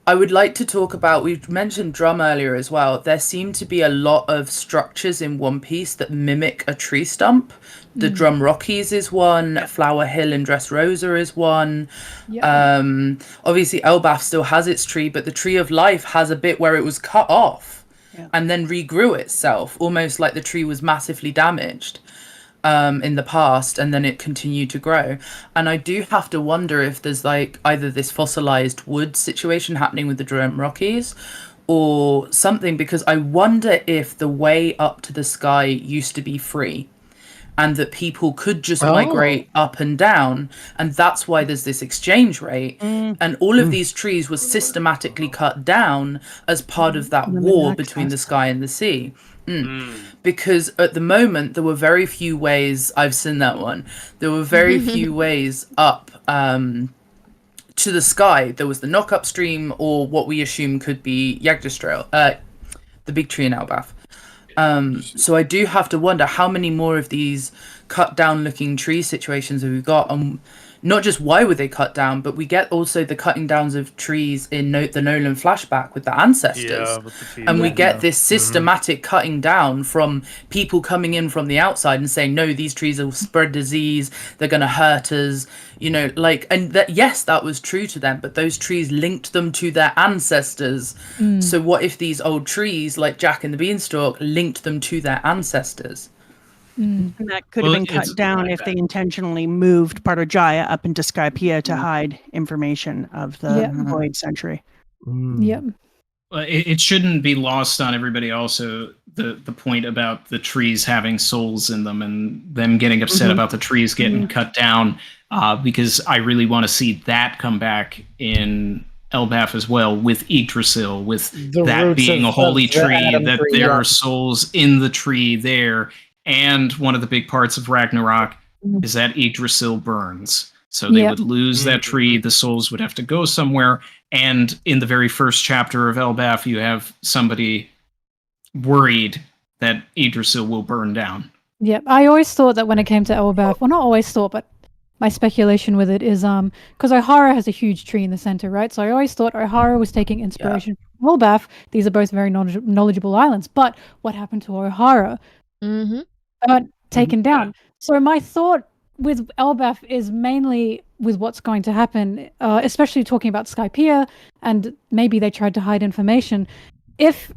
I would like to talk about, we mentioned drum earlier as well. There seem to be a lot of structures in One Piece that mimic a tree stump. The Drum Rockies is one, Flower Hill and Dressrosa is one. Obviously Elbaf still has its tree, but the Tree of Life has a bit where it was cut off and then regrew itself, almost like the tree was massively damaged in the past, and then it continued to grow. And I do have to wonder if there's like either this fossilized wood situation happening with the Drum Rockies or something, because I wonder if the way up to the sky used to be free and that people could just migrate up and down, and that's why there's this exchange rate, and all of these trees were systematically cut down as part of that war between the sky and the sea. Because at the moment there were very few ways, I've seen that one, there were very few ways up to the sky. There was the knock up stream, or what we assume could be Yggdrasil, the big tree in Elbaf. So I do have to wonder how many more of these cut down looking tree situations have we got, and not just why were they cut down, but we get also the cutting downs of trees in the Nolan flashback with the ancestors, and we get this systematic cutting down from people coming in from the outside and saying, no, these trees will spread disease, they're going to hurt us, and that, yes, that was true to them, but those trees linked them to their ancestors. So what if these old trees like Jack and the Beanstalk linked them to their ancestors? And that could have been cut down if they intentionally moved part of Jaya up into Skypiea to hide information of the Void Century. Well, it shouldn't be lost on everybody also the point about the trees having souls in them and them getting upset about the trees getting cut down, because I really want to see that come back in Elbaf as well, with Yggdrasil, with that being a holy tree, that there are souls in the tree there. And one of the big parts of Ragnarok is that Yggdrasil burns. So they would lose that tree, the souls would have to go somewhere. And in the very first chapter of Elbaf, you have somebody worried that Yggdrasil will burn down. Yeah, I always thought that when it came to Elbaf, well, not always thought, but my speculation with it is because Ohara has a huge tree in the center, right? So I always thought Ohara was taking inspiration from Elbaf. These are both very knowledgeable islands. But what happened to Ohara? Taken down. So my thought with Elbaf is mainly with what's going to happen, especially talking about Skypiea, and maybe they tried to hide information. If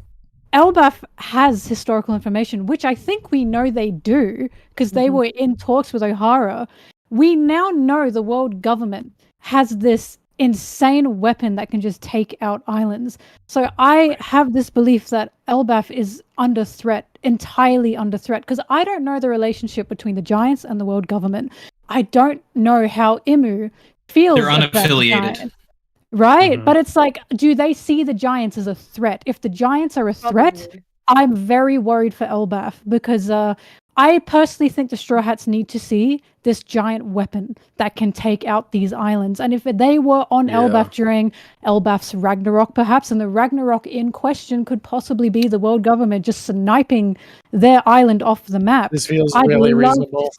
Elbaf has historical information, which I think we know they do, because they were in talks with Ohara, we now know the world government has this insane weapon that can just take out islands. So I have this belief that Elbaf is under threat, entirely under threat, because I don't know the relationship between the giants and the world government. I don't know how Imu feels. They're unaffiliated. Right? But it's like, do they see the giants as a threat? If the giants are a threat, I'm very worried for Elbaf, because I personally think the Straw Hats need to see this giant weapon that can take out these islands. And if they were on Elbaf during Elbaf's Ragnarok, perhaps, and the Ragnarok in question could possibly be the world government just sniping their island off the map. This feels really reasonable.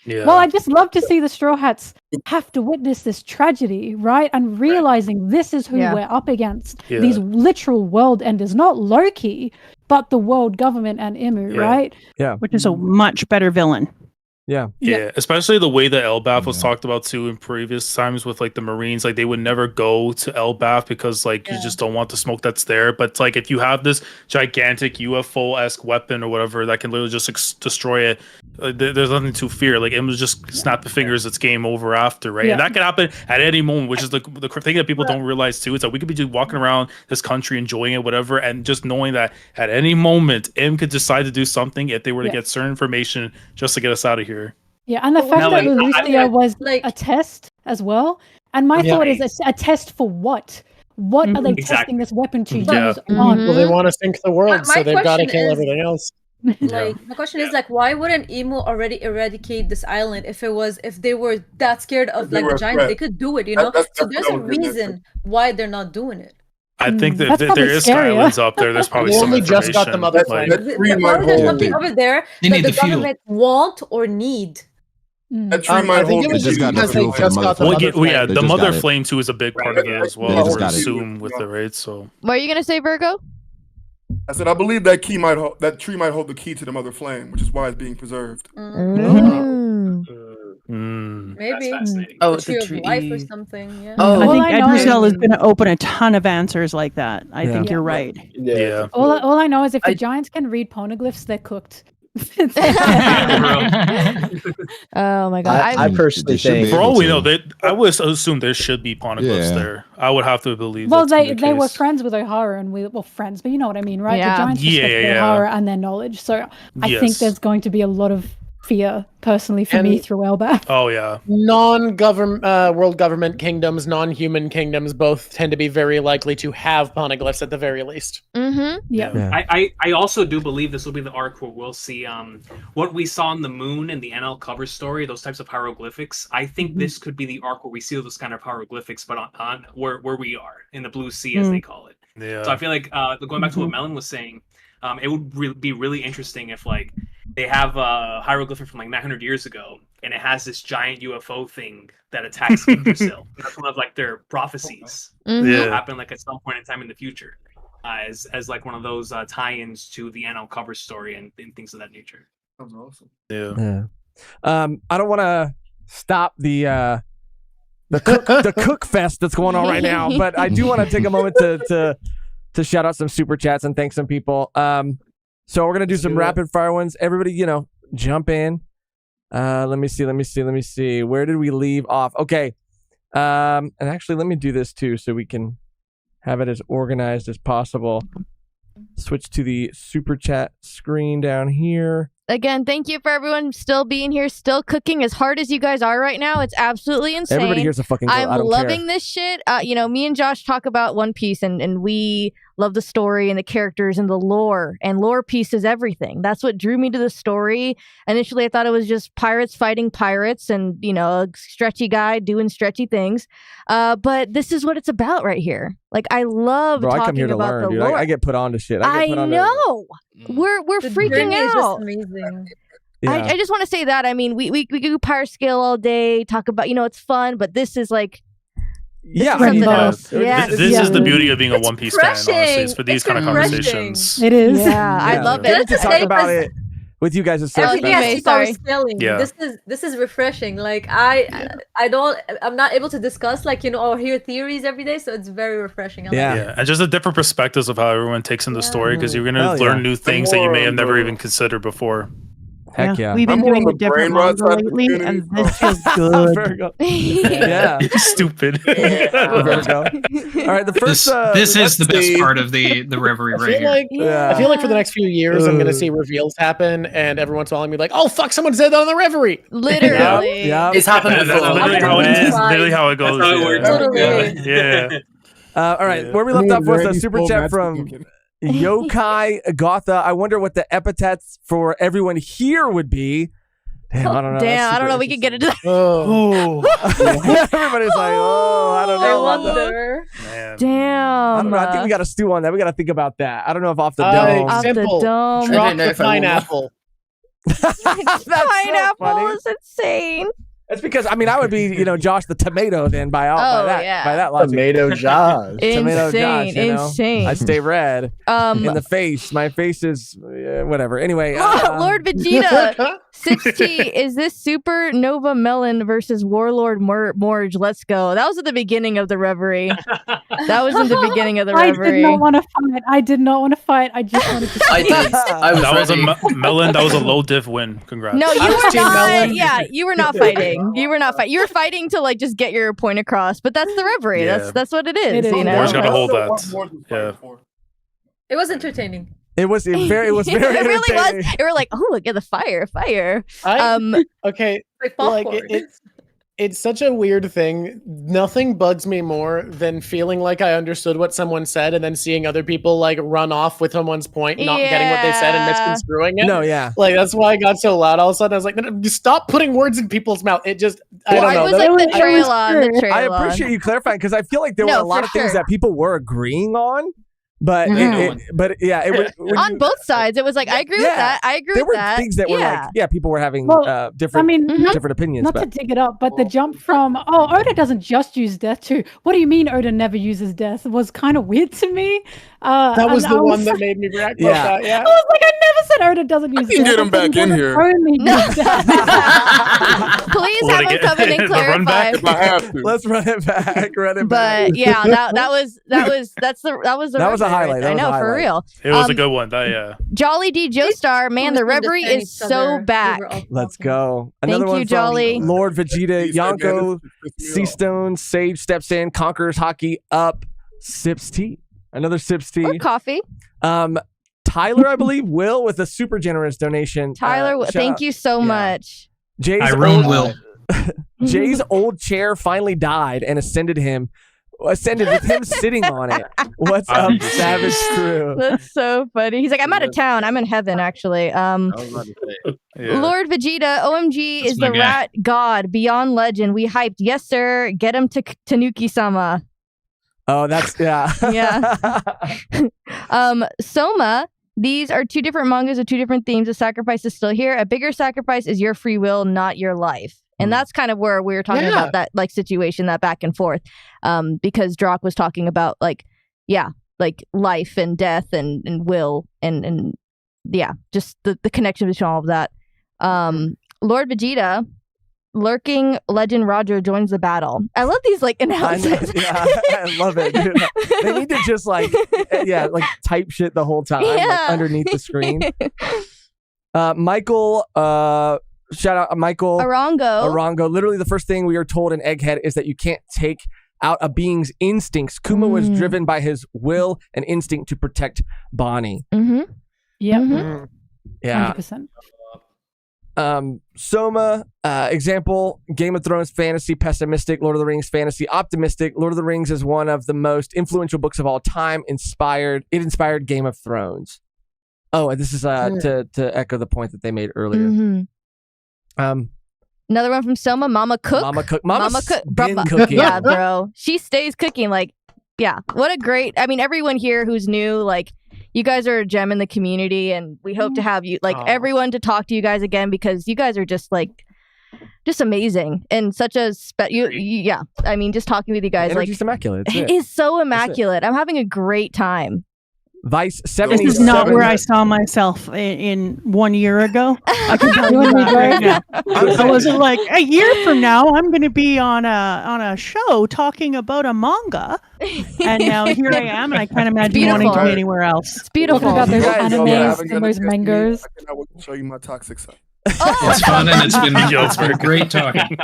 Well, I'd just love to see the Straw Hats have to witness this tragedy, right? And realizing this is who we're up against. These literal world enders, not Loki, but the world government and Imu, right? Yeah. Which is a much better villain. Yeah, especially the way that Elbaf was talked about too in previous times with like the Marines, like they would never go to Elbaf because like you just don't want the smoke that's there. But it's like if you have this gigantic UFO-esque weapon or whatever that can literally just destroy it, there's nothing to fear. Like it was just snap the fingers, it's game over after, right? And that can happen at any moment, which is the thing that people don't realize too. It's like we could be just walking around this country enjoying it, whatever, and just knowing that at any moment M could decide to do something if they were to get certain information just to get us out of here. Yeah, and the fact that Lucia was like a test as well. And my thought is a test for what? What are they testing this weapon to use on? Well, they want to sink the world, so they've got to kill everything else. Like my question is like, why wouldn't Imu already eradicate this island if they were that scared of like the giants? They could do it, you know. So there's a reason why they're not doing it. I think that there is islands up there. There's probably some only just got them up there. There's something over there that the government want or need. That tree might hold the mother flame too is a big part of it as well. I would assume with the right. So what are you gonna say, Vergo? I said I believe that tree might hold the key to the mother flame, which is why it's being preserved. Maybe. Oh, the tree of life or something. Yeah. I think Yggdrasil is going to open a ton of answers like that. I think you're right. Yeah. All I know is if the giants can read poneglyphs, they're cooked. Oh my god! I personally think, for all we know, I would assume there should be poneglyphs there. I would have to believe. Well, they were friends with Ohara, and we were friends, but you know what I mean, right? Yeah. The giants respect Ohara and their knowledge, so I think there's going to be a lot of fear, personally, for me through Elbaf. Oh yeah. Non-government world government kingdoms, non-human kingdoms, both tend to be very likely to have poneglyphs at the very least. I also do believe this will be the arc where we'll see what we saw on the moon in the NL cover story, those types of hieroglyphics. I think this could be the arc where we see those kind of hieroglyphics, but on where we are in the blue sea, as they call it. Yeah. So I feel like going back to what Melon was saying, it would be really interesting if like they have a hieroglyphic from like 900 years ago, and it has this giant UFO thing that attacks Yggdrasil. That's one of like their prophecies. It'll happen like at some point in time in the future, as like one of those tie-ins to the NL cover story and things of that nature. That's awesome. Yeah. I don't want to stop the cook fest that's going on right now, but I do want to take a moment to shout out some super chats and thank some people. So we're gonna do some rapid fire ones. Everybody, jump in. Let me see. Where did we leave off? Okay. And actually, let me do this too, so we can have it as organized as possible. Switch to the super chat screen down here. Again, thank you for everyone still being here, still cooking as hard as you guys are right now. It's absolutely insane. Everybody here's a fucking goat. I I'm don't loving care. this shit. Me and Josh talk about One Piece, and we love the story and the characters and the lore. And lore piece is everything. That's what drew me to the story. Initially, I thought it was just pirates fighting pirates and, a stretchy guy doing stretchy things. But this is what it's about right here. Like, I love Bro, talking I come here to about learn, the dude. lore. I get put on to shit. I get put on to know. We're The freaking journey is just out. amazing. Yeah. I just want to say that. I mean, we do Pyre Scale all day, talk about, it's fun, but this is like, yeah, something else. This is the beauty of being a One Piece fan, honestly. It's for these kind of conversations. It is. Yeah, I love Get it. to talk about it with you guys. Is so Everything special. has to sorry. spelling. Yeah. This is refreshing. Like I'm not able to discuss or hear theories every day, so it's very refreshing. I like it. Yeah, and just the different perspectives of how everyone takes in the story, because you're gonna Hell learn yeah. new things that you may have never even considered before. Heck yeah. We've been I'm more doing on a the brain different rot manga side of the lately, community. and this feels good. Virgo. Yeah. Stupid. Virgo. All right, the first. This is the best see. part of the reverie I right feel here. like Yeah. I feel like for the next few years, I'm gonna see reveals happen, and everyone's telling me like, "Oh fuck, someone said that on the Reverie." Literally. Yeah. It's happened That's before. literally how it is. Literally how it goes. That's how it works. Totally. Yeah. All right, where we left off was a super chat from Yokai Gotha. I wonder what the epithets for everyone here would be. Damn, I don't know. Damn, I don't know. We could get into that. Oh. Everybody's like, I don't I know. about that. wonder. Man. I Damn. don't know. I think we got to stew on that. We got to think about that. I don't know if off the Uh, dome. Off the Simple. dome. I Drop don't know the if I will. pineapple. That's so Pineapple funny. is insane. That's because I would be Josh the tomato then by that logic. Tomato Josh. Tomato Insane. Josh, Insane. I stay red in the face. My face is whatever. Anyway, Lord Vegeta. 6T, is this Supernova Melon versus Warlord Morj? Let's go. That was at the beginning of the Reverie. That was in the beginning of the I Reverie. did not want to fight. I did not want to fight. I just wanted to. I did. I was That was a ready. melon. That was a low diff win. Congrats. No, you I was were Team not. Melon. Yeah, you were not fighting. You were not fighting. You were fighting to just get your point across. But that's the Reverie. Yeah. That's what it is. It is. You know. Morj got to hold What that. Morj was Yeah. fighting for. It was entertaining. it was very it really entertaining. was. They were like, "Oh, look at the fire!" Okay, Like like popcorn. it's such a weird thing. Nothing bugs me more than feeling like I understood what someone said and then seeing other people like run off with someone's point, not getting what they said and Yeah. misconstruing it. No, yeah. Like that's why I got so loud all of a sudden. I was like, no, just stop putting words in people's mouth. It just I Well, don't know. It was like the I- trail on. The trail I on. appreciate you clarifying because I feel like there were No, a lot for of things sure. that people were agreeing on, but but yeah, it was when On you- both sides. It was like, I agree with Yeah. that. I agree there with were that. things that were yeah. like, people were having Well, different I mean, different opinions. Not to But dig it up, but the jump from Oda doesn't just use death too. What do you mean Oda never uses death? Was kind of weird to me. that was and the I one that made me react Yeah. like that. Yeah. I was like, I never said Oda doesn't use can death. get him I said back in Oda here. Only uses death. Please Wanna have him get- come in and the run back? clarify. If I have to. let's run it back. Run it back. But yeah, that was the That was a Reverie highlight. right That there. I was a know for highlight. real. It was a good one. Yeah. Jolly D Joestar, man, the Reverie is so back. Let's go. Another Thank one you, from Jolly. Lord Vegeta, Peace, man. Yonko, This is Sea Stone, Sage steps in, conquers hockey up, sips tea. Another sips tea. Or coffee. Tyler, I believe, Will with a super generous donation. Tyler, thank you so much. Jay's Tyrone old, Will. Jay's old chair finally died and ascended with him sitting on it. What's up, Savage Crew? That's so funny. He's like, I'm out of town. I'm in heaven, actually. Lord Vegeta, OMG That's is my the guy. rat god beyond legend. We hyped. Yes, sir. Get him to Tanuki-sama. Oh, that's Yeah. Soma, these are two different mangas with two different themes. The sacrifice is still here. A bigger sacrifice is your free will, not your life. And that's kind of where we were talking about that like situation, that back and forth. Because Drawk was talking about like life and death and will and just the connection between all of that. Lord Vegeta, lurking legend Roger joins the battle. I love these like announcements. I love it, dude. They need to just like type shit the whole time like, underneath the screen. Michael, shout out Michael Arango. Literally the first thing we are told in Egghead is that you can't take out a being's instincts. Kuma was driven by his will and instinct to protect Bonnie. Yeah. Yeah. 100%. Soma, example, Game of Thrones fantasy pessimistic, Lord of the Rings fantasy optimistic. Lord of the Rings is one of the most influential books of all time. It inspired Game of Thrones. Oh, and this is to echo the point that they made earlier. Another one from Soma, Mama Cook. Mama Cook. Been cooking. Yeah, bro. She stays cooking. Like, yeah. What a great, I mean, everyone here who's new, like, you guys are a gem in the community, and we hope to have you, like, everyone to talk to you guys again, because you guys are just, like, just amazing. And such a, yeah. I mean, just talking with you guys, Energy's like, immaculate. it is so immaculate. I'm having a great time. Vice 77. This is not where I saw myself in 1 year ago. I can tell you that right now. I wasn't like, a year from now, I'm going to be on a show talking about a manga. And now here I am, and I can't imagine wanting to be anywhere else. It's beautiful. Talking about those animes and those mangas. I cannot wait to show you my toxic side. It's fun, and it's been great talking.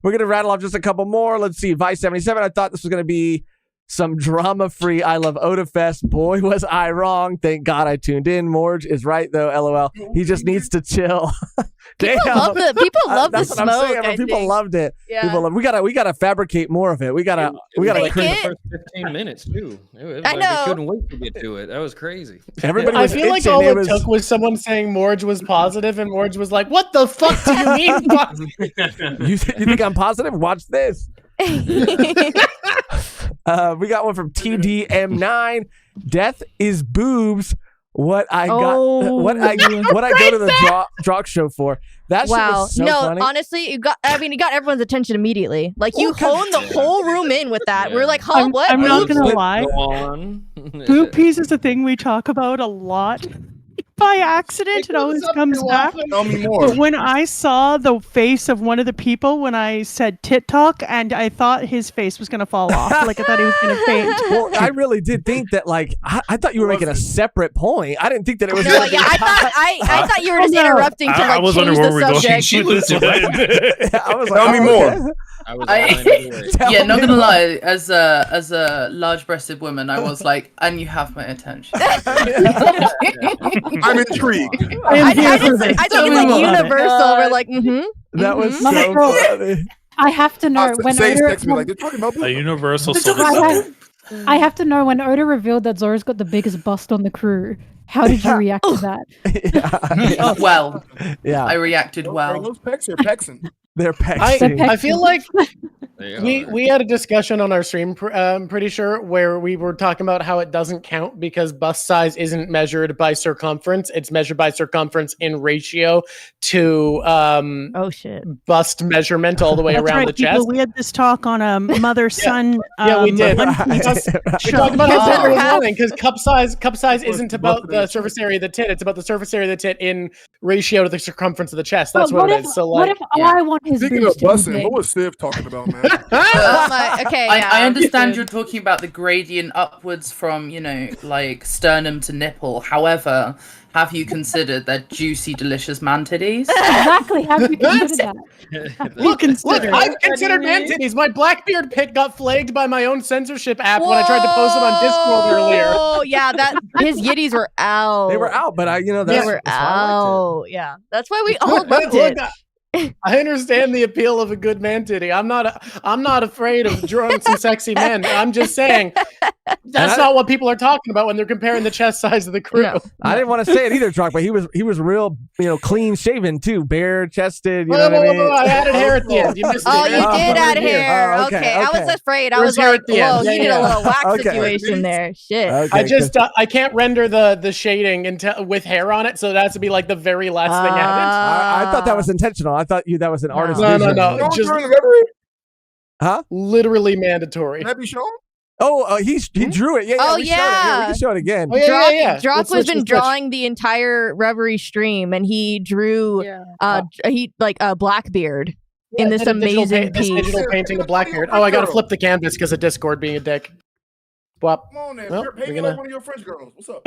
We're going to rattle off just a couple more. Let's see. Vice 77. I thought this was going to be some drama-free I Love Oda Fest. Boy, was I wrong. Thank God I tuned in. Morj is right, though. LOL. He just needs to chill. People love the smoke. I'm saying. People loved it. Yeah. We gotta fabricate more of it. We gotta like the first 15 minutes too. I know. We couldn't wait to get to it. That was crazy. Everybody I was feel like itching. all it took was someone saying Morj was positive, and Morj was like, "What the fuck do you mean?" You think I'm positive? Watch this. We got one from TDM9. Death is boobs. What I go to the Drawk show for. That shit was so funny. Honestly, it got everyone's attention immediately. Like, you honed the whole room in with that. We're like, huh, what? I'm not gonna lie. Go on. Boob piece is a thing we talk about a lot. By accident, it always comes back. Tell me more. But when I saw the face of one of the people when I said tit talk, and I thought his face was gonna fall off, like I thought he was gonna faint. Well, I really did think that. Like, I thought you were making a separate point. I didn't think that it was. I thought you were just interrupting to I was change wondering where the we're going. subject. She was I was like, Tell me more. Yeah, not gonna lie. As a large-breasted woman, I was like, and you have my attention. I'm intrigued. I think it's like universal. We're like, That was so funny. I have to know when Say Oda, text me like they're talking about A universal I have to know when Oda revealed that Zora's got the biggest bust on the crew. How did you react to that? Well, Yeah, I reacted well. Those pecs are pexing. they're pexing. I feel like we had a discussion on our stream, I'm pretty sure, where we were talking about how it doesn't count because bust size isn't measured by circumference. It's measured by circumference in ratio to bust measurement all the way That's around right, the people. chest. We had this talk on a mother-son. Yeah, we did. One Piece We talked about how because cup size isn't about the surface area of the tit. It's about the surface area of the tit in ratio to the circumference of the chest. That's what it is. So, what like, if I want his Speaking boobs of to be busing, big? what was Civ talking about, man? I understand you're talking about the gradient upwards from, like sternum to nipple. However, have you considered their juicy, delicious man titties? Exactly. Have you considered that? Look, I've considered man titties. My Blackbeard pic got flagged by my own censorship app when I tried to post it on Discord earlier. Oh yeah, that his yitties were out. They were out, but they were out. Yeah, that's why we all loved it. I understand the appeal of a good man titty. I'm not afraid of drawing some sexy men. I'm just saying that's not what people are talking about when they're comparing the chest size of the crew. No, I didn't want to say it either, Drawk, but he was real, clean shaven too, bare chested. You know what I mean? I added hair at the end. You missed you did add hair. Oh, okay. I was afraid. I There's was hair like, at the end. whoa, Yeah, you did a little wax Okay. situation there. Shit. Okay, I can't render the shading until with hair on it, so that has to be like the very last thing added. I thought that was intentional. I thought that was an artist. No. Don't Just turn the reverie. Huh? literally mandatory. Can that be shown? Oh, he drew it. Yeah. Oh, we yeah. we can show it again. Oh, yeah. Drawk Let's has switch, been drawing the entire Reverie stream, and he drew Blackbeard in this amazing This piece. digital painting of Blackbeard. Oh, I gotta flip the canvas because of Discord being a dick. Well, Come on, then. Well, You're painting we're like gonna- one of your French girls. What's up?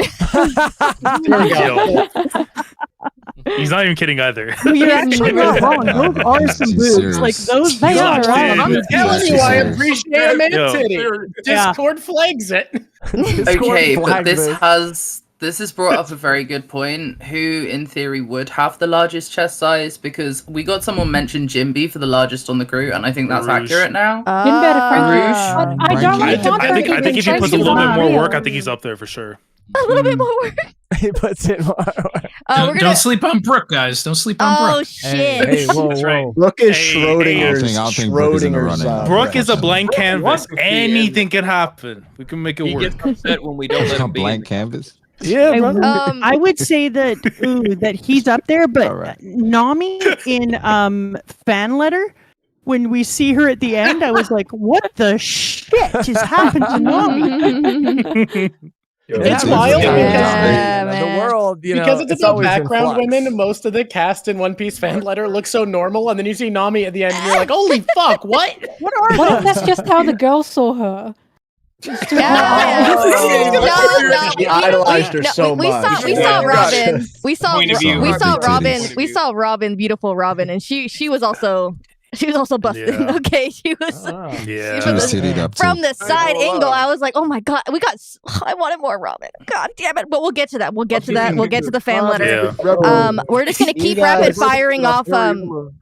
There we go. He's not even kidding either. You're actually not wrong. Those are some boobs. Like those. They are right. I'm telling you, I appreciate a man Yo. titty. Discord flags it. Okay, but this has brought up a very good point. Who, in theory, would have the largest chest size? Because we got someone mention Jimby for the largest on the crew, and I think that's Rouge. accurate now. I think if he puts a little bit more work, I think he's up there for sure. A little bit more work. He puts in more work. Don't sleep on Brooke, guys. Don't sleep on Brooke. Oh shit! Hey, whoa. Brooke is Schrodinger's. I don't think Brooke is in the Schrodinger's. running. Brooke is a blank canvas. Anything can happen. We can make it He work. gets upset when we don't let him be. Blank canvas. Yeah, brother. I would say that that he's up there, but Nami in fan letter. When we see her at the end, I was like, "What the shit just happened to Nami?" It's wild the world, because it's about always in background flux. women. Most of the cast in One Piece fan letter look so normal, and then you see Nami at the end, and you're like, "Holy fuck, what? What are What if those?" that's just how the girls saw her? We saw Robin. We saw Robin, beautiful Robin, and she was also busted. Yeah. Okay, she was tittied up from too. the side angle. I was like, oh my god, I wanted more Robin. God damn it! But we'll get to that. We'll get to the fan letter. We're just gonna keep rapid firing off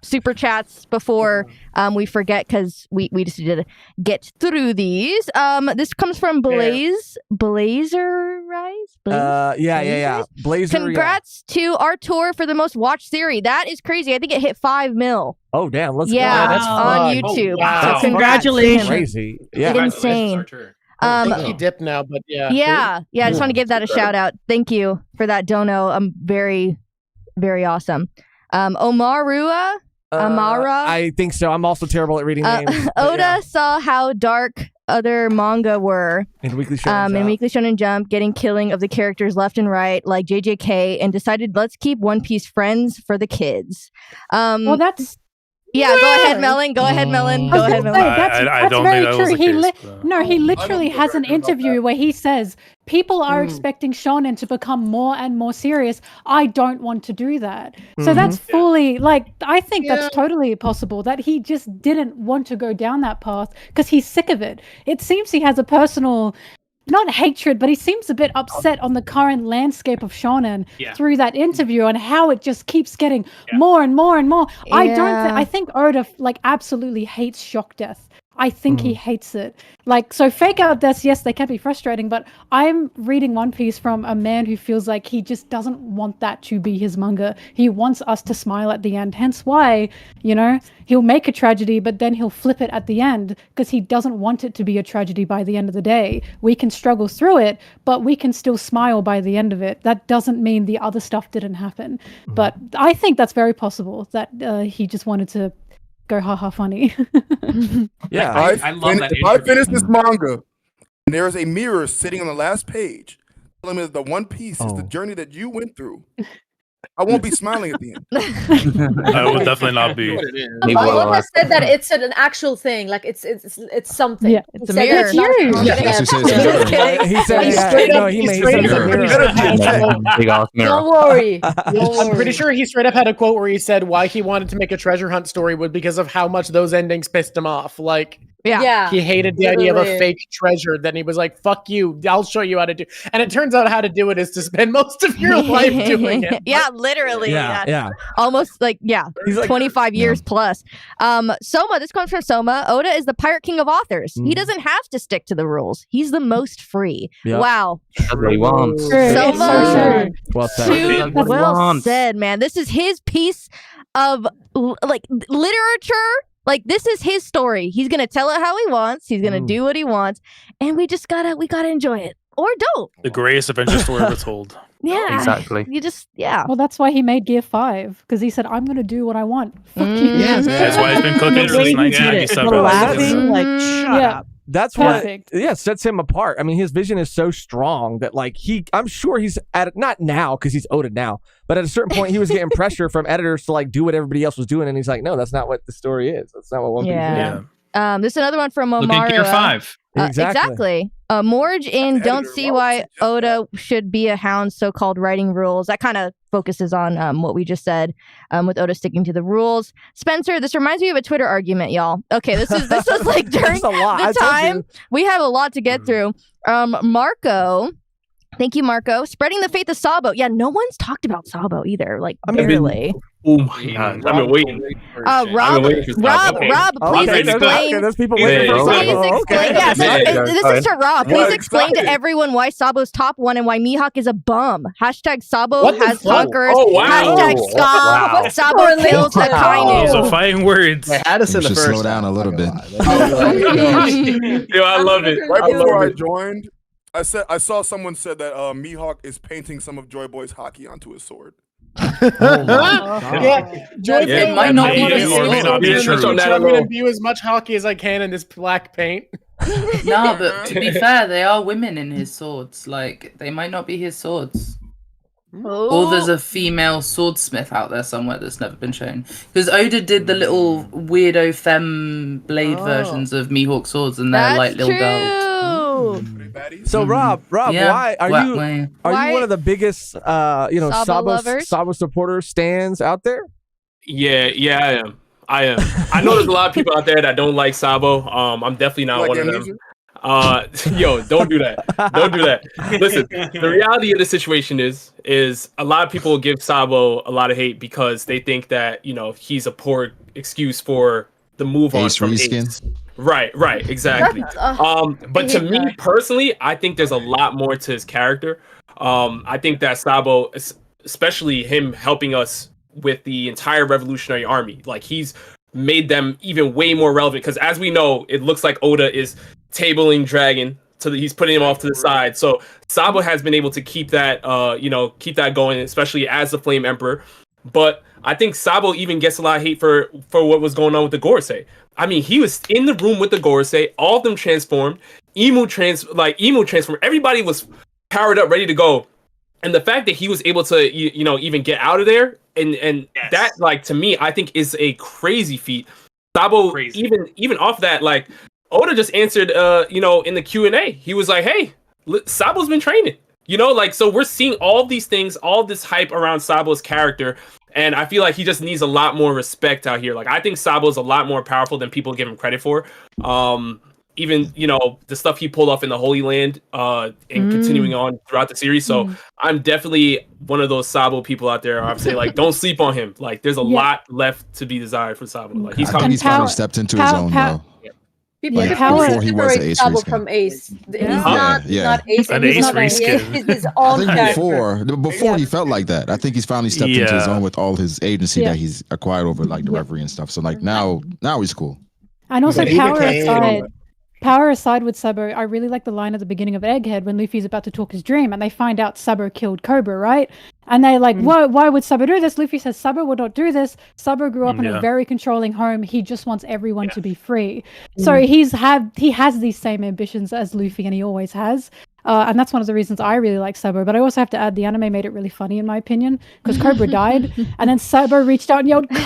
super chats before we forget, because we just need to get through these. This comes from Blazer Rise. Yeah. Blazer. Congrats to Artur for the most watched series. That is crazy. I think it hit 5 mil. Oh damn! Let's go. that's on fun. YouTube. Oh, wow. So congratulations. Crazy. It's insane. I think he dipped now, but yeah. Yeah. I just want to give that a shout out. Thank you for that dono. Very, very awesome. Amara. I think so. I'm also terrible at reading names. Oda saw how dark other manga were in Weekly Shonen Jump, getting killing of the characters left and right, like JJK, and decided let's keep One Piece friends for the kids. Well, that's. Yeah, go ahead, Melon. Go ahead, Melon. That's very true. He literally has an interview where he says people are expecting shonen to become more and more serious. I don't want to do that. So that's fully I think that's totally possible, that he just didn't want to go down that path because he's sick of it. It seems he has a personal, not hatred, but he seems a bit upset on the current landscape of shonen through that interview and how it just keeps getting more and more and more. I think Oda absolutely hates shock death. I think he hates it. So fake out deaths, yes, they can be frustrating, but I'm reading One Piece from a man who feels like he just doesn't want that to be his manga. He wants us to smile at the end. Hence why, he'll make a tragedy, but then he'll flip it at the end because he doesn't want it to be a tragedy by the end of the day. We can struggle through it, but we can still smile by the end of it. That doesn't mean the other stuff didn't happen. But I think that's very possible that he just wanted to go haha funny. I love that. If I finish this manga and there is a mirror sitting on the last page telling me that the One Piece is the journey that you went through, I won't be smiling at the end. I would definitely not be. Oda said that it's an actual thing. It's something. Yeah, it's a mirror. He said, don't worry. I'm pretty sure he straight up had a quote where he said why he wanted to make a treasure hunt story was because of how much those endings pissed him off. He hated the idea of a fake treasure. Then he was like, fuck you, I'll show you how to do. And it turns out how to do it is to spend most of your life doing it. Yeah, literally. Yeah. Almost 25 years plus. Soma, this comes from Soma. Oda is the pirate king of authors. He doesn't have to stick to the rules. He's the most free. Yep. Wow. Soma. Well said, man. This is his piece of literature. This is his story. He's gonna tell it how he wants. He's gonna do what he wants, and we gotta enjoy it or don't. The greatest adventure story ever told. Yeah, exactly. You just Well, that's why he made Gear 5, because he said, "I'm gonna do what I want." Fuck you. That's why he's been cooking since 1997. Shut up. That's what sets him apart. I mean, his vision is so strong that I'm sure he's not now because he's Oda now, but at a certain point he was getting pressure from editors to do what everybody else was doing, and he's like, no, that's not what the story is. That's not what One Piece is. This is another one from Omar. Look at Gear 5. Exactly. Morj in Don't See Why Oda Should Be a Hound, so-called writing rules. That kind of focuses on what we just said with Oda sticking to the rules. Spencer, this reminds me of a Twitter argument, y'all. Okay, this is like during the time. We have a lot to get through. Marco. Thank you, Marco. Spreading the faith of Sabo. Yeah, no one's talked about Sabo either. Like, barely. Oh my god, I've been waiting. Rob, please explain. There's people waiting for Sabo. Explain. Yeah, this is to Rob. Please explain to everyone why Sabo's top one and why Mihawk is a bum. Hashtag Sabo has talkers. Hashtag Ska. Sabo killed Akainu. Those are fighting words. They had us in the first. Slow down a little bit. Yo, I love it. Right before I joined, I saw someone said that Mihawk is painting some of Joy Boy's hockey onto his sword. Yeah, Joy Boy might not be I'm going to view as much hockey as I can in this black paint. No, but to be fair, they are women in his swords. Like, they might not be his swords. Or there's a female swordsmith out there somewhere that's never been shown. Because Oda did the little weirdo femme blade versions of Mihawk swords, and they're like little girls. So Rob, why are you one of the biggest Sabo supporters stands out there? Yeah, I am. I know there's a lot of people out there that don't like Sabo. I'm definitely not one of them. Yo, don't do that. Don't do that. Listen, the reality of the situation is a lot of people give Sabo a lot of hate because they think that, he's a poor excuse for the move on from Ace. Right, exactly. But to me personally, I think there's a lot more to his character. I think that Sabo, especially him helping us with the entire Revolutionary Army, like he's made them even way more relevant. Because as we know, it looks like Oda is tabling Dragon, so that he's putting him off to the side. So Sabo has been able to keep that, keep that going, especially as the Flame Emperor. But I think Sabo even gets a lot of hate for what was going on with the Gorosei. I mean, he was in the room with the Gorosei, all of them transformed, Emu transformed, everybody was powered up, ready to go. And the fact that he was able to, even get out of there, and that, like, to me, I think is a crazy feat. Sabo, even off that, like, Oda just answered, in the Q&A. He was like, hey, Sabo's been training. So we're seeing all these things, all this hype around Sabo's character. And I feel like he just needs a lot more respect out here. Like, I think Sabo's a lot more powerful than people give him credit for. Even, the stuff he pulled off in the Holy Land and continuing on throughout the series. So I'm definitely one of those Sabo people out there. I'm saying, like, don't sleep on him. Like, there's a lot left to be desired for Sabo. Like, I think he's finally stepped into his own, though. People before he was an Ace Sabo reskin. from Ace. He's Yeah. not Ace. An He's Ace not reskin. He's his own I think character. before he felt like that. I think he's finally stepped into his own with all his agency that he's acquired over like the Reverie and stuff. So like now he's cool. And also power aside with Sabo, I really like the line at the beginning of Egghead when Luffy's about to talk his dream and they find out Sabo killed Cobra, right? And they're like, why would Sabo do this? Luffy says Sabo would not do this. Sabo grew up in a very controlling home. He just wants everyone to be free. So he has these same ambitions as Luffy, and he always has. And that's one of the reasons I really like Sabo. But I also have to add, the anime made it really funny, in my opinion, because Cobra died, and then Sabo reached out and yelled, "Cobra!"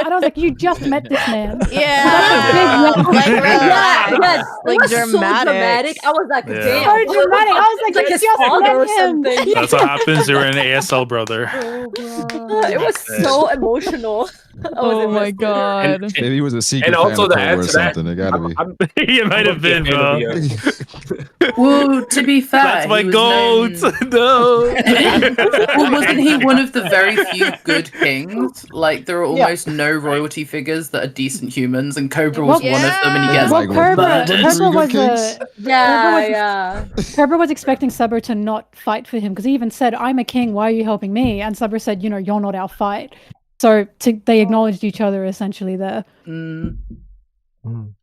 And I was like, you just met this man. Yeah. Like It was dramatic. so dramatic. I was like, damn. So dramatic. I was like, his you just father met or him. something. That's what happens. You're an ASL brother. It was so emotional. Oh my god. Maybe he was a secret and fan also of to Cobra add or to that, something. It gotta be. You might have been, bro. Well, to be fair, That's my he was goat. No. Well, wasn't he one of the very few good kings? Like, there are almost no royalty figures that are decent humans, and Cobra was one of them, and he gets Cobra was expecting Sabo to not fight for him, because he even said, "I'm a king, why are you helping me?" And Sabo said, "You're not our fight." So they acknowledged each other essentially there.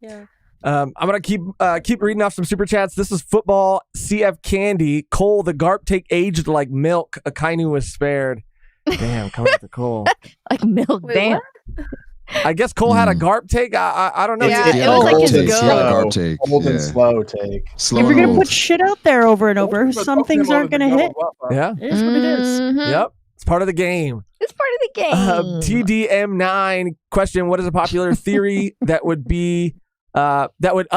Yeah. I'm gonna keep reading off some super chats. This is football. CF Candy. Cole, the Garp take aged like milk. Akainu was spared. Damn, coming after Cole. Like milk. Damn. I guess Cole had a Garp take. I don't know. Yeah, it was like his go. Old and slow take. If you're gonna put shit out there over and over, some things aren't gonna hit. Yeah, it is what it is. Yep, it's part of the game. It's part of the game. TDM9 question: what is a popular theory that would be that would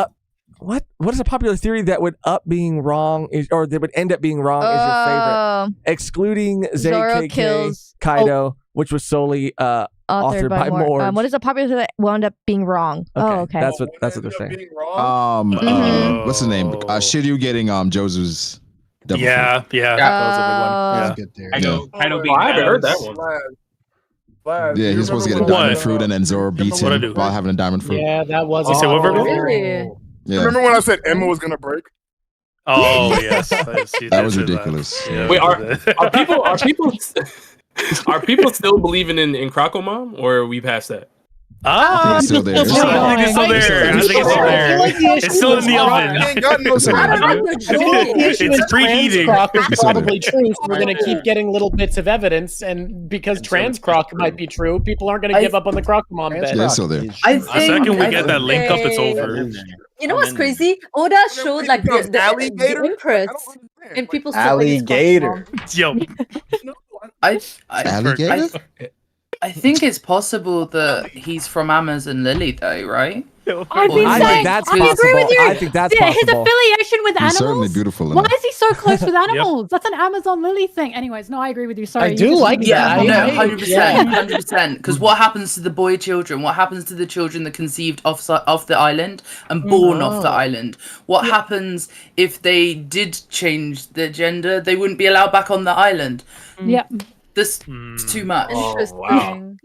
what is a popular theory that would being wrong or that would end up being wrong is your favorite? Excluding Zoro ZKK kills- Kaido, which was solely authored by Morj. What is a popular theory that wound up being wrong? Oh, okay. That's what they're saying. What's his name? Shiryu getting Jozu's. Devil fruit. That was a big one. Yeah. Good theory. Kaido I being haven't heard that badass. one. Yeah, he's supposed to get a diamond fruit, and then Zoro beats What I him do? while having a diamond fruit. Yeah, that was. You say what, Vergo? Really? Yeah. Remember when I said Emma was gonna break? Oh yes, That was ridiculous. Yeah. Wait, are people still believing in Crocomom, or are we past that? Ah, It's still there. It's I think it's still there. I think it's still there. It's still in the oven. Ain't got no It's preheating. Croc is probably true, so we're going to keep getting little bits of evidence, and because trans Croc might be true, people aren't going to give up on the Crocomom bet. Yeah, it's still there. I The second we get that link up, it's over. You know what's crazy? Oda showed like the imprints in people's Alligator. Yo, Alligator? I think it's possible that he's from Amazon Lily, though, right? I've been I saying, think that's I agree possible. with you. I think that's His possible. affiliation with He's certainly animals. beautiful. Why is he so close with animals? That's an Amazon Lily thing. Anyways, no, I agree with you. Sorry. I do like that. Yeah, no, I- 100%, 100%. Because what happens to the boy children? What happens to the children that conceived off the island and born off the island? What happens if they did change their gender? They wouldn't be allowed back on the island. Yeah. This is too much. Interesting.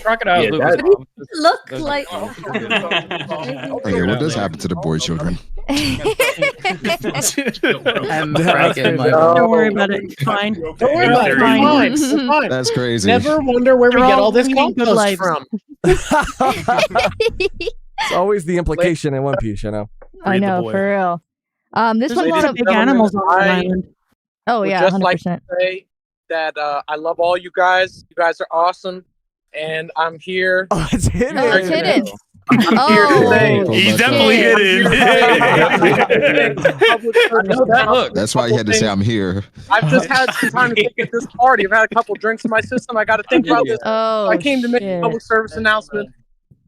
Crocodile Look like. Okay, what does happen to the boy children? Don't worry about it. It's fine. Don't worry about it. It's fine. It's fine. That's crazy. Never wonder where we They're get all all this leading good compost lives. from. It's always the implication in One Piece, you know. I know, for real. This There's one a lot lot of big animals on the island. Oh would yeah, just 100%. like to say that I love all you guys. You guys are awesome, and I'm here. Oh, it's hidden. Oh, it's hidden. I'm here to say He's definitely hidden. That's why you had to say I'm here. I've just had some time to think at this party. I've had a couple drinks in my system. I got to think about this. Oh, I came to make a public service announcement.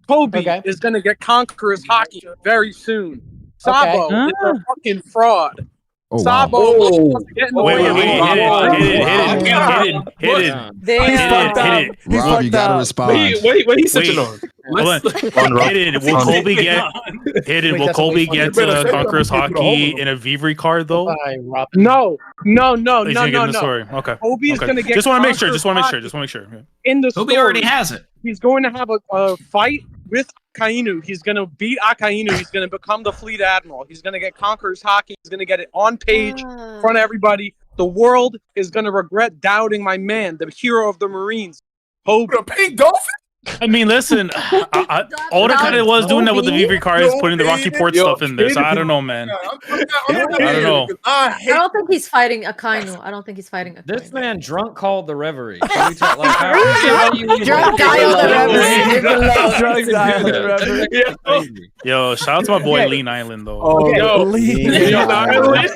Kobe is going to get Conqueror's hockey very soon. Sabo is a fucking fraud. Oh, Sabo wow. Hit it. Rob, you gotta respond. Wait, he's switching on. Will Colby get Conqueror's hockey in a Vivre card though? No. He's gonna get in the No. story. Okay. Kobe is going to get. Just want to make sure. Conqueror's in the Kobe story, already has it. He's going to have a fight with Akainu. He's going to beat Akainu. He's going to become the fleet admiral. He's going to get Conqueror's hockey. He's going to get it on page in front of everybody. The world is going to regret doubting my man, the hero of the Marines. Kobe. The pink dolphin? I mean, listen, Oda kind of was doing that with the Vivre cards, putting the Rocky Port stuff in there. So I don't know, man. I don't know. I don't think he's fighting Akainu. I don't think he's fighting Akainu. This man drunk called the reverie. Drunk dialed the reverie. Yo, shout out to my boy Lean Island though. Oh, Lean Island.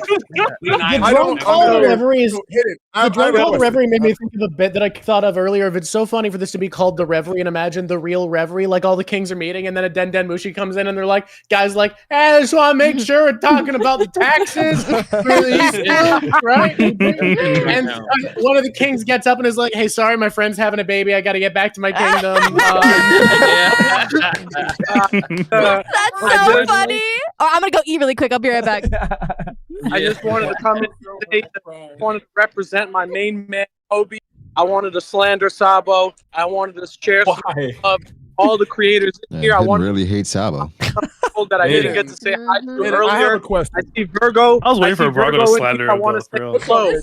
The drunk call the reverie is the drunk call the reverie made me think of a bit that I thought of earlier. If it's so funny for this to be called the reverie, and imagine the real reverie, like all the kings are meeting, and then a Den Mushi comes in, and they're like, guys, like, hey, I just want to make sure we're talking about the taxes for these dudes, right? And one of the kings gets up and is like, hey, sorry, my friend's having a baby. I got to get back to my kingdom. That's so funny. Oh, I'm gonna go eat really quick. I'll be right back. I just wanted to come in and say that I wanted to represent my main man, Kobe. I wanted to slander Sabo. I wanted to share some of all the creators in here. I wanted really hate Sabo. people that I didn't get to say hi to earlier. I have a question. I see Virgo. I was waiting for Brago to slander I him. want to say hello.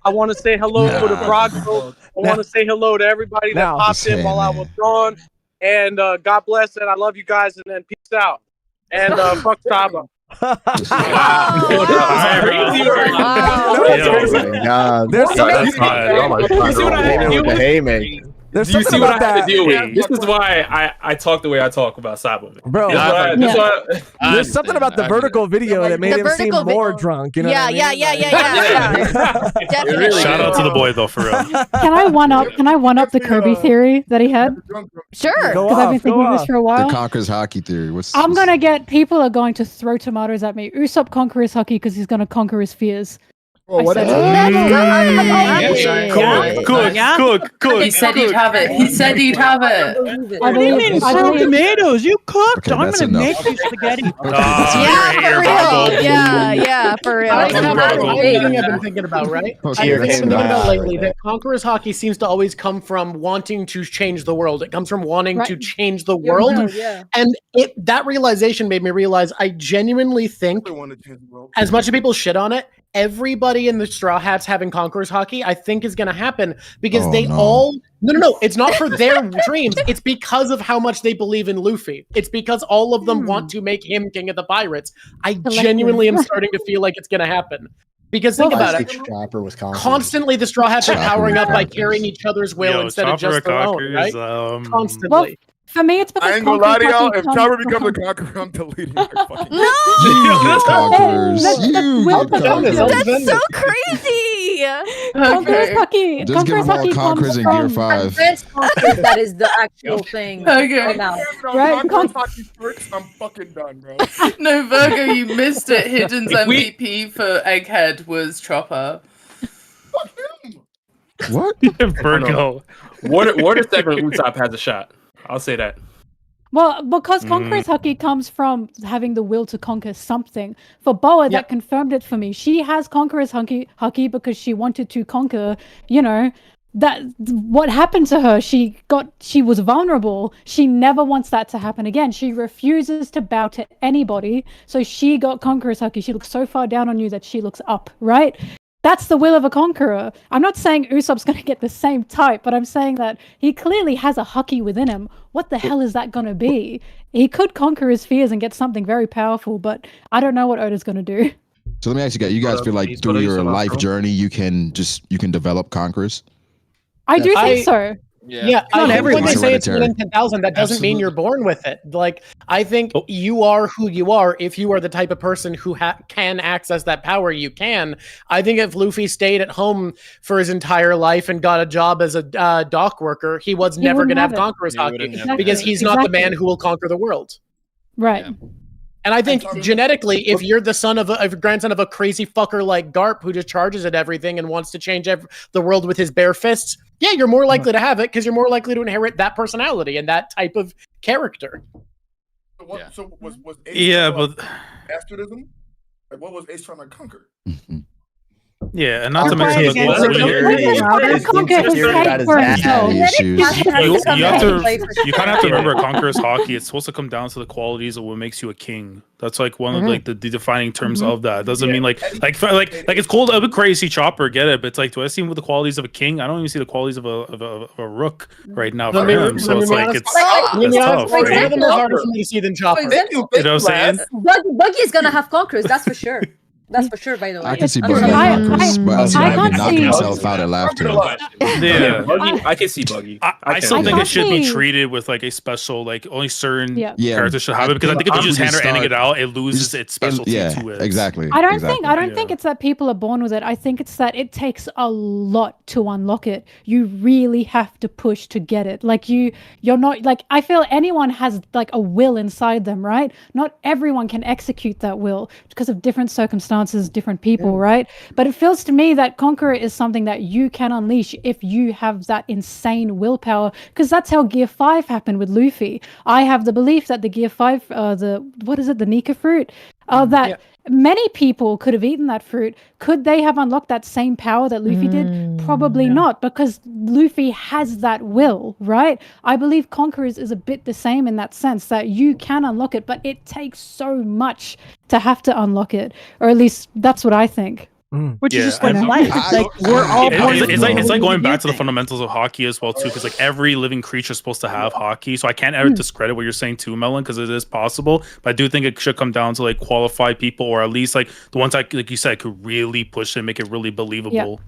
I want to say hello to Brago. I want to say hello to everybody that popped in while I was gone. And God bless, and I love you guys, and then peace out. And fuck Sabo. Hey, There's Do you something see what about I have that. to deal with? This is why I talk the way I talk about Cybermen. Bro, there's something about the vertical video that made him seem more drunk. You know Yeah, what I mean? Definitely. Shout out to the boy though, for real. Can I one up the Kirby theory that he had? Sure. Because I've been thinking this for a while. The Conqueror's hockey theory. I'm gonna get people are going to throw tomatoes at me. Usopp conquer his hockey because he's gonna conquer his fears. What I said Cook. He said he'd have it. He said he'd have it. What do you mean throw tomatoes? You cooked. Okay, I'm that's gonna enough. make you spaghetti. Yeah, for real. I have one thing I've been thinking about, right? Okay, I've been that's thinking about enough. lately that Conqueror's hockey seems to always come from wanting to change the world. It comes from wanting to change the world. Yeah. And that realization made me realize I genuinely think, as much as people shit on it, everybody in the Straw Hats having Conqueror's hockey, I think is going to happen because they all... No. It's not for their dreams. It's because of how much they believe in Luffy. It's because all of them want to make him king of the pirates. I genuinely am starting to feel like it's going to happen. Because think about it. Chopper was Constantly the Straw Hats are powering up by carrying each other's will instead of just their own, right? Constantly. Well, for me, it's because I ain't gonna lie to y'all. Conqueror's If hockey Chopper comes becomes a from- conqueror, I'm deleting their fucking. You conquerors. That's so crazy. Conqueror's hockey. Just give Conqueror's them all hockey conquerors comes in Gear from 5. That is the actual thing. Okay. Now. Right, hockey works, I'm fucking done, bro. No, Vergo, you missed it. Hidden's MVP for Egghead was Chopper. What? Vergo. Water segment Usopp has a shot. I'll say that. Well, because Conqueror's hockey comes from having the will to conquer something. For Boa, that confirmed it for me. She has Conqueror's hockey because she wanted to conquer, that what happened to her. She was vulnerable. She never wants that to happen again. She refuses to bow to anybody. So she got Conqueror's hockey. She looks so far down on you that she looks up, right? That's the will of a conqueror. I'm not saying Usopp's going to get the same type, but I'm saying that he clearly has a hockey within him. What the hell is that going to be? He could conquer his fears and get something very powerful, but I don't know what Oda's going to do. So let me ask you guys. You guys feel like through your life journey, you can develop conquerors? I do think so. Yeah, Not I everyone. when they say it's Hereditary. 1 in 10,000, that doesn't mean you're born with it. Like, I think you are who you are. If you are the type of person who can access that power, you can. I think if Luffy stayed at home for his entire life and got a job as a dock worker, he was never going to have Conqueror's hockey because he's not the man who will conquer the world. Right. And I think genetically, if you're the son of a grandson of a crazy fucker like Garp who just charges at everything and wants to change the world with his bare fists, yeah, you're more likely to have it because you're more likely to inherit that personality and that type of character. So was Ace but bastardism? Like, what was Ace trying to conquer? Yeah, and not to mention you have to kind of have to remember Conqueror's hockey. It's supposed to come down to the qualities of what makes you a king. That's like one of like the defining terms of that. It doesn't mean like it's cool. A bit crazy Chopper, get it? But it's like, do I see him with the qualities of a king? I don't even see the qualities of a rook right now for him. So it's like it's tough. Right? Them are harder for me to see than Chopper. You know what I'm saying? Buggy is gonna have conquerors, that's for sure. That's for sure, by the way. I can see Buggy knocking himself out at laughter. Yeah, Buggy, I can see Buggy. I still think it should be treated with like a special, like only certain characters should have it, because I think if you just handing it out, it loses its specialty to it. Exactly. I don't think it's that people are born with it. I think it's that it takes a lot to unlock it. You really have to push to get it. Like you're not like, I feel anyone has like a will inside them, right? Not everyone can execute that will because of different circumstances, different people, right? But it feels to me that Conqueror is something that you can unleash if you have that insane willpower, because that's how Gear 5 happened with Luffy. I have the belief that the Gear 5, the Nika fruit, many people could have eaten that fruit. Could they have unlocked that same power that Luffy did? Probably not, because Luffy has that will, right? I believe Conquerors is a bit the same in that sense, that you can unlock it, but it takes so much to have to unlock it, or at least that's what I think. Which is just like life. Like we're all born. It's like going back to the fundamentals of hockey as well too, because like every living creature is supposed to have hockey. So I can't ever discredit what you're saying too, Melon, because it is possible. But I do think it should come down to like qualified people, or at least like the ones like you said could really push it and make it really believable.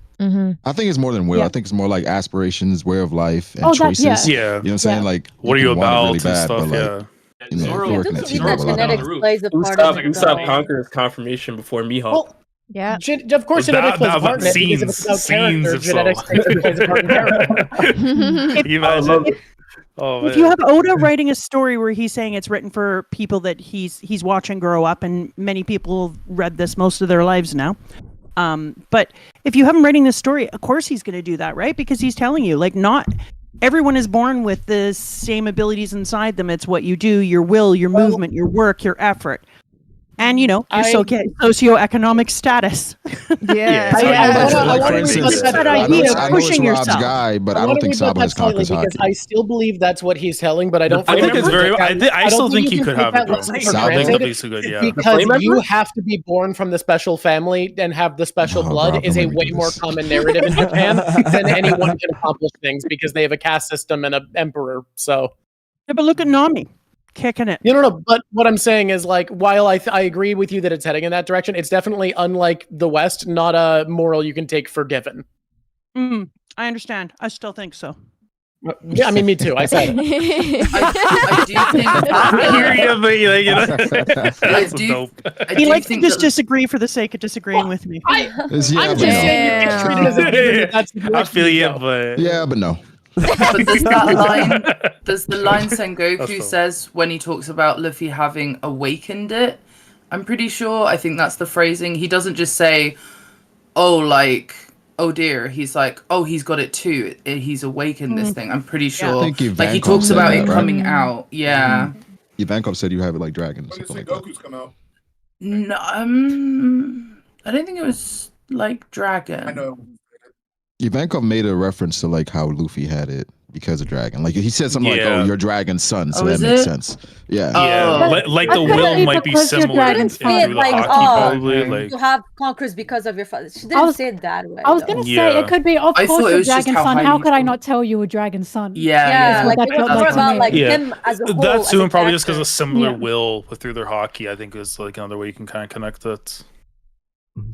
I think it's more than will. Yeah. I think it's more like aspirations, way of life, and Oh, that- choices. yeah. Yeah. You know what I'm saying? Yeah. Like, What are you can want it about really and bad, stuff? but, like, Yeah. you know, Zoro- you're working I at think team that level. I don't genetics know. plays a part Usopp, in it. Usopp though. conquers confirmation before Mihawk. Well, Yeah. of course, genetics plays a part in it because if it's about character, if so. genetics plays a part in character. You imagine? Oh, If you man. have Oda writing a story where he's saying it's written for people that he's watching grow up, and many people read this most of their lives now. But if you have him writing this story, of course he's going to do that, right? Because he's telling you, like, not everyone is born with the same abilities inside them. It's what you do, your will, your movement, your work, your effort. And, you know, your socioeconomic status. Yeah. I want to For rebut instance, that I know idea. it's pushing Rob's yourself. guy, but I wanna don't think rebut Sabo that has slightly conquered because hockey. I still believe that's what he's telling, but I don't. I think it's very. I still don't think he you could can have take it, bro. that lesson for Sabo. That's granted, definitely so good. Yeah. because you have to be born from the special family and have the special blood Rob, is don't a let me way do more this. common narrative in Japan than anyone can accomplish things because they have a caste system and an emperor. So. Yeah, but look at Nami. Kicking it. No. But what I'm saying is, like, while I agree with you that it's heading in that direction, it's definitely, unlike the West, not a moral you can take for given. I understand. I still think so. Yeah, I mean, me too. I said it. I do think He likes to just disagree for the sake of disagreeing with me. I'm just saying you can treat it as a given. That's the I feel you, but yeah, but no. But does that line, does the line Sengoku says when he talks about Luffy having awakened it? I'm pretty sure. I think that's the phrasing. He doesn't just say, "Oh, like, oh dear." He's like, "Oh, he's got it too. He's awakened this thing." I'm pretty sure. I think Like he Ivankov talks said about that, it right? coming out. Yeah. Ivankov said you have it like dragon or something like that. Goku's come out. No, I don't think it was like dragon. I know. Ivankov made a reference to like how Luffy had it because of dragon. Like he said something like, "Oh, you're dragon's son," so that makes sense. Yeah. Like the will might be similar in Didn't say it through the like, hockey, oh, probably. Like you have conquers because of your father. She I didn't was- say it that way. I was though. gonna say it could be, of I course, thought it your was just dragon how son. high How you could I feel. not tell you a dragon son? Yeah, like That's it was what more that about to like me. him as a whole. that as too, a and probably just because character. of similar Yeah. will through their hockey, I think is like another way you can kind of connect it.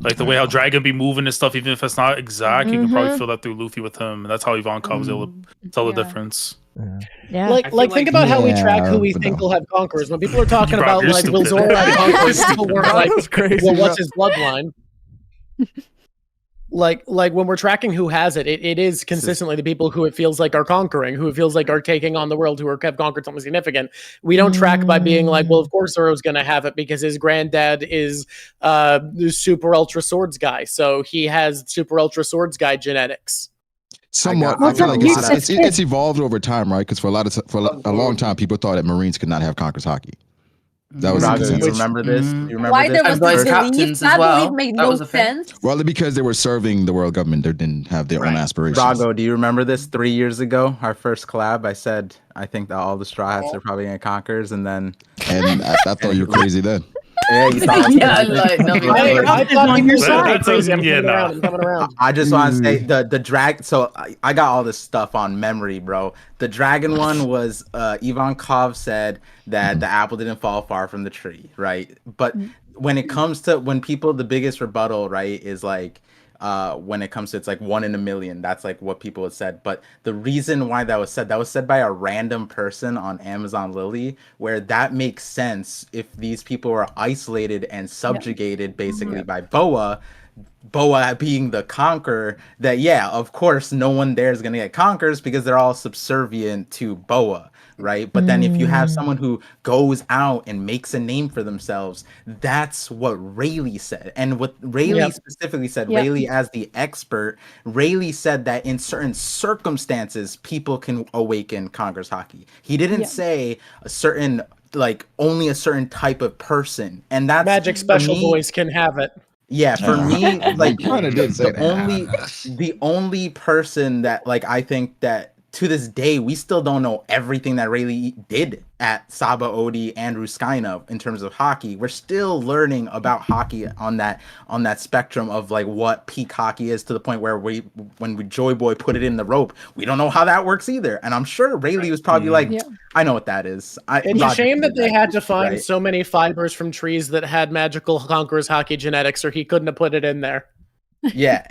Like the way how Dragon be moving and stuff, even if it's not exact, you can probably feel that through Luffy with him. And that's how Ivankov was able to tell the difference. Yeah. Like think about how we track who we think will have conquerors. When people are talking Bro, about you're like will stupid. Zoro have conquerors, people weren't That like, was crazy, well, bro. what's his bloodline? Like when we're tracking who has it, it is consistently the people who it feels like are conquering, who it feels like are taking on the world, who have conquered something significant. We don't track by being like, well, of course Zoro's gonna have it because his granddad is the super ultra swords guy, so he has super ultra swords guy genetics. Somewhat. Well, I feel like that's it's evolved over time, right? Because for a long time, people thought that Marines could not have conquerors hockey. That was the Rago, do you consensus. remember this? Do you remember Why this? there was Vice this belief? captains as That well. belief made That no was a thing. sense. Well, because they were serving the world government, they didn't have their own aspirations. Rago, do you remember this 3 years ago? Our first collab, I said I think that all the Straw Hats are probably gonna conquers, and then I thought you were crazy then. Yeah, you thought Yeah, like, no, I thought he was That's crazy. I'm yeah, coming around. I'm coming around. I just want to say the drag. So I got all this stuff on memory, bro. The dragon one was Ivankov said that the apple didn't fall far from the tree, right? But when it comes to the biggest rebuttal, right, is like when it comes to it's like 1 in a million. That's like what people have said. But the reason why that was said by a random person on Amazon Lily, where that makes sense if these people are isolated and subjugated basically by BOA being the conqueror, that yeah, of course no one there is gonna get conquers because they're all subservient to BOA, right? But then if you have someone who goes out and makes a name for themselves, that's what Rayleigh said. And what Rayleigh specifically said, Rayleigh as the expert, Rayleigh said that in certain circumstances people can awaken conquers hockey. He didn't say a certain, like only a certain type of person, and that's Magic Special Boys can have it. Yeah, for me, like kinda did say the only person that like I think that to this day we still don't know everything that Rayleigh did at Saba Odi and Ruskaina in terms of hockey. We're still learning about hockey on that spectrum of like what peak hockey is, to the point where when Joy Boy put it in the rope, we don't know how that works either. And I'm sure Rayleigh was probably like, I know what that is. It's a shame that they had to find so many fibers from trees that had magical conquerors hockey genetics, or he couldn't have put it in there. Yeah,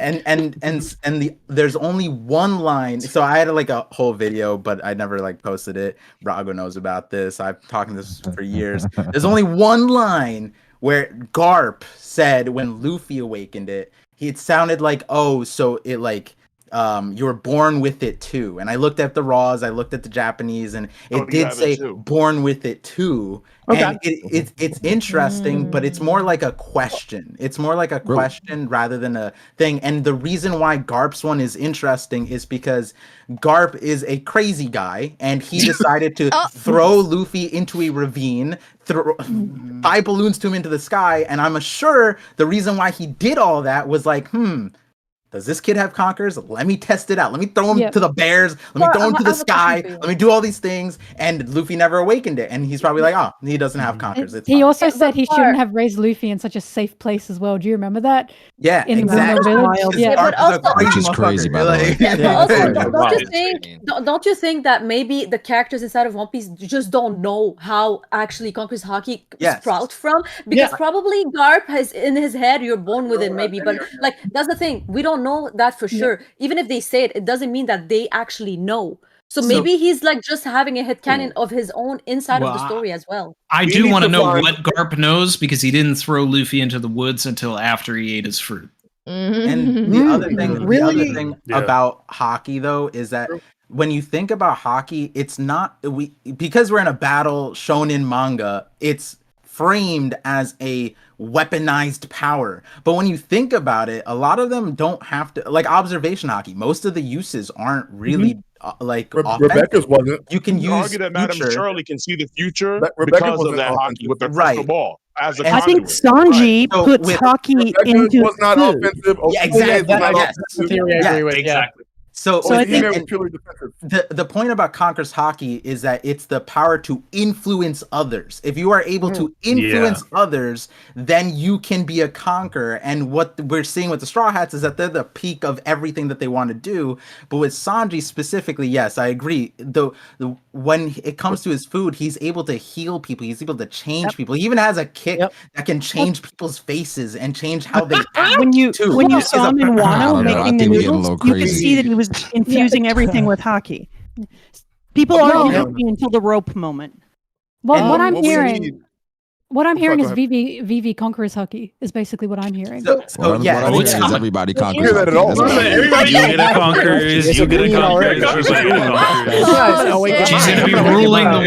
there's only one line. So I had like a whole video, but I never like posted it. Brago knows about this. I've talking this for years. There's only one line where Garp said when Luffy awakened it, it sounded like, oh, so it like you were born with it too. And I looked at the raws, I looked at the Japanese, and it did say born with it too. Okay. And it's interesting, but it's more like a question. It's more like a question rather than a thing. And the reason why Garp's one is interesting is because Garp is a crazy guy, and he decided to throw Luffy into a ravine, tie balloons to him into the sky. And I'm sure the reason why he did all that was like, does this kid have conkers? Let me test it out. Let me throw him to the bears. Let me throw him to the sky. Let me do all these things. And Luffy never awakened it. And he's probably like, oh, he doesn't have conkers. He also said he shouldn't have raised Luffy in such a safe place as well. Do you remember that? Yeah, in exactly. But also, which is crazy, by the way. but also, don't you think that maybe the characters inside of One Piece just don't know how actually Conqueror's Haki sprout from? Because probably Garp has in his head, you're born with it, maybe. But like, that's the thing. We don't know that for sure. Even if they say it, it doesn't mean that they actually know. So maybe he's like just having a headcanon of his own inside of the story as well. I do want to know what Garp knows, because he didn't throw Luffy into the woods until after he ate his fruit. And the other thing about Haki though is that when you think about Haki, it's not because we're in a battle shonen manga, it's framed as a weaponized power. But when you think about it, a lot of them don't have to, like observation Haki, most of the uses aren't really like Rebecca's wasn't. You can use argue that Madame future. Shirley can see the future Rebecca because of that Haki with the crystal ball. As a I think conduit. Sanji puts Haki into was not food. offensive. Yeah, exactly. That's the theory I agree with. Exactly. So I think the point about Conqueror's Haki is that it's the power to influence others. If you are able to influence others, then you can be a conqueror. And what we're seeing with the Straw Hats is that they're the peak of everything that they want to do. But with Sanji specifically, yes, I agree. When it comes to his food, he's able to heal people. He's able to change people. He even has a kick that can change people's faces and change how they act. When you saw him in Wano making the noodles, you could see that he was infusing everything with Haki. People aren't happy until the rope moment. Well, what I'm hearing is VV Conqueror's Haki is basically what I'm hearing. Is everybody conquers. Hear that at all. Everybody you get a conquerors. You get a conquerors. She's gonna be ruling the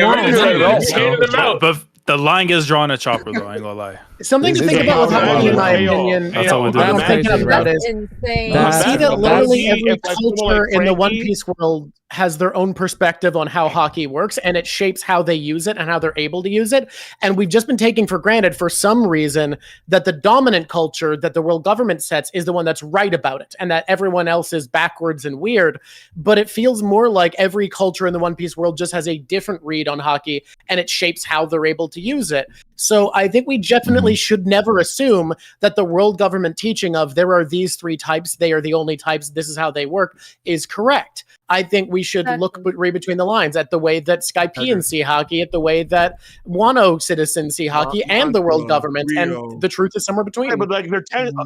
world. But the line gets drawn at Chopper, though. I ain't gonna lie. Something to think about with Haki, in my opinion. That's all we're What I'm doing. thinking about is see that literally every culture in the One Piece world has their own perspective on how Haki works, and it shapes how they use it and how they're able to use it. And we've just been taking for granted for some reason that the dominant culture that the world government sets is the one that's right about it, and that everyone else is backwards and weird. But it feels more like every culture in the One Piece world just has a different read on Haki, and it shapes how they're able to use it. So I think we definitely should never assume that the world government teaching of there are these three types, they are the only types, this is how they work, is correct. I think we should read between the lines at the way that Skypeans see Haki, at the way that Wano citizens see Haki, and the world government, and the truth is somewhere between. Yeah, but like they're colors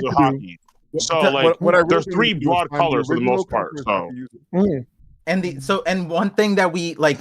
of Haki. So like there's three broad colors for the most part. So and one thing that we like,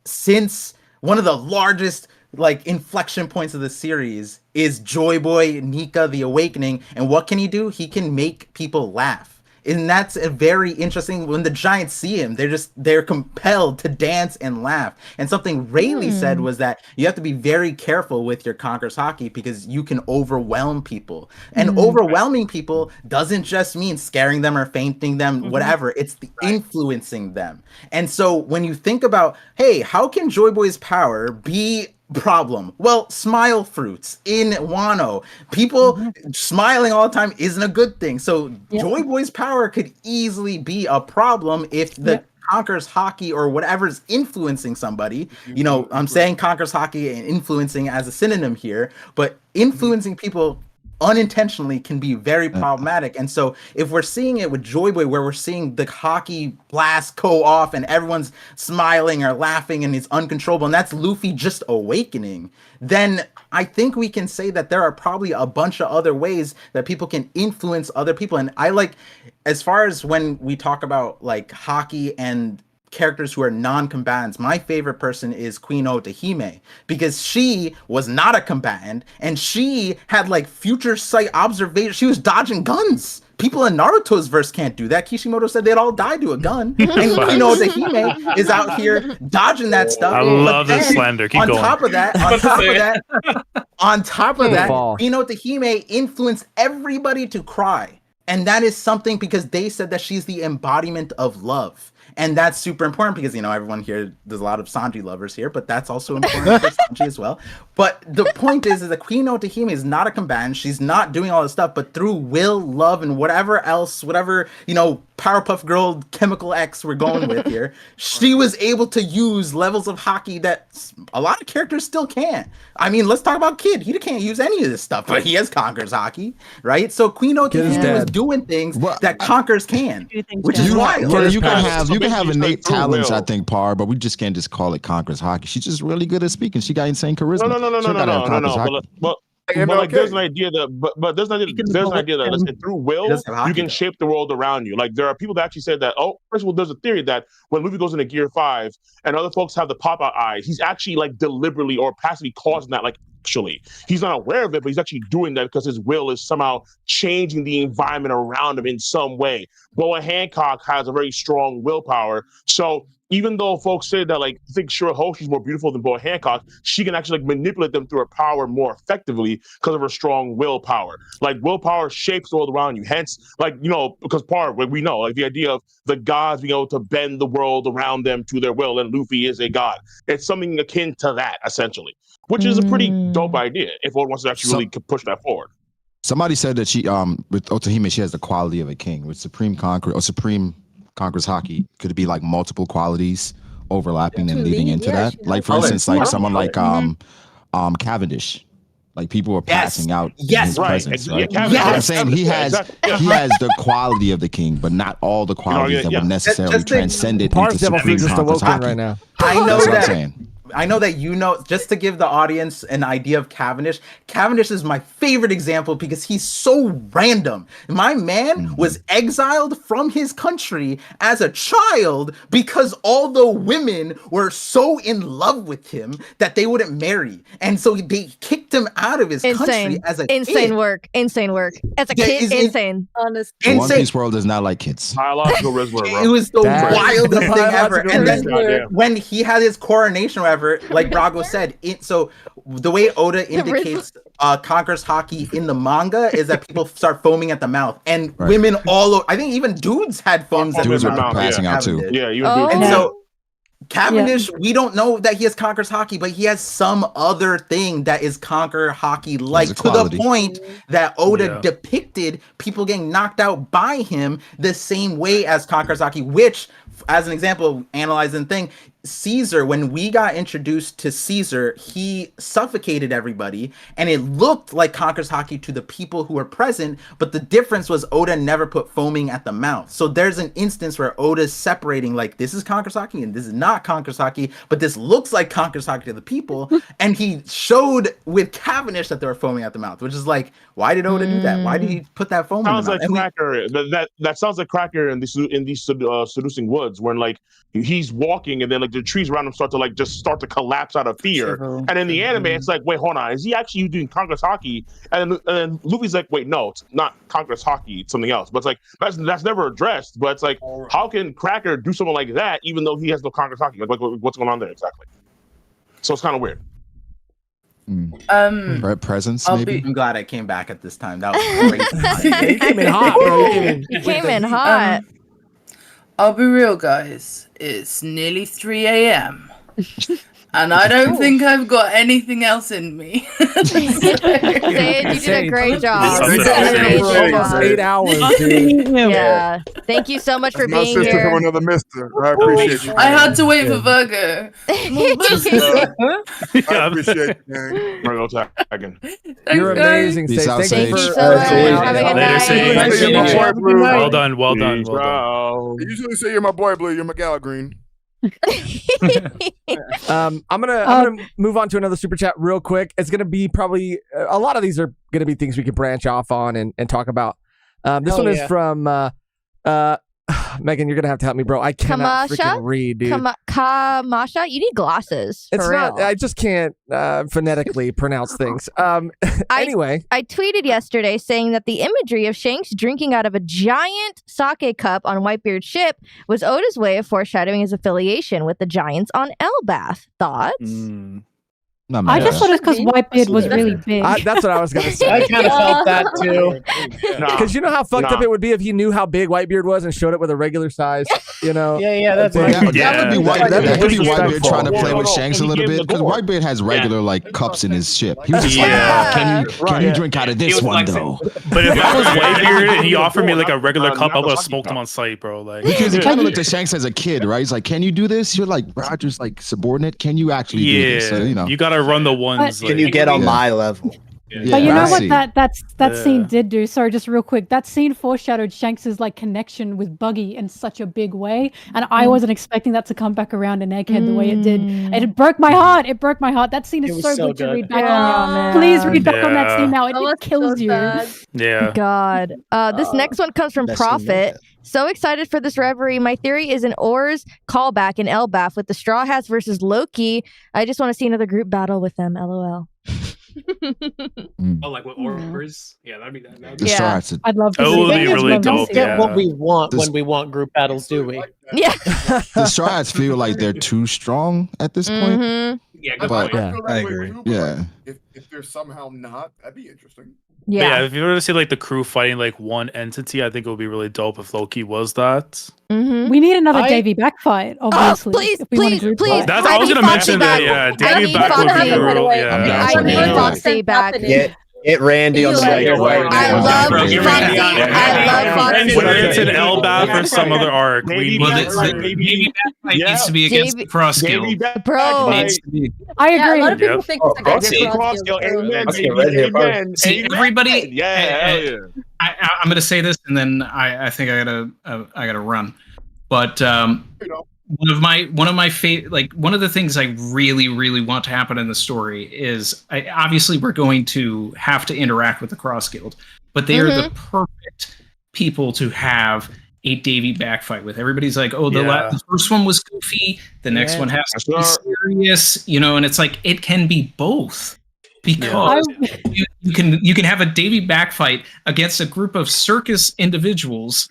since one of the largest like inflection points of the series is Joy Boy Nika the Awakening, and what can he do? He can make people laugh. And that's a very interesting. When the giants see him, they're compelled to dance and laugh. And something Rayleigh said was that you have to be very careful with your Conqueror's Haki because you can overwhelm people. And overwhelming people doesn't just mean scaring them or fainting them, whatever. It's the influencing them. And so when you think about, hey, how can Joy Boy's power be problem? Well, smile fruits in Wano. People smiling all the time isn't a good thing. So Joy Boy's power could easily be a problem if the Conqueror's Haki or whatever's influencing somebody. I'm saying Conqueror's Haki and influencing as a synonym here, but influencing people unintentionally can be very problematic. And so if we're seeing it with Joy Boy, where we're seeing the hockey blast go off and everyone's smiling or laughing and it's uncontrollable, and that's Luffy just awakening, then I think we can say that there are probably a bunch of other ways that people can influence other people. And I like, as far as when we talk about like hockey and characters who are non-combatants, my favorite person is Queen Ota Hime, because she was not a combatant and she had like future sight observation. She was dodging guns. People in Naruto's verse can't do that. Kishimoto said they'd all die to a gun. And Queen Ota Hime is out here dodging that stuff. I love this slander. Keep going. On top of that, Queen Ota Hime influenced everybody to cry. And that is something because they said that she's the embodiment of love. And that's super important because, you know, everyone here, there's a lot of Sanji lovers here, but that's also important for Sanji as well. But the point is that Queen Ota Hime is not a combatant. She's not doing all this stuff, but through will, love, and whatever else, whatever, you know, Powerpuff Girl Chemical X we're going with here, she was able to use levels of hockey that a lot of characters still can't. I mean, let's talk about Kid. He can't use any of this stuff, but he has Conquer's hockey, right? So Queen Ota Hime was doing things that Conquer's can, which is wild. You can have innate talents, I think, Par, but we just can't just call it Conquer's hockey. She's just really good at speaking. She got insane charisma. No. But like, there's an idea that, but there's an idea that let's say through will you can shape the world around you. Like there are people that actually said that. Oh, first of all, there's a theory that when Luffy goes into Gear 5 and other folks have the pop out eyes, he's actually like deliberately or passively causing that. Like actually, he's not aware of it, but he's actually doing that because his will is somehow changing the environment around him in some way. Boa Hancock has a very strong willpower, so even though folks say that, like, think Shira Hoshi's more beautiful than Boa Hancock, she can actually like manipulate them through her power more effectively because of her strong willpower. Like willpower shapes the world around you. Hence, like, you know, because we know like the idea of the gods being able to bend the world around them to their will, and Luffy is a god. It's something akin to that essentially, which is a pretty dope idea if one wants to actually really push that forward. Somebody said that she, with Ota Hime, she has the quality of a king. With Supreme Conqueror's hockey, could it be like multiple qualities overlapping and leading into that? Like for instance, like someone like Cavendish, like people were passing out in his presence. Right? I'm saying he has the quality of the king, but not all the qualities that would necessarily transcend it into Supreme Conqueror's hockey. Right now. I know that. I know that, you know, just to give the audience an idea of Cavendish, Cavendish is my favorite example because he's so random. My man was exiled from his country as a child because all the women were so in love with him that they wouldn't marry. And so they kicked him out of his country as a kid. Insane work. As a kid, insane. The One Piece world is not like kids. Biological reservoir. It was the wildest thing ever. And then when he had his coronation, like Brago said, so the way Oda indicates Conqueror's hockey in the manga is that people start foaming at the mouth, and women all over, I think even dudes had foams at their mouth. Passing out too. Yeah, and so Cavendish, we don't know that he has Conqueror's hockey, but he has some other thing that is Conqueror hockey, like to the point that Oda depicted people getting knocked out by him the same way as Conqueror's hockey, which, as an example, analyzing thing, Caesar, when we got introduced to Caesar, he suffocated everybody, and it looked like Conqueror's hockey to the people who were present, but the difference was Oda never put foaming at the mouth. So there's an instance where Oda's separating, like, this is Conqueror's hockey and this is not Conqueror's hockey, but this looks like Conqueror's hockey to the people, and he showed with Cavendish that they were foaming at the mouth, which is like, why did Oda do that? Why did he put that foam in the mouth? Like Cracker. That sounds like Cracker in these seducing woods, when like he's walking and then like the trees around him start to collapse out of fear. And in the anime, it's like, wait, hold on, is he actually doing Conqueror's hockey? And then Luffy's like, wait, no, it's not Conqueror's hockey, it's something else. But it's like that's never addressed. But it's like, how can Cracker do something like that even though he has no Conqueror's hockey? Like what's going on there exactly? So it's kind of weird. Presence, maybe. I'm glad I came back at this time. That was great. He came in hot, bro. He came in hot. I'll be real, guys. It's nearly 3 a.m. And I don't think I've got anything else in me. Sage, you did a great job. Almost 8 hours, dude. Yeah. Thank you so much for My being sister here. from another mister. I appreciate you. I had to wait for Vergo. I appreciate you, man. Virgo tagging. You're amazing, Peace Sage. out, Thank you Sage. for Have a good Later, night. Sage. Well done. Well done. Peace Well done. out. I usually say you're my boy Blue, you're my gal Green. I'm gonna move on to another super chat real quick. It's gonna be probably a lot of these are gonna be things we can branch off on and talk about. This one is from Megan. You're gonna have to help me, bro. I cannot freaking read, dude. Kamasha, you need glasses. It's for not. real. I just can't phonetically pronounce things. Anyway, I tweeted yesterday saying that the imagery of Shanks drinking out of a giant sake cup on Whitebeard's ship was Oda's way of foreshadowing his affiliation with the Giants on Elbath. Thoughts? I just thought it's because Whitebeard was really big. That's what I was gonna say. I kind of felt that too. Because you know how fucked up it would be if he knew how big Whitebeard was and showed it with a regular size. You know. Yeah, that's That would be that could be Whitebeard disrespectful. trying to play with Shanks a little bit because Whitebeard has regular like cups in his ship. He was just like, can you drink out of this one though? But if I was Whitebeard and he offered me like a regular cup, I would have smoked him on sight, bro. Like Because he kind of looked at Shanks as a kid, right? He's like, "Can you do this?" You're like, "Roger's like subordinate. Can you actually do this?" So, you gotta run the ones. Can you get on my level? But you know what that scene did do? Sorry, just real quick. That scene foreshadowed Shanks's like connection with Buggy in such a big way, and I wasn't expecting that to come back around in Egghead the way it did. And it broke my heart. It broke my heart. That scene is so good to read back on. Please read back on that scene now. It kills you. Yeah. God. This next one comes from Prophet. So excited for this reverie. My theory is an Oars callback in Elbath with the Straw Hats versus Loki. I just want to see another group battle with them. LOL. Oh, like with Oars? Yeah, that'd be that. Yeah. I'd love to. Oh, it'd be really We don't dope. get Yeah. what we want when we want group battles, do we? Yeah. The Straw Hats feel like they're too strong at this point. Yeah, But feel that I way agree. too, but, Yeah. like, if they're somehow not, that'd be interesting. But yeah, if you were to see like the crew fighting like one entity, I think it would be really dope if Loki was that. We need another Davy back fight, obviously. please, if we want a group fight. That's I was gonna mention that. Yeah, Davy back would be real. Yeah, I need Foxy back. Get Randy on the regular. I love Foxy. I love Foxy. Whether it's an Elbath or some other arc, we Well, maybe that needs to be against the cross guild. Bro, I Yeah, agree. a lot of people think it's against Proxy. cross guild. Amen. See, everybody. Yeah. I'm going to say this, and then I think I gotta run. But one of my favorite, one of the things I really want to happen in the story is, obviously we're going to have to interact with the cross guild, but they are the perfect people to have a Davy backfight with. Everybody's like, oh, the first one was goofy, the next one has to be serious, and it's like it can be both. Because you can have a Davy backfight against a group of circus individuals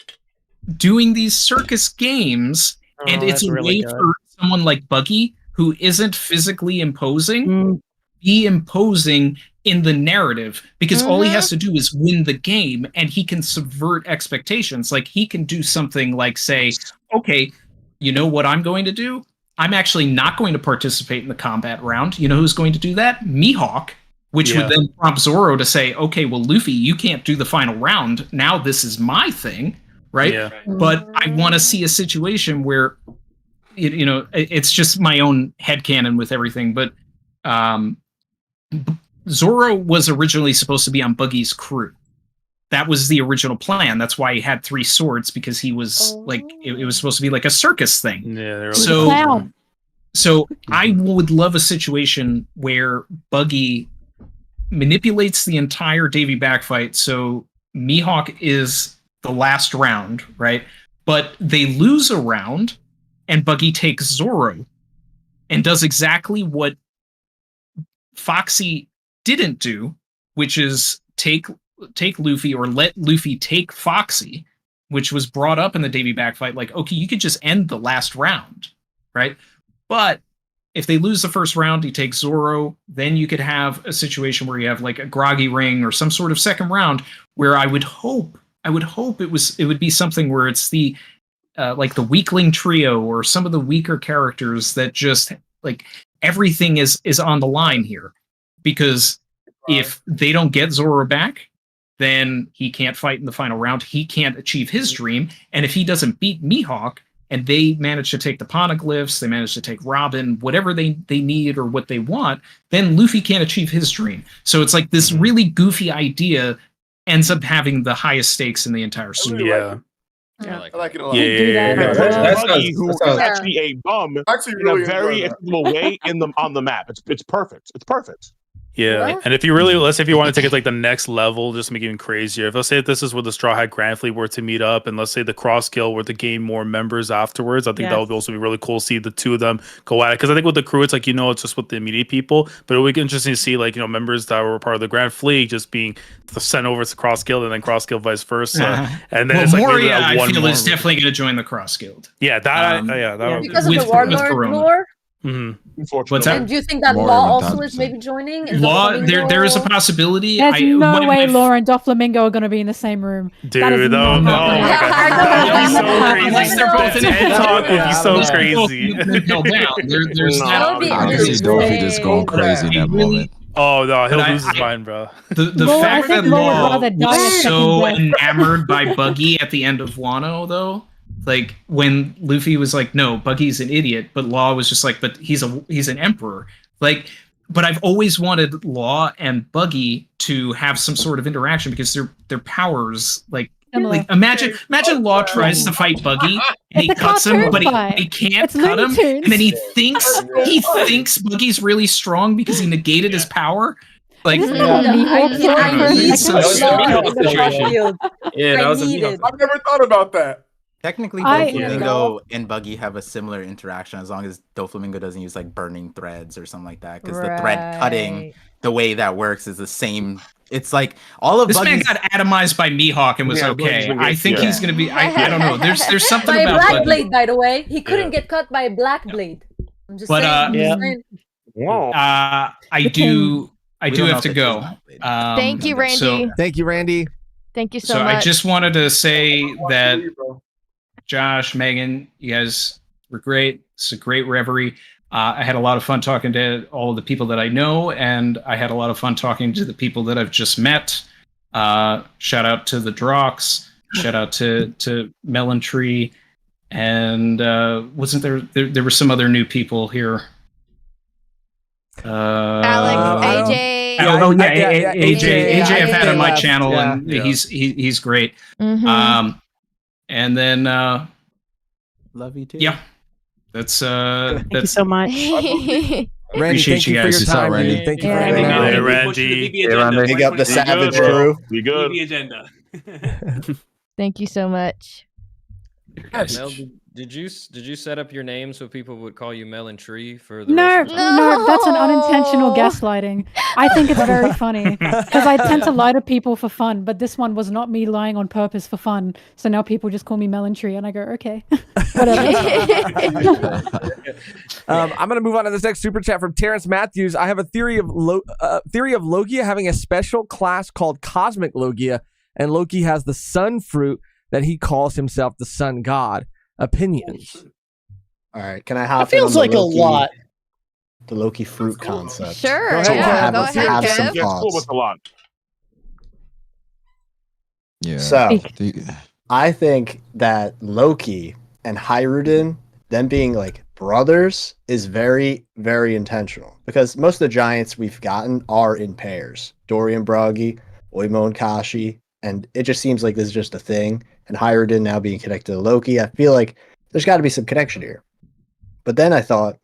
doing these circus games, and it's a way for someone like Buggy, who isn't physically imposing, be imposing in the narrative, because all he has to do is win the game, and he can subvert expectations. Like, he can do something like say, okay, you know what I'm going to do? I'm actually not going to participate in the combat round. You know who's going to do that? Mihawk, which would then prompt Zoro to say, okay, well, Luffy, you can't do the final round. Now this is my thing, right? Yeah. But I want to see a situation where, it's just my own headcanon with everything, but Zoro was originally supposed to be on Buggy's crew. That was the original plan. That's why he had 3 swords, because he was it was supposed to be like a circus thing. Yeah. So I would love a situation where Buggy manipulates the entire Davy backfight. So Mihawk is the last round, right? But they lose a round, and Buggy takes Zoro and does exactly what Foxy didn't do, which is take Luffy, or let Luffy take Foxy, which was brought up in the Davy backfight. Like, okay, you could just end the last round, right? But if they lose the first round, he takes Zoro, then you could have a situation where you have like a groggy ring or some sort of second round, where I would hope it would be something where it's the like the weakling trio or some of the weaker characters that just like everything is on the line here, because if they don't get Zoro back, then he can't fight in the final round. He can't achieve his dream. And if he doesn't beat Mihawk and they manage to take the poneglyphs, they manage to take Robin, whatever they need or what they want, then Luffy can't achieve his dream. So it's like this really goofy idea ends up having the highest stakes in the entire story. Yeah. I like it a lot. That's who is actually a bum Actually, in really a very enjoy that. acceptable way on the map. It's perfect. It's perfect. Yeah, and if you really, let's say if you want to take it like the next level, just make it even crazier. If let's say if this is where the Straw Hat Grand Fleet were to meet up, and let's say the Cross Guild were to gain more members afterwards, I think that would also be really cool to see the two of them go at it. Because I think with the crew, it's like it's just with the immediate people, but it would be interesting to see like members that were part of the Grand Fleet just being sent over to Cross Guild, and then Cross Guild vice versa. And then it's like Moria, maybe I feel, more is definitely going to join the Cross Guild. Yeah, that Because of the Warlord lore. What's that? And do you think that Law also is maybe joining? Is Law, Doflamingo- there is a possibility. There's no when way I- Laura and Doflamingo are going to be in the same room. Dude, That is not happening. At least they're both in Head talk would be so At least they're both crazy. held down. There's I can see Dolphy just going crazy in that moment. Oh no, he'll But lose his mind, bro. The Law, I fact think that Law would Law rather die was a so second death. enamored by Buggy at the end of Wano, though, like when Luffy was like, "No, Buggy's an idiot," but Law was just like, "But he's an emperor." Like, but I've always wanted Law and Buggy to have some sort of interaction because their powers like. Like, imagine Law tries to fight Buggy and he It's a cuts him, cartoon but fight. he can't It's cut him, Looney Tunes. and then he thinks Buggy's really strong because he negated his power. Like, Isn't that a Mihawk I story? need so to stupid. know the Battlefield. Yeah, that I was a need it. I've never thought about that. Technically, I- Doflamingo and Buggy have a similar interaction as long as Doflamingo doesn't use like burning threads or something like that. Because the thread cutting, the way that works is the same. It's like all of This man Buggy's... got atomized by Mihawk and was okay. I think he's gonna be. I don't know. There's something By a about black Buggy. blade, by the way. He couldn't get cut by a black blade. I'm just But, saying. I'm just yeah. saying. I do We don't know have to if it go. is black blade. Thank you, Randy. So, Thank you, Randy. Thank you so so much. I just wanted to say that Josh, Megan, you guys were great. It's a great reverie. I had a lot of fun talking to all of the people that I know, and I had a lot of fun talking to the people that I've just met. Shout out to the Drawks. Shout out to Melontee. And wasn't there were some other new people here. Alex, AJ. AJ I've had on my channel, Yeah. and he's great. Mhm. And then Love you too. yeah, that's Thank you so much. Randy, Appreciate thank you you for guys. your time, Randy. Thank you for hanging out. Hey, Hey, Randy. Big up the Savage bro. crew. We good. BD agenda. Thank you so much. Mel, did you set up your name so people would call you Melontee for the No, rest of the time? no, that's an unintentional gaslighting. I think it's very funny because I tend to lie to people for fun, but this one was not me lying on purpose for fun. So now people just call me Melontee, and I go, okay, whatever. I'm gonna move on to this next super chat from Terrence Matthews. I have a theory of Logia having a special class called Cosmic Logia, and Loki has the Sun fruit that he calls himself the Sun God. Opinions? All right, can I hop It feels in on like the a Loki, lot. The Loki fruit concept. Sure. Go ahead, Yeah, Kev. go Let's hear ahead, it, have some Kev. Yeah, it's cool, thoughts. but a lot. Yeah. So The- I think that Loki and Hiruden, them being like brothers, is very, very intentional because most of the giants we've gotten are in pairs. Dorian Bragi, Oimo and Kashi, and it just seems like this is just a thing. And Hiruden now being connected to Loki, I feel like there's got to be some connection here. But then I thought,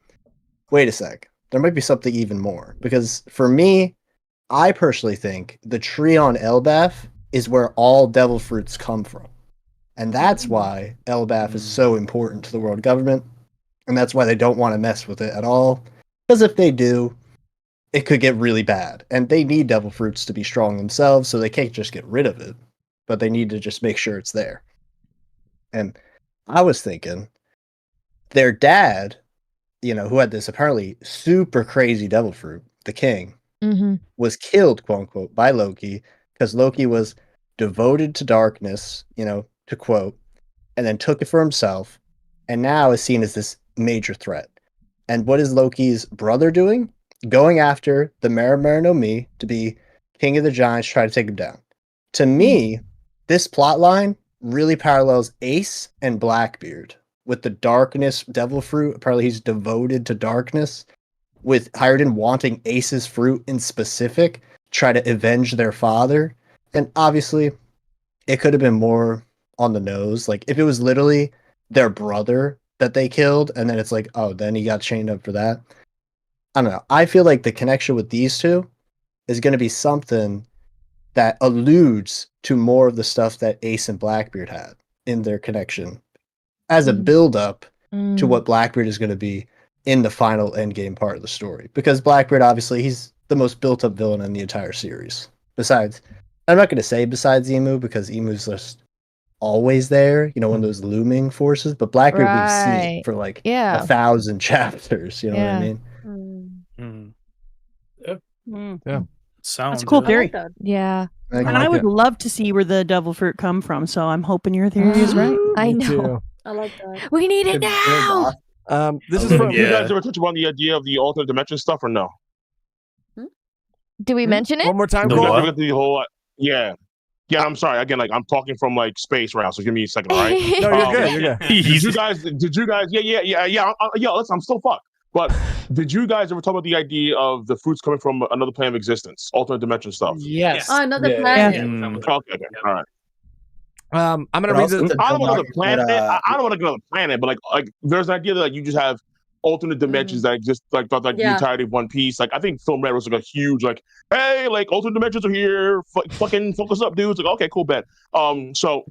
wait a sec, there might be something even more because for me, I personally think the tree on Elbaf is where all devil fruits come from. And that's why Elbaf is so important to the world government. And that's why they don't want to mess with it at all. Because if they do, it could get really bad. And they need devil fruits to be strong themselves, so they can't just get rid of it. But they need to just make sure it's there. And I was thinking, their dad, who had this apparently super crazy devil fruit, the king, was killed, quote unquote, by Loki because Loki was devoted to darkness, to quote, and then took it for himself, and now is seen as this major threat. And what is Loki's brother doing? Going after the Mariner no Mi to be King of the Giants, try to take him down. To me, this plot line really parallels Ace and Blackbeard with the darkness, devil fruit. Apparently he's devoted to darkness, with Hirunden wanting Ace's fruit in specific, try to avenge their father. And obviously, it could have been more on the nose. Like, if it was literally their brother that they killed, and then it's like, oh, then he got chained up for that. I don't know. I feel like the connection with these two is going to be something that alludes to more of the stuff that Ace and Blackbeard had in their connection as a build-up to what Blackbeard is going to be in the final endgame part of the story. Because Blackbeard, obviously, he's the most built-up villain in the entire series. Besides, I'm not going to say besides Emu, because Emu's just always there, you know, one of those looming forces. But Blackbeard we've seen for like 1,000 chapters, you know what I mean? Yeah. That's a cool theory. Yeah. And I would love to see where the devil fruit come from. So I'm hoping your theory is right. I know. I like that. We need it now. This is from You guys ever touch upon the idea of the alternate dimension stuff or no? Do we mention it? One more time. No, the whole, yeah. I'm sorry. Again, like I'm talking from like space right now, so give me a second, all right? No, you're good. You're good. Did you guys? Yeah. I'm still fucked. But did you guys ever talk about the idea of the fruits coming from another plane of existence, alternate dimension stuff? Yes. Oh, another planet. Okay. All right. I'm gonna read this. I don't want another planet. I don't want another planet, but like there's an idea that you just have alternate dimensions that exist like throughout the entirety of One Piece. Like I think Film Red was like a huge like, hey, like alternate dimensions are here. Fucking focus up, dudes. Like okay, cool, bet. So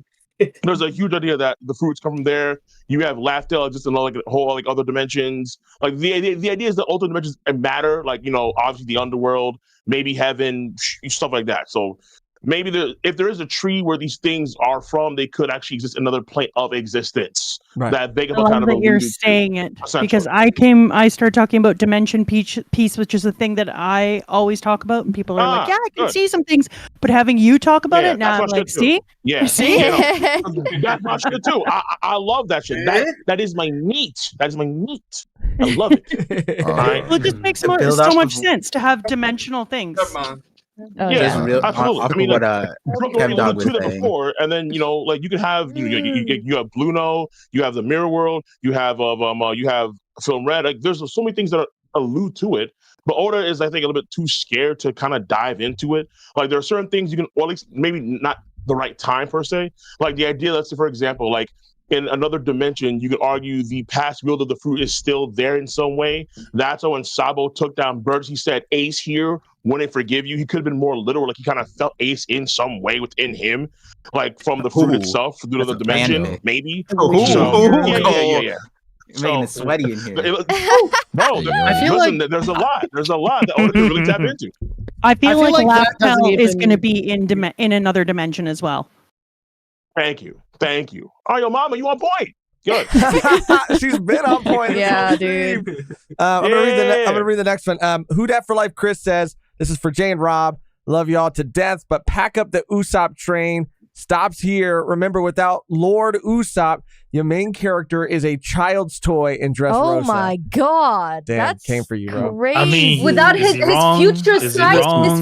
there's a huge idea that the fruits come from there. You have Laughdale just in like a whole like other dimensions. Like the idea is that alternate dimensions matter. Like, you know, obviously the underworld, maybe heaven, stuff like that. So maybe if there is a tree where these things are from, they could actually exist in another plane of existence. Right. That Vega I love kind of that you're alluded saying to, it essentially. because I started talking about dimension piece, which is a thing that I always talk about, and people are like, "Yeah, I can see some things," but having you talk about it now, I'm like, "See, see." That's my shit too. I love that shit. That is my meat. That is my meat. I love it. All right? Well, it just makes so much sense to have dimensional things. Absolutely. I mean, what Kev Dog was saying before, and then you know, like you can have you have Bluno, you have the Mirror World, you have Film Red. Like there's so many things that allude to it. But Oda is, I think, a little bit too scared to kind of dive into it. Like there are certain things you can, or at least maybe not the right time per se. Like the idea, let's say, for example, like in another dimension, you could argue the past wield of the fruit is still there in some way. That's why when Sabo took down Birds, he said, Ace here wouldn't forgive you. He could have been more literal. Like he kind of felt Ace in some way within him, like from the fruit itself, through another dimension, maybe. Yeah. You're making it sweaty in here. I feel like there's a lot. There's a lot that Oda can really tap into. I feel like that doesn't Laughdale is even- going to be in another dimension as well. Thank you. Oh, yo, mama, you on point. Good. She's been on point. Yeah, dude. I'm gonna read the next one. Who Dat for Life? Chris says this is for Jay and Rob. Love y'all to death, but pack up the Usopp train. Stops here. Remember, without Lord Usopp, your main character is a child's toy in Dressrosa. Oh my god. Damn, That's came for you, bro. crazy. I mean, Without his future side, by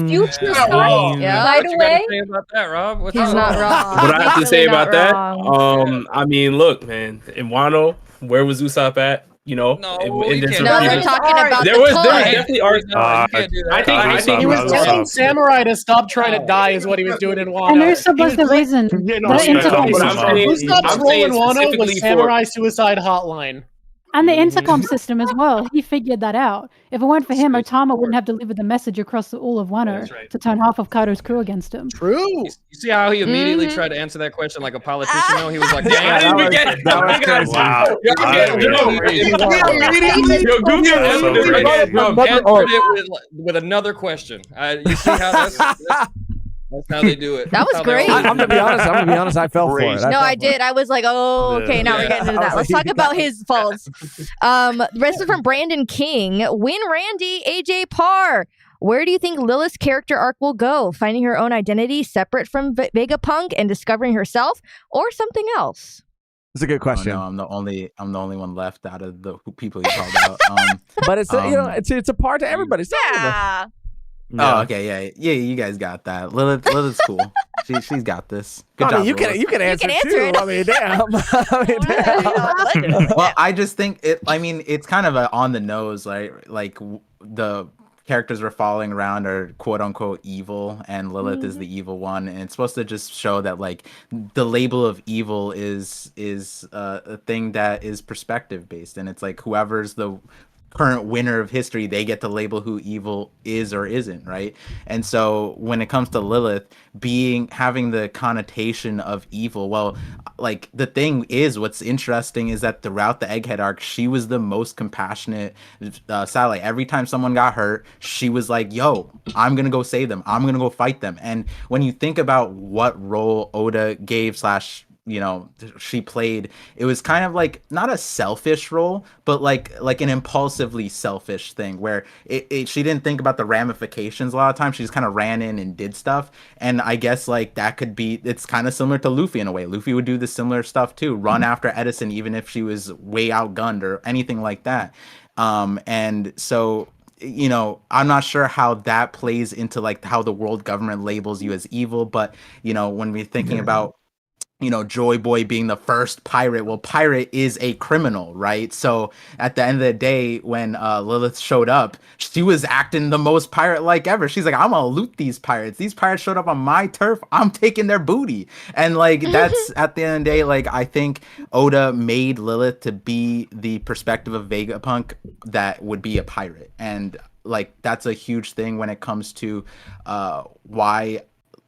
the way. Say about that, Rob? What's He's not wrong. What I have to He's say really about not that? wrong. I mean, look, man, in Wano, where was Usopp at? You know, they're talking about there the was toy. definitely art. I think he was telling Samurai to stop trying to die is what he was doing in Wano. And Usopp was the reason. Usopp's role in Wano was Samurai Suicide Hotline. And the intercom system as well. He figured that out. If it weren't for him, Otama wouldn't have delivered the message across all of Wano to turn half of Kaido's crew against him. True. You see how he immediately tried to answer that question like a politician? No, he was like, "Damn, I didn't even get it." Answered it with another question. You see how that's how they do it. That was great. I'm gonna be honest. I fell for it. No, I did. I was like, oh, okay, now we're getting into that. Let's talk about his faults. The rest is from Brandon King. Win Randy, AJ Parr. Where do you think Lilith's character arc will go? Finding her own identity separate from Vegapunk and discovering herself, or something else? It's a good question. Oh, no, I'm the only one left out of the people you called out. But it's it's a part to everybody. Yeah. Oh, okay, yeah. You guys got that. Lilith's cool. She's got this. Good job. You can answer too. it. I mean, damn. Well, I just think it. I mean, it's kind of on the nose, right? Like the characters we're following around are quote unquote evil, and Lilith is the evil one, and it's supposed to just show that like the label of evil is a thing that is perspective based, and it's like whoever's the current winner of history, they get to label who evil is or isn't, right? And so when it comes to Lilith having the connotation of evil, well, like the thing is, what's interesting is that throughout the Egghead arc, she was the most compassionate satellite. Every time someone got hurt, she was like, yo, I'm gonna go save them, I'm gonna go fight them. And when you think about what role Oda gave she played, it was kind of like not a selfish role, but like an impulsively selfish thing where she didn't think about the ramifications a lot of times. She just kind of ran in and did stuff. And I guess like that could be, it's kind of similar to Luffy in a way. Luffy would do the similar stuff too, run after Edison even if she was way outgunned or anything like that. And so I'm not sure how that plays into like how the world government labels you as evil, but when we're thinking about Joy Boy being the first pirate. Well, pirate is a criminal, right? So at the end of the day, when Lilith showed up, she was acting the most pirate-like ever. She's like, I'm gonna loot these pirates. These pirates showed up on my turf. I'm taking their booty. And like, that's at the end of the day, like, I think Oda made Lilith to be the perspective of Vegapunk that would be a pirate. And like, that's a huge thing when it comes to why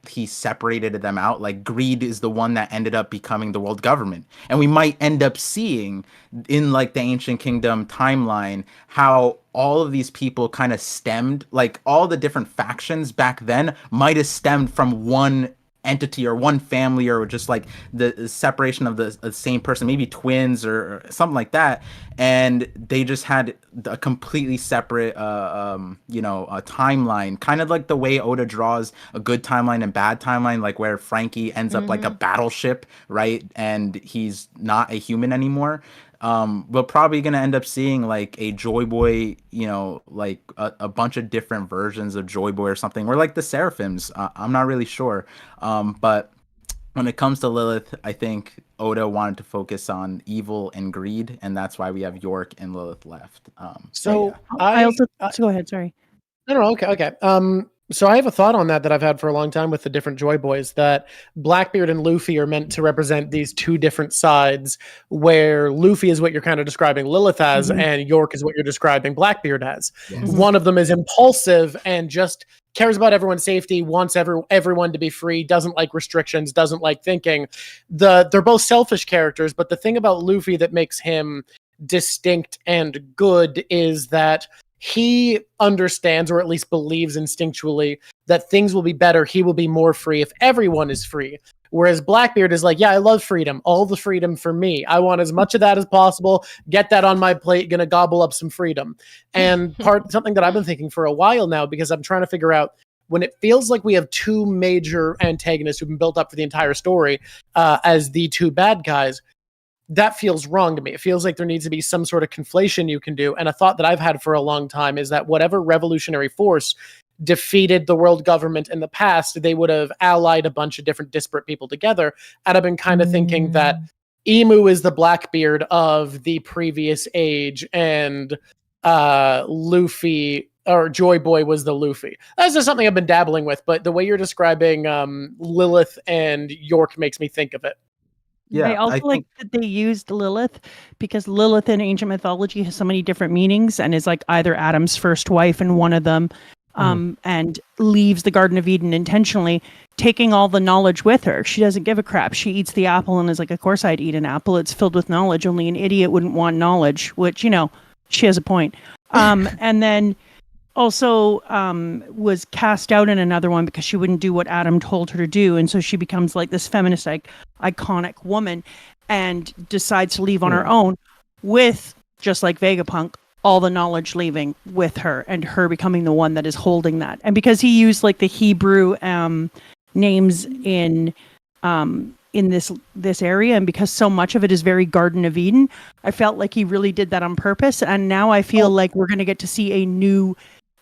he separated them out. Like greed is the one that ended up becoming the world government, and we might end up seeing in like the ancient kingdom timeline how all of these people kind of stemmed, like all the different factions back then might have stemmed from one entity or one family, or just like the separation of the same person, maybe twins or something like that, and they just had a completely separate a timeline, kind of like the way Oda draws a good timeline and bad timeline, like where Frankie ends up like a battleship, right, and he's not a human anymore. We're probably going to end up seeing like a Joy Boy, like a bunch of different versions of Joy Boy or something, or like the Seraphims. I'm not really sure. But when it comes to Lilith, I think Oda wanted to focus on evil and greed, and that's why we have York and Lilith left. I also go ahead. Sorry. No, okay. So I have a thought on that I've had for a long time with the different Joy Boys, that Blackbeard and Luffy are meant to represent these two different sides, where Luffy is what you're kind of describing Lilith as, and York is what you're describing Blackbeard as. Yes. One of them is impulsive and just cares about everyone's safety, wants everyone to be free, doesn't like restrictions, doesn't like thinking. They're both selfish characters, but the thing about Luffy that makes him distinct and good is that he understands, or at least believes instinctually, that things will be better, he will be more free if everyone is free. Whereas Blackbeard is like, yeah, I love freedom, all the freedom for me. I want as much of that as possible, get that on my plate, gonna gobble up some freedom. And something that I've been thinking for a while now, because I'm trying to figure out, when it feels like we have two major antagonists who've been built up for the entire story as the two bad guys, that feels wrong to me. It feels like there needs to be some sort of conflation you can do. And a thought that I've had for a long time is that whatever revolutionary force defeated the world government in the past, they would have allied a bunch of different disparate people together. And I've been kind of thinking that Emu is the Blackbeard of the previous age, and Luffy or Joy Boy was the Luffy. That's just something I've been dabbling with, but the way you're describing Lilith and York makes me think of it. Yeah, I also like that they used Lilith, because Lilith in ancient mythology has so many different meanings and is like either Adam's first wife in one of them, and leaves the Garden of Eden intentionally, taking all the knowledge with her. She doesn't give a crap. She eats the apple and is like, of course I'd eat an apple. It's filled with knowledge. Only an idiot wouldn't want knowledge, which, she has a point. And then also was cast out in another one because she wouldn't do what Adam told her to do. And so she becomes like this feminist, like iconic woman, and decides to leave on her own with, just like Vegapunk, all the knowledge leaving with her, and her becoming the one that is holding that. And because he used like the Hebrew names in in this area, and because so much of it is very Garden of Eden, I felt like he really did that on purpose. And now I feel like we're going to get to see a new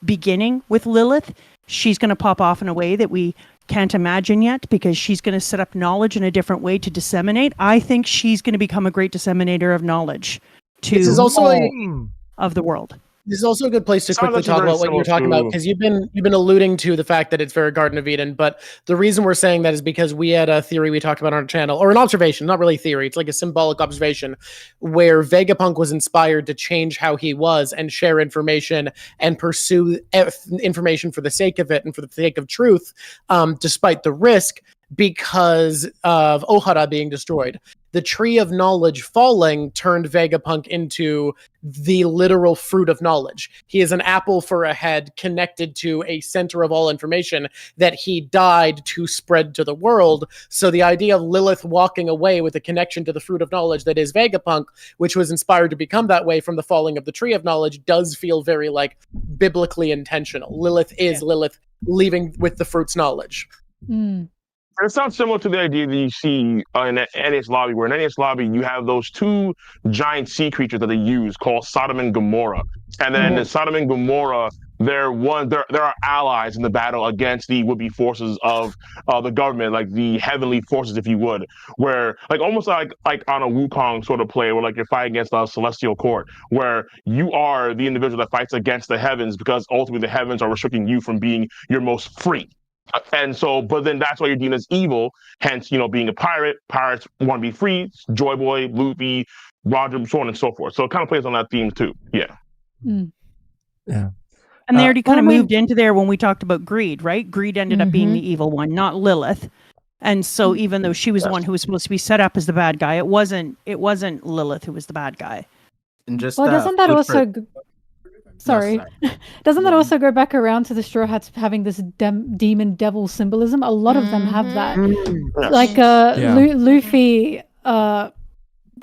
beginning with Lilith. She's going to pop off in a way that we can't imagine yet, because she's going to set up knowledge in a different way to disseminate. I think she's going to become a great disseminator of knowledge to This is also all of the world. This is also a good place to quickly talk about what you're talking about, because you've been alluding to the fact that it's very Garden of Eden. But the reason we're saying that is because we had a theory we talked about on our channel, or an observation, not really theory. It's like a symbolic observation, where Vegapunk was inspired to change how he was and share information and pursue information for the sake of it and for the sake of truth, despite the risk, because of Ohara being destroyed. The tree of knowledge falling turned Vegapunk into the literal fruit of knowledge. He is an apple for a head connected to a center of all information that he died to spread to the world. So the idea of Lilith walking away with a connection to the fruit of knowledge that is Vegapunk, which was inspired to become that way from the falling of the tree of knowledge, does feel very like biblically intentional. Lilith is Lilith leaving with the fruit's knowledge. It sounds similar to the idea that you see in NA's lobby, where in NA's lobby you have those two giant sea creatures that they use called Sodom and Gomorrah. And then in Sodom and Gomorrah, there are allies in the battle against the would-be forces of the government, like the heavenly forces, if you would, where like almost like on a Wukong sort of play, where like you're fighting against a celestial court, where you are the individual that fights against the heavens, because ultimately the heavens are restricting you from being your most free. And so, but then that's why you're deemed as evil. Hence, being a pirate, pirates want to be free. Joy Boy, Luffy, Roger, so on and so forth. So it kind of plays on that theme too. Yeah. Yeah. And they already kind of moved into there when we talked about greed, right? Greed ended up being the evil one, not Lilith. And so even though she was the one who was supposed to be set up as the bad guy, it wasn't Lilith who was the bad guy. And just doesn't that also Sorry. Doesn't that also go back around to the Straw Hats having this demon devil symbolism? A lot of them have that. Like Luffy,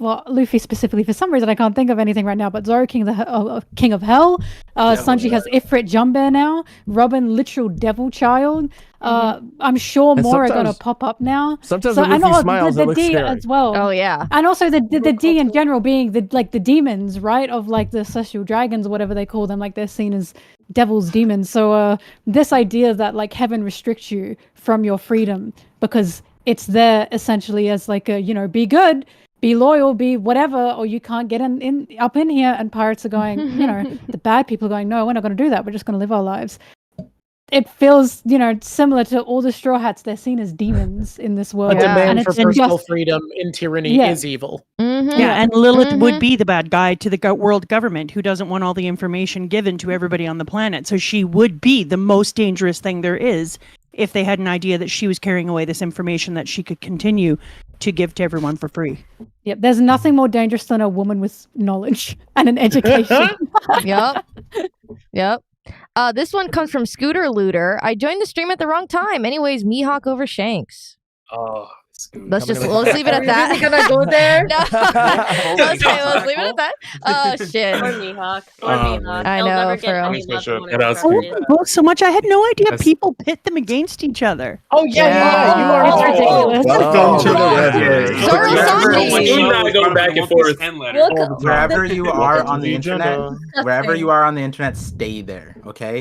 Luffy specifically, for some reason I can't think of anything right now, but Zoro, King of Hell. Sanji has Ifrit Jumbear now. Robin, literal devil child. I'm sure more are gonna pop up now. Sometimes when Luffy smiles, the it looks D scary. as well. Oh yeah, and also the D in general being the demons, right? Of like the celestial dragons, or whatever they call them, like they're seen as devils, demons. So this idea that like heaven restricts you from your freedom because it's there essentially as like a be good, be loyal, be whatever, or you can't get up in here. And pirates are going, the bad people are going, no, we're not going to do that. We're just going to live our lives. It feels, similar to all the Straw Hats. They're seen as demons in this world. A demand for personal freedom in tyranny is evil. Yeah, and Lilith would be the bad guy to the world government who doesn't want all the information given to everybody on the planet. So she would be the most dangerous thing there is if they had an idea that she was carrying away this information that she could continue to give to everyone for free. Yep, there's nothing more dangerous than a woman with knowledge and an education. Yep. This one comes from Scooter Looter. I joined the stream at the wrong time. Anyways, Mihawk over Shanks. Oh, let's leave it at that. Are we really gonna go there? No. let's leave it at that. Oh shit. Poor Mihawk. Poor Mihawk. I He'll know, never get for any real. love from one Yeah, of that's his cool. friends. Oh, so much. I had no idea That's- people pit them against each other. Oh yeah, you are ridiculous. Welcome to the Red Zoro Sanji. You and I go back and forth. Wherever you are on the internet, stay there, okay?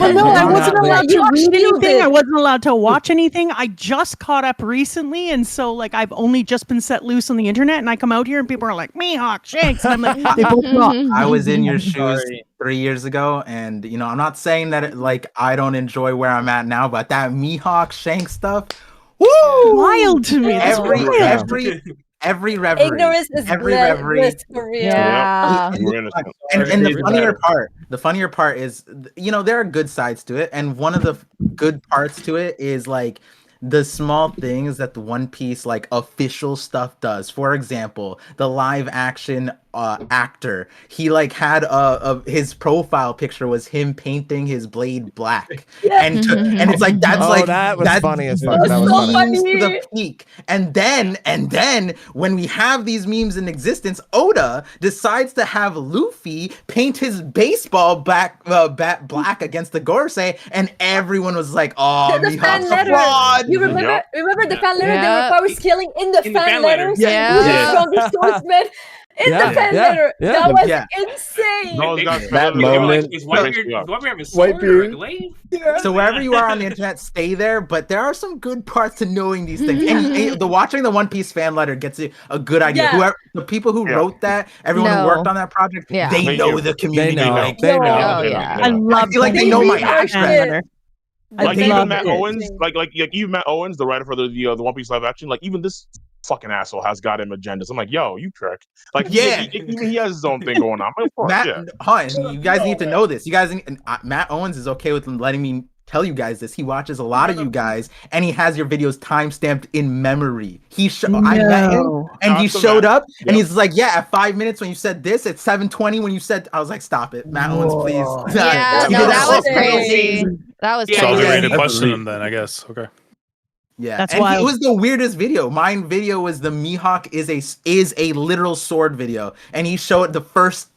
Well, no, I wasn't allowed to read anything. I wasn't allowed to watch anything. I just caught up recently, and so like I've only just been set loose on the internet, and I come out here and people are like, Mihawk, Shanks, and I'm like, they both rock. I was in your shoes 3 years ago, and I'm not saying that I don't enjoy where I'm at now, but that Mihawk Shank stuff, woo, wild to me. Every reverie, Ignorance is bliss for real. Yeah. And the funnier part is, there are good sides to it, and one of the good parts to it is like the small things that the One Piece like official stuff does. For example, the live action actor. He like had his profile picture was him painting his blade black, and it's like that was funny as fuck. That was memes funny. to the peak. And then when we have these memes in existence, Oda decides to have Luffy paint his baseball bat black against the Gorosei, and everyone was like, "Oh, The fan Mihawk's a letter. fraud." You remember the fan letter? They Yeah. were power scaling in the fan letter. Yeah. saying who's the strongest swordsman in the fan letter. That was insane. That moment. Whitebeard. So wherever you are on the internet, stay there. But there are some good parts to knowing these things. And watching the One Piece fan letter gets you a good idea. Yeah. Whoever the people who wrote that, everyone who worked on that project, they know the community. They know. I love. I feel like they know my action. Like even Matt Owens, like even Matt Owens, the writer for the One Piece live action, like even this fucking asshole has got him agendas. I'm like, yo, you trick. Like, he has his own thing going on. Of course, You guys need to know this. You guys, Matt Owens is okay with letting me tell you guys this. He watches a lot of you guys, and he has your videos timestamped in memory. I met him, and he showed up, and he's like, "Yeah, at 5 minutes when you said this, at 7:20 when you said," I was like, "Stop it, Matt Owens, please." Yeah, that was crazy. That was So crazy. they're ready to question him then, I guess. Okay. Yeah, That's and wild. it was the weirdest video. Mine video was the Mihawk is a literal sword video, and he showed the first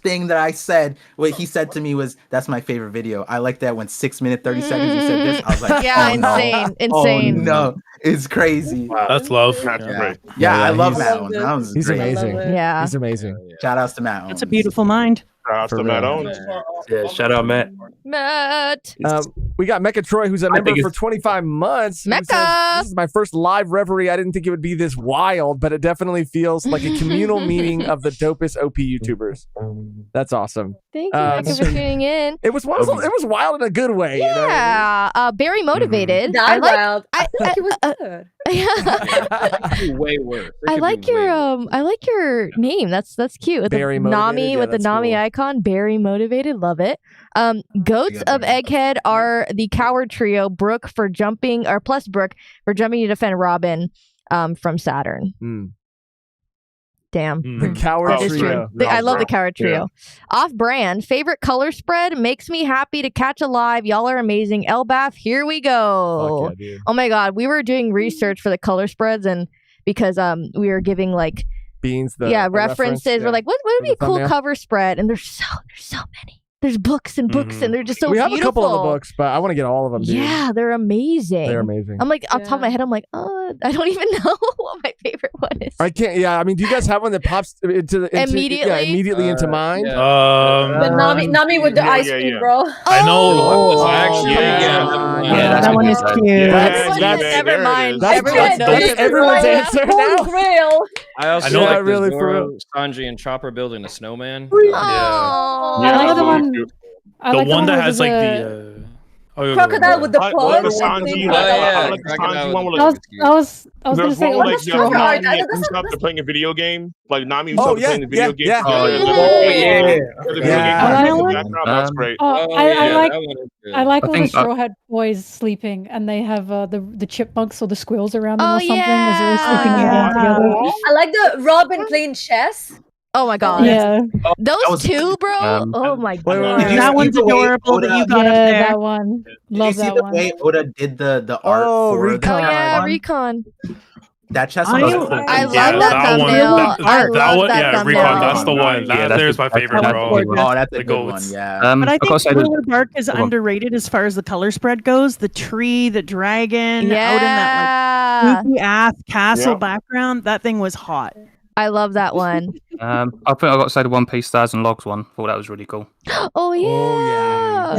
thing that I said. What he said to me was, "That's my favorite video. I like that when 6 minutes 30 seconds you said this." I was like, Yeah, oh, insane. Oh, no, it's crazy. Wow, that's love. Yeah, I love Matt Owens. He's amazing. Yeah, he's amazing. Shout outs to Matt Owens. That's a beautiful mind. Shout outs to Matt Owens. Yeah, shout out Matt. Matt. We got Mecha Troy, who's a member for 25 months. who says, Mecha! This is my first live reverie. I didn't think it would be this wild, but it definitely feels like a communal meeting of the dopest OP YouTubers. That's awesome. Thank you, Mecha, for tuning in. It was wild in a good way. You know? Yeah, very motivated. That I wild. It was good. Way worse. I like your name. That's cute. With Very the motivated. Nami Yeah, with the that's Nami cool. icon. Very motivated. Love it. Goats of Egghead are the coward trio. Brooke for jumping, or plus Brooke for jumping to defend Robin from Saturn. Damn. The coward That is trio. true. I love the coward trio. Off brand. Favorite color spread makes me happy to catch alive. Y'all are amazing. Elbath, here we go. Fuck yeah, dude. Oh my god, we were doing research for the color spreads, and because we were giving like Beans. The references. reference, We're like, what would be For a the cool thumbnail. cover spread? And there's so many. There's books and books, and they're just so we have beautiful. a couple of the books, but I want to get all of them. Dude. Yeah, they're amazing. They're amazing. I'm like, on top of my head, I'm like, I don't even know what my favorite one is. I can't. Yeah, I mean, do you guys have one that pops into immediately into mind? The Nami with the ice cream, bro. I know. Actually, that one is cute. Never mind. Everyone's answer now. Grail. I also I know like that really the for Zoro, real. Sanji, and Chopper building a snowman. I like the one. I The like one that with has like the. Crocodile with the I plug. like the Sanji. I like the Sanji one with I was gonna There's say one with like Straw Hat. Nami and Usopp playing a video game. Like Nami and Oh, Usopp yeah, playing a video game. yeah. That's great. I like all the think, Straw Hat boys sleeping, and they have the chipmunks or the squirrels around them Oh, or something yeah. as they're sleeping in together. I like the Robin playing chess. Oh my god. Yeah. Those two, bro. Oh my god. That one's adorable that you got up Yeah, there. that one. Did Love you see that the one. way Oda did the art for Recon. Oh yeah, one? Recon. That chest I was love cool. I love Yeah, that that one. thumbnail. That I love that yeah, thumbnail. Recon. That's the one. Yeah, There's my favorite, bro. Oh, that's a The good one. goats. Yeah. But I of course think I did. Thriller Bark is Come on. underrated as far as the color spread goes. The tree, the dragon, out in that Yeah. like spooky ass castle Yeah. background. That thing was hot. I love that one. I think I got to say the One Piece Stars and Logs one. Thought that was really cool. Oh yeah.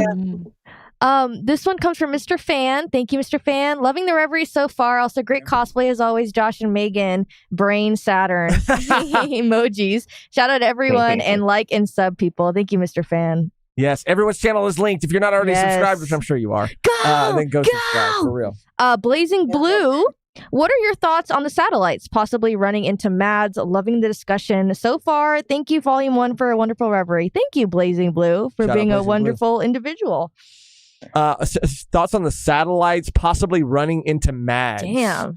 yeah. This one comes from Mr. Fan. Thank you, Mr. Fan. Loving the reverie so far. Also, great cosplay as always. Josh and Megan, Brain Saturn emojis. Shout out to everyone and like and sub people. Thank you, Mr. Fan. Yes, everyone's channel is linked. If you're not already Yes. subscribed, which I'm sure you are, then go subscribe for real. Blazing Blue. What are your thoughts on the satellites possibly running into Mads? Loving the discussion so far. Thank you, Volume 1, for a wonderful reverie. Thank you, Blazing Blue, for Shout out being a Blazing Blue. wonderful individual. Thoughts on the satellites possibly running into Mads? Damn.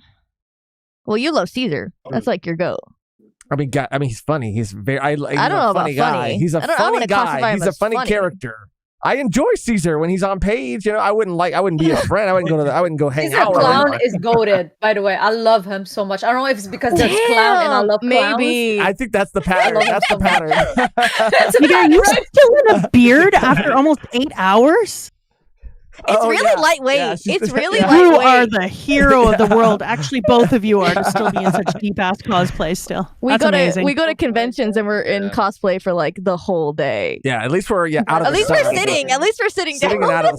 Well, you love Caesar. That's like your goat. I mean, he's funny. He's very. He's I don't know a funny about guy. funny. He's a I don't funny wanna classify guy. him He's a as funny funny. character. I enjoy Caesar when he's on page. You know, I wouldn't be a friend. I wouldn't go hang Caesar out with him. Clown is goated, by the way. I love him so much. I don't know if it's because there's clown and I love clowns. Maybe. I think that's the pattern. That's the pattern. You still in a beard after almost 8 hours? It's really lightweight. Yeah, it's really You lightweight. are the hero of the world. Actually, both of you are to still be in such deep ass cosplay. Still, We That's go amazing. to conventions and we're in cosplay for like the whole day. Yeah, at least we're out of At the least sun. we're sitting. At least we're sitting Sitting down. and out of the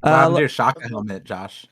sun. Your Shaka helmet, Josh.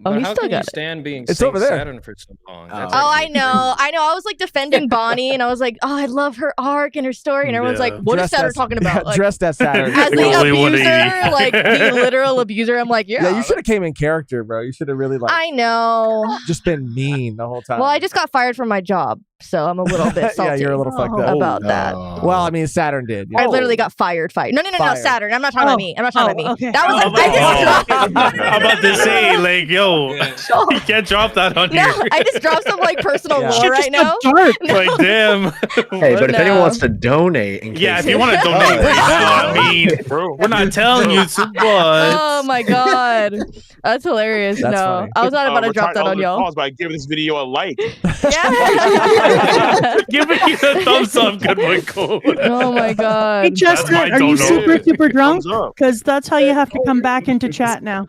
Oh, But he's how still can you got it. stand being It's Saint over there. Saturn for so long? That's Oh, I actually know. I was like defending Bonnie, and I was like, "Oh, I love her arc and her story." And everyone's like, "What is Dressed Saturn as- talking about?" Like, dressed as Saturn. as the Only abuser, 180. like the literal abuser. I'm like, Yeah, you should have came in character, bro. You should have really I know. just been mean the whole time. Well, I just got fired from my job, so I'm a little bit salty. Yeah, you're a little fucked up about that. Well, I mean, Saturn did. I literally got fired. No, Fired. Saturn. I'm not talking about me. I'm not talking about me. okay. That was I'm about to say, like, yo, you can't drop that on no, here. I just dropped some like personal Yeah. lore Shit right just got now. dark. Like, damn. Hey, but if anyone No. wants to donate, in Yeah, case if you want to donate right now, I mean, we're not telling you to, but Oh my god, that's hilarious. That's no, funny. I was not about to drop that on y'all. Pause by giving this video a like. Yeah. give me the thumbs up, good one, Cole. Oh my Hey, god. Chestnut, are you don't know. super drunk? Thumbs up. Because that's how you have to come back into chat now.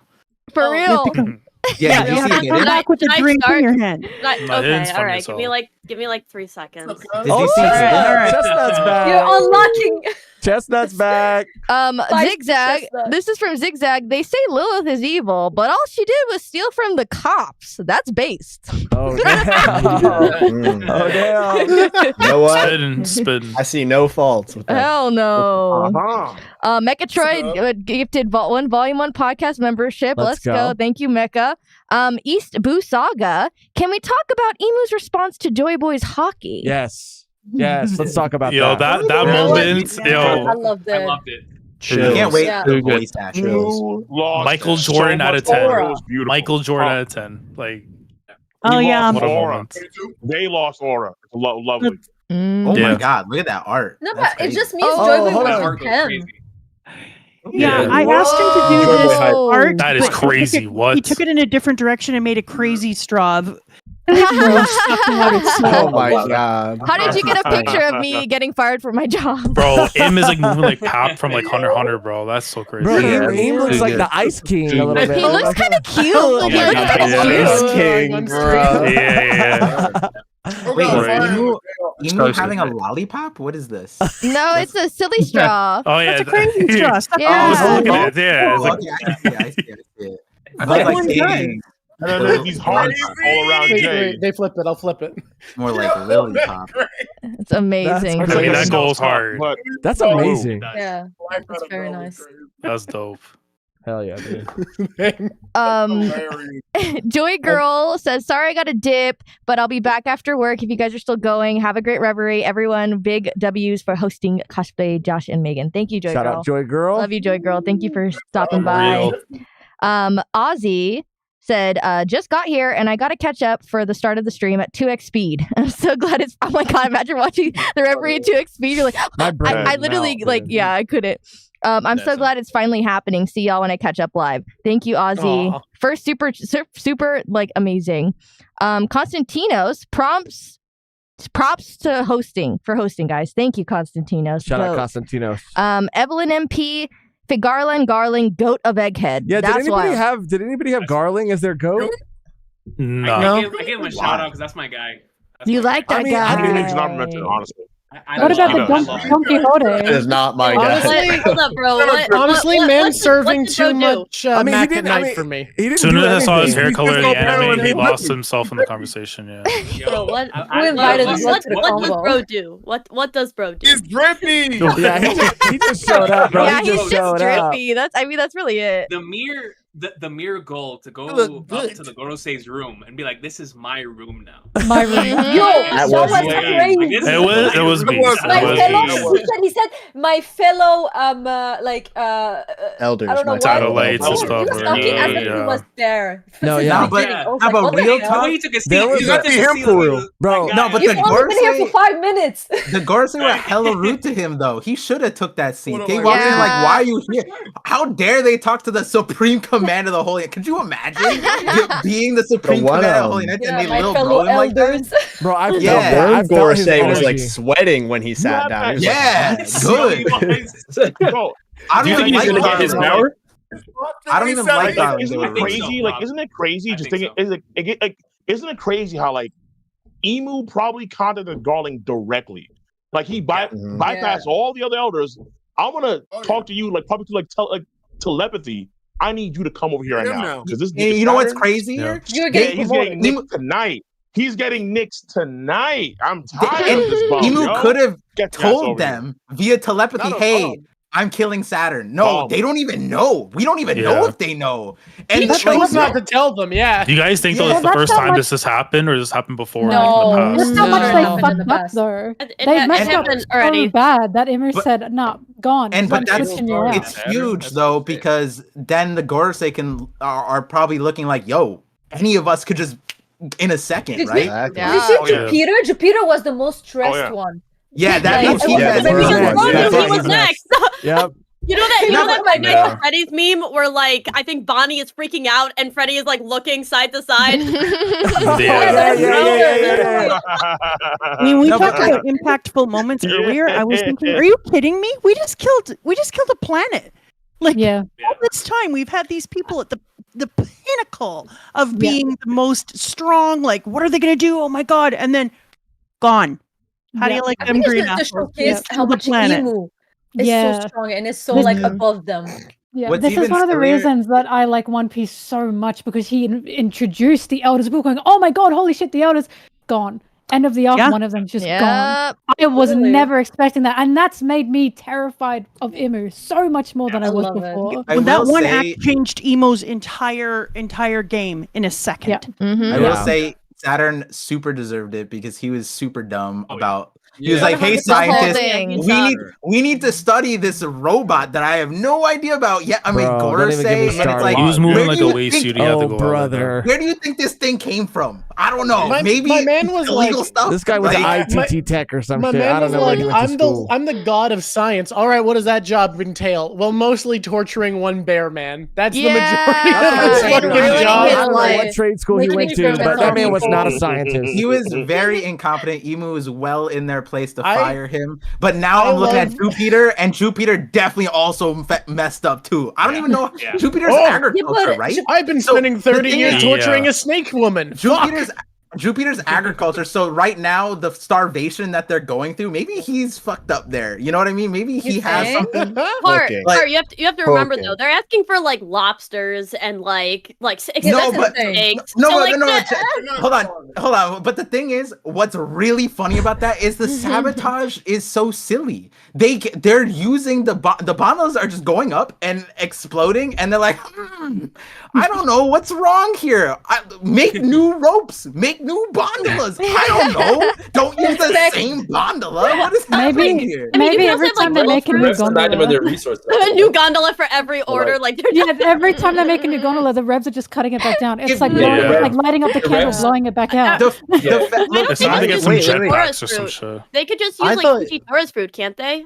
For real. Yeah, You you have see to it, come did back with a Can I drink in start? your hand. Like, My head's okay, all funny right. as Give me like 3 seconds. Did you see right. it? Chestnut's back. You're unlocking. Chestnut's back. Zigzag. Chestnut. This is from Zigzag. They say Lilith is evil, but all she did was steal from the cops. That's based. Oh, damn. Oh, damn. You know what? Spitting. I see no faults with that. Hell no. Uh-huh. Mechatroid gifted Volume 1 podcast membership. Let's Let's go. go. Thank you, Mecha. East Boo Saga. Can we talk about Emu's response to Joy Boy's hockey? Yes. Yes. Let's talk about Yo, that. that moment, I yo, loved it. I loved it. I can't wait Yeah. for the Too good. voice acting. Michael Jordan out of 10. aura. It was beautiful. Michael Jordan out of 10. Like, Oh, We yeah. lost what a aura. moment. They lost aura. It's lovely. Mm. Oh Yeah. my god, look at that art. No, That's but it crazy. just means Oh, Joy Boy hold was on. with him. Yeah, Yeah. I asked him to do Whoa. this Whoa. art. That is but he took crazy. it- What? He took it in a different direction and made a crazy straw. Sucking out his soul. Oh my god. How did you get a picture of me getting fired from my job? Bro, Im is like moving like Pap from like Hunter x Hunter, bro. That's so crazy. Bro, Yeah. Im looks Too like good. the Ice King a little bit. He looks kind of cute. He my looks God, kind of yeah. cute. King, bro. Yeah. Wait, Right. is Emu So having a sick. lollipop? What is this? No, it's a silly straw. Oh yeah. That's a crazy straw. Stop Yeah. I was calling looking it at it. Yeah. It's Oh, like, okay, I see it. I Like, like like saying- And then there's these hearts all around Wait, Jay. wait, they flipped it. I'll flip it. more like lily pop. It's amazing. That's I mean, that goes hard. But That's amazing. Yeah, it's very nice. That's dope. Hell yeah, dude. Joygirl says, sorry I got a dip, but I'll be back after work if you guys are still going. Have a great reverie. Everyone, big W's for hosting cosplay, Josh and Megan. Thank you, Joygirl. Shout out Joy Girl. Love you, Joygirl. Thank you for stopping by. Ozzy said, just got here and I got to catch up for the start of the stream at 2x speed. I'm so glad it's, oh my God, imagine watching the reverie at 2x speed. You're like, My brain I literally, melted. like, yeah, I couldn't. I'm so glad it's finally happening. See y'all when I catch up live. Thank you, Ozzy. Aw. First, super, like, amazing. Constantinos, props to hosting, guys. Thank you, Constantinos. Shout out Vote. Constantinos. Evelyn MP, Figarland Garling, goat of Egghead. Yeah, That's did anybody have Garling as their goat? No. I gave him a shout out because that's my guy. You like that guy? I mean, it's not mentioned, honestly. What about the Don Quixote? That is not my guy. Honestly, hold up, bro. Honestly, man's serving too much I mean, he Mac didn't- at I night mean, for me. He didn't As soon do as I saw his anything. hair color in the anime, he Bro, lost himself in the conversation. Yeah. Bro, what? I- Who invited what- this what- to the what combo? What bro do? What does bro do? It's drippy. Yeah, he just showed up, bro. Yeah, he he's just just showed up. drippy. That's really it. The mere the mere goal to go Look up good. to the Gorosei's room and be like, "This is my room now." My room. Yo, that was crazy. It was beast. My It was fellow, beast. he said, my fellow, Elders, I don't know my what. Satellites and He stuff. was talking as if he Yeah. was there. No, Since yeah. the But beginning. I was have like, a what the real hell? talk. He took a seat. There was You a- got to See see him for real, bro. No, but He's the only been here for Gorosei, 5 minutes. the Gorosei were hella rude to him though. He should have took that seat. They Yeah. walked in like, "Why are you here? How dare they talk to the Supreme Commander of the Holy?" Could you imagine being the Supreme one, Commander of the Holy Knights Yeah, and they my little fellow bro him like that? elders. Bro, I've Yeah. felt that. I've felt his Gorosei was like energy. sweating when he sat down. He was Yeah, like, good. Bro, I Do you don't think even he's like gonna get his Darwin. power? I don't even like Darwin. isn't it crazy? Like, isn't it crazy? Just thinking, isn't it crazy how like Emu probably contacted Garling directly? Like he bypassed all the other elders. I want to talk to you, like probably through telepathy. I need you to come over here right now because this. Hey, you know what's crazy here? You're He's getting nicked tonight. He's getting nicked tonight. I'm tired of this bum. Emu yo. could have Get your ass over told them via telepathy, "Hey, I'm killing Saturn." No, they don't even know. We don't even know if they know. And He like, chose not to tell them. Yeah. Do you guys think though Yeah, it's the that's first how time much- this has happened, or this happened before? No. Like, in the That's past? how much they happened in fucked the up past. though. It They had messed up happened so already. bad that Imu said, "No, gone." And but I'm that's switching you out. it's huge though because then the Gorosei are probably looking like, "Yo, any of us could just in a second, Did right?" you see Jupiter? Jupiter was the most stressed one. Yeah, that Like, means he yeah, has because he was next. Yep. You know that No, Five Nights no. at Freddy's meme where like I think Bonnie is freaking out and Freddy is like looking side to side. I mean, we talked about impactful moments earlier. I was thinking, are you kidding me? We just killed a planet. Like all this time we've had these people at the pinnacle of being the most strong. Like, what are they gonna do? Oh my god! And then gone. How do you like I them think green it's to apples? showcase Kill how the much planet. Emu is so strong and is so This- like above them. Yeah, What's this is even one of the sillier- reasons that I like One Piece so much because he introduced the elders. People going, "Oh my god, holy shit, the elders gone." End of the arc, one of them just gone. I was never expecting that, and that's made me terrified of Imu so much more than I was before. I When that will one say- act changed Emo's entire game in a second. I will say Saturn super deserved it because he was super dumb about. He was Yeah. like, "Hey, The whole scientists, thing. we need to study this robot that I have no idea about yet." I mean, Bro, don't even get me Gorosei, and it's started. like, He was moving where like do a you waste think- suit. He had to go out like that. brother. Where do you think this thing came from? I don't know. Maybe my man was illegal like- stuff. This guy was Like- ITT Tech or some My shit. man I don't was know where like, he went to school. I'm the god of science. All right, what does that job entail? Well, mostly torturing one bear man. That's the majority of his fucking job. I don't know what trade school he went to, but that man was not a scientist. He was very incompetent. Emu was well in their place to I- fire him. But now I I'm looking love- at Jupiter, and Jupiter definitely also messed up too. I don't even know. Jupiter's Oh, agriculture, right? I've been So spending 30 the thing years is- torturing a snake woman. Fuck. Jupiter's agriculture. So right now, the starvation that they're going through, maybe he's fucked up there. You know what I mean? Maybe he has something. Part, Like- you have to remember Okay. though, they're asking for like lobsters and like No, expensive but steaks. no, So, no, like, no, hold on. But the thing is, what's really funny about that is the sabotage is so silly. They're using the bondas are just going up and exploding, and they're like, I don't know what's wrong here. Make new ropes, make new bondalas. I don't know. Don't use the same bandala. What is happening here? I mean, you Maybe can every also have, time like, they make a new gondola. a new gondola for every order. Like they're Yeah, every time they make a new gondola, the revs are just cutting it back down. It's like like lighting up the candle, blowing it back out. It's time to get some jetpacks or some shit. They could just I use thought- like Taurus fruit, can't they?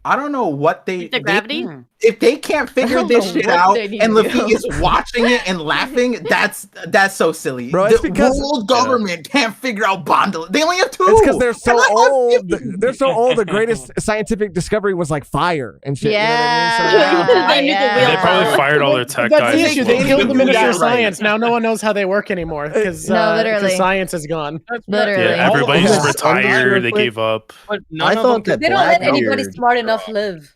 I don't know what they The gravity? if they can't figure don't this know shit what out they need and to Lafitte do. is watching it and laughing, that's so silly. Bro, it's the because- world government can't figure out Bondala. They only have two. It's because they're so And I love old. it. They're so old. The greatest scientific discovery was like fire and shit. Yeah. You know what I mean? So, They probably fired all their tech That's guys. the issue. They before. killed the Minister of right. Science. Now no one knows how they work anymore because No, literally. science is gone. Literally. Yeah, everybody just retired. They quick. gave up. I thought that They don't let anybody Blackbeard. smart enough live.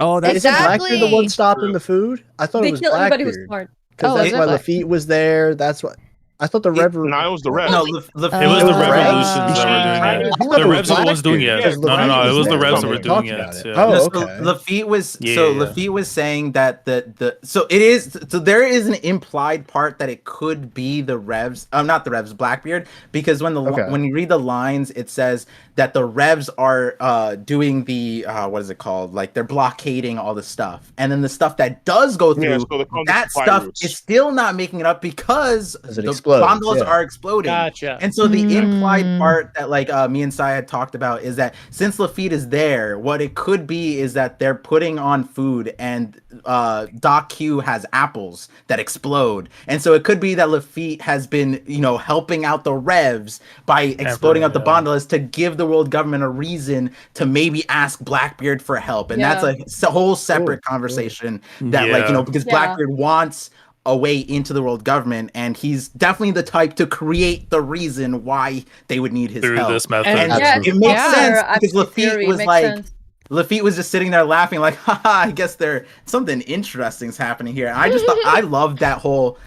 Oh, that's Isn't Blackbeard the one stopping the food? I thought They it was kill everybody who's Blackbeard. smart. Because Oh, that's is it why Black- Lafitte was there. That's what. I thought the Reverie. No, it was the Revs. No, It was the Revolutions that were doing it. The Revs are the ones doing it. No. It was the Revs that were doing it. Oh, okay. Lafitte was saying that there is an implied part that it could be the Revs. Not the Revs, Blackbeard, because when you read the lines, it says that the Revs are doing the what is it called? Like they're blockading all the stuff, and then the stuff that does go through that stuff is still not making it up because the gondolas are exploding. Gotcha. And so the implied part that like me and Sai had talked about is that since Lafitte is there, what it could be is that they're putting on food and Doc Q has apples that explode. And so it could be that Lafitte has been, helping out the Revs by exploding out the gondolas to give the world government a reason to maybe ask Blackbeard for help. And that's a whole separate conversation that because Blackbeard wants a way into the world government, and he's definitely the type to create the reason why they would need his help. This method. And it makes sense because Lafitte was just sitting there laughing like, haha, I guess something interesting's happening here. And I just thought I loved that whole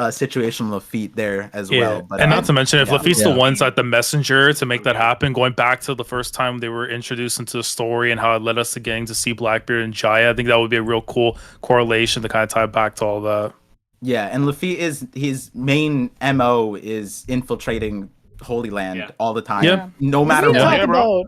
situation with Lafitte there as well. But, and not to mention, if Lafitte's the ones at the messenger to make that happen, going back to the first time they were introduced into the story and how it led us to getting to see Blackbeard and Jaya, I think that would be a real cool correlation to kind of tie back to all that. Yeah, and Lafitte his main MO is infiltrating Holy Land all the time. Yep. No matter what.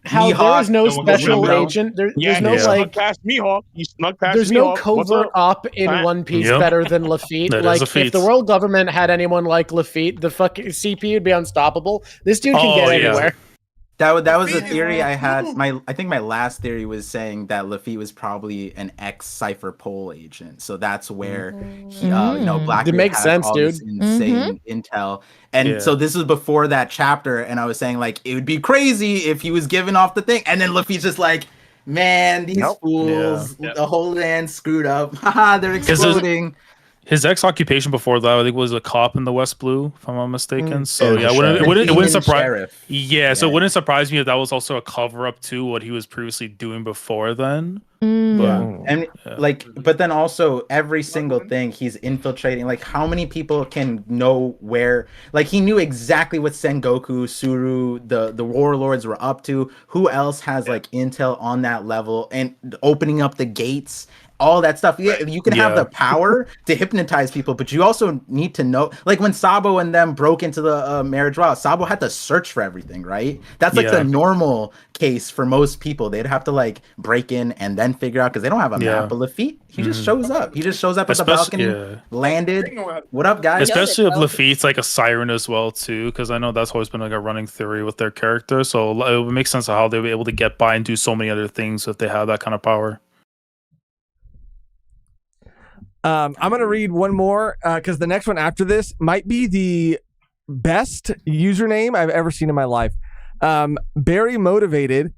How there is no special agent. There's no like past Mihawk. You snuck past There's Mihawk. no covert op in One Piece better than Lafitte. That like is a feat. if the world government had anyone like Lafitte, the fucking CP would be unstoppable. This dude can get anywhere. That was a theory I had. I think my last theory was saying that Lafitte was probably an ex-Cypher Pole agent. So that's where Blackbeard It makes sense, all dude. this insane intel. And so this was before that chapter, and I was saying like it would be crazy if he was giving off the thing, and then Lafitte's just like, man, these fools, the whole land screwed up. Haha, they're exploding. His ex-occupation before that, I think, was a cop in the West Blue, if I'm not mistaken. So it wouldn't surprise. Yeah, so it wouldn't surprise me if that was also a cover-up to what he was previously doing before then. But then also every single thing he's infiltrating. Like, how many people can know where? Like, he knew exactly what Sengoku, Suru, the warlords were up to. Who else has like intel on that level and opening up the gates? All that stuff. Yeah, you can have the power to hypnotize people, but you also need to know. Like when Sabo and them broke into the marriage route, Sabo had to search for everything, right? That's like the normal case for most people. They'd have to like break in and then figure out because they don't have a map. But Lafitte, he just shows up. He just shows up at the balcony, landed. What up, guys? Especially if Lafitte's like a siren as well too, because I know that's always been like a running theory with their character. So it would make sense of how they were able to get by and do so many other things if they have that kind of power. I'm going to read one more because the next one after this might be the best username I've ever seen in my life. Very motivated.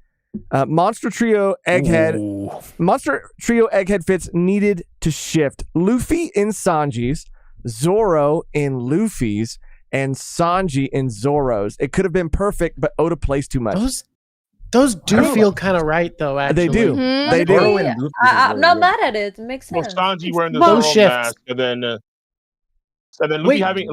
Monster Trio Egghead. Ooh. Monster Trio Egghead fits needed to shift. Luffy in Sanji's, Zoro in Luffy's, and Sanji in Zoro's. It could have been perfect, but Oda plays too much. Those do feel kind of right, though. Actually, they do. Mm-hmm. They do. I'm not mad at it. It makes sense. Well, Sanji wearing the Zoro mask, and then Luffy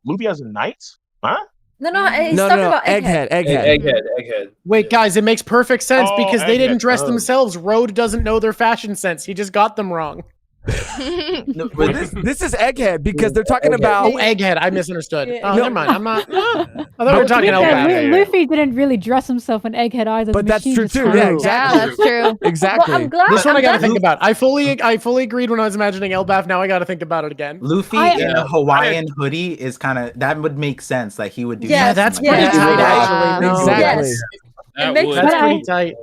Luffy has a knight, huh? No, he's talking about Egghead. Wait, guys, it makes perfect sense because they didn't dress themselves. Road doesn't know their fashion sense. He just got them wrong. But this is Egghead because they're talking about Egghead. I misunderstood. Never mind. I'm not. I thought we were talking about Luffy didn't really dress himself in Egghead either. But that's true too. Yeah, exactly. Yeah, that's true. Exactly. Well, I'm glad. This one I got to think about. I fully agreed when I was imagining Elbaf. Now I got to think about it again. Luffy in a Hawaiian hoodie is kind of that would make sense. Like he would do. Yeah, that's pretty tight. Actually, exactly. Yes. That's pretty tight.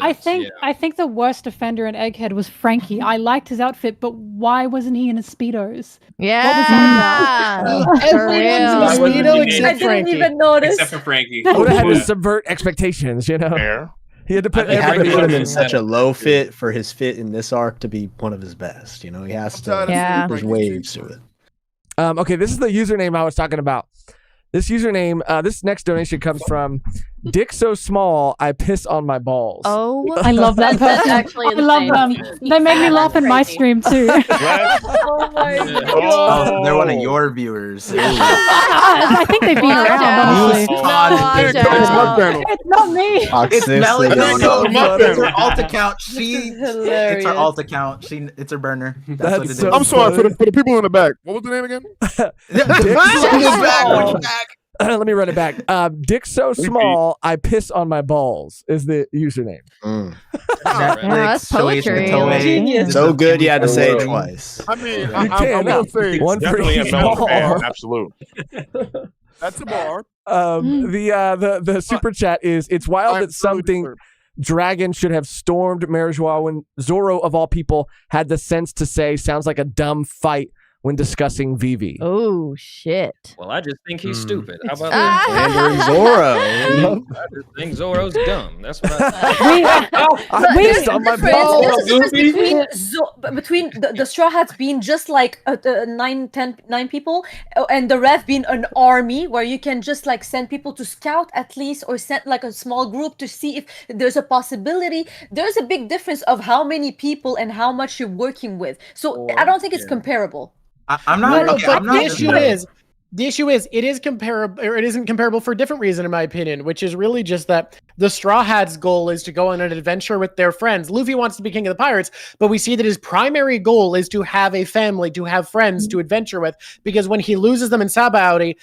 I think the worst offender in Egghead was Frankie. I liked his outfit, but why wasn't he in his Speedos? Yeah. What was that about? Everyone's in a Speedo except Frankie. I didn't even notice. Except for Frankie. Oda had to subvert expectations, you know. He had to put everybody put him in such a low fit for his fit in this arc to be one of his best. You know, he has to. There's waves to it. Okay, this is the username I was talking about. This username, this next donation comes from Dick so small, I piss on my balls. Oh, I love that That's person. actually I love insane. them. They make me laugh in my stream too. Oh my Oh, they're one of your viewers. I think they've been around, honestly. It's not me. It's Melly. Toxicity. It's her alt account. hilarious. It's her alt account. It's her burner. That's what it is. so I'm sorry for the people in the back. What was the name again? Let me run it back. Dick so small, I piss on my balls is the username. That's poetry. Genius. So good you had to say it twice. I mean, You I can. will say One for Definitely a each Melo ball. fan. Absolute. that's a bar. The super chat is it's wild I'm that something truly Dragon should have stormed Marijois when Zoro of all people had the sense to say sounds like a dumb fight when discussing Vivi. Oh shit. Well, I just think he's stupid. How about Pandering that? Zoro. I just think Zoro's dumb. That's what I I pissed on my balls. There's a difference between the Straw Hats being just like 9 people and the Rev being an army where you can just like send people to scout at least or send like a small group to see if there's a possibility. There's a big difference of how many people and how much you're working with. So I don't think it's comparable. I'm not. No, okay, but I'm not the issue is it is comparable, or it isn't comparable for a different reason, in my opinion, which is really just that the Straw Hats' goal is to go on an adventure with their friends. Luffy wants to be king of the pirates, but we see that his primary goal is to have a family, to have friends to adventure with, because when he loses them in Sabaody,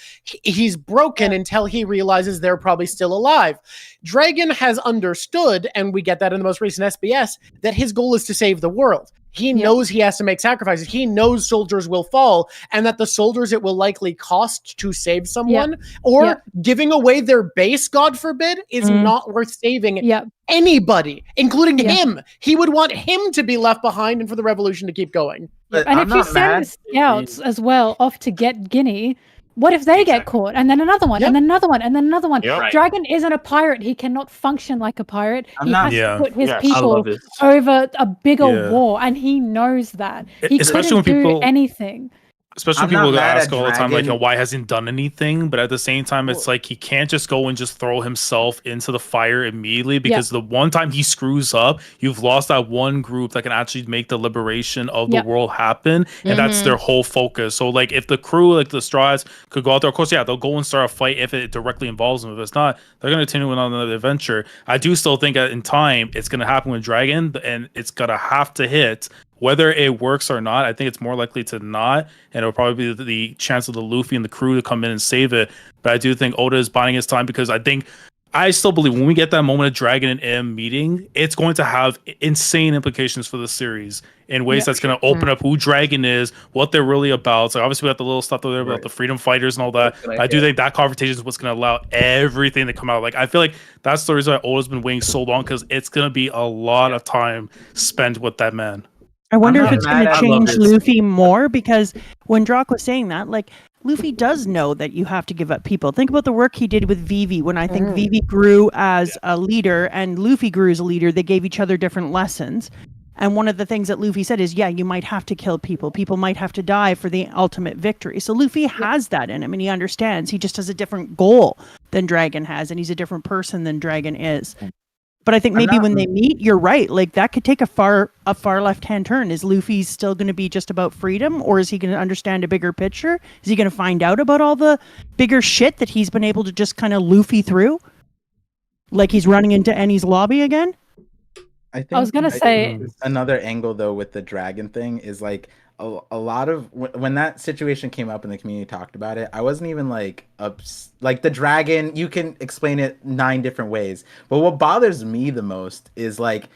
he's broken until he realizes they're probably still alive. Dragon has understood, and we get that in the most recent SBS, that his goal is to save the world. He knows he has to make sacrifices. He knows soldiers will fall, and that the soldiers it will likely cost to save someone, or giving away their base, God forbid, is not worth saving anybody, including him. He would want him to be left behind and for the revolution to keep going. And if you send scouts as well off to get Guinea, what if they get caught? And then another one, and then another one, and then another one. Yep. Right. Dragon isn't a pirate. He cannot function like a pirate. He has to put his Yes. people over a bigger war, and he knows that. He Especially couldn't when people- do anything. Especially I'm when people not mad ask at all the time, like, Dragon. why hasn't he done anything? But at the same time, it's like he can't just go and just throw himself into the fire immediately because the one time he screws up, you've lost that one group that can actually make the liberation of the world happen, and that's their whole focus. So, like, if the crew, like the Straws, could go out there, of course, they'll go and start a fight if it directly involves them. If it's not, they're going to continue on another adventure. I do still think that in time, it's going to happen with Dragon, and it's going to have to hit. Whether it works or not, I think it's more likely to not, and it'll probably be the chance of the Luffy and the crew to come in and save it. But I do think Oda is biding his time because I still believe when we get that moment of Dragon and M meeting, it's going to have insane implications for the series in ways that's going to open up who Dragon is, what they're really about. So obviously we got the little stuff there about the freedom fighters and all that. I do think that conversation is what's going to allow everything to come out. Like, I feel like that's the reason why Oda's been waiting so long, because it's going to be a lot of time spent with that man. I wonder if it's going to change Luffy more, because when Drawk was saying that, like, Luffy does know that you have to give up people. Think about the work he did with Vivi when I think Vivi grew as a leader and Luffy grew as a leader. They gave each other different lessons. And one of the things that Luffy said is, you might have to kill people. People might have to die for the ultimate victory. So Luffy has that in him, and he understands. He just has a different goal than Dragon has, and he's a different person than Dragon is. But I think maybe when they meet, you're right. Like, that could take a far left-hand turn. Is Luffy still going to be just about freedom, or is he going to understand a bigger picture? Is he going to find out about all the bigger shit that he's been able to just kind of Luffy through? Like he's running into Ennie's lobby again? I was going to say... Another angle, though, with the Dragon thing is, like, a lot of when that situation came up and the community talked about it, I wasn't even like the Dragon, you can explain it 9 different ways, but what bothers me the most is like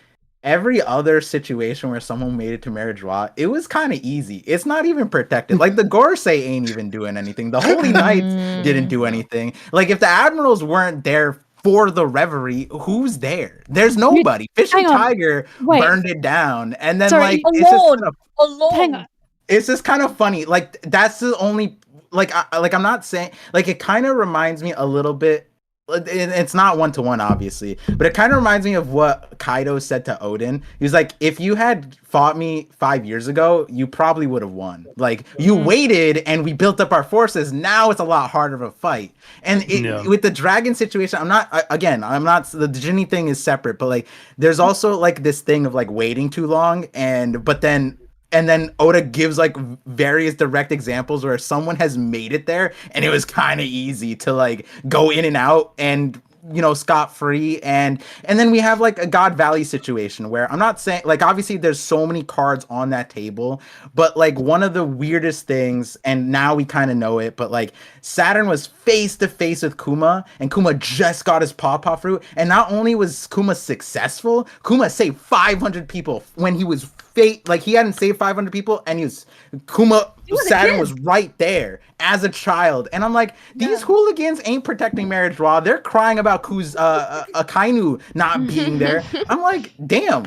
every other situation where someone made it to Marijois, it was kind of easy. It's not even protected. Like the Gorosei ain't even doing anything. The Holy Knights didn't do anything. Like if the admirals weren't there for the Reverie, who's there? There's nobody. Fishing Tiger burned it down, and then alone. Hang on. It's just kind of funny. Like that's the only I'm not saying, like, it kind of reminds me a little bit it's not 1-to-1 obviously, but it kind of reminds me of what Kaido said to Odin. He was like, if you had fought me 5 years ago, you probably would have won. Like, you waited and we built up our forces. Now it's a lot harder of a fight. And with the dragon situation, I'm not the Ginny thing is separate, but like there's also like this thing of like waiting too long, but then Oda gives like various direct examples where someone has made it there and it was kind of easy to like go in and out and, you know, scot-free. And then we have like a God Valley situation where I'm not saying, like, obviously there's so many cards on that table, but like one of the weirdest things, and now we kind of know it, but like Saturn was face to face with Kuma, and Kuma just got his Pawpaw fruit, and not only was Kuma successful, Kuma saved 500 people when he was like he hadn't saved 500 people, and Saturn was right there as a child. And I'm like, these hooligans ain't protecting Marriage Law. They're crying about Akainu not being there. I'm like, damn,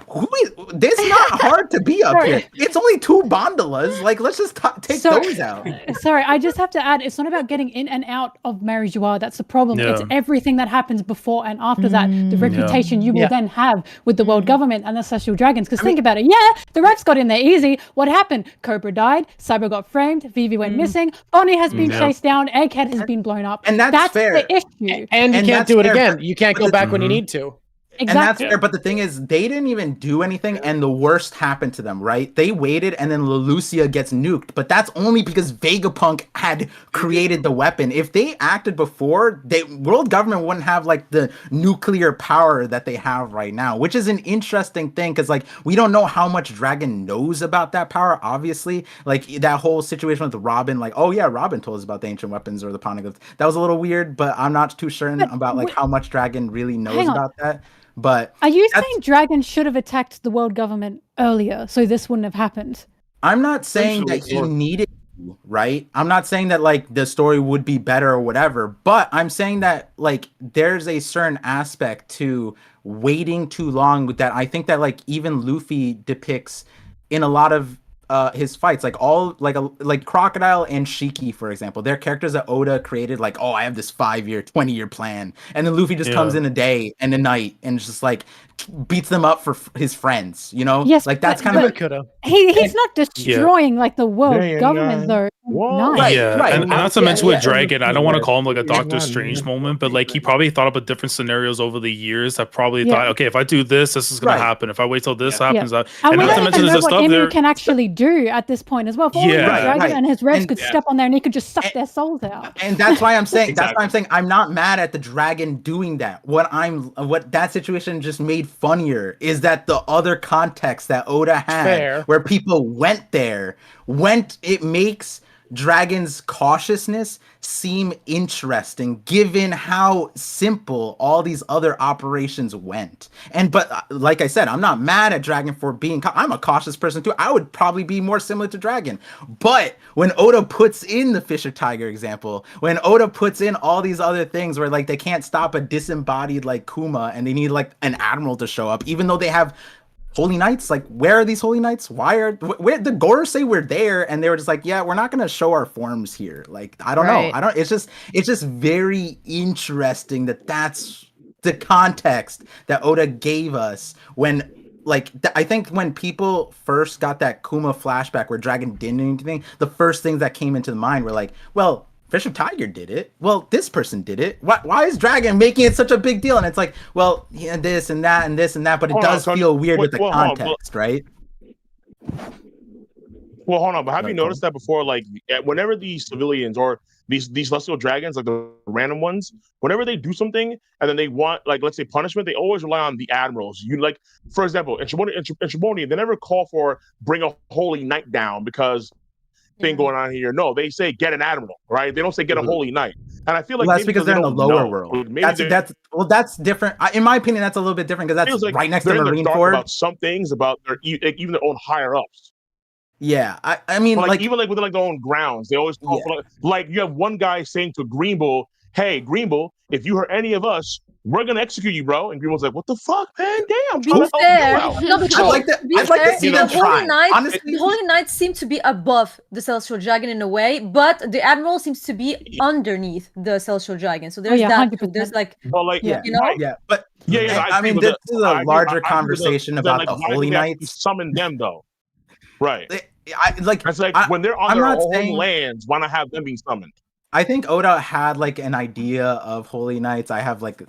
this is not hard to be up here. It's only 2 Bandalas. Like, let's just take those out. Sorry, I just have to add, it's not about getting in and out of Marriage Law. That's the problem. Yeah. It's everything that happens before and after that, the reputation you will then have with the world government and the Celestial Dragons. Because think about it. Yeah, the refs got in there easy. What happened? Cobra died. Cyber got framed. Vivi went missing. Bonnie has been chased down. Egghead has been blown up. And that's fair. The issue. And you can't do it again. You can't go back when you need to. Exactly. And that's fair, but the thing is, they didn't even do anything, and the worst happened to them, right? They waited, and then Leloucia gets nuked, but that's only because Vegapunk had created the weapon. If they acted before, world government wouldn't have like the nuclear power that they have right now, which is an interesting thing, because like we don't know how much Dragon knows about that power, obviously. Like that whole situation with Robin, like, oh yeah, Robin told us about the ancient weapons or the poneglyphs. That was a little weird, but I'm not too sure about like how much Dragon really knows about that. But are you saying Dragon should have attacked the world government earlier so this wouldn't have happened? I'm not saying that he needed to, right? I'm not saying that like the story would be better or whatever, but I'm saying that like there's a certain aspect to waiting too long with that. I think that like even Luffy depicts in a lot of his fights, like Crocodile and Shiki, for example, they're characters that Oda created, like, oh, I have this 5-year, 20-year plan, and then Luffy just comes in a day and a night and just like beats them up for his friends, you know? Yes, like that's kind of he's not destroying like the world government though. Right, and not to mention with Dragon, I don't want to call him like a Doctor Strange moment, but like he probably thought about different scenarios over the years that probably thought, okay, if I do this, this is gonna happen. If I wait till this happens, and not we to don't mention even know there's what stuff Emu there. can actually do at this point as well. For all we know, Dragon and his revs could step on there and he could just suck their souls out. And that's why I'm saying I'm not mad at the Dragon doing that. What that situation just made funnier is that the other context that Oda had where people went there, it makes Dragon's cautiousness seem interesting given how simple all these other operations went. But like I said, I'm not mad at Dragon for being I'm a cautious person too. I would probably be more similar to Dragon. But when Oda puts in the Fisher Tiger example, when Oda puts in all these other things where like they can't stop a disembodied like Kuma and they need like an admiral to show up, even though they have Holy Knights, like where are these Holy Knights? Where the Gorers say we're there, and they were just like, yeah, we're not gonna show our forms here. Like I don't know, It's just very interesting that that's the context that Oda gave us when. Like, I think when people first got that Kuma flashback where Dragon didn't do anything, the first things that came into the mind were like, well, Fisher Tiger did it. Well, this person did it. Why is Dragon making it such a big deal? And it's like, well, yeah, this and that and this and that, but it does feel weird with the context, right? Well, hold on, but have you noticed that before? Like, whenever these civilians or these celestial dragons, like the random ones, whenever they do something and then they want, like, let's say punishment, they always rely on the admirals. You like, for example, in Shiboni, they never call for bring a holy knight down because thing going on here. No, they say get an admiral, right? They don't say get a holy knight. And I feel like that's because they're in the lower world. That's different. In my opinion, that's a little bit different because that's like right next to Marineford. About some things about even their own higher ups. Yeah, I mean, like even like within like their own grounds, they always call for like you have one guy saying to Green Bull, "Hey, Green Bull, if you hurt any of us, we're gonna execute you, bro. And Greenwood's like, what the fuck, man? Damn, Be trying to help fair. you out. No, but I'd like to see them try. Honestly, the Holy Knights seem to be above the Celestial Dragon in a way, but the Admiral seems to be underneath the Celestial Dragon. So there's that. Too. There's like, you know, but I mean, this is a larger conversation about the Holy Knights. Summon them though, right? It's like when they're on their own lands, why not have them be summoned? I think Oda had like an idea of Holy Knights. I have like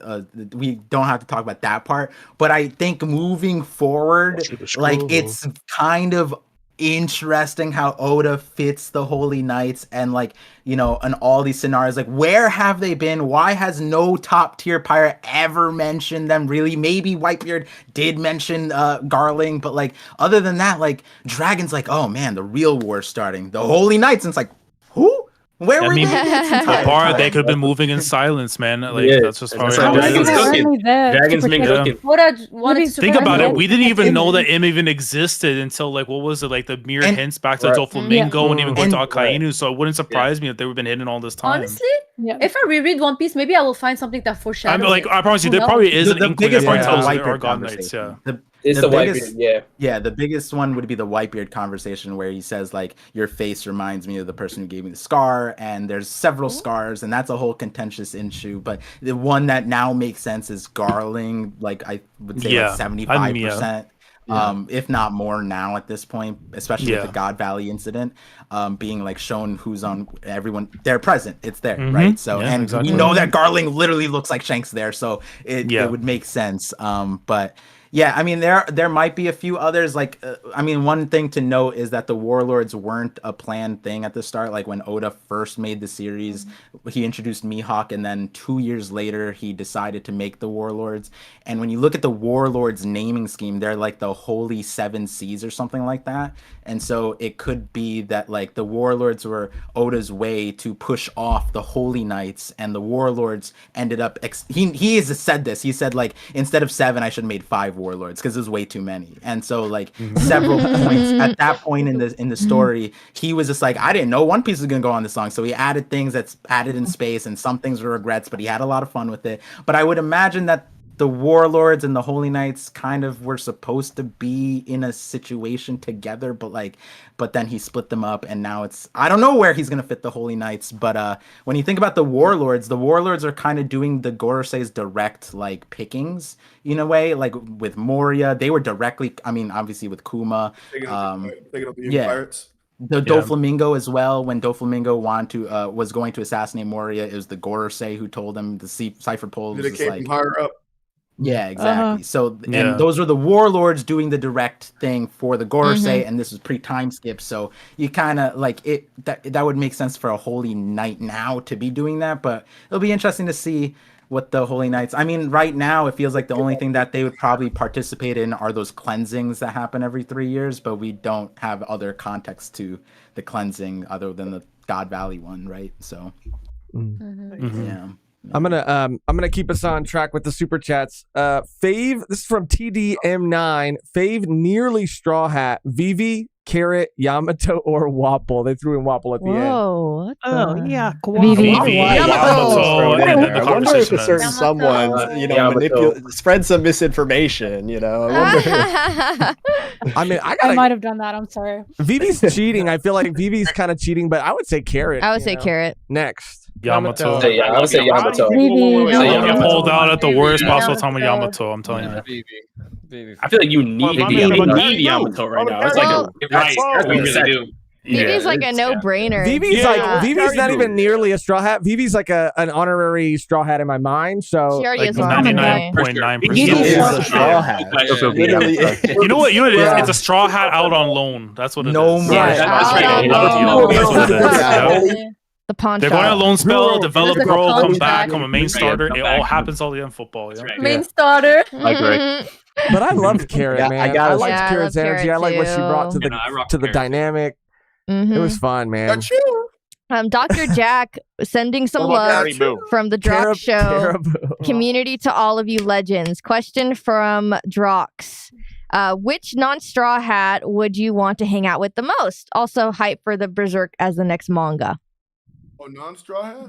we don't have to talk about that part, but I think moving forward, like it's kind of interesting how Oda fits the Holy Knights and like, you know, and all these scenarios. Like, where have they been? Why has no top tier pirate ever mentioned them? Really? Maybe Whitebeard did mention Garling, but like other than that, like Dragon's like, oh man, the real war's starting. The Holy Knights, and it's like, who? Where were they? They could have been moving in silence, man. Like that's just probably Dragon's cooking. Dragon's been cooking. Think about it. We didn't even know that M even existed until like what was it, like the mere hints back to Doflamingo and even going to Akainu. So it wouldn't surprise me if they were been hidden all this time. Honestly, if I reread One Piece, maybe I will find something that foreshadows. I'm like, I promise you, there probably is an inkling of our God Knights. Yeah. It's the Whitebeard, yeah. The biggest one would be the Whitebeard conversation where he says like, your face reminds me of the person who gave me the scar, and there's several scars, and that's a whole contentious issue. But the one that now makes sense is Garling. Like I would say like 75%. If not more now at this point, especially with the God Valley incident, being like shown who's on everyone. They're present. It's there, right? So we know that Garling literally looks like Shanks there, so it would make sense. But yeah, I mean, there might be a few others. Like, I mean, one thing to note is that the Warlords weren't a planned thing at the start. Like when Oda first made the series, he introduced Mihawk, and then 2 years later, he decided to make the Warlords. And when you look at the Warlords naming scheme, they're like the Holy Seven Seas or something like that. And so it could be that like the Warlords were Oda's way to push off the Holy Knights, and the Warlords ended up. He has said this. He said like, instead of 7, I should have made 5 Warlords because there's way too many. And so like several points at that point in the story, he was just like, I didn't know One Piece was gonna go on this long, so he added things that's added in space, and some things were regrets, but he had a lot of fun with it. But I would imagine that the Warlords and the Holy Knights kind of were supposed to be in a situation together, but then he split them up, and now I don't know where he's gonna fit the Holy Knights. But when you think about the Warlords are kind of doing the Gorosei's direct like pickings in a way, like with Moria, they were directly. I mean, obviously with Kuma, the Doflamingo as well. When Doflamingo was going to assassinate Moria, it was the Gorosei who told him the cipher pole was just like higher up. Yeah, exactly. So, and those were the Warlords doing the direct thing for the Gorosei, and this was pre-time skip. So you kind of like it. That would make sense for a Holy Knight now to be doing that. But it'll be interesting to see what the Holy Knights. I mean, right now it feels like the only thing that they would probably participate in are those cleansings that happen every 3 years. But we don't have other context to the cleansing other than the God Valley one, right? So, yeah. I'm gonna keep us on track with the super chats. Fave, this is from TDM9. Fave nearly Straw Hat, Vivi, Carrot, Yamato, or Wapple. They threw in Wapple at the end. Whoa. Yeah. I wonder if a certain someone, spread some misinformation, I wonder. I mean, I might have done that. I'm sorry. Vivi's cheating. I feel like Vivi's kind of cheating, but I would say Carrot. I would say Carrot. Next. Yamato. I would say Yamato. You pulled out at the worst possible time with Yamato, I'm telling you. I feel like you need Yamato right now. It's like we really do. Vivi's like a no-brainer. Vivi's not even nearly a Straw Hat. Vivi's like an honorary Straw Hat in my mind. So she already like is 99.9%. Straw Hat. You know what? It is. It's a Straw Hat out on loan. That's what it is. No more. The pawn They're going on loan spell, develop, grow, come back, come a main starter. It all happens all in football. Yeah. Main starter. But I loved Carrot, man. I liked Carrot's energy. I like what she brought to the dynamic. It was fun, man. Dr. Jack sending some love from the Drawk Show community to all of you legends. Question from Drawks. Which non-Straw Hat would you want to hang out with the most? Also hype for the Berserk as the next manga. Oh, non-Straw Hat?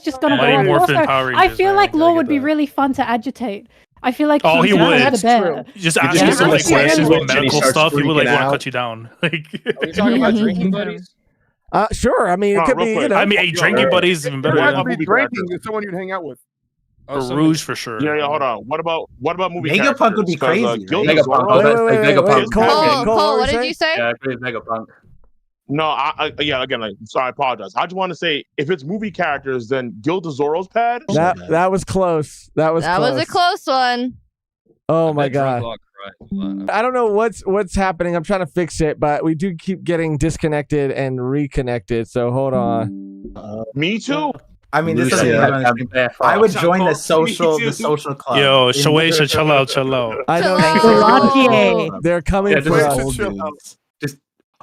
just gonna Mighty go on. Morphin Also, Power I Rangers, feel man. like Gotta Law get would be that. really fun to agitate. I feel like Oh, he he's would. the bear. Just ask him some like questions about medical stuff. He would like want to cut you down. Like, Are we talking about drinking buddies? Sure. I mean, it could be. You know, I mean, a drinking buddy is even better. You have Yeah. to be drinking with someone you'd hang out with. Rouge for sure. Yeah, hold on. What about movie Vegapunk characters? would be 'Cause, crazy. Guild Right? of Zorro- Cole, what did you say? Yeah, Vegapunk. No, yeah, again, like, sorry, I apologize. I just want to say, if it's movie characters, then Guild of Zorro's pad. that was close. That was a close one. Oh my god. I don't know what's happening. I'm trying to fix it, but we do keep getting disconnected and reconnected. So hold on. Me too. I mean, this Lucy, is I would join the social club. Yo, Shueisha, chill out. I know. Chill. They're coming Yeah, for just- us.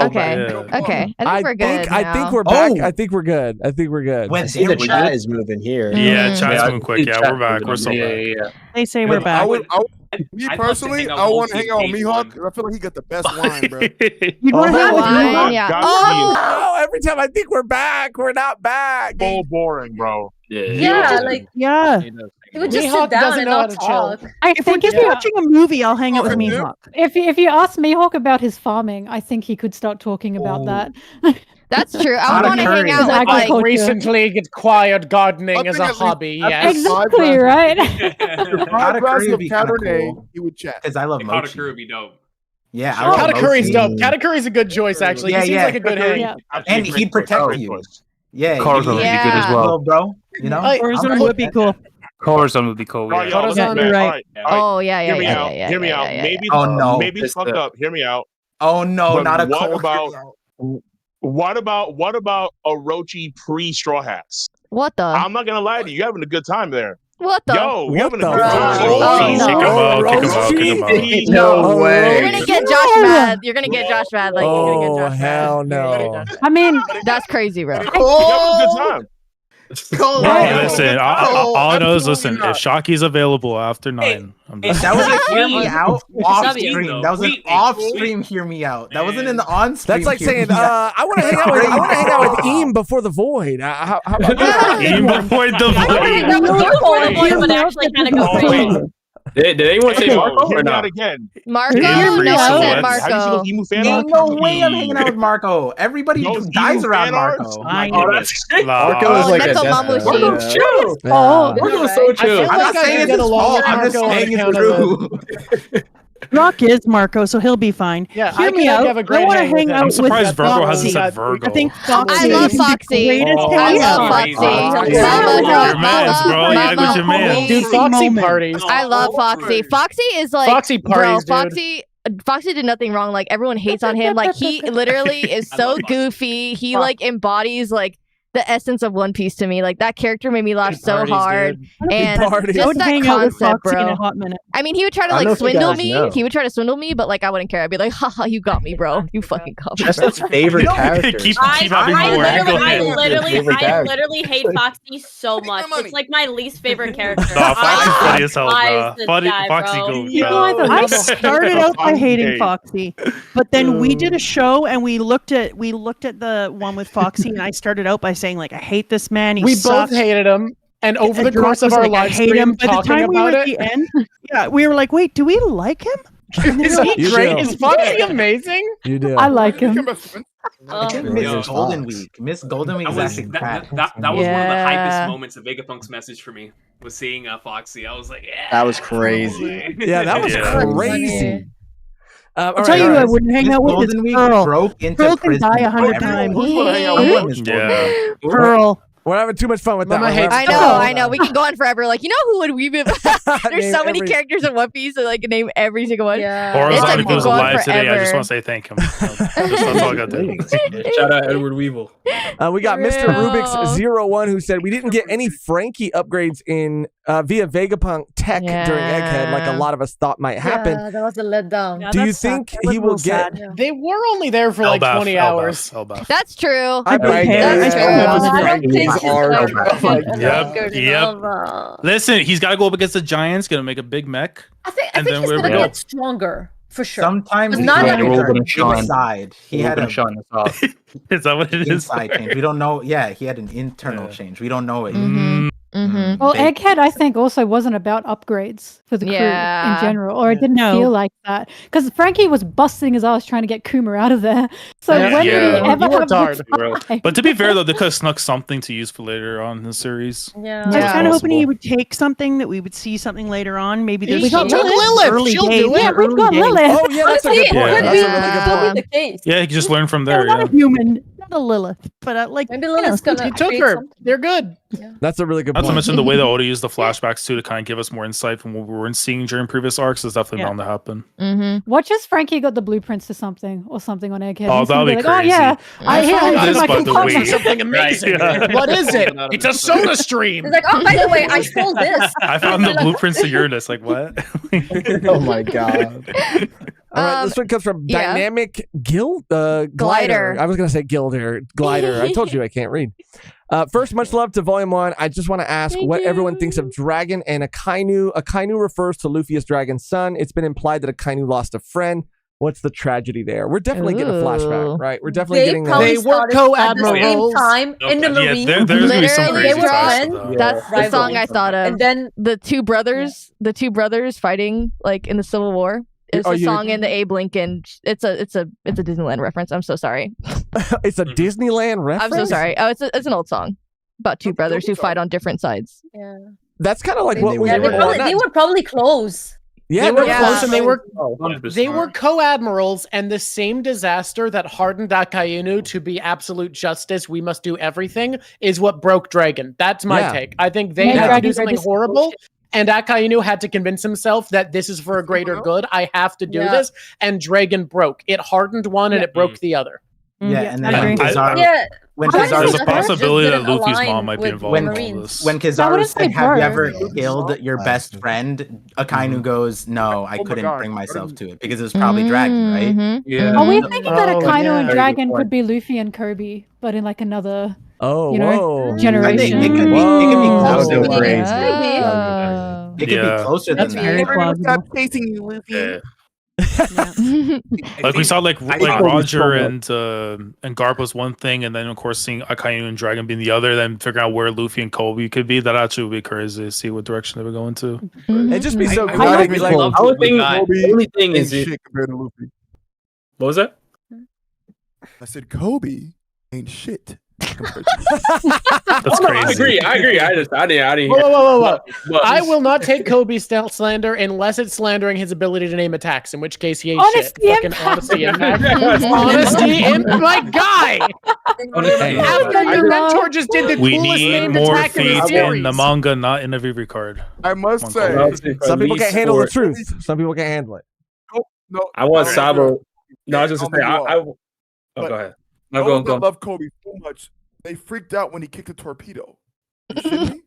Okay. Okay. I think we're good. I think we're back. I think we're good. I think we're good. I see the chat is moving here. Yeah, chat's moving quick. Yeah, we're back. We're so back. They say we're back. Me personally, I want to hang out with Mihawk because I feel like he got the best wine, bro. You want to hang out with wine? me? Yeah. Oh, every time I think we're back, we're not back. So boring, bro. Yeah, like Yeah. he would just Mihawk sit down doesn't and know how not to talk. chill. I If think we're just watching a movie, I'll hang out with Mihawk. if you ask Mihawk about his farming, I think he could start talking about that. That's true. I want to hang out with Exactly. like. Recently acquired gardening as a hobby. Yes. Exactly, right? Five glasses of Cabernet, he would chat. Because I love mochi. Katakuri would be dope. Yeah, I love Katakuri's mochi. dope. Katakuri's a good choice, actually. Yeah, he seems yeah. like a good hang. Yeah. And he'd protect you. Yeah, Corazon would be good as well. bro. You know, Corazon would be cool. Corazon would be cool. Right, Yeah. yo, listen, Corazon, man. right. All right. Oh yeah, yeah, Hear me yeah, out. yeah, Hear me yeah, out. yeah, Maybe, Oh, no. maybe it's fucked up. Hear me out. Oh no, But not a what cold. about Orochi pre-Straw Hats? What the? I'm not gonna lie to you. You're having a good time there. What the? Yo, you're having a the good time. fuck? Kick him out. No way. You're gonna get Josh mad. You're gonna get Josh mad. Like you're gonna get Oh Josh hell mad. no. I mean, That's crazy, bro. You're having a good time. Hey, listen, all I know is listen. If Shocky's available after 9, I'm just That was a hear me out off W, stream. though. That was an Wait, off wait. stream hear me out. That wasn't in the on stream. That's like hear saying, me out. I want to hang out with Eam before the void. How about that? even before the That was your point, but actually kind of go crazy. Did anyone say Marco Hear or me out not? again. Marco? Yeah, No, I said what? Have you seen Marco. those Emu fan Ain't art? no way I'm hanging out with Marco. Everybody Those dies Emu around fan arts? Marco. I Oh, know. that's Marco is Oh, like a mental death mamushi. note. Marco's chill. oh, Marco's so I chill. feel I'm not like I saying could it's get his along fault. with I'm just Marco on saying it's account of true. Rock is Marco, so he'll be fine. Yeah, Hear I me could out. have a I great want to hang with hang him. out I'm with surprised Vergo Foxy. hasn't said Vergo. I think I Foxy love is the Foxy. greatest Oh, I hangout. love Foxy. Foxy. You're your mans, bro. You gotta go with your mans. Dude, Foxy parties. I love Foxy. Foxy is like Foxy parties, bro. dude. Foxy did nothing wrong. Like everyone hates on him. Like he literally is so goofy. He like embodies like the essence of One Piece to me. Like that character made me laugh so hard. And I just would that hang out with concept, Foxy in a bro. hot minute. I mean, he would try to I don't know like if you swindle guys me. know. He would try to swindle me, but like I wouldn't care. I'd be like, haha, you got me, bro. You fucking got me. Chestnut's Bro. favorite character. Keep having more I angle. literally hate Foxy so much. It's like my least favorite character. Nah, Foxy's funny as hell, despise bro. this Funny, guy, Foxy bro. goes. You know, I started out by hating Foxy, but then we did a show and we looked at the one with Foxy, and I started out by saying like, I hate this man. He We sucks. both hated him, and over the Drake course of was our like, I live hate stream him. By the talking time we were about at it, the end, yeah, we were like, wait, do we like him? is he You great? do. Is Foxy amazing? You do. I like him. Miss Golden Week. Miss Golden Week is actually that bad. was one of the Yeah. hypest moments of Vegapunk's message for me. Was seeing Foxy. I was like, yeah. That was crazy. Yeah, that was crazy. I'll tell you who I wouldn't hang out with is Golden Week Pearl. broke into Pearl can prison. die 100 Everyone- times. Who's gonna hang out with Miss Golden Yeah. Week? Pearl. We're having too much fun with that. Mama one. hates I know. We can go on forever. Like, you know who would we be? There's Name so many every- characters in One Piece, so like name every single one. Horizon, like if he was go on alive today, I just forever. want to say thank him. That's all I got to say. Shout out Edward Weevil. We got Mr. Rubik's 01 who said we didn't get any Frankie upgrades in via Vegapunk tech during Egghead, like a lot of us thought might happen. Yeah, that was a letdown. Do you think he will get? They were only there for like 20 hours. That's true. I That's Yep. Listen, he's got to go up against the Giants. Gonna make a big mech. I think and then he's where we gonna go. get stronger for sure. Sometimes But not he every had a side. He had a shine us off. Is that what it is? inside change. We don't know. Yeah, he had an internal change. We don't know it. Well, Egghead, I think, also wasn't about upgrades for the crew in general, or it didn't feel like that. Because Frankie was busting his ass trying to get Kuma out of there. So when did he ever have the time? But to be fair, though, they could have snuck something to use for later on in the series. I was kind of hoping he would take something, that we would see something later on. Maybe there's We got Lilith. She'll do it. Yeah, we've got Lilith. Oh, yeah, that's a good point. That's a really good point. The case. Yeah, you can just learn from They're there. not Yeah. a human, not a Lilith, but like maybe Lilith's gonna. He took her. They're good. That's a really good Not point. to mention the way that Oda used the flashbacks too to kind of give us more insight from what we weren't seeing during previous arcs is definitely bound to happen. Watch as Frankie got the blueprints to something or something on Egghead. Oh, He's that'll gonna be like, oh crazy. yeah, I found this, my by the compartment. way. Something amazing. Yeah. What is it? It's a soda stream. It's like, oh, by the way, I stole this. I found the blueprints to Uranus. Like what? Oh my god. All right, this one comes from Dynamic Glider. I was going to say Gilder. Glider. I told you I can't read. First, much love to Volume 1. I just want to ask what everyone thinks of Dragon and Akainu. Akainu refers to Luffy as Dragon's son. It's been implied that Akainu lost a friend. What's the tragedy there? We're definitely getting a flashback, right? We're definitely getting They were co-admirals. At the same time in the Marine. There's gonna be some Literally, crazy they were stuff, on. though. That's the song I thought of. And then the two brothers fighting like in the Civil War. It's a song in the Abe Lincoln. It's a Disneyland reference. I'm so sorry. It's a Disneyland reference? I'm so sorry. Oh, it's an old song about two brothers who fight on different sides. Yeah. That's kind of like what we they were probably close. Yeah, they were close, and they were 100%. co-admirals, and the same disaster that hardened Akainu to be absolute justice. We must do everything is what broke Dragon. That's my take. I think they had to do something horrible. And Akainu had to convince himself that this is for a greater good. I have to do this. And Dragon broke. It hardened one and it broke the other. Yeah, and then when there's Kizaru a possibility that Luffy's mom might be involved in all this. When Kizaru said, "Have you ever killed your best friend?" Akainu goes, "No, I couldn't bring myself to it because it was probably Dragon, right?" Yeah. Are we thinking that Akainu and Dragon could be Luffy and Kobe, but in like another generation? I think it could be closer. It could be closer than that. Stop chasing you, Luffy. Like we saw like Roger and Garp was one thing, and then of course seeing Akainu and Dragon being the other, then figuring out where Luffy and Kobe could be. That actually would be crazy to see what direction they would go into. It'd just be so cool. The only thing is shit compared to Luffy. What was that? I said Kobe ain't shit. That's crazy. I agree. I didn't. Whoa. I will not take Kobe's slander unless it's slandering his ability to name attacks, in which case he ain't shit. Fucking honesty impact. Honesty impact. My guy! After your mentor just did the We coolest need named more attack in the feet series. in the manga, not in a Vivi card. I must say, some people can't handle the truth. Some people can't handle it. No, I want Sabo. No, I was just gonna say. Oh, go ahead. No, go. I love Kobe so much. They freaked out when he kicked a torpedo. Hold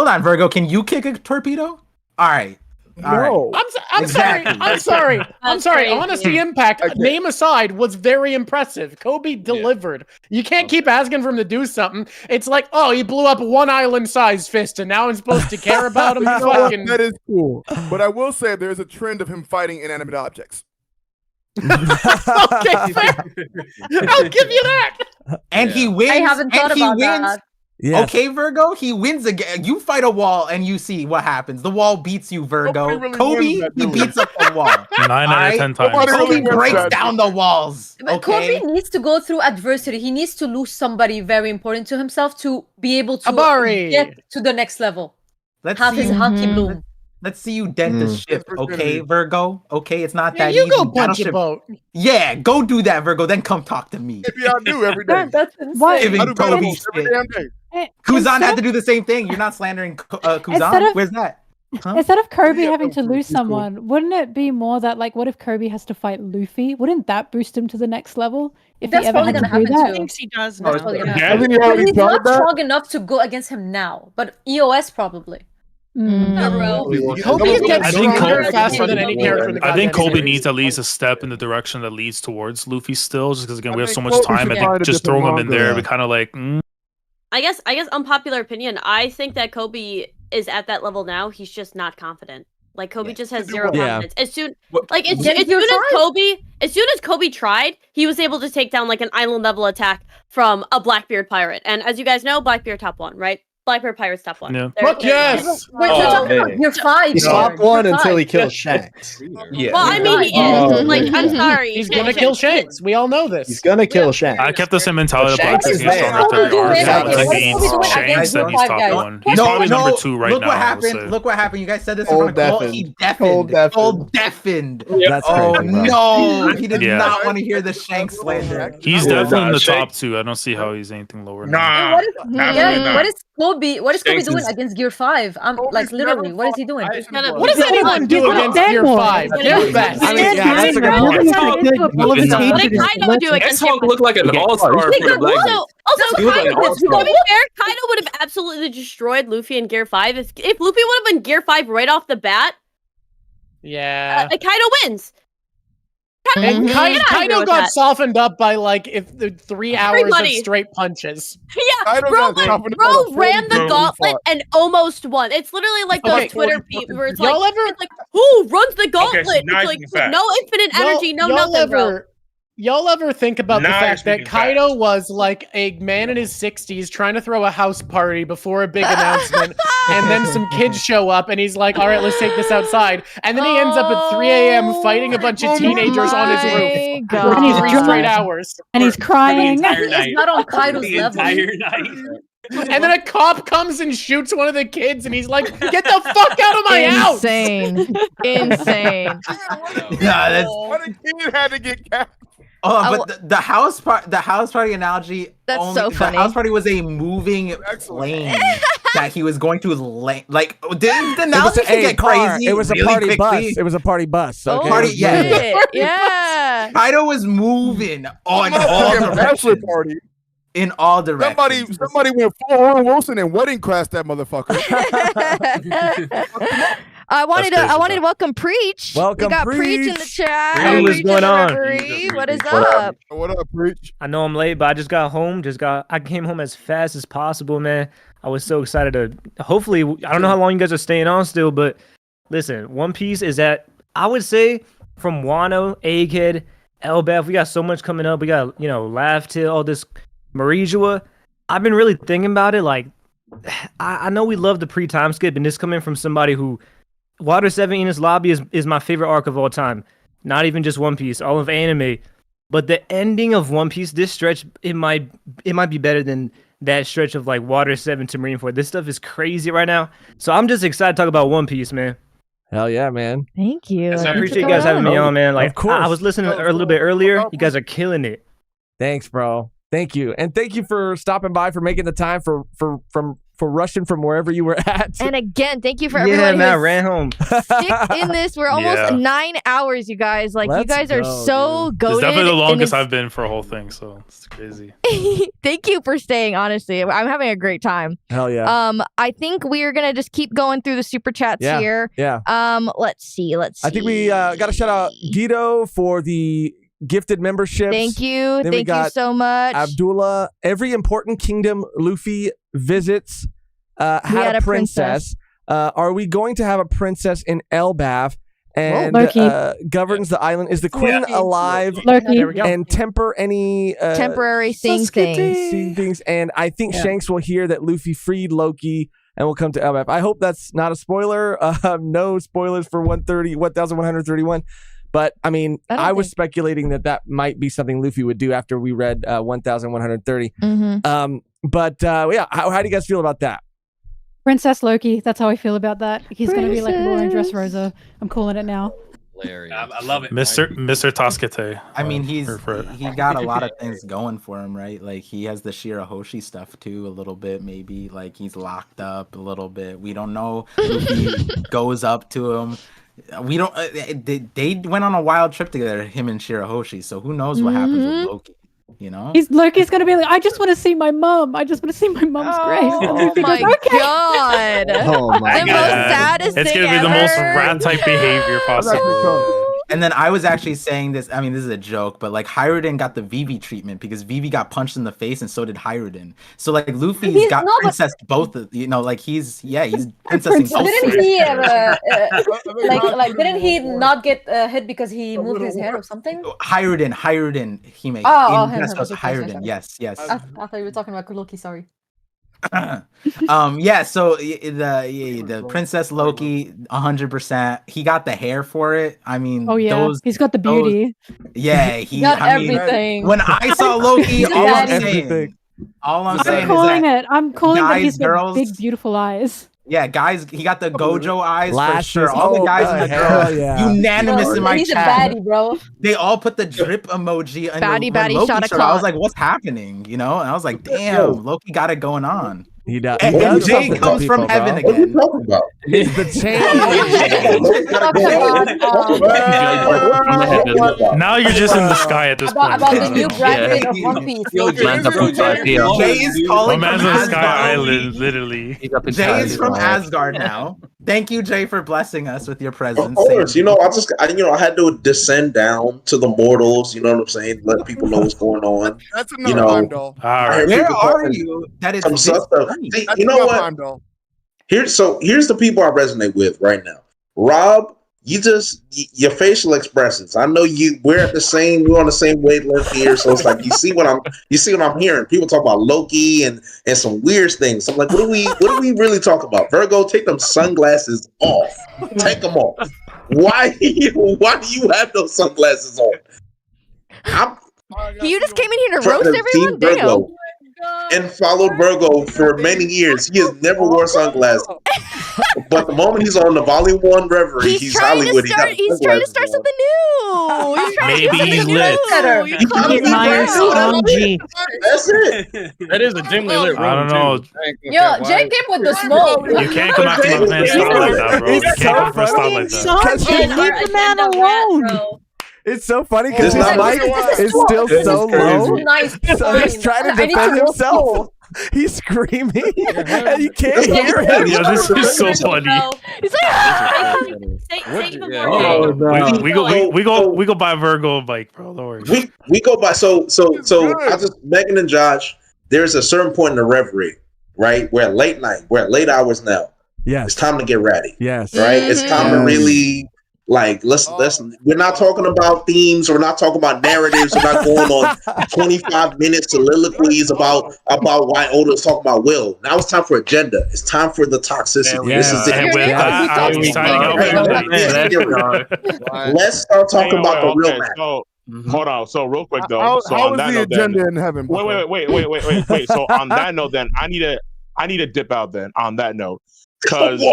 on, Vergo. Can you kick a torpedo? All right. No. I'm sorry. Crazy. Honesty impact, name aside, was very impressive. Kobe delivered. You can't keep asking for him to do something. It's like, oh, he blew up one island-sized fist, and now I'm supposed to care about him. That is cool. But I will say there's a trend of him fighting inanimate objects. Okay, fair. I'll give you that. And he wins. I haven't thought about that. Yes. Okay, Vergo, he wins again. You fight a wall and you see what happens. The wall beats you, Vergo. Kobe, he beats up the wall. 9 out of 10 times. Kobe breaks down the walls. But Okay. Kobe needs to go through adversity. He needs to lose somebody very important to himself to be able to Abari. get to the next level. Let's Have see his you- hockey bloom. Let's see you dent the ship, okay, Virgo? Okay, it's not that you easy. go punch a Battleship- boat. Yeah, go do that, Virgo. Then come talk to me. Maybe I do every day. That's insane. Giving I do Kobe Kobe every shit. damn day. Kuzan had to do the same thing. You're not slandering Kuzan. Instead of- Where's that? Huh? Instead of Kobe having to lose someone, wouldn't it be more that like, what if Kobe has to fight Luffy? Wouldn't that boost him to the next level if That's he ever probably had to gonna do happen that? too. I think he does That's now. probably gonna Yeah. happen. Hasn't he already He's done not that? strong enough to go against him now, but EOS probably. Kobe gets I think stronger Kobe- faster than any character in the I think goddamn Kobe series. needs at least a step in the direction that leads towards Luffy still, just because again we have so much Kobe time. I should find think a just different throwing him in manga. there, we kind of like. I guess unpopular opinion. I think that Kobe is at that level now. He's just not confident. Like Kobe just has zero Yeah. confidence. As soon as Kobe tried, he was able to take down like an island level attack from a Blackbeard pirate. And as you guys know, Blackbeard top 1, right? Blackbeard pirate's top 1. Yeah. Fuck yes! Wait, we're talking about Gear 5. He's top one until he kills Shanks. Yeah. Well, I mean, he is. Like, I'm sorry. He's gonna kill Shanks. We all know this. He's gonna kill Shanks. I kept the same mentality of Shanks Black is being there. stronger every arc. Shanks So is that means there. Shanks, then he's Five top guys. 1. He's probably number 2 right look now. What I would happened. say. Look what happened. You guys said this in Cold front of Cole. deafened. He deafened. Cold deafened. That's Oh crazy, bro. no, he did Yeah. not want to hear the Shanks slander. He's No. definitely in the Shanks. top 2. I don't see how he's anything lower. Nah. What is, absolutely not. what is Kobe? What is Kobe Shanks doing is- against Gear 5? I'm like literally, what is he doing? What does anyone do against Gear 5? They're best. I mean, yeah, that's a good point. What did Kaido do against X-Hawk looked like an all-star for the Black Bears. Also, He was like an Kaido, all-star. to be fair, Kaido would have absolutely destroyed Luffy in Gear 5. If Luffy would have been Gear 5 right off the bat, Yeah. Kaido wins. And Get out of here Kaido with got that. softened up by like if the 3 hours of Everybody. straight punches. Yeah, Kaido bro, got softened up bro by ran the bro. gauntlet and almost won. It's literally like those Okay. Twitter people where it's Y'all like, ever- it's like, who runs the gauntlet? so now It's you like can fact. no infinite energy, no nothing, bro. Y'all ever think about the Now fact you're that speaking Kaido was like a man in his 60s trying to throw a house party before a big announcement, and then some kids show up and he's like, all right, let's take this outside. And then he ends up at 3 a.m. fighting a bunch of teenagers on his roof for And he's 3 drunk. straight hours. And he's crying. He's not on Kaido's The level. entire night. And then a cop comes and shoots one of the kids, and he's like, get the fuck out of my house! Insane. Insane. Nah, that's. Why the kid had to get capped? Oh, but the house party analogy. That's so funny. The house party was a moving plane that he was going to like. The analogy could get crazy. It was a really party quickly. bus. It was a party bus. Okay? Party, yeah. Shit, yeah. Kaido was moving on all Bachelor directions. party. In all directions. Somebody went full Owen Wilson and wedding crashed that motherfucker. I wanted crazy, to welcome Preach. Welcome, we got Preach in the Preach. chat. Hey, what's Preach going in the on? referee. What is What up? What up, Preach? I know I'm late, but I just got home. I came home as fast as possible, man. I was so excited to. Hopefully, I don't know how long you guys are staying on still, but listen, One Piece is at, I would say, from Wano, Egghead, Elbaf. We got so much coming up. We got Laugh Till, all this Morj. I've been really thinking about it. Like, I know we love the pre-time skip, and this coming from somebody who. Water 7 Enos Lobby is my favorite arc of all time. Not even just One Piece, all of anime. But the ending of One Piece, this stretch, it might be better than that stretch of like Water 7 to Marineford. This stuff is crazy right now. So I'm just excited to talk about One Piece, man. Hell yeah, man. Thank you. I appreciate you guys having me on, man. Like, Of course. I was listening a little bit earlier. You guys are killing it. Thanks, bro. Thank you. And thank you for stopping by, for making the time, for rushing from wherever you were at. And again, thank you for Yeah, everyone man, I who ran home. stick in this. We're almost Yeah. 9 hours, you guys. Like, you Let's guys are go, so It's goated. definitely the and longest it's- I've been for a whole thing, so it's crazy. Thank you for staying, honestly. I'm having a great time. Hell yeah. I think we're gonna just keep going through the super chats Yeah, here. yeah. Let's see. I think we got to shout out Guido for the gifted memberships. Thank you. Then we Thank you got so much. Abdullah. Every important kingdom Luffy visits had a princess. Are we going to have a princess in Elbaf? And Loki. governs the island. Is the queen alive? Loki. There we go. And temper any Temporary seeing things. And I think Shanks will hear that Luffy freed Loki and will come to Elbaf. I hope that's not a spoiler. No spoilers for 1131. But I mean, I was speculating that might be something Luffy would do after we read 1130. Mm-hmm. But yeah, how do you guys feel about that? Princess Loki. That's how I feel about that. He's going to be like Laura and Dressrosa. I'm calling it now. I love it. Mr. Tascete. I mean, he got a lot of things going for him, right? Like he has the Shirahoshi stuff too, a little bit. Maybe like he's locked up a little bit. We don't know if he goes up to him. We don't. They went on a wild trip together, him and Shirahoshi. So who knows what happens with Loki? You know, Loki's going to be like, I just want to see my mom. I just want to see my mom's grave. And Luffy my goes, okay. God. Oh my The God. most saddest It's thing gonna be the ever. most rat type behavior possible. And then I was actually saying this. I mean, this is a joke, but like Hyruden got the Vivi treatment because Vivi got punched in the face, and so did Hyruden. So like Luffy's got princess both. Like he's princessing both. Didn't he didn't he not get hit because he moved his hair or something? Hyruden, Hime. Hyruden. Yes. I thought you were talking about Loki. Sorry. So the Princess Loki 100%. He got the hair for it. I mean, he's got the beauty. He got everything. When I saw Loki, all I'm saying I'm calling that he's got big beautiful eyes. Yeah, guys, he got the Gojo eyes Lashes. for sure. All the guys in the girl, unanimous in my he's chat. He's a baddie, bro. They all put the drip emoji. Baddie shot shirt. I was like, "What's happening?" And I was like, "Damn, Loki got it going on." He does. And Jay comes from heaven again. What are you talking about? It's the Now you're just in the sky at this point. About the new graduate of One Piece. Jay is calling man's from on Asgard. Sky Island, literally. Jay is from Asgard now. Thank you, Jay, for blessing us with your presence. Of course, I had to descend down to the mortals. You know what I'm saying? Let people know what's going on. That's enough time, though. Where are you? That is stuff. See, you know what? Here's the people I resonate with right now. Rob, your facial expressions. I know we're on the same wavelength here, so it's like you see what I'm hearing. People talk about Loki and some weird things. I'm like, what do we really talk about? Vergo, take them sunglasses off. Take them off. Why do you have those sunglasses on? You just came in here to roast everyone? Damn. And followed Vergo for many years. He has never wore sunglasses. But the moment he's on the Volume 1 Reverie, he's Hollywood. He's trying to start something new. Maybe he's lit. That's it. That is a dimly lit room. I don't know. Yo, Jay came with the smoke. You can't come after my man style like that, bro. You can't come for a style like that. Leave the man alone. It's so funny because his mic is still so low. So he's trying to defend himself. He's screaming and you can't hear him. Yeah, this is so funny. He's like, we go by Vergo bike, bro. Don't worry. We go by so I just Megan and Josh. There's a certain point in the Reverie, right? We're at late night. We're at late hours now. Yes, it's time to get ready. Yes, right. It's time to really. Like, listen, we're not talking about themes. We're not talking about narratives. We're not going on 25-minute soliloquies about why Oda's talking about Will. Now it's time for agenda. It's time for the toxicity. Yeah. This is it. Let's start talking about the real matter. Hold on. So real quick though. How on is that the note, agenda in heaven? Wait. So on that note, then I need to dip out. Then on that note. Because I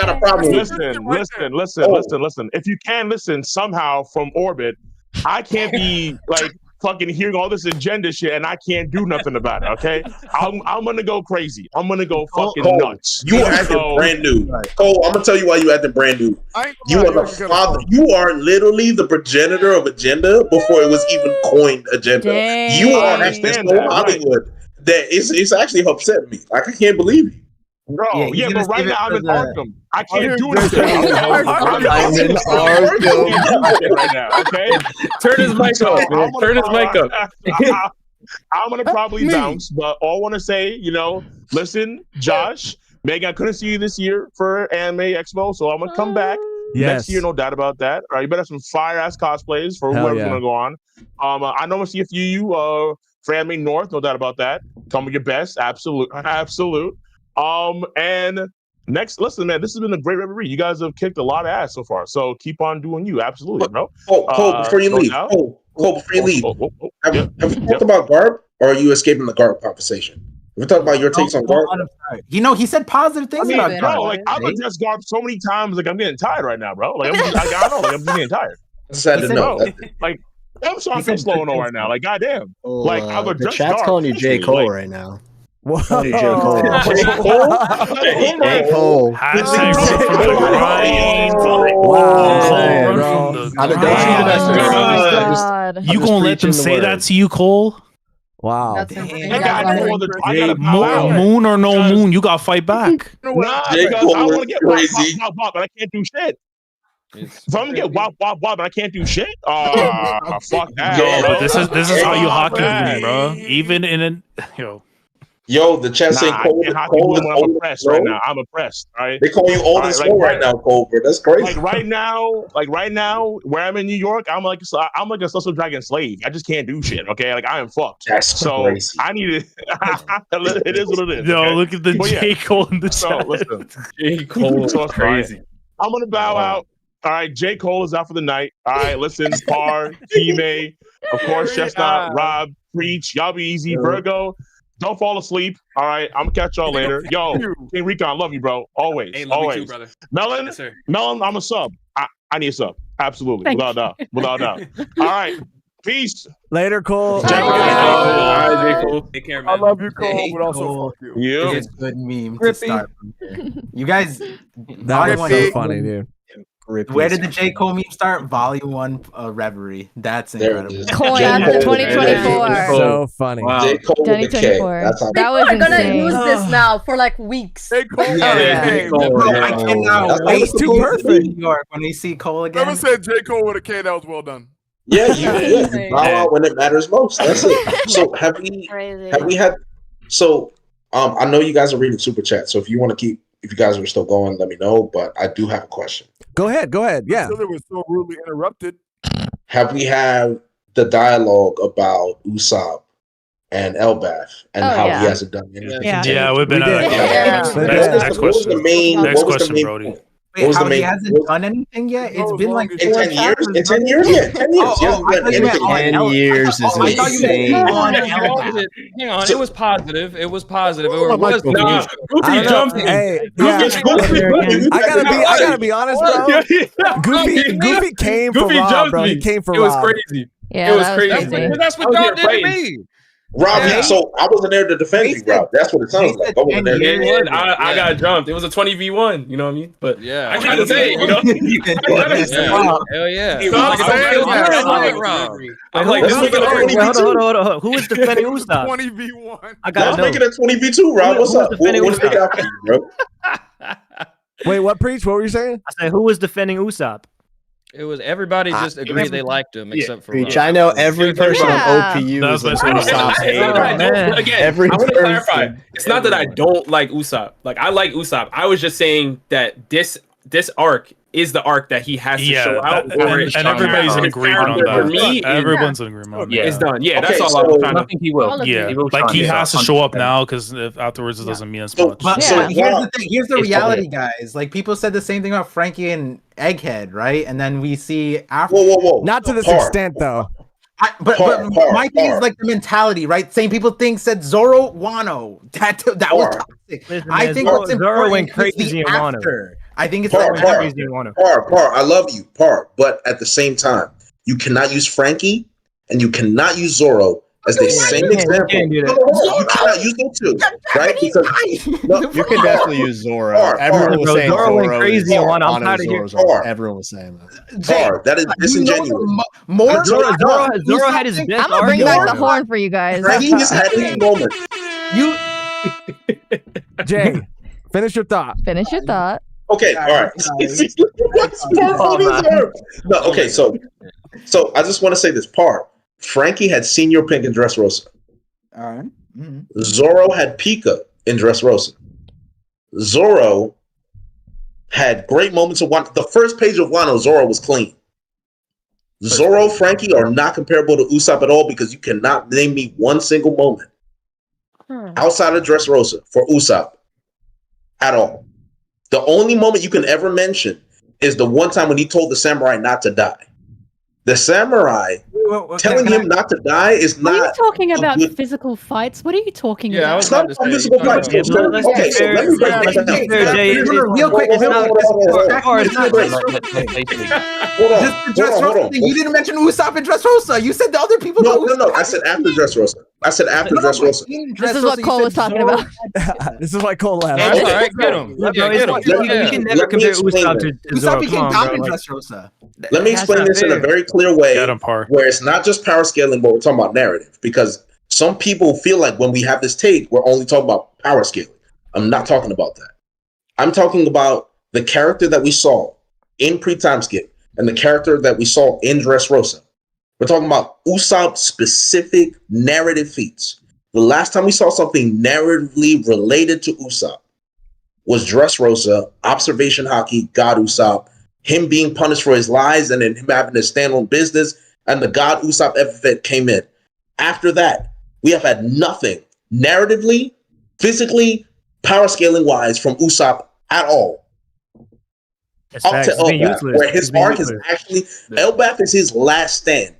got a problem. Listen. If you can listen somehow from orbit, I can't be like fucking hearing all this agenda shit and I can't do nothing about it. Okay, I'm gonna go crazy. I'm gonna go fucking nuts. You are acting brand new, Cole. I'm gonna tell you why you acting brand new. You are the father. You are literally the progenitor of agenda before it was even coined agenda. Dang. You are actually so Hollywood that it's actually upset me. Like I can't believe you. Bro, yeah, but right now I'm in Arkham. I can't do anything. I'm in Arkham right now. Okay, turn his mic off. Turn his mic up. I'm gonna probably bounce, but all I want to say, listen, Josh, Megan, I couldn't see you this year for Anime Expo, so I'm gonna come back next year, no doubt about that. All right, you better have some fire ass cosplays for whoever's gonna go on. I know I'm gonna see a few of you for Anime North, no doubt about that. Come with your best, absolute. And next, listen, man, this has been a great reverie. You guys have kicked a lot of ass so far, so keep on doing you, absolutely, bro. Cole, before you leave, have you talked about Garb, or are you escaping the Garb conversation? We talked about your takes on Garb. He said positive things about Garb. Bro, like I've addressed Garb so many times, like I'm getting tired right now, bro. Like I'm just getting tired. Sad to know. Like I'm slowing on right now. Like goddamn, like I've The addressed chat's Garb, calling you J. essentially, Cole like, right now. What? J. Cole. J. Cole. You gonna let them say that to you, Cole? Wow. I got no other. I gotta bow out. Moon or no moon, you got to fight back. Nah, J. because Cole I want to is get crazy. wop, but I can't do shit. If I'm gonna get wop, but I can't do shit. Fuck that. Yo, bro. but this is how you hockey that. me, bro. Even in an Yo, the chat saying Nah, Cole, I can't hockey Cole boom is when I'm old oppressed and right slow. now. I'm oppressed. All right. They call you old and slow right now, Cole, bro. That's crazy. Like right now, where I'm in New York, I'm like a social dragon slave. I just can't do shit. Okay, like I am fucked. That's so crazy. I need it. It is what it is. Yo, okay? look at the But J. Cole in the So chat. listen, J. Cole is So it's crazy. fine. I'm gonna bow out. All right, J. Cole is out for the night. All right, listen, Par, Hime, of course, Chestnut, Rob, Preach. Y'all be easy. Vergo, don't fall asleep. All right, I'm gonna catch y'all later. Yo, King Recon, love you, bro. Always, Hey, love always. you too, brother. Melon, Yes, sir. Melon, I'm a sub. I need a sub. Absolutely, Thank without doubt, without doubt. All right, peace. Later, Cole. J. Cole. All right, J. Cole. Take care, man. I love you, Cole, Hey, but also Cole. fuck you. You. It's a good meme to Grippy. start from here. You guys, That was Volume so one- funny, dude. Where did the J. Cole meme start? Volume 1 Reverie. That's There it incredible. is. Coin J. after Cole. 2024. So funny. J. Cole with the K. 2024. That's how. That was We're gonna insane. use this now for like weeks. Hey, Cole. Yeah, Hey, J. Cole. Bro, Yeah. I cannot That's wait almost to too go to perfect. New York when we see Cole again. Whoever said J. Cole with a K, that was well done. Yeah, you bow out when it matters most. That's it. So have we had? So I know you guys are reading super chat. So if you want to keep, if you guys are still going, let me know. But I do have a question. Go ahead. Yeah. It was so rudely interrupted. Have we had the dialogue about Usopp and Elbath and how he hasn't done anything? Yeah, we've been We at did. it. Next question. Next question, Brody. Wait, how he hasn't done anything yet? It's been like in 10 years. In 10 years, yeah, 10 years. He hasn't done anything. 10 years is insane. Hang on, it was positive. It was positive. It was Nah, Goofy jumped him. Hey, yeah. I gotta be honest, bro. Goofy came for Goofy Rob, jumped bro. me. He came for It was Rob. crazy. Yeah, it was that was crazy. crazy. That's what I was y'all did to getting me. Rob, Yeah. so I wasn't there to defend you, Rob. That's what it sounds like. I wasn't there. I got jumped. It was a 20v1. You know what I mean? But Yeah, I gotta say, you know, hell yeah. I'm like, this is Hold on. Who is defending Usopp? 20v1. I got Let's make it a 20v2, Rob. What's up? We'll stick it out for you, bro. Wait, what, Preach? What were you saying? I said, who was defending Usopp? It was everybody just agreed they liked him except for Preach. Rob. I know every person on OPU is an Usopp hater. Again, Every I want to clarify. person. It's not that I don't like Usopp. Like I like Usopp. I was just saying that this arc is the arc that he has to show out. And everybody's in agreement on that. For me, Everyone's in agreement on that. it's done. Yeah, that's Okay, all I was so- trying to. I think he will. Yeah, He will like shine he it. has to show up now because if afterwards it doesn't mean as So- much. But So, here's Rob, the thing. Here's the it's reality, okay. guys. Like people said the same thing about Frankie and Egghead, right? And then we see after. Whoa. Not to this Par. extent, though. But my thing is like the mentality, right? Same people think said Zoro Wano. That was toxic. Listen, I man, think Zoro- what's Zoro important went is crazy the in Wano. after. I think it's Par, like Par. Crazy in Wano. Par, I love you, Par. But at the same time, you cannot use Frankie and you cannot use Zoro as the same example. can't do that. No, hold on. You cannot use them two, right? Because no, You can definitely use Zoro. Par, Everyone was Par. saying Zoro went Zoro crazy is in Wano. I'm Wano tired is of hearing- Zoro's Par. Everyone was saying that. Par, that is disingenuous. Zoro had his best I'm gonna bring back the arc. horn for you guys. Frankie has had his moment. You Jay, finish your thought. Finish your thought. Okay, all right. No, okay, so I just want to say this part. Frankie had Senior Pink in Dressrosa. All right. Zoro had Pika in Dressrosa. Zoro had great moments of Wano. The first page of Wano, Zoro was clean. Zoro, Frankie are not comparable to Usopp at all because you cannot name me one single moment outside of Dressrosa for Usopp at all. The only moment you can ever mention is the one time when he told the samurai not to die. The samurai telling him not to die is Are you not. talking about good- physical fights? What are you talking Yeah, I about? was It's not a physical fight. Yeah, but let's be Okay, so fair. let me break Let's this be down. fair, Jay. Real quick, It's not- it's not- Hold on. Just for Dressrosa, you didn't mention Usopp and Dressrosa. You said the other people. No. I said after Dressrosa. Dressrosa. This is what Cole was talking about. This is why Cole left. All right, get him. Bro, Yeah, get him. we can never Let me compare explain Usopp that. to Zoro. Usopp became Come on, dominant bro. Dressrosa. Let me That's explain not this in a fair. very clear way Get him, Par. where it's not just power scaling, but we're talking about narrative. Because Some people feel like when we have this take, we're only talking about power scaling. I'm not talking about that. I'm talking about the character that we saw in pre-time skip and the character that we saw in Dressrosa. We're talking about Usopp specific narrative feats. The last time we saw something narratively related to Usopp was Dressrosa, Observation Hockey, God Usopp, him being punished for his lies and then him having to stand on business, and the God Usopp epithet came in. After that, we have had nothing narratively, physically, power scaling wise from Usopp at all. Up to Elbath, where his arc is actually Elbath is his last stand.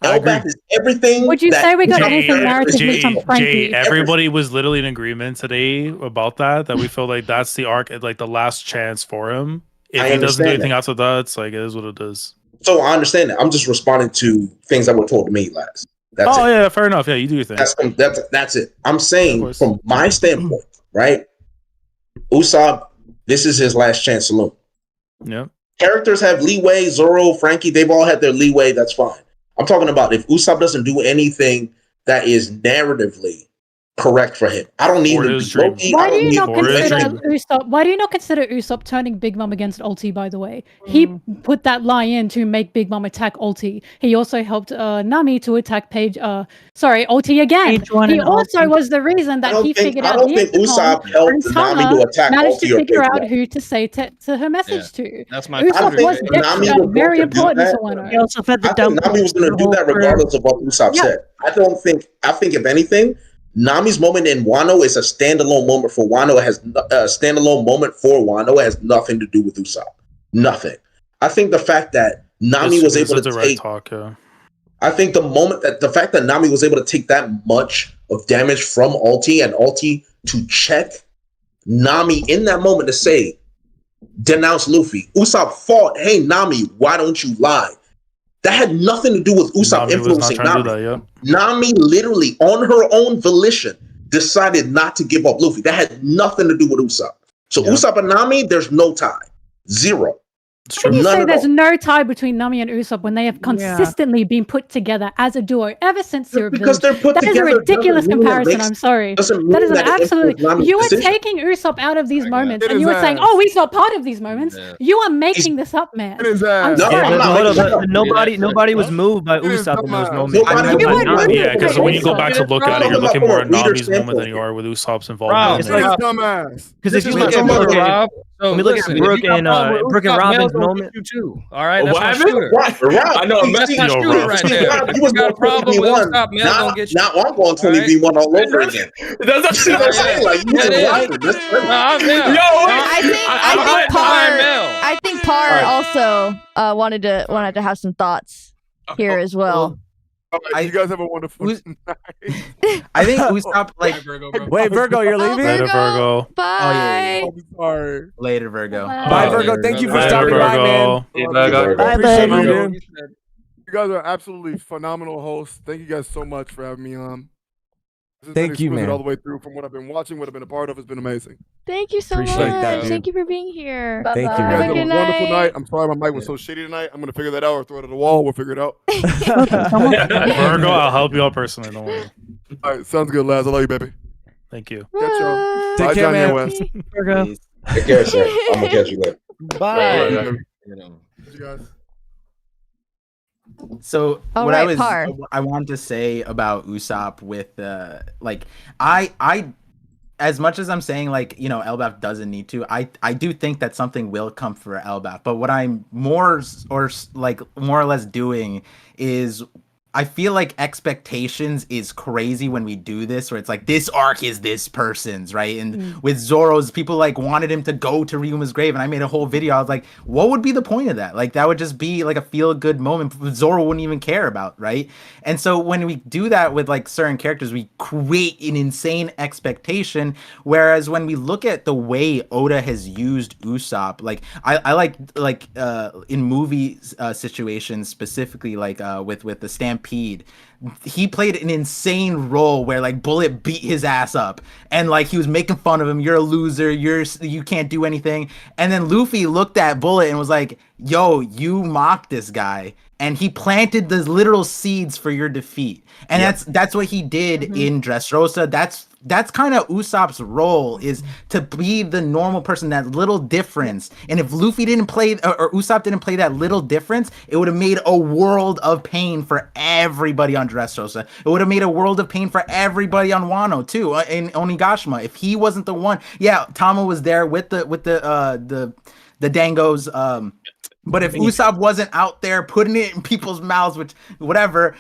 Elbath is everything. Would you say we got anything narratively from Frankie? Everybody was literally in agreement today about that we feel like that's the arc, like the last chance for him. If he doesn't do anything after that, it's like it is what it is. So I understand that. I'm just responding to things that were told to me last. That's it. Yeah, fair enough. Yeah, you do your thing. That's it. I'm saying from my standpoint, right? Usopp, this is his last chance saloon. Yeah. Characters have leeway. Zoro, Frankie, they've all had their leeway. That's fine. I'm talking about if Usopp doesn't do anything that is narratively correct for him. I don't need him to be Loki. Why do you not consider Usopp turning Big Mom against Ulti, by the way? He put that lie in to make Big Mom attack Ulti. He also helped Nami to attack Ulti again. He also was the reason that he figured out I don't think Usopp helped Nami to attack managed Ulti to or figure Big out Mom. who to say to her message to. That's my Usopp was very important to Wano. He also fed the Nami was going to do that regardless of what Usopp said. I think if anything, Nami's moment in Wano is a standalone moment for Wano. It has a standalone moment for Wano. It has nothing to do with Usopp. Nothing. I think the fact that Nami was able to take. I think the fact that Nami was able to take that much of damage from Ulti and Ulti to check Nami in that moment to say, denounce Luffy. Usopp fought, hey Nami, why don't you lie? That had nothing to do with Usopp influencing Nami. Nami literally, on her own volition, decided not to give up Luffy. That had nothing to do with Usopp. So Usopp and Nami, there's no tie. Zero. How do you say there's no tie between Nami and Usopp when they have consistently been put together as a duo ever since Zero Because Village? they're put That is a together ridiculous doesn't mean it comparison. makes- I'm sorry. doesn't mean That is an that it absolute. influences Nami's You are decision. taking Usopp out of these moments, It and you is are saying, ass. "Oh, he's not part of these moments." You are making this up, man. I'm ass. No, sorry. I'm not Hold making up, it up. nobody was moved by Usopp in those moments. Yeah, because when you go back to look at it, you're looking more at Nami's moment than you are with Usopp's involvement. It's like dumbass. because if you Look look at at Rob. when we look at Brooke and Robin's moment, you too. All right, that's What my happened? shooter. I know. That's my shooter right there. You was got a going problem with 20v1. Usopp, Mel gonna get you. Now I'm going 20v1 all over again. That's See what I'm saying? Like, you Yeah, it just is. lied. That's No, I'm there. I think Par also wanted to have some thoughts here as well. You guys have a wonderful night. I think Usopp like. Wait, Virgo, you're leaving? Later, Virgo. Bye. I'm sorry. Later, Virgo. Bye, Virgo. Thank you for stopping by, man. Bye, Appreciate you, dude. You guys are absolutely phenomenal hosts. Thank you guys so much for having me on. This has Thank been you, exquisite man. all the way through from what I've been watching, what I've been a part of. It's been amazing. Thank you so Appreciate much. that, dude. Thank you for being here. Thank you, You guys man. Have a have a good wonderful night. night. I'm sorry my mic was so shitty tonight. I'm gonna figure that out or throw it at the wall. We'll figure it out. Virgo, I'll help you out personally. Don't worry. All right, sounds good, lads. I love you, baby. Thank you. Catch y'all. Take Bye, care, Johnny man. and Wes. Virgo. Take care, sir. I'm gonna catch you later. Bye. You guys. So All what right, Par. I wanted to say about Usopp with like I as much as I'm saying like Elbaf doesn't need to, I do think that something will come for Elbaf. But what I'm more or less doing is I feel like expectations is crazy when we do this, where it's like this arc is this person's, right? And with Zoro's, people like wanted him to go to Ryuma's grave, and I made a whole video. I was like, what would be the point of that? Like that would just be like a feel-good moment Zoro wouldn't even care about, right? And so when we do that with like certain characters, we create an insane expectation. Whereas when we look at the way Oda has used Usopp, like I like in movie situations specifically, like with the Stampede, he played an insane role where like Bullet beat his ass up and like he was making fun of him. You're a loser. You can't do anything. And then Luffy looked at Bullet and was like, "Yo, you mocked this guy." and he planted the literal seeds for your defeat. And that's what he did in Dressrosa. That's kind of Usopp's role, is to be the normal person, that little difference. And if Luffy didn't play, or Usopp didn't play that little difference, it would have made a world of pain for everybody on Dressrosa. It would have made a world of pain for everybody on Wano too, in Onigashima. If he wasn't the one, Tama was there with the dangos. But if Usopp wasn't out there putting it in people's mouths, which whatever,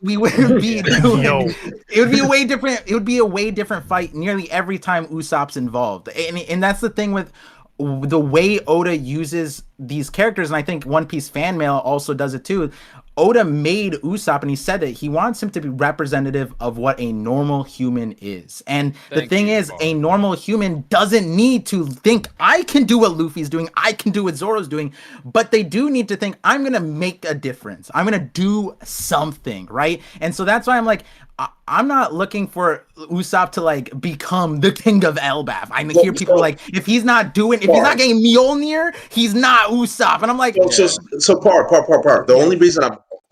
we wouldn't be doing. It would be a way different. It would be a way different fight nearly every time Usopp's involved, and that's the thing with the way Oda uses these characters, and I think One Piece fan mail also does it too. Oda made Usopp, and he said that he wants him to be representative of what a normal human is. And the thing is, a normal human doesn't need to think, I can do what Luffy's doing, I can do what Zoro's doing, but they do need to think, I'm going to make a difference. I'm going to do something, right? And so that's why I'm like, I'm not looking for Usopp to like become the king of Elbaf. I hear people like, if he's not getting Mjolnir, he's not Usopp. And I'm like, Part. The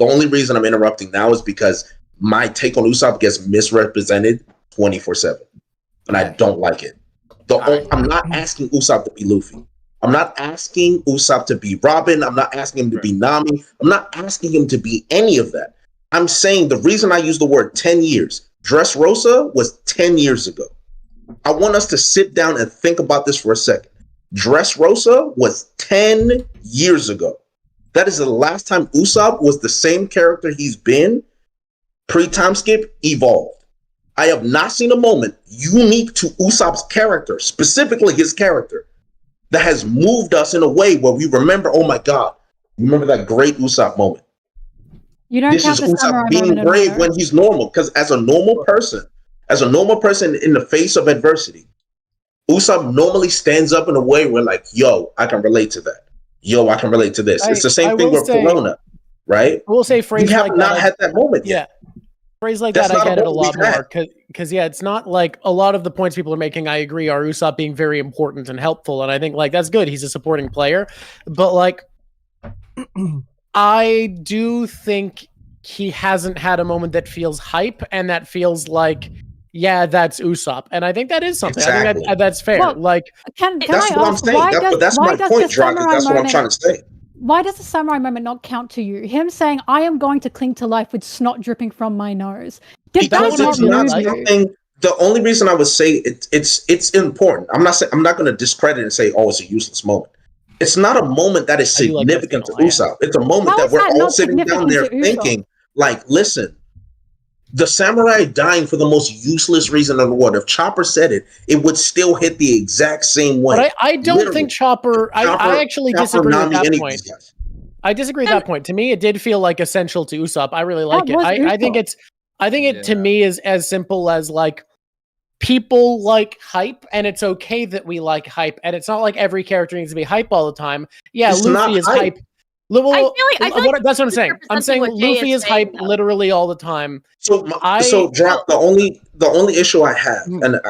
only reason I'm interrupting now is because my take on Usopp gets misrepresented 24/7, and I don't like it. I'm not asking Usopp to be Luffy. I'm not asking Usopp to be Robin. I'm not asking him to be Nami. I'm not asking him to be any of that. I'm saying the reason I use the word 10 years, Dressrosa was 10 years ago. I want us to sit down and think about this for a second. Dressrosa was 10 years ago. That is the last time Usopp was the same character he's been pre-time skip evolved. I have not seen a moment unique to Usopp's character, specifically his character, that has moved us in a way where we remember, oh my God, remember that great Usopp moment. This is Usopp being brave when he's normal. Because as a normal person in the face of adversity, Usopp normally stands up in a way where like, yo, I can relate to that. Yo, I can relate to this. It's the same thing with Corona, right? I will say phrase we have like not that. Had that moment yet. Phrase like that, I get it a lot more. Because it's not like a lot of the points people are making, I agree, are Usopp being very important and helpful. And I think like that's good. He's a supporting player. But like, I do think he hasn't had a moment that feels hype and that feels like, yeah, that's Usopp. And I think that is something. Exactly. I think that's fair. Well, like, can that's I what I'm ask, saying. That's my point, Drawk. That's what I'm trying to say. Why does the samurai moment not count to you? Him saying, I am going to cling to life with snot dripping from my nose. Did that not move you? The only reason I would say it's important. I'm not going to discredit and say, oh, it's a useless moment. It's not a moment that is significant to Usopp. It's a moment that we're all sitting down there thinking, like, listen, the samurai dying for the most useless reason in the world. If Chopper said it, it would still hit the exact same way. But I don't think Chopper. I actually disagree with that point. I disagree with that point. To me, it did feel like essential to Usopp. I really like it. I think it to me is as simple as like people like hype, and it's okay that we like hype, and it's not like every character needs to be hype all the time. Yeah, it's Luffy is hype. Well, I feel like that's what I'm saying. I'm saying Luffy is hype literally all the time. So Drawk, the only issue I have, and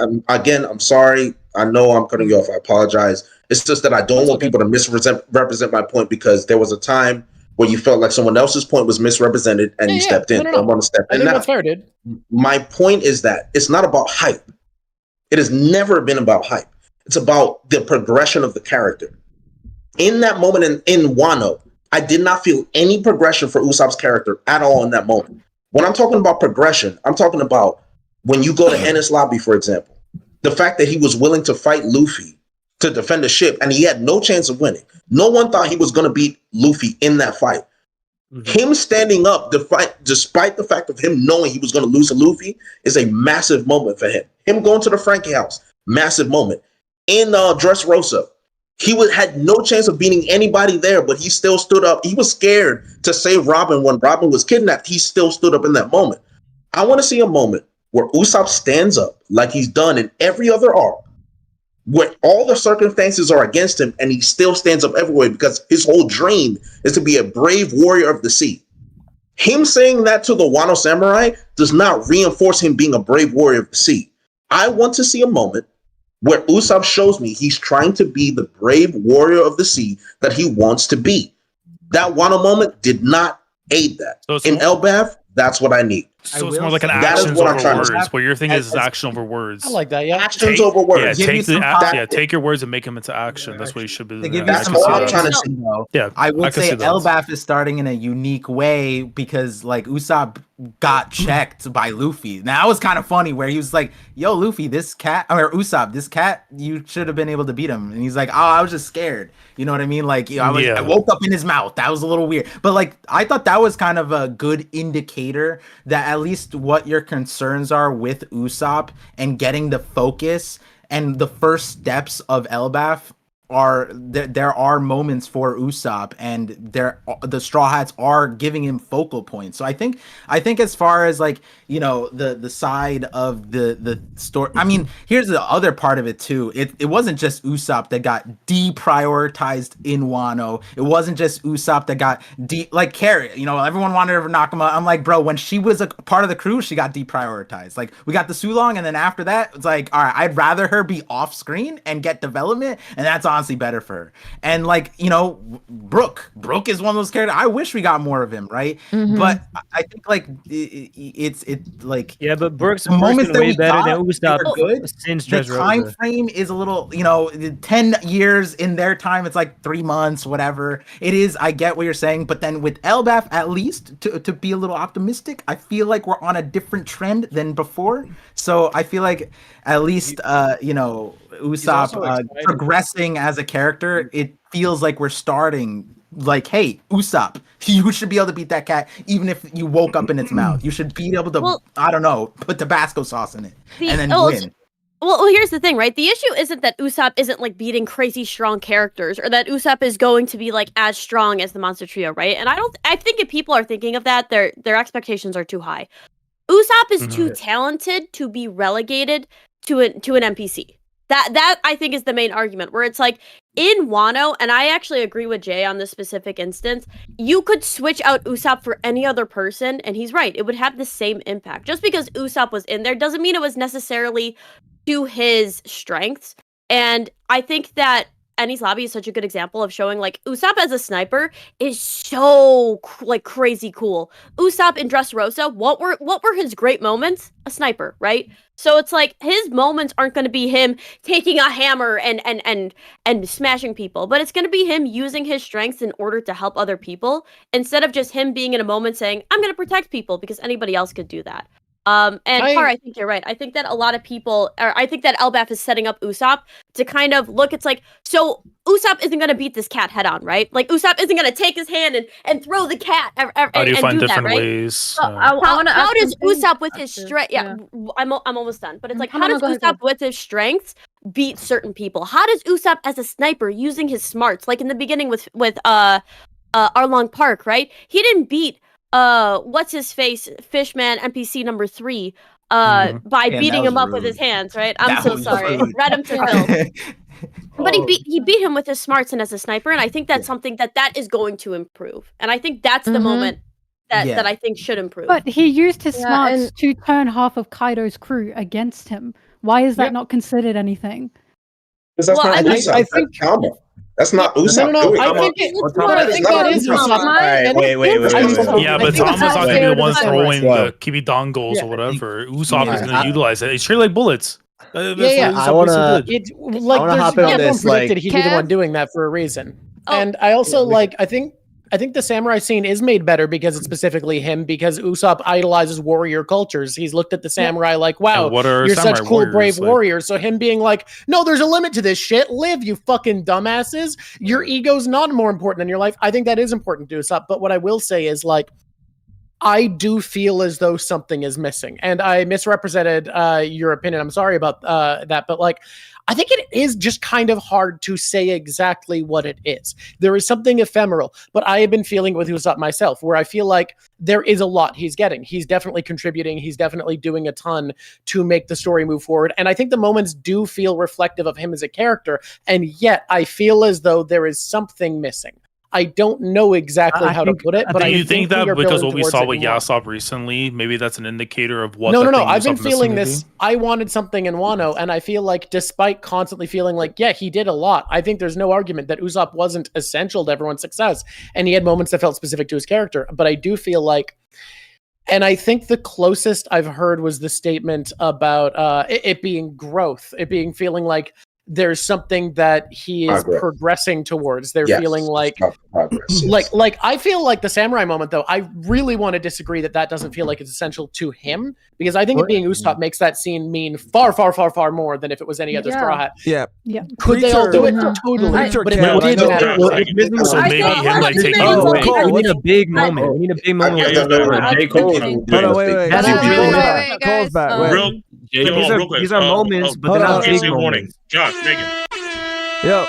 I'm sorry, I know I'm cutting you off. I apologize. It's just that I don't want people to misrepresent my point, because there was a time where you felt like someone else's point was misrepresented and you stepped in. I want to step in now. That's fair, dude. My point is that it's not about hype. It has never been about hype. It's about the progression of the character. In that moment in Wano, I did not feel any progression for Usopp's character at all in that moment. When I'm talking about progression, I'm talking about when you go to Enies Lobby, for example, the fact that he was willing to fight Luffy to defend the ship, and he had no chance of winning. No one thought he was going to beat Luffy in that fight. Him standing up despite the fact of him knowing he was going to lose to Luffy, is a massive moment for him. Him going to the Frankie house, massive moment. In Dressrosa, he had no chance of beating anybody there, but he still stood up. He was scared to save Robin when Robin was kidnapped. He still stood up in that moment. I want to see a moment where Usopp stands up like he's done in every other arc, where all the circumstances are against him, and he still stands up everywhere, because his whole dream is to be a brave warrior of the sea. Him saying that to the Wano samurai does not reinforce him being a brave warrior of the sea. I want to see a moment where Usopp shows me he's trying to be the brave warrior of the sea that he wants to be. That Wano moment did not aid that. So In Elbaf, that's what I need. So it's more like an that is actions what I'm over trying words. to Where your thing is action over words. I like that. Yeah, actions over words. Take your words and make them into action. That's what you should be To doing. give you some points, though, Yeah, I I would can say see that. Elbaf is starting in a unique way because like Usopp got checked by Luffy. Now that was kind of funny where he was like, "Yo, Luffy, this cat, or Usopp, this cat, you should have been able to beat him." And he's like, "Oh, I was just scared." You know what I mean? Like, you know, I woke up in his mouth. That was a little weird, but like I thought that was kind of a good indicator that at least what your concerns are with Usopp and getting the focus and the first steps of Elbaf are there are moments for Usopp and the Straw Hats are giving him focal points. So I think as far as like, you know, the side of the story, I mean, here's the other part of it too. It wasn't just Usopp that got deprioritized in Wano. It wasn't just Usopp that got like Carrot, you know, everyone wanted her to knock him out. I'm like, bro, when she was a part of the crew, she got deprioritized. Like we got the Sulong, and then after that, it's like, all right, I'd rather her be off screen and get development, and that's honestly better for her. And like, you know, Brook is one of those characters. I wish we got more of him, right? But I think like it's like, yeah, but Brook's the moments that way we better got than Usopp were good. since The Dressrosa. time frame is a little, you know, 10 years in their time, it's like 3 months, whatever it is. I get what you're saying, but then with Elbaf, at least to be a little optimistic, I feel like we're on a different trend than before. So I feel like at least you know, Usopp progressing as a character, it feels like we're starting like, hey, Usopp, you should be able to beat that cat even if you woke up in its mouth. You should be able to, I don't know, put Tabasco sauce in it and then win. Well, here's the thing, right? The issue isn't that Usopp isn't like beating crazy strong characters, or that Usopp is going to be like as strong as the Monster Trio, right? And I think if people are thinking of that, their expectations are too high. Usopp is too talented to be relegated to an NPC. That I think is the main argument, where it's like in Wano, and I actually agree with Jay on this specific instance, you could switch out Usopp for any other person, and he's right, it would have the same impact. Just because Usopp was in there doesn't mean it was necessarily to his strengths. And I think that Enies Lobby is such a good example of showing like Usopp as a sniper is so like crazy cool. Usopp in Dressrosa, what were his great moments? A sniper, right? So it's like his moments aren't going to be him taking a hammer and smashing people, but it's going to be him using his strengths in order to help other people, instead of just him being in a moment saying, I'm going to protect people because anybody else could do that. I think you're right. I think that a lot of people, or I think that Elbaf is setting up Usopp to kind of look, it's like, so Usopp isn't going to beat this cat head on, right? Like Usopp isn't going to take his hand and throw the cat How do you find do different that, right? ways? So how does Usopp with his strength? Yeah, I'm almost done. But it's like, how does Usopp with his strengths beat certain people? How does Usopp as a sniper using his smarts, like in the beginning with Arlong Park, right? He didn't beat what's his face, Fishman NPC number 3 by beating him up with his hands, right? I'm so sorry. Read him to hill. But he beat him with his smarts and as a sniper, and I think that's something that is going to improve. And I think that's the moment that I think should improve. But he used his smarts to turn half of Kaido's crew against him. Why is that not considered anything? Because that's not Usopp. I think Kama. That's not Usopp. No, I think that is Usopp. Wait. Yeah, but Tama's not going to be the one throwing the Kibi dongles or whatever. Usopp is going to utilize it. It's really like bullets. I want to hop in on this. Predicted he'd be the one doing that for a reason. And I also I think the samurai scene is made better because it's specifically him, because Usopp idolizes warrior cultures. He's looked at the samurai like, wow, you're such cool, brave warriors. So him being like, no, there's a limit to this shit. Live, you fucking dumbasses. Your ego's not more important than your life. I think that is important to Usopp. But what I will say is, like, I do feel as though something is missing. And I misrepresented your opinion. I'm sorry about that. But like, I think it is just kind of hard to say exactly what it is. There is something ephemeral, but I have been feeling with Usopp myself, where I feel like there is a lot he's getting. He's definitely contributing. He's definitely doing a ton to make the story move forward. And I think the moments do feel reflective of him as a character. And yet I feel as though there is something missing. I don't know exactly how to put it, but do I you think that we are because building what we towards saw it with more. Yasop recently, maybe that's an indicator of what? No. thing I've been Usopp missing feeling maybe? this. I wanted something in Wano, and I feel like despite constantly feeling like, yeah, he did a lot, I think there's no argument that Usopp wasn't essential to everyone's success, and he had moments that felt specific to his character. But I do feel like, and I think the closest I've heard was the statement about it being growth, it being feeling like there's something that he is progressing towards. They're feeling like progress. like I feel like the samurai moment, though. I really want to disagree that doesn't feel like it's essential to him, because I think it being Usopp makes that scene mean far, far, far, far more than if it was any other Straw Hat. Yeah. Could they all do it? Totally. But if they did, So maybe him like taking we need a big moment. We need a big moment. J. Cole. Cole's back. These are moments, but they're not big moments. Josh, Megan. Yo.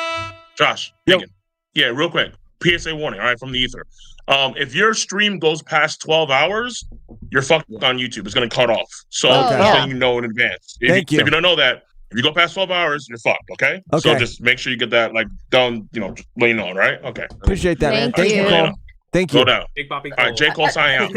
Josh, Megan. Yeah, real quick. PSA warning, all right, from the ether. If your stream goes past 12 hours, you're fucked on YouTube. It's going to cut off. So just letting you know in advance. If you don't know that, if you go past 12 hours, you're fucked, okay? So just make sure you get that, like, done, just let you know, all right? Okay. Appreciate that, man. Thank you, Cole. Thank you. Go down. All right, J. Cole, sign out.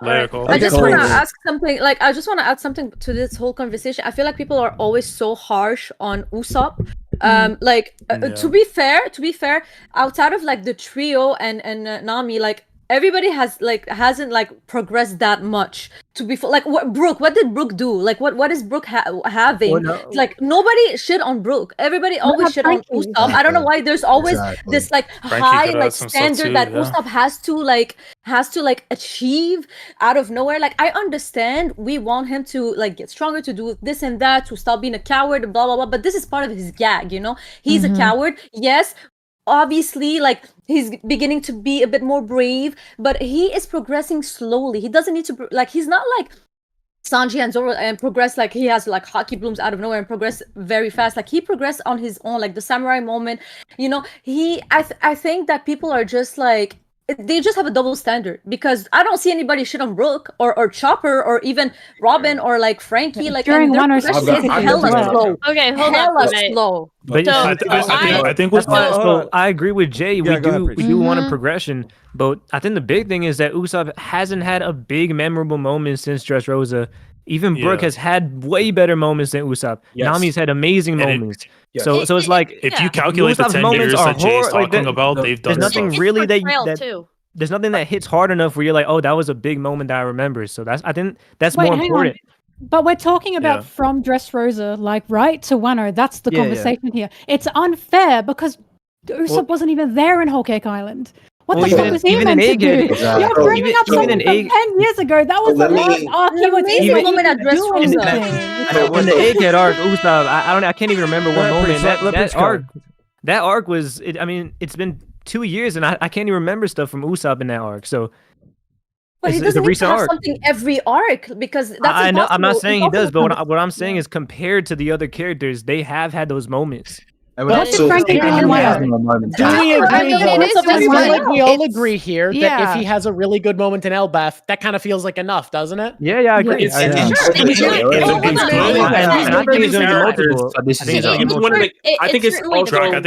I just want to ask something. Like, I just want to add something to this whole conversation. I feel like people are always so harsh on Usopp. To be fair, outside of like the trio and Nami, like everybody hasn't progressed that much. To be like, what did Brook do? Like, what is Brook having? Well, no. Like, nobody shit on Brook. Everybody always shit on Usopp. I don't know why there's always this like high like standard that Usopp has to achieve out of nowhere. Like, I understand we want him to like get stronger, to do this and that, to stop being a coward, blah blah blah. But this is part of his gag, He's a coward, yes. Obviously, like, he's beginning to be a bit more brave, but he is progressing slowly. He doesn't need to he's not like Sanji and Zoro and progress like he has like hockey blooms out of nowhere and progress very fast. Like, he progressed on his own, like the samurai moment. I think that people are just like, they just have a double standard, because I don't see anybody shit on Brook or Chopper or even Robin or like Frankie. Like, during one or hella slow. Okay, hold hella on. slow. But I think I agree with Jay. We do want a progression, but I think the big thing is that Usopp hasn't had a big memorable moment since Dressrosa. Even Brook has had way better moments than Usopp. Nami's had amazing moments. So it's like, if you calculate the 10 years that Jay's talking about, they've done there's nothing really that there's nothing that hits hard enough where you're like, oh, that was a big moment that I remember. So I think that's more important. But we're talking about from Dressrosa, like, right, to Wano. That's the conversation here. It's unfair because Usopp wasn't even there in Whole Cake Island. What the fuck was he meant to do? You're bringing up something from 10 years ago. That was the last arc he was amazing woman at Dressrosa. In the Egghead arc, Usopp, I can't even remember what moment. That arc was, it's been 2 years and I can't even remember stuff from Usopp in that arc. So but he doesn't need to have something every arc, because that's I know. I'm not impossible. saying he does, but what I'm saying is, compared to the other characters, they have had those moments. What did Frankie do? We all agree here that if he has a really good moment in Elbaf, that kind of feels like enough, doesn't it? Yeah, I agree. I think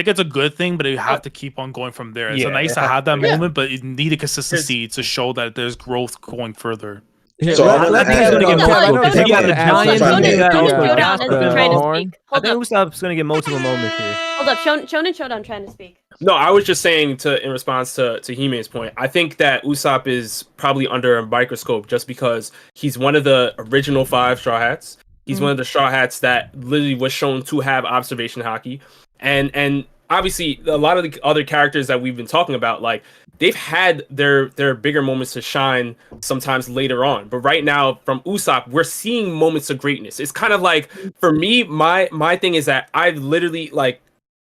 it's a good thing, but you have to keep on going from there. It's nice to have that moment, but you need a consistency to show that there's growth going further. So I think he's going to get multiple. If you got a giant, I think Usopp's going to get multiple moments here. Hold up, Shonen Showdown trying to speak. No, I was just saying in response to Hime's point. I think that Usopp is probably under a microscope just because he's one of the original 5 Straw Hats. He's one of the Straw Hats that literally was shown to have observation hockey, and obviously a lot of the other characters that we've been talking about, like, they've had their bigger moments to shine sometimes later on. But right now, from Usopp, we're seeing moments of greatness. It's kind of like, for me, my thing is that I've literally, like,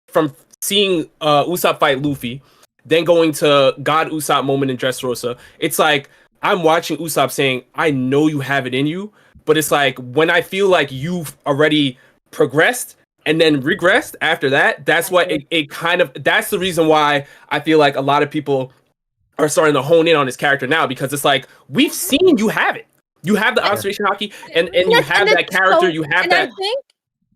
from seeing Usopp fight Luffy, then going to God Usopp moment in Dressrosa, it's like I'm watching Usopp saying, I know you have it in you, but it's like when I feel like you've already progressed and then regressed after that, that's what it kind of, that's the reason why I feel like a lot of people are starting to hone in on his character now, because it's like, we've seen you have it. You have the observation hockey, and you have that character, you have that.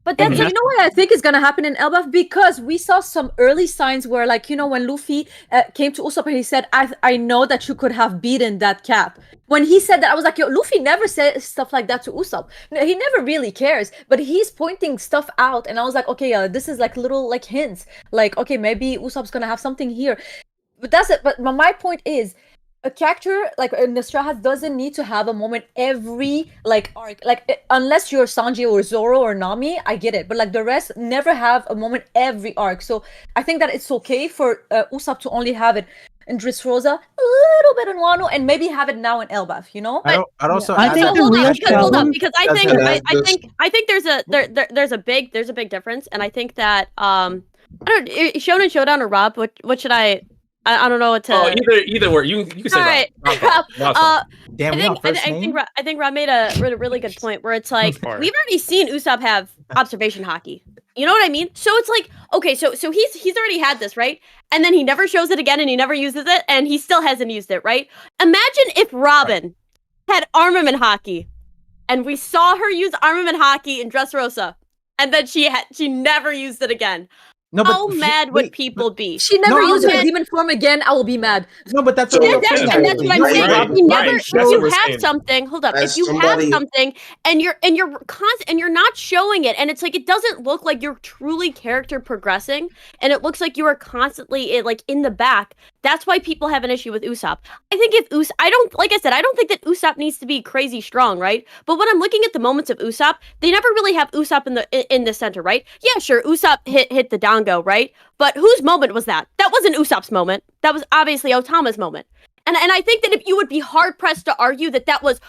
But then, so you know what I think is gonna happen in Elbaf, because we saw some early signs where, like, you know, when Luffy came to Usopp and he said, "I know that you could have beaten that cap." When he said that, I was like, "Yo, Luffy never said stuff like that to Usopp. He never really cares." But he's pointing stuff out, and I was like, "Okay, this is like little like hints. Like, okay, maybe Usopp's gonna have something here." But that's it. But my point is, a character like Straw doesn't need to have a moment every like arc. Like unless you're Sanji or Zoro or Nami, I get it. But like the rest never have a moment every arc. So I think that it's okay for Usopp to only have it in Dressrosa, a little bit in Wano, and maybe have it now in Elbaf. You know? I'd also I think the real Hold problem up, because I think there's a big difference, and I think that I don't know, Shonen Showdown or Rob, what should I don't know what to. Oh, either word. You can say all right. that. Damn, I think Rob made a really good point where it's like we've already seen Usopp have observation hockey. You know what I mean? So it's like, okay, so he's already had this, right? And then he never shows it again, and he never uses it, and he still hasn't used it, right? Imagine if Robin had armament hockey, and we saw her use armament hockey in Dressrosa, and then she never used it again. No, but how mad would people be? She never used her demon form again. I will be mad. No, but that's what I'm saying. You never, if you have something, hold up. If you have something and you're not showing it, and it's like it doesn't look like you're truly character progressing, and it looks like you are constantly like in the back. That's why people have an issue with Usopp. I think I don't think that Usopp needs to be crazy strong, right? But when I'm looking at the moments of Usopp, they never really have Usopp in the center, right? Yeah, sure, Usopp hit the downgo, right? But whose moment was that? That wasn't Usopp's moment. That was obviously Otama's moment. And I think that if you would be hard pressed to argue that was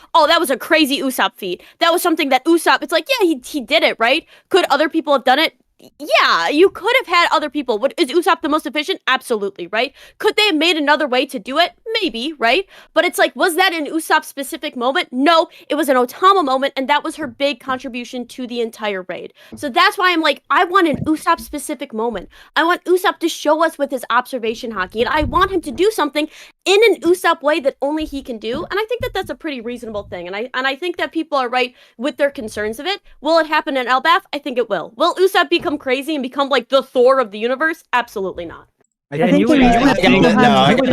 a crazy Usopp feat. That was something that Usopp. It's like, yeah, he did it, right? Could other people have done it? Yeah, you could have had other people. Is Usopp the most efficient? Absolutely, right? Could they have made another way to do it? Maybe, right? But it's like, was that an Usopp specific moment? No, it was an Otama moment, and that was her big contribution to the entire raid. So that's why I'm like, I want an Usopp specific moment. I want Usopp to show us with his observation hockey, and I want him to do something in an Usopp way that only he can do. And I think that that's a pretty reasonable thing. And I think that people are right with their concerns of it. Will it happen in Elbaf? I think it will. Will Usopp become crazy and become like the Thor of the universe? Absolutely not. I gotta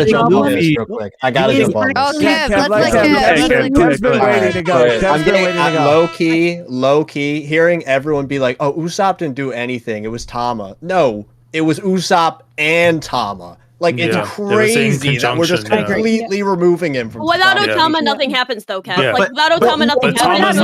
jump on this real quick. I gotta jump on this. Oh, Kev, let's let Kev's been waiting to go. I'm getting low key, hearing everyone be like, "Oh, Usopp didn't do anything. It was Tama." No, it was Usopp and Tama. Like, it's crazy that we're just completely removing him from. Without Otama, nothing happens, though, Kev. Yeah. Like, without Otama, nothing happens.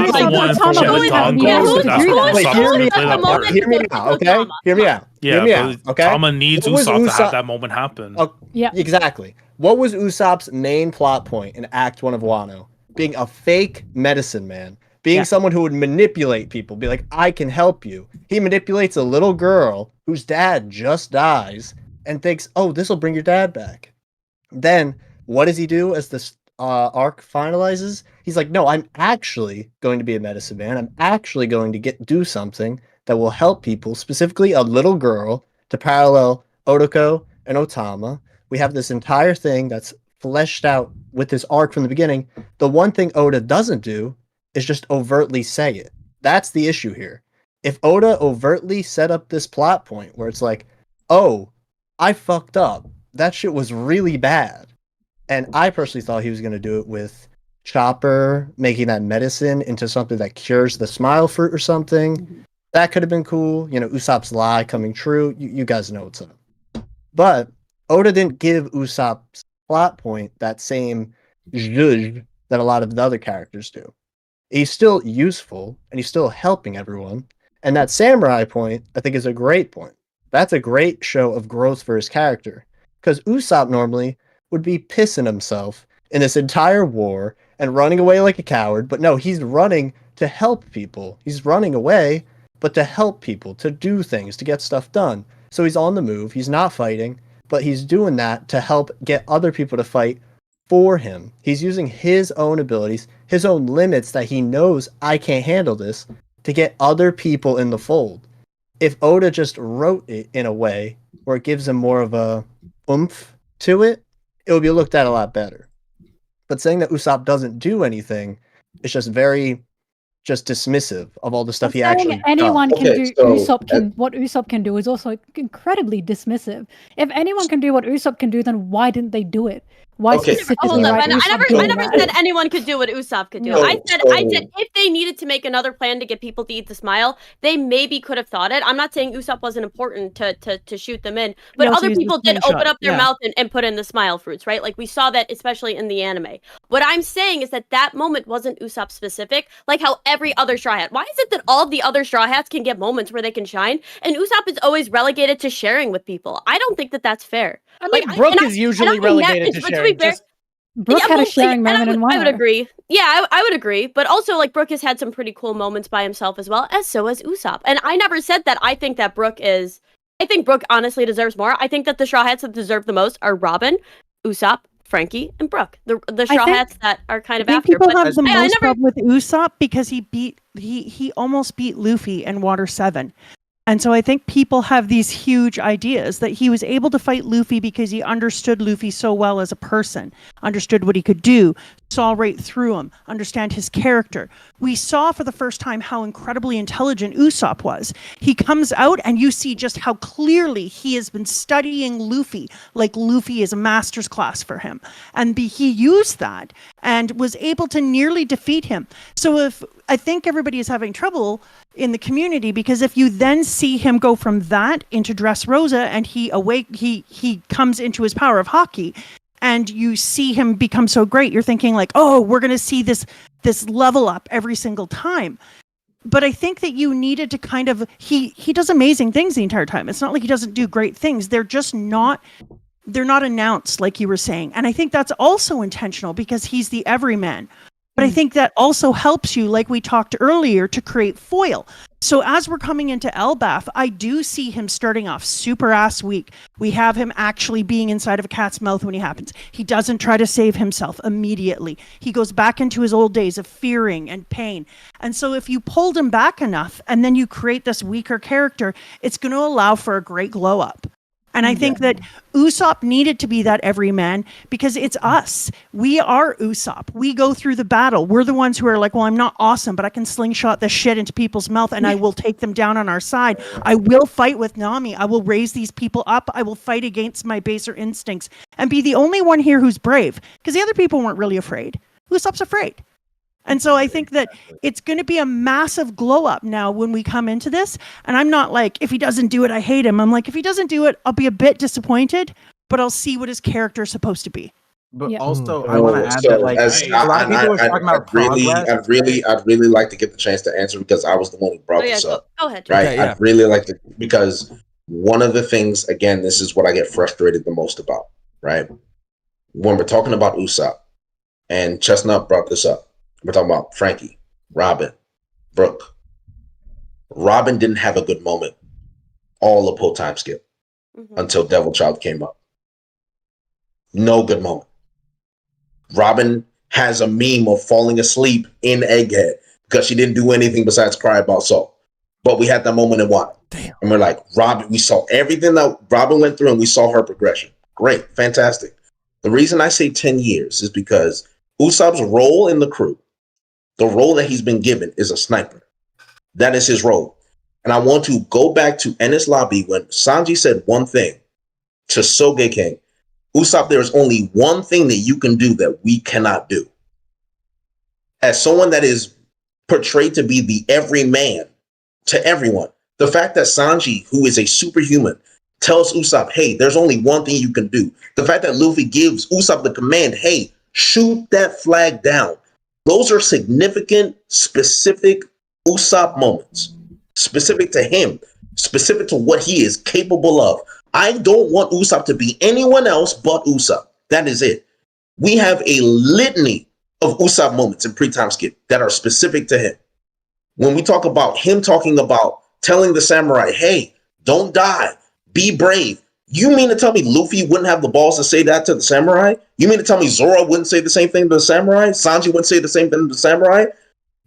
Hear me out, okay? Hear me out. Yeah, okay? Tama needs Usopp to have that moment happen. Yeah, exactly. What was Usopp's main plot point in Act 1 of Wano? Being a fake medicine man. Being someone who would manipulate people. Be like, I can help you. He manipulates a little girl whose dad just dies and thinks, oh, this will bring your dad back. Then, what does he do as this arc finalizes? He's like, no, I'm actually going to be a medicine man. I'm actually going to do something that will help people, specifically a little girl, to parallel Otoko and Otama. We have this entire thing that's fleshed out with this arc from the beginning. The one thing Oda doesn't do is just overtly say it. That's the issue here. If Oda overtly set up this plot point where it's like, oh, I fucked up. That shit was really bad. And I personally thought he was going to do it with Chopper making that medicine into something that cures the smile fruit or something. Mm-hmm. That could have been cool. You know, Usopp's lie coming true. You guys know what's up. But Oda didn't give Usopp's plot point that same zhuzh that a lot of the other characters do. He's still useful, and he's still helping everyone. And that samurai point, I think, is a great point. That's a great show of growth for his character. Because Usopp normally would be pissing himself in this entire war and running away like a coward. But no, he's running to help people. He's running away, but to help people, to do things, to get stuff done. So he's on the move. He's not fighting, but he's doing that to help get other people to fight for him. He's using his own abilities, his own limits that he knows, I can't handle this, to get other people in the fold. If Oda just wrote it in a way where it gives him more of a oomph to it, it would be looked at a lot better. But saying that Usopp doesn't do anything is just very just dismissive of all the stuff he Saying actually anyone does. can do Usopp can what Usopp can do is also incredibly dismissive. If anyone can do what Usopp can do, then why didn't they do it? Why specifically Hold up. write I Usopp never doing said that? anyone could do what Usopp could do. No. I said if they needed to make another plan to get people to eat the smile, they maybe could have thought it. I'm not saying Usopp wasn't important to shoot them in, but also other used the people did slingshot, open up their yeah. mouth and put in the smile fruits, right? Like we saw that especially in the anime. What I'm saying is that moment wasn't Usopp specific, like how every other Straw Hat. Why is it that all the other Straw Hats can get moments where they can shine, and Usopp is always relegated to sharing with people? I don't think that that's fair. I mean, Brooke is usually relegated to but sharing. To be fair, Brooke had a sharing and moment in I would Wano. agree. Yeah, I would agree. But also, like, Brooke has had some pretty cool moments by himself as well, as so has Usopp. And I never said that I think that Brooke is... I think Brooke honestly deserves more. I think that the Straw Hats that deserve the most are Robin, Usopp, Frankie, and Brooke. The Straw Hats that are kind of I think after. people But have the I most never... problem with Usopp because he almost beat Luffy in Water 7. And so I think people have these huge ideas that he was able to fight Luffy because he understood Luffy so well as a person, understood what he could do, saw right through him, understand his character. We saw for the first time how incredibly intelligent Usopp was. He comes out and you see just how clearly he has been studying Luffy, like Luffy is a master's class for him. And he used that and was able to nearly defeat him. So I think everybody is having trouble in the community because if you then see him go from that into Dressrosa and he comes into his power of hockey and you see him become so great, you're thinking like, oh, we're going to see this level up every single time. But I think that you needed to kind of, he does amazing things the entire time. It's not like he doesn't do great things. They're not announced like you were saying. And I think that's also intentional because he's the everyman. But I think that also helps you, like we talked earlier, to create foil. So as we're coming into Elbaf, I do see him starting off super ass weak. We have him actually being inside of a cat's mouth when he happens. He doesn't try to save himself immediately. He goes back into his old days of fearing and pain. And so if you pulled him back enough and then you create this weaker character, it's going to allow for a great glow up. And I think that Usopp needed to be that everyman because it's us. We are Usopp. We go through the battle. We're the ones who are like, well, I'm not awesome, but I can slingshot this shit into people's mouth and I will take them down on our side. I will fight with Nami. I will raise these people up. I will fight against my baser instincts and be the only one here who's brave because the other people weren't really afraid. Usopp's afraid. And so I think that it's going to be a massive glow up now when we come into this. And I'm not like, if he doesn't do it, I hate him. I'm like, if he doesn't do it, I'll be a bit disappointed, but I'll see what his character is supposed to be. But also, I want to add that, like, a lot of people were talking about I'd really like to get the chance to answer because I was the one who brought this up. Go ahead. Right? Okay, yeah. I'd really like to, because one of the things, again, this is what I get frustrated the most about, right? When we're talking about Usopp, and Chestnut brought this up, we're talking about Frankie, Robin, Brooke. Robin didn't have a good moment all of pull time skip until Devil Child came up. No good moment. Robin has a meme of falling asleep in Egghead because she didn't do anything besides cry about Saul. But we had that moment in Wano. Damn. And we're like, Robin, we saw everything that Robin went through and we saw her progression. Great, fantastic. The reason I say 10 years is because Usopp's role in the crew, the role that he's been given is a sniper. That is his role. And I want to go back to Enies Lobby when Sanji said one thing to Sogeking. Usopp, there is only one thing that you can do that we cannot do. As someone that is portrayed to be the everyman to everyone, the fact that Sanji, who is a superhuman, tells Usopp, hey, there's only one thing you can do. The fact that Luffy gives Usopp the command, hey, shoot that flag down. Those are significant, specific Usopp moments, specific to him, specific to what he is capable of. I don't want Usopp to be anyone else but Usopp. That is it. We have a litany of Usopp moments in pre-time skip that are specific to him. When we talk about him talking about telling the samurai, hey, don't die, be brave. You mean to tell me Luffy wouldn't have the balls to say that to the samurai? You mean to tell me Zoro wouldn't say the same thing to the samurai? Sanji wouldn't say the same thing to the samurai?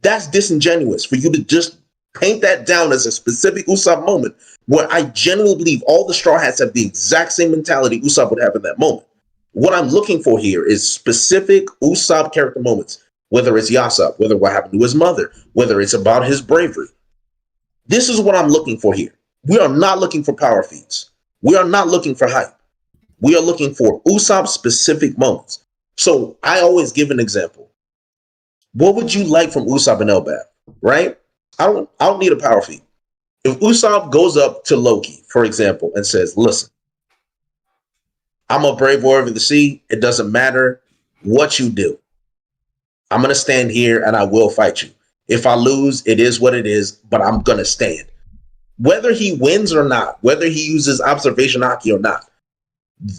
That's disingenuous for you to just paint that down as a specific Usopp moment where I genuinely believe all the Straw Hats have the exact same mentality Usopp would have in that moment. What I'm looking for here is specific Usopp character moments whether it's Yasop, whether what happened to his mother, whether it's about his bravery. This is what I'm looking for here. We are not looking for power feats. We are not looking for hype. We are looking for Usopp specific moments. So I always give an example. What would you like from Usopp and Elbaf, right? I don't need a power feat. If Usopp goes up to Loki, for example, and says, listen, I'm a brave warrior of the sea. It doesn't matter what you do. I'm going to stand here and I will fight you. If I lose, it is what it is, but I'm going to stand. Whether he wins or not, whether he uses observation Haki or not,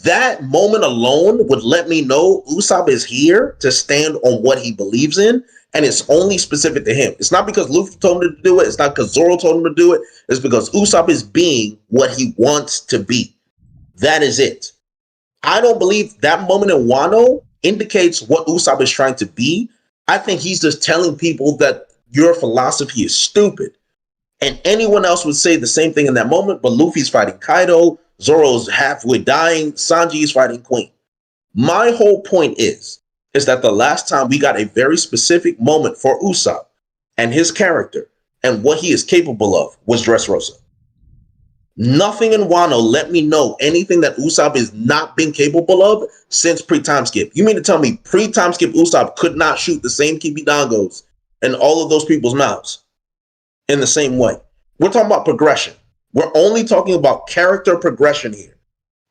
that moment alone would let me know Usopp is here to stand on what he believes in, and it's only specific to him. It's not because Luffy told him to do it. It's not because Zoro told him to do it. It's because Usopp is being what he wants to be. That is it. I don't believe that moment in Wano indicates what Usopp is trying to be. I think he's just telling people that your philosophy is stupid. And anyone else would say the same thing in that moment, but Luffy's fighting Kaido, Zoro's halfway dying, Sanji is fighting Queen. My whole point is that the last time we got a very specific moment for Usopp and his character and what he is capable of was Dressrosa. Nothing in Wano let me know anything that Usopp has not been capable of since pre-time skip. You mean to tell me pre-time skip Usopp could not shoot the same Kibidangos in all of those people's mouths in the same way? We're talking about progression. We're only talking about character progression here.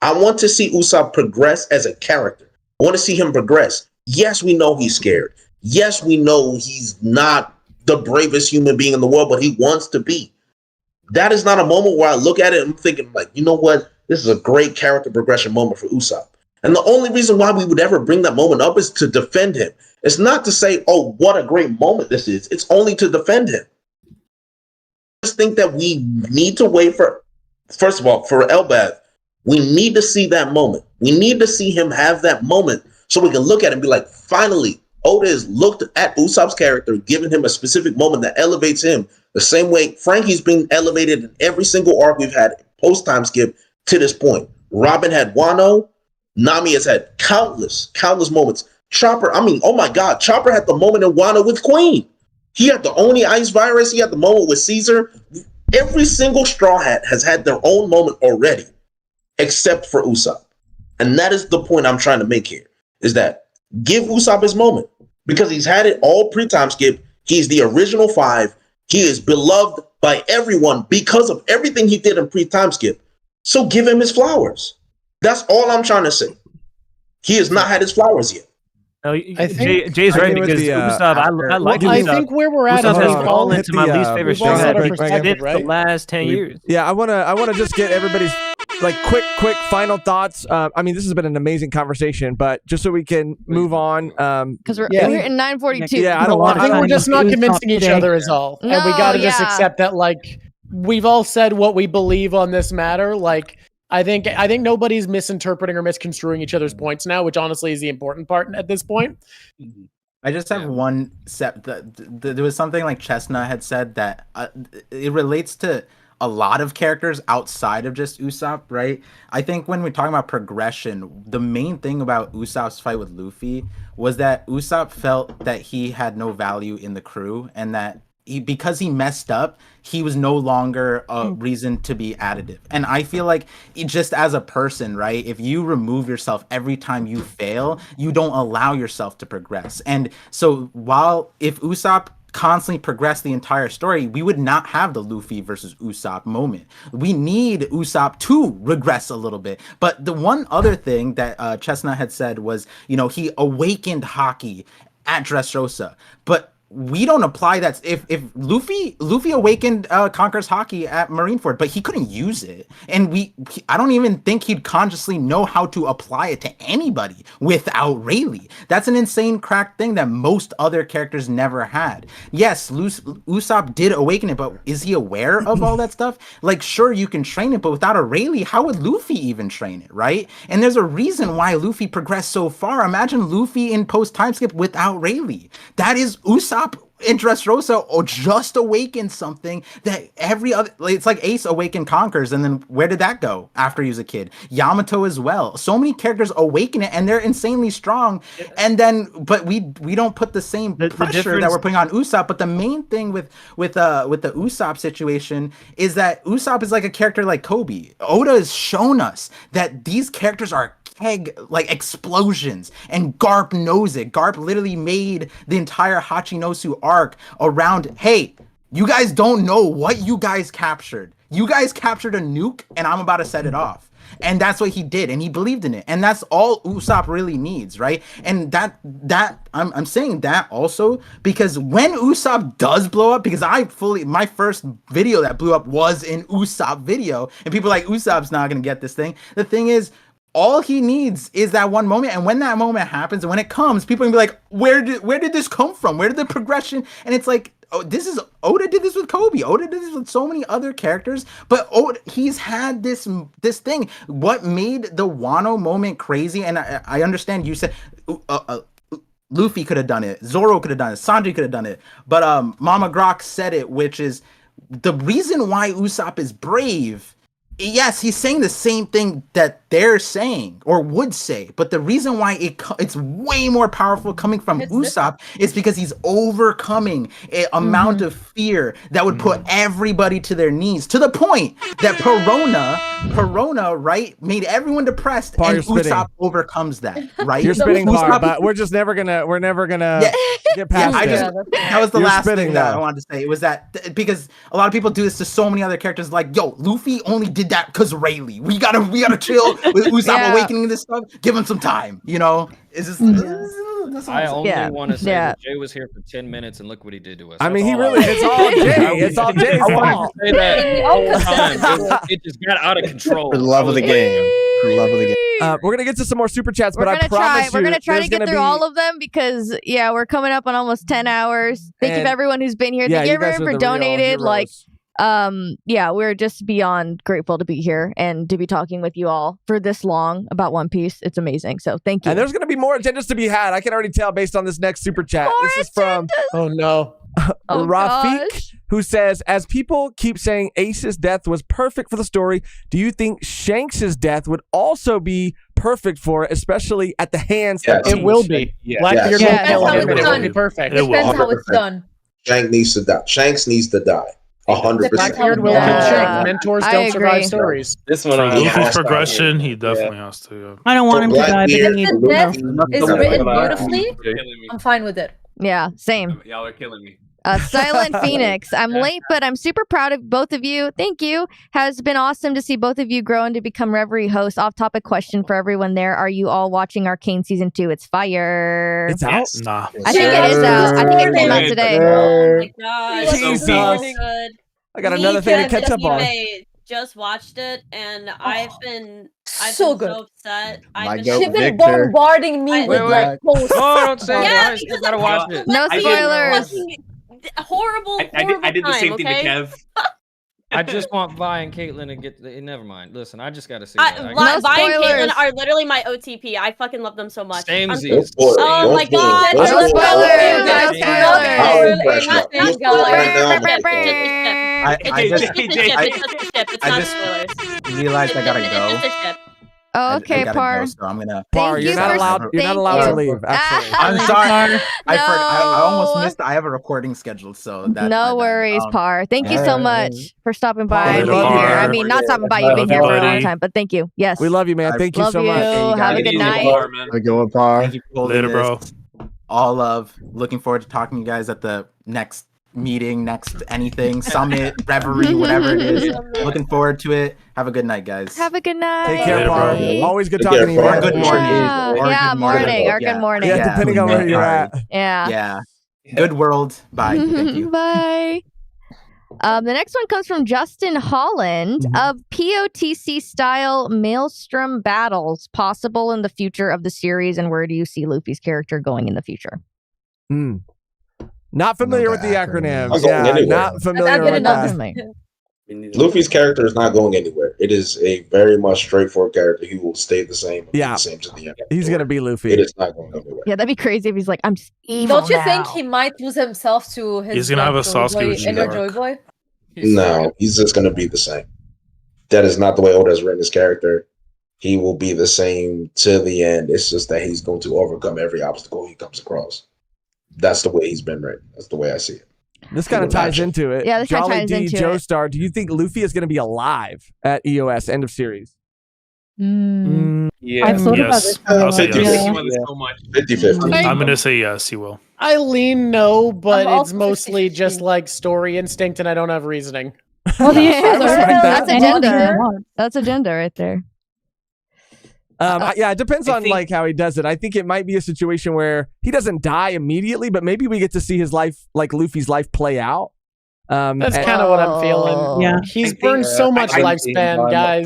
I want to see Usopp progress as a character. I want to see him progress. Yes, we know he's scared. Yes, we know he's not the bravest human being in the world, but he wants to be. That is not a moment where I look at it and I'm thinking, like, you know what? This is a great character progression moment for Usopp. And the only reason why we would ever bring that moment up is to defend him. It's not to say, oh, what a great moment this is. It's only to defend him. I just think that we need to wait for, first of all, for Elbaf, we need to see that moment. We need to see him have that moment so we can look at it and be like, finally, Oda has looked at Usopp's character, given him a specific moment that elevates him the same way Frankie's been elevated in every single arc we've had post-time skip to this point. Robin had Wano. Nami has had countless moments. Chopper, I mean, oh my God, Chopper had the moment in Wano with Queen. He had the Oni Ice Virus. He had the moment with Caesar. Every single Straw Hat has had their own moment already, except for Usopp. And that is the point I'm trying to make here, is that give Usopp his moment, because he's had it all pre-time skip. He's the original 5. He is beloved by everyone because of everything he did in pre-time skip. So give him his flowers. That's all I'm trying to say. He has not had his flowers yet. No, I think Jay's right because Usopp, I like Usopp. I think where we're at Usopp is has fallen into my least favorite Straw Hat the last 10 years. Yeah, I wanna just get everybody's like quick final thoughts. I mean, this has been an amazing conversation, but just so we can move on, because we're in 9:42. Yeah, I think we're just not convincing each other is all, and we got to just accept that. Like, we've all said what we believe on this matter. Like, I think nobody's misinterpreting or misconstruing each other's points now, which honestly is the important part at this point. I just have one set. There was something like Chestnut had said that it relates to a lot of characters outside of just Usopp, right? I think when we're talking about progression, the main thing about Usopp's fight with Luffy was that Usopp felt that he had no value in the crew, and that because he messed up, he was no longer a reason to be additive. And I feel like just as a person, right, if you remove yourself every time you fail, you don't allow yourself to progress. And so if Usopp constantly progressed the entire story, we would not have the Luffy versus Usopp moment. We need Usopp to regress a little bit. But the one other thing that Chestnut had said was, he awakened Haki at Dressrosa, but we don't apply that. If Luffy awakened Conqueror's Haki at Marineford, but he couldn't use it, and I don't even think he'd consciously know how to apply it to anybody without Rayleigh. That's an insane cracked thing that most other characters never had. Yes, Usopp did awaken it, but is he aware of all that stuff? Like, sure, you can train it, but without a Rayleigh, how would Luffy even train it, right? And there's a reason why Luffy progressed so far. Imagine Luffy in post time skip without Rayleigh. That is Usopp in Dressrosa just awakened something that every other, it's like Ace awakened Conquers, and then where did that go after he was a kid? Yamato as well. So many characters awaken it, and they're insanely strong. And then, but we don't put the same pressure that we're putting on Usopp. But the main thing with the Usopp situation is that Usopp is like a character like Kobe. Oda has shown us that these characters are like explosions, and Garp knows it. Garp literally made the entire Hachinosu arc around, hey, you guys don't know what you guys captured. You guys captured a nuke, and I'm about to set it off. And that's what he did, and he believed in it. And that's all Usopp really needs, right? And that I'm saying that also because when Usopp does blow up, because my first video that blew up was an Usopp video, and people are like, Usopp's not gonna get this thing. The thing is, all he needs is that one moment, and when that moment happens, and when it comes, people are gonna be like, where did this come from? Where did the progression? And it's like, Oda did this with Kobe. Oda did this with so many other characters, but he's had this thing. What made the Wano moment crazy? And I understand you said Luffy could have done it, Zoro could have done it, Sanji could have done it, but Mama Grok said it, which is the reason why Usopp is brave. Yes, he's saying the same thing that they're saying or would say, but the reason why it's way more powerful coming from Usopp is because he's overcoming an amount of fear that would put everybody to their knees, to the point that Perona, right, made everyone depressed, and Usopp overcomes that, right? You're spitting Par, but we're never gonna get past it. That was the last thing that I wanted to say. It was that because a lot of people do this to so many other characters, like, yo, Luffy only did that because Rayleigh. We gotta chill with Usopp awakening this stuff. Give him some time, you know. It's just. I only want to say that Jay was here for 10 minutes, and look what he did to us. I mean, it's all Jay. It's all Jay's fault. I wanted to say that all the time. It just got out of control. For the love of the game. For the love of the game. We're gonna get to some more super chats, but I promise we're gonna try to get through all of them because we're coming up on almost 10 hours. Thank you to everyone who's been here. Thank you everyone for donated. We're just beyond grateful to be here and to be talking with you all for this long about One Piece. It's amazing. So thank you. And there's going to be more agendas to be had. I can already tell based on this next super chat. This is from Rafik, who says, as people keep saying Ace's death was perfect for the story, do you think Shanks's death would also be perfect for it, especially at the hands of It will be. Blackbeard will kill him, and it will be perfect. It depends how it's done. Shanks needs to die. 100%. Blackbeard will kill Shanks. Mentors don't survive stories. This one, Luffy's progression, he definitely has to. I don't want him to die, but he needs If the death is written beautifully, I'm fine with it. Yeah, same. Y'all are killing me. Silent Phoenix. I'm late, but I'm super proud of both of you. Thank you. Has been awesome to see both of you grow and to become Reverie hosts. Off-topic question for everyone there. Are you all watching Arcane Season 2? It's fire. It's out? Nah. I think it is out. I think it came out today. Oh my god. Jesus. So good. I got another thing to catch up on. Just watched it, and I've been so upset. She's been bombarding me with like posts. Oh, don't say Yeah, that. You because gotta watch it. No spoilers. Horrible. I did the same thing to Kev. I just want Vi and Caitlyn to get. Never mind. Listen, I just gotta say Vi that. and Caitlyn are literally my OTP. I fucking love them so much. Samesies. Oh my god. No spoilers. I just realized I gotta go. Oh, okay, Par. Go, so I'm gonna. Par, you're not allowed. You're not allowed to leave. Actually, I'm sorry. I almost missed. I have a recording scheduled, so that's no worries, Par. Thank you so much for stopping by. We love you, man. I mean, not stopping by. You've been here for a long time, but thank you. Yes, we love you, man. Thank you so much. Have a good night. Go, Par. Thank you for Later, bro. All love. Looking forward to talking to you guys at the next meeting, next anything, summit, reverie, whatever it is. Looking forward to it. Have a good night, guys. Have a good night. Take care, Par. Always good talking to you. Or good morning. Morning. Or good morning. Yeah, depending on where you're at. Yeah. Good world. Bye. Thank you. Bye. The next one comes from Justin Holland of POTC style Maelstrom battles possible in the future of the series, and where do you see Luffy's character going in the future? Not familiar with the acronym. Yeah, not familiar with that. Luffy's character is not going anywhere. It is a very much straightforward character. He will stay the same. Yeah, the same to the end. He's gonna be Luffy. It is not going anywhere. Yeah, that'd be crazy if he's like, I'm just evil Don't you now. think he might lose himself to his He's gonna have a Sasuke with inner Joy Joy Boy? No, he's just going to be the same. That is not the way Oda has written his character. He will be the same to the end. It's just that he's going to overcome every obstacle he comes across. That's the way he's been written. That's the way I see it. This kind of ties into it. Yeah, this kind of Jolly ties D, into it. Joestar, do you think Luffy is going to be alive at EOS end of series? Yeah. I've thought about this. I'll say yes. 50-50. I'm gonna say yes. He will. I lean no, but I'm it's mostly just like story instinct, and I don't have reasoning. Well, the issue is That's anything you agenda. want. That's agenda right there. Yeah, it depends on like how he does it. I think it might be a situation where he doesn't die immediately, but maybe we get to see his life, like Luffy's life, play out. That's kind of what I'm feeling. Yeah. He's burned so much lifespan, guys.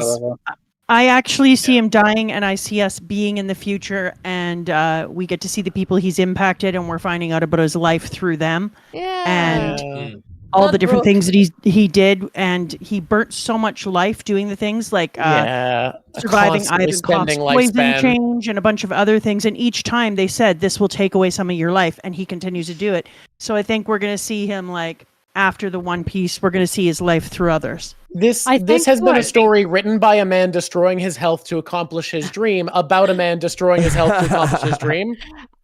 I actually see him dying, and I see us being in the future, and we get to see the people he's impacted, and we're finding out about his life through them. Yeah. And all the different things that he did, and he burnt so much life doing the things like surviving Ivan Koff's poison change and a bunch of other things. And each time they said this will take away some of your life, and he continues to do it. So I think we're going to see him like after the One Piece, we're going to see his life through others. This has been a story written by a man destroying his health to accomplish his dream about a man destroying his health to accomplish his dream.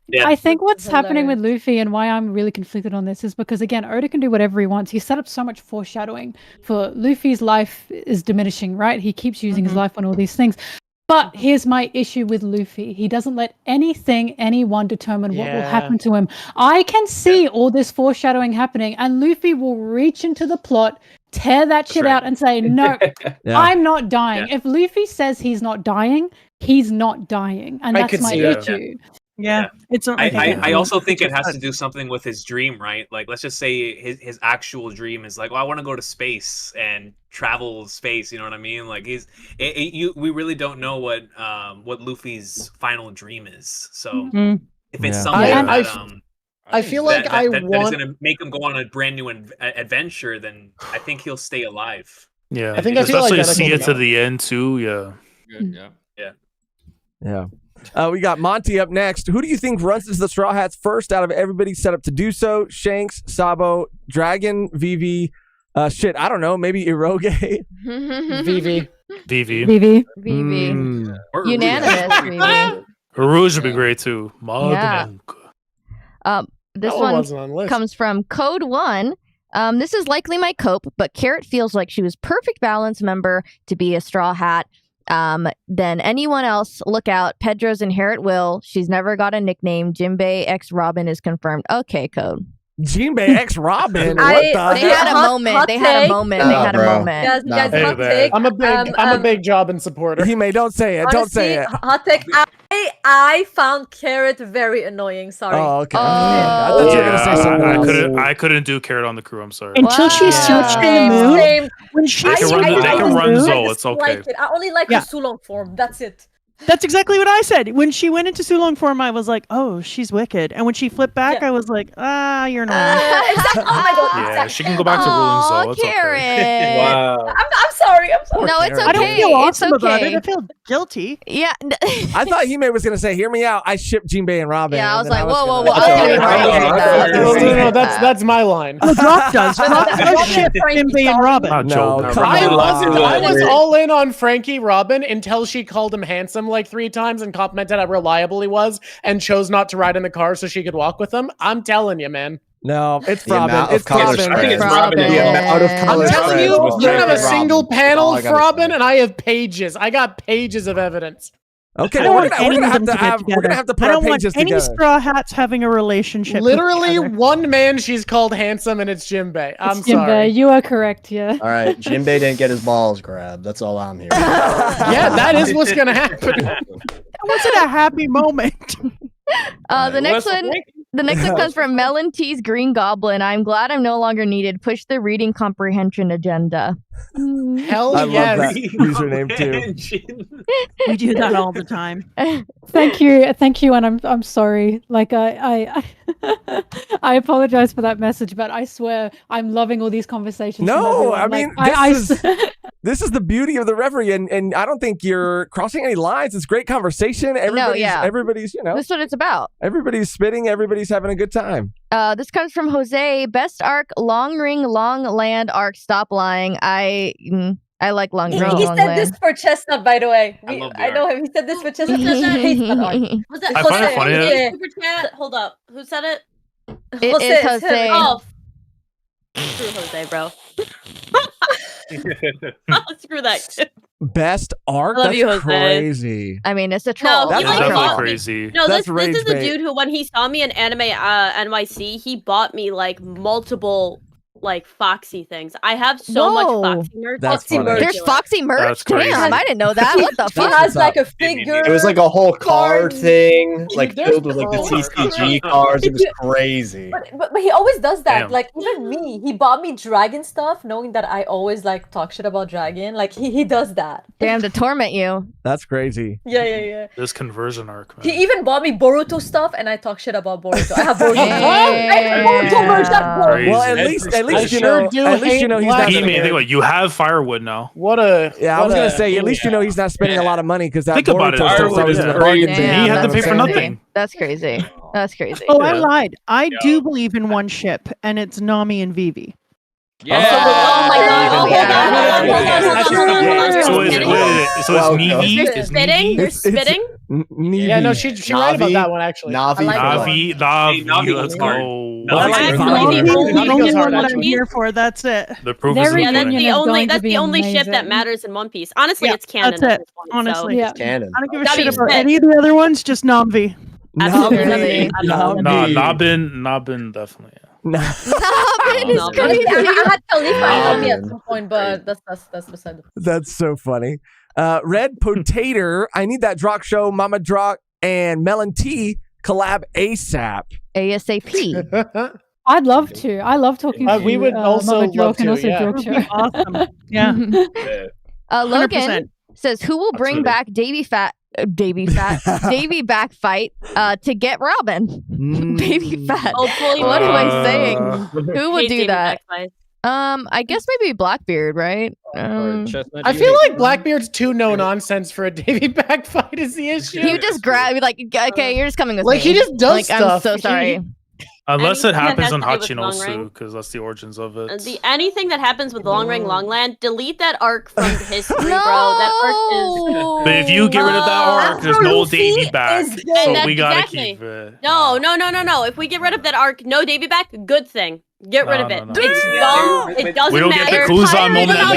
Yeah. I think what's happening with Luffy and why I'm really conflicted on this is because, again, Oda can do whatever he wants. He set up so much foreshadowing for Luffy's life is diminishing, right? He keeps using his life on all these things. But here's my issue with Luffy. He doesn't let anyone determine what will happen to him. I can see all this foreshadowing happening, and Luffy will reach into the plot, tear that shit out, and say, no, I'm not dying. If Luffy says he's not dying, he's not dying. And that's my issue. Yeah, it's. I also think it has to do something with his dream, right? Like, let's just say his actual dream is like, well, I want to go to space and travel space. You know what I mean? Like, we really don't know what Luffy's final dream is. So if it's something I feel like that is going to make him go on a brand new adventure, then I think he'll stay alive. Yeah, I think especially see it to the end too. Yeah. Yeah. We got Monty up next. Who do you think runs into the Straw Hats first out of everybody set up to do so? Shanks, Sabo, Dragon, Vivi, I don't know, maybe Eroge? Vivi. Unanimous, Vivi. Rouge would be great too. This one comes from Code 1. This is likely my cope, but Carrot feels like she was perfect balance member to be a Straw Hat. Then anyone else, look out. Pedro's inherit will. She's never got a nickname. Jinbei X Robin is confirmed. Okay, Code. Jinbei X Robin. They had a moment. They had a moment. Hot take. I'm a big Jobbin supporter. Hime, don't say it. Don't say it. Hot take. I found Carrot very annoying. Sorry. Oh, okay. I thought you were gonna say something. I couldn't do Carrot on the crew. I'm sorry. Until she switched in the mood. When she they can run Zoe. It's okay. I only like the Sulong form. That's it. That's exactly what I said. When she went into Sulong form, I was like, oh, she's wicked. And when she flipped back, I was like, you're annoying. Exactly. Oh my god. Yeah, exactly. she can go back to ruling Zoe. It's Carrot. okay. Wow. I'm sorry. No, it's okay. I don't feel awesome it's okay. about it. I feel guilty. Yeah. I thought Hime was going to say, hear me out. I shipped Jinbei and Robin. Yeah, I was like, whoa. No, that's my line. Well, Drawk does. Drawk does ship Jinbei and Robin. I was all in on Frankie Robin until she called him handsome like 3 times and complimented how reliable he was and chose not to ride in the car so she could walk with him. I'm telling you, man. No, it's Robin. It's Robin. I think it's Robin. I'm telling you, you have a single panel for Robin, and I have pages. I got pages of evidence. Okay, we're gonna have to put our pages together. Any Straw Hats having a relationship. Literally one man she's called handsome, and it's Jinbei. I'm Jinbei, sorry. you are correct. Yeah. All right, Jinbei didn't get his balls grabbed. That's all I'm hearing. Yeah, that is what's gonna happen. That wasn't a happy moment. The next one comes from Melontee's Green Goblin. I'm glad I'm no longer needed. Push the reading comprehension agenda. Hell I love yes. that username too. We do that all the time. Thank you, and I'm sorry. Like I I apologize for that message, but I swear I'm loving all these conversations. from No, everyone. I mean this is the beauty of the Reverie, and I don't think you're crossing any lines. It's great conversation. Everybody's That's what it's about. Everybody's spitting. Everybody's having a good time. This comes from Jose. Best arc, long ring, long land arc. Stop lying. I like long ring. He long said land. this for Chestnut, by the way. love the I know him. He said this for Chestnut. Who said that? Hates that art. Was that I find it Jose? funny that- Hey, super chat. Hold up. Who said it? It is Jose. Oh, screw Jose, bro. Screw that kid. Best arc? I love That's you, Jose. crazy. I mean, it's a troll. No, That's he like definitely bought crazy. No, That's this rage is the bait. dude who, when he saw me in Anime NYC, he bought me like multiple like Foxy things. I have so much Whoa. Foxy merch. That's Foxy funny. merch. There's Foxy merch. That's crazy. Damn, I didn't know that. What the He fuck? has like a figure. It was like a whole card thing, like There's filled with like the cards. TCG cards. It was crazy. But he always does that. Damn. Like even me, he bought me dragon stuff, knowing that I always like talk shit about dragon. Like he does that. Damn, to torment you. That's crazy. Yeah. This conversion arc, man. He even bought me Boruto stuff, and I talk shit about Boruto. I have Boruto. Damn. I have Boruto merch. Not Boruto. Crazy. Well, That's at least I you sure know, do at least hate you know he's black not. He That's made think about it, you have firewood now. What a Yeah, I was what gonna a say at least you know idiot. he's not spending a lot of money because that Think about Boruto it. stuff's Firewood always is in the crazy. bargain Damn, bin. he had to that's pay for crazy. nothing. That's crazy. That's crazy. Oh, Yeah. I lied. I do believe in one ship, and it's Nami and Vivi. Yeah. Oh my god. So is Nivi? They're Is spitting. They're It's- spitting. Yeah, no, she right about that one actually. Navi, Navi, let's go. That's the Navi only goes hard, one that I'm actually. here for. That's it. The proof Their is in the Yeah, that's reunion pudding. the is only. going to That's be the only ship that amazing. matters in One Piece. Honestly, Yeah, it's canon. that's at it. this point, Honestly. so. Yeah. canon. I don't give a That'd shit be about sick. any of the other ones. Just Namvi. Absolutely. Nabin, definitely. It is I crazy. had Khalifa on me at some point, but that's beside the point. That's so funny. Red Potato, I need that Drawk show, Mama Drawk and Melontee collab ASAP. ASAP. I'd love to. I love talking to we would also Mama love Drawk and to, also yeah. Drawk Show. Awesome. Yeah. Logan 100%. says, "Who will bring back Davy back fight to get Robin? Baby Fat. Hopefully, What am I saying? Who would Hate do Davy that? Backfight. I guess maybe Blackbeard, right? I feel like Blackbeard's too no nonsense for a Davy back fight is the issue. He would just grab, like, okay, you're just coming with Like, me. he just does like, stuff. I'm so sorry. Unless it Anything that happens has on to do with long Hachinosu, ring. because that's the origins of it. Anything that happens with Long Ring Long Land, delete that arc from history, bro. That arc is. But if you get rid of that arc, there's no Davy back. So And we gotta exactly. keep it. No. If we get rid of that arc, no Davy back, good thing. Get rid of it. No. It's dumb. It doesn't We don't get matter. the Kuzan moment at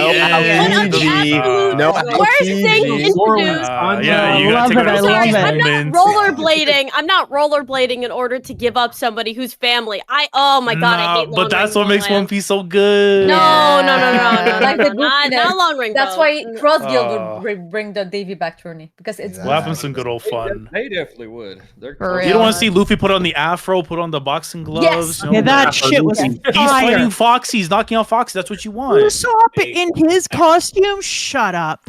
the end. No Worst thing introduced. Yeah, you gotta take rid of Sorry, those I'm not moments. rollerblading. I'm not rollerblading in order to give up somebody whose family. Oh my god, I hate Long But that's Ring, what makes Long One Land. Piece so good. No. Like the Not Long Ring. That's bro. why Cross Guild Oh. would bring the Davy back tourney because it's What happens to good old fun? They definitely would. You don't want to see Luffy put on the afro, put on the boxing gloves. Yes. you know, Yeah, that shit was He's fire. fighting Foxy. He's knocking out Foxy. That's what you want. Usopp in his costume? Shut up.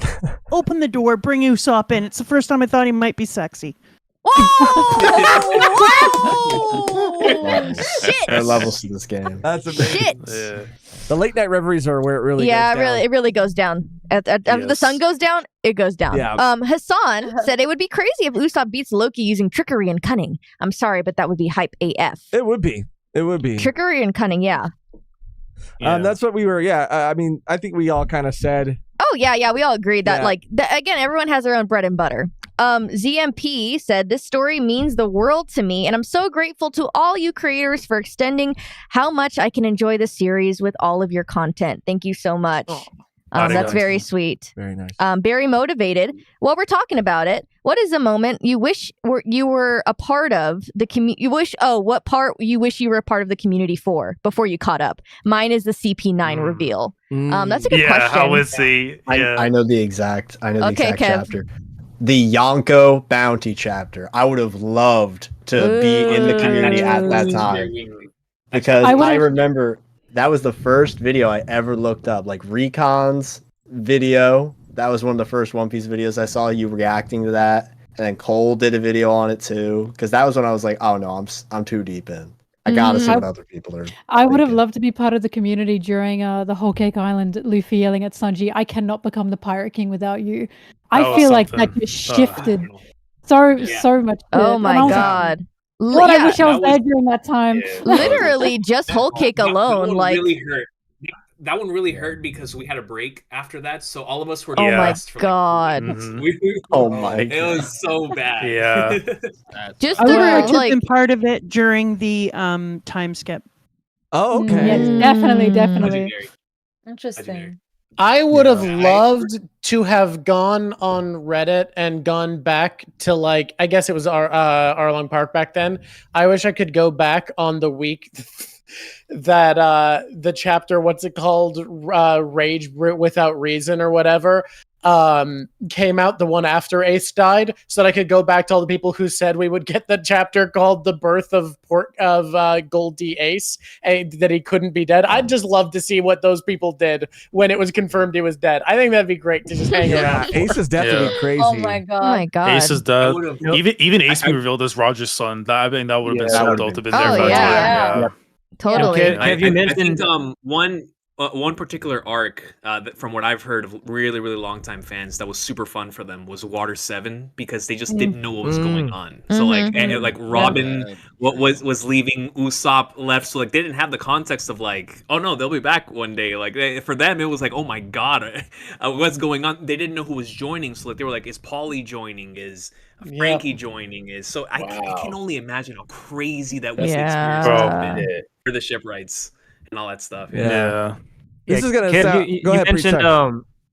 Open the door, bring Usopp in. It's the first time I thought he might be sexy. Shit. There are levels to this game. That's amazing. Shit. Yeah. The late night reveries are where it really Yeah, goes down. it really goes down. After the sun goes down, it goes down. Yeah. Hassan said it would be crazy if Usopp beats Loki using trickery and cunning. I'm sorry, but that would be hype AF. It would be. It would be. Trickery and cunning, yeah. That's what we were. Yeah. I mean, I think we all kind of said. Oh yeah, we all agreed that Yeah. again, everyone has their own bread and butter. ZMP said this story means the world to me, and I'm so grateful to all you creators for extending how much I can enjoy the series with all of your content. Thank you so much. That's very sweet. Very nice. Very motivated. While we're talking about it, what is a moment you wish you were a part of the community? What part you wish you were a part of the community for before you caught up? Mine is the CP9 reveal. That's a good question. I would say. Yeah. I know the exact. Okay, Kev. chapter. The Yonko bounty chapter. I would have loved to be in the community at that time because I remember that was the first video I ever looked up. Like Recon's video. That was one of the first One Piece videos I saw you reacting to that, and then Cole did a video on it too. Because that was when I was like, oh no, I'm too deep in. I gotta see what other people are. I would have loved to be part of the community during the Whole Cake Island. Luffy yelling at Sanji, "I cannot become the Pirate King without you." I feel like that just shifted so much. Oh my god. God, I wish I was there during that time. Literally, just Whole Cake alone, like really hurt. That one really hurt because we had a break after that, so all of us were. Oh my depressed for, god! Oh my god! It was so bad. Yeah. I would have been part of it during the time skip. Oh, okay. Yes, definitely. Interesting. I would have loved to have gone on Reddit and gone back to like, I guess it was Arlong Park back then. I wish I could go back on the week that the chapter, what's it called, Rage Without Reason or whatever, came out, the one after Ace died, so that I could go back to all the people who said we would get the chapter called The Birth of Gold D Ace, and that he couldn't be dead. I'd just love to see what those people did when it was confirmed he was dead. I think that'd be great to just hang around. Ace is definitely crazy. Oh my god! Oh my god! Ace is dead. Even Ace being revealed as Roger's son. I think that would have been so dope to have been there for that time. Totally. Have you mentioned I think one particular arc that from what I've heard of really long time fans that was super fun for them was Water 7 because they just didn't know what was going on. So like Robin was leaving, Usopp left, so like they didn't have the context of like, oh no, they'll be back one day. Like for them it was like, oh my god, what's going on? They didn't know who was joining, so like they were like, is Paulie joining? Is Frankie joining? Is so I can only imagine how crazy that was experience for the shipwrights and all that stuff. This is gonna Kev, sound. Go ahead.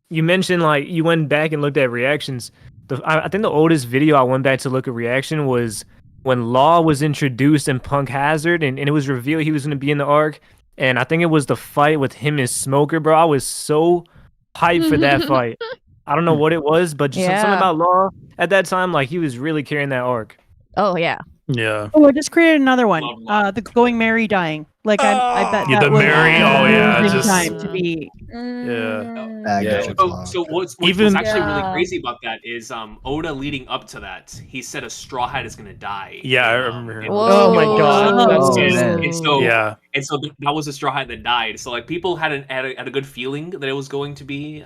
You mentioned like you went back and looked at reactions. I think the oldest video I went back to look at reaction was when Law was introduced in Punk Hazard, and it was revealed he was going to be in the arc. And I think it was the fight with him and Smoker, bro. I was so hyped for that fight. I don't know what it was, but just something about Law at that time, like he was really carrying that arc. Oh yeah. Yeah. Oh, I just created another one. The Going Merry dying. Like I bet that the was Mary. Oh yeah, just time to be. So what's actually really crazy about that is Oda leading up to that, he said a Straw Hat is gonna die. Yeah, I remember. Oh my god! And so that was a Straw Hat that died. So like people had a good feeling that it was going to be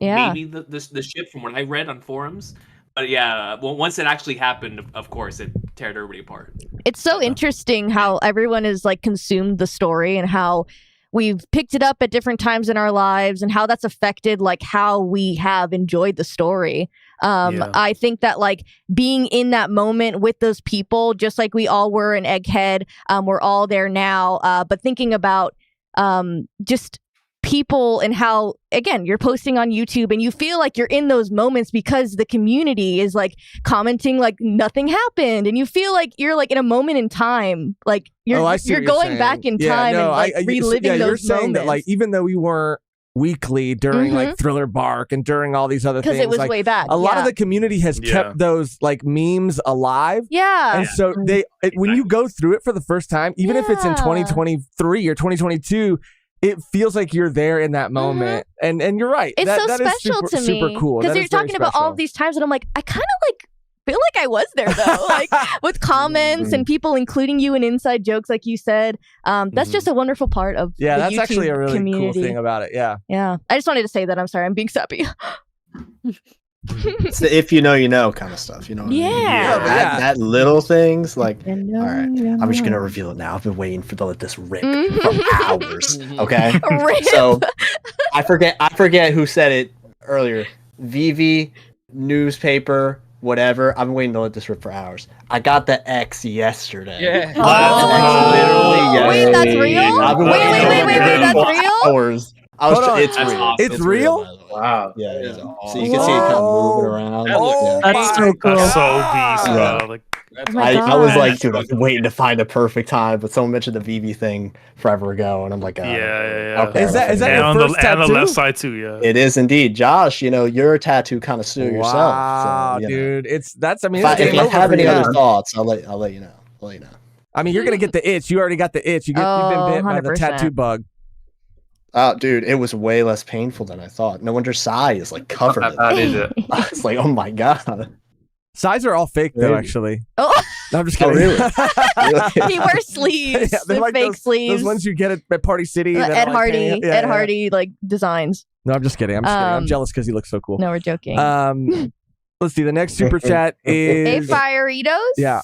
maybe the ship from what I read on forums. But yeah, once it actually happened, of course, it teared everybody apart. It's so interesting how everyone is like consumed the story and how we've picked it up at different times in our lives and how that's affected like how we have enjoyed the story. I think that like being in that moment with those people, just like we all were in Egghead, we're all there now. But thinking about just people and how, again, you're posting on YouTube and you feel like you're in those moments because the community is like commenting like nothing happened, and you feel like you're like in a moment in time, like you're going back in time and like reliving those you're saying moments. that like even though we weren't weekly during like Thriller Bark and during all these other things, because it was like, way back. A lot of the community has kept those like memes alive. Yeah, and so when you go through it for the first time, even if it's in 2023 or 2022. It feels like you're there in that moment, and you're right. It's that so is special to me, super cool. Because you're talking about all of these times, and I'm like, I kind of like feel like I was there though, like with comments and people including you in inside jokes, like you said. That's just a wonderful part of the that's YouTube actually a really community. cool thing about it. Yeah. I just wanted to say that. I'm sorry, I'm being sappy. It's the if you know, you know kind of stuff, you know what I mean? That little things like, all right, I'm just gonna reveal it now. I've been waiting to let this rip for hours. Okay, so I forget who said it earlier. VV newspaper, whatever. I've been waiting to let this rip for hours. I got the X yesterday. Literally wait, that's real? Wait, that's real? Hours. It's real. It's real? Wow. Yeah. So you can see it kind of moving around. That's so cool. That's so beast, bro. I was like, dude, I've been waiting to find a perfect time, but someone mentioned the VV thing forever ago, and I'm like, okay. Is that your first tattoo? And the left side too, yeah. It is indeed. Josh, you're a tattoo connoisseur yourself. Wow, so, dude. If you have any other thoughts, I'll let you know. I mean, you're gonna get the itch. You already got the itch. You've been bit by the tattoo bug. Dude, it was way less painful than I thought. No wonder Sai is like covered. How bad is it? It's like, oh my god. Sides are all fake though, Maybe. actually. Oh, No, I'm just Oh, kidding. really? he wears sleeves, Yeah, they're the like fake those, sleeves. Those ones you get at Party City. that are Ed like Hardy, hanging- yeah, Ed yeah. Hardy like designs. No, I'm just kidding. I'm Um, jealous because he looks so cool. No, we're joking. Let's see. The next super chat Hey, is Fireitos. yeah.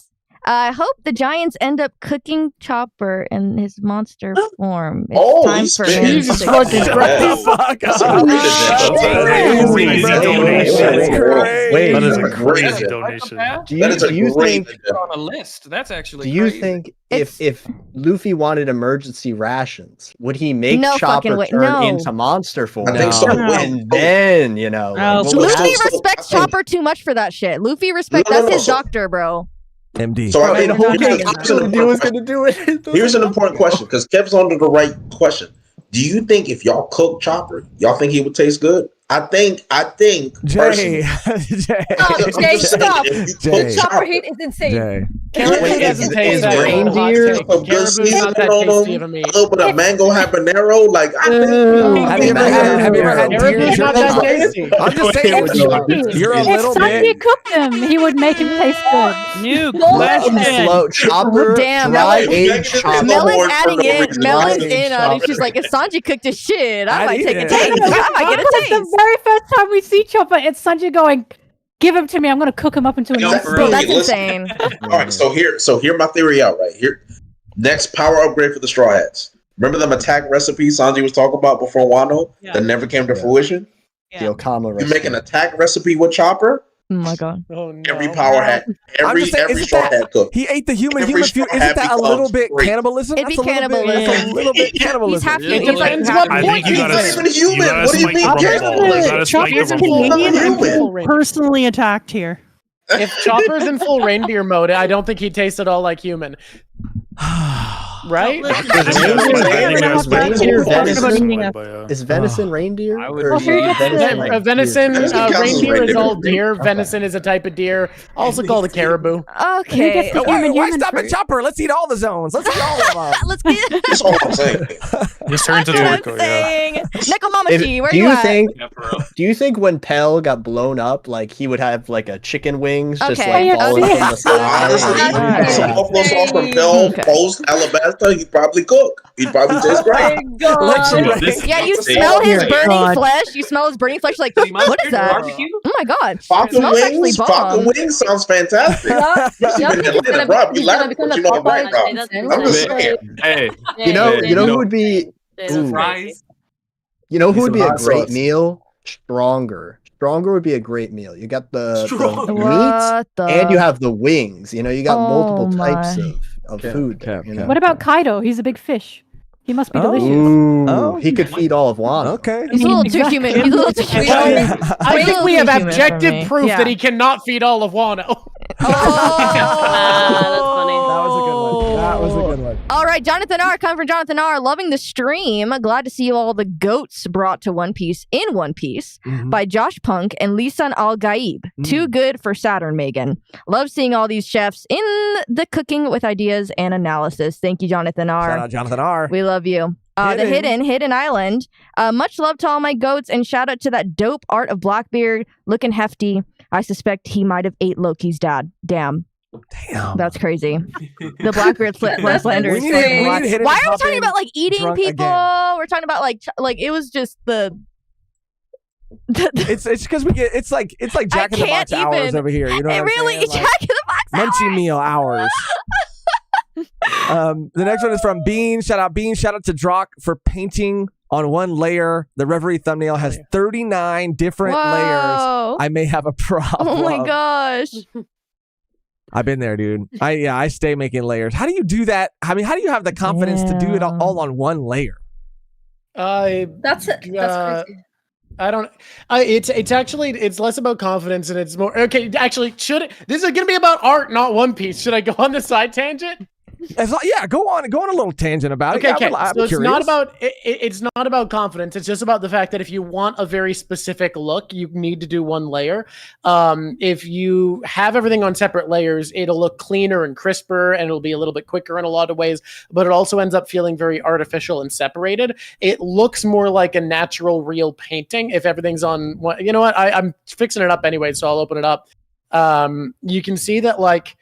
I hope the Giants end up cooking Chopper in his monster form. It's Oh, time he's for spitting. him Jesus to fucking go. Christ. Fuck That's a up. great Crazy donation. That's Crazy. That is a That's crazy donation. Do That is a you great think? Put on a list. That's actually. Do you crazy. think if Luffy wanted emergency rations, would he make No fucking Chopper way. turn No. into monster form? I think so. And then what would Luffy happen? respects I think- Chopper too much for that shit. Luffy respects. No, no, that's no, his so- doctor, bro. MD. So I think the whole here's thing an was going to do it. Here's an important question because Kev's on to the right question. Do you think if y'all cook Chopper, y'all think he would taste good? I think Jay. Stop, I'm Jay, just saying, stop. if you Jay. cook Chopper Chopper, hate is insane. Jay. Caribou doesn't taste that good. reindeer- Hot take. Caribou's not that tasty of a meat. a little bit of mango habanero, like I think. Have you ever had Caribou's tears? not that tasty. I'm just saying, you're a If little Sanji bit. cooked them, he would make him taste good. New Let him question. float. Chopper, Damn, dry Melon- aged Chopper. Melon's adding in. Dry Melon's aged in on it. She's Chopper. like, if Sanji cooked his shit, I I'd might eat take a it. taste. I might get a Like taste. the very first time we see Chopper, it's Sanji going, "Give him to me. I'm gonna cook him up into a Yo, monster." Bro, that's Listen. insane. All right, so hear my theory out right here. Next power upgrade for the Straw Hats. Remember them attack recipes Sanji was talking about before Wano that never came to fruition? The Okama You recipe. make an attack recipe with Chopper. Oh my god. Oh, no. Every power hat, I'm every just saying, isn't Straw that- Hat cook. He ate the human Every food. straw Isn't hat that a little becomes bit great. cannibalism? It'd be That's a little bit- cannibalism. That's a little bit cannibalism. He's half It human. depends He's what I point think you he's gotta. in. even human. You gotta What do you spike mean the rumble. cannibalism? You gotta spike the Chopper's rumble. Canadian and Human. full reindeer. Personally attacked here. If Chopper's in full reindeer mode, I don't think he'd taste at all like human. Right? Is venison reindeer? I would Or say is venison A venison Venison counts as reindeer is reindeer. all deer. Venison is a type of deer, also called a caribou. Okay. the Why human stop at fruit? Chopper? Let's eat all the zones. Let's eat all of them. Let's get. That's all I'm saying. Just turn to That's what I'm Toriko, yeah. saying. Nekomamachi, where do you you at? think? Yeah, for real. Do you think when Pell got blown up, like he would have like a chicken wings just Okay. like falling Okay. from the side? Honestly, some buffalo sauce from Bell Okay. post Alabasta, he'd probably cook. He'd probably taste great. Yeah, you This- smell his Oh, burning God. flesh. You smell his burning flesh. Like, what is that? Barbecue? Oh my god. It Falcon smells actually wings, Falcon bomb. wings sounds fantastic. Especially in Atlanta, bro. You laugh, but you know I'm right, bro. I'm just saying. Hey, You know who would be? Ooh. fries. You know who would be a hot great sauce. meal? Stronger. Stronger would be a great meal. You got the What meats the? and you have the wings. You know, you got multiple Oh types my. of food. there, you know? What about Kaido? He's a big fish. He must be delicious. Ooh, Oh. he could feed all of Wano. Okay. He's a little too human. He's a little too human. I think we have Human for objective me. proof Yeah. that he cannot feed all of Wano. Oh. That's funny. That was a good one. That was a good one. All right, Jonathan R. Coming from Jonathan R. Loving the stream. Glad to see all the goats brought to One Piece in One Piece by Josh Punk and Lisan Al Gaib. Too good for Saturn, Megan. Love seeing all these chefs in the cooking with ideas and analysis. Thank you, Jonathan R. Shout out Jonathan R. We love you. The Hidden Island. Much love to all my goats and shout out to that dope art of Blackbeard looking hefty. I suspect he might have ate Loki's dad. Damn. That's crazy. The Blackbeard Flatlander is fucking wild. Why are we talking about like eating drunk people? again. We're talking about like it was just the It's because we get it's like Jack in the Box can't hours even- over here. You know it what really I'm saying? Jack in the Box Munchie meal hours. The next one is from Bean. Shout out Bean. Shout out to Drawk for painting on one layer. The Reverie thumbnail has 39 different Whoa. layers. I may have a problem. Oh my gosh. I've been there, dude. I stay making layers. How do you do that? I mean, how do you have the confidence to do it all on one layer? That's crazy. I don't. It's actually it's less about confidence and it's more okay. Actually, this is gonna be about art, not One Piece. Should I go on the side tangent? Go on a little tangent about it. Okay. I'm So it's curious. not about it's not about confidence. It's just about the fact that if you want a very specific look, you need to do one layer. If you have everything on separate layers, it'll look cleaner and crisper, and it'll be a little bit quicker in a lot of ways. But it also ends up feeling very artificial and separated. It looks more like a natural, real painting if everything's on. You know what? I'm fixing it up anyway, so I'll open it up. You can see that like.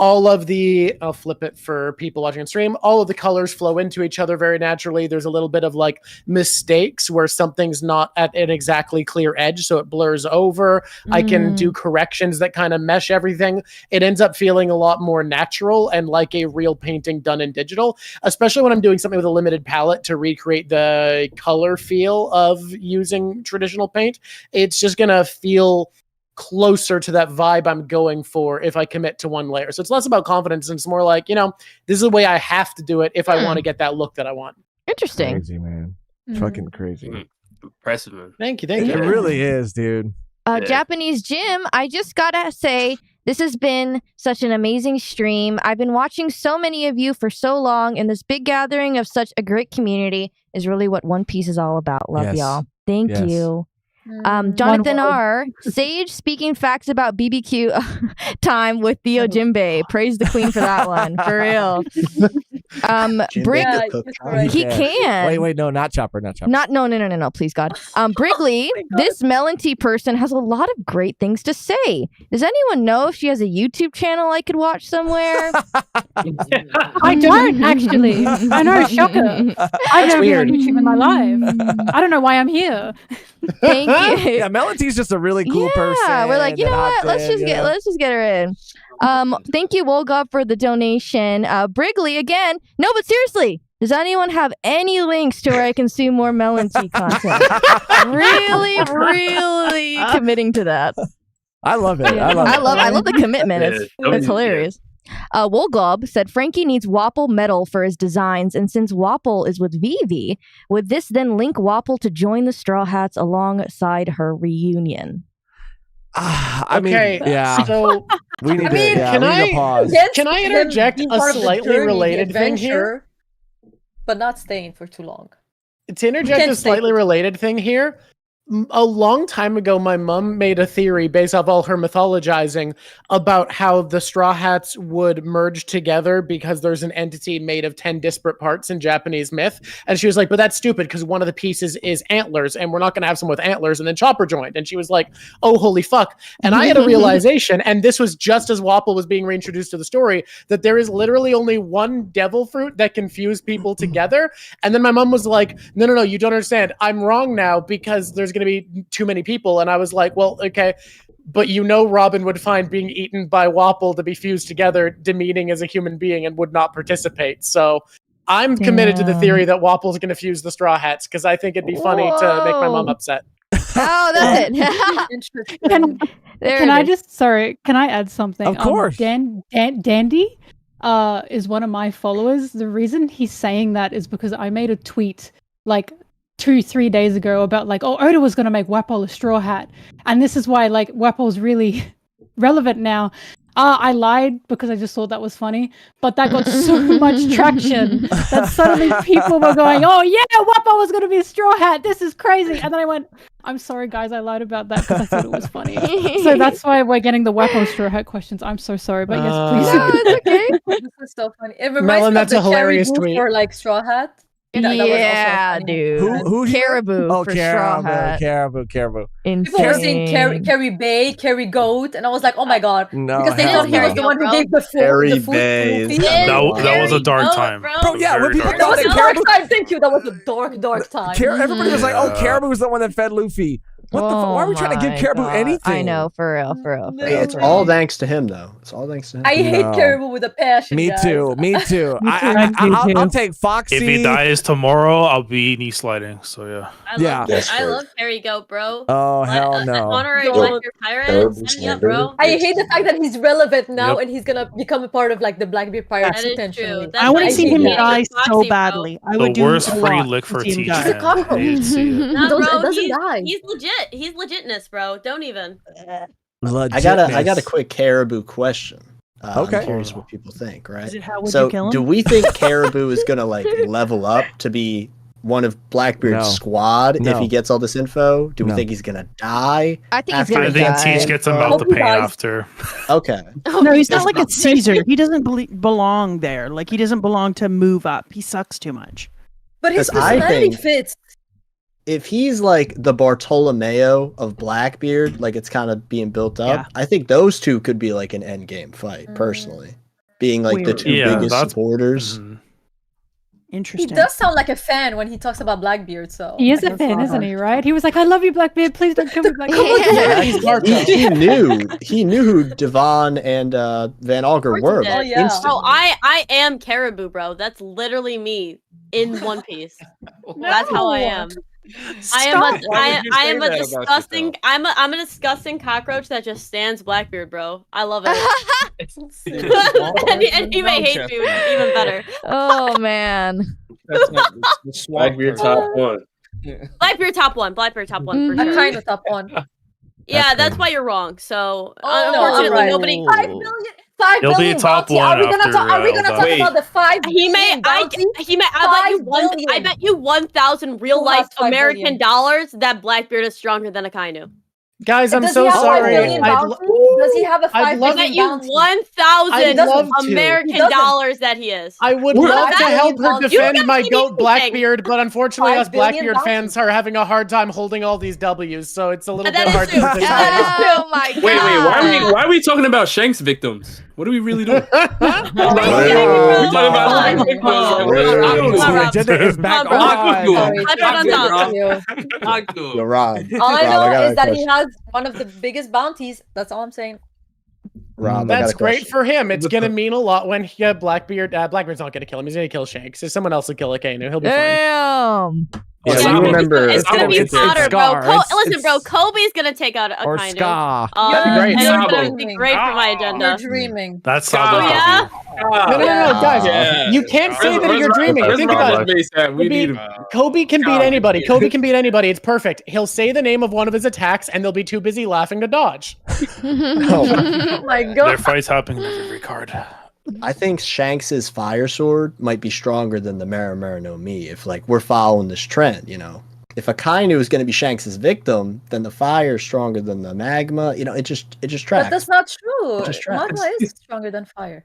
All of the, I'll flip it for people watching on stream. All of the colors flow into each other very naturally. There's a little bit of like mistakes where something's not at an exactly clear edge, so it blurs over. I can do corrections that kind of mesh everything. It ends up feeling a lot more natural and like a real painting done in digital, especially when I'm doing something with a limited palette to recreate the color feel of using traditional paint. It's just going to feel closer to that vibe I'm going for if I commit to one layer. So it's less about confidence and it's more like, this is the way I have to do it if I want to get that look that I want. Interesting. Crazy, man. Fucking crazy. Impressive, man. Thank you. It really is, dude. Japanese Jim, I just gotta say, this has been such an amazing stream. I've been watching so many of you for so long, and this big gathering of such a great community is really what One Piece is all about. Love y'all. Thank you. Jonathan R. Sage speaking facts about BBQ time with Theo Jinbei. Praise the queen for that one. For real. He can. Wait, no, not Chopper. No, please God. Brigley, this Melontee person has a lot of great things to say. Does anyone know if she has a YouTube channel I could watch somewhere? I don't actually. I know, shocker. I've never been on YouTube in my life. I don't know why I'm here. Thank you. Yeah, Melontee's just a really cool person. Yeah, we're like, you know what? Let's just get her in. Thank you, Wolga, for the donation. Brigley again. No, but seriously, does anyone have any links to where I can see more Melontee content? really committing to that. I love it. I love the commitment. It's hilarious. Wolgob said Frankie needs Wapple metal for his designs, and since Wapple is with Vivi, would this then link Wapple to join the Straw Hats alongside her reunion? I mean, yeah. So we need to pause. Can I interject a slightly related thing here? But not staying for too long. To interject a slightly related thing here, a long time ago, my mom made a theory based off all her mythologizing about how the Straw Hats would merge together because there's an entity made of 10 disparate parts in Japanese myth. And she was like, but that's stupid because one of the pieces is antlers and we're not going to have someone with antlers. And then Chopper joined. And she was like, oh, holy fuck. And I had a realization, and this was just as Wapple was being reintroduced to the story, that there is literally only one devil fruit that can fuse people together. And then my mom was like, no, you don't understand. I'm wrong now because there's going to be too many people. And I was like, well, okay, but Robin would find being eaten by Wapple to be fused together demeaning as a human being and would not participate. So I'm committed to the theory that Wapple's going to fuse the Straw Hats because I think it'd be funny to make my mom upset. Oh, that's it. Can I add something? Of course. Dandy is one of my followers. The reason he's saying that is because I made a tweet like 2-3 days ago about like, Oda was going to make Wapple a straw hat. And this is why like Wapple's really relevant now. I lied because I just thought that was funny, but that got so much traction that suddenly people were going, oh yeah, Wapple was going to be a straw hat. This is crazy. And then I went, I'm sorry guys, I lied about that because I thought it was funny. So that's why we're getting the Wapple straw hat questions. I'm so sorry, but yes, please. No, it's okay. This is so funny. It reminds me of the hilarious tweet for like straw hat. Yeah, dude. Who Caribou for straw hat. Caribou. People were saying Carrie Bay, Carrie Goat, and I was like, oh my god, no, because they thought he was the one who gave the food. Carrie Bay. That was a dark time. Bro, yeah, when people that was a dark time. Thank you. That was a dark time. Everybody was like, oh, Caribou was the one that fed Luffy. What the fuck? Why are we trying to give Caribou anything? I know, for real. Hey, it's all thanks to him, though. It's all thanks to him. I hate Caribou with a passion. Me guys. too. I'll take Foxy. If he dies tomorrow, I'll be knee sliding. So yeah. I love Carrie Goat, bro. Oh hell no. Honorary Blackbeard Pirate. Send me up, bro. I hate the fact that he's relevant now and he's gonna become a part of like the Blackbeard Pirates potentially. I want to see him die so badly. I would the worst free lick for a teacher. He's a cockroach. He doesn't die. He's legit. He's legitness, bro. Don't even. I got a quick Caribou question. I'm curious what people think, right? Is it how would So you kill him? do we think Caribou is gonna like level up to be one of Blackbeard's squad if he gets all this info? Do we think he's gonna die? I think he's after gonna he gets Teach the gets him info? out the pain after. Okay. No, he's not like a Caesar. He doesn't belong there. Like he doesn't belong to move up. He sucks too much. But his 'Cause I personality think- fits. If he's like the Bartolomeo of Blackbeard, like it's kind of being built up, I think those two could be like an end game fight, personally. Being like the two biggest supporters. He Interesting. does sound like a fan when he talks about Blackbeard. So He is a fan, isn't he? Right? He was like, "I love you, Blackbeard. Please don't kill me, Blackbeard." he knew who Devon and Van Augur were. Yeah. like, Bro, instantly. I am Caribou, bro. That's literally me in One Piece. That's how I am. I am a disgusting. I'm a disgusting cockroach that just stands Blackbeard, bro. I love it. and he may hate me, which is even better. Oh man. Blackbeard top one. Blackbeard top one. Blackbeard top one for I'm sure. kind of top one. Yeah, that's why you're wrong. So no, I'm unfortunately, right. nobody. 5 He'll be billion top bounty. one Are we gonna after, talk? Are we gonna all talk that. about the 5? He may. I bet you 5 billion. I bet you 1,000 real Who life has 5 American billion? dollars that Blackbeard is stronger than a Kainu. Guys, I'm Does so he have 5 sorry. billion bounty? Does he have a I'd 5 love- I bet billion you bounty? 1,000 He American doesn't. dollars that he is. I would We're love to not help her billion defend bounty. my You goat guys Blackbeard, but unfortunately, 5 us billion Blackbeard bounty. fans are having a hard time holding all these W's, so it's a little That bit is hard true. to defend. Oh my god. Wait, why are we talking about Shanks victims? What are we really doing? We're talking about Shanks The agenda is back on. Yo, Rob. All I Rob, know got a is that he question. has one of the biggest bounties. That's all I'm saying. Rob, I got That's a great question. for him. It's gonna mean a lot when Blackbeard. Blackbeard's not gonna kill him. He's gonna kill Shanks. If someone else will kill Akainu, he'll be fine. Damn. Yeah, Yeah, you remember it's gonna be it's Potter, bro. Scar. Listen, bro. Kobe's gonna take out a Or Kainu. Ska. That'd be great. And it's Sabo. gonna be great for my You're agenda. dreaming. That's Oh, Sabo. yeah? No, guys. Yeah. You can't say that you're dreaming. Think about it. We need him. Kobe can beat anybody. Kobe can beat anybody. It's perfect. He'll say the name of one of his attacks, and they'll be too busy laughing to dodge. Oh my Their god. fights happen in every card. I think Shanks's fire sword might be stronger than the Marimara no Mi if like we're following this trend, you know. If Akainu is going to be Shanks's victim, then the fire is stronger than the magma. You know, it just tracks. But that's not true. Just tracks. Magma is stronger than fire.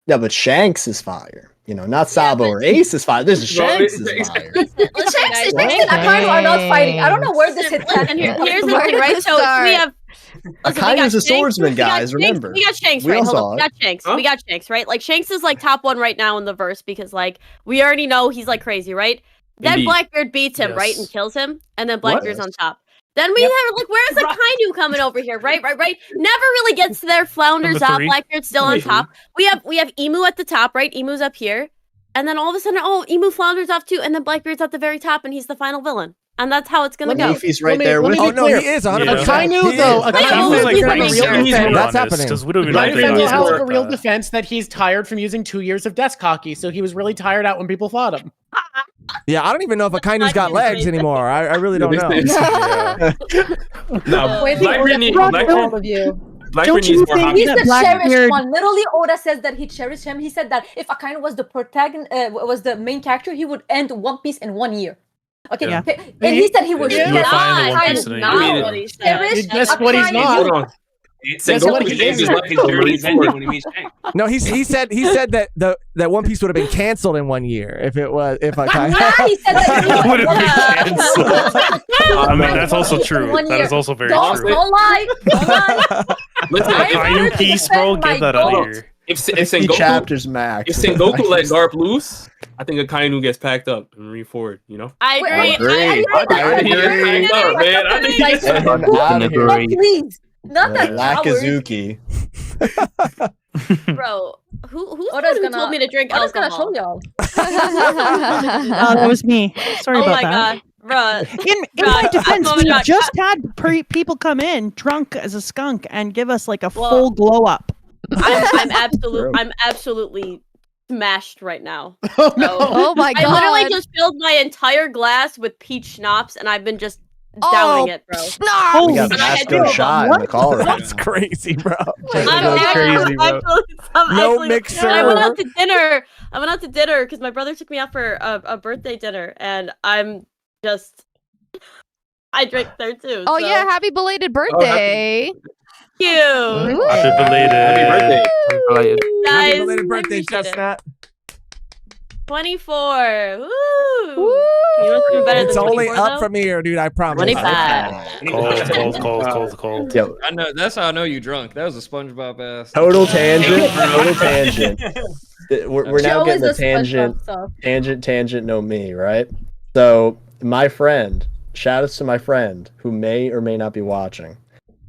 Yeah, but Shanks is fire. You know, not Sabo or Ace is fire. This is No, Shanks it- is fire. Shanks and Akainu are not fighting. I don't know where this hit. Listen, here's the Where thing, did right? this So start? we have. Listen, we got Akainu's a Shanks, swordsman, we got guys, Shanks, remember. We got Shanks, We right? all Hold saw on. it. We got Shanks. Huh? We got Shanks, right? Like Shanks is like top one right now in the verse because like we already know he's like crazy, right? Then Indeed. Blackbeard beats him, right, Yes. and kills him, and then Blackbeard's Yes. on top. Then we have like, where's the Kainu coming over here? Right. Never really gets there. Flounders Number out. 3. Blackbeard's still on top. We have Emu at the top, right? Emu's up here, and then all of a sudden, Emu flounders off too, and then Blackbeard's at the very top, and he's the final villain. And that's how it's gonna go. Luffy's right Let me- there let with me Oh be no, clear. he is 100%. Akainu, He though, is. Akainu Akainu is is like like a real real defense. That's happening. Because we don't even know My anything defense about has a real that. defense that he's tired from using 2 years of desk hockey, so he was really tired out when people fought him. Yeah, I don't even know if Akainu's got legs anymore. I really don't know. No, Wait, Blackbeard needs all of you. Blackbeard needs more hockey. He's the Blackbeard- cherished one. Literally, Oda says that he cherished him. He said that if Akainu was the protagonist, was the main character, he would end One Piece in 1 year. Okay, Yeah. and he said he would. Yeah. You would find the One That Piece is in a not year. what he said. Cherished Guess what he's Akainu. not? Hold on. Guess what he is? No, he said that One Piece would have been canceled in 1 year if Akainu. Yeah, he said that. Would have been canceled. I mean, that's also In true. 1 That year. is also very Don't, true. Don't lie. Don't lie. Listen, I Akainu wanted to piece, bro. defend Get my that out goat. of here. if 50 Sengoku, chapters max. if Sengoku let Garp loose, I think Akainu gets packed up and re forward. You know. I Wait, agree. I agree. I think he gets packed up, man. I think he gets packed up. No, please. Not that coward. Lakazuki. Bro, who's Oda's the one who told me to drink Oda's alcohol? gonna show y'all. That was me. Sorry Oh about my that. god, bro. In my defense, we just had people come in drunk as a skunk and give us like a full glow up. I'm absolutely smashed right now. Oh, no. So, Oh my I literally god. just filled my entire glass with peach schnapps, and I've been just downing it, bro. No! We got Vasco shot in the call right That's crazy, bro. I'm crazy, bro. No actually- mixer. I went out to dinner. I went out to dinner because my brother took me out for a birthday dinner, and I drank there too. Oh so. yeah, happy belated birthday. Thank you. Happy belated. Happy birthday. Happy Guys, belated birthday, I appreciate it. Chestnut. 24. Woo! You know what's even better It's than only 24, up though? from here, dude. I promise. 25. Cold. Yo, I know that's how I know you drunk. That was a SpongeBob ass. total tangent. Total tangent. We're She now always getting the does SpongeBob tangent. stuff. Tangent, no me, right? So my friend, shout outs to my friend who may or may not be watching.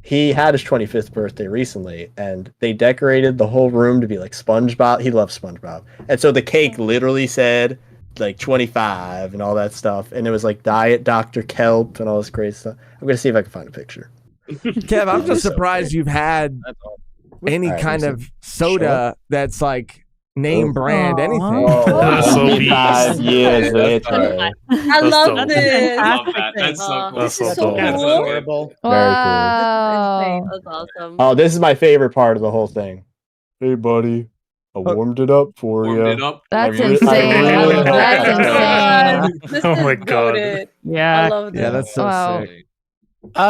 He had his 25th birthday recently, and they decorated the whole room to be like SpongeBob. He loves SpongeBob. And so the cake literally said like 25 and all that stuff. And it was like Diet Dr. Kelp and all this great stuff. I'm going to see if I can find a picture. Kev, I'm just surprised you've had any Alright, kind let me of soda that's like name brand anything. That's so 25 years later. I love this. I love that. That's so cool. That's so so dope. cool. Adorable. Wow. That's awesome. Oh, this is my favorite part of the whole thing. Hey, buddy. I warmed it up for you. Warmed it up. That's I really insane. hope That's insane. This Oh is my God. goated. I Yeah. love this. Yeah, that's so Wow. sick.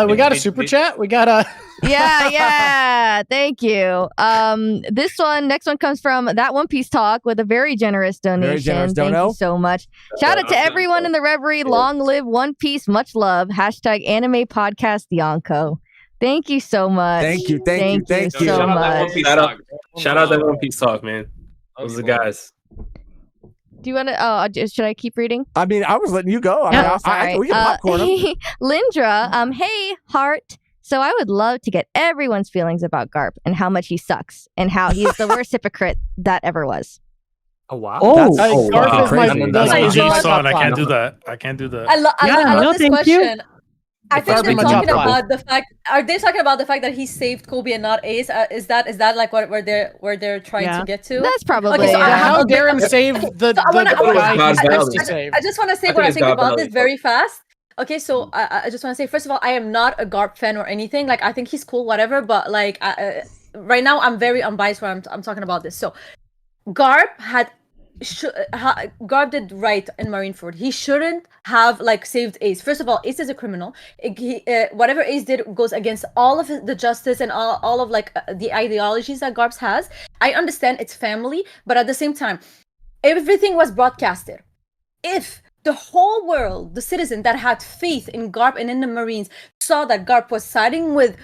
We got a super chat. We got a. Yeah. Thank you. Next one comes from That One Piece Talk with a very generous donation. generous Thank dono. you so much. Shout out to everyone in the Reverie. Long live One Piece. Much love. #anime podcast Yonko. Thank you so much. Thank you so Shout out that One much. Piece Shout out- Talk. Shout out that One Piece talk, man. Those are the guys. Do you want to? Should I keep reading? I mean, I was letting you go. I No, mean, sorry. we can popcorn 'em. Lindra, hey, heart. So I would love to get everyone's feelings about Garp and how much he sucks and how he's the worst hypocrite that ever was. Oh wow. That's Garp is my- crazy. that's That's easy. my My son. top I can't five. do that. I can't do that. I love no, this thank you. question. I think Garp they're in my talking top five. about the fact. Are they talking about the fact that he saved Kobe and not Ace? Is that like where they're trying Yeah. to get to? That's probably Okay, so I have How a bit Darren of- saved the So I wanna- guy God's he's supposed value. to save. I just want to say I what I think it's think God about value. this very fast. Okay, so I just want to say, first of all, I am not a Garp fan or anything. Like, I think he's cool, whatever. But like, right now, I'm very unbiased when I'm talking about this. So, Garp Garp did right in Marineford. He shouldn't have like saved Ace. First of all, Ace is a criminal. Whatever Ace did goes against all of the justice and all of like the ideologies that Garp has. I understand it's family, but at the same time, everything was broadcasted. If the whole world, the citizen that had faith in Garp and in the Marines, saw that Garp was siding with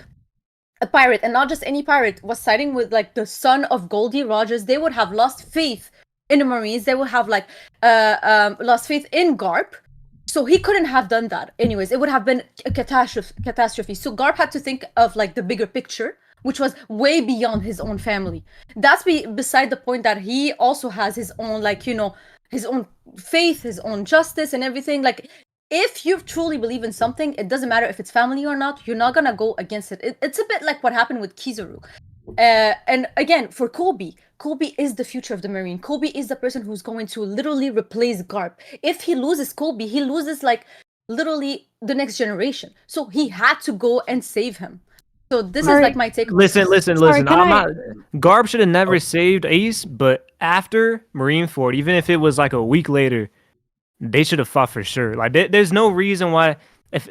a pirate, and not just any pirate, was siding with like the son of Goldie Rogers, they would have lost faith in the Marines. They would have like lost faith in Garp. So he couldn't have done that. Anyways, it would have been a catastrophe. So Garp had to think of like the bigger picture, which was way beyond his own family. That's beside the point that he also has his own, like, you know, his own faith, his own justice and everything. Like, if you truly believe in something, it doesn't matter if it's family or not, you're not gonna go against it. It's a bit like what happened with Kizaru. And again, for Kobe is the future of the Marine. Kobe is the person who's going to literally replace Garp. If he loses Kobe, he loses like literally the next generation. So he had to go and save him. So this is like my take. Listen. Sorry, I'm not. Garp should have never saved Ace, but after Marineford, even if it was like a week later, they should have fought for sure. Like, there's no reason why.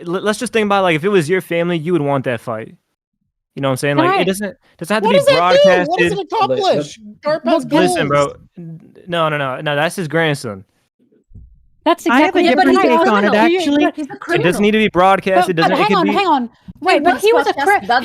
Let's just think about, like, if it was your family, you would want that fight. You know what I'm saying? Like, it doesn't have to be broadcasted. What does it accomplish? Garp has Listen, goals. bro. No. That's his grandson. That's I have a exactly different take on it, actually. It doesn't need to be broadcasted. But hang on. Wait, but he was a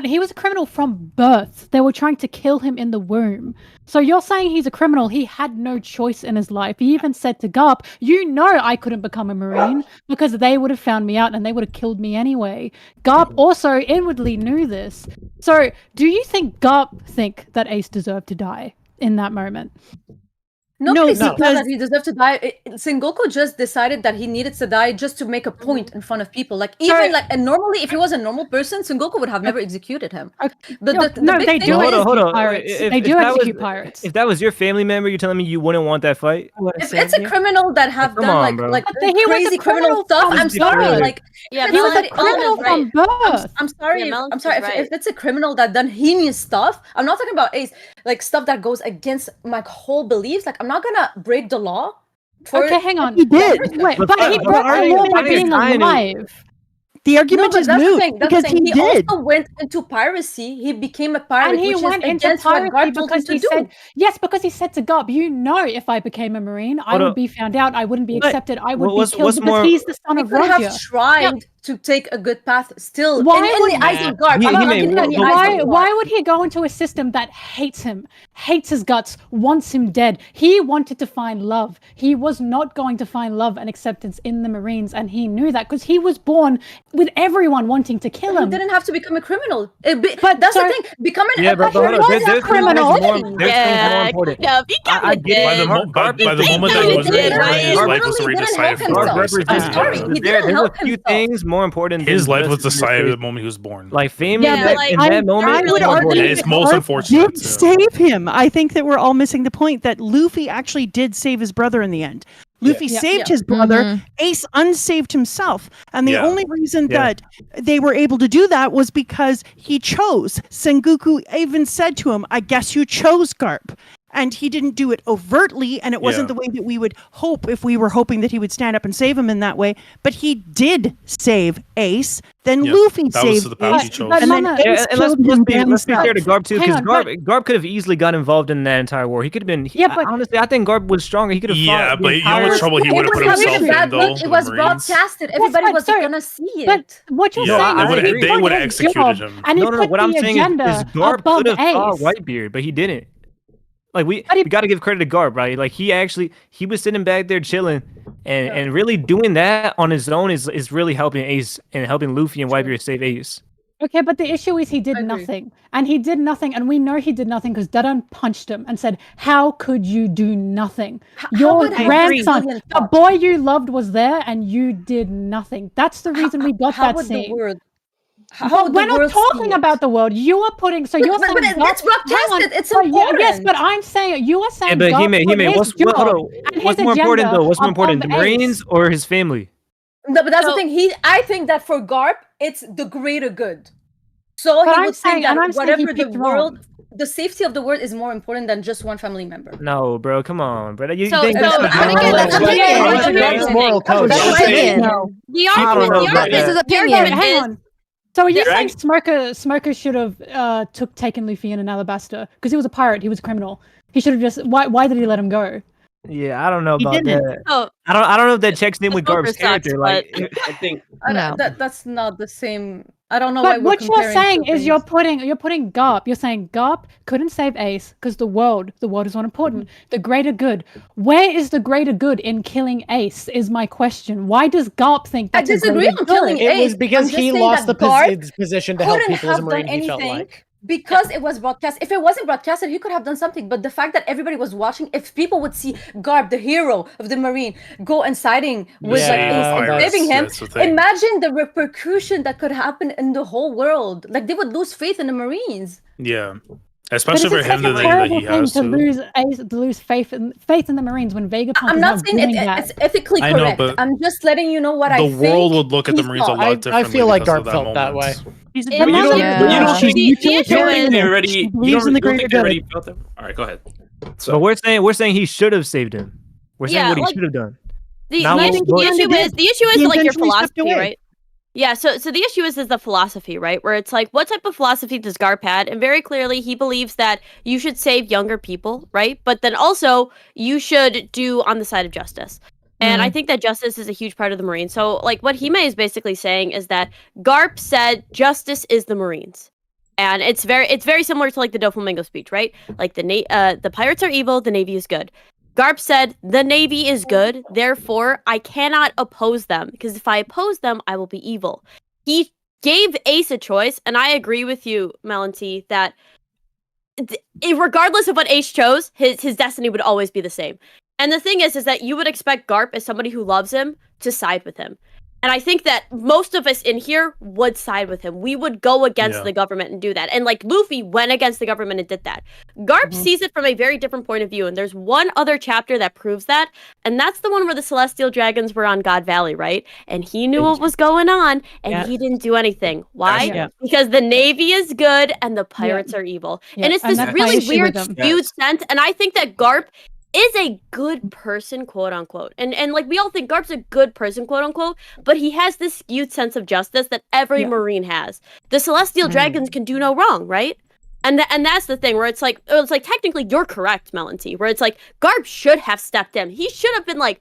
he was a criminal from birth. They were trying to kill him in the womb. So you're saying he's a criminal? He had no choice in his life. He even said to Garp, "You know, I couldn't become a Marine because they would have found me out and they would have killed me anyway." Garp also inwardly knew this. So, do you think Garp think that Ace deserved to die in that moment? Nobody said that he deserved to die. Sengoku just decided that he needed to die just to make a point in front of people. Like even and normally, if he was a normal person, Sengoku would have never executed him. They do. Hold on. They do execute pirates. If that was your family member, you're telling me you wouldn't want that fight? If it's a criminal that have Come done on, like bro. crazy criminal stuff, I'm sorry. Like he was a criminal from birth. I'm sorry. Yeah, I'm sorry. If it's a criminal that done heinous stuff, I'm not talking about Ace. Like stuff that goes against my whole beliefs. Like I'm not gonna break the law. Okay, hang on. He did. Wait, but he broke the law by being alive. The argument is that's moot the thing. because he did. also went into piracy. He became a pirate, And he which went is into against what piracy God told him because to he do. said yes, because he said to Garp, you know, if I became a marine, I would be found out. I wouldn't be accepted. I would be killed because he's the son He of could Roger. have tried to take a good path. Still, Why in would the eyes of Garp, I'm not looking in the eyes of Garp. why would he go into a system that hates him, hates his guts, wants him dead? He wanted to find love. He was not going to find love and acceptance in the Marines, and he knew that because he was born with everyone wanting to kill him. He didn't have to become a criminal. But that's the thing. Becoming a criminal. By the moment that he was born, his life was already decided for There's a few things more important. His life was decided the moment he was born. Like family in I that moment. would argue It's that most Garp unfortunate, did save him. I think that we're all missing the point that Luffy actually did save his brother in the end. Luffy saved his brother. Ace unsaved himself. And the only reason that they were able to do that was because he chose. Sengoku even said to him, I guess you chose Garp. And he didn't do it overtly, and it wasn't the way that we would hope if we were hoping that he would stand up and save him in that way. But he did save Ace. Then Luffy saved Ace. And then Ace let's be fair to Garp too, because Garp could have easily got involved in that entire war. He could have been. But honestly, I think Garp was stronger. He could have. Yeah, but you know what trouble he would have put himself in though. It was broadcasted. Everybody was gonna see it. But what you're saying is they would have executed him. No. What I'm saying is Garp could have fought Whitebeard, but he didn't. Like we got to give credit to Garp, right? Like he was sitting back there chilling, and really doing that on his own is really helping Ace and helping Luffy and Whitebeard save Ace. Okay, but the issue is he did nothing, and and we know he did nothing because Dadan punched him and said, "How could you do nothing? Your grandson, the boy you loved, was there, and you did nothing." That's the reason we got that scene. We're not talking about the world. You are putting. So you're saying that's broadcasted. It's important. Yes, but I'm saying you are saying. But Hime, what's more important though? What's more important, the Marines or his family? No, but that's the thing. I think that for Garp, it's the greater good. So he would say that whatever the world, the safety of the world is more important than just one family member. No, bro, come on, bro. You So- think so that's moral code. The argument This is opinion. Hang is. on. So are you saying Smoker should have taken Luffy in Alabasta because he was a pirate, he was a criminal. He should have just. Why did he let him go? Yeah, I don't know about didn't. that. Oh, I don't know if that checks in with Garp's character. Like, I think that's not the same. I don't know why But we're what you're comparing saying two is things. you're putting Garp. You're saying Garp couldn't save Ace because the world is not important. The greater good. Where is the greater good in killing Ace? Is my question. Why does Garp think that's I disagree a greater on killing good? It was because I'm just he saying lost the that Garp position to help couldn't people as a have Marine, done he felt anything like. because it was broadcast. If it wasn't broadcasted, he could have done something. But the fact that everybody was watching, if people would see Garp, the hero of the Marine, go and siding with Ace and saving him, imagine the repercussion that could happen in the whole world. Like they would lose faith in the Marines. Yeah. But Especially it's for him such a that terrible he thing has to to. lose faith in the Marines when Vegapunk I'm is not saying doing that. it's ethically I know, correct. but I'm just letting you know what I The think. world would look at the he Marines a thought. lot differently. I feel like because Garp of felt that way. moment. He's a But you don't Yeah. think they already. You don't think they already felt them. All right, go ahead. so we're saying he should have saved him. We're saying Yeah, what he like- should have done. The Now issue what- is He like your intentionally stepped philosophy, away. right? Yeah, so the issue is the philosophy, right? Where it's like, what type of philosophy does Garp had? And very clearly, he believes that you should save younger people, right? But then also, you should do on the side of justice. And I think that justice is a huge part of the Marines. So, like, what Hime is basically saying is that Garp said justice is the Marines. And it's very similar to, like, the Doflamingo speech, right? Like, the pirates are evil, the Navy is good. Garp said, the Navy is good, therefore I cannot oppose them, because if I oppose them, I will be evil. He gave Ace a choice, and I agree with you, Melontee, that regardless of what Ace chose, his destiny would always be the same. And the thing is that you would expect Garp, as somebody who loves him, to side with him. And I think that most of us in here would side with him. We would go against the government and do that. And like Luffy went against the government and did that. Garp sees it from a very different point of view. And there's one other chapter that proves that. And that's the one where the Celestial Dragons were on God Valley, right? And he knew what was going on and he didn't do anything. Why? Because the Navy is good and the pirates are evil. And it's this really weird, skewed sense. And I think that Garp is a good person, quote unquote. And like we all think Garp's a good person, quote unquote, but he has this skewed sense of justice that every Marine has. The Celestial Dragons can do no wrong, right? And that's the thing where it's like technically you're correct, Melontee, where it's like Garp should have stepped in. He should have been like,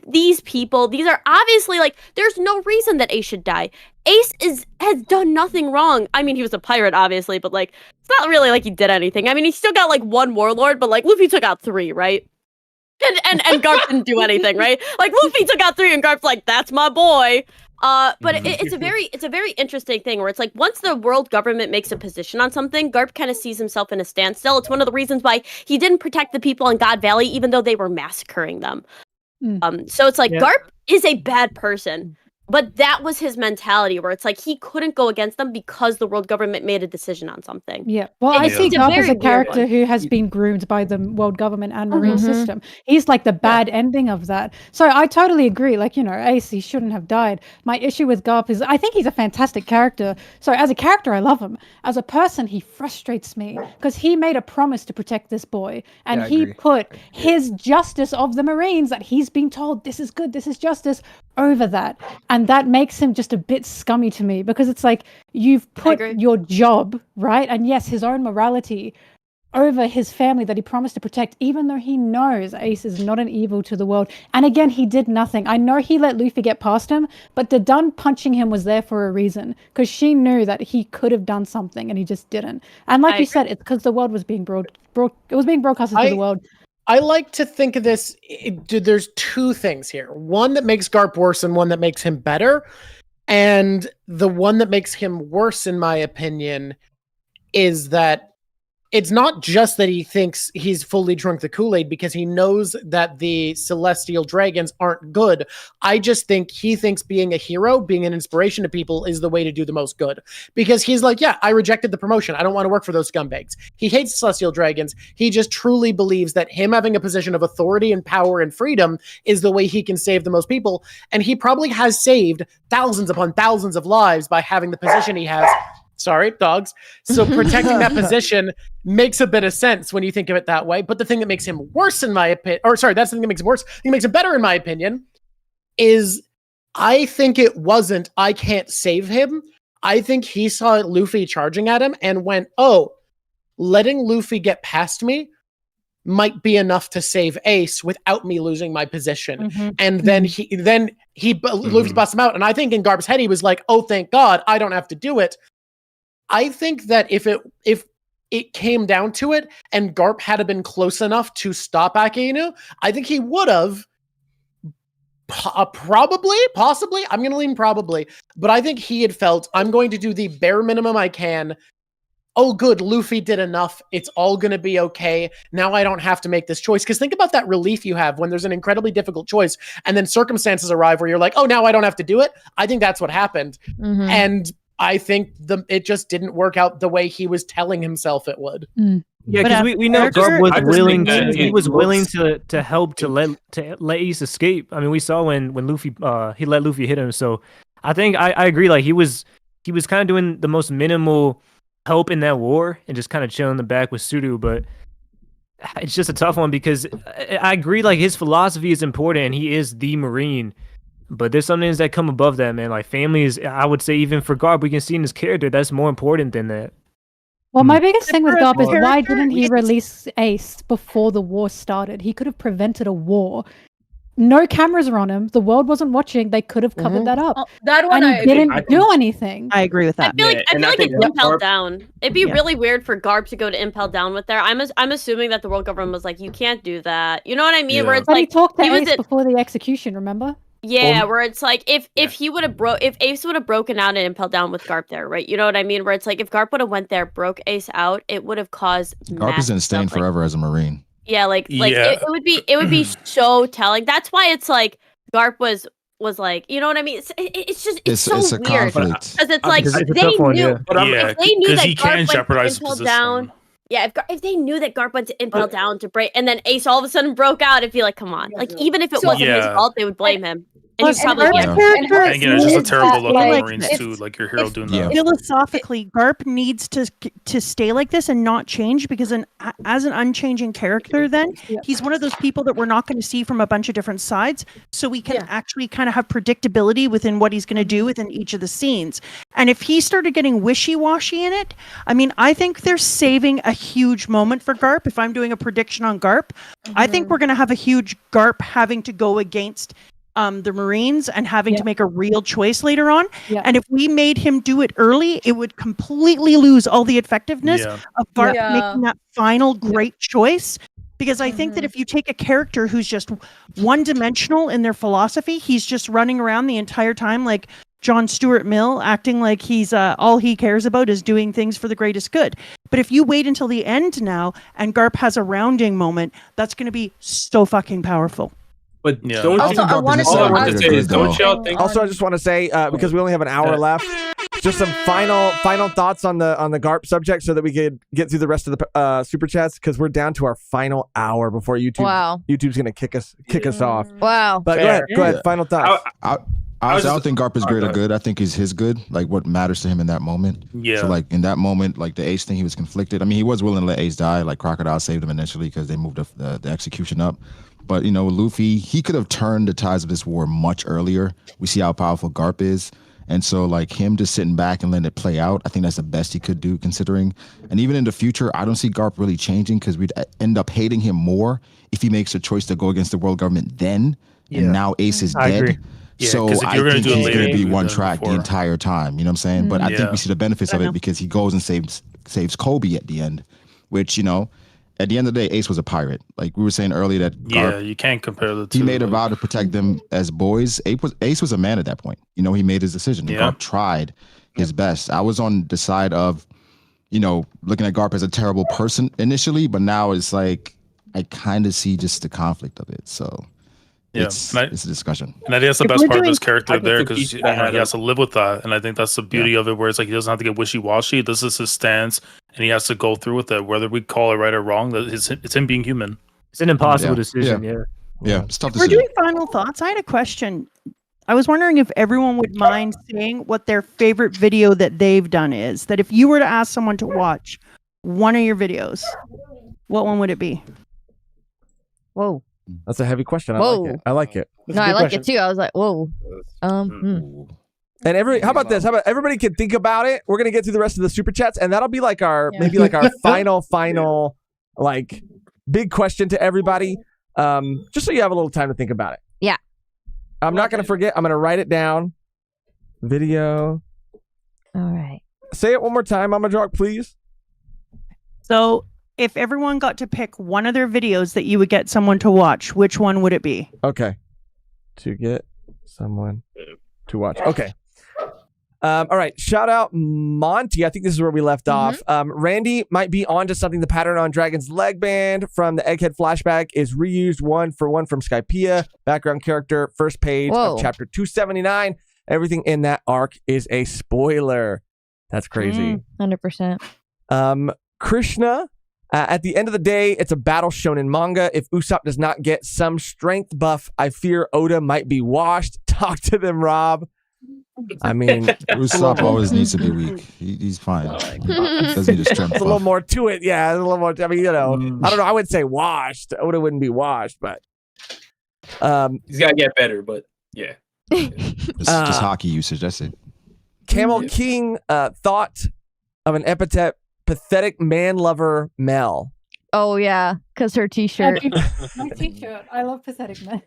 these people, these are obviously like, there's no reason that Ace should die. Ace has done nothing wrong. I mean, he was a pirate, obviously, but like, it's not really like he did anything. I mean, he still got like one warlord, but like Luffy took out 3, right? And Garp didn't do anything, right? Like Luffy took out 3 and Garp's like, that's my boy. But it's a very interesting thing where it's like once the world government makes a position on something, Garp kind of sees himself in a standstill. It's one of the reasons why he didn't protect the people in God Valley, even though they were massacring them. So it's like Garp is a bad person, but that was his mentality where it's like he couldn't go against them because the world government made a decision on something. Yeah. Well, I see Garp as a character who has been groomed by the world government and marine system. He's like the bad ending of that. So I totally agree. Like, you know, Ace, he shouldn't have died. My issue with Garp is I think he's a fantastic character. So as a character, I love him. As a person, he frustrates me because he made a promise to protect this boy. And he put his justice of the Marines that he's been told, this is good, this is justice, over that. And that makes him just a bit scummy to me because it's like you've put your job, right? And yes, his own morality over his family that he promised to protect, even though he knows Ace is not an evil to the world. And again, he did nothing. I know he let Luffy get past him, but the Dun punching him was there for a reason because she knew that he could have done something and he just didn't. And like you said, it's because the world was being broadcasted to the world. I like to think of this, there's 2 things here. One that makes Garp worse and one that makes him better. And the one that makes him worse, in my opinion, is that it's not just that he thinks he's fully drunk the Kool-Aid because he knows that the Celestial Dragons aren't good. I just think he thinks being a hero, being an inspiration to people is the way to do the most good. Because he's like, yeah, I rejected the promotion. I don't want to work for those scumbags. He hates Celestial Dragons. He just truly believes that him having a position of authority and power and freedom is the way he can save the most people. And he probably has saved thousands upon thousands of lives by having the position he has. Sorry, dogs. So protecting that position makes a bit of sense when you think of it that way. But the thing that makes him worse, in my opinion, that's the thing that makes him worse. The thing that makes him better, in my opinion, is I think it wasn't, I can't save him. I think he saw Luffy charging at him and went, oh, letting Luffy get past me might be enough to save Ace without me losing my position. And then Luffy busts him out. And I think in Garp's head, he was like, oh, thank God, I don't have to do it. I think that if it came down to it and Garp had been close enough to stop Akainu, I think he would have possibly, I'm going to lean probably, but I think he had felt, I'm going to do the bare minimum I can. Oh, good, Luffy did enough. It's all going to be okay. Now I don't have to make this choice. Because think about that relief you have when there's an incredibly difficult choice and then circumstances arrive where you're like, oh, now I don't have to do it. I think that's what happened. And I think it just didn't work out the way he was telling himself it would. Yeah, because we know Garp was willing to. He was willing to help to let Ace escape. I mean, we saw when Luffy he let Luffy hit him. So I think I agree. Like he was kind of doing the most minimal help in that war and just kind of chilling in the back with Sudo. But it's just a tough one because I agree. Like his philosophy is important and he is the Marine. But there's some things that come above that, man. Like family is, I would say, even for Garp, we can see in his character that's more important than that. Well, my biggest thing with Garp is why didn't he release Ace before the war started? He could have prevented a war. No cameras are on him. The world wasn't watching. They could have covered that up. That one, and he didn't do anything. I agree with that. I feel like it's Impel Down. It'd be really weird for Garp to go to Impel Down with there. I'm assuming that the world government was like, you can't do that. You know what I mean? Where it's but like he talked to Ace before the execution. Remember? Yeah, where it's like if he would have if Ace would have broken out and impelled down with Garp there, right? You know what I mean? Where it's like if Garp would have went there, broke Ace out, it would have caused Garp isn't staying forever as a Marine. Yeah, it would be so telling. That's why it's like Garp was like, you know what I mean? It's so it's a weird conflict. because it's like if they knew that he can Garp jeopardize went his to impel down. Yeah, if they knew that Garp went to impel down to break, and then Ace all of a sudden broke out, it'd be like, come on. Like even if it wasn't his fault, they would blame him. And he'd probably And again, it's just a terrible look on the Marines too. Like your hero doing that. Philosophically, Garp needs to stay like this and not change because as an unchanging character, then he's one of those people that we're not going to see from a bunch of different sides. So we can actually kind of have predictability within what he's going to do within each of the scenes. And if he started getting wishy-washy in it, I mean, I think they're saving a huge moment for Garp. If I'm doing a prediction on Garp, I think we're going to have a huge Garp having to go against the Marines and having to make a real choice later on. And if we made him do it early, it would completely lose all the effectiveness of Garp making that final great choice. Because I think that if you take a character who's just one-dimensional in their philosophy, he's just running around the entire time like John Stuart Mill, acting like he's all he cares about is doing things for the greatest good. But if you wait until the end now and Garp has a rounding moment, that's going to be so fucking powerful. But don't also, I just want to say because we only have an hour left, just some final thoughts on the Garp subject, so that we could get through the rest of the super chats because we're down to our final hour before YouTube's gonna kick us off. Wow. But go ahead. Final thoughts. I don't think Garp is great or good. I think he's his good, like what matters to him in that moment. Yeah. So like in that moment, like the Ace thing, he was conflicted. I mean, he was willing to let Ace die. Like Crocodile saved him initially because they moved the execution up. But, you know, Luffy, he could have turned the tides of this war much earlier. We see how powerful Garp is. And so, like, him just sitting back and letting it play out, I think that's the best he could do, considering. And even in the future, I don't see Garp really changing because we'd end up hating him more if he makes a choice to go against the world government then. And now Ace is dead. Agree. Yeah, so I think he's going to be one track the entire time. You know what I'm saying? But I think we see the benefits of it because he goes and saves Kobe at the end, which, you know, at the end of the day, Ace was a pirate. Like we were saying earlier that Garp, you can't compare the two. He made a vow to protect them as boys. Ace was a man at that point. You know, he made his decision. Garp tried his best. I was on the side of, you know, looking at Garp as a terrible person initially, but now it's like I kind of see just the conflict of it. So it's a discussion. And I think that's the best part of this character there because he has to live with that. And I think that's the beauty of it, where it's like he doesn't have to get wishy-washy. This is his stance, and he has to go through with it, whether we call it right or wrong. It's him being human. It's an impossible decision. Yeah, it's tough We're doing final thoughts. I had a question. I was wondering if everyone would mind saying what their favorite video that they've done is. That if you were to ask someone to watch one of your videos, what one would it be? Whoa. That's a heavy question. I like it. No, I like it too. I was like, whoa. And how about this? How about everybody can think about it? We're gonna get through the rest of the super chats, and that'll be like our maybe like our final like big question to everybody. Just so you have a little time to think about it. Yeah. I'm not gonna forget. I'm gonna write it down. Video. All right. Say it one more time, Mama Drawk, please. So if everyone got to pick one of their videos that you would get someone to watch, which one would it be? Okay. To get someone to watch. Okay. All right. Shout out Monty. I think this is where we left off. Randy might be onto something. The pattern on Dragon's leg band from the Egghead flashback is reused one for one from Skypiea. Background character, first page of chapter 279. Everything in that arc is a spoiler. That's crazy. 100%. Krishna. At the end of the day, it's a battle shonen manga. If Usopp does not get some strength buff, I fear Oda might be washed. Talk to them, Rob. I mean, Usopp always needs to be weak. He's fine. He doesn't need a strength buff. A little more to it. Yeah, a little more. I mean, you know, I don't know. I would say washed. Oda wouldn't be washed, but he's got to get better. But yeah, it's just hockey usage. That's it. Camel King thought of an epithet. Pathetic man lover Mel. Oh yeah, because her t-shirt. My t-shirt. I love pathetic men.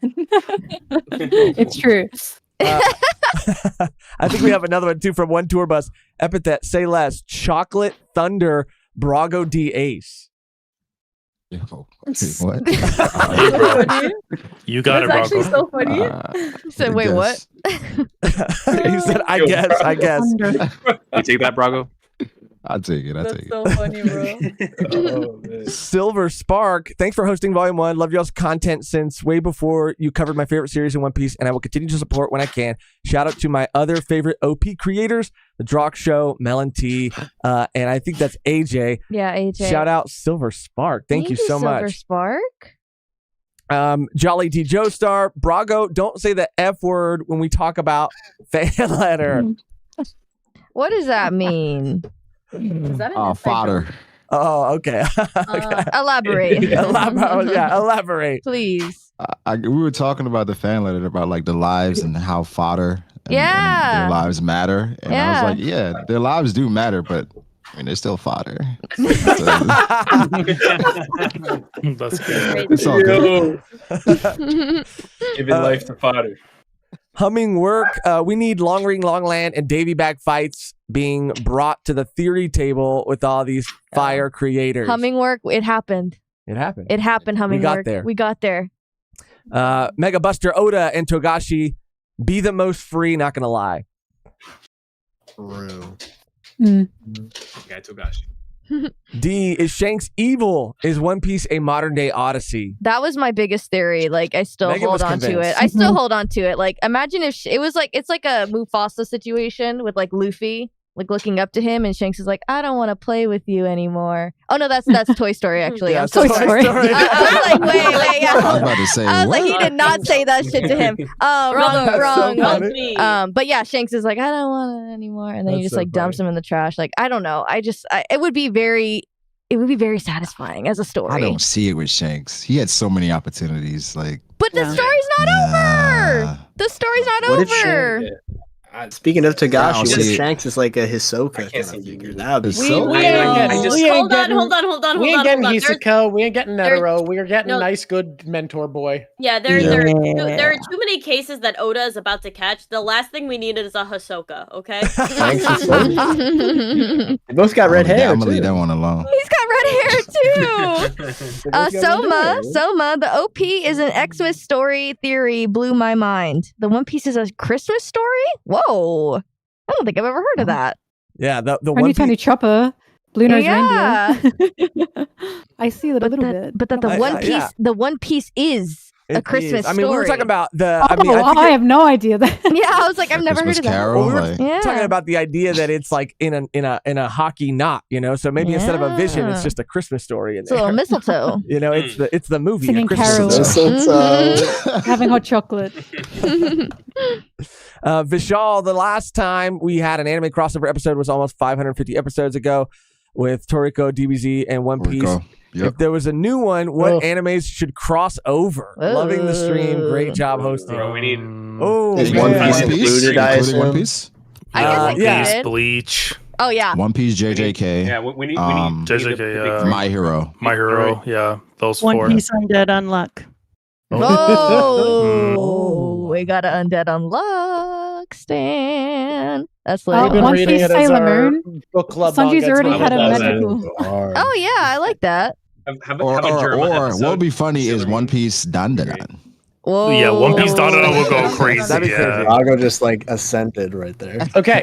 It's true. I think we have another one too from One Tour Bus. Epithet, say less. Chocolate Thunder Brago D Ace. What? You got That's it, actually Bronco. so funny. He said, "Wait, what?" He said, "I guess." You take that, Brago? I'll take it. That's so funny, bro. Silver Spark, thanks for hosting Volume 1. Love y'all's content since way before you covered my favorite series in One Piece, and I will continue to support when I can. Shout out to my other favorite OP creators, The Drawk Show, Melontee, and I think that's AJ. Yeah, AJ. Shout out Silver Spark. Thank you so Silver much. Spark. Jolly D Joestar, Brago, don't say the F word when we talk about fan letter. What does that mean? Is that an fodder. Oh, okay. Elaborate. Elaborate. Please. We were talking about the fan letter about like the lives and how fodder and their lives matter. And I was like, yeah, their lives do matter, but I mean, they're still fodder. That's good. It's all good. Giving life to fodder. Humming work. We need Long Ring, Long Land, and Davy Bag fights being brought to the theory table with all these fire creators. Humming work. It happened. It happened. It happened. Humming We got work. there. We got there. Mega Buster Oda and Togashi, be the most free. Not gonna lie. True. Yeah, Togashi. D, is Shanks evil? Is One Piece a modern day Odyssey? That was my biggest theory. Like, I still Megan hold was on to it. convinced. I still hold on to it. Like, imagine if it was like, it's like a Mufasa situation with like Luffy, like looking up to him, and Shanks is like, I don't want to play with you anymore. Oh no, that's Toy Story actually. Yeah, I'm so Toy sorry. Story. I was like, wait. Yeah. I was about to say, I was what? like, he did not say that shit to him. Wrong. But yeah, Shanks is like, I don't want it anymore, and then he That's just so like dumps him in the trash. Like, I don't know. It would be very satisfying as a story. I don't see it with Shanks. He had so many opportunities. Like, But the story's not over. The story's not What if over. Speaking of I don't Togashi, what see if it. Shanks is like a Hisoka kind of figure? That would be so We cool. Hold on. We ain't getting There's- Hisoka. We ain't getting there's- Netero. We are getting no. nice, good mentor boy. Yeah, there are too many cases that Oda is about to catch. The last thing we needed is a Hisoka, okay? Shanks Hisoka. They both got red hair. I'm gonna leave too. that one alone. He's got red hair too. Soma, the OP is an Xmas story theory blew my mind. The One Piece is a Christmas story? Whoa. I don't think I've ever heard of that. Yeah, the Tiny One Tiny Piece. Chopper, Blue Nose Yeah. Reindeer. I see that a little bit. But that the One Piece is a Christmas I mean, we were story. talking about the. Oh, I mean, I think I have no idea that. Yeah, I was like, I've never heard of that. Carol, we were like- talking about the idea that it's like in a hockey knot, you know. So maybe instead of a vision, it's Yeah. just a Christmas story in It's a little there. mistletoe. You know, it's the movie. Singing A Christmas carols. Story. Having hot chocolate. Vishal, the last time we had an anime crossover episode was almost 550 episodes ago with Toriko, DBZ, and One Piece. Toriko, yep. If there was a new one, what animes should cross over? Loving the stream. Great job hosting. Bro, we need. Oh, Is man. One Piece included, I Including One assume? Piece? I guess I yeah. could. Bleach. Oh yeah. One Piece, JJK. Yeah, we need. JJK, My Hero. My Hero. Yeah, those One four. Piece Undead Unluck. Oh, we got an Undead Unluck Stan. That's We've like been One reading Piece it as Sailor our Moon. book club. Sanji's manga. already It's had a not magical. Oh yeah, I like that. Or what would be funny is One Piece Dandadan. Whoa. Yeah, One Piece Dandadan will go crazy. That'd be Yeah. I'll go just like ascended right there. Okay.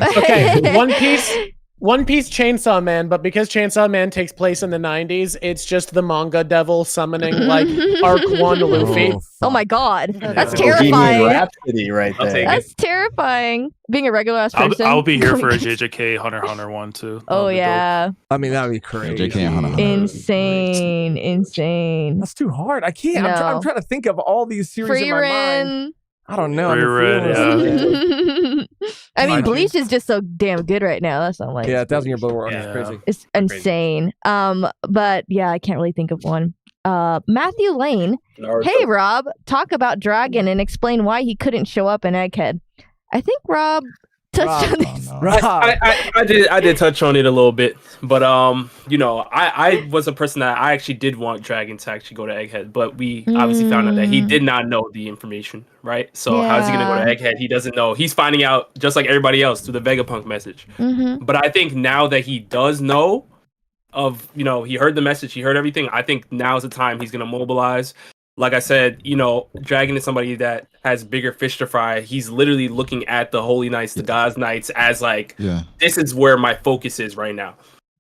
One Piece Chainsaw Man, but because Chainsaw Man takes place in the 90s, it's just the manga devil summoning like Arc 1 Luffy. Oh my god, that's Bohemian terrifying. Rhapsody right I'll there. take That's terrifying. Being a regular ass person. I'll be here going for a against- JJK Hunter x Hunter one too. Oh That'd be dope. yeah, I mean, that would be crazy. JJK and Hunter x Hunter. insane. That's too hard. I can't. No. I'm trying to think of all these series in my mind. Frieren. I don't know. Frieren, I mean, Mind you. Bleach is just so damn good right now. That's not like Yeah, 1,000-Year Blood War. Yeah. It's crazy. it's insane. But yeah, I can't really think of one. Matthew Lane. Hey Rob, talk about Dragon and explain why he couldn't show up in Egghead. I think Rob touched on this. I did touch on it a little bit, but you know, I was a person that I actually did want Dragon to actually go to Egghead, but we obviously found out that he did not know the information, right? So how's he gonna go to Egghead? He doesn't know. He's finding out just like everybody else through the Vegapunk message. Mm-hmm. But I think now that he does know, of, you know, he heard the message, he heard everything. I think now's the time he's going to mobilize. Like I said, you know, Dragon is somebody that has bigger fish to fry. He's literally looking at the Holy Knights, the God's Knights as like, this is where my focus is right now.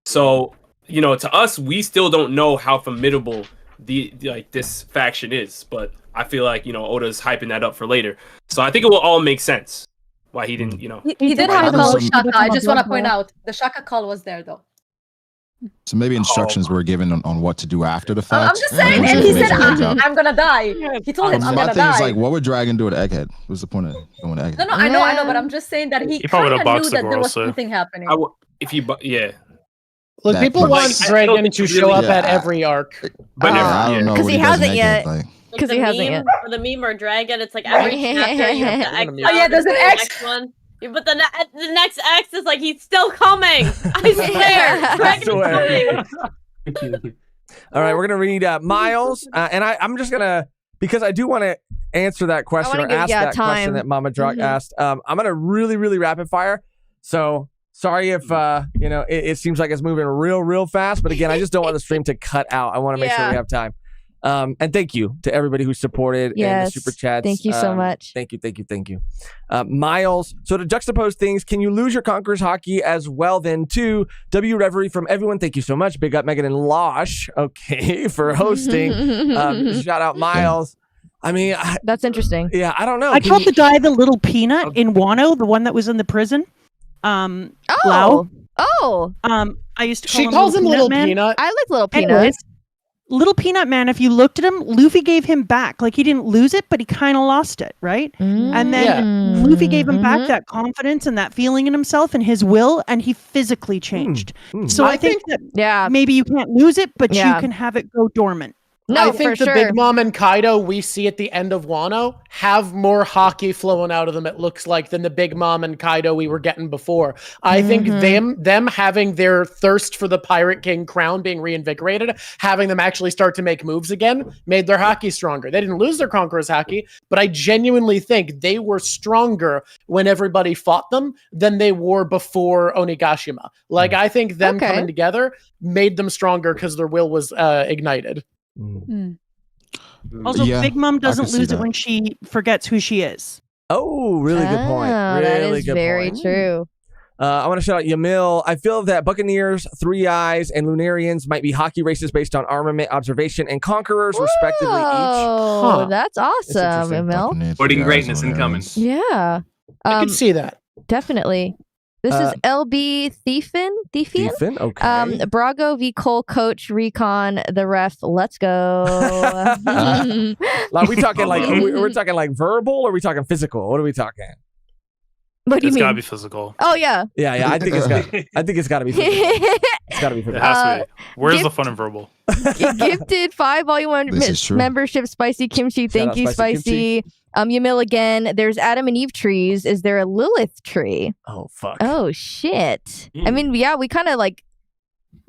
So, you know, to us, we still don't know how formidable this faction is, but I feel like, you know, Oda's hyping that up for later. So I think it will all make sense why he didn't, you know. He did have no Shaka. I just want to point out the Shaka call was there though. So maybe instructions were given on what to do after the fact. I'm just saying, and he said, I'm gonna die. He told him, I'm gonna die. My thing is like, what would Dragon do at Egghead? What's the point of going to Egghead? No, I know, but I'm just saying that he kind of knew that there was something happening. Look, people want Dragon to show up at every arc. But I don't know. Because he hasn't yet. Because he hasn't yet. For the meme or Dragon, it's like every chapter you have the X. Oh yeah, there's an X one. But the next X is like, he's still coming. I swear. Dragon's coming. All right, we're going to read Miles. And I'm just going to, because I do want to answer that question or ask that question that Mama Drawk asked. I'm going to really, really rapid fire. So sorry if, you know, it seems like it's moving real fast. But again, I just don't want the stream to cut out. I want to make sure we have time. And thank you to everybody who supported and the super chats. Thank you so much. Thank you. Miles, so to juxtapose things, can you lose your Conquerors hockey as well then too? W Reverie from everyone. Thank you so much. Big up Mehgan and Losh, okay, for hosting. Shout out Miles. I mean, that's interesting. Yeah, I don't know. I called the guy the little peanut in Wano, the one that was in the prison. Lau. I used to call She calls him Little Peanut. I like Little Peanut. Anyways, Little Peanut Man, if you looked at him, Luffy gave him back. Like, he didn't lose it, but he kind of lost it, right? And then Luffy gave him back that confidence and that feeling in himself and his will, and he physically changed. So I think that maybe you can't lose it, but you can have it go dormant. I think the Big Mom and Kaido we see at the end of Wano have more hockey flowing out of them, it looks like, than the Big Mom and Kaido we were getting before. I think them having their thirst for the Pirate King crown being reinvigorated, having them actually start to make moves again, made their hockey stronger. They didn't lose their Conquerors hockey, but I genuinely think they were stronger when everybody fought them than they were before Onigashima. Like, I think them coming together made them stronger because their will was ignited. Also, Big Mom doesn't lose it when she forgets who she is. Oh, really good point. Really that is good very point. true. I want to shout out Yamil. I feel that Buccaneers, Three Eyes, and Lunarians might be hockey races based on armament, observation, and conquerors, respectively, each. Oh, that's awesome, Yamil. Sporting greatness incoming. Yeah. I can see that. Definitely. This is LB Thiefin. Okay. Brago v. Cole coach Recon the ref. Let's go. Like, we talking like we're talking like verbal or are we talking physical? What are we talking? What do you mean? It's gotta be physical. Oh yeah. Yeah. I think it's gotta be physical. It's gotta be physical. It has to be. Where's the fun in verbal? Gifted 5 volume 1 membership. Spicy Kimchi. Thank you, Spicy. Yamil again. There's Adam and Eve trees. Is there a Lilith tree? Oh fuck. Oh shit. I mean, yeah, we kind of like.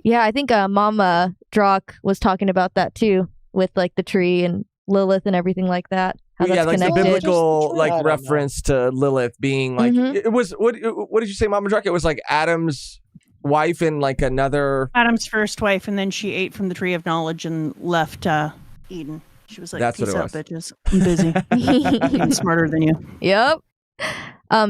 Yeah, I think Mama Drawk was talking about that too, with like the tree and Lilith and everything like that. How that's like connected. the biblical like reference to Lilith being like it was. What did you say, Mama Drawk? It was like Adam's wife and like another Adam's first wife, and then she ate from the tree of knowledge and left Eden. She was like, "That's peace what it out, was. bitches. I'm busy. I'm smarter than you." Yep.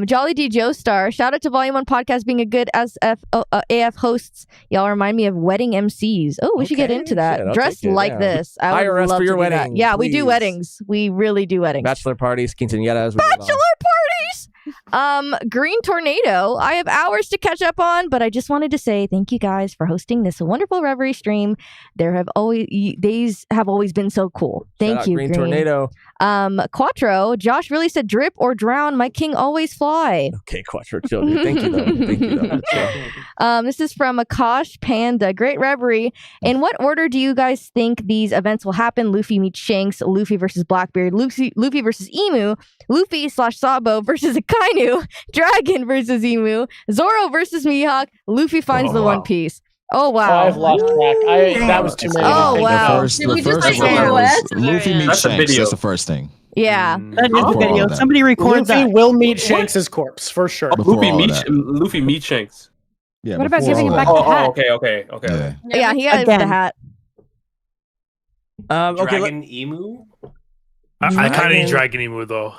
Jolly D Joestar, shout out to Volume 1 podcast being a good AF hosts. Y'all remind me of wedding MCs. Oh, we should get into that. Shit, Dressed like this. I would Hire us love for your to do that. wedding, Yeah, we do please. weddings. We really do weddings. bachelor parties, quinceañeras. Bachelor parties. Green Tornado. I have hours to catch up on, but I just wanted to say thank you guys for hosting this wonderful Reverie stream. These have always been so cool. Thank you, Green Tornado. Quattro. Josh really said drip or drown. My king always fly. Okay, Quattro, chill, dude. Thank you, though. Thank you, though. This is from Akash Panda. Great Reverie. In what order do you guys think these events will happen? Luffy meets Shanks, Luffy versus Blackbeard, Luffy versus Emu, Luffy / Sabo versus Akainu, Dragon versus Emu, Zoro versus Mihawk, Luffy finds the One Piece. Oh wow! I've lost track. That was too many. Oh wow! The first one was Luffy meets Shanks. That's the first thing. Yeah, that is the video. Somebody record Luffy that. will meet Shanks' corpse for sure. Luffy meets Shanks. Yeah. What about before giving all him that. back the hat? Okay. Yeah, he got the hat. Okay. Dragon Emu? I kind of need Dragon Emu though.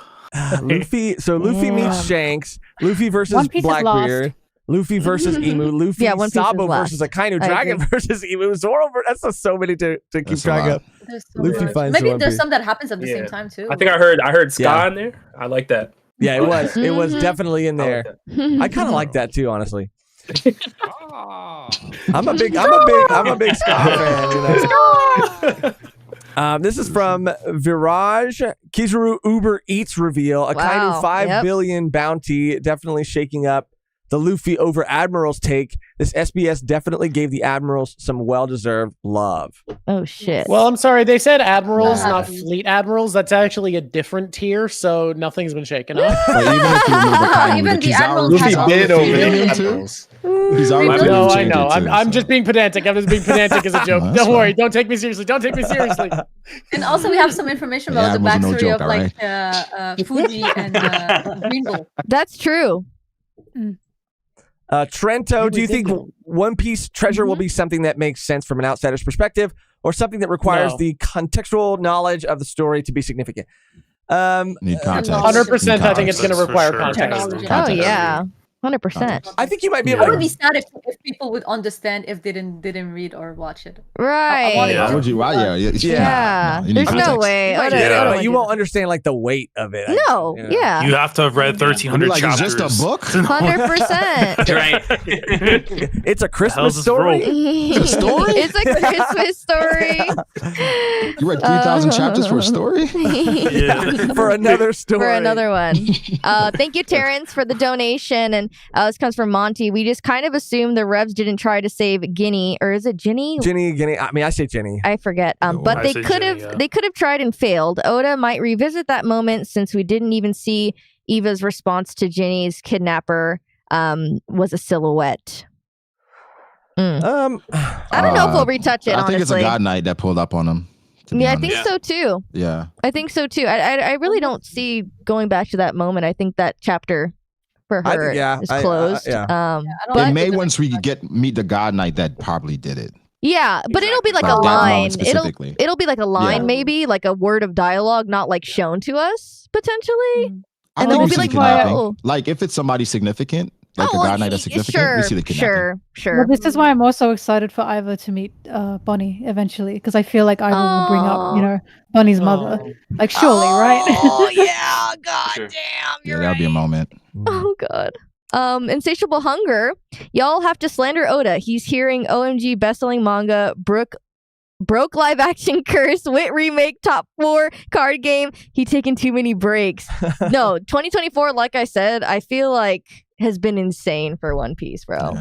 Luffy. So Luffy meets Shanks. Luffy versus One Piece is Blackbeard. Luffy versus Emu. Luffy Yeah, One Piece is Sabo last. versus Akainu. I Dragon agree. versus Emu. Zoro. That's just so many to keep That's a track lot. of. There's so Luffy much. finds Maybe One there's Piece. some that happens at the Yeah. same time too. I think I heard Ska Yeah. in there. I like that. Yeah, it was. It was Mhm. definitely in there. I kind of like that too, honestly. I'm a big Scott fan. You know? This is from Viraj. Kizaru Uber Eats reveal. A kind of Wow, 5 billion bounty, definitely shaking up the Luffy over Admirals take. This SBS definitely gave the Admirals some well-deserved love. Oh shit. Well, I'm sorry. They said admirals, Nah. not fleet admirals. That's actually a different tier, so nothing's been shaken up. Like, even if you remove Akainu, Even the Kizaru- admirals Luffy have bid over the Kizaru- admirals. Kizaru No, didn't No, I change know. it too, I'm so. just being pedantic. I'm just being pedantic as a joke. No, that's Don't worry. fine. Don't take me seriously. Don't take me seriously. And also, we have some information Yeah, about the it wasn't no backstory joke, of like Fuji and Ringo. That's true. Trento, do you think One Piece treasure will be something that makes sense from an outsider's perspective, or something that requires No. the contextual knowledge of the story to be significant? Need context. 100%. I think it's going to For require sure. context. Oh yeah, 100%. I think you might be I able would to. be sad if people would understand if they didn't read or watch it. Right. wanted Why would you? Why? Yeah. Yeah. you need There's no context. way. Yeah, Oda but would you do won't understand like the weight of it. No. Yeah. Yeah. You have to have read 1,300 Like, it's chapters. just a book? 100%. Right. It's a Christmas hell's this story. It's a story? It's a Christmas story. You read 3,000 chapters for a story? For another story. For another one. Thank you, Terrence, for the donation. And this comes from Monty. We just kind of assumed the Revs didn't try to save Guinea, or is it Ginny? Ginny. I mean, I say Ginny. I forget. But I they say could have Ginny, yeah. they could have tried and failed. Oda might revisit that moment since we didn't even see Eva's response to Ginny's kidnapper was a silhouette. I don't know if we'll retouch it. I think it's a honestly. God Knight that pulled up on him. to be Yeah, I honest. think so too. Yeah. I think so too. I really don't see going back to that moment. I think that chapter for I her think- yeah, is I- closed. yeah. But It may once we meet the God Knight that probably did it. yeah, but it'll be like Like a that moment line. It'll specifically. it'll be like a line, Yeah. maybe like a word of dialogue, not like shown to us potentially. I And think then we'll we be see like, the kidnapping. oh, Like if it's somebody significant, like the God Knight that's significant, we see the kidnapping. sure. Well, this is why I'm also excited for Iva to meet Bonnie eventually, because I feel like Iva will bring up, you know, Bonnie's mother. Like, surely, right? Oh yeah, god damn. Yeah, that'll be a moment. Oh god. Insatiable Hunger. Y'all have to slander Oda. He's hearing OMG bestselling manga, broke live action curse, wit remake, top 4 card game. He taking too many breaks. No, 2024, like I said, I feel like has been insane for One Piece, bro.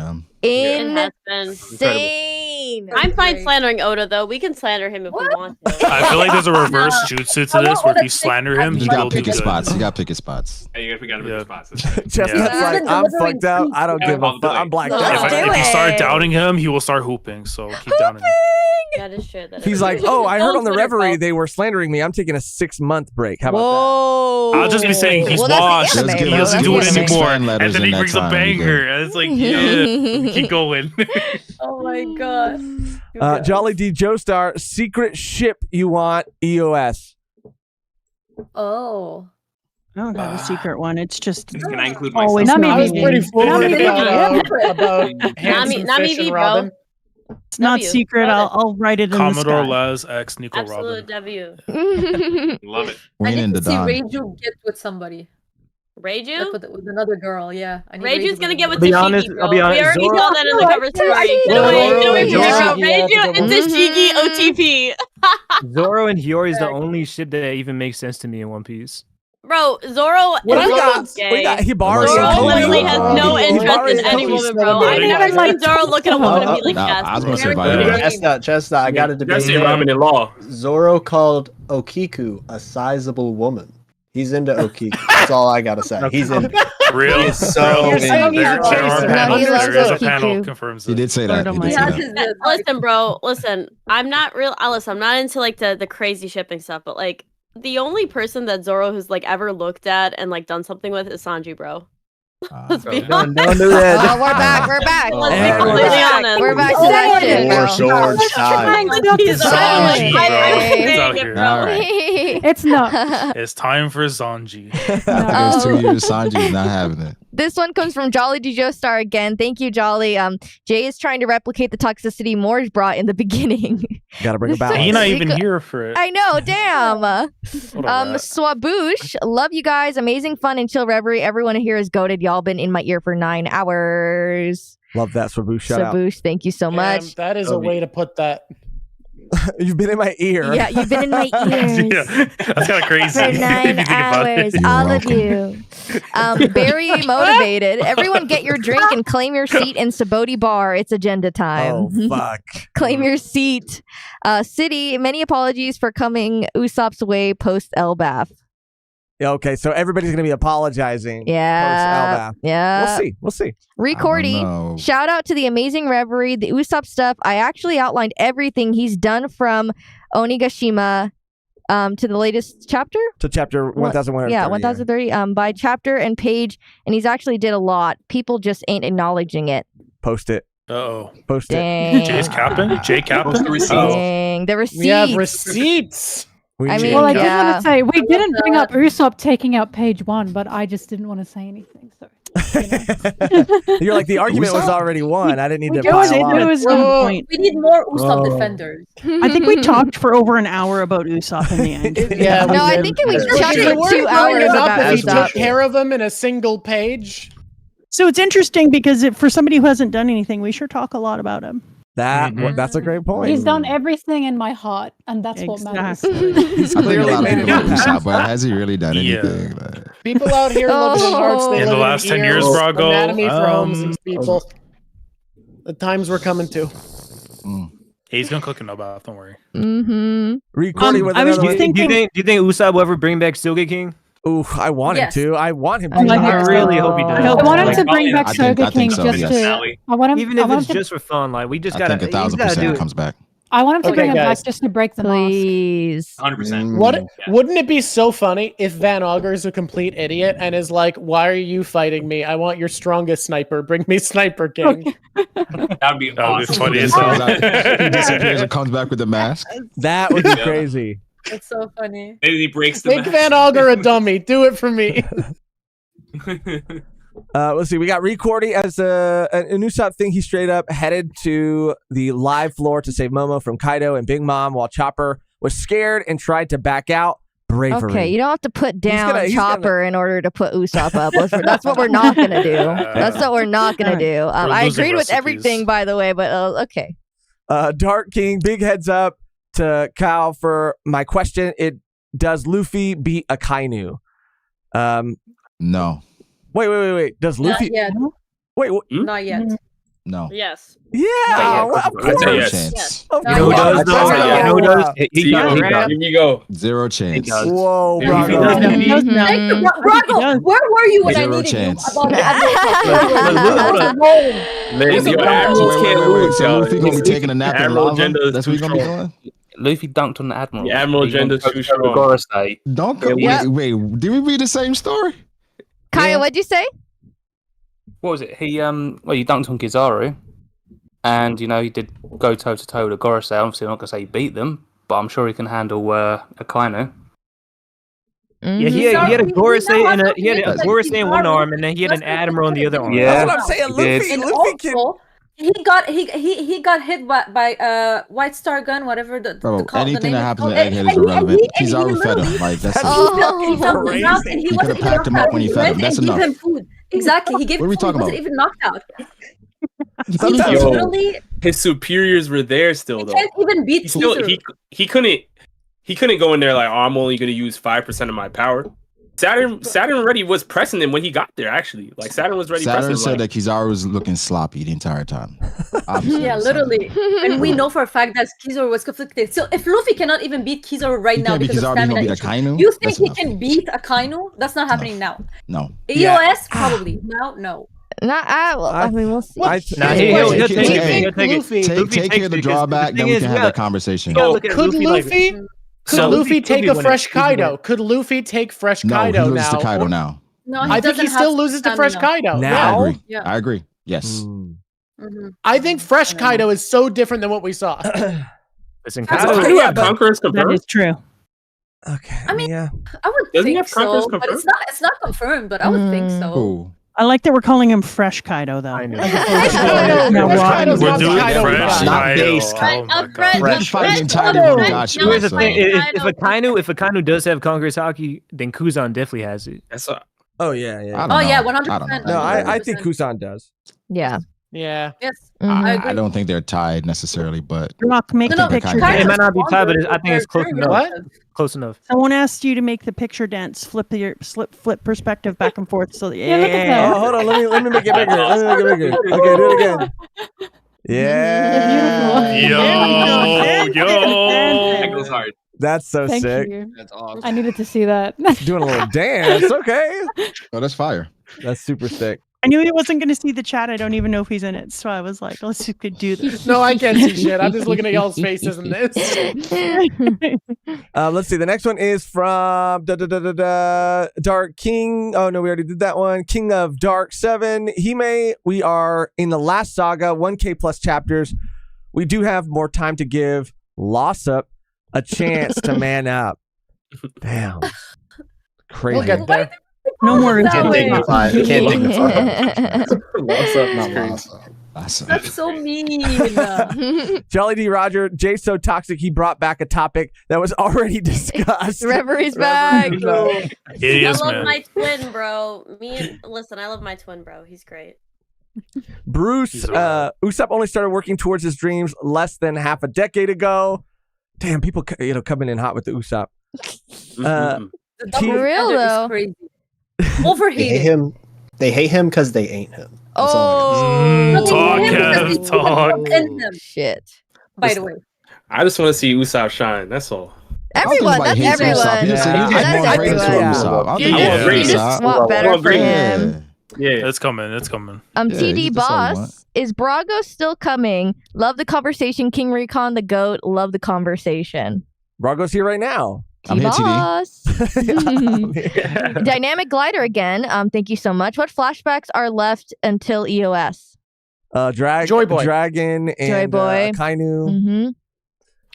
It has been. Insane. I'm fine slandering Oda though. We can slander him if we want to. I feel like there's a reverse jutsu to this where if you slander him, You he gotta will do pick his good. spots. You gotta pick his spots. Hey, we gotta pick spots. Chestnut's like, I'm fucked out. I don't give a fuck. I'm blacked out. If you start doubting him, he will start hooping. So keep doubting him. That is true. That is He's true. like, oh, I heard on the Twitter Reverie folks. they were slandering me. I'm taking a 6-month break. How about Whoa. I'll just be saying he's Well, that's the washed. anime, He bro. doesn't That's do the it anime. anymore. Fan letters And then in he that brings a time, banger. And it's like, yeah, keep going. Oh my god. that? Jolly D Joestar, secret ship you want EOS. Oh. I don't got a secret one. It's just Can I include always myself? not I was me. pretty Not forward me. about handsome not me, fish and V, bro. Robin. It's not W. secret. I'll write it in Commodore the Les sky. X Nico Absolute Robin. W. Love it. I Wayne need and to the see Don. Reiju get with somebody. Raiju? Like with another girl, yeah. I need Raiju's gonna get with I'll be Tashigi, honest- bro. I'll be honest, We already Zoro- saw that in the cover story. Get away from me, bro. Raiju and Tashigi OTP. Zoro and Hiyori is the only shit that even makes sense to me in One Piece. Bro, Zoro We got gay. Hibari. Zoro and literally Kobe. has no interest Hibari's in any Kobe's woman, still bro. a I've baby. never seen Zoro look at a woman and be like, yes. I was gonna say Viola. Chestnut, I got it to be That's the fair. Robin in law. Zoro called Okiku a sizable woman. He's into Okiku. That's all I gotta say. He's in. Real. He is so Real. into There are panels. he loves There is a Okiku. panel confirms He that. did say that. He did say that. Listen, bro. Listen, I'm not I'm not into like the crazy shipping stuff, but like the only person that Zoro has like ever looked at and like done something with is Sanji, bro. Let's be Don't do that. Oh, we're back. We're back. Let's be completely honest. We're back to that shit. War bro. Swords time. Zonji, bro. It's out here. All right. It's not. It's time for Zonji. After those 2 years, Sanji's not having it. This one comes from Jolly Dijo Star again. Thank you, Jolly. Jay is trying to replicate the toxicity Morj brought in the beginning. Gotta bring it back. You're not even here for it. I know, damn. Swaboosh, love you guys. Amazing fun and chill reverie. Everyone here is goated. Y'all been in my ear for 9 hours. Love that, Swaboosh. Shout out. Swaboosh, thank you so much. That is a way to put that. You've been in my ear. Yeah, you've been in my ears. Yeah, that's kind of crazy. For 9 hours, all of you. Very motivated. Everyone get your drink and claim your seat in Saboti Bar. It's agenda time. Oh, fuck. Claim your seat. City, many apologies for coming Usopp's way post Elbath. Yeah, okay, so everybody's gonna be apologizing. Yeah. Post-Elbath. Yeah. We'll see. Recordy, shout out to the amazing reverie, the Usopp stuff. I actually outlined everything he's done from Onigashima to the latest chapter. To chapter 1130. Yeah, 1030 by chapter and page, and he's actually did a lot. People just ain't acknowledging it. Post it. Uh-oh. Post Dang. it. Jay's capping? Jay capping? Dang, the receipts. We have receipts. I mean, Well, I did want to say we didn't bring up Usopp taking out page 1, but I just didn't want to say anything. So You're like, the argument was already won. I didn't need to It was pile on. one point. We need more Usopp defenders. I think we talked for over an hour about Usopp in the end. Yeah, No, I think we talked for 2 hours about we took Usopp. care of him in a single page. So it's interesting because for somebody who hasn't done anything, we sure talk a lot about him. That's a great point. he's done everything in my heart, and that's what matters. He's I think a clearly lot of made people an love impact. Usopp, but has he really done anything? Like, People out here living in hearts. They In the live last 10 ears. years, Brago, Anatomy for homes, these people. The times we're coming to. He's gonna cook it up, don't worry. Mm-hmm. Recording with I was another just thinking. Do you think Usopp will ever bring back Silga King? Ooh, I want him Yes. to. I want him to. I really hope he does. I want him Like, to bring back Soga King so, just yes. to. I want him. even I if want it's him to, just for fun, like we just I gotta. think he's gotta do 1,000% it. comes back. I want him to Okay, bring him guys. back just to break the mask. Please. 100%. What wouldn't it be so funny if Van Auger's a complete idiot and is like, "Why are you fighting me? I want your strongest sniper. Bring me Sniper King." That would be awesome. funny as hell. He disappears and comes back with the mask. That would be crazy. It's so funny. Maybe he breaks the Make Van Auger a dummy. Do it for me. Let's see. We got Recordy as a Usopp thing. He straight up headed to the live floor to save Momo from Kaido and Big Mom while Chopper was scared and tried to back out. Bravery. Okay, you don't have to put down he's Chopper in order to put Usopp up. That's what we're not gonna do. That's what we're not gonna do. I losing agreed with recipes. everything, by the way, but okay. Dark King, big heads up to Kyle for my question. Does Luffy beat Akainu? No. Wait. Does Luffy? Not yet. Wait. Not yet. No. Yes. Yeah. Not yet. Of course. Zero Yes. chance. Of You You know who course. does though? You know who does? He got Here we go. Zero chance. Whoa, If he doesn't bro. beat- Thank you, Brago. Where were you when I Zero needed chance. you about the Listen, your Wait, admirals can't lose, so y'all. Luffy gonna be taking a nap in Admiral lava? agenda is That's too what he's gonna be strong. doing? Luffy dunked on the Admiral. The Admiral agenda is too strong. Gorosei. Don't go. Yeah. Wait. Did we read the same story? Kaio, what'd you say? What was it? He he dunked on Kizaru, and he did go toe to toe with Gorosei. Obviously, I'm not gonna say he beat them, but I'm sure he can handle Akainu. Yeah, he had a Gorosei and he had a Gorosei in one arm, and then he had an Admiral in the other arm. That's what I'm saying. And Luffy can. also, he got hit by White Star Gun, whatever the Bro, the anything name that is happens called. to Egghead is irrelevant. And he Kizaru fed him. literally- Like that's Oh, he felt crazy. knocked and he He wasn't could've packed him knocked up out. when he He fed him. went That's and gave enough. him food. Exactly, he gave What are him we food. talking He wasn't about? even knocked out. He Sometimes- Yo. literally His superiors were there still, he though. can't even beat He still Caesar. he couldn't go in there like, oh, I'm only gonna use 5% of my power. Saturn already was pressing him when he got there. Actually, like Saturn was ready. Saturn pressing said him, that Kizaru was looking sloppy the entire time. Obviously, Yeah, literally. And we know for a fact that Kizaru was conflicted. So if Luffy cannot even beat Kizaru right He now can't beat because of Kizaru, he's gonna stamina beat issues, Akainu? you think That's he enough. can beat Akainu? That's not happening now. No. EOS probably. Now, no. Not. I mean, we'll see. Nah, he'll take it. Take care of the drawback, then we can have that conversation. Could Luffy take a fresh Luffy Kaido? Could Luffy take fresh No, he Kaido loses to now? Kaido now. No, I think he still loses to Fresh Kaido. Now? I agree. Yes. I think Fresh Kaido is so different than what we saw. Listen, Kaido have Conquerors That confirmed? is true. Okay. I mean, yeah. I would Doesn't he think have Conquerors so, but confirmed? it's not confirmed. But I would think so. Cool. I like that we're calling him Fresh Kaido, though. I know. We're doing fresh Not Kaido. base Oh my god. Fresh fighting the entirety of Mugashi. Here's the so- thing: if a Kainu does have Conqueror's Haki, then Kuzan definitely has it. That's Oh yeah, yeah. I don't Oh know. yeah, I don't 100%. know. No, I think Kusan does. Yeah. Yeah. Yes. I agree. don't think they're tied necessarily, but Rock, make No, the no, picture Kaido- It dance. might not be tied, but I think it's close enough. What? Close enough. Someone asked you to make the picture dance. Flip perspective back and forth. So look at that. Oh, hold on. Let me make it bigger. Let me make it bigger. Okay, do it again. Yeah. That goes hard. That's so Thank sick. you. That's awesome. I needed to see that. Doing a little dance. Okay. oh, that's fire. That's super sick. I knew he wasn't going to see the chat. I don't even know if he's in it. So I was like, let's just do this. No, I can't see shit. I'm just looking at y'all's faces in this. Let's see. The next one is from Dark King. Oh no, we already did that one. King of Dark 7. Hime. We are in the last saga, 1K plus chapters. We do have more time to give Lossup a chance to man up. Damn. Crazy. We'll get there. No more. Can't dignify. You can't dignify. What's up, not lost? That's so mean. Jolly D. Roger, Jay's so toxic he brought back a topic that was already discussed. Reverie's back. It is, I love man. my twin, bro. Listen, I love my twin, bro. He's great. Bruce, Usopp only started working towards his dreams less than half a decade ago. Damn, people, coming in hot with the Usopp. The double For real, standard though. is crazy. They hate Overhated. him. They hate him because they ain't him. That's all I Talk, Because Kev, talk. in them, Shit. by the way. I just want to see Usopp shine. That's all. Everyone. That's everyone. You just said you That's get more praise from everyone. Usopp. I Yeah. think Yeah. more You praise, just Usopp. want better for him. Yeah. It's coming. It's coming. Yeah, TD he's just all you want. Boss, is Brago still coming? Love the conversation. King Recon, the GOAT. Love the conversation. Brago's here right now. I'm here, TD. Boss. Dynamic Glider again. Thank you so much. What flashbacks are left until EOS? Joy Boy. Dragon, and Joy Boy. Kainu. Mm-hmm.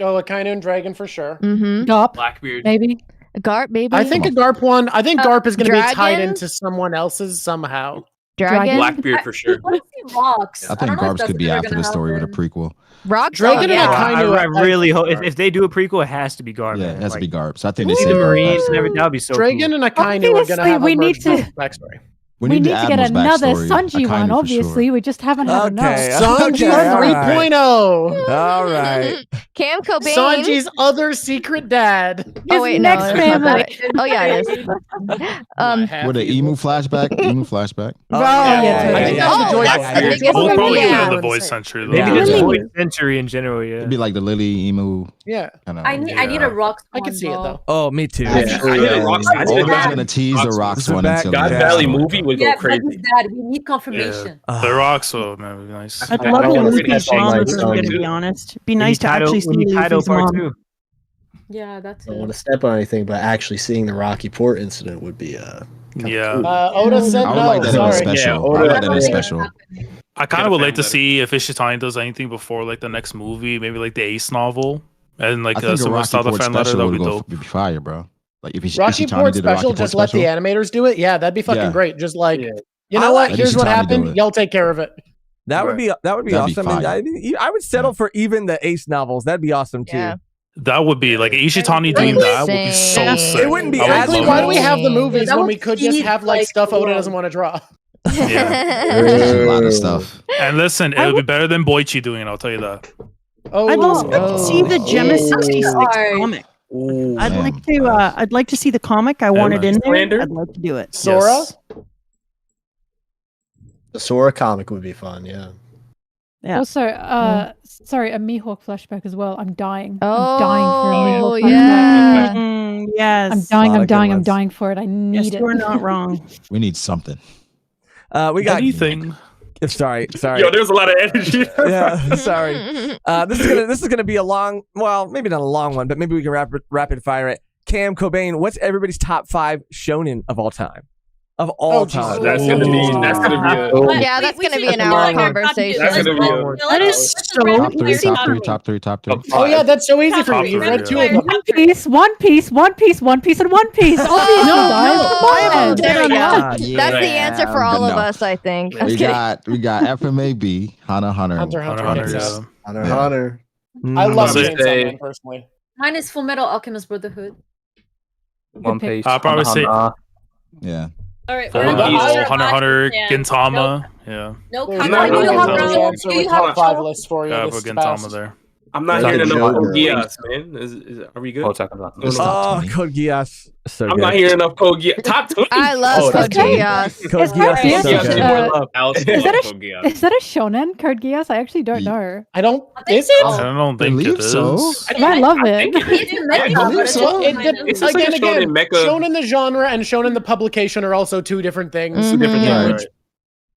Oh, Akainu and Dragon for sure. Mm-hmm. Garp, Blackbeard. maybe. Garp, maybe. I think a Garp one. I think Garp is going to be tied Dragon? into someone else's somehow. Dragon. Blackbeard for sure. I want to see Rocks. I think don't know if Garbs that's could be ever after gonna the story with a happen. prequel. Rock. Dragon yeah. and Akainu. I really hope if they do a prequel, it has to be Garb. Yeah, it has to be Garbs. So I think We they need say the Garb Marines first. and everything. That would be so Dragon cool. and Akainu are going to Obviously, have we a need to- backstory. We We need need the to get Admiral's another backstory, Sanji Akainu one, for obviously. sure. We just haven't had enough. Sanji Okay, 3.0. All right. Cam Cobain. Sanji's other secret dad. Oh wait, no. next it's not that. family. Oh yeah, it is. With an emu flashback? Emu flashback? Oh, I think that's the Joy that's Boy. the biggest We'll one. probably Yeah. do the voice century though. Maybe Yeah. just Yeah. voice century in general. Yeah. It'd be like the Lily emu. Yeah. Kind of. I need a Rocks I one, can see it though. Oh, me too. I need a Rocks. I need a They're God, gonna tease the Rocks one back- until God the Valley story. movie would go Yeah, but crazy. his dad. We need confirmation. The rocks, oh man, would be nice. I'd I love don't to wanna see read that song, Mom, like, to Song be two. honest. It'd be nice to actually see Kaido Luffy's part mom. 2. Yeah, that's I don't it. want to step on anything, but actually seeing the Rocky Port incident would be Yeah. Oda said I would no. like that in a Sorry. special. Yeah, I would like that in a Oda- special. I kind of would like to see if Ishitani does anything before like the next movie, maybe like the Ace novel, and like I think a similar Rocky style to Port fan letter. special That'd would be go dope. be fire, bro. Like if Rocky Ishitani Port did a Rocky special, Port just let the special. animators do it. Yeah, that'd be fucking Yeah. great. Just like, Yeah. you know I what? like- Let Here's what Ishitani do happened. it. Y'all take care of it. That would be That'd be awesome. And fire. I would settle for even the Ace novels. That'd be awesome too. Yeah. That would be like Ishitani doing that would be so Insane. sick. It wouldn't be I would as Frankly, love why it. do we have the movies That when would we could just feed, have like like, stuff the Oda world. doesn't want to draw? There's a lot of stuff. And listen, it would be better than Boichi doing it. I'll tell you that. Oh, I'd also like to see the Gemma 66 Sorry. comic. Ooh, I'd man. like to. I'd like to see the comic. I want it in there. Slander? I'd like to do it. Sora. Yes. The Sora comic would be fun. Yeah. Yeah. Also, sorry, a Mihawk flashback as well. I'm dying. Oh, I'm dying for a Mihawk flashback. yeah. Yes. I'm dying. Lot I'm of good dying. I'm ones. dying for it. I Yes, need it. you are not wrong. We need something. We got. Anything. Sorry. Yo, there's a lot of energy. Yeah, sorry. This is gonna be a long, well, maybe not a long one, but maybe we can rapid fire it. Cam Cobain, what's everybody's top 5 shonen of all time? of all time. That's gonna be a Yeah, that's gonna be an hour conversation. That is so easy. Top three. Oh yeah, that's so easy for you. You've read two of them. One Piece, and One Piece. Obviously, guys. There we go. Yeah. That's the answer for all of us, I think. We got FMAB, Hunter. I love Chainsaw Man personally. Mine is Full Metal Alchemist Brotherhood. One Piece. I'll probably say yeah. All right. Hunter, Gintama. Yeah. No, There's not you really have an Joe. answer Do with you have top 5 Joe? lists for you. Yeah, This put is Gintama fast. there. I'm not hearing enough Code Geass, man. Are we good? Code Geass. So I'm not hearing enough Code Geass. Top 20. I love Code Geass. Code Geass is so good. Is that a shonen, Code Geass? I actually don't know. I don't. Is it? I don't think it is. I love it. Shonen the genre and shonen the publication are also two different things. Two different things.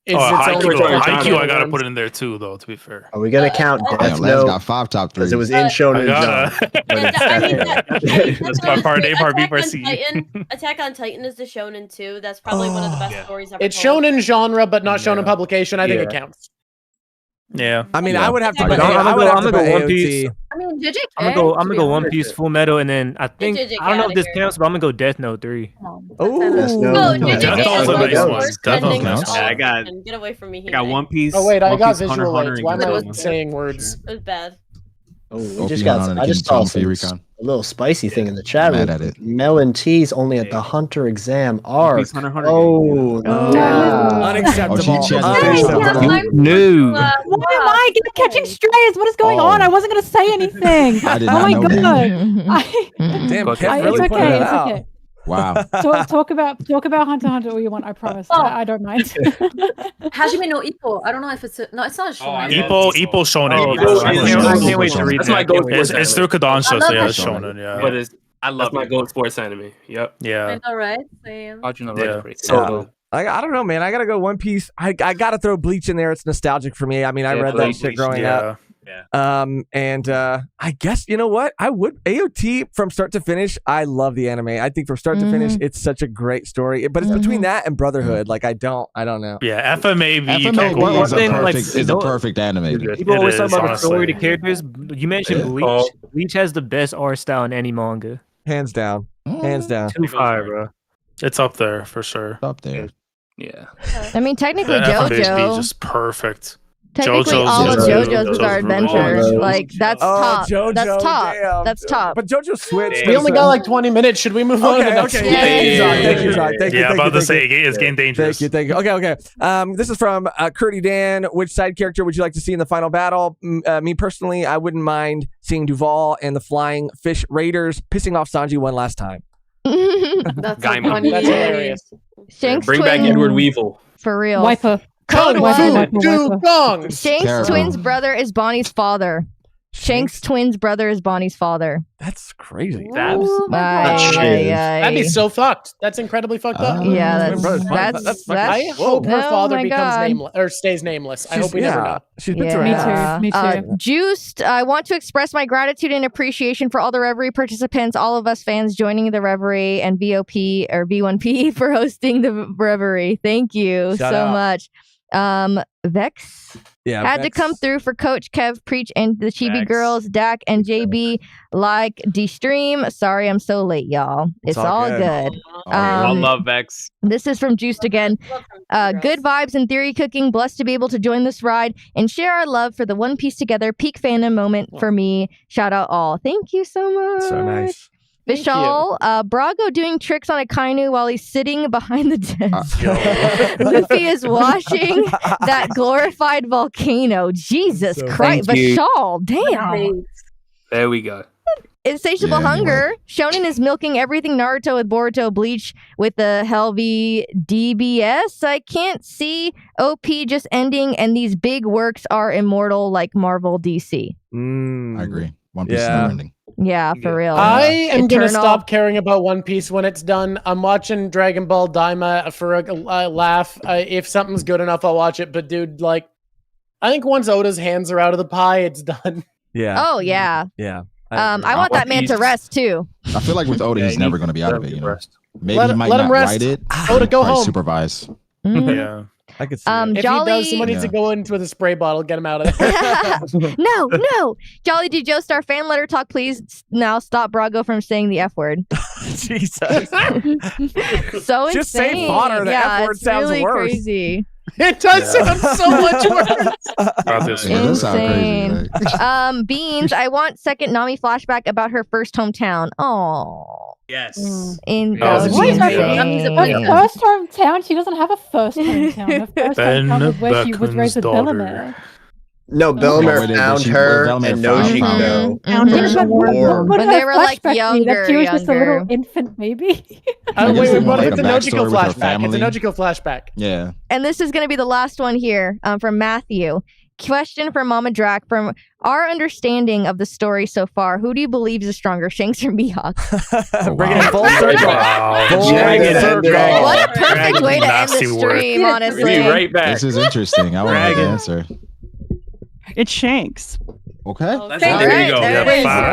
Which is Haikyuu, I gotta put it in there too, though. To be fair, Are we gonna count Death Lance Note? got 5 top 3s. Because it was in Shonen Jump. That's my part A, part B, part C. Attack on Titan is the shonen too. That's probably one of the best stories ever. It's told. shonen genre, but not shonen publication. I think it counts. Yeah. I mean, I would have to I'm put gonna go One Piece. I mean, JJK. I'm gonna go One Piece, Full Metal, and then I think I don't know if this counts, but I'm gonna go Death Note 3. I got. Get away from me. I got One Piece. Oh wait, I One got Piece, visual aids. Why am I Hunter, saying words? It was bad. I just saw a little spicy thing in the chat. Mad at it. Melontee only at the Hunter exam arc. Unacceptable. No. Why am I catching strays? What is going on? I wasn't gonna say anything. I did Oh not my know god. Damn, It's okay. It's okay. Wow. Talk about Hunter all you want. I promise. I don't mind. Hajime no Ippo. I don't know if it's no. It's not a shonen. Ippo Shonen. I can't wait to read That's my that. go-to. It's through Kodansha, so yeah, it's Shonen. Yeah. But I love my go sports anime. Yep. Yeah. I know, right? Same. So I don't know, man. I gotta go One Piece. I gotta throw Bleach in there. It's nostalgic for me. I mean, I read that shit growing up. And I guess you know what? I would AOT from start to finish. I love the anime. I think from start to finish, it's such a great story. But it's between that and Brotherhood. Like I don't know. Yeah, FMAB. is a perfect anime. People always talk about the story, the characters. You mentioned Bleach. Bleach has the best art style in any manga. Hands down. Hands down. Too fire, bro. It's up there for sure. Up there. Yeah. I mean, technically, FMAB JoJo. is just perfect. Technically, all of JoJo's are adventures. Like that's top. JoJo, that's top. damn. That's top. But JoJo switched. We only got like 20 minutes. Should we move on to the next one? Thank you. Yeah, about to say it's getting dangerous. Thank you. Okay. This is from Curdy Dan. Which side character would you like to see in the final battle? Me personally, I wouldn't mind seeing Duval and the Flying Fish Raiders pissing off Sanji one last time. That's hilarious. Shanks bring back Edward Weevil. For real. Wiper. Kung Fu Dugong. Shank's twin's brother is Bonnie's father. Shank's twin's brother is Bonnie's father. That's crazy. That'd be so fucked. That's incredibly fucked up. Yeah, that's I hope her father becomes nameless or stays nameless. I hope we never know. She's been through it. Me too. Juiced, I want to express my gratitude and appreciation for all the Reverie participants, all of us fans joining the Reverie, and VOP or V1P for hosting the Reverie. Thank you so much. Vex had to come through for Coach Kev Preach and the Chibi Girls, Dak and JB like D-Stream. Sorry I'm so late, y'all. It's all good. I love Vex. This is from Juiced again. Good vibes and theory cooking. Blessed to be able to join this ride and share our love for the One Piece together. Peak fandom moment for me. Shout out all. Thank you so much. So nice. Vishal, Brago doing tricks on a Kainu while he's sitting behind the desk. Luffy is washing that glorified volcano. Jesus Christ. Vishal, damn. There we go. Insatiable hunger. Shonen is milking everything Naruto with Boruto, Bleach with the Helvy DBS. I can't see OP just ending, and these big works are immortal like Marvel DC. I agree. One Piece is never ending. Yeah, for real. I am going to stop caring about One Piece when it's done. I'm watching Dragon Ball Daima for a laugh. If something's good enough, I'll watch it. But dude, like, I think once Oda's hands are out of the pie, it's done. Yeah. Oh, yeah. Yeah. I want that man to rest too. I feel like with Oda, he's never going to be out of it. You know, maybe Let he might him not rest. write it. Oda, go probably home. Supervise. Yeah. I could see If Jolly... he does, someone needs to go in with a spray bottle, get him out of there. No. Jolly D Joestar fan letter talk, please. Now stop Brago from saying the F word. Jesus. So Just insane. say fodder. The F word it's sounds really worse. crazy. It does sound so much worse. Insane. Beans, I want second Nami flashback about her first hometown. Oh. Yes. That would be insane. Her first hometown? She doesn't have a first hometown. Her first hometown was where she was raised with Bellamere. No, Bellamere found her and Nojiko. When they were like younger. She was just a little infant baby. Wait, what if it's a Nojiko flashback? It's a Nojiko flashback. Yeah. And this is going to be the last one here from Matthew. Question for Mama Drac. From our understanding of the story so far, who do you believe is stronger, Shanks or Mihawk? Bringing it full circle. What a perfect way to end the stream, honestly. Right back. This is interesting. I want to answer. It's Shanks. Okay. There you go.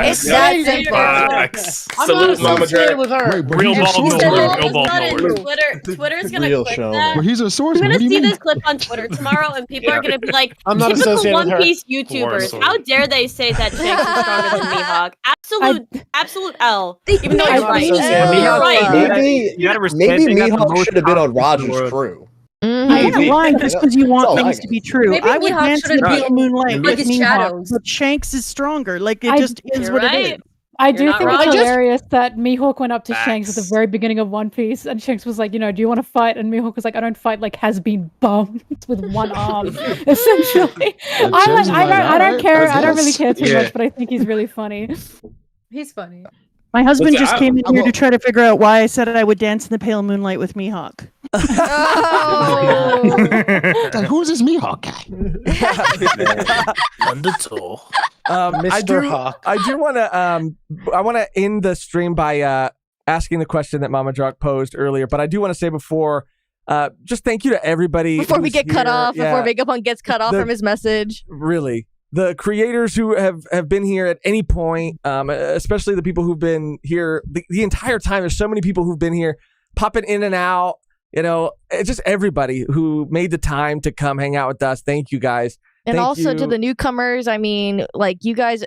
It's that simple. Salute Mama Drac. with her. Real ball knower. Twitter's gonna Real clip show. that. Well, he's a source. You're What gonna do you see mean? this clip on Twitter tomorrow, and people are gonna be like, I'm not "Typical associated with One her." Piece YouTubers. How dare they say that Shanks is stronger than Mihawk? Absolute L. Even though you're right. You're right. Maybe Mihawk should have been on Roger's crew. I'm not lying just because you want things to be true. Maybe I would Mihawk dance in shouldn't the be pale moonlight like with his Mihawk, shadows. but Shanks is stronger. Like it just is You're what it right. is. I do not think wrong. it's hilarious that Mihawk went up to Shanks at the very beginning of One Piece, and Shanks was like, do you want to fight? And Mihawk was like, I don't fight like has been bummed with one arm, essentially. I don't care. I don't really care too much, but I think he's really funny. He's funny. My husband Listen, just came in here to try to figure out why I said I would dance in the pale moonlight with Mihawk. Like, who's this Mihawk guy? Wonderful. Mr. Hawk. I do want to. I want to end the stream by asking the question that Mama Drac posed earlier. But I do want to say before, just thank you to everybody Before we who's get cut here. off, Yeah, before Vegapunk gets cut off from his message. really. The creators who have been here at any point, especially the people who've been here the entire time. There's so many people who've been here, popping in and out. It's just everybody who made the time to come hang out with us. Thank you guys. And Thank also you. to the newcomers. I mean, like, you guys,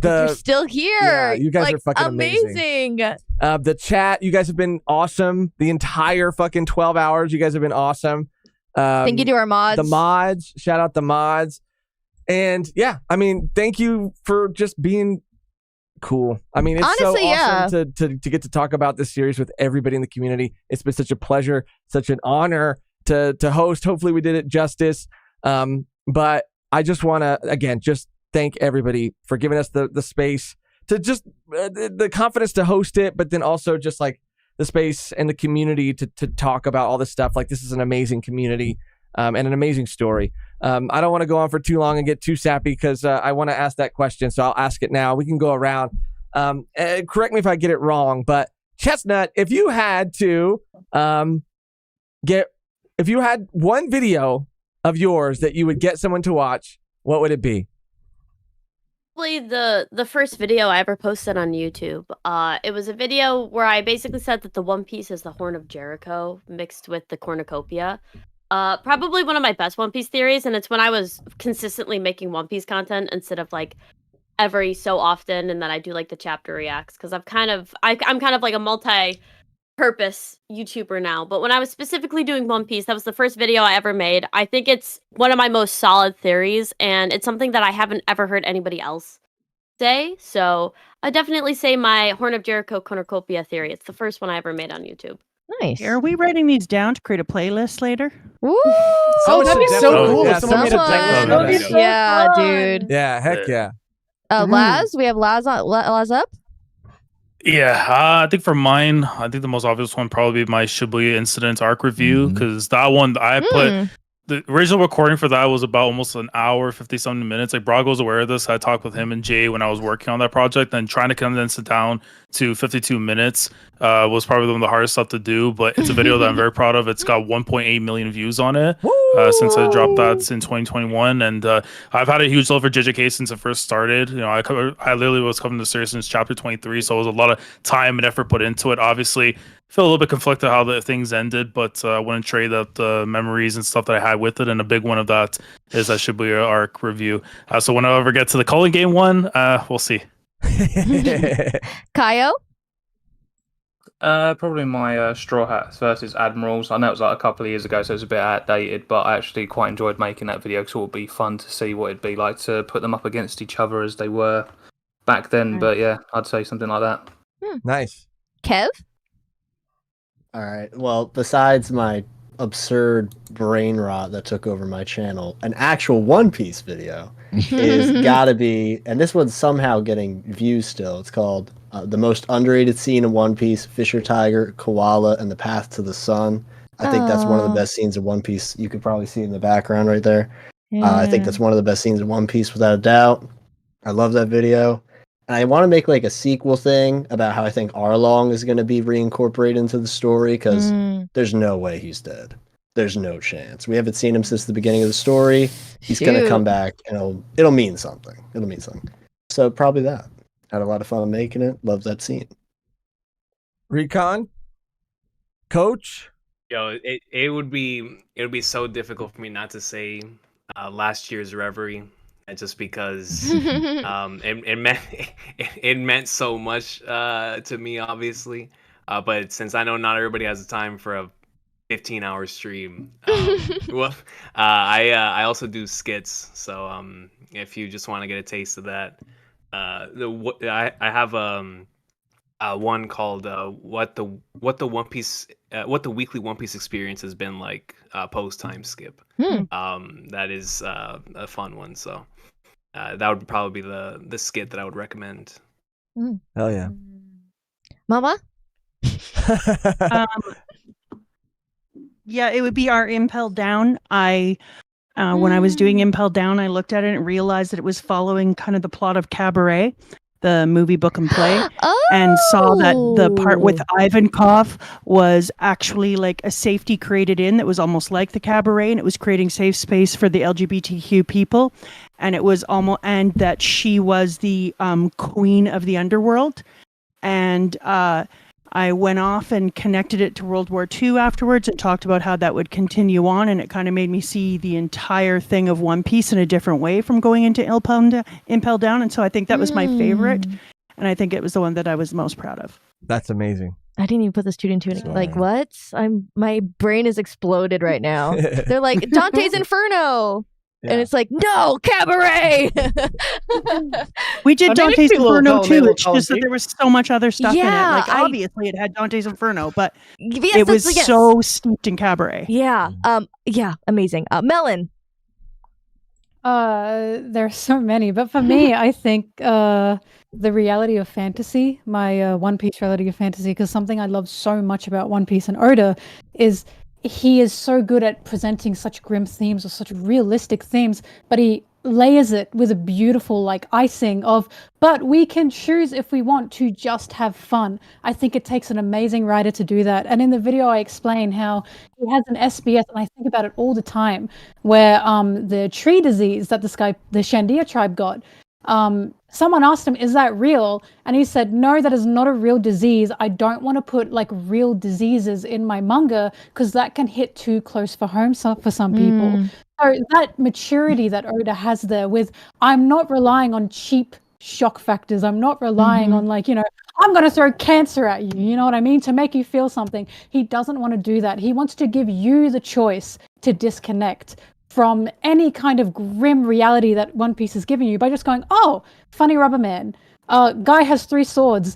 you're still here. Yeah, you guys like, are fucking amazing. The chat, you guys have been awesome. The entire fucking 12 hours, you guys have been awesome. Thank you to our mods. The mods. Shout out the mods. And yeah, I mean, thank you for just being cool. I mean, it's Honestly, so awesome to get to talk about this series with everybody in the community. It's been such a pleasure, such an honor to host. Hopefully we did it justice. But I just want to, again, just thank everybody for giving us the space to just the confidence to host it, but then also just like the space and the community to talk about all this stuff. Like, this is an amazing community and an amazing story. I don't want to go on for too long and get too sappy because I want to ask that question. So I'll ask it now. We can go around. Correct me if I get it wrong, but Chestnut, if you had to if you had one video of yours that you would get someone to watch, what would it be? Probably the first video I ever posted on YouTube. It was a video where I basically said that the One Piece is the Horn of Jericho mixed with the cornucopia. Probably one of my best One Piece theories, and it's when I was consistently making One Piece content instead of like every so often, and then I do like the chapter reacts because I'm kind of like a multi-purpose YouTuber now. But when I was specifically doing One Piece, that was the first video I ever made. I think it's one of my most solid theories, and it's something that I haven't ever heard anybody else say. So I definitely say my Horn of Jericho cornucopia theory. It's the first one I ever made on YouTube. Nice. Are we writing these down to create a playlist later? Woo! Oh, that'd be so cool Yeah, if someone made a playlist. Yeah, dude. Yeah, heck yeah. Laz, we have Laz up. Yeah, I think for mine, I think the most obvious one probably be my Ghibli Incident arc review because that one I put the original recording for that was about almost an hour, 50-something minutes. Like, Brock was aware of this. I talked with him and Jay when I was working on that project, and trying to condense it down to 52 minutes was probably one of the hardest stuff to do. But it's a video that I'm very proud of. It's got 1.8 million views on it since I dropped that in 2021. And I've had a huge love for JJK since it first started. You know, I literally was covering the series since chapter 23, so it was a lot of time and effort put into it. Obviously, feel a little bit conflicted how the things ended, but I wouldn't trade up the memories and stuff that I had with it. And a big one of that is that Shibuya arc review. So when I ever get to the Culling game one, we'll see. Kaio? Probably my Straw Hats versus Admirals. I know it was like a couple of years ago, so it's a bit outdated, but I actually quite enjoyed making that video because it would be fun to see what it'd be like to put them up against each other as they were back then. But yeah, I'd say something like that. Nice. Kev? All right. Well, besides my absurd brain rot that took over my channel, an actual One Piece video is gotta be, and this one's somehow getting views still. It's called The Most Underrated Scene in One Piece, Fisher Tiger, Koala, and the Path to the Sun. I think that's one of the best scenes of One Piece. You could probably see in the background right there. I think that's one of the best scenes in One Piece without a doubt. I love that video. And I want to make like a sequel thing about how I think Arlong is going to be reincorporated into the story, because there's no way he's dead. There's no chance. We haven't seen him since the beginning of the story. He's going to come back, and it'll mean something. It'll mean something. So probably that. Had a lot of fun making it. Love that scene. Recon? Coach? Yo, it would be so difficult for me not to say last year's Reverie. Just because it meant so much to me, obviously. But since I know not everybody has the time for a 15-hour stream, well, I also do skits. So if you just want to get a taste of that, I have one called what the weekly One Piece experience has been like post time skip. That is a fun one. So that would probably be the skit that I would recommend. Hell yeah. Mama? Yeah, it would be our Impel Down. When I was doing Impel Down, I looked at it and realized that it was following kind of the plot of Cabaret, the movie, book, and play, and saw that the part with Ivankov was actually like a safety created in that was almost like the Cabaret, and it was creating safe space for the LGBTQ people, and it was almost, and that she was the queen of the underworld, and I went off and connected it to World War II afterwards and talked about how that would continue on, and it kind of made me see the entire thing of One Piece in a different way from going into Impel Down, and so I think that was my favorite, and I think it was the one that I was most proud of. That's amazing. I didn't even put this two and two. Like, what? My brain is exploded right now. They're like, Dante's Inferno! Yeah. And it's like, no, Cabaret! We did Dante's Inferno too. It's just that there was so much other stuff in it. Like, obviously, it had Dante's Inferno, but it was so steeped in Cabaret. Yeah. Yeah, amazing. Melon. There's so many, but for me, I think the reality of fantasy, my One Piece reality of fantasy, because something I love so much about One Piece and Oda is he is so good at presenting such grim themes or such realistic themes, but he layers it with a beautiful like icing of, but we can choose if we want to just have fun. I think it takes an amazing writer to do that. And in the video I explain how he has an SBS, and I think about it all the time, where the tree disease that the Shandia tribe got, someone asked him, is that real? And he said, no, that is not a real disease. I don't want to put like real diseases in my manga because that can hit too close for home for some people. So that maturity that Oda has there with, I'm not relying on cheap shock factors. I'm not relying on like, I'm going to throw cancer at you. You know what I mean? To make you feel something. He doesn't want to do that. He wants to give you the choice to disconnect from any kind of grim reality that One Piece is giving you by just going, oh, funny rubber man. Guy has 3 swords.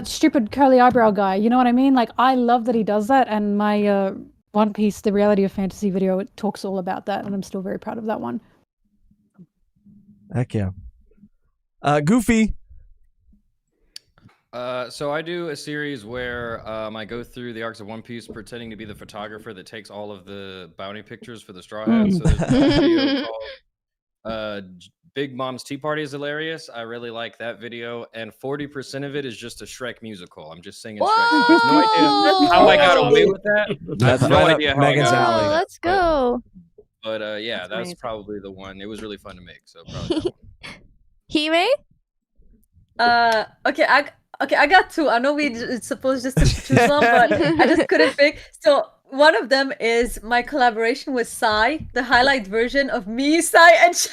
Stupid curly eyebrow guy. You know what I mean? Like, I love that he does that. And my One Piece, the reality of fantasy video, it talks all about that. And I'm still very proud of that one. Heck yeah. Goofy. So I do a series where I go through the arcs of One Piece pretending to be the photographer that takes all of the bounty pictures for the Straw Hats. So there's a video called Big Mom's Tea Party is hilarious. I really like that video, and 40% of it is just a Shrek musical. I'm just singing Shrek songs. No idea how I got away with that. That's no right idea up how I Megan's got away alley. with that. Let's go. But yeah, that's amazing. probably the one. It was really fun to make. So probably that one. Hime? Okay, I got two. I know it's supposed just to choose one, but I just couldn't pick. So one of them is my collaboration with Sai, the highlight version of me, Sai, and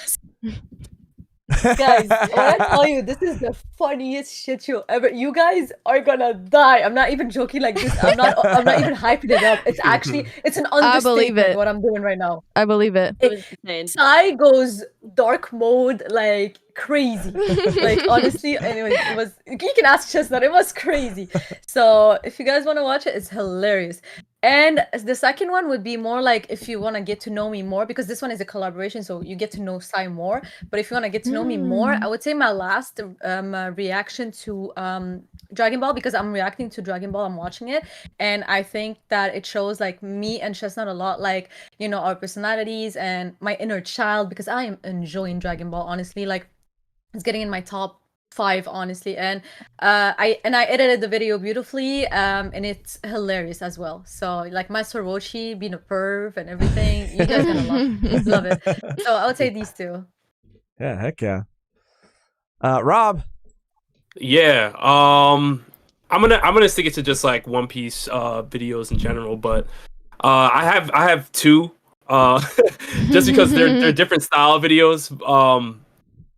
guys, when I tell you, this is the funniest shit you'll ever. You guys are gonna die. I'm not even joking like this. I'm not even hyping it up. It's actually, it's an I believe understatement it. what I'm doing right now. I believe it. Sai goes dark mode like crazy. Like honestly, anyway, it was. You can ask Chestnut. It was crazy. So if you guys want to watch it, it's hilarious. And the second one would be more like if you want to get to know me more, because this one is a collaboration, so you get to know Sai more. But if you want to get to know me more, I would say my last reaction to Dragon Ball, because I'm reacting to Dragon Ball, I'm watching it, and I think that it shows like me and Chestnut a lot, like, you know, our personalities and my inner child, because I am enjoying Dragon Ball, honestly. Like, it's getting in my top 5, honestly, and I edited the video beautifully, and it's hilarious as well. So like Master Roshi being a perv and everything, you guys gonna love it. So I would say these two. Yeah, heck yeah. Rob. Yeah. I'm gonna stick it to just like One Piece videos in general, but I have two just because they're different style videos.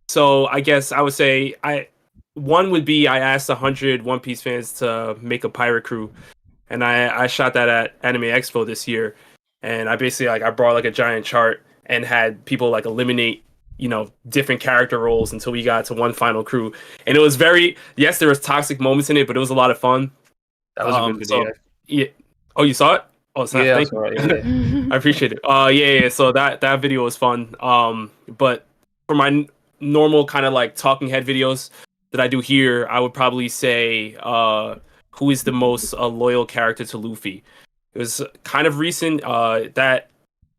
So I guess I would say one would be I asked 100 One Piece fans to make a pirate crew, and I shot that at Anime Expo this year, and I basically I brought like a giant chart and had people like eliminate, you know, different character roles until we got to one final crew, and it was there was toxic moments in it, but it was a lot of fun. That was a good video. Yeah. Oh, you saw it? Oh, it's not. Yeah, Thank that's you. right, yeah. I appreciate it. Yeah. So that video was fun. But for my normal kind of like talking head videos that I do here, I would probably say who is the most loyal character to Luffy. It was kind of recent. That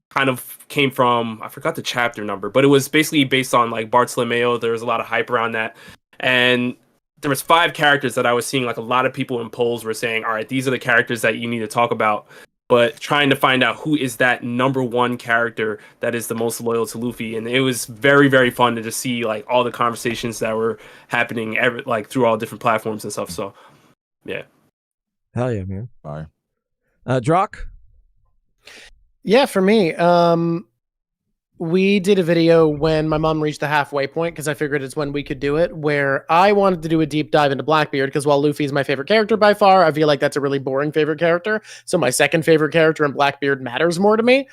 kind of came from, I forgot the chapter number, but it was basically based on like Bartolomeo. There was a lot of hype around that, and there was 5 characters that I was seeing like a lot of people in polls were saying, all right, these are the characters that you need to talk about, but trying to find out who is that number 1 character that is the most loyal to Luffy. And it was very, very fun to just see like all the conversations that were happening like through all different platforms and stuff. So yeah. Hell yeah, man. Bye. Drawk? Yeah, for me, we did a video when my mom reached the halfway point, because I figured it's when we could do it, where I wanted to do a deep dive into Blackbeard, because while Luffy is my favorite character by far, I feel like that's a really boring favorite character. So my second favorite character in Blackbeard matters more to me.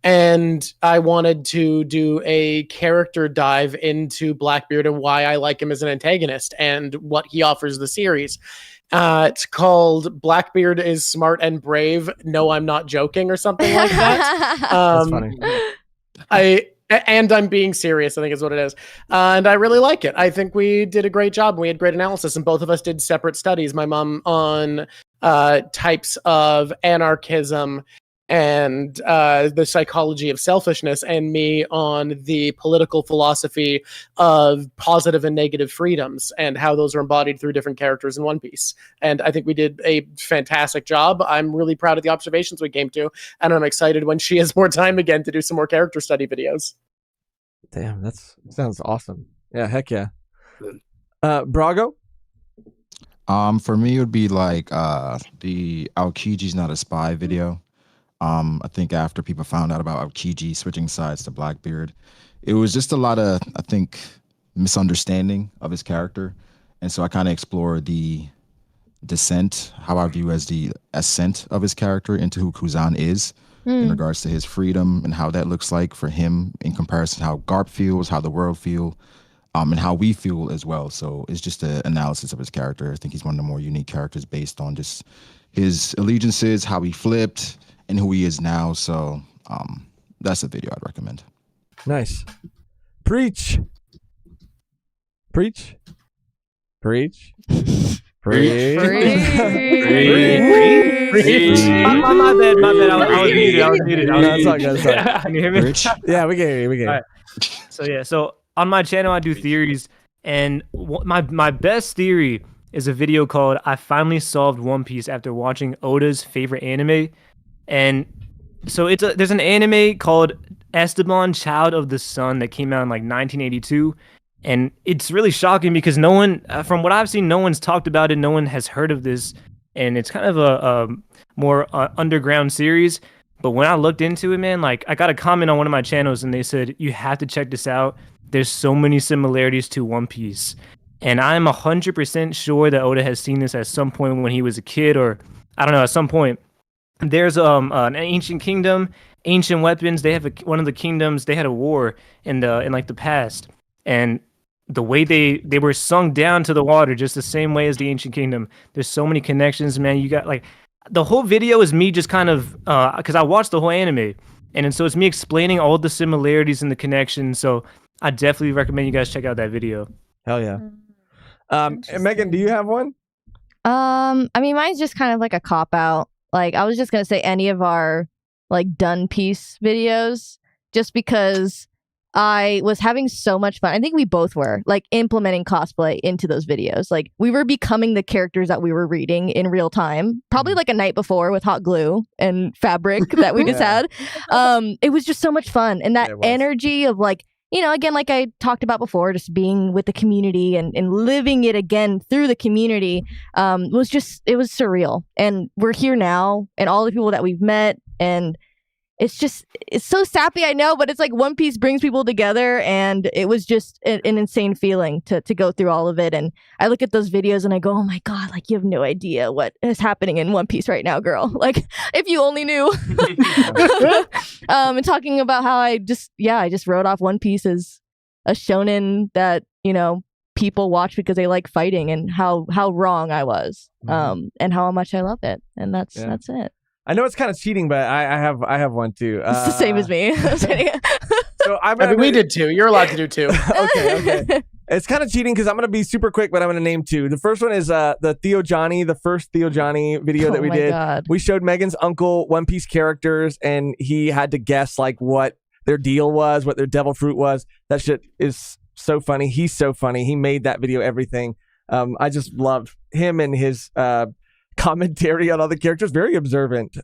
And I wanted to do a character dive into Blackbeard and why I like him as an antagonist and what he offers the series. It's called Blackbeard is Smart and Brave. No, I'm not joking, or something like that. That's funny. I'm being serious, I think is what it is. And I really like it. I think we did a great job. We had great analysis, and both of us did separate studies. My mom on types of anarchism and the psychology of selfishness, and me on the political philosophy of positive and negative freedoms and how those are embodied through different characters in One Piece. And I think we did a fantastic job. I'm really proud of the observations we came to, and I'm excited when she has more time again to do some more character study videos. Damn, that sounds awesome. Yeah, heck yeah. Brago? For me, it would be like the Aokiji's Not a Spy video. I think after people found out about Aokiji switching sides to Blackbeard, it was just a lot of, I think, misunderstanding of his character. And so I kind of explored the descent, how I view as the ascent of his character into who Kuzan is in regards to his freedom and how that looks like for him in comparison to how Garp feels, how the world feel, and how we feel as well. So it's just an analysis of his character. I think he's one of the more unique characters based on just his allegiances, how he flipped, and who he is now. So that's a video I'd recommend. Nice. Preach. Preach. Preach. Free. My bad. I was muted. No, it's all good. Can you hear me? Yeah, we can hear you. All right. So on my channel, I do theories, and my best theory is a video called "I Finally Solved One Piece After Watching Oda's Favorite Anime," and so there's an anime called Esteban, Child of the Sun, that came out in like 1982. And it's really shocking because no one, from what I've seen, no one's talked about it. No one has heard of this. And it's kind of a more underground series. But when I looked into it, man, like I got a comment on one of my channels and they said, you have to check this out. There's so many similarities to One Piece. And I'm 100% sure that Oda has seen this at some point when he was a kid, or I don't know, at some point. There's an ancient kingdom, ancient weapons. They have one of the kingdoms. They had a war in like the past. And the way they were sunk down to the water, just the same way as the ancient kingdom. There's so many connections, man. You got like the whole video is me just kind of because I watched the whole anime, and so it's me explaining all the similarities and the connections. So I definitely recommend you guys check out that video. Hell yeah. Mehgan, do you have one? I mean, mine's just kind of like a cop out. Like I was just gonna say any of our like done piece videos, just because I was having so much fun. I think we both were like implementing cosplay into those videos. Like we were becoming the characters that we were reading in real time, probably like a night before with hot glue and fabric that we just had. It was just so much fun. And that energy of like, you know, again, like I talked about before, just being with the community and living it again through the community was just, it was surreal. And we're here now, and all the people that we've met, and it's so sappy, I know, but it's like One Piece brings people together, and it was just an insane feeling to go through all of it. And I look at those videos and I go, oh my God, like you have no idea what is happening in One Piece right now, girl. Like if you only knew. And talking about how I just wrote off One Piece as a shonen that, you know, people watch because they like fighting, and how wrong I was, and how much I love it. And that's it. I know it's kind of cheating, but I have one too. It's the same as me. So I mean, we did two. You're allowed to do two. Okay. It's kind of cheating because I'm going to be super quick, but I'm going to name two. The first one is the Theo Johnny, the first Theo Johnny video that we did. God. We showed Megan's uncle One Piece characters, and he had to guess like what their deal was, what their devil fruit was. That shit is so funny. He's so funny. He made that video everything. I just loved him and his commentary on other characters, very observant.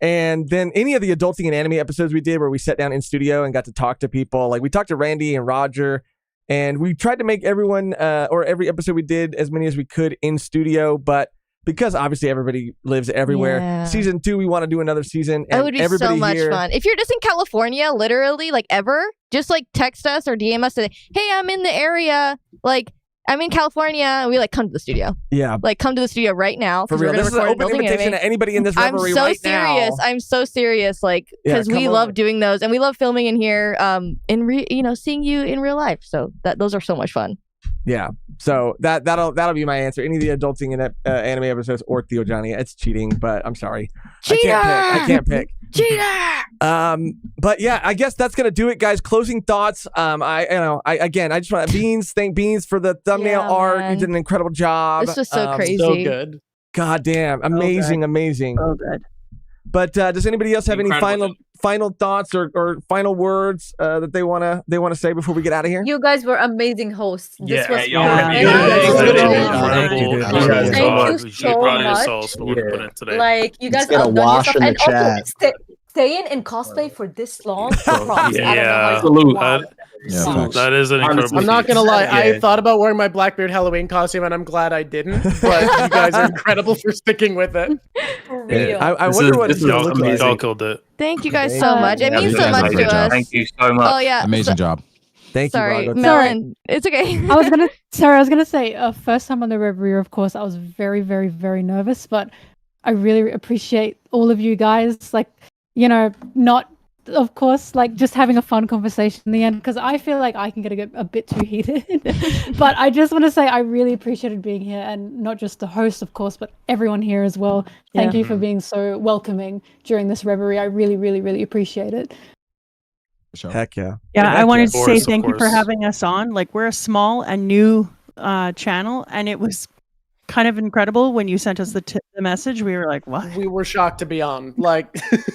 And then any of the adulting and anime episodes we did where we sat down in studio and got to talk to people, like we talked to Randy and Roger, and we tried to make everyone or every episode we did as many as we could in studio, but because obviously everybody lives everywhere, season 2 we want to do another season, and it would be so much fun. If you're just in California, literally, like ever, just like text us or DM us and say, hey, I'm in the area, like I'm in California, and we like come to the studio. Yeah. Like come to the studio right now. For real. This is an open invitation to anybody in this reverie right now. I'm so serious. Like, because we love doing those, and we love filming in here, seeing you in real life. So those are so much fun. Yeah. So that'll be my answer. Any of the adulting and anime episodes or Theo Johnny. It's cheating, but I'm sorry. Cheater! I can't pick. Cheater! But yeah, I guess that's gonna do it, guys. Closing thoughts. I just want to thank Beans for the thumbnail art. Man. You did an incredible job. This was so crazy. So good. God damn, amazing. Oh, good. But does anybody else have any final thoughts or final words that they wanna say before we get out of here? You guys were amazing hosts. This was y'all were amazing. Thank you so much. Like you guys have done yourself, and also staying in cosplay for this long. Props. That is an incredible. I'm not gonna lie. I thought about wearing my Blackbeard Halloween costume, and I'm glad I didn't. But you guys are incredible for sticking with it. For real. I wonder what it's gonna look like. Y'all killed it. Thank you guys so much. It means so much to us. Thank you so much. Oh yeah, Amazing job. Thank sorry, you, Melon. It's okay. I was gonna say first time on the Reverie, of course, I was very, very, very nervous, but I really appreciate all of you guys. Like, you know, not. Of course, like just having a fun conversation in the end, because I feel like I can get a bit too heated. But I just want to say I really appreciated being here, and not just the host, of course, but everyone here as well. Thank you for being so welcoming during this reverie. I really, really, really appreciate it. Heck yeah. Yeah, I wanted to say thank you for having us on. Like, we're a small and new channel, and it was kind of incredible when you sent us the message. We were like, "What?" We were shocked to be on. Like,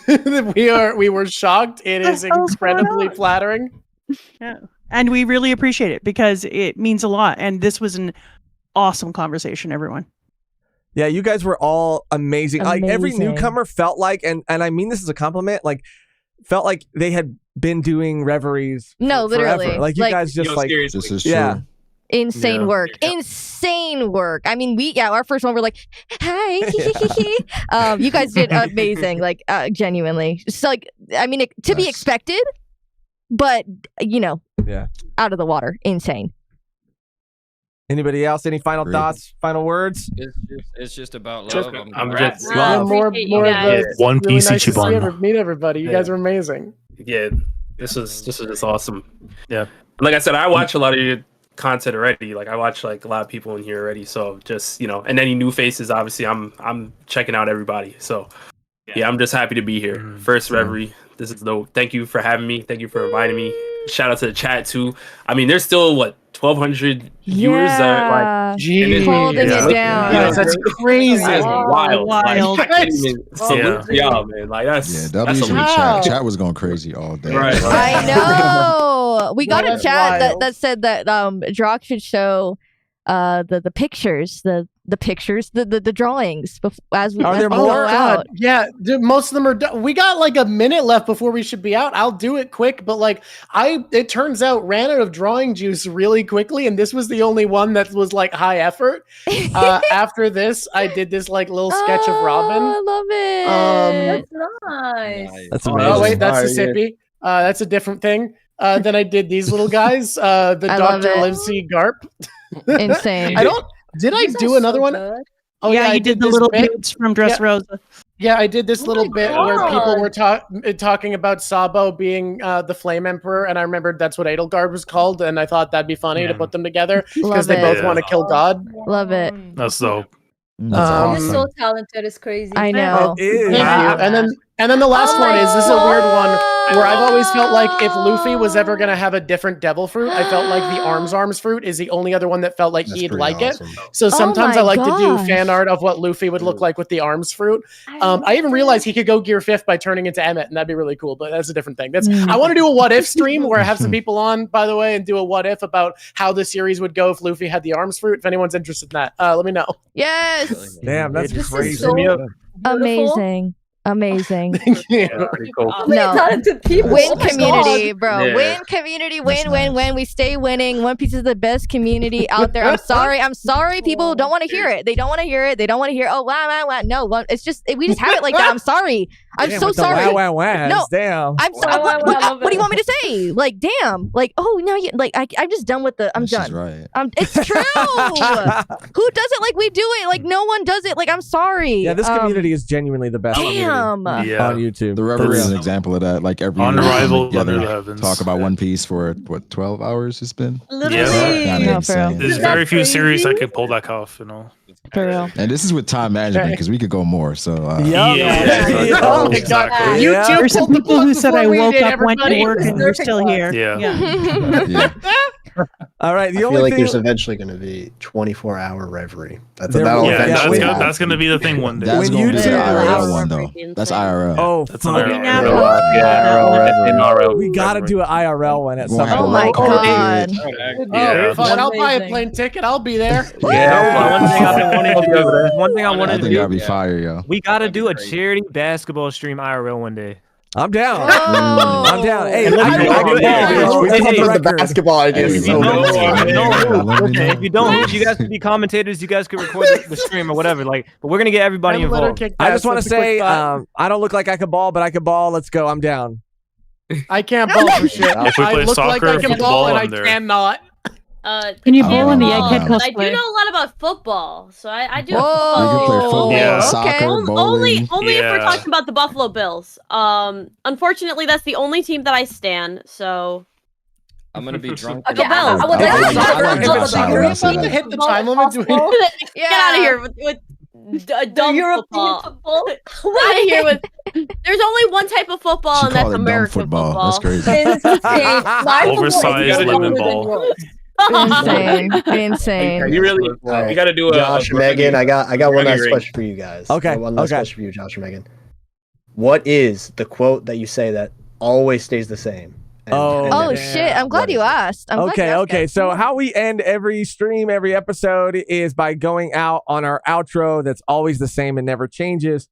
we were shocked. It is incredibly flattering. Yeah, and we really appreciate it because it means a lot. And this was an awesome conversation, everyone. Yeah, you guys were all amazing. Like every newcomer felt like, and I mean this as a compliment, like felt like they had been doing reveries. No, literally. Forever. Like you guys just like this is true. Yeah. Insane work. Insane work. I mean, our first one, we're like, hi. You guys did amazing. Like, genuinely. So, like, I mean, to be expected, but, out of the water. Insane. Anybody else? Any final thoughts? Final words? It's just about love. I'm just more One Piece nice to Ichiban. meet everybody. You guys are amazing. Yeah, this is just awesome. Yeah, like I said, I watch a lot of your content already. Like I watch like a lot of people in here already. So just and any new faces, obviously, I'm checking out everybody. So yeah, I'm just happy to be here. First Reverie. This is dope. Thank you for having me. Thank you for inviting me. Shout out to the chat too. I mean, there's still 1,200 viewers that holding it down. Yes, that's crazy. That's wild. Wild. Salute to y'all, man. Like that's W's that's in the amazing. chat was going crazy all day. Right. I know. We got a That's chat wild. that said that Drawk should show the pictures, the pictures, the drawings as we Are there go more? out. Yeah, dude, most of them are done. We got like a minute left before we should be out. I'll do it quick, but like it turns out ran out of drawing juice really quickly, and this was the only one that was like high effort. After this, I did this like little sketch of Robin. I love it. That's nice. That's amazing. Oh wait, that's the sippy. That's a different thing. Then I did these little guys. The I love Dr. it. Livesey Garp. Insane. Did I do another one? Oh yeah, I you did the this little bit. bits from Dressrosa. Yeah, I did this little bit where people God. were talking about Sabo being the Flame Emperor, and I remembered that's what Edelgard was called, and I thought that'd be funny to put them together because Love they it. both want to kill God. Love it. That's dope. He's so talented. It's crazy. I know. It is. Thank you. And then the last one is this is a weird one where I've always felt like if Luffy was ever gonna have a different devil fruit, I felt like the arms fruit is the only other one that felt like he'd like it. So sometimes my I like to do gosh. fan art of what Luffy would look like with the arms fruit. I even realized he could go Gear 5th by turning into Emmet, and that'd be really cool. But that's a different thing. I want to do a what if stream where I have some people on, by the way, and do a what if about how the series would go if Luffy had the arms fruit. If anyone's interested in that, let me know. Yes. Damn, that's This is crazy. so Amazing. Amazing. Pretty cool. No. Talented people. Win Oh my community, God. bro. Yeah. Win community. Win. We stay winning. One Piece is the best community out there. I'm sorry. People don't want to hear it. They don't want to hear it. They don't want to hear. Oh wow. No, it's just we just have it like that. I'm sorry. I'm Damn, so with the sorry. Wow. No, Damn. I'm sorry. What do you want me to say? Like, damn. Like, oh, now you like. I'm just done with the. I'm She's done. right. It's true. Who does it like we do it? Like, no one does it. Like, I'm sorry. Yeah, this community is genuinely the best Damn. community Yeah. on YouTube. The Reverie is an example of that. Like every On week we arrival, come together, under the heavens. talk about One Piece for what 12 hours it's been. Literally. Kinda No, for insane. real. There's Isn't that very few series that crazy? can pull that off, you know. For real. And this is with time management because we could go more. So Yeah. Oh my Exactly. God. Yeah. YouTube There's some pulled the people who plug said before I we woke did, up, went to everybody. work, and you're still here. Yeah. yeah. All right. The I only feel like thing there's eventually going to be 24-hour Reverie. There That'll will. Yeah, eventually that's happen. that's gonna be the thing one day. That's When going to be the YouTube- IRL one though. That's IRL. Oh, That's fuck. an Yeah. IRL. We gotta do an IRL one at We'll some have point. Oh my roll call, God. dude. Yeah. Fine, I'll buy a plane ticket. I'll be there. Yeah, one thing I've been wanting to do. One thing I I wanted to think that'd do. be fire, yo. We gotta do a charity basketball stream IRL one day. I'm down. Oh. I'm down. Hey, And let me know- I can Hey, ball. hey, It's on hey, the the record. basketball idea Hey, is let so me know. good. Let me know. If you don't, you guys could be commentators. You guys could record the stream or whatever. Like, but we're gonna get everybody involved. I just want to say, I don't look like I could ball, but I could ball. Let's go. I'm down. I can't ball for shit. If we I play look like I soccer, can football, ball, and I I'm there. cannot. Can you ball in the Egghead I do cosplay? know a lot about football, so I do. Whoa. You can play football, Yeah. soccer, Only bowling. if we're Yeah. talking about the Buffalo Bills. Unfortunately, that's the only team that I stan. So I'm gonna be drunk. Okay, I like well, that. that's I like that. Soccer, You're I'll say supposed to that. hit the time limit. Doing Get out of here with dumb football. Out of here with. There's only one type of football, She and that's called it dumb American football. That's crazy. Insane. My football is Oversized better lemon than ball. yours. Insane. You really, you got to do a Josh and Megan. I got one last ring. question for you guys. Okay. One last question for you, Josh and Megan. What is the quote that you say that always stays the same? Oh shit! I'm glad you asked. Okay. So how we end every stream, every episode is by going out on our outro. That's always the same and never changes.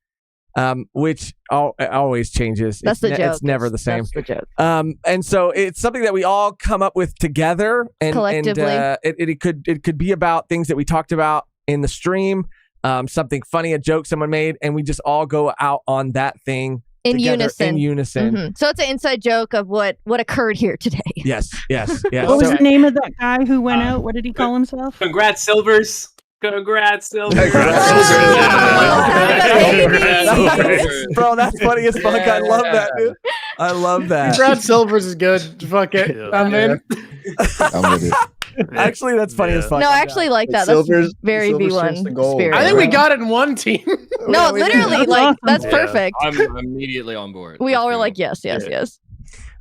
Which always changes. That's the joke. It's never the same. That's the joke. And so it's something that we all come up with together and collectively. And, it could be about things that we talked about in the stream, something funny, a joke someone made, and we just all go out on that thing in together, unison. In unison. Mm-hmm. So it's an inside joke of what occurred here today. Yes. What was the name of that guy who went out? What did he call himself? Congrats, Silvers. Congrats, Silvers. Bro, that's funny as fuck. I love that, dude. I love that. Brad Silvers is good. Fuck it. I'm in. I'm with it. Actually, that's funny as fuck. No, I actually like that. Silvers- That's very Silvers V1 turns to gold. spirit. I think we got it in one team. No, literally, like that's perfect. I'm immediately on board. We all were like, yes.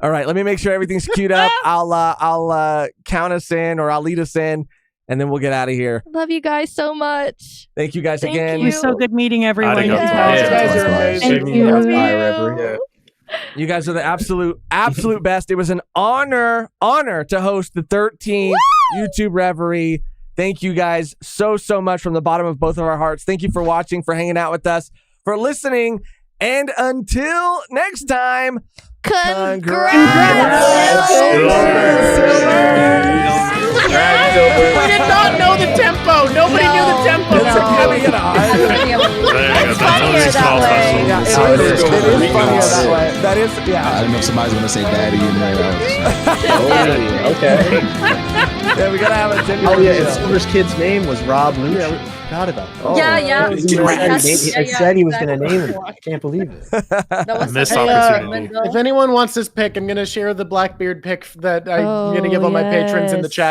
All right, let me make sure everything's queued up. I'll count us in, or I'll lead us in, and then we'll get out of here. Love you guys so much. Thank you guys Thank again. you. It was so good meeting everyone. Adios. You Yeah. guys are amazing. Thank you. You guys are the absolute best. It was an honor to host the 13th YouTube Reverie. Thank you guys so much from the bottom of both of our hearts. Thank you for watching, for hanging out with us, for listening, and until next time, congrats. We did not know the tempo. Nobody knew the tempo. It's funnier that way. It is funnier that way. That is, yeah. I don't know if somebody's gonna say daddy in there. Okay. Yeah, we gotta have a genuine. Oh yeah, and Silver's kid's name was Rob Lucci. Yeah, we forgot about that. Yeah. I said he was gonna name him. I can't believe it. That was Missed such opportunity. a If anyone wants this pick, I'm gonna share the Blackbeard pick that I'm gonna give all my patrons in the chat.